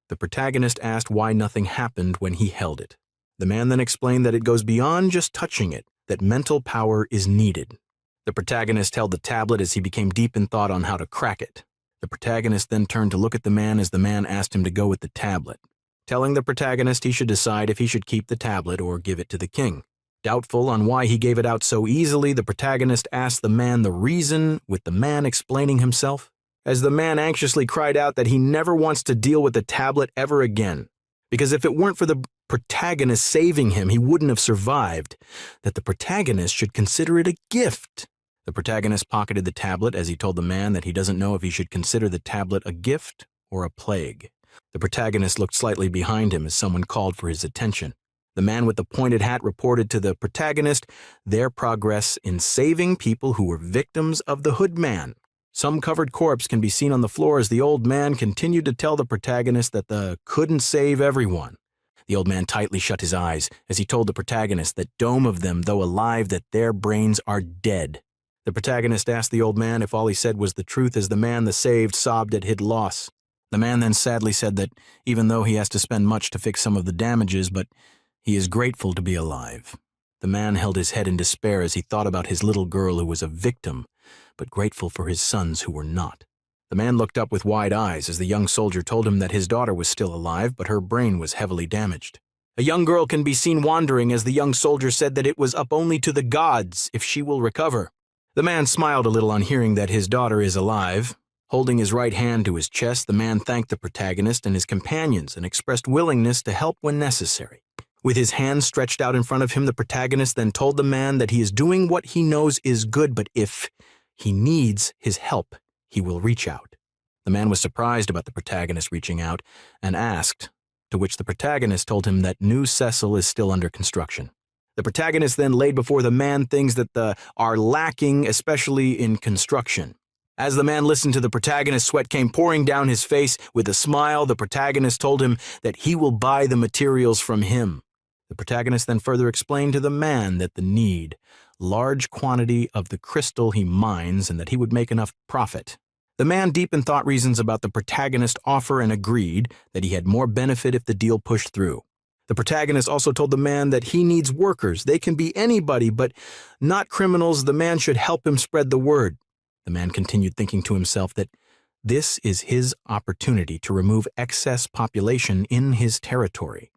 Speaker 1: The protagonist asked why nothing happened when he held it. The man then explained that it goes beyond just touching it, that mental power is needed. The protagonist held the tablet as he became deep in thought on how to crack it. The protagonist then turned to look at the man as the man asked him to go with the tablet, telling the protagonist he should decide if he should keep the tablet or give it to the king. Doubtful on why he gave it out so easily, the protagonist asked the man the reason, with the man explaining himself, as the man anxiously cried out that he never wants to deal with the tablet ever again, because if it weren't for the protagonist saving him, he wouldn't have survived, that the protagonist should consider it a gift. The protagonist pocketed the tablet as he told the man that he doesn't know if he should consider the tablet a gift or a plague. The protagonist looked slightly behind him as someone called for his attention. The man with the pointed hat reported to the protagonist their progress in saving people who were victims of the Hood Man. Some covered corpse can be seen on the floor as the old man continued to tell the protagonist that the couldn't save everyone. The old man tightly shut his eyes as he told the protagonist that dome of them, though alive, that their brains are dead. The protagonist asked the old man if all he said was the truth as the man the saved sobbed at his loss. The man then sadly said that even though he has to spend much to fix some of the damages, but he is grateful to be alive. The man held his head in despair as he thought about his little girl who was a victim, but grateful for his sons who were not. The man looked up with wide eyes as the young soldier told him that his daughter was still alive, but her brain was heavily damaged. A young girl can be seen wandering as the young soldier said that it was up only to the gods if she will recover. The man smiled a little on hearing that his daughter is alive. Holding his right hand to his chest, the man thanked the protagonist and his companions and expressed willingness to help when necessary. With his hands stretched out in front of him, the protagonist then told the man that he is doing what he knows is good, but if he needs his help, he will reach out. The man was surprised about the protagonist reaching out and asked, to which the protagonist told him that New Cecil is still under construction. The protagonist then laid before the man things that are lacking, especially in construction. As the man listened to the protagonist, sweat came pouring down his face. With a smile, the protagonist told him that he will buy the materials from him. The protagonist then further explained to the man that the need, large quantity of the crystal he mines, and that he would make enough profit. The man deep in thought reasons about the protagonist offer and agreed that he had more benefit if the deal pushed through. The protagonist also told the man that he needs workers. They can be anybody, but not criminals. The man should help him spread the word. The man continued thinking to himself that this is his opportunity to remove excess population in his territory.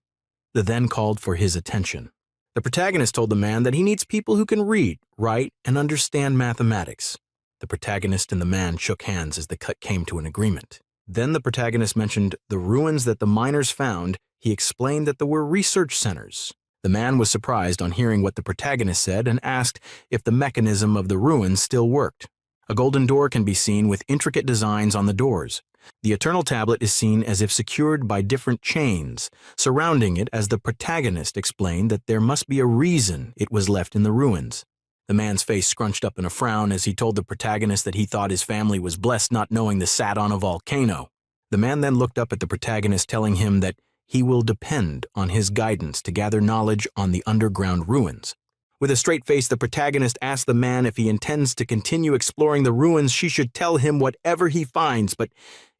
Speaker 1: The then called for his attention. The protagonist told the man that he needs people who can read, write, and understand mathematics. The protagonist and the man shook hands as the cut came to an agreement. Then the protagonist mentioned the ruins that the miners found. He explained that there were research centers. The man was surprised on hearing what the protagonist said and asked if the mechanism of the ruins still worked. A golden door can be seen with intricate designs on the doors. The eternal tablet is seen as if secured by different chains, surrounding it as the protagonist explained that there must be a reason it was left in the ruins. The man's face scrunched up in a frown as he told the protagonist that he thought his family was blessed not knowing this sat on a volcano. The man then looked up at the protagonist, telling him that he will depend on his guidance to gather knowledge on the underground ruins. With a straight face, the protagonist asked the man if he intends to continue exploring the ruins. She should tell him whatever he finds, but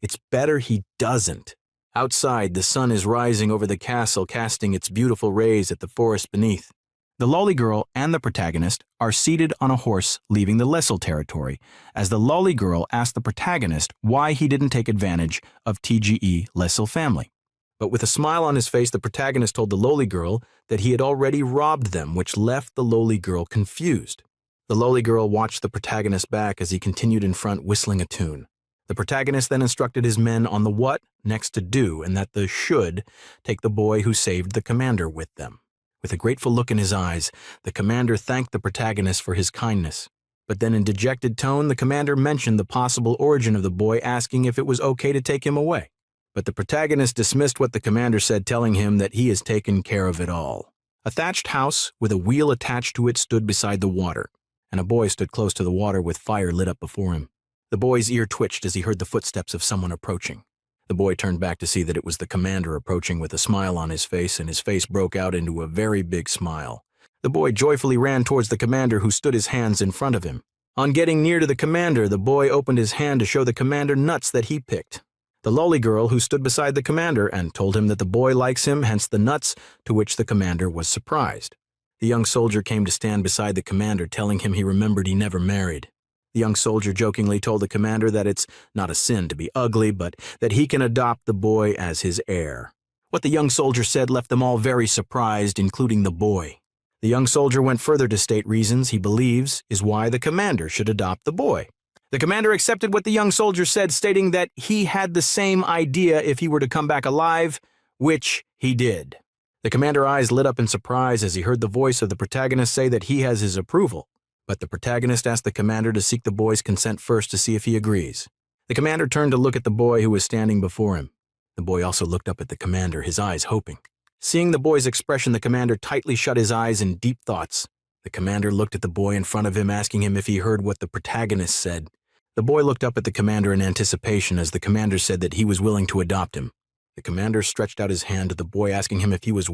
Speaker 1: it's better he doesn't. Outside, the sun is rising over the castle, casting its beautiful rays at the forest beneath. The lolly girl and the protagonist are seated on a horse leaving the Lessel territory, as the lolly girl asked the protagonist why he didn't take advantage of TGE Lessel family. But with a smile on his face, the protagonist told the lowly girl that he had already robbed them, which left the lowly girl confused. The lowly girl watched the protagonist back as he continued in front, whistling a tune. The protagonist then instructed his men on the what next to do, and that the should take the boy who saved the commander with them. With a grateful look in his eyes, the commander thanked the protagonist for his kindness. But then in dejected tone, the commander mentioned the possible origin of the boy, asking if it was okay to take him away. But the protagonist dismissed what the commander said, telling him that he has taken care of it all. A thatched house with a wheel attached to it stood beside the water, and a boy stood close to the water with fire lit up before him. The boy's ear twitched as he heard the footsteps of someone approaching. The boy turned back to see that it was the commander approaching with a smile on his face, and his face broke out into a very big smile. The boy joyfully ran towards the commander, who stood his hands in front of him. On getting near to the commander, the boy opened his hand to show the commander nuts that he picked. The lolly girl who stood beside the commander and told him that the boy likes him, hence the nuts, to which the commander was surprised. The young soldier came to stand beside the commander, telling him he remembered he never married. The young soldier jokingly told the commander that it's not a sin to be ugly, but that he can adopt the boy as his heir. What the young soldier said left them all very surprised, including the boy. The young soldier went further to state reasons he believes is why the commander should adopt the boy. The commander accepted what the young soldier said, stating that he had the same idea if he were to come back alive, which he did. The commander's eyes lit up in surprise as he heard the voice of the protagonist say that he has his approval. But the protagonist asked the commander to seek the boy's consent first to see if he agrees. The commander turned to look at the boy who was standing before him. The boy also looked up at the commander, his eyes hoping. Seeing the boy's expression, the commander tightly shut his eyes in deep thoughts. The commander looked at the boy in front of him, asking him if he heard what the protagonist said. The boy looked up at the commander in anticipation as the commander said that he was willing to adopt him. The commander stretched out his hand to the boy, asking him if he was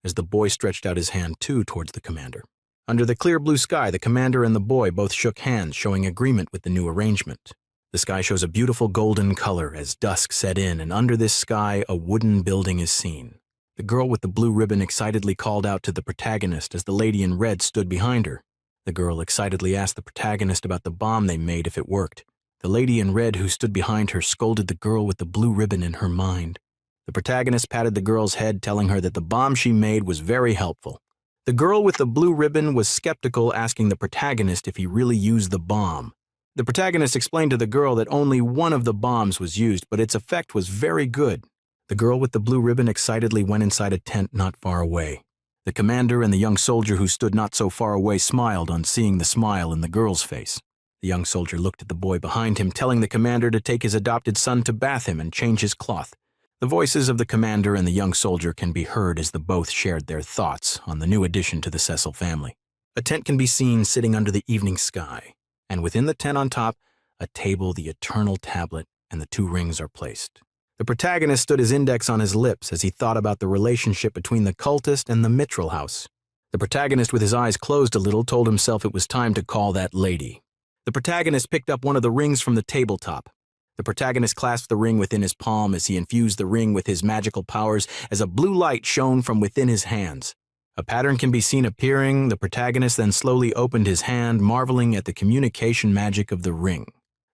Speaker 1: as the boy stretched out his hand too towards the commander. Under the clear blue sky, the commander and the boy both shook hands, showing agreement with the new arrangement. The sky shows a beautiful golden color as dusk set in, and under this sky, a wooden building is seen. The girl with the blue ribbon excitedly called out to the protagonist as the lady in red stood behind her. The girl excitedly asked the protagonist about the bomb they made if it worked. The lady in red who stood behind her scolded the girl with the blue ribbon in her mind. The protagonist patted the girl's head, telling her that the bomb she made was very helpful. The girl with the blue ribbon was skeptical, asking the protagonist if he really used the bomb. The protagonist explained to the girl that only one of the bombs was used, but its effect was very good. The girl with the blue ribbon excitedly went inside a tent not far away. The commander and the young soldier who stood not so far away smiled on seeing the smile in the girl's face. The young soldier looked at the boy behind him, telling the commander to take his adopted son to bath him and change his cloth. The voices of the commander and the young soldier can be heard as the both shared their thoughts on the new addition to the Cecil family. A tent can be seen sitting under the evening sky, and within the tent on top, a table, the eternal tablet, and the 2 rings are placed. The protagonist stood his index on his lips as he thought about the relationship between the cultist and the Mitchell house. The protagonist, with his eyes closed a little, told himself it was time to call that lady. The protagonist picked up one of the rings from the tabletop. The protagonist clasped the ring within his palm as he infused the ring with his magical powers as a blue light shone from within his hands. A pattern can be seen appearing. The protagonist then slowly opened his hand, marveling at the communication magic of the ring.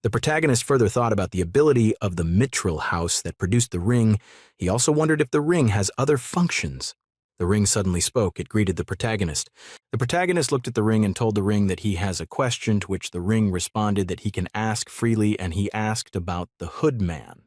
Speaker 1: The protagonist further thought about the ability of the Mitchell house that produced the ring. He also wondered if the ring has other functions. The ring suddenly spoke. It greeted the protagonist. The protagonist looked at the ring and told the ring that he has a question, to which the ring responded that he can ask freely, and he asked about the Hood Man.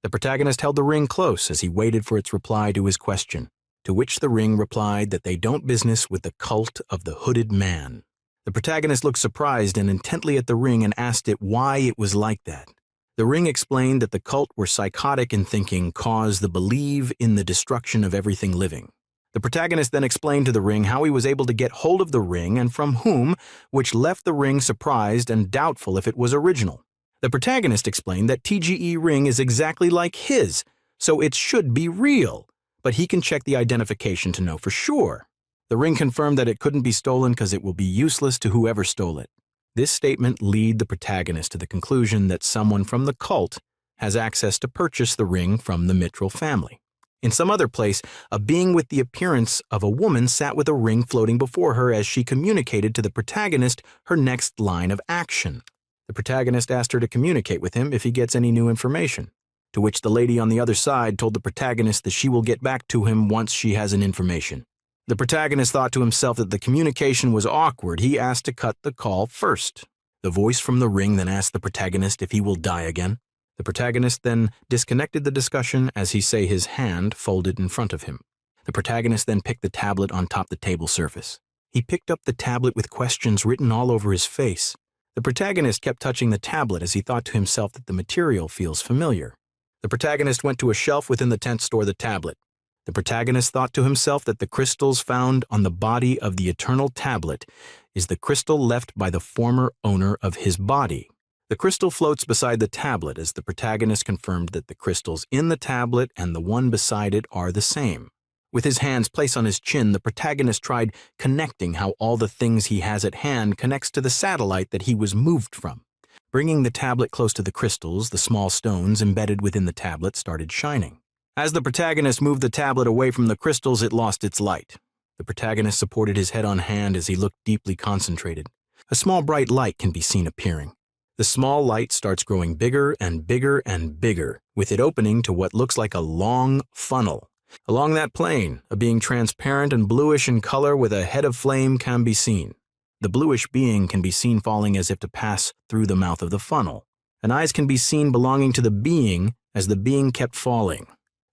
Speaker 1: The protagonist held the ring close as he waited for its reply to his question, to which the ring replied that they don't business with the cult of the Hooded Man. The protagonist looked surprised and intently at the ring and asked it why it was like that. The ring explained that the cult were psychotic in thinking, caused the belief in the destruction of everything living. The protagonist then explained to the ring how he was able to get hold of the ring and from whom, which left the ring surprised and doubtful if it was original. The protagonist explained that TGE ring is exactly like his, so it should be real, but he can check the identification to know for sure. The ring confirmed that it couldn't be stolen because it will be useless to whoever stole it. This statement led the protagonist to the conclusion that someone from the cult has access to purchase the ring from the Mitchell family. In some other place, a being with the appearance of a woman sat with a ring floating before her as she communicated to the protagonist her next line of action. The protagonist asked her to communicate with him if he gets any new information, to which the lady on the other side told the protagonist that she will get back to him once she has an information. The protagonist thought to himself that the communication was awkward. He asked to cut the call first. The voice from the ring then asked the protagonist if he will die again. The protagonist then disconnected the discussion as he saw his hand folded in front of him. The protagonist then picked the tablet on top the table surface. He picked up the tablet with questions written all over his face. The protagonist kept touching the tablet as he thought to himself that the material feels familiar. The protagonist went to a shelf within the tent to store the tablet. The protagonist thought to himself that the crystals found on the body of the eternal tablet is the crystal left by the former owner of his body. The crystal floats beside the tablet as the protagonist confirmed that the crystals in the tablet and the one beside it are the same. With his hands placed on his chin, the protagonist tried connecting how all the things he has at hand connects to the satellite that he was moved from. Bringing the tablet close to the crystals, the small stones embedded within the tablet started shining. As the protagonist moved the tablet away from the crystals, it lost its light. The protagonist supported his head on hand as he looked deeply concentrated. A small bright light can be seen appearing. The small light starts growing bigger and bigger and bigger, with it opening to what looks like a long funnel. Along that plane, a being transparent and bluish in color with a head of flame can be seen. The bluish being can be seen falling as if to pass through the mouth of the funnel. And eyes can be seen belonging to the being as the being kept falling.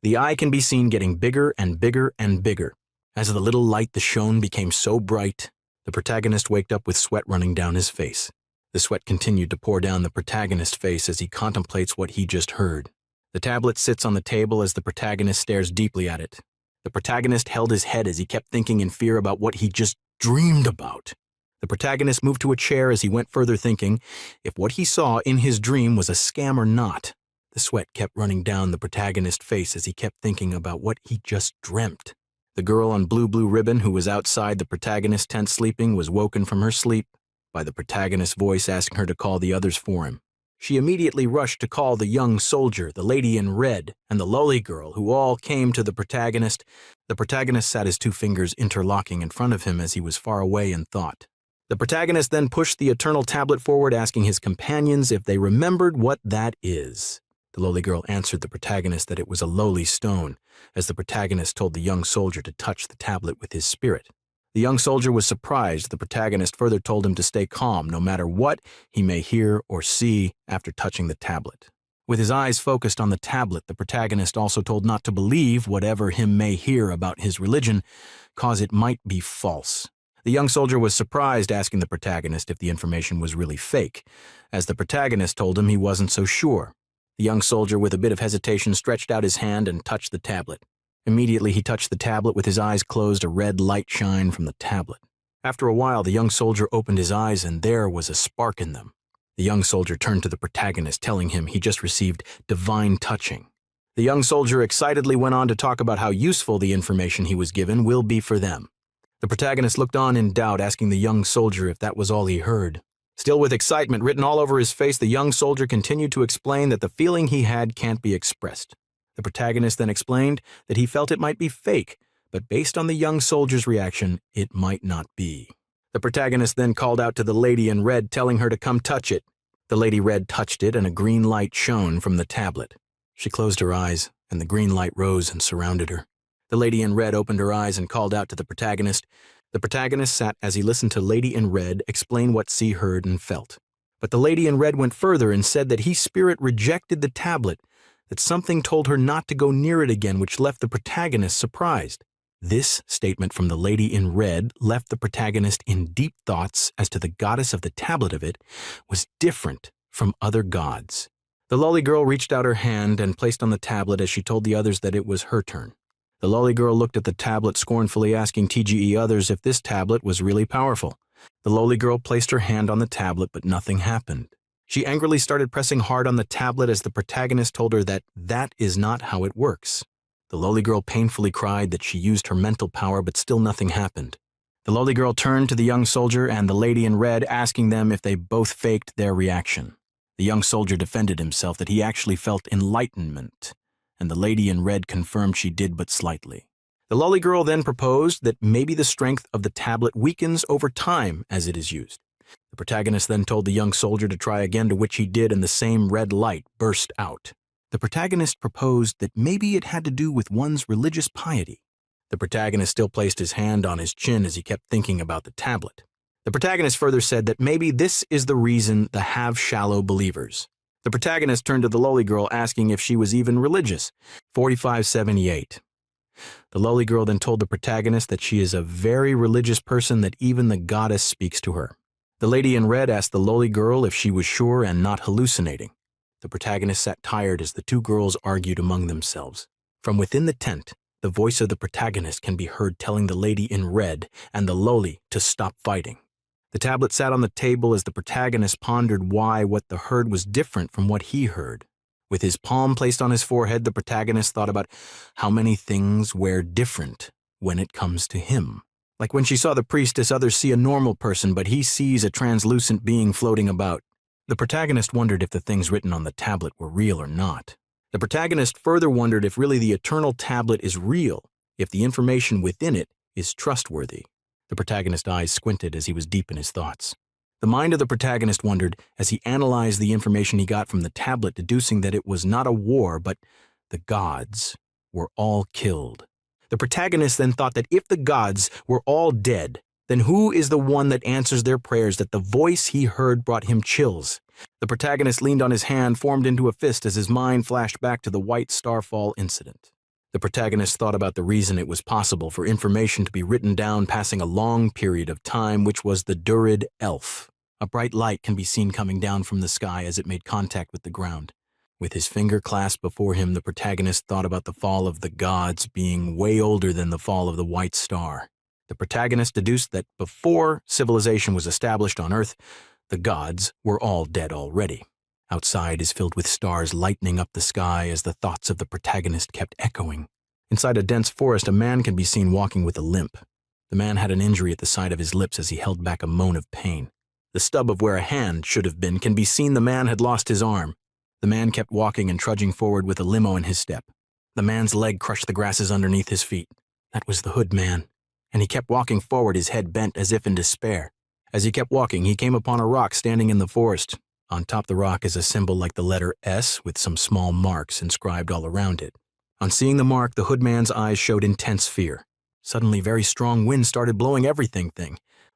Speaker 1: The eye can be seen getting bigger and bigger and bigger. As the little light that shone became so bright, the protagonist waked up with sweat running down his face. The sweat continued to pour down the protagonist's face as he contemplates what he just heard. The tablet sits on the table as the protagonist stares deeply at it. The protagonist held his head as he kept thinking in fear about what he just dreamed about. The protagonist moved to a chair as he went further thinking if what he saw in his dream was a scam or not. The sweat kept running down the protagonist's face as he kept thinking about what he just dreamt. The girl on blue ribbon who was outside the protagonist's tent sleeping was woken from her sleep by the protagonist's voice asking her to call the others for him. She immediately rushed to call the young soldier, the lady in red, and the lowly girl, who all came to the protagonist. The protagonist sat his two fingers interlocking in front of him as he was far away in thought. The protagonist then pushed the eternal tablet forward, asking his companions if they remembered what that is. The lowly girl answered the protagonist that it was a lowly stone, as the protagonist told the young soldier to touch the tablet with his spirit. The young soldier was surprised. The protagonist further told him to stay calm no matter what he may hear or see after touching the tablet. With his eyes focused on the tablet, the protagonist also told not to believe whatever him may hear about his religion, cause it might be false. The young soldier was surprised, asking the protagonist if the information was really fake, as the protagonist told him he wasn't so sure. The young soldier, with a bit of hesitation, stretched out his hand and touched the tablet. Immediately he touched the tablet. With his eyes closed, a red light shined from the tablet. After a while, the young soldier opened his eyes and there was a spark in them. The young soldier turned to the protagonist, telling him he just received divine touching. The young soldier excitedly went on to talk about how useful the information he was given will be for them. The protagonist looked on in doubt, asking the young soldier if that was all he heard. Still with excitement written all over his face, the young soldier continued to explain that the feeling he had can't be expressed. The protagonist then explained that he felt it might be fake, but based on the young soldier's reaction, it might not be. The protagonist then called out to the lady in red, telling her to come touch it. The lady red touched it and a green light shone from the tablet. She closed her eyes, and the green light rose and surrounded her. The lady in red opened her eyes and called out to the protagonist. The protagonist sat as he listened to Lady in Red explain what she heard and felt. But the lady in red went further and said that his spirit rejected the tablet, that something told her not to go near it again, which left the protagonist surprised. This statement from the lady in red left the protagonist in deep thoughts as to the goddess of the tablet of it was different from other gods. The lowly girl reached out her hand and placed on the tablet as she told the others that it was her turn. The lowly girl looked at the tablet scornfully, asking TGE others if this tablet was really powerful. The lowly girl placed her hand on the tablet, but nothing happened. She angrily started pressing hard on the tablet as the protagonist told her that that is not how it works. The lowly girl painfully cried that she used her mental power, but still nothing happened. The lowly girl turned to the young soldier and the lady in red, asking them if they both faked their reaction. The young soldier defended himself that he actually felt enlightenment, and the lady in red confirmed she did but slightly. The lowly girl then proposed that maybe the strength of the tablet weakens over time as it is used. The protagonist then told the young soldier to try again, to which he did, and the same red light burst out. The protagonist proposed that maybe it had to do with one's religious piety. The protagonist still placed his hand on his chin as he kept thinking about the tablet. The protagonist further said that maybe this is the reason the have shallow believers. The protagonist turned to the lowly girl, asking if she was even religious. 4578. The lowly girl then told the protagonist that she is a very religious person, that even the goddess speaks to her. The lady in red asked the lowly girl if she was sure and not hallucinating. The protagonist sat tired as the two girls argued among themselves. From within the tent, the voice of the protagonist can be heard telling the lady in red and the loli to stop fighting. The tablet sat on the table as the protagonist pondered why what the heard was different from what he heard. With his palm placed on his forehead, the protagonist thought about how many things were different when it comes to him. Like when she saw the priestess, others see a normal person, but he sees a translucent being floating about. The protagonist wondered if the things written on the tablet were real or not. The protagonist further wondered if really the eternal tablet is real, if the information within it is trustworthy. The protagonist's eyes squinted as he was deep in his thoughts. The mind of the protagonist wondered as he analyzed the information he got from the tablet, deducing that it was not a war, but the gods were all killed. The protagonist then thought that if the gods were all dead, then who is the one that answers their prayers that the voice he heard brought him chills? The protagonist leaned on his hand, formed into a fist as his mind flashed back to the White Starfall incident. The protagonist thought about the reason it was possible for information to be written down passing a long period of time, which was the Durid Elf. A bright light can be seen coming down from the sky as it made contact with the ground. With his finger clasped before him, the protagonist thought about the fall of the gods being way older than the fall of the White Star. The protagonist deduced that before civilization was established on Earth, the gods were all dead already. Outside is filled with stars lightening up the sky as the thoughts of the protagonist kept echoing. Inside a dense forest, a man can be seen walking with a limp. The man had an injury at the side of his lips as he held back a moan of pain. The stub of where a hand should have been can be seen. The man had lost his arm. The man kept walking and trudging forward with a limo in his step. The man's leg crushed the grasses underneath his feet. That was the hood man, and he kept walking forward, his head bent as if in despair. As he kept walking, he came upon a rock standing in the forest. On top the rock is a symbol like the letter S with some small marks inscribed all around it. On seeing the mark, the hood man's eyes showed intense fear. Suddenly, very strong wind started blowing everything.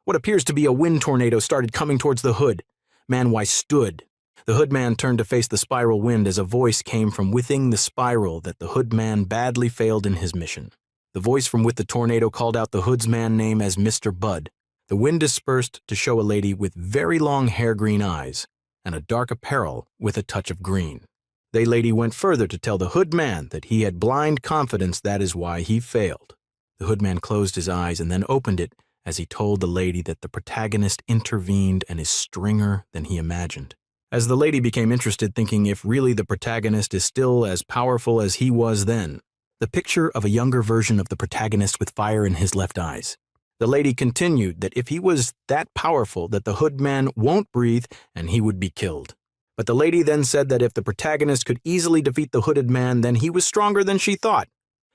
Speaker 1: What appears to be a wind tornado started coming towards the hood. Manhwa stood. The hood man turned to face the spiral wind as a voice came from within the spiral that the hood man badly failed in his mission. The voice from with the tornado called out the hood's man name as Mr. Bud. The wind dispersed to show a lady with very long hair, green eyes, and a dark apparel with a touch of green. The lady went further to tell the hood man that he had blind confidence, that is why he failed. The hood man closed his eyes and then opened it as he told the lady that the protagonist intervened and is stronger than he imagined. As the lady became interested, thinking if really the protagonist is still as powerful as he was then, the picture of a younger version of the protagonist with fire in his left eyes. The lady continued that if he was that powerful that the hood man won't breathe and he would be killed. But the lady then said that if the protagonist could easily defeat the hooded man, then he was stronger than she thought.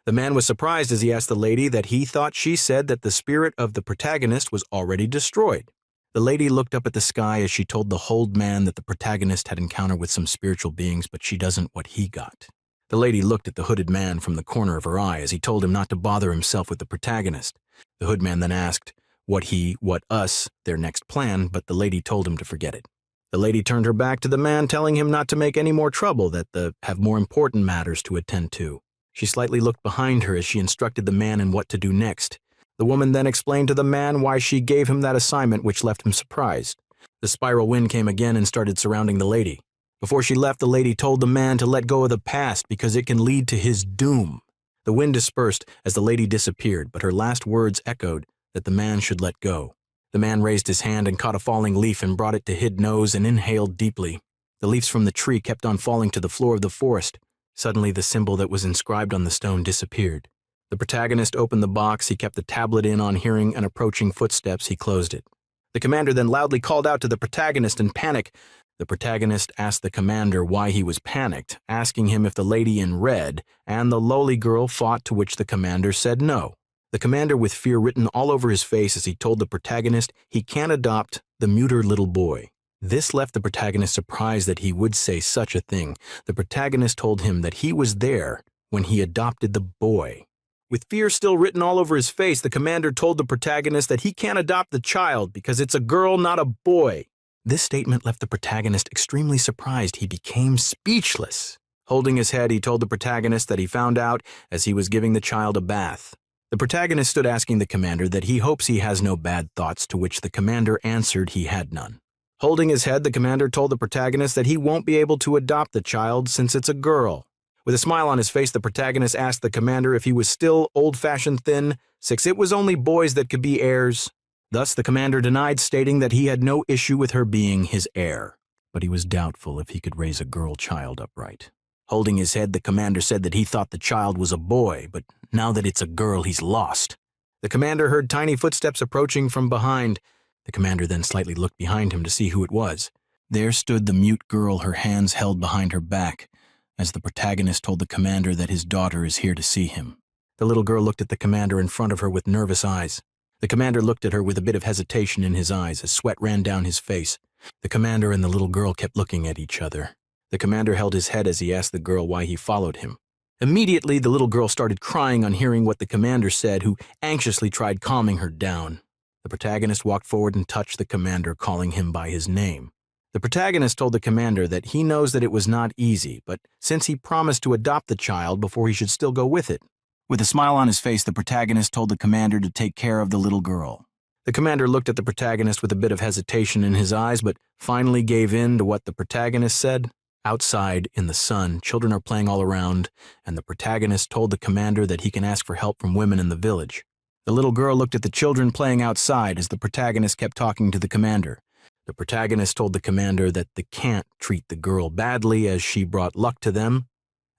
Speaker 1: The man was surprised as he asked the lady that he thought she said that the spirit of the protagonist was already destroyed. The lady looked up at the sky as she told the hood man that the protagonist had encountered with some spiritual beings, but she doesn't what he got. The lady looked at the hooded man from the corner of her eye as he told him not to bother himself with the protagonist. The hood man then asked what us, their next plan, but the lady told him to forget it. The lady turned her back to the man, telling him not to make any more trouble, that they have more important matters to attend to. She slightly looked behind her as she instructed the man in what to do next. The woman then explained to the man why she gave him that assignment, which left him surprised. The spiral wind came again and started surrounding the lady. Before she left, the lady told the man to let go of the past because it can lead to his doom. The wind dispersed as the lady disappeared, but her last words echoed that the man should let go. The man raised his hand and caught a falling leaf and brought it to his nose and inhaled deeply. The leaves from the tree kept on falling to the floor of the forest. Suddenly, the symbol that was inscribed on the stone disappeared. The protagonist opened the box. He kept the tablet in. On hearing an approaching footsteps, he closed it. The commander then loudly called out to the protagonist in panic. The protagonist asked the commander why he was panicked, asking him if the lady in red and the lowly girl fought, to which the commander said no. The commander, with fear written all over his face as he told the protagonist he can't adopt the muter little boy. This left the protagonist surprised that he would say such a thing. The protagonist told him that he was there when he adopted the boy. With fear still written all over his face, the commander told the protagonist that he can't adopt the child because it's a girl, not a boy. This statement left the protagonist extremely surprised. He became speechless. Holding his head, he told the protagonist that he found out as he was giving the child a bath. The protagonist stood asking the commander that he hopes he has no bad thoughts, to which the commander answered he had none. Holding his head, the commander told the protagonist that he won't be able to adopt the child since it's a girl. With a smile on his face, the protagonist asked the commander if he was still old-fashioned thin, since it was only boys that could be heirs. Thus, the commander denied, stating that he had no issue with her being his heir, but he was doubtful if he could raise a girl child upright. Holding his head, the commander said that he thought the child was a boy, but now that it's a girl, he's lost. The commander heard tiny footsteps approaching from behind. The commander then slightly looked behind him to see who it was. There stood the mute girl, her hands held behind her back, as the protagonist told the commander that his daughter is here to see him. The little girl looked at the commander in front of her with nervous eyes. The commander looked at her with a bit of hesitation in his eyes as sweat ran down his face. The commander and the little girl kept looking at each other. The commander held his head as he asked the girl why he followed him. Immediately, the little girl started crying on hearing what the commander said, who anxiously tried calming her down. The protagonist walked forward and touched the commander, calling him by his name. The protagonist told the commander that he knows that it was not easy, but since he promised to adopt the child before he should still go with it. With a smile on his face, the protagonist told the commander to take care of the little girl. The commander looked at the protagonist with a bit of hesitation in his eyes, but finally gave in to what the protagonist said. Outside, in the sun, children are playing all around, and the protagonist told the commander that he can ask for help from women in the village. The little girl looked at the children playing outside as the protagonist kept talking to the commander. The protagonist told the commander that they can't treat the girl badly as she brought luck to them,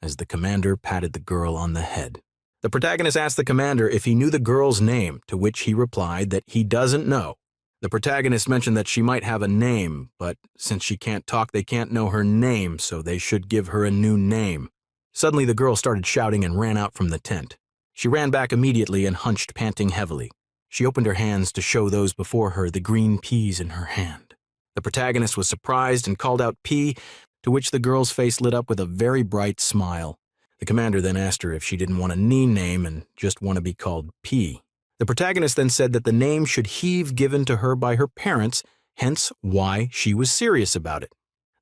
Speaker 1: as the commander patted the girl on the head. The protagonist asked the commander if he knew the girl's name, to which he replied that he doesn't know. The protagonist mentioned that she might have a name, but since she can't talk, they can't know her name, so they should give her a new name. Suddenly, the girl started shouting and ran out from the tent. She ran back immediately and hunched, panting heavily. She opened her hands to show those before her the green peas in her hand. The protagonist was surprised and called out "Pea," to which the girl's face lit up with a very bright smile. The commander then asked her if she didn't want a name and just want to be called Pea. The protagonist then said that the name should Heave given to her by her parents, hence why she was serious about it.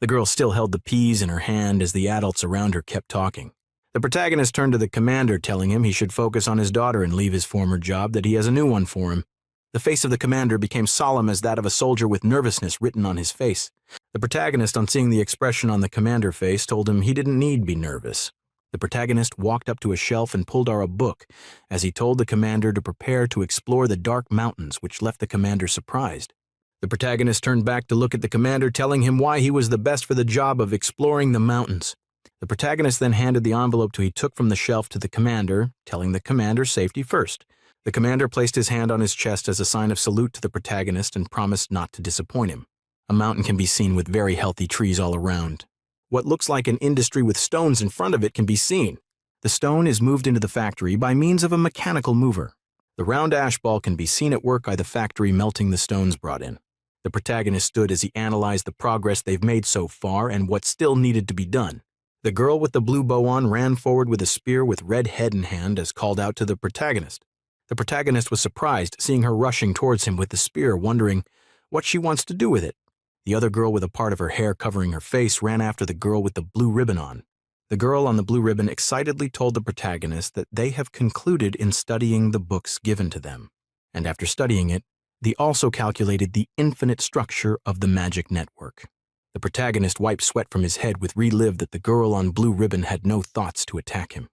Speaker 1: The girl still held the peas in her hand as the adults around her kept talking. The protagonist turned to the commander, telling him he should focus on his daughter and leave his former job, that he has a new one for him. The face of the commander became solemn as that of a soldier with nervousness written on his face. The protagonist, on seeing the expression on the commander's face, told him he didn't need to be nervous. The protagonist walked up to a shelf and pulled out a book, as he told the commander to prepare to explore the dark mountains, which left the commander surprised. The protagonist turned back to look at the commander, telling him why he was the best for the job of exploring the mountains. The protagonist then handed the envelope he took from the shelf to the commander, telling the commander safety first. The commander placed his hand on his chest as a sign of salute to the protagonist and promised not to disappoint him. A mountain can be seen with very healthy trees all around. What looks like an industry with stones in front of it can be seen. The stone is moved into the factory by means of a mechanical mover. The round ash ball can be seen at work by the factory melting the stones brought in. The protagonist stood as he analyzed the progress they've made so far and what still needed to be done. The girl with the blue bow on ran forward with a spear with red head in hand as called out to the protagonist. The protagonist was surprised, seeing her rushing towards him with the spear, wondering what she wants to do with it. The other girl with a part of her hair covering her face ran after the girl with the blue ribbon on. The girl on the blue ribbon excitedly told the protagonist that they have concluded in studying the books given to them, and after studying it, they also calculated the infinite structure of the magic network. The protagonist wiped sweat from his head with relief that the girl on blue ribbon had no thoughts to attack him.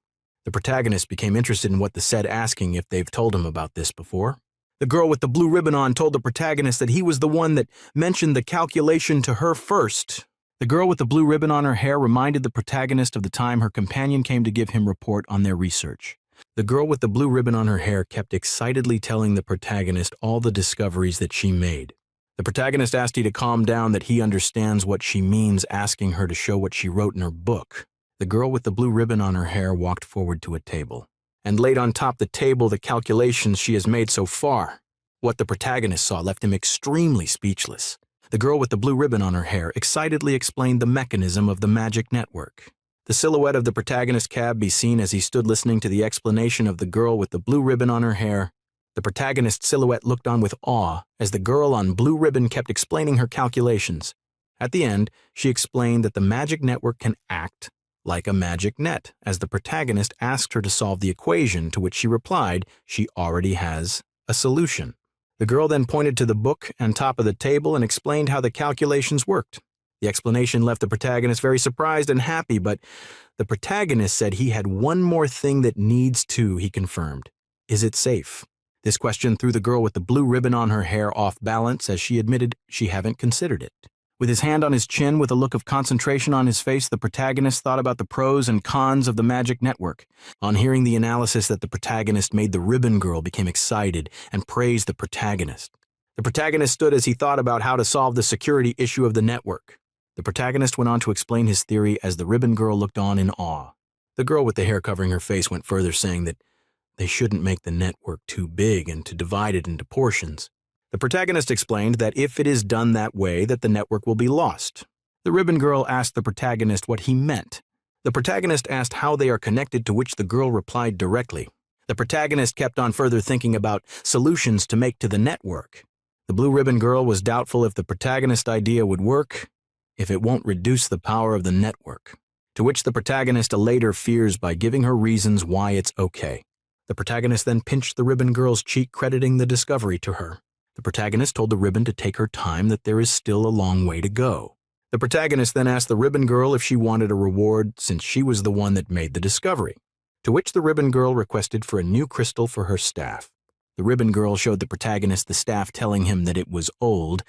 Speaker 1: The protagonist became interested in what they said, asking if they've told him about this before. The girl with the blue ribbon on told the protagonist that he was the one that mentioned the calculation to her first. The girl with the blue ribbon on her hair reminded the protagonist of the time her companion came to give him report on their research. The girl with the blue ribbon on her hair kept excitedly telling the protagonist all the discoveries that she made. The protagonist asked her to calm down, that he understands what she means, asking her to show what she wrote in her book. The girl with the blue ribbon on her hair walked forward to a table and laid on top the table the calculations she has made so far. What the protagonist saw left him extremely speechless. The girl with the blue ribbon on her hair excitedly explained the mechanism of the magic network. The silhouette of the protagonist's cab be seen as he stood listening to the explanation of the girl with the blue ribbon on her hair. The protagonist's silhouette looked on with awe as the girl on blue ribbon kept explaining her calculations. At the end, she explained that the magic network can act like a magic net, as the protagonist asked her to solve the equation, to which she replied she already has a solution. The girl then pointed to the book on top of the table and explained how the calculations worked. The explanation left the protagonist very surprised and happy, but the protagonist said he had one more thing that needs to, he confirmed. Is it safe? This question threw the girl with the blue ribbon on her hair off balance as she admitted she hadn't considered it. With his hand on his chin with a look of concentration on his face, the protagonist thought about the pros and cons of the magic network. On hearing the analysis that the protagonist made, the ribbon girl became excited and praised the protagonist. The protagonist stood as he thought about how to solve the security issue of the network. The protagonist went on to explain his theory as the ribbon girl looked on in awe. The girl with the hair covering her face went further, saying that they shouldn't make the network too big and to divide it into portions. The protagonist explained that if it is done that way, that the network will be lost. The ribbon girl asked the protagonist what he meant. The protagonist asked how they are connected, to which the girl replied directly. The protagonist kept on further thinking about solutions to make to the network. The blue ribbon girl was doubtful if the protagonist's idea would work, if it won't reduce the power of the network, to which the protagonist allayed her fears by giving her reasons why it's okay. The protagonist then pinched the ribbon girl's cheek, crediting the discovery to her. The protagonist told the ribbon to take her time, that there is still a long way to go. The protagonist then asked the ribbon girl if she wanted a reward since she was the one that made the discovery, to which the ribbon girl requested for a new crystal for her staff. The ribbon girl showed the protagonist the staff, telling him that it was old,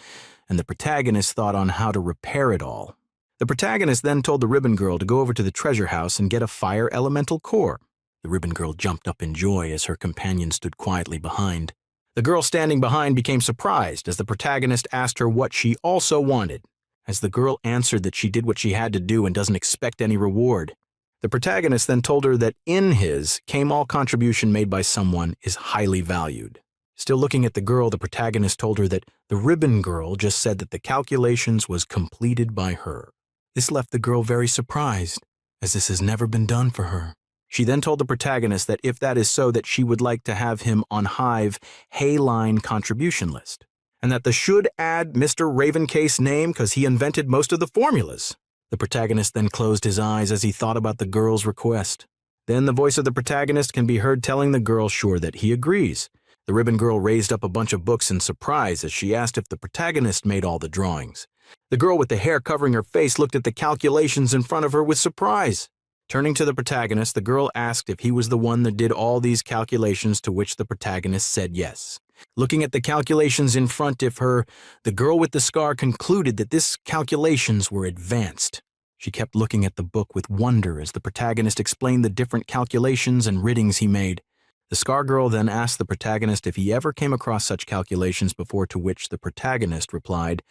Speaker 1: and the protagonist thought on how to repair it all. The protagonist then told the ribbon girl to go over to the treasure house and get a fire elemental core. The ribbon girl jumped up in joy as her companion stood quietly behind. The girl standing behind became surprised as the protagonist asked her what she also wanted, as the girl answered that she did what she had to do and doesn't expect any reward. The protagonist then told her that in his came all contribution made by someone is highly valued. Still looking at the girl, the protagonist told her that the ribbon girl just said that the calculations was completed by her. This left the girl very surprised, as this has never been done for her. She then told the protagonist that if that is so, that she would like to have him on Hive Hayline contribution list, and that the should add Mr. Ravencase name because he invented most of the formulas. The protagonist then closed his eyes as he thought about the girl's request. Then the voice of the protagonist can be heard telling the girl sure that he agrees. The ribbon girl raised up a bunch of books in surprise as she asked if the protagonist made all the drawings. The girl with the hair covering her face looked at the calculations in front of her with surprise. Turning to the protagonist, the girl asked if he was the one that did all these calculations, to which the protagonist said yes. Looking at the calculations in front of her, the girl with the scar concluded that these calculations were advanced. She kept looking at the book with wonder as the protagonist explained the different calculations and readings he made. The scar girl then asked the protagonist if he ever came across such calculations before, to which the protagonist replied,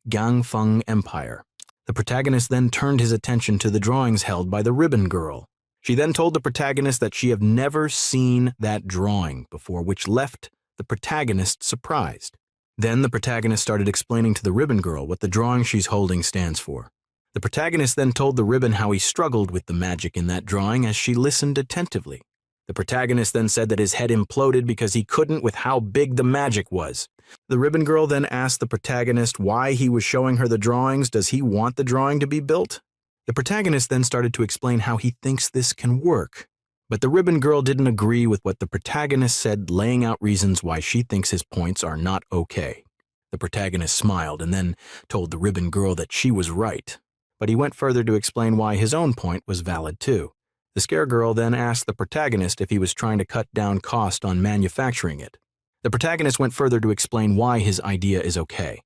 Speaker 1: Gangfeng Empire. The protagonist then turned his attention to the drawings held by the ribbon girl. She then told the protagonist that she had never seen that drawing before, which left the protagonist surprised. Then the protagonist started explaining to the ribbon girl what the drawing she's holding stands for. The protagonist then told the ribbon how he struggled with the magic in that drawing as she listened attentively. The protagonist then said that his head imploded because he couldn't with how big the magic was. The ribbon girl then asked the protagonist why he was showing her the drawings. Does he want the drawing to be built? The protagonist then started to explain how he thinks this can work. But the ribbon girl didn't agree with what the protagonist said, laying out reasons why she thinks his points are not okay. The protagonist smiled and then told the ribbon girl that she was right. But he went further to explain why his own point was valid too. The scare girl then asked the protagonist if he was trying to cut down cost on manufacturing it. The protagonist went further to explain why his idea is okay.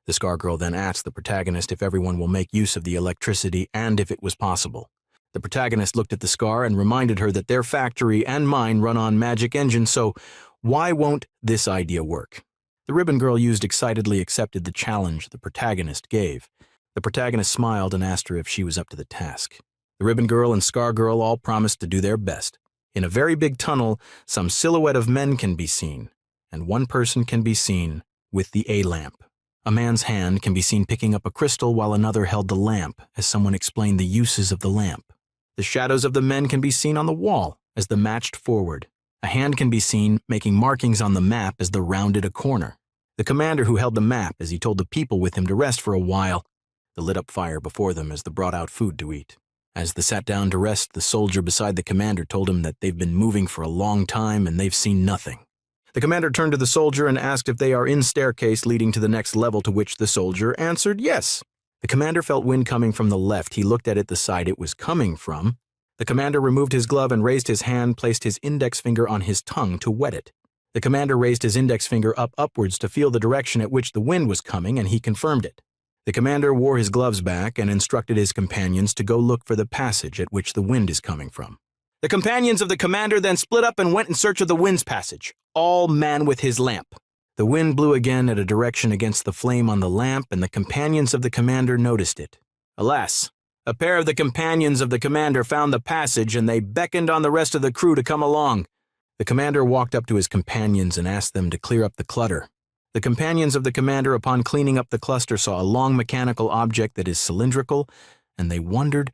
Speaker 1: The scar girl then asked the protagonist if everyone will make use of the electricity and if it was possible. The protagonist looked at the scar and reminded her that their factory and mine run on magic engines, so why won't this idea work? The ribbon girl excitedly accepted the challenge the protagonist gave. The protagonist smiled and asked her if she was up to the task. The ribbon girl and scar girl all promised to do their best. In a very big tunnel, some silhouette of men can be seen, and one person can be seen with the A-lamp. A man's hand can be seen picking up a crystal while another held the lamp, as someone explained the uses of the lamp. The shadows of the men can be seen on the wall as the matched forward. A hand can be seen making markings on the map as the rounded a corner. The commander who held the map as he told the people with him to rest for a while. The lit up fire before them as the brought out food to eat. As they sat down to rest, the soldier beside the commander told him that they've been moving for a long time and they've seen nothing. The commander turned to the soldier and asked if they are in staircase leading to the next level, to which the soldier answered yes. The commander felt wind coming from the left. He looked at it the side it was coming from. The commander removed his glove and raised his hand, placed his index finger on his tongue to wet it. The commander raised his index finger upwards to feel the direction at which the wind was coming, and he confirmed it. The commander wore his gloves back and instructed his companions to go look for the passage at which the wind is coming from. The companions of the commander then split up and went in search of the wind's passage, all man with his lamp. The wind blew again at a direction against the flame on the lamp, and the companions of the commander noticed it. Alas, a pair of the companions of the commander found the passage, and they beckoned on the rest of the crew to come along. The commander walked up to his companions and asked them to clear up the clutter. The companions of the commander, upon cleaning up the cluster, saw a long mechanical object that is cylindrical, and they wondered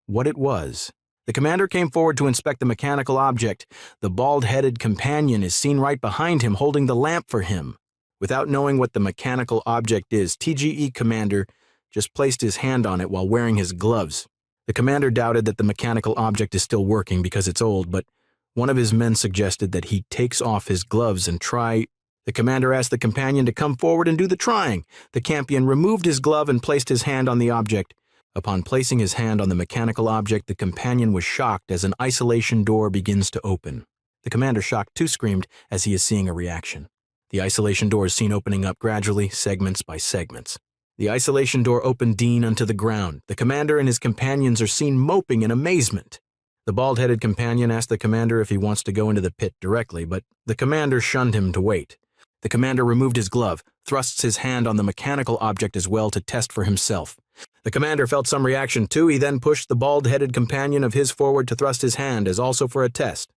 Speaker 1: what it was. The commander came forward to inspect the mechanical object. The bald-headed companion is seen right behind him, holding the lamp for him. Without knowing what the mechanical object is, TGE commander just placed his hand on it while wearing his gloves. The commander doubted that the mechanical object is still working because it's old, but one of his men suggested that he takes off his gloves and try. The commander asked the companion to come forward and do the trying. The champion removed his glove and placed his hand on the object. Upon placing his hand on the mechanical object, the companion was shocked as an isolation door begins to open. The commander, shocked too, screamed as he is seeing a reaction. The isolation door is seen opening up gradually, segments by segments. The isolation door opened Dean unto the ground. The commander and his companions are seen moping in amazement. The bald-headed companion asked the commander if he wants to go into the pit directly, but the commander shunned him to wait. The commander removed his glove, thrusts his hand on the mechanical object as well to test for himself. The commander felt some reaction too. He then pushed the bald-headed companion of his forward to thrust his hand as also for a test.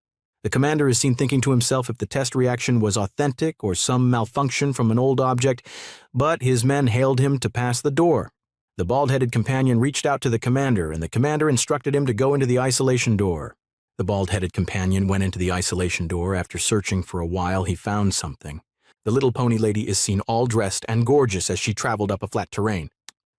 Speaker 1: The commander is seen thinking to himself if the test reaction was authentic or some malfunction from an old object, but his men hailed him to pass the door. The bald-headed companion reached out to the commander, and the commander instructed him to go into the isolation door. The bald-headed companion went into the isolation door. After searching for a while, he found something. The little pony lady is seen all dressed and gorgeous as she traveled up a flat terrain.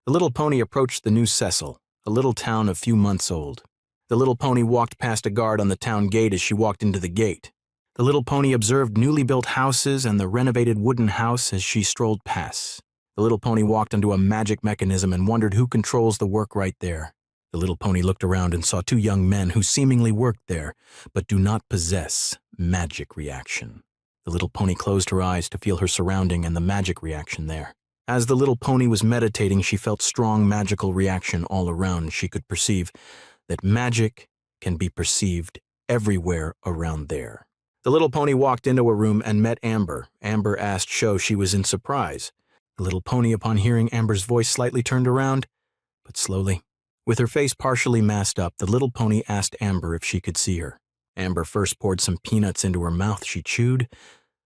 Speaker 1: The little pony approached the new Cecil, a little town a few months old. The little pony walked past a guard on the town gate as she walked into the gate. The little pony observed newly built houses and the renovated wooden house as she strolled past. The little pony walked onto a magic mechanism and wondered who controls the work right there. The little pony looked around and saw two young men who seemingly worked there, but do not possess magic reaction. The little pony closed her eyes to feel her surrounding and the magic reaction there. As the little pony was meditating, she felt strong magical reaction all around. She could perceive that magic can be perceived everywhere around there. The little pony walked into a room and met Amber. Amber asked Sho. She was in surprise. The little pony, upon hearing Amber's voice, slightly turned around, but slowly. With her face partially masked up, the little pony asked Amber if she could see her. Amber first poured some peanuts into her mouth. She chewed,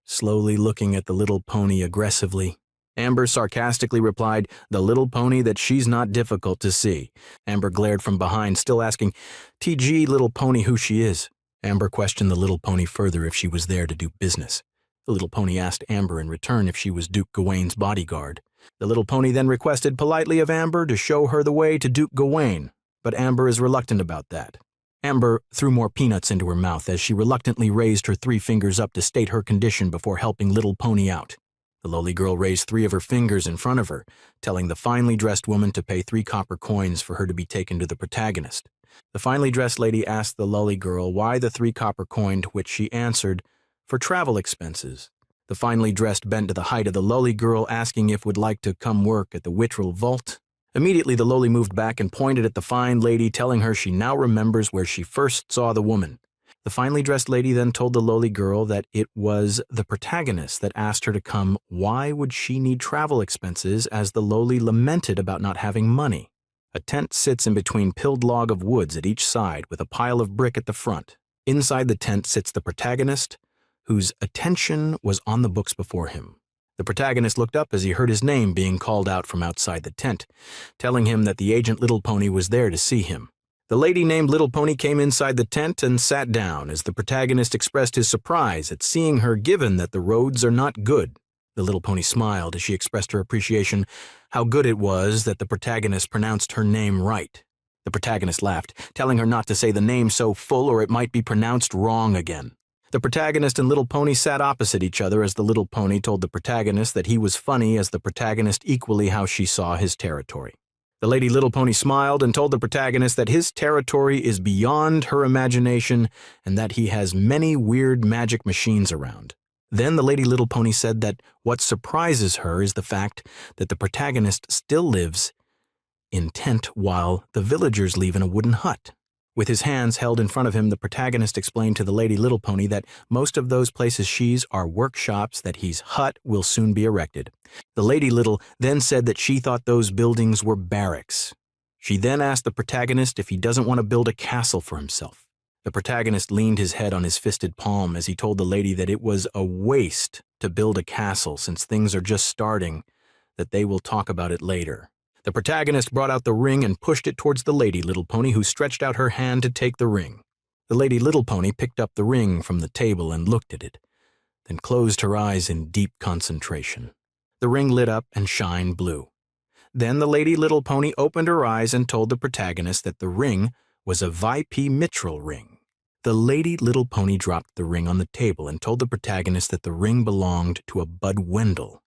Speaker 1: slowly looking at the little pony aggressively. Amber sarcastically replied, "The little pony, that she's not difficult to see." Amber glared from behind, still asking, "TG, little pony, who she is." Amber questioned the little pony further if she was there to do business. The little pony asked Amber in return if she was Duke Gawain's bodyguard. The little pony then requested politely of Amber to show her the way to Duke Gawain, but Amber is reluctant about that. Amber threw more peanuts into her mouth as she reluctantly raised her 3 fingers up to state her condition before helping little pony out. The lowly girl raised 3 of her fingers in front of her, telling the finely dressed woman to pay 3 copper coins for her to be taken to the protagonist. The finely dressed lady asked the lowly girl why the 3 copper coin, to which she answered, "For travel expenses." The finely dressed bent to the height of the lowly girl, asking if would like to come work at the Wittrel Vault. Immediately the lowly moved back and pointed at the fine lady, telling her she now remembers where she first saw the woman. The finely dressed lady then told the lowly girl that it was the protagonist that asked her to come. Why would she need travel expenses, as the lowly lamented about not having money? A tent sits in between pilled log of woods at each side with a pile of brick at the front. Inside the tent sits the protagonist, whose attention was on the books before him. The protagonist looked up as he heard his name being called out from outside the tent, telling him that the agent Little Pony was there to see him. The lady named Little Pony came inside the tent and sat down as the protagonist expressed his surprise at seeing her, given that the roads are not good. The little pony smiled as she expressed her appreciation, how good it was that the protagonist pronounced her name right. The protagonist laughed, telling her not to say the name so full or it might be pronounced wrong again. The protagonist and Little Pony sat opposite each other as the Little Pony told the protagonist that he was funny, as the protagonist equally how she saw his territory. The Lady Little Pony smiled and told the protagonist that his territory is beyond her imagination and that he has many weird magic machines around. Then the Lady Little Pony said that what surprises her is the fact that the protagonist still lives in tent while the villagers live in a wooden hut. With his hands held in front of him, the protagonist explained to the Lady Little Pony that most of those places she's are workshops that his hut will soon be erected. The Lady Little then said that she thought those buildings were barracks. She then asked the protagonist if he doesn't want to build a castle for himself. The protagonist leaned his head on his fisted palm as he told the lady that it was a waste to build a castle since things are just starting, that they will talk about it later. The protagonist brought out the ring and pushed it towards the Lady Little Pony, who stretched out her hand to take the ring. The Lady Little Pony picked up the ring from the table and looked at it, then closed her eyes in deep concentration. The ring lit up and shined blue. Then the Lady Little Pony opened her eyes and told the protagonist that the ring was a VIP Mitchell ring. The Lady Little Pony dropped the ring on the table and told the protagonist that the ring belonged to a Bud Wendell.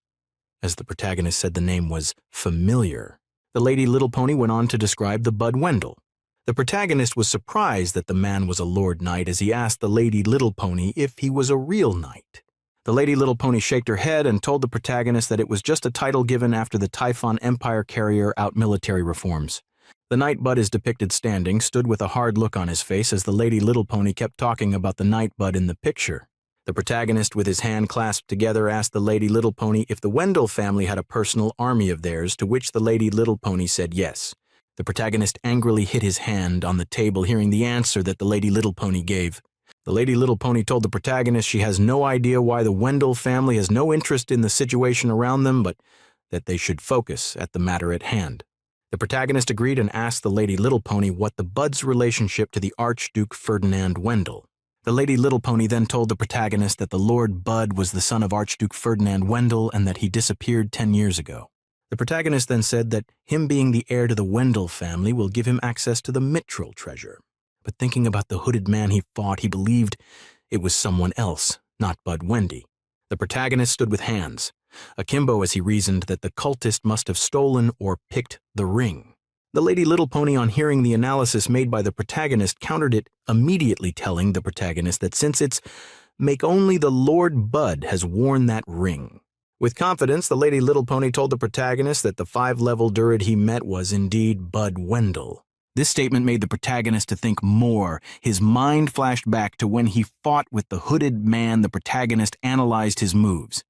Speaker 1: As the protagonist said the name was familiar, the Lady Little Pony went on to describe the Bud Wendell. The protagonist was surprised that the man was a Lord Knight as he asked the Lady Little Pony if he was a real knight. The Lady Little Pony shook her head and told the protagonist that it was just a title given after the Typhon Empire carrier out military reforms. The Knight Bud is depicted standing, stood with a hard look on his face as the Lady Little Pony kept talking about the Knight Bud in the picture. The protagonist, with his hand clasped together, asked the Lady Little Pony if the Wendell family had a personal army of theirs, to which the Lady Little Pony said yes. The protagonist angrily hit his hand on the table, hearing the answer that the Lady Little Pony gave. The Lady Little Pony told the protagonist she has no idea why the Wendell family has no interest in the situation around them, but that they should focus at the matter at hand. The protagonist agreed and asked the Lady Little Pony what the Bud's relationship to the Archduke Ferdinand Wendell. The Lady Little Pony then told the protagonist that the Lord Bud was the son of Archduke Ferdinand Wendell and that he disappeared 10 years ago. The protagonist then said that him being the heir to the Wendell family will give him access to the Mitchell treasure. But thinking about the hooded man he fought, he believed it was someone else, not Bud Wendy. The protagonist stood with hands akimbo as he reasoned that the cultist must have stolen or picked the ring. The Lady Little Pony, on hearing the analysis made by the protagonist, countered it, immediately telling the protagonist that since it's make only the Lord Bud has worn that ring. With confidence, the Lady Little Pony told the protagonist that the 5-level Druid he met was indeed Bud Wendell. This statement made the protagonist to think more. His mind flashed back to when he fought with the hooded man. The protagonist analyzed his moves.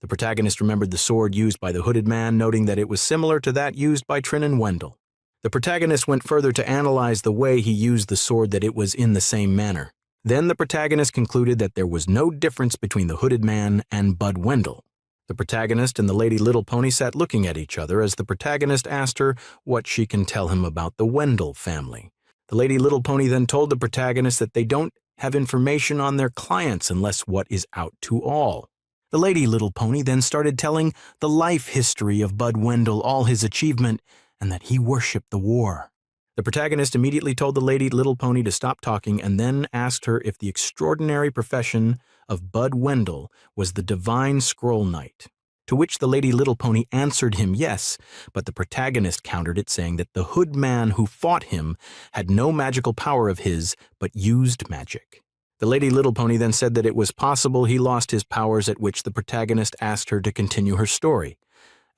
Speaker 1: The protagonist remembered the sword used by the hooded man, noting that it was similar to that used by Trinan Wendell. The protagonist went further to analyze the way he used the sword, that it was in the same manner. Then the protagonist concluded that there was no difference between the hooded man and Bud Wendell. The protagonist and the Lady Little Pony sat looking at each other as the protagonist asked her what she can tell him about the Wendell family. The Lady Little Pony then told the protagonist that they don't have information on their clients unless what is out to all. The Lady Little Pony then started telling the life history of Bud Wendell, all his achievement, and that he worshipped the war. The protagonist immediately told the Lady Little Pony to stop talking and then asked her if the extraordinary profession of Bud Wendell was the Divine Scroll Knight, to which the Lady Little Pony answered him yes, but the protagonist countered it, saying that the hood man who fought him had no magical power of his, but used magic. The Lady Little Pony then said that it was possible he lost his powers, at which the protagonist asked her to continue her story,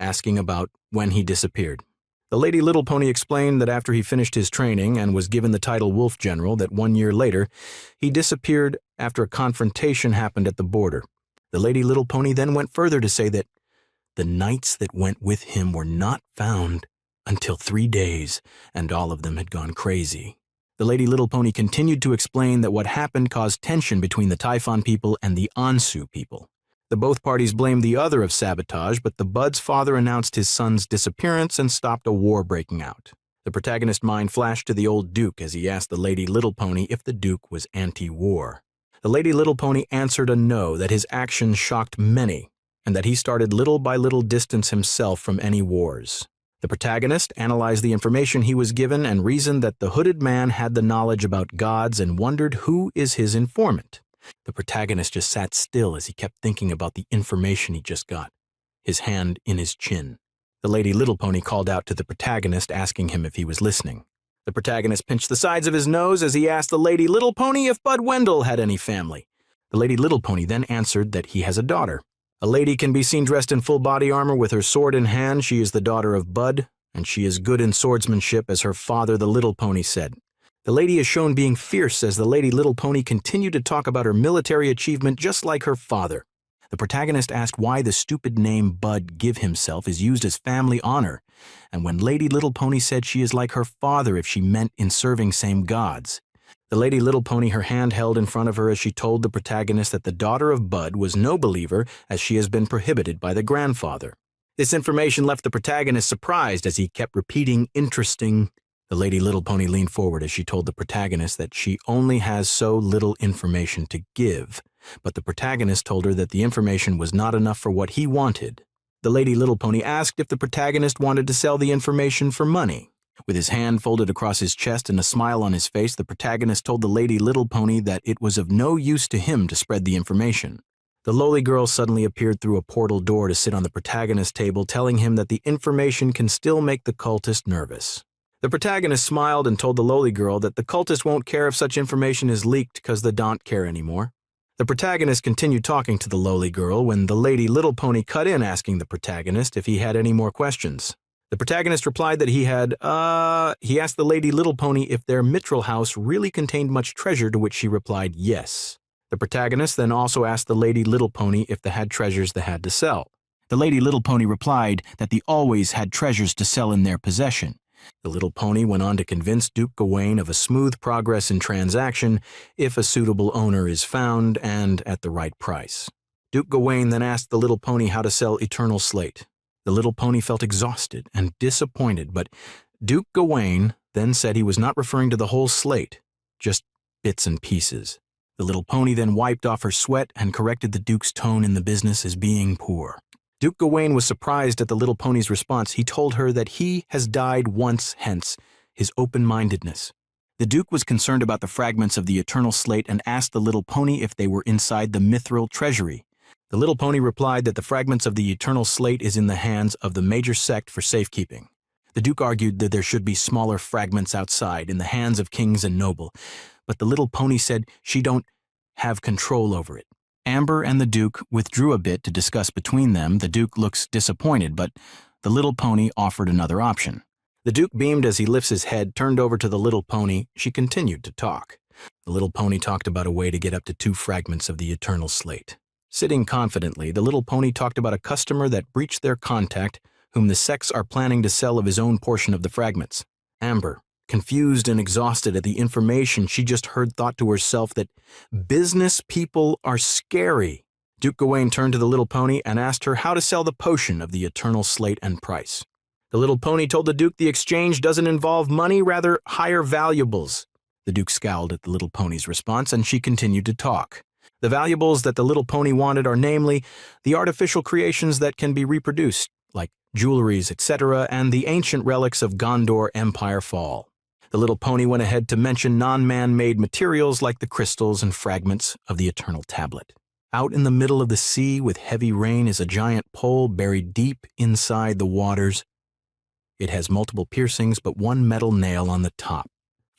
Speaker 1: asking about when he disappeared. The Lady Little Pony explained that after he finished his training and was given the title Wolf General, that 1 year later, he disappeared after a confrontation happened at the border. The Lady Little Pony then went further to say that the knights that went with him were not found until 3 days, and all of them had gone crazy. The Lady Little Pony continued to explain that what happened caused tension between the Typhon people and the Ansu people. Both parties blamed the other of sabotage, but the Bud's father announced his son's disappearance and stopped a war breaking out. The protagonist's mind flashed to the old Duke as he asked the Lady Little Pony if the Duke was anti-war. The Lady Little Pony answered a no, that his actions shocked many, and that he started little by little distance himself from any wars. The protagonist analyzed the information he was given and reasoned that the hooded man had the knowledge about gods and wondered who is his informant. The protagonist just sat still as he kept thinking about the information he just got, his hand in his chin. The Lady Little Pony called out to the protagonist, asking him if he was listening. The protagonist pinched the sides of his nose as he asked the Lady Little Pony if Bud Wendell had any family. The Lady Little Pony then answered that he has a daughter. A lady can be seen dressed in full body armor with her sword in hand. She is the daughter of Bud, and she is good in swordsmanship, as her father, the Little Pony, said. The lady is shown being fierce as the Lady Little Pony continued to talk about her military achievement just like her father. The protagonist asked why the stupid name Bud Give Himself is used as family honor, and when Lady Little Pony said she is like her father if she meant in serving same gods. The Lady Little Pony, her hand held in front of her as she told the protagonist that the daughter of Bud was no believer as she has been prohibited by the grandfather. This information left the protagonist surprised as he kept repeating, "Interesting." The Lady Little Pony leaned forward as she told the protagonist that she only has so little information to give, but the protagonist told her that the information was not enough for what he wanted. The Lady Little Pony asked if the protagonist wanted to sell the information for money. With his hand folded across his chest and a smile on his face, the protagonist told the Lady Little Pony that it was of no use to him to spread the information. The lowly girl suddenly appeared through a portal door to sit on the protagonist's table, telling him that the information can still make the cultist nervous. The protagonist smiled and told the lowly girl that the cultist won't care if such information is leaked because they don't care anymore. The protagonist continued talking to the lowly girl when the Lady Little Pony cut in, asking the protagonist if he had any more questions. The protagonist replied that he asked the Lady Little Pony if their mithril house really contained much treasure, to which she replied yes. The protagonist then also asked the Lady Little Pony if they had treasures they had to sell. The Lady Little Pony replied that they always had treasures to sell in their possession. The Little Pony went on to convince Duke Gawain of a smooth progress in transaction if a suitable owner is found and at the right price. Duke Gawain then asked the Little Pony how to sell Eternal Slate. The Little Pony felt exhausted and disappointed, but Duke Gawain then said he was not referring to the whole slate, just bits and pieces. The Little Pony then wiped off her sweat and corrected the Duke's tone in the business as being poor. Duke Gawain was surprised at the Little Pony's response. He told her that he has died once, hence his open-mindedness. The Duke was concerned about the fragments of the Eternal Slate and asked the Little Pony if they were inside the mithril treasury. The Little Pony replied that the fragments of the Eternal Slate is in the hands of the major sect for safekeeping. The Duke argued that there should be smaller fragments outside in the hands of kings and noble, but the Little Pony said she don't have control over it. Amber and the Duke withdrew a bit to discuss between them. The Duke looks disappointed, but the Little Pony offered another option. The Duke beamed as he lifts his head, turned over to the Little Pony. She continued to talk. The Little Pony talked about a way to get up to 2 fragments of the Eternal Slate. Sitting confidently, the Little Pony talked about a customer that breached their contact, whom the sects are planning to sell of his own portion of the fragments. Amber, confused and exhausted at the information she just heard, thought to herself that business people are scary. Duke Gawain turned to the Little Pony and asked her how to sell the potion of the Eternal Slate and price. The Little Pony told the Duke the exchange doesn't involve money, rather higher valuables. The Duke scowled at the Little Pony's response, and she continued to talk. The valuables that the Little Pony wanted are namely the artificial creations that can be reproduced, like jewelries, etc., and the ancient relics of Gondor Empire fall. The Little Pony went ahead to mention non-man-made materials like the crystals and fragments of the Eternal Tablet. Out in the middle of the sea with heavy rain is a giant pole buried deep inside the waters. It has multiple piercings but one metal nail on the top.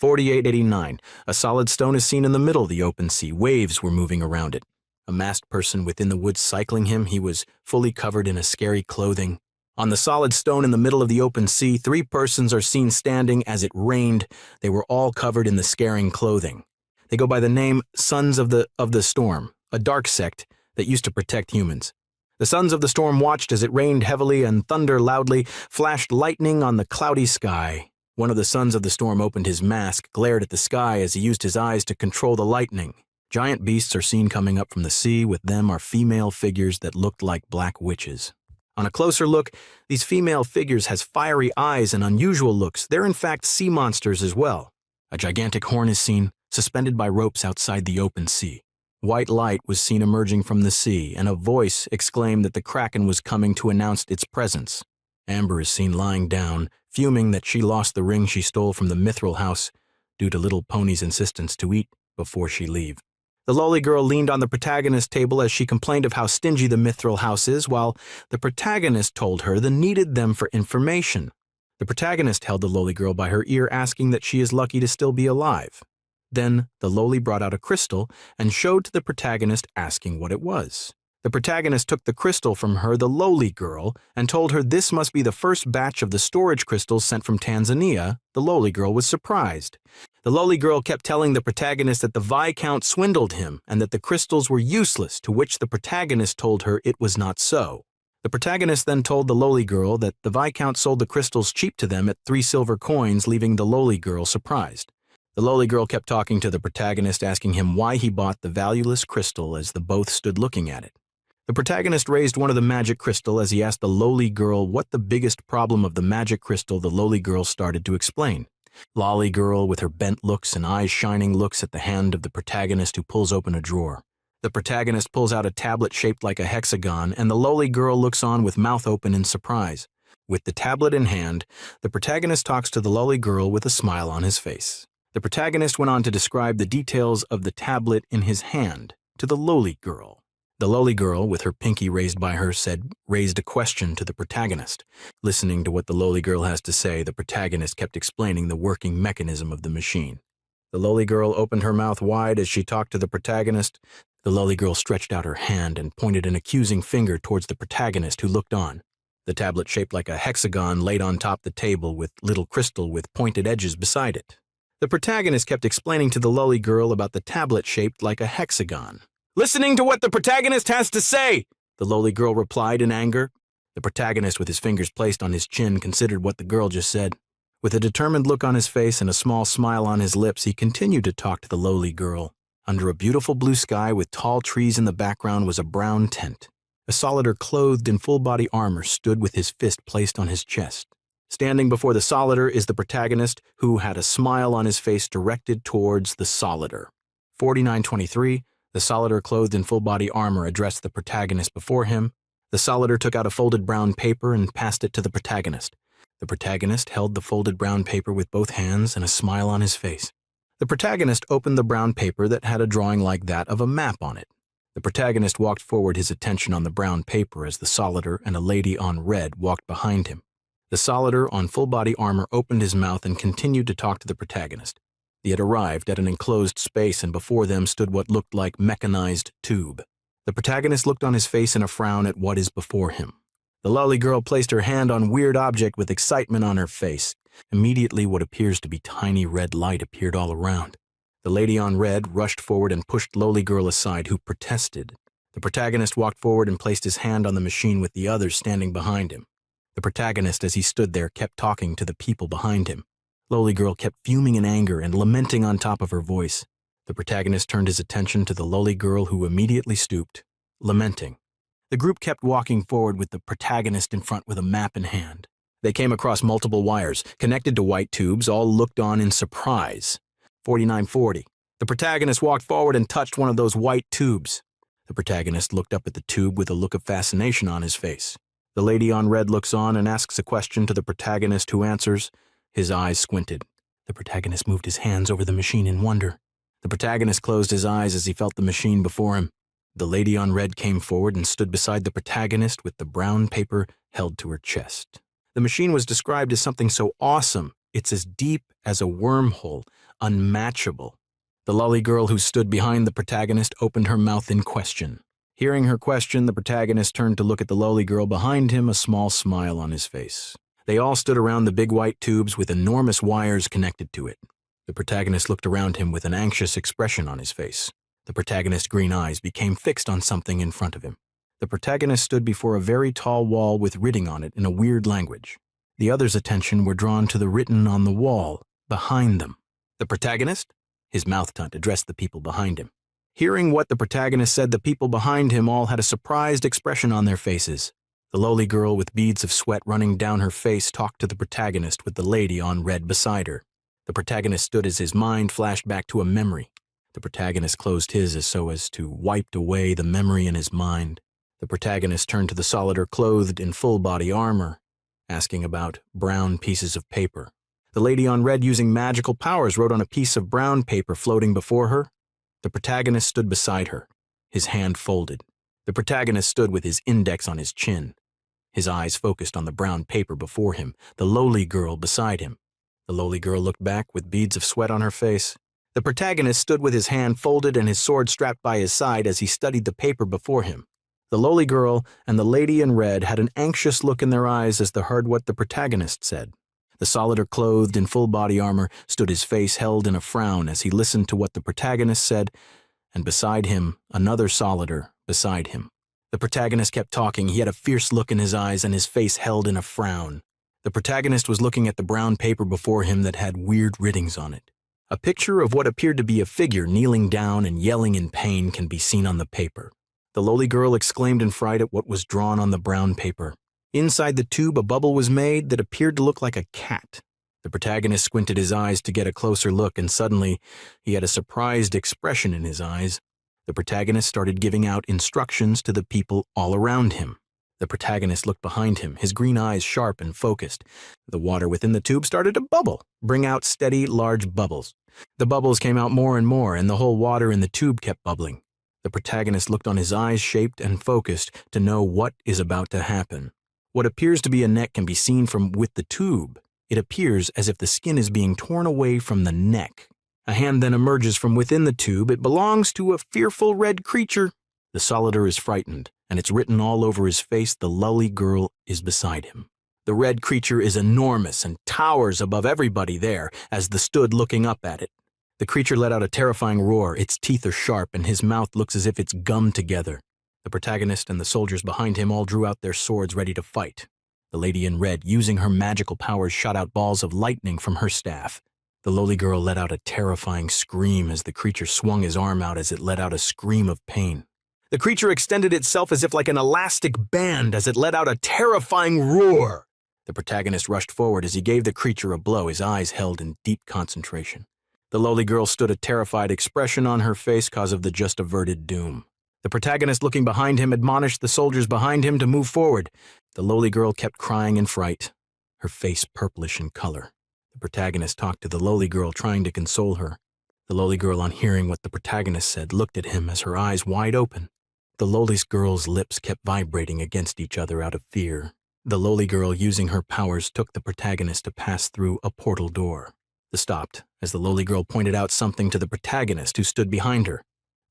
Speaker 1: 4889. A solid stone is seen in the middle of the open sea. Waves were moving around it. A masked person within the woods cycling him. He was fully covered in a scary clothing. On the solid stone in the middle of the open sea, 3 persons are seen standing as it rained. They were all covered in the scaring clothing. They go by the name Sons of the Storm, a dark sect that used to protect humans. The Sons of the Storm watched as it rained heavily and thunder loudly, flashed lightning on the cloudy sky. One of the Sons of the Storm opened his mask, glared at the sky as he used his eyes to control the lightning. Giant beasts are seen coming up from the sea. With them are female figures that looked like black witches. On a closer look, these female figures has fiery eyes and unusual looks. They're in fact sea monsters as well. A gigantic horn is seen, suspended by ropes outside the open sea. White light was seen emerging from the sea, and a voice exclaimed that the Kraken was coming to announce its presence. Amber is seen lying down, fuming that she lost the ring she stole from the Mithril house due to Little Pony's insistence to eat before she leave. The lowly girl leaned on the protagonist's table as she complained of how stingy the mithril house is, while the protagonist told her the needed them for information. The protagonist held the lowly girl by her ear, asking that she is lucky to still be alive. Then the lowly brought out a crystal and showed to the protagonist, asking what it was. The protagonist took the crystal from her, the lowly girl, and told her this must be the first batch of the storage crystals sent from Tanzania. The lowly girl was surprised. The lowly girl kept telling the protagonist that the Viscount swindled him and that the crystals were useless, to which the protagonist told her it was not so. The protagonist then told the lowly girl that the Viscount sold the crystals cheap to them at 3 silver coins, leaving the lowly girl surprised. The lowly girl kept talking to the protagonist, asking him why he bought the valueless crystal as the both stood looking at it. The protagonist raised one of the magic crystal as he asked the lowly girl what the biggest problem of the magic crystal. The lowly girl started to explain. Lolly girl with her bent looks and eyes shining looks at the hand of the protagonist, who pulls open a drawer. The protagonist pulls out a tablet shaped like a hexagon, and the lowly girl looks on with mouth open in surprise. With the tablet in hand, the protagonist talks to the lowly girl with a smile on his face. The protagonist went on to describe the details of the tablet in his hand to the lowly girl. The lowly girl, with her pinky raised by her, raised a question to the protagonist. Listening to what the lowly girl has to say, the protagonist kept explaining the working mechanism of the machine. The lowly girl opened her mouth wide as she talked to the protagonist. The lowly girl stretched out her hand and pointed an accusing finger towards the protagonist, who looked on. The tablet, shaped like a hexagon, laid on top the table with little crystal with pointed edges beside it. The protagonist kept explaining to the lowly girl about the tablet shaped like a hexagon. "Listening to what the protagonist has to say," the lowly girl replied in anger. The protagonist, with his fingers placed on his chin, considered what the girl just said. With a determined look on his face and a small smile on his lips, he continued to talk to the lowly girl. Under a beautiful blue sky with tall trees in the background was a brown tent. A solitaire clothed in full-body armor stood with his fist placed on his chest. Standing before the solitaire is the protagonist, who had a smile on his face directed towards the solitaire. 4923. The solitaire, clothed in full-body armor, addressed the protagonist before him. The solitaire took out a folded brown paper and passed it to the protagonist. The protagonist held the folded brown paper with both hands and a smile on his face. The protagonist opened the brown paper that had a drawing like that of a map on it. The protagonist walked forward, his attention on the brown paper, as the solitaire and a lady on red walked behind him. The solitaire on full-body armor opened his mouth and continued to talk to the protagonist. They had arrived at an enclosed space, and before them stood what looked like mechanized tube. The protagonist looked on his face in a frown at what is before him. The lolly girl placed her hand on weird object with excitement on her face. Immediately what appears to be tiny red light appeared all around. The lady on red rushed forward and pushed lowly girl aside, who protested. The protagonist walked forward and placed his hand on the machine with the others standing behind him. The protagonist, as he stood there, kept talking to the people behind him. Lowly girl kept fuming in anger and lamenting on top of her voice. The protagonist turned his attention to the lowly girl, who immediately stooped, lamenting. The group kept walking forward with the protagonist in front with a map in hand. They came across multiple wires, connected to white tubes. All looked on in surprise. 4940. The protagonist walked forward and touched one of those white tubes. The protagonist looked up at the tube with a look of fascination on his face. The lady on red looks on and asks a question to the protagonist, who answers. His eyes squinted. The protagonist moved his hands over the machine in wonder. The protagonist closed his eyes as he felt the machine before him. The lady on red came forward and stood beside the protagonist with the brown paper held to her chest. The machine was described as something so awesome, it's as deep as a wormhole, unmatchable. The lolly girl, who stood behind the protagonist, opened her mouth in question. Hearing her question, the protagonist turned to look at the lolly girl behind him, a small smile on his face. They all stood around the big white tubes with enormous wires connected to it. The protagonist looked around him with an anxious expression on his face. The protagonist's green eyes became fixed on something in front of him. The protagonist stood before a very tall wall with writing on it in a weird language. The others' attention were drawn to the written on the wall behind them. The protagonist? His mouth tunt addressed the people behind him. Hearing what the protagonist said, the people behind him all had a surprised expression on their faces. The lowly girl, with beads of sweat running down her face, talked to the protagonist with the lady on red beside her. The protagonist stood as his mind flashed back to a memory. The protagonist closed his as so as to wipe away the memory in his mind. The protagonist turned to the solitaire, clothed in full-body armor, asking about brown pieces of paper. The lady on red, using magical powers, wrote on a piece of brown paper floating before her. The protagonist stood beside her, his hand folded. The protagonist stood with his index on his chin, his eyes focused on the brown paper before him, the lowly girl beside him. The lowly girl looked back with beads of sweat on her face. The protagonist stood with his hand folded and his sword strapped by his side as he studied the paper before him. The lowly girl and the lady in red had an anxious look in their eyes as they heard what the protagonist said. The solitaire, clothed in full body armor, stood his face held in a frown as he listened to what the protagonist said, and beside him, another solitaire beside him. The protagonist kept talking. He had a fierce look in his eyes and his face held in a frown. The protagonist was looking at the brown paper before him that had weird writings on it. A picture of what appeared to be a figure kneeling down and yelling in pain can be seen on the paper. The lowly girl exclaimed in fright at what was drawn on the brown paper. Inside the tube, a bubble was made that appeared to look like a cat. The protagonist squinted his eyes to get a closer look, and suddenly he had a surprised expression in his eyes. The protagonist started giving out instructions to the people all around him. The protagonist looked behind him, his green eyes sharp and focused. The water within the tube started to bubble, bring out steady, large bubbles. The bubbles came out more and more, and the whole water in the tube kept bubbling. The protagonist looked on his eyes shaped and focused to know what is about to happen. What appears to be a neck can be seen from with the tube. It appears as if the skin is being torn away from the neck. A hand then emerges from within the tube. It belongs to a fearful red creature. The solitaire is frightened, and it's written all over his face. The lowly girl is beside him. The red creature is enormous and towers above everybody there as they stood looking up at it. The creature let out a terrifying roar. Its teeth are sharp, and his mouth looks as if it's gummed together. The protagonist and the soldiers behind him all drew out their swords ready to fight. The lady in red, using her magical powers, shot out balls of lightning from her staff. The lowly girl let out a terrifying scream as the creature swung his arm out as it let out a scream of pain. The creature extended itself as if like an elastic band as it let out a terrifying roar. The protagonist rushed forward as he gave the creature a blow, his eyes held in deep concentration. The lowly girl stood, a terrified expression on her face cause of the just averted doom. The protagonist, looking behind him, admonished the soldiers behind him to move forward. The lowly girl kept crying in fright, her face purplish in color. The protagonist talked to the lowly girl, trying to console her. The lowly girl, on hearing what the protagonist said, looked at him as her eyes wide open. The lowly girl's lips kept vibrating against each other out of fear. The lowly girl, using her powers, took the protagonist to pass through a portal door. They stopped as the lowly girl pointed out something to the protagonist who stood behind her.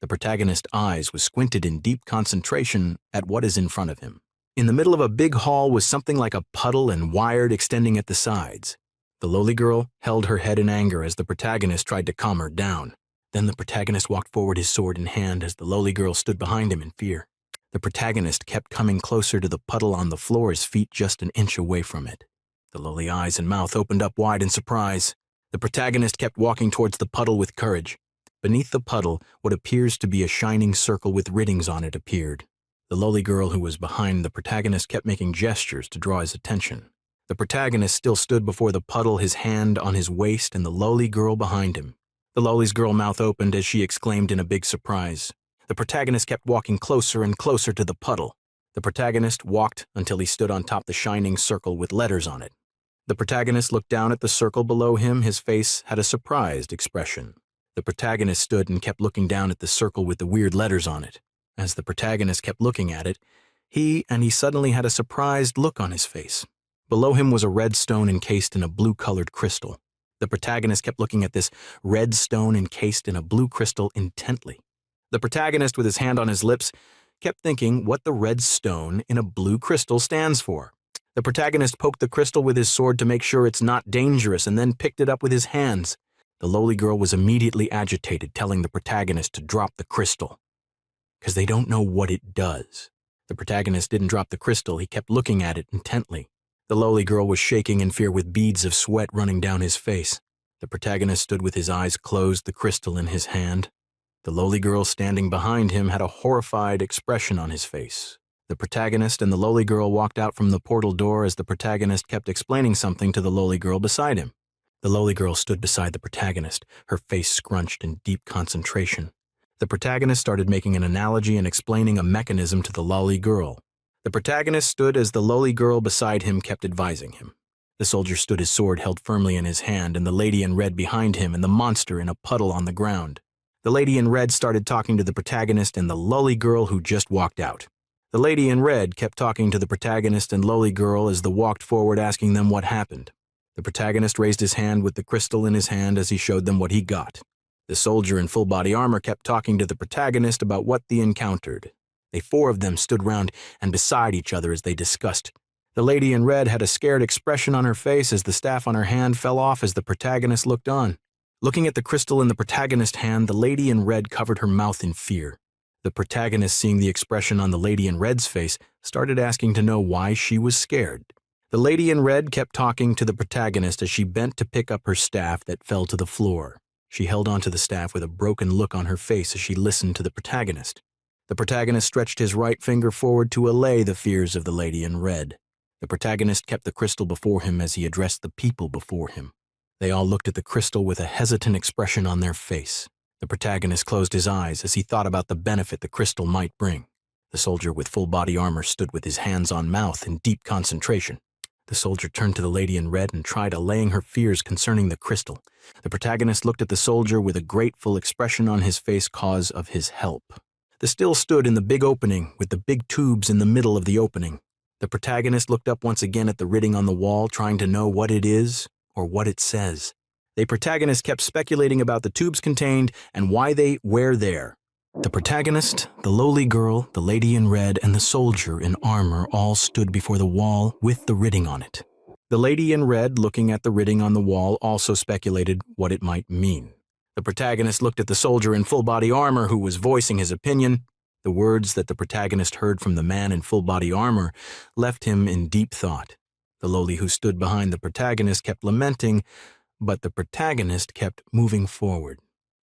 Speaker 1: The protagonist's eyes was squinted in deep concentration at what is in front of him. In the middle of a big hall was something like a puddle and wired extending at the sides. The lowly girl held her head in anger as the protagonist tried to calm her down. Then the protagonist walked forward, his sword in hand, as the lowly girl stood behind him in fear. The protagonist kept coming closer to the puddle on the floor, his feet just an inch away from it. The lowly eyes and mouth opened up wide in surprise. The protagonist kept walking towards the puddle with courage. Beneath the puddle, what appears to be a shining circle with writings on it appeared. The lowly girl who was behind the protagonist kept making gestures to draw his attention. The protagonist still stood before the puddle, his hand on his waist, and the lowly girl behind him. The lowly girl's mouth opened as she exclaimed in a big surprise. The protagonist kept walking closer and closer to the puddle. The protagonist walked until he stood on top the shining circle with letters on it. The protagonist looked down at the circle below him. His face had a surprised expression. The protagonist stood and kept looking down at the circle with the weird letters on it. As the protagonist kept looking at it, he suddenly had a surprised look on his face. Below him was a red stone encased in a blue-colored crystal. The protagonist kept looking at this red stone encased in a blue crystal intently. The protagonist, with his hand on his lips, kept thinking what the red stone in a blue crystal stands for. The protagonist poked the crystal with his sword to make sure it's not dangerous and then picked it up with his hands. The lowly girl was immediately agitated, telling the protagonist to drop the crystal, because they don't know what it does. The protagonist didn't drop the crystal. He kept looking at it intently. The lowly girl was shaking in fear with beads of sweat running down his face. The protagonist stood with his eyes closed, the crystal in his hand. The lowly girl standing behind him had a horrified expression on his face. The protagonist and the lowly girl walked out from the portal door as the protagonist kept explaining something to the lowly girl beside him. The lowly girl stood beside the protagonist, her face scrunched in deep concentration. The protagonist started making an analogy and explaining a mechanism to the lowly girl. The protagonist stood as the lowly girl beside him kept advising him. The soldier stood, his sword held firmly in his hand, and the lady in red behind him, and the monster in a puddle on the ground. The lady in red started talking to the protagonist and the lolly girl who just walked out. The lady in red kept talking to the protagonist and lolly girl as they walked forward, asking them what happened. The protagonist raised his hand with the crystal in his hand as he showed them what he got. The soldier in full body armor kept talking to the protagonist about what they encountered. The four of them stood round and beside each other as they discussed. The lady in red had a scared expression on her face as the staff on her hand fell off as the protagonist looked on. Looking at the crystal in the protagonist's hand, the lady in red covered her mouth in fear. The protagonist, seeing the expression on the lady in red's face, started asking to know why she was scared. The lady in red kept talking to the protagonist as she bent to pick up her staff that fell to the floor. She held onto the staff with a broken look on her face as she listened to the protagonist. The protagonist stretched his right finger forward to allay the fears of the lady in red. The protagonist kept the crystal before him as he addressed the people before him. They all looked at the crystal with a hesitant expression on their face. The protagonist closed his eyes as he thought about the benefit the crystal might bring. The soldier with full body armor stood with his hands on mouth in deep concentration. The soldier turned to the lady in red and tried allaying her fears concerning the crystal. The protagonist looked at the soldier with a grateful expression on his face cause of his help. The still stood in the big opening with the big tubes in the middle of the opening. The protagonist looked up once again at the writing on the wall, trying to know what it is or what it says. The protagonist kept speculating about the tubes contained and why they were there. The protagonist, the lowly girl, the lady in red, and the soldier in armor all stood before the wall with the writing on it. The lady in red, looking at the writing on the wall, also speculated what it might mean. The protagonist looked at the soldier in full body armor who was voicing his opinion. The words that the protagonist heard from the man in full body armor left him in deep thought. The lowly who stood behind the protagonist kept lamenting, but the protagonist kept moving forward.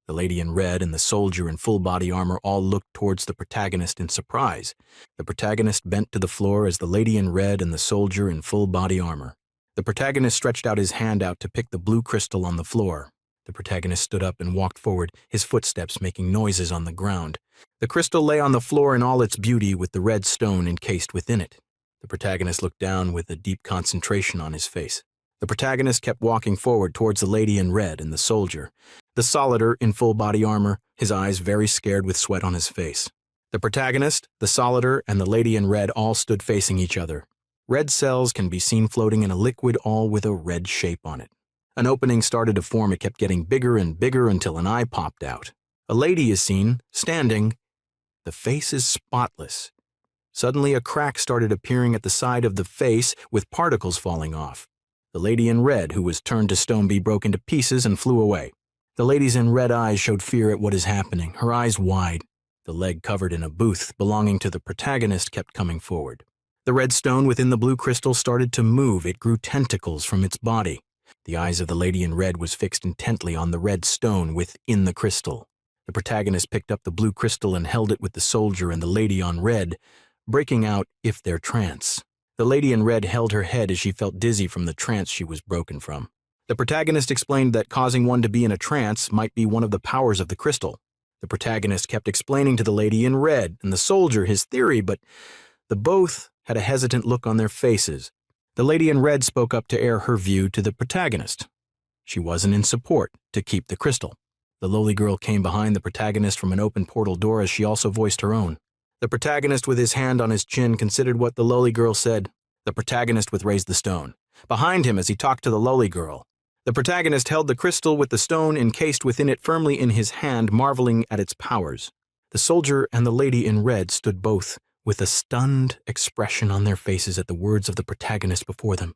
Speaker 1: The lady in red and the soldier in full body armor all looked towards the protagonist in surprise. The protagonist bent to the floor as the lady in red and the soldier in full body armor. The protagonist stretched out his hand out to pick the blue crystal on the floor. The protagonist stood up and walked forward, his footsteps making noises on the ground. The crystal lay on the floor in all its beauty with the red stone encased within it. The protagonist looked down with a deep concentration on his face. The protagonist kept walking forward towards the lady in red and the soldier. The solider in full body armor, his eyes very scared with sweat on his face. The protagonist, the solider, and the lady in red all stood facing each other. Red cells can be seen floating in a liquid all with a red shape on it. An opening started to form. It kept getting bigger and bigger until an eye popped out. A lady is seen, standing. The face is spotless. Suddenly a crack started appearing at the side of the face with particles falling off. The lady in red, who was turned to stone, broke into pieces and flew away. The lady's in red eyes showed fear at what is happening, her eyes wide. The leg covered in a booth belonging to the protagonist kept coming forward. The red stone within the blue crystal started to move. It grew tentacles from its body. The eyes of the lady in red was fixed intently on the red stone within the crystal. The protagonist picked up the blue crystal and held it with the soldier and the lady on red, breaking out if their trance. The lady in red held her head as she felt dizzy from the trance she was broken from. The protagonist explained that causing one to be in a trance might be one of the powers of the crystal. The protagonist kept explaining to the lady in red and the soldier his theory, but the both had a hesitant look on their faces. The lady in red spoke up to air her view to the protagonist. She wasn't in support to keep the crystal. The lowly girl came behind the protagonist from an open portal door as she also voiced her own. The protagonist with his hand on his chin considered what the lowly girl said. The protagonist with raised the stone behind him as he talked to the lowly girl. The protagonist held the crystal with the stone encased within it firmly in his hand, marveling at its powers. The soldier and the lady in red stood both with a stunned expression on their faces at the words of the protagonist before them.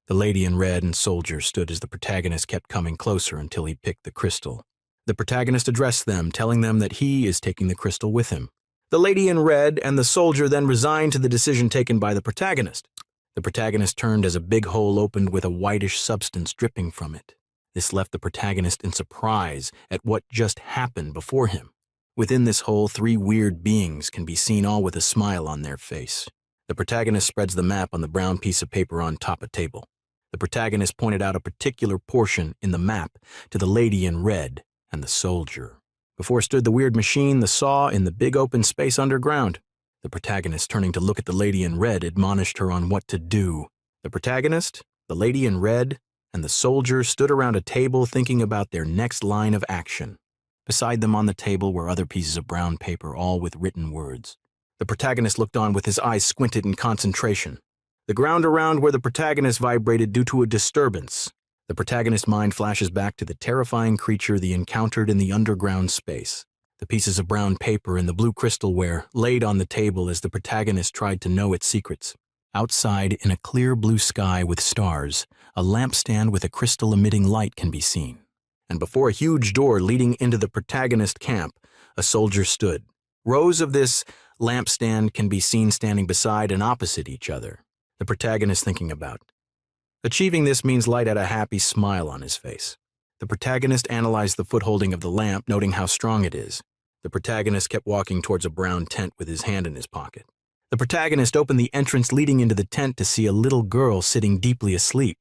Speaker 1: The lady in red and soldier stood as the protagonist kept coming closer until he picked the crystal. The protagonist addressed them, telling them that he is taking the crystal with him. The lady in red and the soldier then resigned to the decision taken by the protagonist. The protagonist turned as a big hole opened with a whitish substance dripping from it. This left the protagonist in surprise at what just happened before him. Within this hole, 3 weird beings can be seen, all with a smile on their face. The protagonist spreads the map on the brown piece of paper on top of a table. The protagonist pointed out a particular portion in the map to the lady in red and the soldier. Before stood the weird machine, the saw, in the big open space underground. The protagonist, turning to look at the lady in red, admonished her on what to do. The protagonist, the lady in red, and the soldier stood around a table thinking about their next line of action. Beside them on the table were other pieces of brown paper, all with written words. The protagonist looked on with his eyes squinted in concentration. The ground around where the protagonist vibrated due to a disturbance. The protagonist's mind flashes back to the terrifying creature they encountered in the underground space. The pieces of brown paper and the blue crystalware laid on the table as the protagonist tried to know its secrets. Outside, in a clear blue sky with stars, a lampstand with a crystal-emitting light can be seen. And before a huge door leading into the protagonist camp, a soldier stood. Rows of this lampstand can be seen standing beside and opposite each other. The protagonist thinking about. Achieving this means Light had a happy smile on his face. The protagonist analyzed the footholding of the lamp, noting how strong it is. The protagonist kept walking towards a brown tent with his hand in his pocket. The protagonist opened the entrance leading into the tent to see a little girl sitting deeply asleep.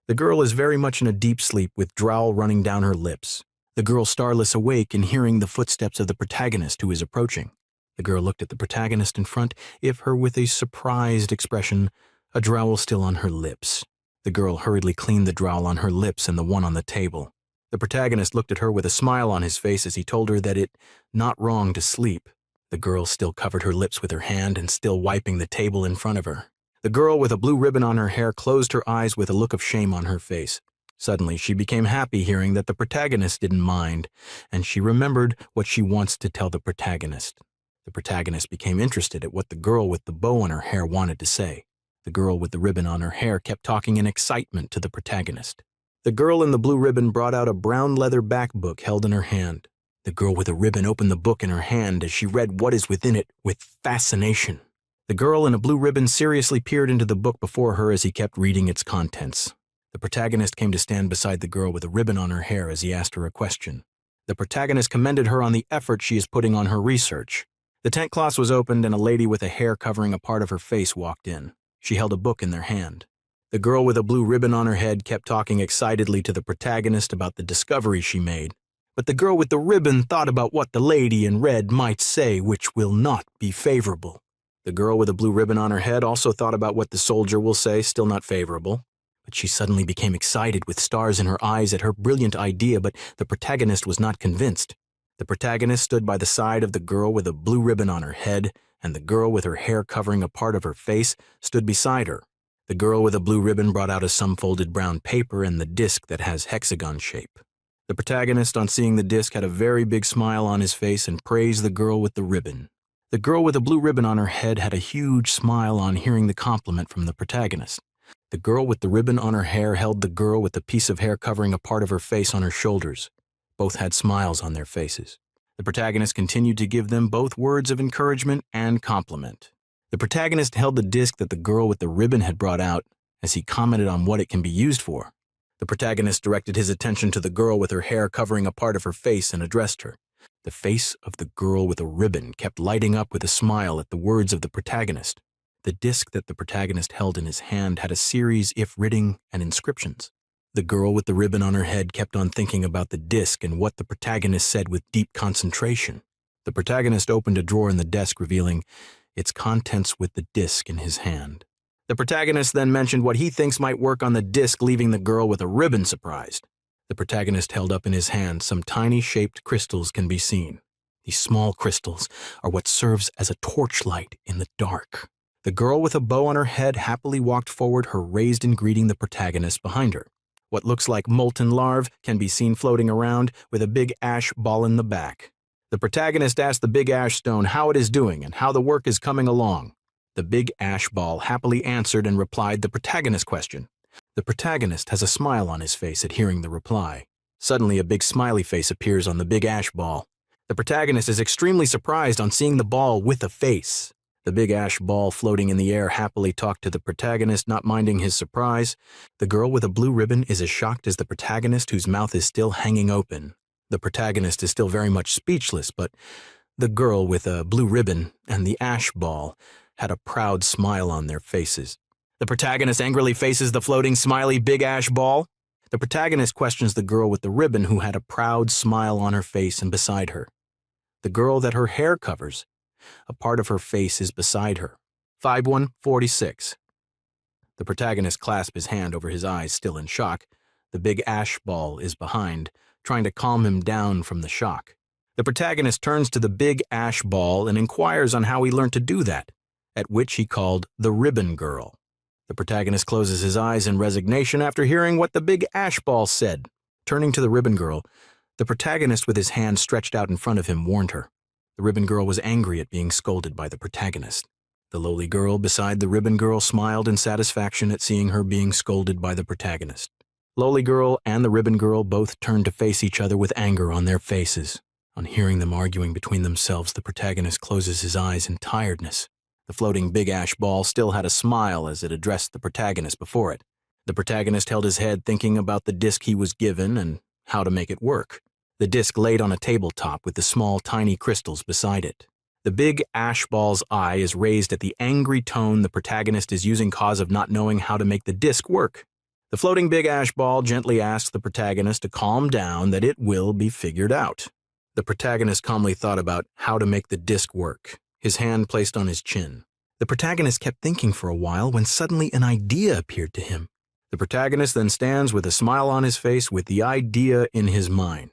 Speaker 1: The girl is very much in a deep sleep with drawl running down her lips. The girl starless awake and hearing the footsteps of the protagonist who is approaching. The girl looked at the protagonist in front of her with a surprised expression, a drawl still on her lips. The girl hurriedly cleaned the drawl on her lips and the one on the table. The protagonist looked at her with a smile on his face as he told her that it not wrong to sleep. The girl still covered her lips with her hand and still wiping the table in front of her. The girl with a blue ribbon on her hair closed her eyes with a look of shame on her face. Suddenly, she became happy hearing that the protagonist didn't mind, and she remembered what she wants to tell the protagonist. The protagonist became interested at what the girl with the bow on her hair wanted to say. The girl with the ribbon on her hair kept talking in excitement to the protagonist. The girl in the blue ribbon brought out a brown leather back book held in her hand. The girl with the ribbon opened the book in her hand as she read what is within it with fascination. The girl in a blue ribbon seriously peered into the book before her as he kept reading its contents. The protagonist came to stand beside the girl with a ribbon on her hair as he asked her a question. The protagonist commended her on the effort she is putting on her research. The tent cloth was opened and a lady with a hair covering a part of her face walked in. She held a book in their hand. The girl with a blue ribbon on her head kept talking excitedly to the protagonist about the discovery she made. But the girl with the ribbon thought about what the lady in red might say, which will not be favorable. The girl with a blue ribbon on her head also thought about what the soldier will say, still not favorable. But she suddenly became excited with stars in her eyes at her brilliant idea, but the protagonist was not convinced. The protagonist stood by the side of the girl with a blue ribbon on her head, and the girl with her hair covering a part of her face stood beside her. The girl with a blue ribbon brought out some folded brown paper and the disc that has hexagon shape. The protagonist, on seeing the disc, had a very big smile on his face and praised the girl with the ribbon. The girl with a blue ribbon on her head had a huge smile on hearing the compliment from the protagonist. The girl with the ribbon on her hair held the girl with the piece of hair covering a part of her face on her shoulders. Both had smiles on their faces. The protagonist continued to give them both words of encouragement and compliment. The protagonist held the disc that the girl with the ribbon had brought out as he commented on what it can be used for. The protagonist directed his attention to the girl with her hair covering a part of her face and addressed her. The face of the girl with a ribbon kept lighting up with a smile at the words of the protagonist. The disc that the protagonist held in his hand had a series of writing and inscriptions. The girl with the ribbon on her head kept on thinking about the disc and what the protagonist said with deep concentration. The protagonist opened a drawer in the desk, revealing its contents with the disc in his hand. The protagonist then mentioned what he thinks might work on the disc, leaving the girl with a ribbon surprised. The protagonist held up in his hand some tiny shaped crystals can be seen. These small crystals are what serves as a torchlight in the dark. The girl with a bow on her head happily walked forward, her raised in greeting the protagonist behind her. What looks like molten larvae can be seen floating around with a big ash ball in the back. The protagonist asked the big ash stone how it is doing and how the work is coming along. The big ash ball happily answered and replied the protagonist's question. The protagonist has a smile on his face at hearing the reply. Suddenly, a big smiley face appears on the big ash ball. The protagonist is extremely surprised on seeing the ball with a face. The big ash ball floating in the air happily talked to the protagonist, not minding his surprise. The girl with a blue ribbon is as shocked as the protagonist, whose mouth is still hanging open. The protagonist is still very much speechless, but the girl with a blue ribbon and the ash ball had a proud smile on their faces. The protagonist angrily faces the floating smiley big ash ball. The protagonist questions the girl with the ribbon, who had a proud smile on her face and beside her. The girl that her hair covers, a part of her face is beside her. 5146. The protagonist clasped his hand over his eyes, still in shock. The big ash ball is behind, trying to calm him down from the shock. The protagonist turns to the big ash ball and inquires on how he learned to do that, at which he called the ribbon girl. The protagonist closes his eyes in resignation after hearing what the big ash ball said. Turning to the ribbon girl, the protagonist with his hand stretched out in front of him warned her. The ribbon girl was angry at being scolded by the protagonist. The lowly girl beside the ribbon girl smiled in satisfaction at seeing her being scolded by the protagonist. Lowly girl and the ribbon girl both turned to face each other with anger on their faces. On hearing them arguing between themselves, the protagonist closes his eyes in tiredness. The floating big ash ball still had a smile as it addressed the protagonist before it. The protagonist held his head thinking about the disc he was given and how to make it work. The disc laid on a tabletop with the small tiny crystals beside it. The big ash ball's eye is raised at the angry tone the protagonist is using cause of not knowing how to make the disc work. The floating big ash ball gently asks the protagonist to calm down, that it will be figured out. The protagonist calmly thought about how to make the disc work, his hand placed on his chin. The protagonist kept thinking for a while when suddenly an idea appeared to him. The protagonist then stands with a smile on his face with the idea in his mind.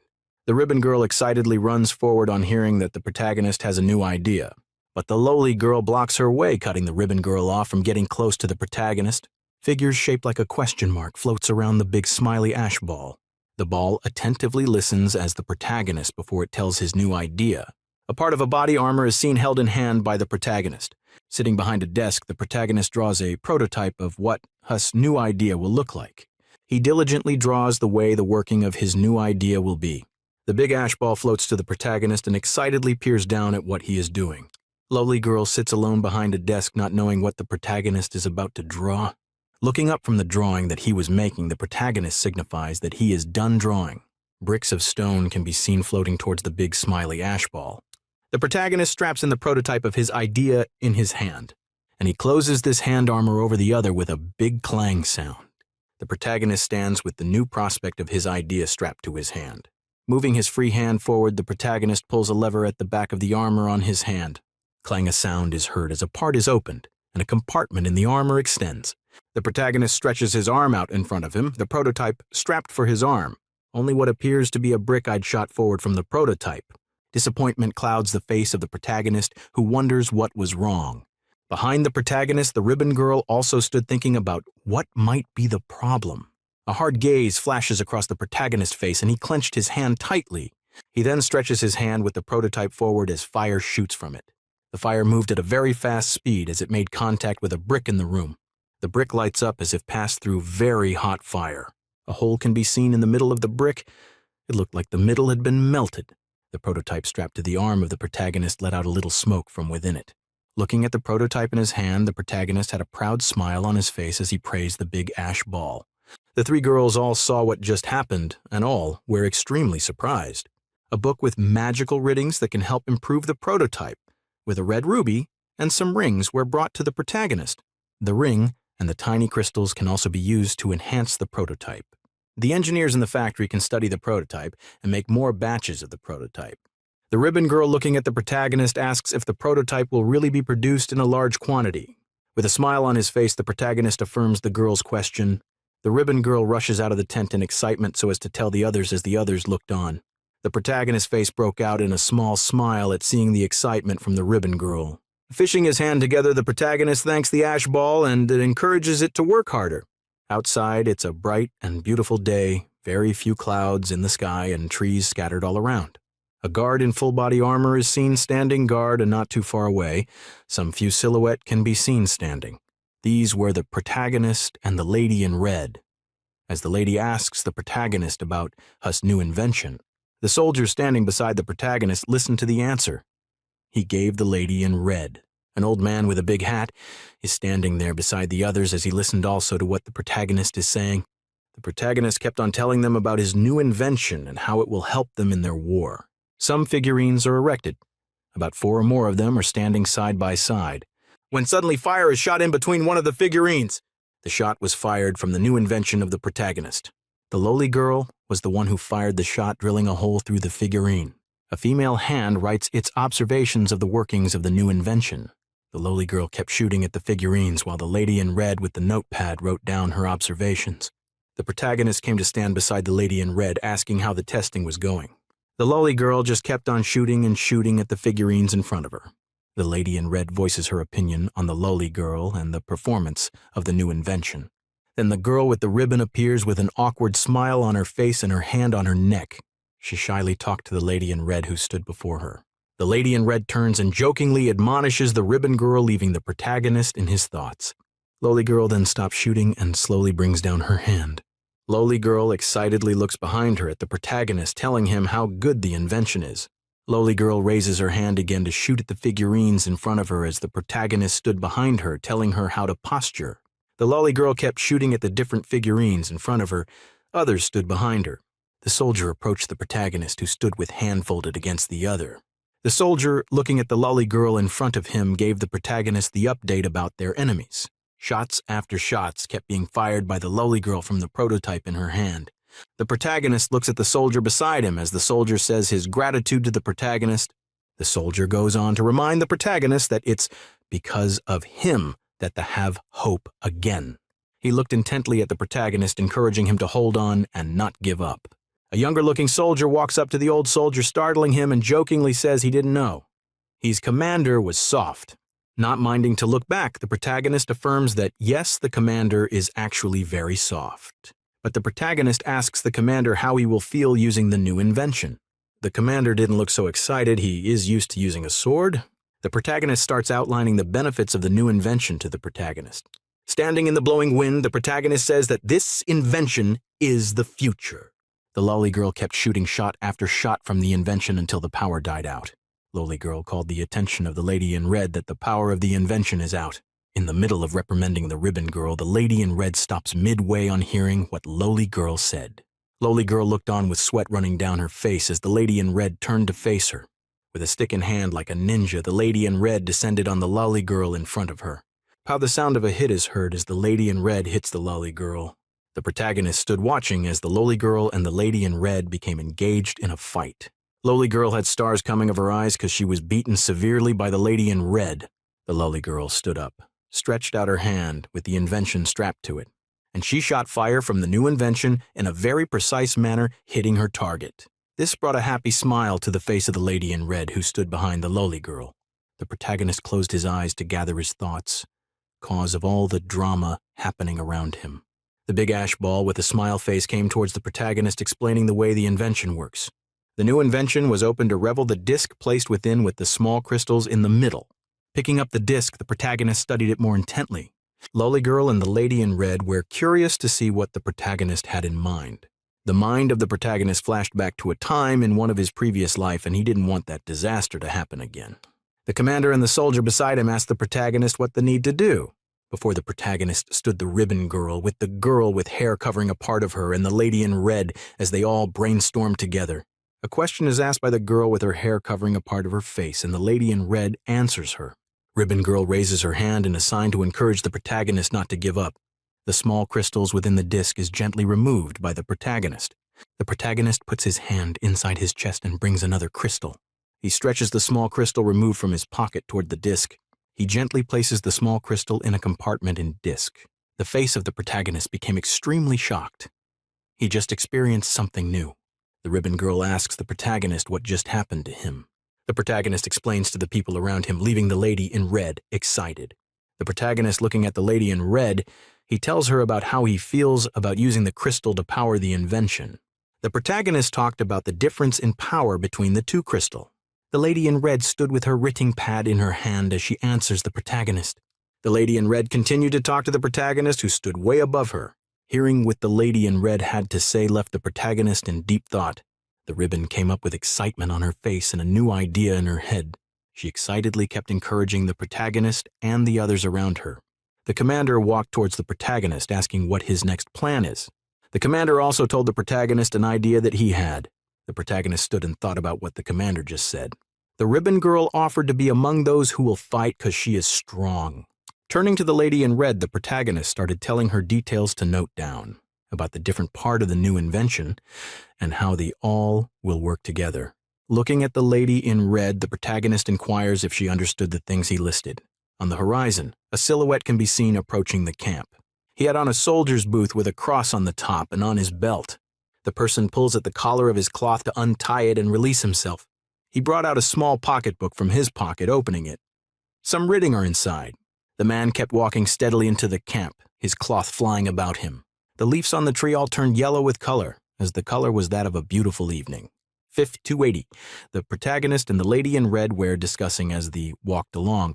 Speaker 1: The ribbon girl excitedly runs forward on hearing that the protagonist has a new idea, but the lowly girl blocks her way, cutting the ribbon girl off from getting close to the protagonist. Figures shaped like a question mark floats around the big smiley ash ball. The ball attentively listens as the protagonist before it tells his new idea. A part of a body armor is seen held in hand by the protagonist. Sitting behind a desk, the protagonist draws a prototype of what Hus' new idea will look like. He diligently draws the way the working of his new idea will be. The big ash ball floats to the protagonist and excitedly peers down at what he is doing. Lowly girl sits alone behind a desk, not knowing what the protagonist is about to draw. Looking up from the drawing that he was making, the protagonist signifies that he is done drawing. Bricks of stone can be seen floating towards the big smiley ash ball. The protagonist straps in the prototype of his idea in his hand, and he closes this hand armor over the other with a big clang sound. The protagonist stands with the new prospect of his idea strapped to his hand. Moving his free hand forward, the protagonist pulls a lever at the back of the armor on his hand. Clang a sound is heard as a part is opened, and a compartment in the armor extends. The protagonist stretches his arm out in front of him, the prototype strapped for his arm. Only what appears to be a brick I'd shot forward from the prototype. Disappointment clouds the face of the protagonist, who wonders what was wrong. Behind the protagonist, the ribbon girl also stood thinking about what might be the problem. A hard gaze flashes across the protagonist's face, and he clenched his hand tightly. He then stretches his hand with the prototype forward as fire shoots from it. The fire moved at a very fast speed as it made contact with a brick in the room. The brick lights up as if passed through very hot fire. A hole can be seen in the middle of the brick. It looked like the middle had been melted. The prototype strapped to the arm of the protagonist let out a little smoke from within it. Looking at the prototype in his hand, the protagonist had a proud smile on his face as he praised the big ash ball. The three girls all saw what just happened, and all were extremely surprised. A book with magical readings that can help improve the prototype, with a red ruby and some rings were brought to the protagonist. The ring and the tiny crystals can also be used to enhance the prototype. The engineers in the factory can study the prototype and make more batches of the prototype. The ribbon girl, looking at the protagonist, asks if the prototype will really be produced in a large quantity. With a smile on his face, the protagonist affirms the girl's question. The ribbon girl rushes out of the tent in excitement so as to tell the others as the others looked on. The protagonist's face broke out in a small smile at seeing the excitement from the ribbon girl. Fishing his hand together, the protagonist thanks the ash ball and encourages it to work harder. Outside, it's a bright and beautiful day, very few clouds in the sky and trees scattered all around. A guard in full-body armor is seen standing guard and not too far away. Some few silhouette can be seen standing. These were the protagonist and the lady in red. As the lady asks the protagonist about Hus' new invention, the soldiers standing beside the protagonist listen to the answer. He gave the lady in red. An old man with a big hat is standing there beside the others as he listened also to what the protagonist is saying. The protagonist kept on telling them about his new invention and how it will help them in their war. Some figurines are erected. About 4 or more of them are standing side by side. When suddenly fire is shot in between one of the figurines. The shot was fired from the new invention of the protagonist. The lowly girl was the one who fired the shot, drilling a hole through the figurine. A female hand writes its observations of the workings of the new invention. The lowly girl kept shooting at the figurines while the lady in red with the notepad wrote down her observations. The protagonist came to stand beside the lady in red, asking how the testing was going. The lolly girl just kept on shooting and shooting at the figurines in front of her. The lady in red voices her opinion on the lolly girl and the performance of the new invention. Then the girl with the ribbon appears with an awkward smile on her face and her hand on her neck. She shyly talked to the lady in red who stood before her. The lady in red turns and jokingly admonishes the ribbon girl, leaving the protagonist in his thoughts. Lolly girl then stops shooting and slowly brings down her hand. Lolly girl excitedly looks behind her at the protagonist, telling him how good the invention is. Lolly girl raises her hand again to shoot at the figurines in front of her as the protagonist stood behind her, telling her how to posture. The lolly girl kept shooting at the different figurines in front of her. Others stood behind her. The soldier approached the protagonist, who stood with hand folded against the other. The soldier, looking at the lolly girl in front of him, gave the protagonist the update about their enemies. Shots after shots kept being fired by the lolly girl from the prototype in her hand. The protagonist looks at the soldier beside him as the soldier says his gratitude to the protagonist. The soldier goes on to remind the protagonist that it's because of him that they have hope again. He looked intently at the protagonist, encouraging him to hold on and not give up. A younger-looking soldier walks up to the old soldier, startling him, and jokingly says he didn't know. His commander was soft. Not minding to look back, the protagonist affirms that yes, the commander is actually very soft. But the protagonist asks the commander how he will feel using the new invention. The commander didn't look so excited. He is used to using a sword. The protagonist starts outlining the benefits of the new invention to the protagonist. Standing in the blowing wind, the protagonist says that this invention is the future. The lolly girl kept shooting shot after shot from the invention until the power died out. Lolly girl called the attention of the lady in red that the power of the invention is out. In the middle of reprimanding the ribbon girl, the lady in red stops midway on hearing what lolly girl said. Lolly girl looked on with sweat running down her face as the lady in red turned to face her. With a stick in hand like a ninja, the lady in red descended on the lolly girl in front of her. How the sound of a hit is heard as the lady in red hits the lolly girl. The protagonist stood watching as the lolly girl and the lady in red became engaged in a fight. Lolly girl had stars coming of her eyes because she was beaten severely by the lady in red. The lolly girl stood up, stretched out her hand with the invention strapped to it, and she shot fire from the new invention in a very precise manner, hitting her target. This brought a happy smile to the face of the lady in red who stood behind the lolly girl. The protagonist closed his eyes to gather his thoughts, cause of all the drama happening around him. The big ash ball with a smile face came towards the protagonist, explaining the way the invention works. The new invention was opened to revel the disc placed within with the small crystals in the middle. Picking up the disc, the protagonist studied it more intently. Lolly girl and the lady in red were curious to see what the protagonist had in mind. The mind of the protagonist flashed back to a time in one of his previous life, and he didn't want that disaster to happen again. The commander and the soldier beside him asked the protagonist what they need to do. Before the protagonist stood the ribbon girl, with the girl with hair covering a part of her and the lady in red as they all brainstormed together. A question is asked by the girl with her hair covering a part of her face, and the lady in red answers her. Ribbon girl raises her hand in a sign to encourage the protagonist not to give up. The small crystals within the disc is gently removed by the protagonist. The protagonist puts his hand inside his chest and brings another crystal. He stretches the small crystal removed from his pocket toward the disc. He gently places the small crystal in a compartment in disc. The face of the protagonist became extremely shocked. He just experienced something new. The ribbon girl asks the protagonist what just happened to him. The protagonist explains to the people around him, leaving the lady in red excited. The protagonist, looking at the lady in red, he tells her about how he feels about using the crystal to power the invention. The protagonist talked about the difference in power between the two crystals. The lady in red stood with her writing pad in her hand as she answers the protagonist. The lady in red continued to talk to the protagonist, who stood way above her. Hearing what the lady in red had to say left the protagonist in deep thought. The ribbon came up with excitement on her face and a new idea in her head. She excitedly kept encouraging the protagonist and the others around her. The commander walked towards the protagonist, asking what his next plan is. The commander also told the protagonist an idea that he had. The protagonist stood and thought about what the commander just said. The ribbon girl offered to be among those who will fight because she is strong. Turning to the lady in red, the protagonist started telling her details to note down about the different part of the new invention and how they all will work together. Looking at the lady in red, the protagonist inquires if she understood the things he listed. On the horizon, a silhouette can be seen approaching the camp. He had on a soldier's booth with a cross on the top and on his belt. The person pulls at the collar of his cloth to untie it and release himself. He brought out a small pocketbook from his pocket, opening it. Some writing are inside. The man kept walking steadily into the camp, his cloth flying about him. The leaves on the tree all turned yellow with color, as the color was that of a beautiful evening. 280. The protagonist and the lady in red were discussing as they walked along.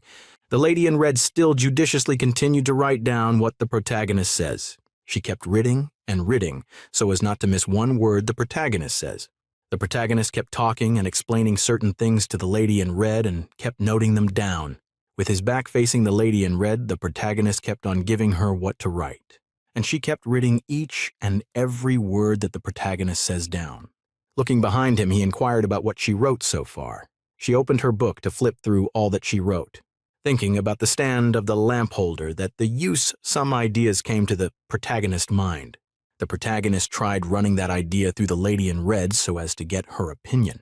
Speaker 1: The lady in red still judiciously continued to write down what the protagonist says. She kept writing and writing, so as not to miss one word the protagonist says. The protagonist kept talking and explaining certain things to the lady in red and kept noting them down. With his back facing the lady in red, the protagonist kept on giving her what to write, and she kept writing each and every word that the protagonist says down. Looking behind him, he inquired about what she wrote so far. She opened her book to flip through all that she wrote. Thinking about the stand of the lamp holder, that the use, some ideas came to the protagonist's mind. The protagonist tried running that idea through the lady in red so as to get her opinion.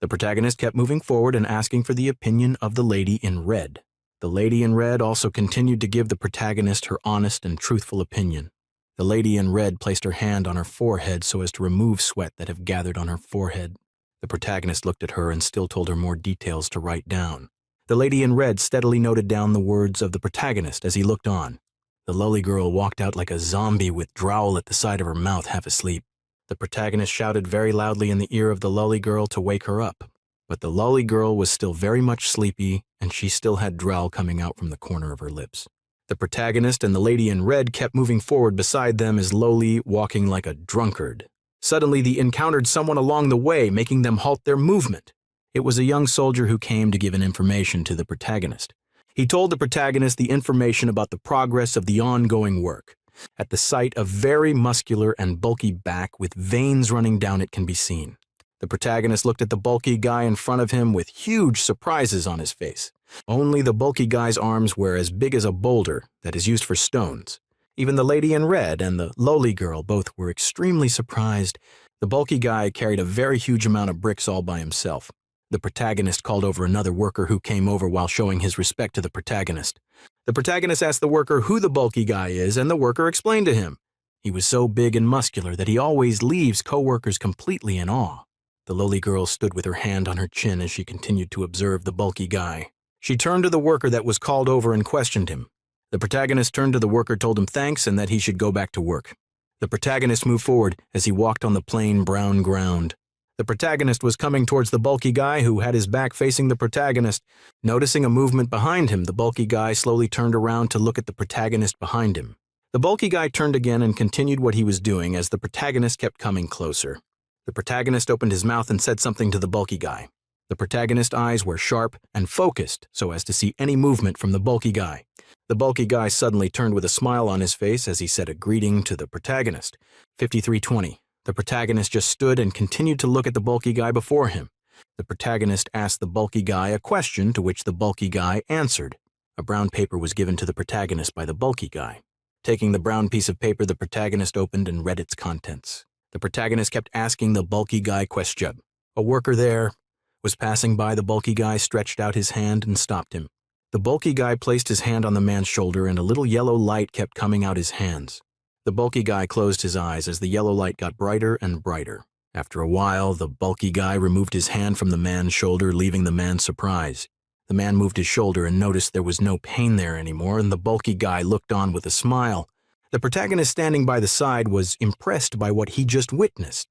Speaker 1: The protagonist kept moving forward and asking for the opinion of the lady in red. The lady in red also continued to give the protagonist her honest and truthful opinion. The lady in red placed her hand on her forehead so as to remove sweat that had gathered on her forehead. The protagonist looked at her and still told her more details to write down. The lady in red steadily noted down the words of the protagonist as he looked on. The lowly girl walked out like a zombie with growl at the side of her mouth, half asleep. The protagonist shouted very loudly in the ear of the lowly girl to wake her up. But the lowly girl was still very much sleepy, and she still had growl coming out from the corner of her lips. The protagonist and the lady in red kept moving forward beside them as lowly, walking like a drunkard. Suddenly they encountered someone along the way, making them halt their movement. It was a young soldier who came to give an information to the protagonist. He told the protagonist the information about the progress of the ongoing work. At the sight, a very muscular and bulky back with veins running down it can be seen. The protagonist looked at the bulky guy in front of him with huge surprises on his face. Only the bulky guy's arms were as big as a boulder that is used for stones. Even the lady in red and the lowly girl both were extremely surprised. The bulky guy carried a very huge amount of bricks all by himself. The protagonist called over another worker who came over while showing his respect to the protagonist. The protagonist asked the worker who the bulky guy is, and the worker explained to him. He was so big and muscular that he always leaves co-workers completely in awe. The lowly girl stood with her hand on her chin as she continued to observe the bulky guy. She turned to the worker that was called over and questioned him. The protagonist turned to the worker, told him thanks, and that he should go back to work. The protagonist moved forward as he walked on the plain brown ground. The protagonist was coming towards the bulky guy who had his back facing the protagonist. Noticing a movement behind him, the bulky guy slowly turned around to look at the protagonist behind him. The bulky guy turned again and continued what he was doing as the protagonist kept coming closer. The protagonist opened his mouth and said something to the bulky guy. The protagonist's eyes were sharp and focused so as to see any movement from the bulky guy. The bulky guy suddenly turned with a smile on his face as he said a greeting to the protagonist. 5320. The protagonist just stood and continued to look at the bulky guy before him. The protagonist asked the bulky guy a question to which the bulky guy answered. A brown paper was given to the protagonist by the bulky guy. Taking the brown piece of paper, the protagonist opened and read its contents. The protagonist kept asking the bulky guy question. A worker there was passing by. The bulky guy stretched out his hand and stopped him. The bulky guy placed his hand on the man's shoulder and a little yellow light kept coming out his hands. The bulky guy closed his eyes as the yellow light got brighter and brighter. After a while, the bulky guy removed his hand from the man's shoulder, leaving the man surprised. The man moved his shoulder and noticed there was no pain there anymore, and the bulky guy looked on with a smile. The protagonist standing by the side was impressed by what he just witnessed.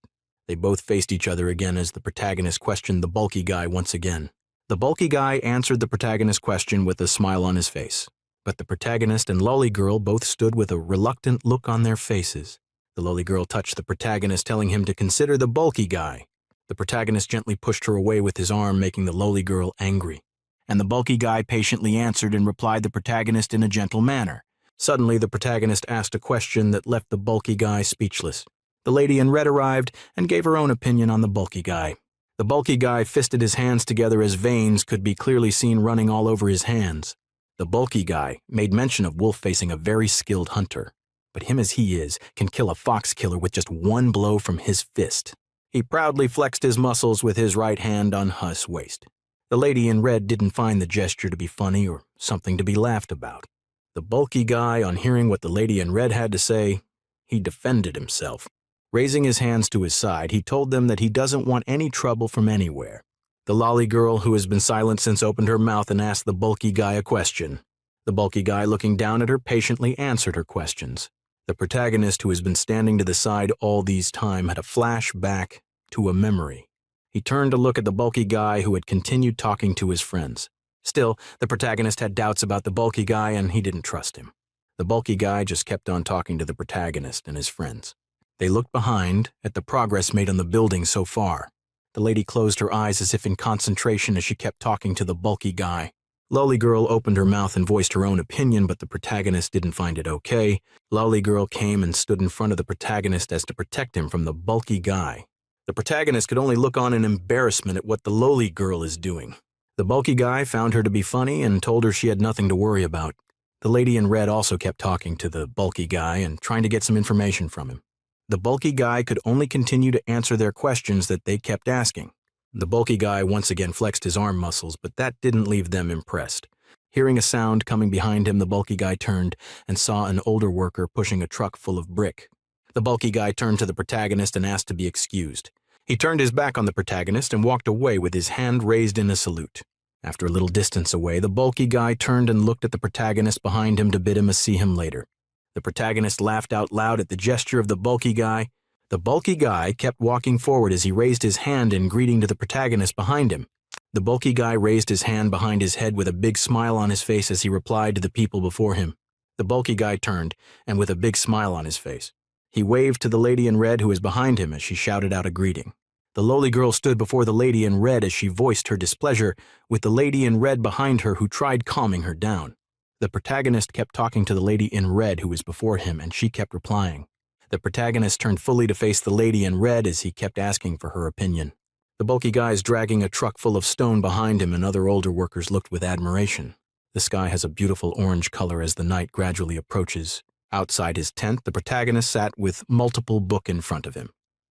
Speaker 1: They both faced each other again as the protagonist questioned the bulky guy once again. The bulky guy answered the protagonist's question with a smile on his face. But the protagonist and lowly girl both stood with a reluctant look on their faces. The lowly girl touched the protagonist, telling him to consider the bulky guy. The protagonist gently pushed her away with his arm, making the lowly girl angry. And the bulky guy patiently answered and replied the protagonist in a gentle manner. Suddenly, the protagonist asked a question that left the bulky guy speechless. The lady in red arrived and gave her own opinion on the bulky guy. The bulky guy fisted his hands together as veins could be clearly seen running all over his hands. The bulky guy made mention of Wolf facing a very skilled hunter, but him as he is can kill a fox killer with just one blow from his fist. He proudly flexed his muscles with his right hand on Huss' waist. The lady in red didn't find the gesture to be funny or something to be laughed about. The bulky guy, on hearing what the lady in red had to say, he defended himself. Raising his hands to his side, he told them that he doesn't want any trouble from anywhere. The lolly girl, who has been silent since, opened her mouth and asked the bulky guy a question. The bulky guy, looking down at her, patiently answered her questions. The protagonist, who has been standing to the side all these time, had a flashback to a memory. He turned to look at the bulky guy, who had continued talking to his friends. Still, the protagonist had doubts about the bulky guy, and he didn't trust him. The bulky guy just kept on talking to the protagonist and his friends. They looked behind at the progress made on the building so far. The lady closed her eyes as if in concentration as she kept talking to the bulky guy. Lolly Girl opened her mouth and voiced her own opinion, but the protagonist didn't find it okay. Lolly Girl came and stood in front of the protagonist as to protect him from the bulky guy. The protagonist could only look on in embarrassment at what the Lolly Girl is doing. The bulky guy found her to be funny and told her she had nothing to worry about. The lady in red also kept talking to the bulky guy and trying to get some information from him. The bulky guy could only continue to answer their questions that they kept asking. The bulky guy once again flexed his arm muscles, but that didn't leave them impressed. Hearing a sound coming behind him, the bulky guy turned and saw an older worker pushing a truck full of brick. The bulky guy turned to the protagonist and asked to be excused. He turned his back on the protagonist and walked away with his hand raised in a salute. After a little distance away, the bulky guy turned and looked at the protagonist behind him to bid him a see him later. The protagonist laughed out loud at the gesture of the bulky guy. The bulky guy kept walking forward as he raised his hand in greeting to the protagonist behind him. The bulky guy raised his hand behind his head with a big smile on his face as he replied to the people before him. The bulky guy turned, and with a big smile on his face, he waved to the lady in red who was behind him as she shouted out a greeting. The lowly girl stood before the lady in red as she voiced her displeasure, with the lady in red behind her who tried calming her down. The protagonist kept talking to the lady in red who was before him, and she kept replying. The protagonist turned fully to face the lady in red as he kept asking for her opinion. The bulky guy is dragging a truck full of stone behind him, and other older workers looked with admiration. The sky has a beautiful orange color as the night gradually approaches. Outside his tent, the protagonist sat with multiple books in front of him.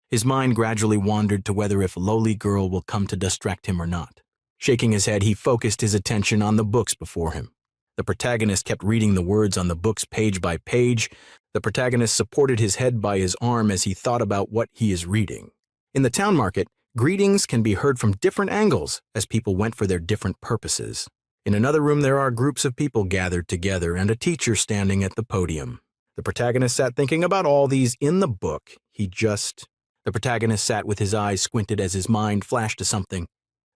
Speaker 1: His mind gradually wandered to whether if lowly girl will come to distract him or not. Shaking his head, he focused his attention on the books before him. The protagonist kept reading the words on the books page by page. The protagonist supported his head by his arm as he thought about what he is reading. In the town market, greetings can be heard from different angles as people went for their different purposes. In another room, there are groups of people gathered together and a teacher standing at the podium. The protagonist sat thinking about all these in the book. The protagonist sat with his eyes squinted as his mind flashed to something.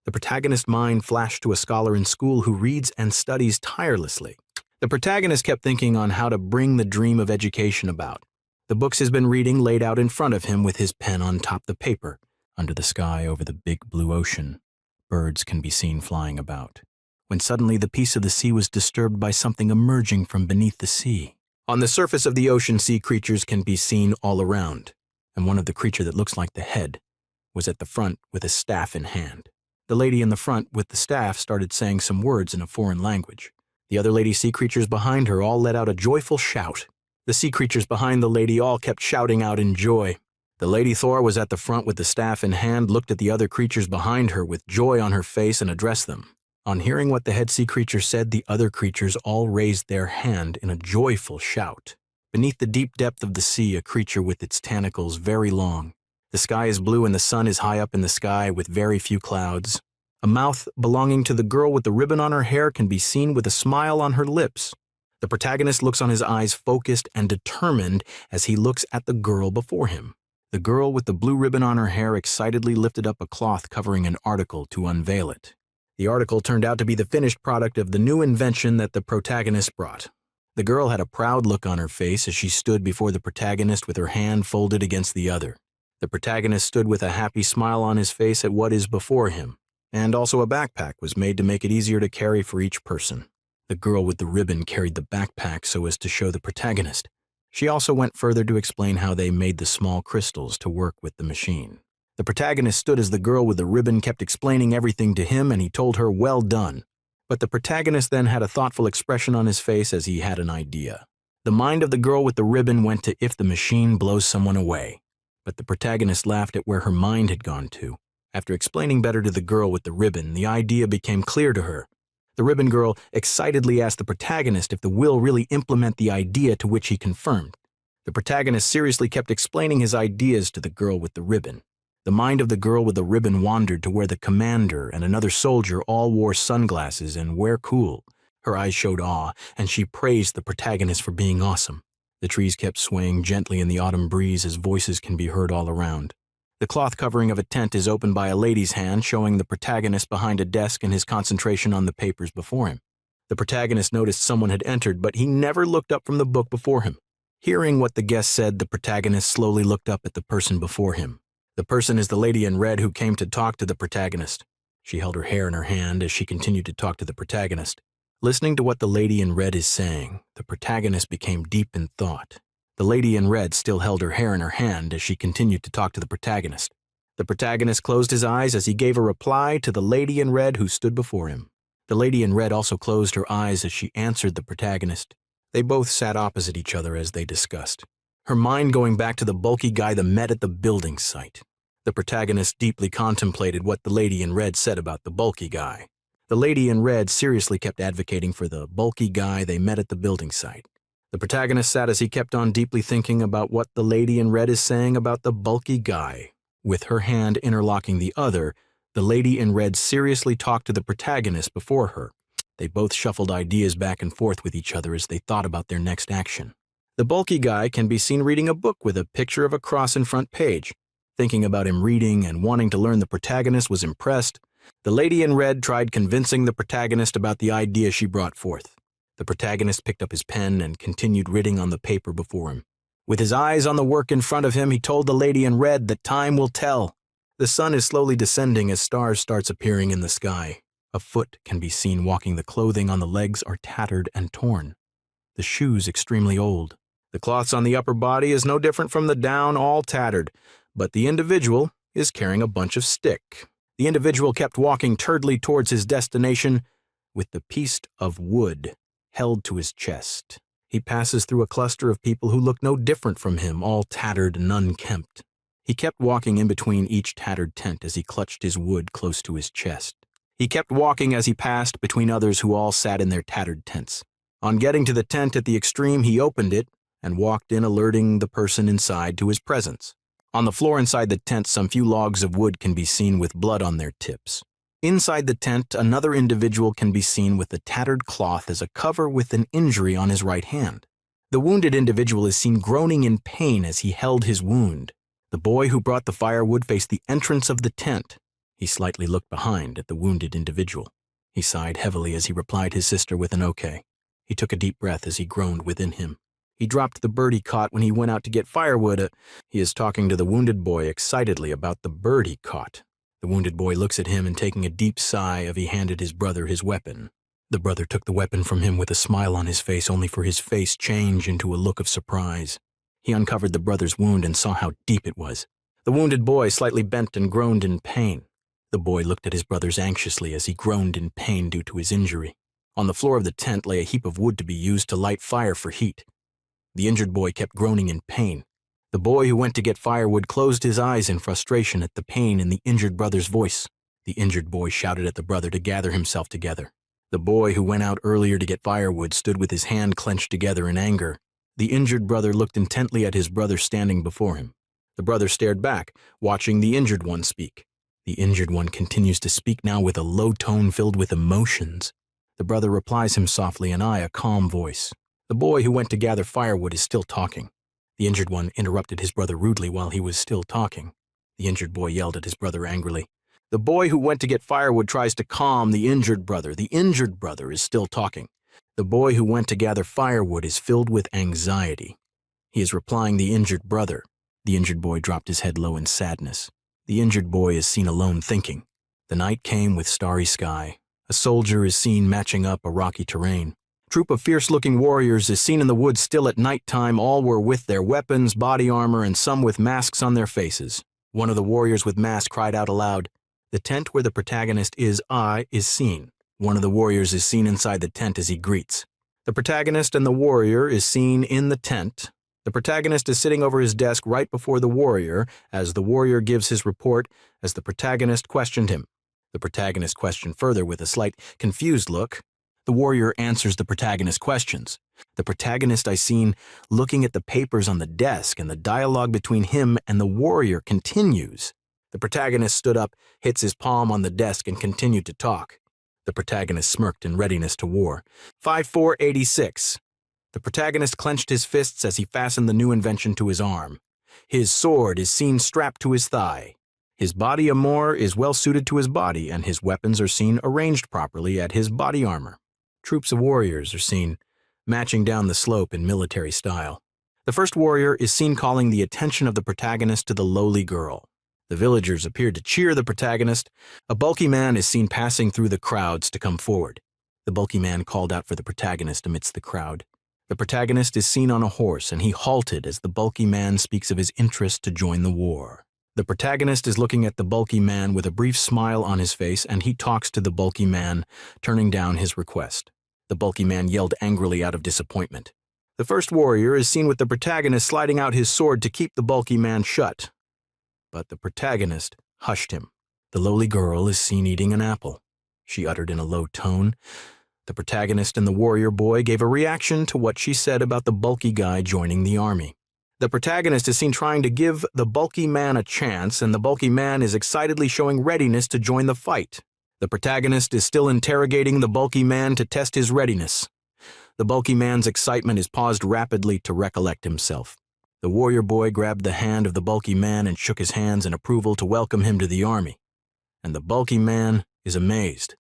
Speaker 1: The protagonist's mind flashed to a scholar in school who reads and studies tirelessly. The protagonist kept thinking on how to bring the dream of education about. The books he's been reading laid out in front of him with his pen on top the paper. Under the sky over the big blue ocean, birds can be seen flying about. When suddenly the peace of the sea was disturbed by something emerging from beneath the sea. On the surface of the ocean, sea creatures can be seen all around, and one of the creature that looks like the head was at the front with a staff in hand. The lady in the front with the staff started saying some words in a foreign language. The other lady sea creatures behind her all let out a joyful shout. The sea creatures behind the lady all kept shouting out in joy. The lady Thor was at the front with the staff in hand, looked at the other creatures behind her with joy on her face and addressed them. On hearing what the head sea creature said, the other creatures all raised their hand in a joyful shout. Beneath the deep depth of the sea, a creature with its tentacles very long. The sky is blue and the sun is high up in the sky with very few clouds. A mouth belonging to the girl with the ribbon on her hair can be seen with a smile on her lips. The protagonist looks on his eyes focused and determined as he looks at the girl before him. The girl with the blue ribbon on her hair excitedly lifted up a cloth covering an article to unveil it. The article turned out to be the finished product of the new invention that the protagonist brought. The girl had a proud look on her face as she stood before the protagonist with her hand folded against the other. The protagonist stood with a happy smile on his face at what is before him, and also a backpack was made to make it easier to carry for each person. The girl with the ribbon carried the backpack so as to show the protagonist. She also went further to explain how they made the small crystals to work with the machine. The protagonist stood as the girl with the ribbon kept explaining everything to him, and he told her, "Well done." But the protagonist then had a thoughtful expression on his face as he had an idea. The mind of the girl with the ribbon went to if the machine blows someone away. But the protagonist laughed at where her mind had gone to. After explaining better to the girl with the ribbon, the idea became clear to her. The ribbon girl excitedly asked the protagonist if the will really implement the idea, to which he confirmed. The protagonist seriously kept explaining his ideas to the girl with the ribbon. The mind of the girl with the ribbon wandered to where the commander and another soldier all wore sunglasses and were cool. Her eyes showed awe, and she praised the protagonist for being awesome. The trees kept swaying gently in the autumn breeze as voices can be heard all around. The cloth covering of a tent is opened by a lady's hand, showing the protagonist behind a desk and his concentration on the papers before him. The protagonist noticed someone had entered, but he never looked up from the book before him. Hearing what the guest said, the protagonist slowly looked up at the person before him. The person is the lady in red who came to talk to the protagonist. She held her hair in her hand as she continued to talk to the protagonist. Listening to what the lady in red is saying, the protagonist became deep in thought. The lady in red still held her hair in her hand as she continued to talk to the protagonist. The protagonist closed his eyes as he gave a reply to the lady in red who stood before him. The lady in red also closed her eyes as she answered the protagonist. They both sat opposite each other as they discussed, her mind going back to the bulky guy they met at the building site. The protagonist deeply contemplated what the lady in red said about the bulky guy. The lady in red seriously kept advocating for the bulky guy they met at the building site. The protagonist sat as he kept on deeply thinking about what the lady in red is saying about the bulky guy. With her hand interlocking the other, the lady in red seriously talked to the protagonist before her. They both shuffled ideas back and forth with each other as they thought about their next action. The bulky guy can be seen reading a book with a picture of a cross in front page. Thinking about him reading and wanting to learn, the protagonist was impressed. The lady in red tried convincing the protagonist about the idea she brought forth. The protagonist picked up his pen and continued reading on the paper before him. With his eyes on the work in front of him, he told the lady in red that time will tell. The sun is slowly descending as stars starts appearing in the sky. A foot can be seen walking. The clothing on the legs are tattered and torn. The shoes extremely old. The cloths on the upper body is no different from the down, all tattered, but the individual is carrying a bunch of stick. The individual kept walking turdily towards his destination with the piece of wood held to his chest. He passes through a cluster of people who look no different from him, all tattered and unkempt. He kept walking in between each tattered tent as he clutched his wood close to his chest. He kept walking as he passed between others who all sat in their tattered tents. On getting to the tent at the extreme, he opened it and walked in, alerting the person inside to his presence. On the floor inside the tent, some few logs of wood can be seen with blood on their tips. Inside the tent, another individual can be seen with a tattered cloth as a cover with an injury on his right hand. The wounded individual is seen groaning in pain as he held his wound. The boy who brought the firewood faced the entrance of the tent. He slightly looked behind at the wounded individual. He sighed heavily as he replied his sister with an okay. He took a deep breath as he groaned within him. He dropped the bird he caught when he went out to get firewood. He is talking to the wounded boy excitedly about the bird he caught. The wounded boy looks at him and, taking a deep sigh, he handed his brother his weapon. The brother took the weapon from him with a smile on his face, only for his face change into a look of surprise. He uncovered the brother's wound and saw how deep it was. The wounded boy slightly bent and groaned in pain. The boy looked at his brothers anxiously as he groaned in pain due to his injury. On the floor of the tent lay a heap of wood to be used to light fire for heat. The injured boy kept groaning in pain. The boy who went to get firewood closed his eyes in frustration at the pain in the injured brother's voice. The injured boy shouted at the brother to gather himself together. The boy who went out earlier to get firewood stood with his hand clenched together in anger. The injured brother looked intently at his brother standing before him. The brother stared back, watching the injured one speak. The injured one continues to speak now with a low tone filled with emotions. The brother replies him softly in a calm voice. The boy who went to gather firewood is still talking. The injured one interrupted his brother rudely while he was still talking. The injured boy yelled at his brother angrily. The boy who went to get firewood tries to calm the injured brother. The injured brother is still talking. The boy who went to gather firewood is filled with anxiety. He is replying the injured brother. The injured boy dropped his head low in sadness. The injured boy is seen alone thinking. The night came with starry sky. A soldier is seen matching up a rocky terrain. Troop of fierce-looking warriors is seen in the woods still at nighttime. All were with their weapons, body armor, and some with masks on their faces. One of the warriors with mask cried out aloud. The tent where the protagonist is seen. One of the warriors is seen inside the tent as he greets. The protagonist and the warrior is seen in the tent. The protagonist is sitting over his desk right before the warrior as the warrior gives his report as the protagonist questioned him. The protagonist questioned further with a slight confused look. The warrior answers the protagonist's questions. The protagonist I seen looking at the papers on the desk, and the dialogue between him and the warrior continues. The protagonist stood up, hits his palm on the desk, and continued to talk. The protagonist smirked in readiness to war. 5486. The protagonist clenched his fists as he fastened the new invention to his arm. His sword is seen strapped to his thigh. His body armor is well suited to his body, and his weapons are seen arranged properly at his body armor. Troops of warriors are seen matching down the slope in military style. The first warrior is seen calling the attention of the protagonist to the lowly girl. The villagers appeared to cheer the protagonist. A bulky man is seen passing through the crowds to come forward. The bulky man called out for the protagonist amidst the crowd. The protagonist is seen on a horse, and he halted as the bulky man speaks of his interest to join the war. The protagonist is looking at the bulky man with a brief smile on his face, and he talks to the bulky man, turning down his request. The bulky man yelled angrily out of disappointment. The first warrior is seen with the protagonist sliding out his sword to keep the bulky man shut. But the protagonist hushed him. The lowly girl is seen eating an apple. She uttered in a low tone. The protagonist and the warrior boy gave a reaction to what she said about the bulky guy joining the army. The protagonist is seen trying to give the bulky man a chance, and the bulky man is excitedly showing readiness to join the fight. The protagonist is still interrogating the bulky man to test his readiness. The bulky man's excitement is paused rapidly to recollect himself. The warrior boy grabbed the hand of the bulky man and shook his hands in approval to welcome him to the army. And the bulky man is amazed.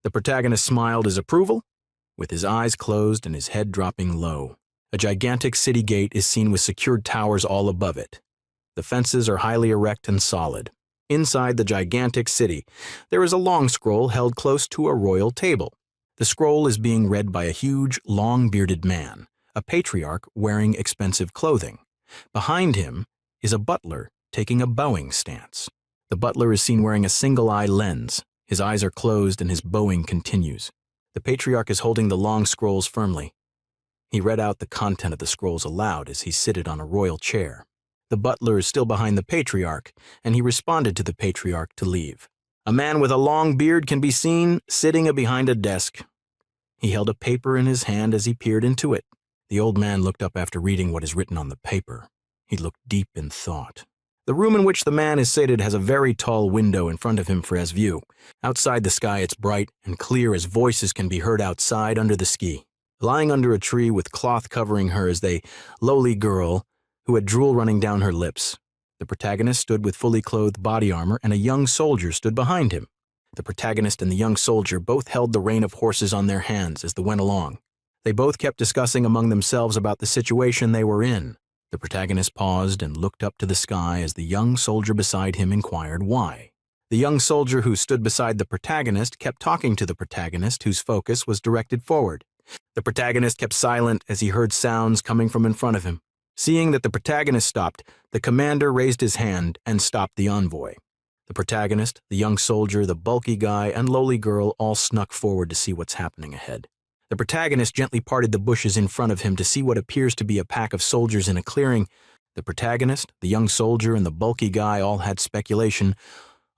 Speaker 1: The protagonist smiled his approval, with his eyes closed and his head dropping low. A gigantic city gate is seen with secured towers all above it. The fences are highly erect and solid. Inside the gigantic city, there is a long scroll held close to a royal table. The scroll is being read by a huge, long-bearded man, a patriarch wearing expensive clothing. Behind him is a butler taking a bowing stance. The butler is seen wearing a single-eye lens. His eyes are closed and his bowing continues. The patriarch is holding the long scrolls firmly. He read out the content of the scrolls aloud as he seated on a royal chair. The butler is still behind the patriarch, and he responded to the patriarch to leave. A man with a long beard can be seen sitting behind a desk. He held a paper in his hand as he peered into it. The old man looked up after reading what is written on the paper. He looked deep in thought. The room in which the man is seated has a very tall window in front of him for his view. Outside the sky it's bright and clear as voices can be heard outside under the ski. Lying under a tree with cloth covering her is the lowly girl who had drool running down her lips. The protagonist stood with fully clothed body armor, and a young soldier stood behind him. The protagonist and the young soldier both held the rein of horses on their hands as they went along. They both kept discussing among themselves about the situation they were in. The protagonist paused and looked up to the sky as the young soldier beside him inquired why. The young soldier who stood beside the protagonist kept talking to the protagonist, whose focus was directed forward. The protagonist kept silent as he heard sounds coming from in front of him. Seeing that the protagonist stopped, the commander raised his hand and stopped the envoy. The protagonist, the young soldier, the bulky guy, and lowly girl all snuck forward to see what's happening ahead. The protagonist gently parted the bushes in front of him to see what appears to be a pack of soldiers in a clearing. The protagonist, the young soldier, and the bulky guy all had speculation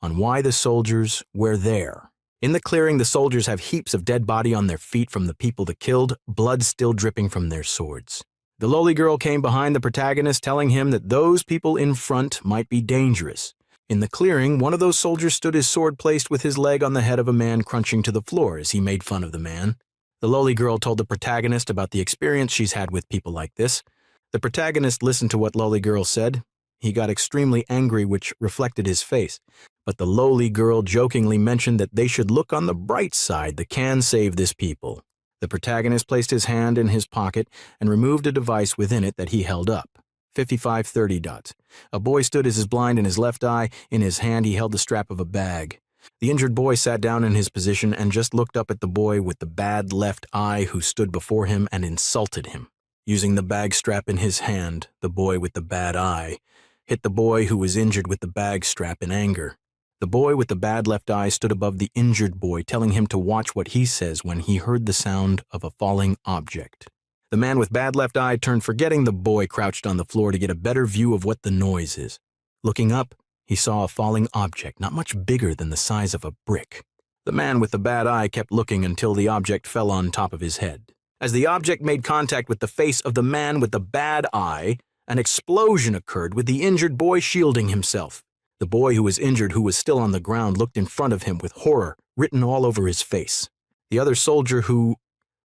Speaker 1: on why the soldiers were there. In the clearing, the soldiers have heaps of dead body on their feet from the people they killed, blood still dripping from their swords. The lowly girl came behind the protagonist, telling him that those people in front might be dangerous. In the clearing, one of those soldiers stood his sword placed with his leg on the head of a man crunching to the floor as he made fun of the man. The lowly girl told the protagonist about the experience she's had with people like this. The protagonist listened to what lowly girl said. He got extremely angry, which reflected his face. But the lowly girl jokingly mentioned that they should look on the bright side that can save this people. The protagonist placed his hand in his pocket and removed a device within it that he held up. 5530. A boy stood as is blind in his left eye. In his hand he held the strap of a bag. The injured boy sat down in his position and just looked up at the boy with the bad left eye who stood before him and insulted him. Using the bag strap in his hand, the boy with the bad eye hit the boy who was injured with the bag strap in anger. The boy with the bad left eye stood above the injured boy, telling him to watch what he says when he heard the sound of a falling object. The man with bad left eye turned, forgetting the boy crouched on the floor, to get a better view of what the noise is. Looking up, he saw a falling object not much bigger than the size of a brick. The man with the bad eye kept looking until the object fell on top of his head. As the object made contact with the face of the man with the bad eye, an explosion occurred with the injured boy shielding himself. The boy who was injured, who was still on the ground, looked in front of him with horror written all over his face. The other soldier who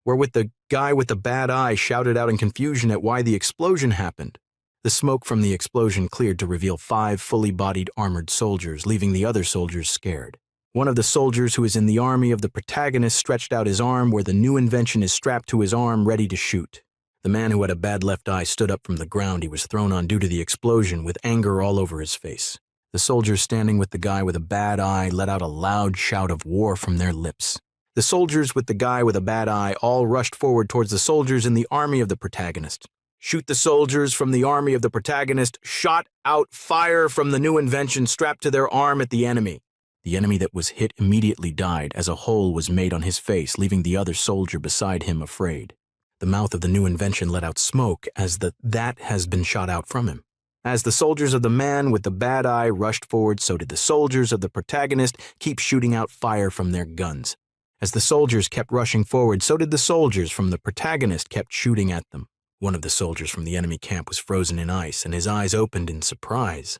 Speaker 1: were with the guy with the bad eye shouted out in confusion at why the explosion happened. The smoke from the explosion cleared to reveal 5 fully bodied armored soldiers, leaving the other soldiers scared. One of the soldiers who is in the army of the protagonist stretched out his arm where the new invention is strapped to his arm, ready to shoot. The man who had a bad left eye stood up from the ground he was thrown on due to the explosion, with anger all over his face. The soldiers standing with the guy with a bad eye let out a loud shout of war from their lips. The soldiers with the guy with a bad eye all rushed forward towards the soldiers in the army of the protagonist. Shoot the soldiers from the army of the protagonist shot out fire from the new invention strapped to their arm at the enemy. The enemy that was hit immediately died as a hole was made on his face, leaving the other soldier beside him afraid. The mouth of the new invention let out smoke as that has been shot out from him. As the soldiers of the man with the bad eye rushed forward, so did the soldiers of the protagonist keep shooting out fire from their guns. As the soldiers kept rushing forward, so did the soldiers from the protagonist kept shooting at them. One of the soldiers from the enemy camp was frozen in ice, and his eyes opened in surprise.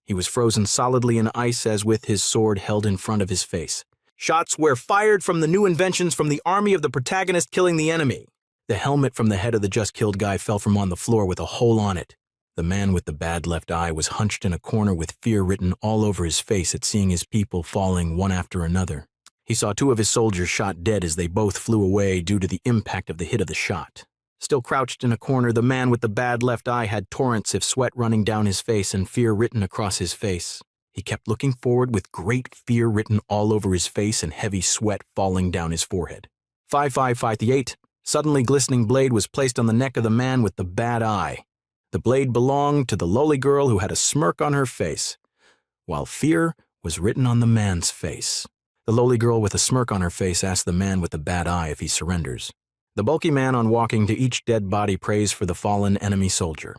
Speaker 1: He was frozen solidly in ice as with his sword held in front of his face. Shots were fired from the new inventions from the army of the protagonist, killing the enemy. The helmet from the head of the just-killed guy fell from on the floor with a hole on it. The man with the bad left eye was hunched in a corner with fear written all over his face at seeing his people falling one after another. He saw 2 of his soldiers shot dead as they both flew away due to the impact of the hit of the shot. Still crouched in a corner, the man with the bad left eye had torrents of sweat running down his face and fear written across his face. He kept looking forward with great fear written all over his face and heavy sweat falling down his forehead. 5558. Suddenly glistening blade was placed on the neck of the man with the bad eye. The blade belonged to the lowly girl who had a smirk on her face, while fear was written on the man's face. The lowly girl with a smirk on her face asked the man with the bad eye if he surrenders. The bulky man, on walking to each dead body, prays for the fallen enemy soldier.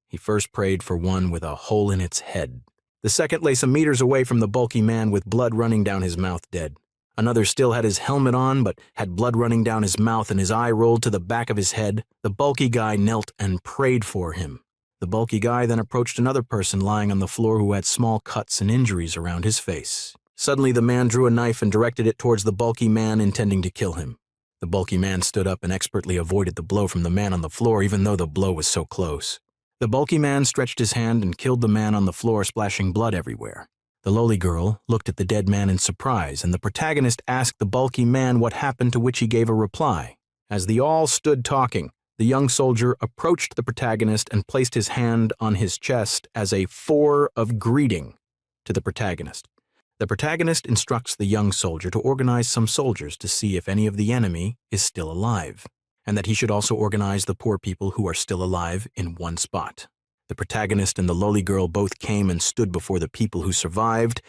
Speaker 1: He first prayed for one with a hole in its head. The second lay some meters away from the bulky man with blood running down his mouth, dead. Another still had his helmet on but had blood running down his mouth and his eye rolled to the back of his head. The bulky guy knelt and prayed for him. The bulky guy then approached another person lying on the floor who had small cuts and injuries around his face. Suddenly the man drew a knife and directed it towards the bulky man, intending to kill him. The bulky man stood up and expertly avoided the blow from the man on the floor, even though the blow was so close. The bulky man stretched his hand and killed the man on the floor, splashing blood everywhere. The lowly girl looked at the dead man in surprise, and the protagonist asked the bulky man what happened, to which he gave a reply. As they all stood talking, the young soldier approached the protagonist and placed his hand on his chest as a 4 of greeting to the protagonist. The protagonist instructs the young soldier to organize some soldiers to see if any of the enemy is still alive, and that he should also organize the poor people who are still alive in one spot. The protagonist and the lowly girl both came and stood before the people who survived,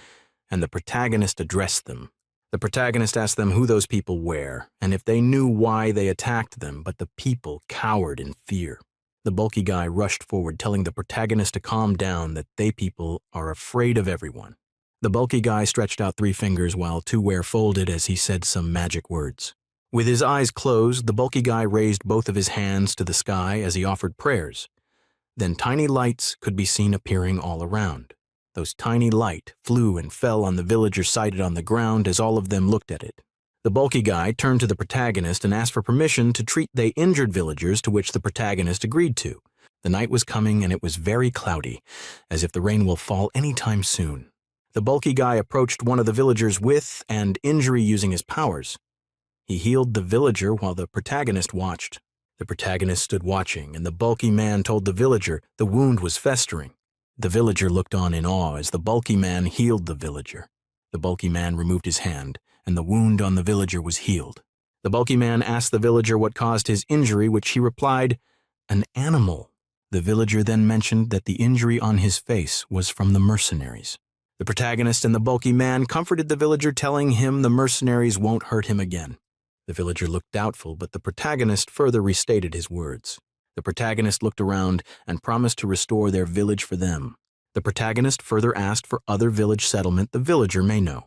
Speaker 1: and the protagonist addressed them. The protagonist asked them who those people were, and if they knew why they attacked them, but the people cowered in fear. The bulky guy rushed forward, telling the protagonist to calm down, that they people are afraid of everyone. The bulky guy stretched out 3 fingers while 2 were folded as he said some magic words. With his eyes closed, the bulky guy raised both of his hands to the sky as he offered prayers. Then tiny lights could be seen appearing all around. Those tiny lights flew and fell on the villager sighted on the ground as all of them looked at it. The bulky guy turned to the protagonist and asked for permission to treat the injured villagers, to which the protagonist agreed to. The night was coming and it was very cloudy, as if the rain will fall any time soon. The bulky guy approached one of the villagers with an injury using his powers. He healed the villager while the protagonist watched. The protagonist stood watching, and the bulky man told the villager the wound was festering. The villager looked on in awe as the bulky man healed the villager. The bulky man removed his hand, and the wound on the villager was healed. The bulky man asked the villager what caused his injury, which he replied, "An animal." The villager then mentioned that the injury on his face was from the mercenaries. The protagonist and the bulky man comforted the villager, telling him the mercenaries won't hurt him again. The villager looked doubtful, but the protagonist further restated his words. The protagonist looked around and promised to restore their village for them. The protagonist further asked for other village settlement the villager may know.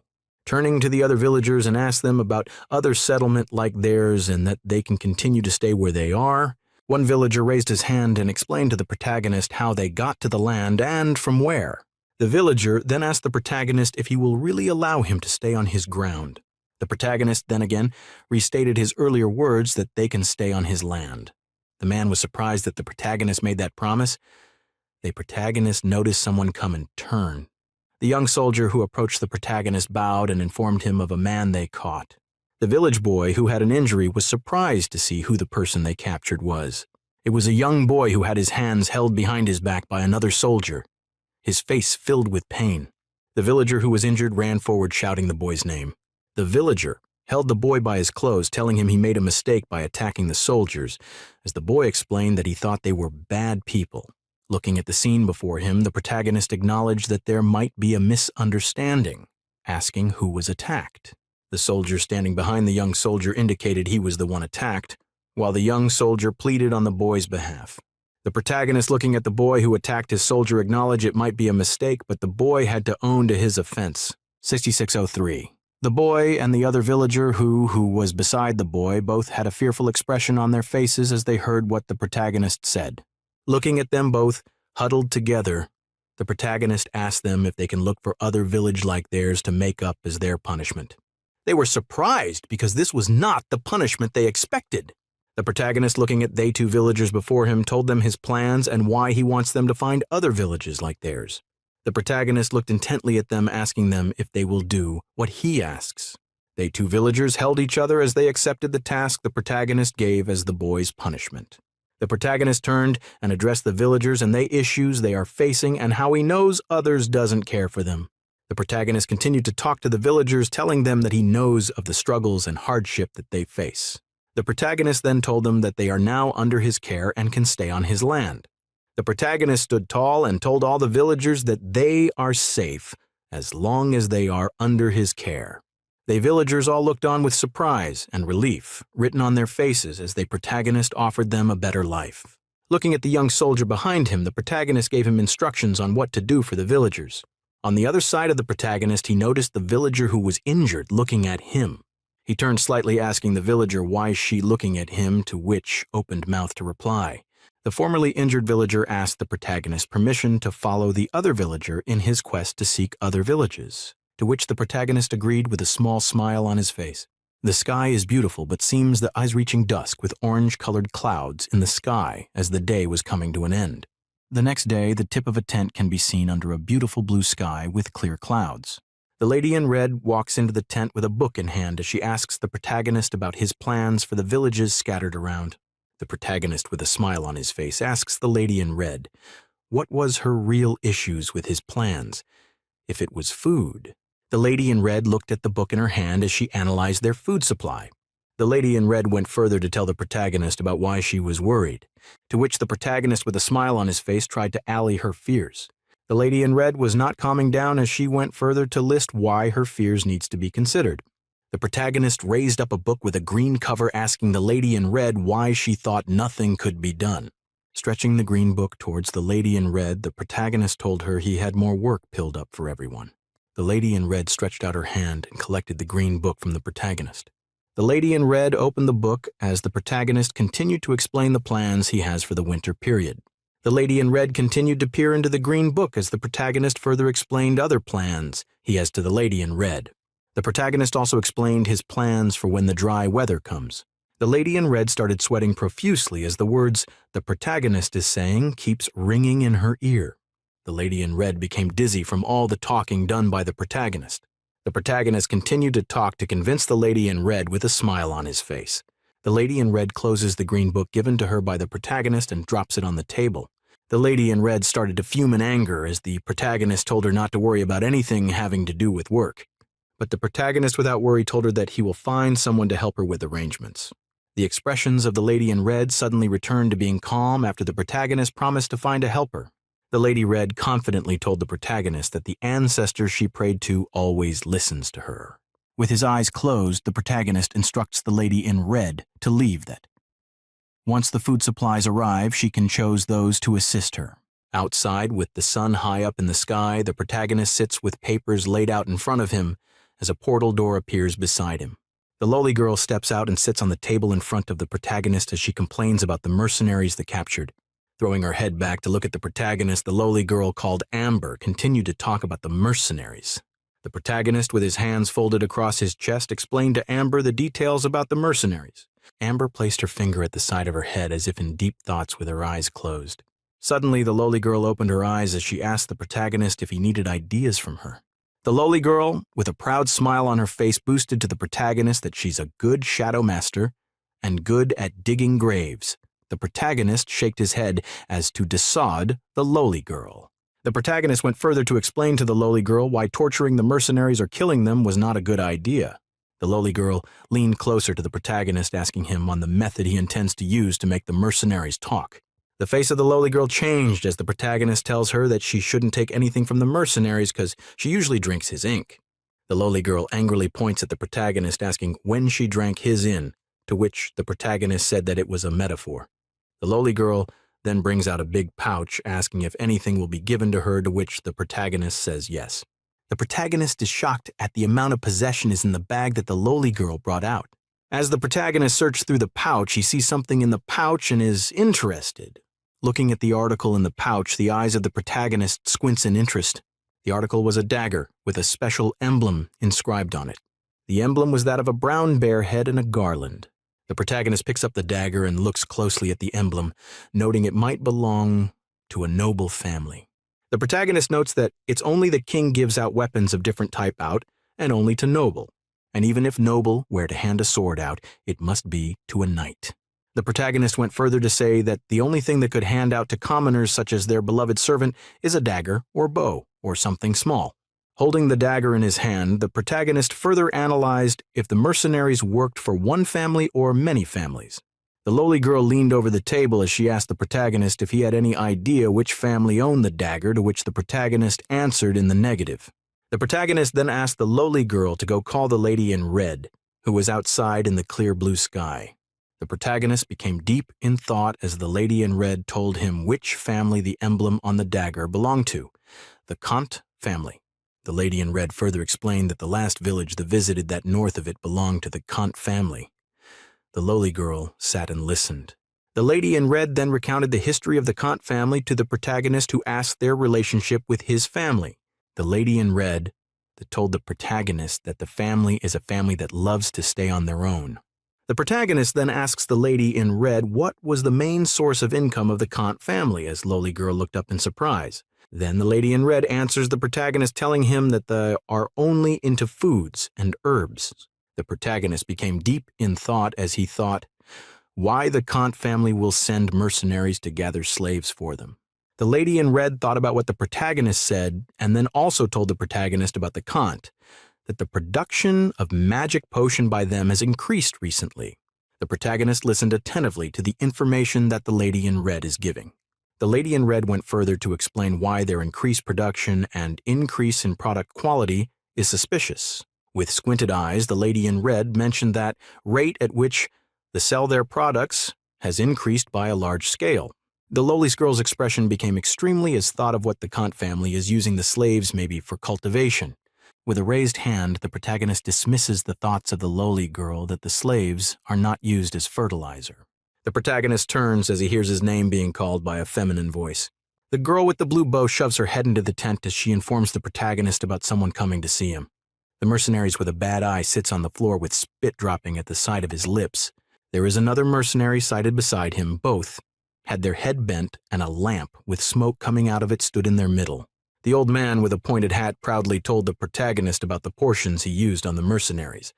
Speaker 1: turning to the other villagers and asked them about other settlement like theirs and that they can continue to stay where they are. One villager raised his hand and explained to the protagonist how they got to the land and from where. The villager then asked the protagonist if he will really allow him to stay on his ground. The protagonist then again restated his earlier words that they can stay on his land. The man was surprised that the protagonist made that promise. The protagonist noticed someone come and turn. The young soldier who approached the protagonist bowed and informed him of a man they caught. The village boy who had an injury was surprised to see who the person they captured was. It was a young boy who had his hands held behind his back by another soldier, his face filled with pain. The villager who was injured ran forward shouting the boy's name. The villager held the boy by his clothes, telling him he made a mistake by attacking the soldiers, as the boy explained that he thought they were bad people. Looking at the scene before him, the protagonist acknowledged that there might be a misunderstanding, asking who was attacked. The soldier standing behind the young soldier indicated he was the one attacked, while the young soldier pleaded on the boy's behalf. The protagonist, looking at the boy who attacked his soldier, acknowledged it might be a mistake, but the boy had to own to his offense. 6603. The boy and the other villager who was beside the boy both had a fearful expression on their faces as they heard what the protagonist said. Looking at them both, huddled together, the protagonist asked them if they can look for other village like theirs to make up as their punishment. They were surprised because this was not the punishment they expected. The protagonist, looking at they two villagers before him, told them his plans and why he wants them to find other villages like theirs. The protagonist looked intently at them, asking them if they will do what he asks. They two villagers held each other as they accepted the task the protagonist gave as the boy's punishment. The protagonist turned and addressed the villagers and the issues they are facing and how he knows others doesn't care for them. The protagonist continued to talk to the villagers, telling them that he knows of the struggles and hardship that they face. The protagonist then told them that they are now under his care and can stay on his land. The protagonist stood tall and told all the villagers that they are safe as long as they are under his care. The villagers all looked on with surprise and relief written on their faces as the protagonist offered them a better life. Looking at the young soldier behind him, the protagonist gave him instructions on what to do for the villagers. On the other side of the protagonist, he noticed the villager who was injured looking at him. He turned slightly, asking the villager why she looking at him, to which opened mouth to reply. The formerly injured villager asked the protagonist permission to follow the other villager in his quest to seek other villages, to which the protagonist agreed with a small smile on his face. The sky is beautiful, but seems the eyes-reaching dusk with orange-colored clouds in the sky as the day was coming to an end. The next day, the tip of a tent can be seen under a beautiful blue sky with clear clouds. The lady in red walks into the tent with a book in hand as she asks the protagonist about his plans for the villages scattered around. The protagonist, with a smile on his face, asks the lady in red what was her real issues with his plans, if it was food. The lady in red looked at the book in her hand as she analyzed their food supply. The lady in red went further to tell the protagonist about why she was worried, to which the protagonist, with a smile on his face, tried to allay her fears. The lady in red was not calming down as she went further to list why her fears needs to be considered. The protagonist raised up a book with a green cover, asking the lady in red why she thought nothing could be done. Stretching the green book towards the lady in red, the protagonist told her he had more work pilled up for everyone. The lady in red stretched out her hand and collected the green book from the protagonist. The lady in red opened the book as the protagonist continued to explain the plans he has for the winter period. The lady in red continued to peer into the green book as the protagonist further explained other plans he has to the lady in red. The protagonist also explained his plans for when the dry weather comes. The lady in red started sweating profusely as the words the protagonist is saying keeps ringing in her ear. The lady in red became dizzy from all the talking done by the protagonist. The protagonist continued to talk to convince the lady in red with a smile on his face. The lady in red closes the green book given to her by the protagonist and drops it on the table. The lady in red started to fume in anger as the protagonist told her not to worry about anything having to do with work. But the protagonist, without worry, told her that he will find someone to help her with arrangements. The expressions of the lady in red suddenly returned to being calm after the protagonist promised to find a helper. The lady red confidently told the protagonist that the ancestor she prayed to always listens to her. With his eyes closed, the protagonist instructs the lady in red to leave that. Once the food supplies arrive, she can choose those to assist her. Outside, with the sun high up in the sky, the protagonist sits with papers laid out in front of him as a portal door appears beside him. The lowly girl steps out and sits on the table in front of the protagonist as she complains about the mercenaries they captured. Throwing her head back to look at the protagonist, the lowly girl called Amber continued to talk about the mercenaries. The protagonist, with his hands folded across his chest, explained to Amber the details about the mercenaries. Amber placed her finger at the side of her head as if in deep thoughts with her eyes closed. Suddenly, the lowly girl opened her eyes as she asked the protagonist if he needed ideas from her. The lowly girl, with a proud smile on her face, boosted to the protagonist that she's a good shadow master and good at digging graves. The protagonist shaked his head as to dissuade the lowly girl. The protagonist went further to explain to the lowly girl why torturing the mercenaries or killing them was not a good idea. The lowly girl leaned closer to the protagonist, asking him on the method he intends to use to make the mercenaries talk. The face of the lowly girl changed as the protagonist tells her that she shouldn't take anything from the mercenaries because she usually drinks his ink. The lowly girl angrily points at the protagonist, asking when she drank his in, to which the protagonist said that it was a metaphor. The lowly girl then brings out a big pouch, asking if anything will be given to her, to which the protagonist says yes. The protagonist is shocked at the amount of possessions in the bag that the lowly girl brought out. As the protagonist searches through the pouch, he sees something in the pouch and is interested. Looking at the article in the pouch, the eyes of the protagonist squints in interest. The article was a dagger with a special emblem inscribed on it. The emblem was that of a brown bear head and a garland. The protagonist picks up the dagger and looks closely at the emblem, noting it might belong to a noble family. The protagonist notes that it's only the king gives out weapons of different type out, and only to noble. And even if noble were to hand a sword out, it must be to a knight. The protagonist went further to say that the only thing that could hand out to commoners such as their beloved servant is a dagger or bow or something small. Holding the dagger in his hand, the protagonist further analyzed if the mercenaries worked for one family or many families. The lowly girl leaned over the table as she asked the protagonist if he had any idea which family owned the dagger, to which the protagonist answered in the negative. The protagonist then asked the lowly girl to go call the lady in red, who was outside in the clear blue sky. The protagonist became deep in thought as the lady in red told him which family the emblem on the dagger belonged to, the Kant family. The lady in red further explained that the last village they visited that north of it belonged to the Kant family. The lowly girl sat and listened. The lady in red then recounted the history of the Kant family to the protagonist, who asked their relationship with his family. The lady in red told the protagonist that the family is a family that loves to stay on their own. The protagonist then asks the lady in red what was the main source of income of the Kant family, as lowly girl looked up in surprise. Then the lady in red answers the protagonist, telling him that they are only into foods and herbs. The protagonist became deep in thought as he thought why the Kant family will send mercenaries to gather slaves for them. The lady in red thought about what the protagonist said and then also told the protagonist about the Kant, that the production of magic potion by them has increased recently. The protagonist listened attentively to the information that the lady in red is giving. The lady in red went further to explain why their increased production and increase in product quality is suspicious. With squinted eyes, the lady in red mentioned that rate at which they sell their products has increased by a large scale. The lowly girl's expression became extremely as thought of what the Kant family is using the slaves maybe for cultivation. With a raised hand, the protagonist dismisses the thoughts of the lowly girl that the slaves are not used as fertilizer. The protagonist turns as he hears his name being called by a feminine voice. The girl with the blue bow shoves her head into the tent as she informs the protagonist about someone coming to see him. The mercenaries with a bad eye sits on the floor with spit dropping at the side of his lips. There is another mercenary sighted beside him. Both had their head bent, and a lamp with smoke coming out of it stood in their middle. The old man with a pointed hat proudly told the protagonist about the portions he used on the mercenaries.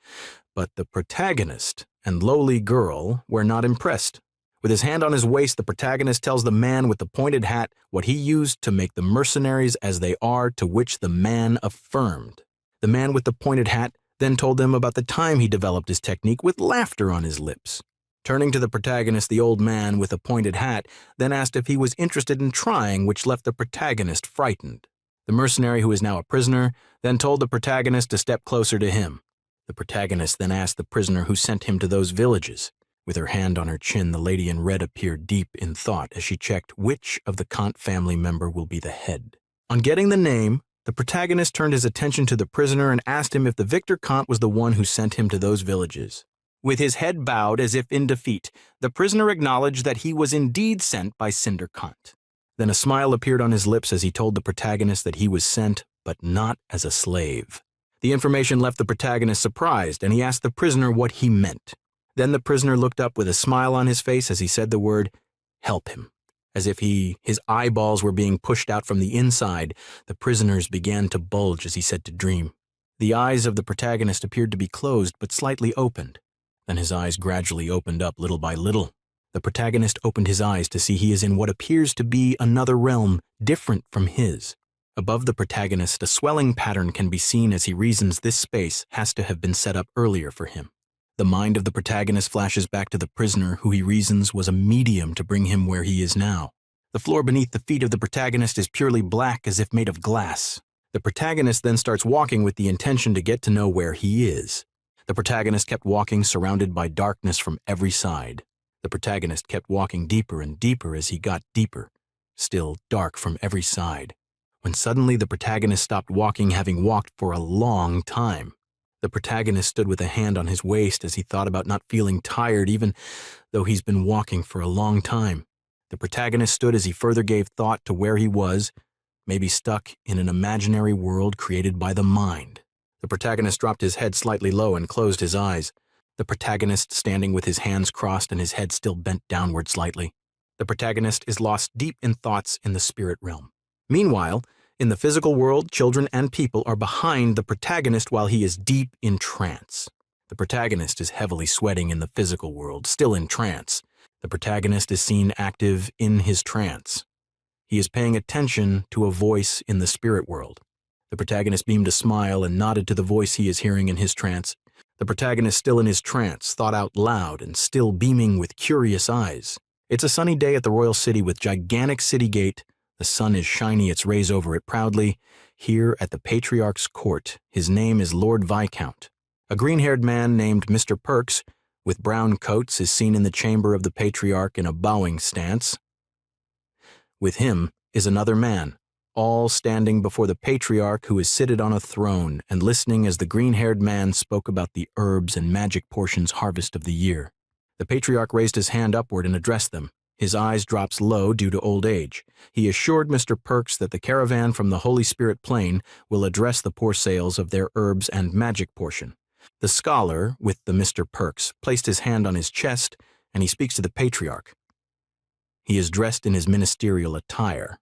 Speaker 1: But the protagonist and lowly girl were not impressed. With his hand on his waist, the protagonist tells the man with the pointed hat what he used to make the mercenaries as they are, to which the man affirmed. The man with the pointed hat then told them about the time he developed his technique with laughter on his lips. Turning to the protagonist, the old man with the pointed hat then asked if he was interested in trying, which left the protagonist frightened. The mercenary, who is now a prisoner, then told the protagonist to step closer to him. The protagonist then asked the prisoner who sent him to those villages. With her hand on her chin, the lady in red appeared deep in thought as she checked which of the Kant family member will be the head. On getting the name, The protagonist turned his attention to the prisoner and asked him if the Victor Kant was the one who sent him to those villages. With his head bowed as if in defeat, the prisoner acknowledged that he was indeed sent by Cinder Kant. Then a smile appeared on his lips as he told the protagonist that he was sent, but not as a slave. The information left the protagonist surprised, and he asked the prisoner what he meant. Then the prisoner looked up with a smile on his face as he said the word, "Help him." As if his eyeballs were being pushed out from the inside, the prisoner's began to bulge as he said to Dream. The eyes of the protagonist appeared to be closed but slightly opened. Then his eyes gradually opened up little by little. The protagonist opened his eyes to see he is in what appears to be another realm, different from his. Above the protagonist, a swelling pattern can be seen as he reasons this space has to have been set up earlier for him. The mind of the protagonist flashes back to the prisoner, who he reasons was a medium to bring him where he is now. The floor beneath the feet of the protagonist is purely black as if made of glass. The protagonist then starts walking with the intention to get to know where he is. The protagonist kept walking, surrounded by darkness from every side. The protagonist kept walking deeper and deeper as he got deeper, still dark from every side, when suddenly the protagonist stopped walking, having walked for a long time. The protagonist stood with a hand on his waist as he thought about not feeling tired, even though he's been walking for a long time. The protagonist stood as he further gave thought to where he was, maybe stuck in an imaginary world created by the mind. The protagonist dropped his head slightly low and closed his eyes. The protagonist standing with his hands crossed and his head still bent downward slightly. The protagonist is lost deep in thoughts in the spirit realm. Meanwhile, in the physical world, children and people are behind the protagonist while he is deep in trance. The protagonist is heavily sweating in the physical world, still in trance. The protagonist is seen active in his trance. He is paying attention to a voice in the spirit world. The protagonist beamed a smile and nodded to the voice he is hearing in his trance. The protagonist, still in his trance, thought out loud and still beaming with curious eyes. It's a sunny day at the royal city with gigantic city gate. The sun is shining its rays over it proudly. Here at the patriarch's court, his name is Lord Viscount. A green-haired man named Mr. Perks, with brown coats, is seen in the chamber of the patriarch in a bowing stance. With him is another man, all standing before the patriarch, who is seated on a throne and listening as the green-haired man spoke about the herbs and magic portions harvest of the year. The patriarch raised his hand upward and addressed them. His eyes drops low due to old age. He assured Mr. Perks that the caravan from the Holy Spirit Plain will address the poor sales of their herbs and magic portion. The scholar, with the Mr. Perks, placed his hand on his chest, and he speaks to the patriarch. He is dressed in his ministerial attire.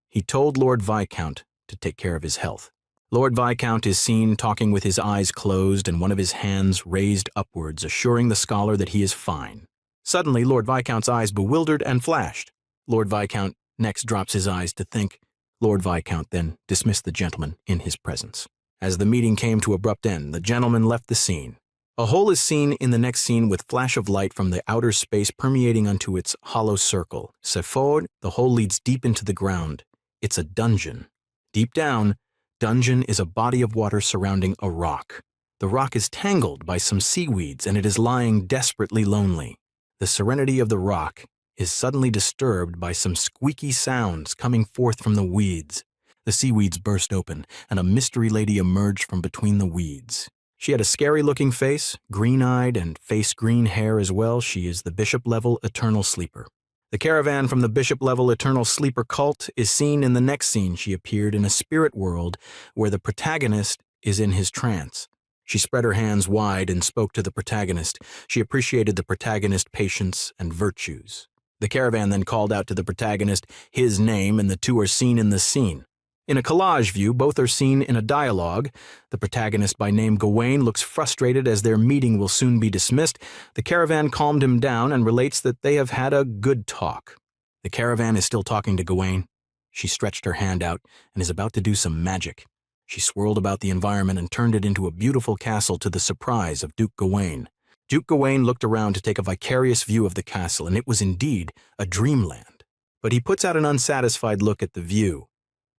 Speaker 1: He told Lord Viscount to take care of his health. Lord Viscount is seen talking with his eyes closed and one of his hands raised upwards, assuring the scholar that he is fine. Suddenly, Lord Viscount's eyes bewildered and flashed. Lord Viscount next drops his eyes to think. Lord Viscount then dismissed the gentleman in his presence. As the meeting came to abrupt end, the gentleman left the scene. A hole is seen in the next scene with flash of light from the outer space permeating onto its hollow circle. Forward, the hole leads deep into the ground. It's a dungeon. Deep down, dungeon is a body of water surrounding a rock. The rock is tangled by some seaweeds and it is lying desperately lonely. The serenity of the rock is suddenly disturbed by some squeaky sounds coming forth from the weeds. The seaweeds burst open, and a mystery lady emerged from between the weeds. She had a scary-looking face, green-eyed, and face-green hair as well. She is the bishop-level Eternal Sleeper. The caravan from the bishop-level Eternal Sleeper cult is seen in the next scene. She appeared in a spirit world where the protagonist is in his trance. She spread her hands wide and spoke to the protagonist. She appreciated the protagonist's patience and virtues. The caravan then called out to the protagonist his name, and the two are seen in the scene. In a collage view, both are seen in a dialogue. The protagonist, by name Gawain, looks frustrated as their meeting will soon be dismissed. The caravan calmed him down and relates that they have had a good talk. The caravan is still talking to Gawain. She stretched her hand out and is about to do some magic. She swirled about the environment and turned it into a beautiful castle to the surprise of Duke Gawain. Duke Gawain looked around to take a vicarious view of the castle, and it was indeed a dreamland. But he puts out an unsatisfied look at the view,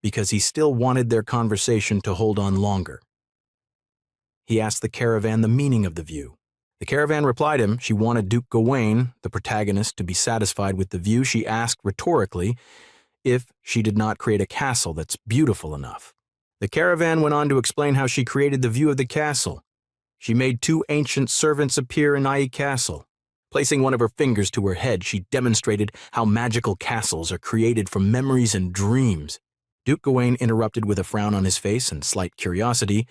Speaker 1: because he still wanted their conversation to hold on longer. He asked the caravan the meaning of the view. The caravan replied him she wanted Duke Gawain, the protagonist, to be satisfied with the view. She asked rhetorically if she did not create a castle that's beautiful enough. The caravan went on to explain how she created the view of the castle. She made 2 ancient servants appear in Ai Castle. Placing one of her fingers to her head, she demonstrated how magical castles are created from memories and dreams. Duke Gawain interrupted with a frown on his face and slight curiosity.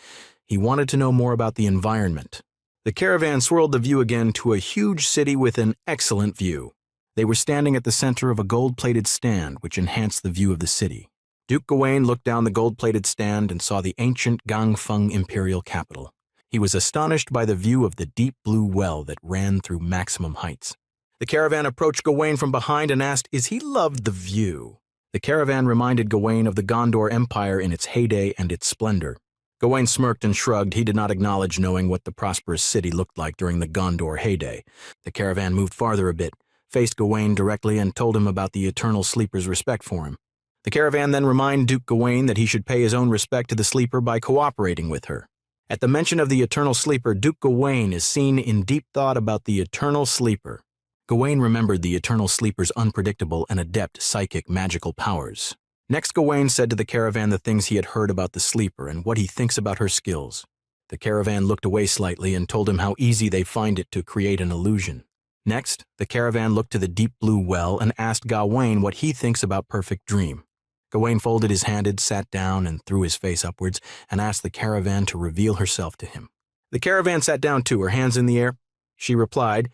Speaker 1: He wanted to know more about the environment. The caravan swirled the view again to a huge city with an excellent view. They were standing at the center of a gold-plated stand, which enhanced the view of the city. Duke Gawain looked down the gold-plated stand and saw the ancient Gangfeng imperial capital. He was astonished by the view of the deep blue well that ran through maximum heights. The caravan approached Gawain from behind and asked, "Is he loved the view?" The caravan reminded Gawain of the Gondor Empire in its heyday and its splendor. Gawain smirked and shrugged. He did not acknowledge knowing what the prosperous city looked like during the Gondor heyday. The caravan moved farther a bit, faced Gawain directly, and told him about the Eternal Sleeper's respect for him. The caravan then reminded Duke Gawain that he should pay his own respect to the Sleeper by cooperating with her. At the mention of the Eternal Sleeper, Duke Gawain is seen in deep thought about the Eternal Sleeper. Gawain remembered the Eternal Sleeper's unpredictable and adept psychic magical powers. Next, Gawain said to the caravan the things he had heard about the Sleeper and what he thinks about her skills. The caravan looked away slightly and told him how easy they find it to create an illusion. Next, the caravan looked to the deep blue well and asked Gawain what he thinks about Perfect Dream. Gawain folded his hands, sat down, and threw his face upwards, and asked the caravan to reveal herself to him. The caravan sat down too, her hands in the air. She replied,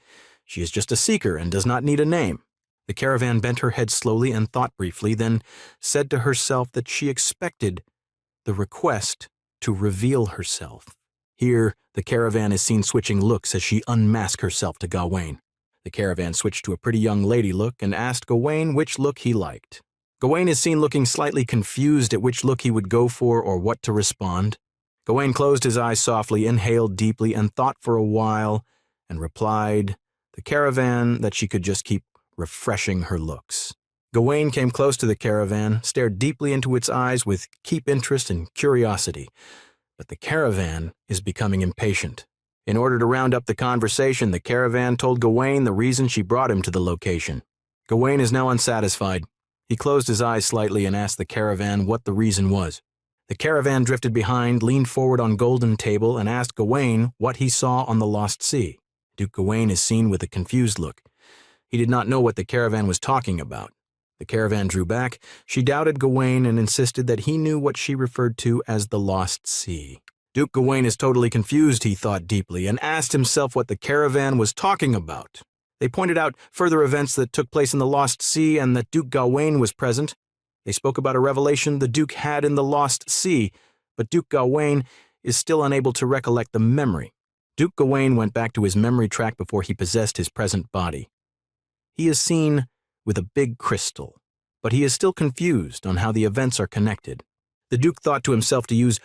Speaker 1: "She is just a seeker and does not need a name." The caravan bent her head slowly and thought briefly, then said to herself that she expected the request to reveal herself. Here, the caravan is seen switching looks as she unmasked herself to Gawain. The caravan switched to a pretty young lady look and asked Gawain which look he liked. Gawain is seen looking slightly confused at which look he would go for or what to respond. Gawain closed his eyes softly, inhaled deeply, and thought for a while, and replied, the caravan, that she could just keep refreshing her looks. Gawain came close to the caravan, stared deeply into its eyes with deep interest and curiosity. But the caravan is becoming impatient. In order to round up the conversation, the caravan told Gawain the reason she brought him to the location. Gawain is now unsatisfied. He closed his eyes slightly and asked the caravan what the reason was. The caravan drifted behind, leaned forward on golden table, and asked Gawain what he saw on the lost sea. Duke Gawain is seen with a confused look. He did not know what the caravan was talking about. The caravan drew back. She doubted Gawain and insisted that he knew what she referred to as the lost sea. Duke Gawain is totally confused, he thought deeply, and asked himself what the caravan was talking about. They pointed out further events that took place in the Lost Sea and that Duke Gawain was present. They spoke about a revelation the Duke had in the Lost Sea, but Duke Gawain is still unable to recollect the memory. Duke Gawain went back to his memory track before he possessed his present body. He is seen with a big crystal, but he is still confused on how the events are connected. The Duke thought to himself to use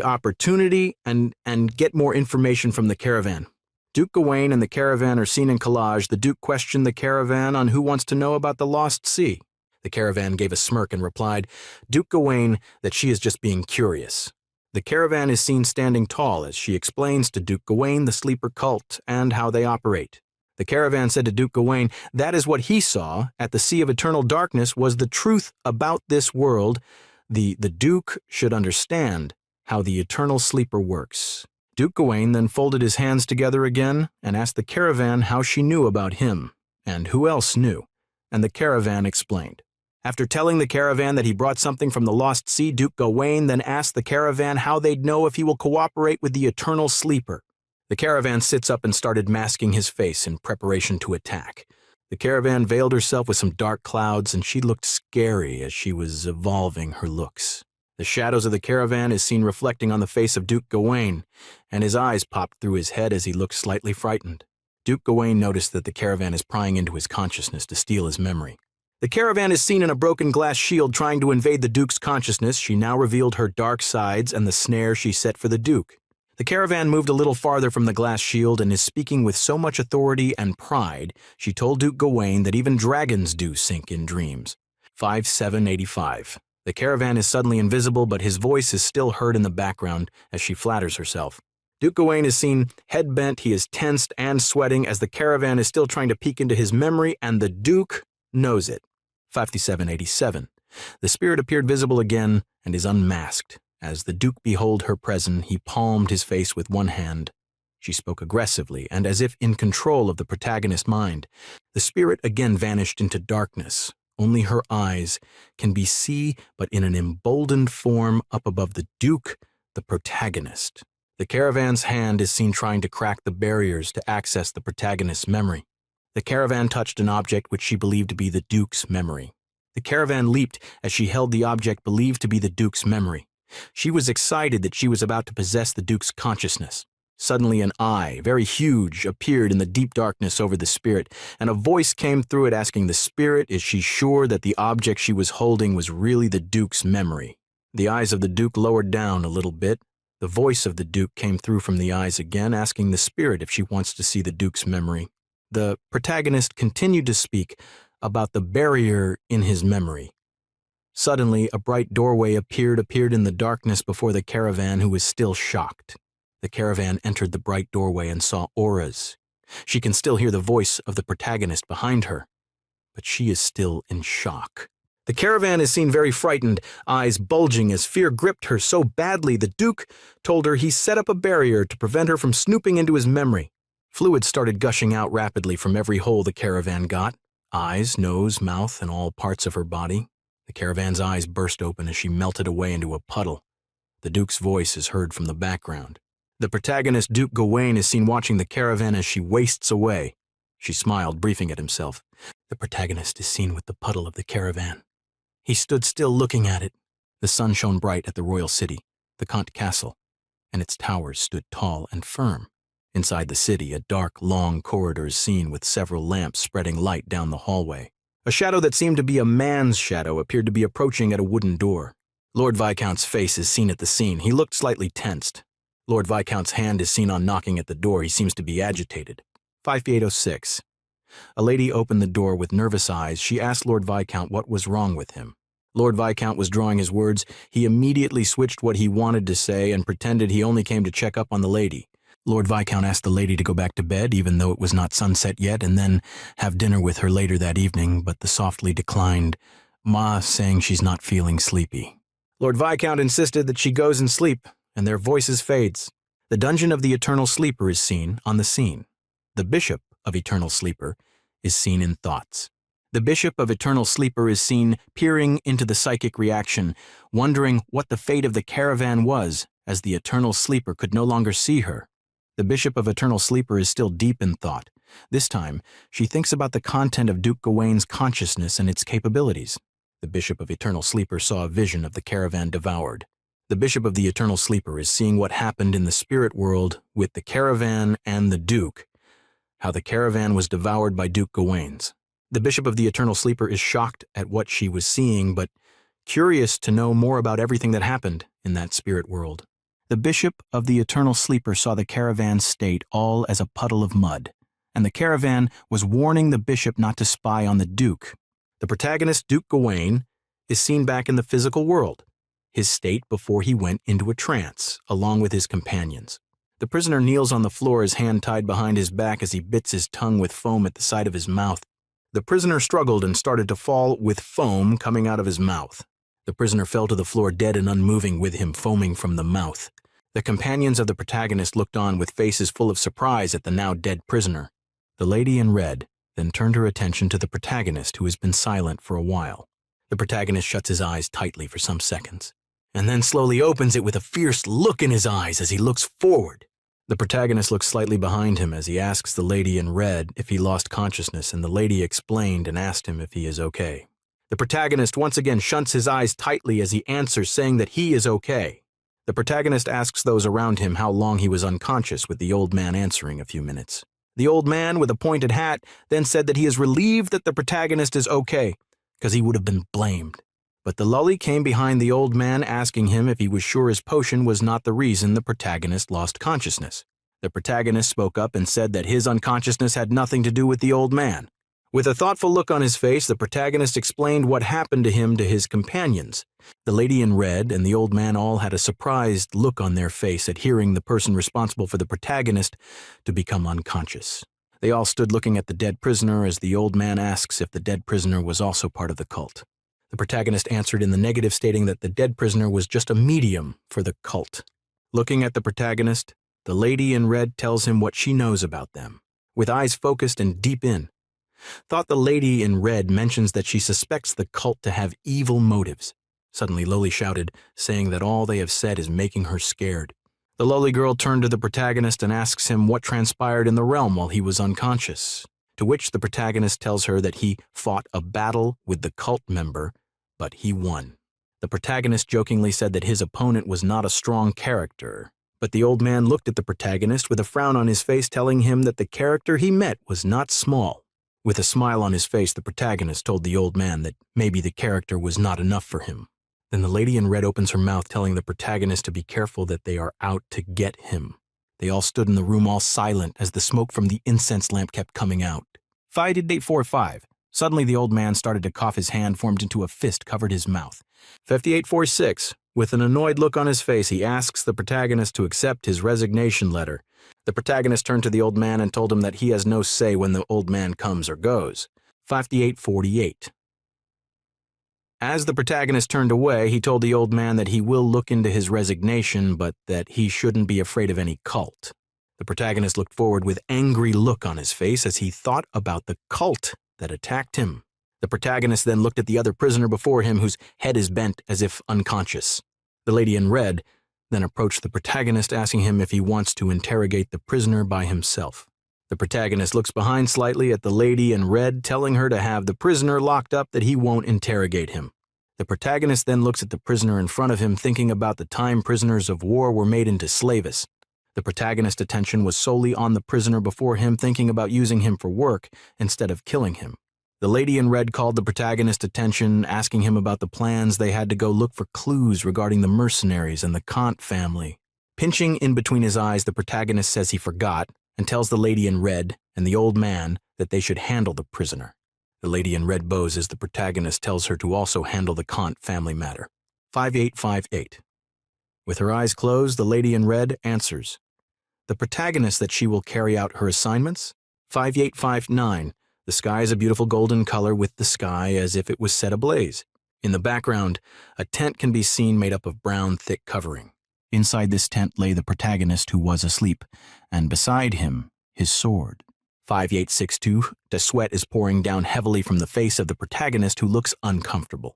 Speaker 1: opportunity and get more information from the caravan. Duke Gawain and the caravan are seen in collage. The Duke questioned the caravan on who wants to know about the Lost Sea. The caravan gave a smirk and replied, Duke Gawain, that she is just being curious. The caravan is seen standing tall as she explains to Duke Gawain the sleeper cult and how they operate. The caravan said to Duke Gawain that is what he saw at the Sea of Eternal Darkness was the truth about this world. The Duke should understand how the Eternal Sleeper works. Duke Gawain then folded his hands together again and asked the caravan how she knew about him, and who else knew, and the caravan explained. After telling the caravan that he brought something from the Lost Sea, Duke Gawain then asked the caravan how they'd know if he will cooperate with the Eternal Sleeper. The caravan sits up and started masking his face in preparation to attack. The caravan veiled herself with some dark clouds, and she looked scary as she was evolving her looks. The shadows of the caravan is seen reflecting on the face of Duke Gawain, and his eyes popped through his head as he looked slightly frightened. Duke Gawain noticed that the caravan is prying into his consciousness to steal his memory. The caravan is seen in a broken glass shield trying to invade the Duke's consciousness. She now revealed her dark sides and the snare she set for the Duke. The caravan moved a little farther from the glass shield and is speaking with so much authority and pride, she told Duke Gawain that even dragons do sink in dreams. 5785. The caravan is suddenly invisible, but his voice is still heard in the background as she flatters herself. Duke Gawain is seen head bent, he is tensed and sweating as the caravan is still trying to peek into his memory, and the Duke knows it. 5787. The spirit appeared visible again and is unmasked. As the Duke beheld her present, he palmed his face with one hand. She spoke aggressively and as if in control of the protagonist's mind. The spirit again vanished into darkness. Only her eyes can be seen, but in an emboldened form up above the Duke, the protagonist. The caravan's hand is seen trying to crack the barriers to access the protagonist's memory. The caravan touched an object which she believed to be the Duke's memory. The caravan leaped as she held the object believed to be the Duke's memory. She was excited that she was about to possess the Duke's consciousness. Suddenly an eye, very huge, appeared in the deep darkness over the spirit, and a voice came through it asking the spirit, is she sure that the object she was holding was really the Duke's memory? The eyes of the Duke lowered down a little bit. The voice of the Duke came through from the eyes again, asking the spirit if she wants to see the Duke's memory. The protagonist continued to speak about the barrier in his memory. Suddenly, a bright doorway appeared in the darkness before the caravan, who was still shocked. The caravan entered the bright doorway and saw auras. She can still hear the voice of the protagonist behind her, but she is still in shock. The caravan is seen very frightened, eyes bulging as fear gripped her so badly the Duke told her he set up a barrier to prevent her from snooping into his memory. Fluid started gushing out rapidly from every hole the caravan got. Eyes, nose, mouth, and all parts of her body. The caravan's eyes burst open as she melted away into a puddle. The Duke's voice is heard from the background. The protagonist, Duke Gawain, is seen watching the caravan as she wastes away. She smiled, briefing at himself. The protagonist is seen with the puddle of the caravan. He stood still looking at it. The sun shone bright at the royal city, the Kant Castle, and its towers stood tall and firm. Inside the city, a dark, long corridor is seen with several lamps spreading light down the hallway. A shadow that seemed to be a man's shadow appeared to be approaching at a wooden door. Lord Viscount's face is seen at the scene. He looked slightly tensed. Lord Viscount's hand is seen on knocking at the door. He seems to be agitated. 5806. A lady opened the door with nervous eyes. She asked Lord Viscount what was wrong with him. Lord Viscount was drawing his words. He immediately switched what he wanted to say and pretended he only came to check up on the lady. Lord Viscount asked the lady to go back to bed, even though it was not sunset yet, and then have dinner with her later that evening, but the softly declined, saying she's not feeling sleepy. Lord Viscount insisted that she goes and sleep, and their voices fades. The dungeon of the Eternal Sleeper is seen on the scene. The Bishop of Eternal Sleeper is seen in thoughts. The Bishop of Eternal Sleeper is seen peering into the psychic reaction, wondering what the fate of the caravan was, as the Eternal Sleeper could no longer see her. The Bishop of Eternal Sleeper is still deep in thought. This time, she thinks about the content of Duke Gawain's consciousness and its capabilities. The Bishop of Eternal Sleeper saw a vision of the caravan devoured. The Bishop of the Eternal Sleeper is seeing what happened in the spirit world with the caravan and the Duke, how the caravan was devoured by Duke Gawain's. The Bishop of the Eternal Sleeper is shocked at what she was seeing, but curious to know more about everything that happened in that spirit world. The Bishop of the Eternal Sleeper saw the caravan's state all as a puddle of mud, and the caravan was warning the bishop not to spy on the Duke. The protagonist, Duke Gawain, is seen back in the physical world, his state before he went into a trance, along with his companions. The prisoner kneels on the floor, his hand tied behind his back as he bits his tongue with foam at the side of his mouth. The prisoner struggled and started to fall with foam coming out of his mouth. The prisoner fell to the floor dead and unmoving with him foaming from the mouth. The companions of the protagonist looked on with faces full of surprise at the now dead prisoner. The lady in red then turned her attention to the protagonist, who has been silent for a while. The protagonist shuts his eyes tightly for some seconds, and then slowly opens it with a fierce look in his eyes as he looks forward. The protagonist looks slightly behind him as he asks the lady in red if he lost consciousness, and the lady explained and asked him if he is okay. The protagonist once again shuts his eyes tightly as he answers, saying that he is okay. The protagonist asks those around him how long he was unconscious, with the old man answering a few minutes. The old man with a pointed hat then said that he is relieved that the protagonist is okay, because he would have been blamed. But the lully came behind the old man asking him if he was sure his potion was not the reason the protagonist lost consciousness. The protagonist spoke up and said that his unconsciousness had nothing to do with the old man. With a thoughtful look on his face, the protagonist explained what happened to him to his companions. The lady in red and the old man all had a surprised look on their face at hearing the person responsible for the protagonist to become unconscious. They all stood looking at the dead prisoner as the old man asks if the dead prisoner was also part of the cult. The protagonist answered in the negative, stating that the dead prisoner was just a medium for the cult. Looking at the protagonist, the lady in red tells him what she knows about them, with eyes focused and deep in. Thought the lady in red mentions that she suspects the cult to have evil motives. Suddenly Loli shouted, saying that all they have said is making her scared. The lowly girl turned to the protagonist and asks him what transpired in the realm while he was unconscious, to which the protagonist tells her that he fought a battle with the cult member, but he won. The protagonist jokingly said that his opponent was not a strong character, but the old man looked at the protagonist with a frown on his face, telling him that the character he met was not small. With a smile on his face, the protagonist told the old man that maybe the character was not enough for him. Then the lady in red opens her mouth, telling the protagonist to be careful that they are out to get him. They all stood in the room all silent as the smoke from the incense lamp kept coming out. 5845. Suddenly the old man started to cough. His hand formed into a fist, covered his mouth. 5846. With an annoyed look on his face, he asks the protagonist to accept his resignation letter. The protagonist turned to the old man and told him that he has no say when the old man comes or goes. 5848. As the protagonist turned away, he told the old man that he will look into his resignation, but that he shouldn't be afraid of any cult. The protagonist looked forward with angry look on his face as he thought about the cult that attacked him. The protagonist then looked at the other prisoner before him, whose head is bent as if unconscious. The lady in red then approached the protagonist, asking him if he wants to interrogate the prisoner by himself. The protagonist looks behind slightly at the lady in red, telling her to have the prisoner locked up, that he won't interrogate him. The protagonist then looks at the prisoner in front of him, thinking about the time prisoners of war were made into slaves. The protagonist's attention was solely on the prisoner before him, thinking about using him for work instead of killing him. The lady in red called the protagonist's attention, asking him about the plans they had to go look for clues regarding the mercenaries and the Kant family. Pinching in between his eyes, the protagonist says he forgot and tells the lady in red and the old man that they should handle the prisoner. The lady in red bows as the protagonist tells her to also handle the Kant family matter. 5858. With her eyes closed, the lady in red answers the protagonist that she will carry out her assignments. 5859. The sky is a beautiful golden color, with the sky as if it was set ablaze. In the background, a tent can be seen made up of brown, thick covering. Inside this tent lay the protagonist, who was asleep, and beside him, his sword. 5862. The sweat is pouring down heavily from the face of the protagonist, who looks uncomfortable.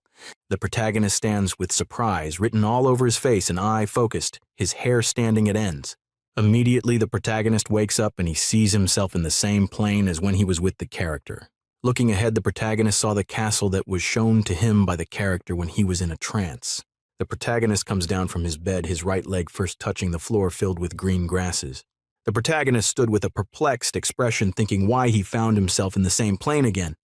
Speaker 1: The protagonist stands with surprise written all over his face and eye focused, his hair standing at ends. Immediately, the protagonist wakes up and he sees himself in the same plane as when he was with the character. Looking ahead, the protagonist saw the castle that was shown to him by the character when he was in a trance. The protagonist comes down from his bed, his right leg first touching the floor filled with green grasses. The protagonist stood with a perplexed expression, thinking why he found himself in the same plane again.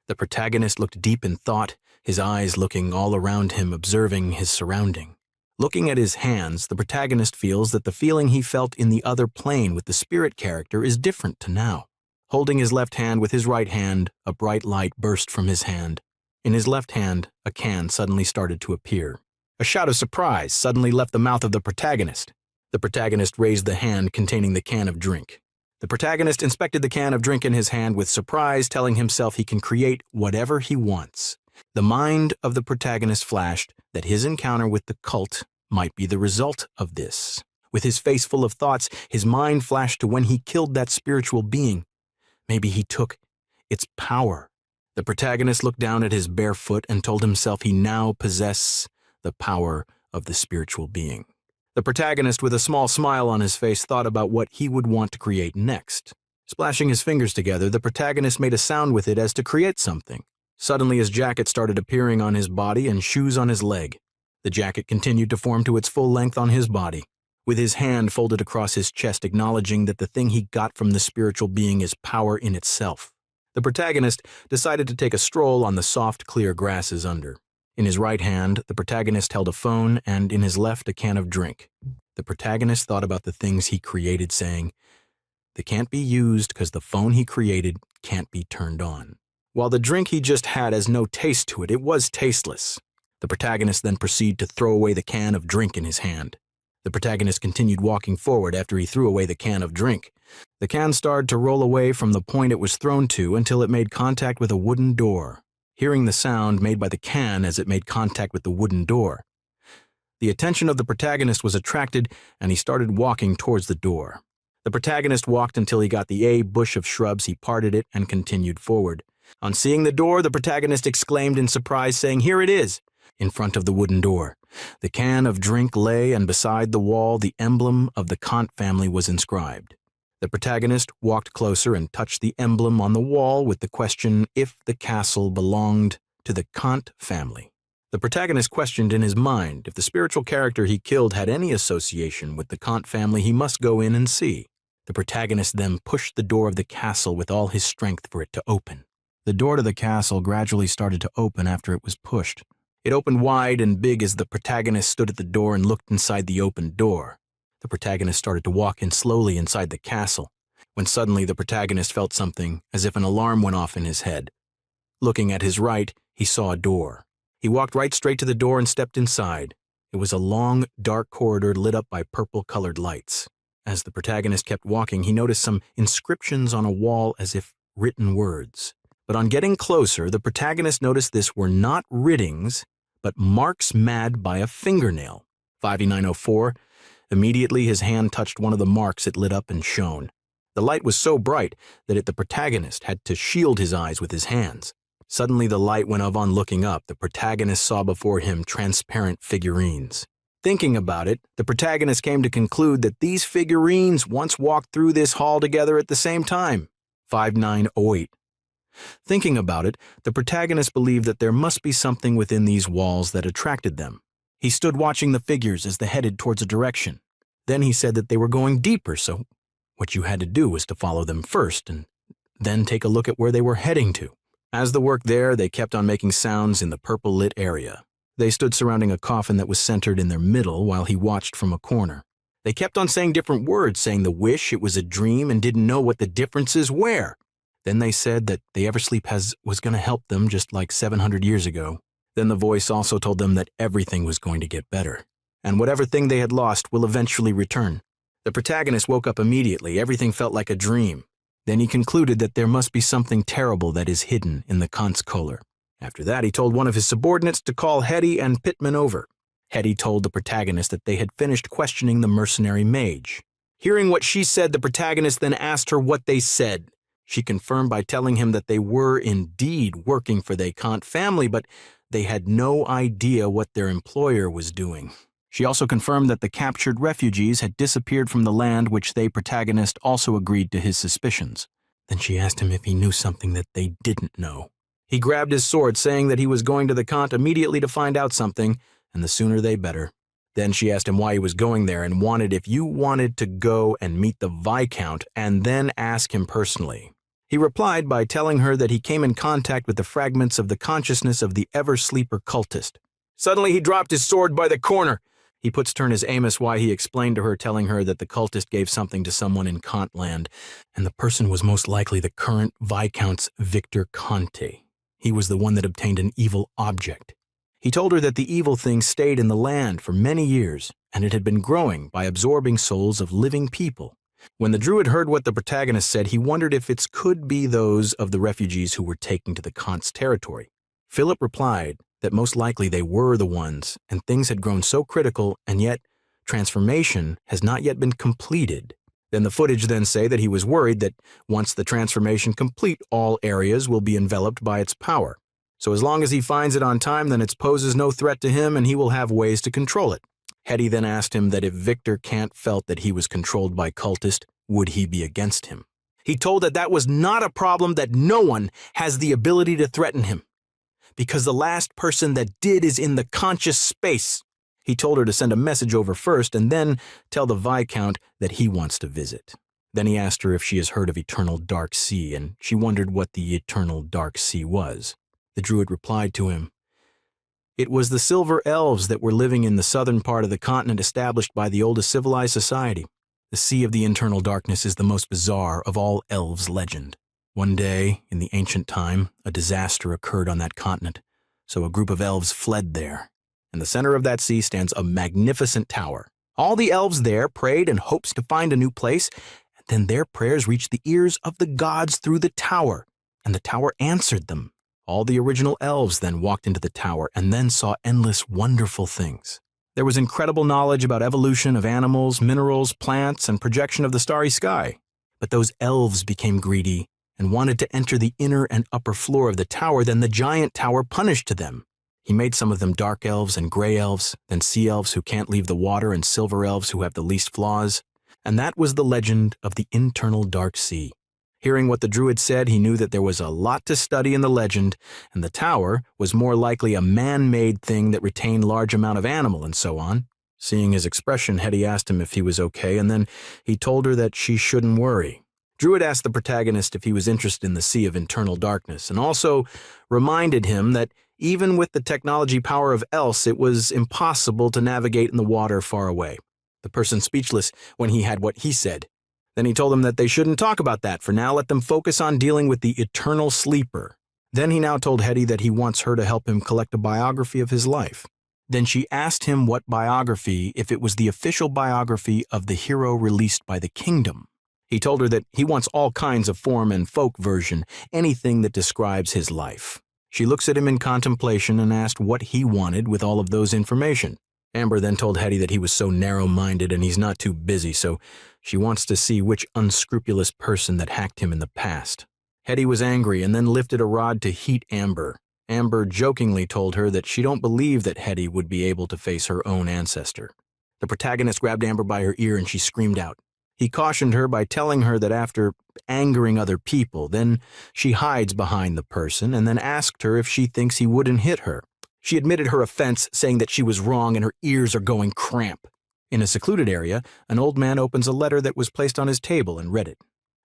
Speaker 1: The protagonist looked deep in thought, his eyes looking all around him, observing his surrounding. Looking at his hands, the protagonist feels that the feeling he felt in the other plane with the spirit character is different to now. Holding his left hand with his right hand, a bright light burst from his hand. In his left hand, a can suddenly started to appear. A shout of surprise suddenly left the mouth of the protagonist. The protagonist raised the hand containing the can of drink. The protagonist inspected the can of drink in his hand with surprise, telling himself he can create whatever he wants. The mind of the protagonist flashed that his encounter with the cult might be the result of this. With his face full of thoughts, his mind flashed to when he killed that spiritual being. Maybe he took its power. The protagonist looked down at his bare foot and told himself he now possessed the power of the spiritual being. The protagonist, with a small smile on his face, thought about what he would want to create next. Splashing his fingers together, the protagonist made a sound with it as to create something. Suddenly, his jacket started appearing on his body and shoes on his leg. The jacket continued to form to its full length on his body. With his hand folded across his chest, acknowledging that the thing he got from the spiritual being is power in itself, the protagonist decided to take a stroll on the soft, clear grasses under. In his right hand, the protagonist held a phone, and in his left, a can of drink. The protagonist thought about the things he created, saying, "They can't be used because the phone he created can't be turned on." While the drink he just had has no taste to it, it was tasteless. The protagonist then proceeded to throw away the can of drink in his hand. The protagonist continued walking forward after he threw away the can of drink. The can started to roll away from the point it was thrown to until it made contact with a wooden door. hearing the sound made by the can as it made contact with the wooden door. The attention of the protagonist was attracted, and he started walking towards the door. The protagonist walked until he got the bush of shrubs. He parted it and continued forward. On seeing the door, the protagonist exclaimed in surprise, saying, "Here it is!" In front of the wooden door. The can of drink lay, and beside the wall, the emblem of the Kant family was inscribed. The protagonist walked closer and touched the emblem on the wall with the question if the castle belonged to the Kant family. The protagonist questioned in his mind if the spiritual character he killed had any association with the Kant family. He must go in and see. The protagonist then pushed the door of the castle with all his strength for it to open. The door to the castle gradually started to open after it was pushed. It opened wide and big as the protagonist stood at the door and looked inside the opened door. The protagonist started to walk in slowly inside the castle, when suddenly the protagonist felt something as if an alarm went off in his head. Looking at his right, he saw a door. He walked right straight to the door and stepped inside. It was a long, dark corridor lit up by purple-colored lights. As the protagonist kept walking, he noticed some inscriptions on a wall as if written words. But on getting closer, the protagonist noticed this were not writings, but marks made by a fingernail. 5904. Immediately his hand touched one of the marks. It lit up and shone. The light was so bright that the protagonist had to shield his eyes with his hands. Suddenly the light went off. On looking up, the protagonist saw before him transparent figurines. Thinking about it, the protagonist came to conclude that these figurines once walked through this hall together at the same time. 5908. Thinking about it, the protagonist believed that there must be something within these walls that attracted them. He stood watching the figures as they headed towards a direction. Then he said that they were going deeper, so what you had to do was to follow them first and then take a look at where they were heading to. As they worked there, they kept on making sounds in the purple-lit area. They stood surrounding a coffin that was centered in their middle while he watched from a corner. They kept on saying different words, saying the wish, it was a dream, and didn't know what the differences were. Then they said that the Eversleep was going to help them just like 700 years ago. Then the voice also told them that everything was going to get better, and whatever thing they had lost will eventually return. The protagonist woke up immediately. Everything felt like a dream. Then he concluded that there must be something terrible that is hidden in the Kant's collar. After that, he told one of his subordinates to call Hetty and Pittman over. Hetty told the protagonist that they had finished questioning the mercenary mage. Hearing what she said, the protagonist then asked her what they said. She confirmed by telling him that they were indeed working for the Kant family, but they had no idea what their employer was doing. She also confirmed that the captured refugees had disappeared from the land, which the protagonist also agreed to his suspicions. Then she asked him if he knew something that they didn't know. He grabbed his sword, saying that he was going to the Kant immediately to find out something, and the sooner they better. Then she asked him why he was going there and if you wanted to go and meet the Viscount and then ask him personally. He replied by telling her that he came in contact with the fragments of the consciousness of the ever-sleeper cultist. Suddenly he dropped his sword by the corner. He puts turn his Amos why he explained to her, telling her that the cultist gave something to someone in Kantland, and the person was most likely the current Viscount's Victor Conte. He was the one that obtained an evil object. He told her that the evil thing stayed in the land for many years, and it had been growing by absorbing souls of living people. When the druid heard what the protagonist said, he wondered if it could be those of the refugees who were taken to the Kant's territory. Philip replied that most likely they were the ones, and things had grown so critical, and yet transformation has not yet been completed. Then the footage then say that he was worried that once the transformation complete, all areas will be enveloped by its power. So as long as he finds it on time, then it poses no threat to him, and he will have ways to control it. Hetty then asked him that if Victor Kant felt that he was controlled by cultists, would he be against him? He told that was not a problem, that no one has the ability to threaten him, because the last person that did is in the conscious space. He told her to send a message over first and then tell the Viscount that he wants to visit. Then he asked her if she has heard of Eternal Dark Sea, and she wondered what the Eternal Dark Sea was. The druid replied to him, "It was the Silver Elves that were living in the southern part of the continent established by the oldest civilized society. The Sea of the Internal Darkness is the most bizarre of all elves' legend. One day, in the ancient time, a disaster occurred on that continent, so a group of elves fled there. In the center of that sea stands a magnificent tower. All the elves there prayed in hopes to find a new place, and then their prayers reached the ears of the gods through the tower, and the tower answered them. All the original elves then walked into the tower and then saw endless wonderful things. There was incredible knowledge about evolution of animals, minerals, plants, and projection of the starry sky. But those elves became greedy and wanted to enter the inner and upper floor of the tower. Then the giant tower punished to them. He made some of them dark elves and gray elves, then sea elves who can't leave the water, and silver elves who have the least flaws. And that was the legend of the internal dark sea. Hearing what the druid said, he knew that there was a lot to study in the legend, and the tower was more likely a man-made thing that retained large amount of animal and so on. Seeing his expression, Hetty asked him if he was okay, and then he told her that she shouldn't worry. Druid asked the protagonist if he was interested in the Sea of Internal Darkness, and also reminded him that even with the technology power of Else, it was impossible to navigate in the water far away. The person speechless when he had what he said. Then he told them that they shouldn't talk about that for now, let them focus on dealing with the eternal sleeper. Then he now told Hetty that he wants her to help him collect a biography of his life. Then she asked him what biography, if it was the official biography of the hero released by the kingdom. He told her that he wants all kinds of form and folk version, anything that describes his life. She looks at him in contemplation and asked what he wanted with all of those information. Amber then told Hetty that he was so narrow-minded and he's not too busy, so she wants to see which unscrupulous person that hacked him in the past. Hetty was angry and then lifted a rod to heat Amber. Amber jokingly told her that she don't believe that Hetty would be able to face her own ancestor. The protagonist grabbed Amber by her ear and she screamed out. He cautioned her by telling her that after angering other people, then she hides behind the person and then asked her if she thinks he wouldn't hit her. She admitted her offense, saying that she was wrong and her ears are going cramp. In a secluded area, an old man opens a letter that was placed on his table and read it.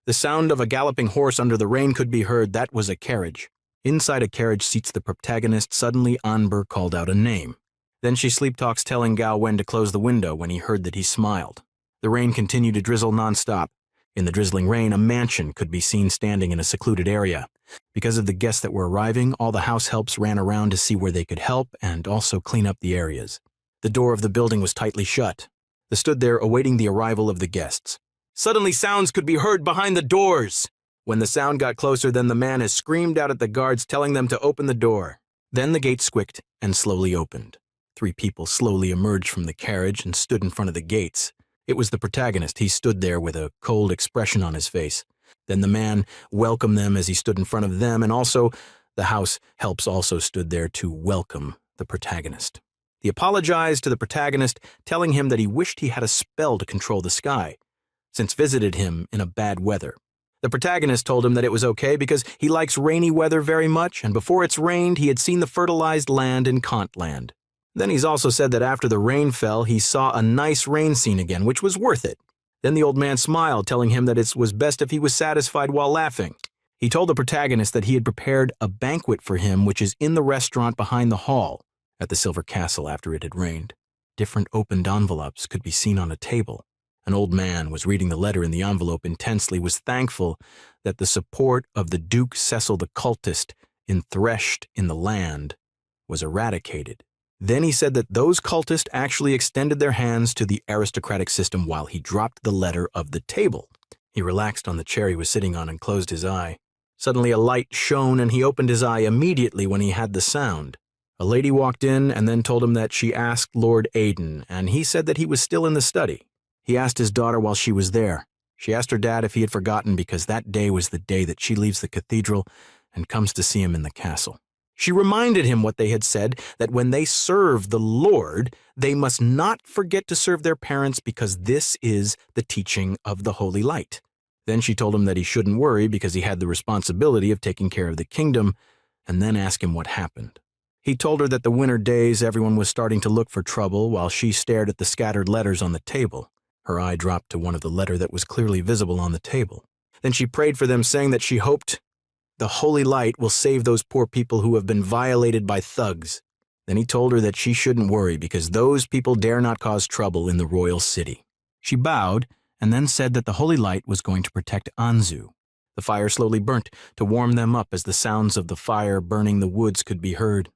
Speaker 1: The sound of a galloping horse under the rain could be heard. That was a carriage. Inside a carriage seats the protagonist. Suddenly, Amber called out a name. Then she sleep-talks, telling Gao when to close the window when he heard that he smiled. The rain continued to drizzle nonstop. In the drizzling rain, a mansion could be seen standing in a secluded area. Because of the guests that were arriving, all the house helps ran around to see where they could help and also clean up the areas. The door of the building was tightly shut. They stood there awaiting the arrival of the guests. Suddenly sounds could be heard behind the doors. When the sound got closer, then the man has screamed out at the guards, telling them to open the door. Then the gate squicked and slowly opened. 3 people slowly emerged from the carriage and stood in front of the gates. It was the protagonist. He stood there with a cold expression on his face. Then the man welcomed them as he stood in front of them, and also the house helps also stood there to welcome the protagonist. He apologized to the protagonist, telling him that he wished he had a spell to control the sky, since visited him in a bad weather. The protagonist told him that it was okay because he likes rainy weather very much, and before it's rained, he had seen the fertilized land in Kantland. Then he's also said that after the rain fell, he saw a nice rain scene again, which was worth it. Then the old man smiled, telling him that it was best if he was satisfied while laughing. He told the protagonist that he had prepared a banquet for him, which is in the restaurant behind the hall at the Silver Castle after it had rained. Different opened envelopes could be seen on a table. An old man was reading the letter in the envelope intensely, was thankful that the support of the Duke Cecil the cultist threshed in the land was eradicated. Then he said that those cultists actually extended their hands to the aristocratic system while he dropped the letter of the table. He relaxed on the chair he was sitting on and closed his eye. Suddenly a light shone and he opened his eye immediately when he had the sound. A lady walked in and then told him that she asked Lord Aiden, and he said that he was still in the study. He asked his daughter while she was there. She asked her dad if he had forgotten because that day was the day that she leaves the cathedral and comes to see him in the castle. She reminded him what they had said, that when they serve the Lord, they must not forget to serve their parents because this is the teaching of the Holy Light. Then she told him that he shouldn't worry because he had the responsibility of taking care of the kingdom, and then asked him what happened. He told her that the winter days everyone was starting to look for trouble while she stared at the scattered letters on the table. Her eye dropped to one of the letter that was clearly visible on the table. Then she prayed for them, saying that she hoped the Holy Light will save those poor people who have been violated by thugs. Then he told her that she shouldn't worry because those people dare not cause trouble in the royal city. She bowed and then said that the Holy Light was going to protect Anzu. The fire slowly burnt to warm them up as the sounds of the fire burning the woods could be heard.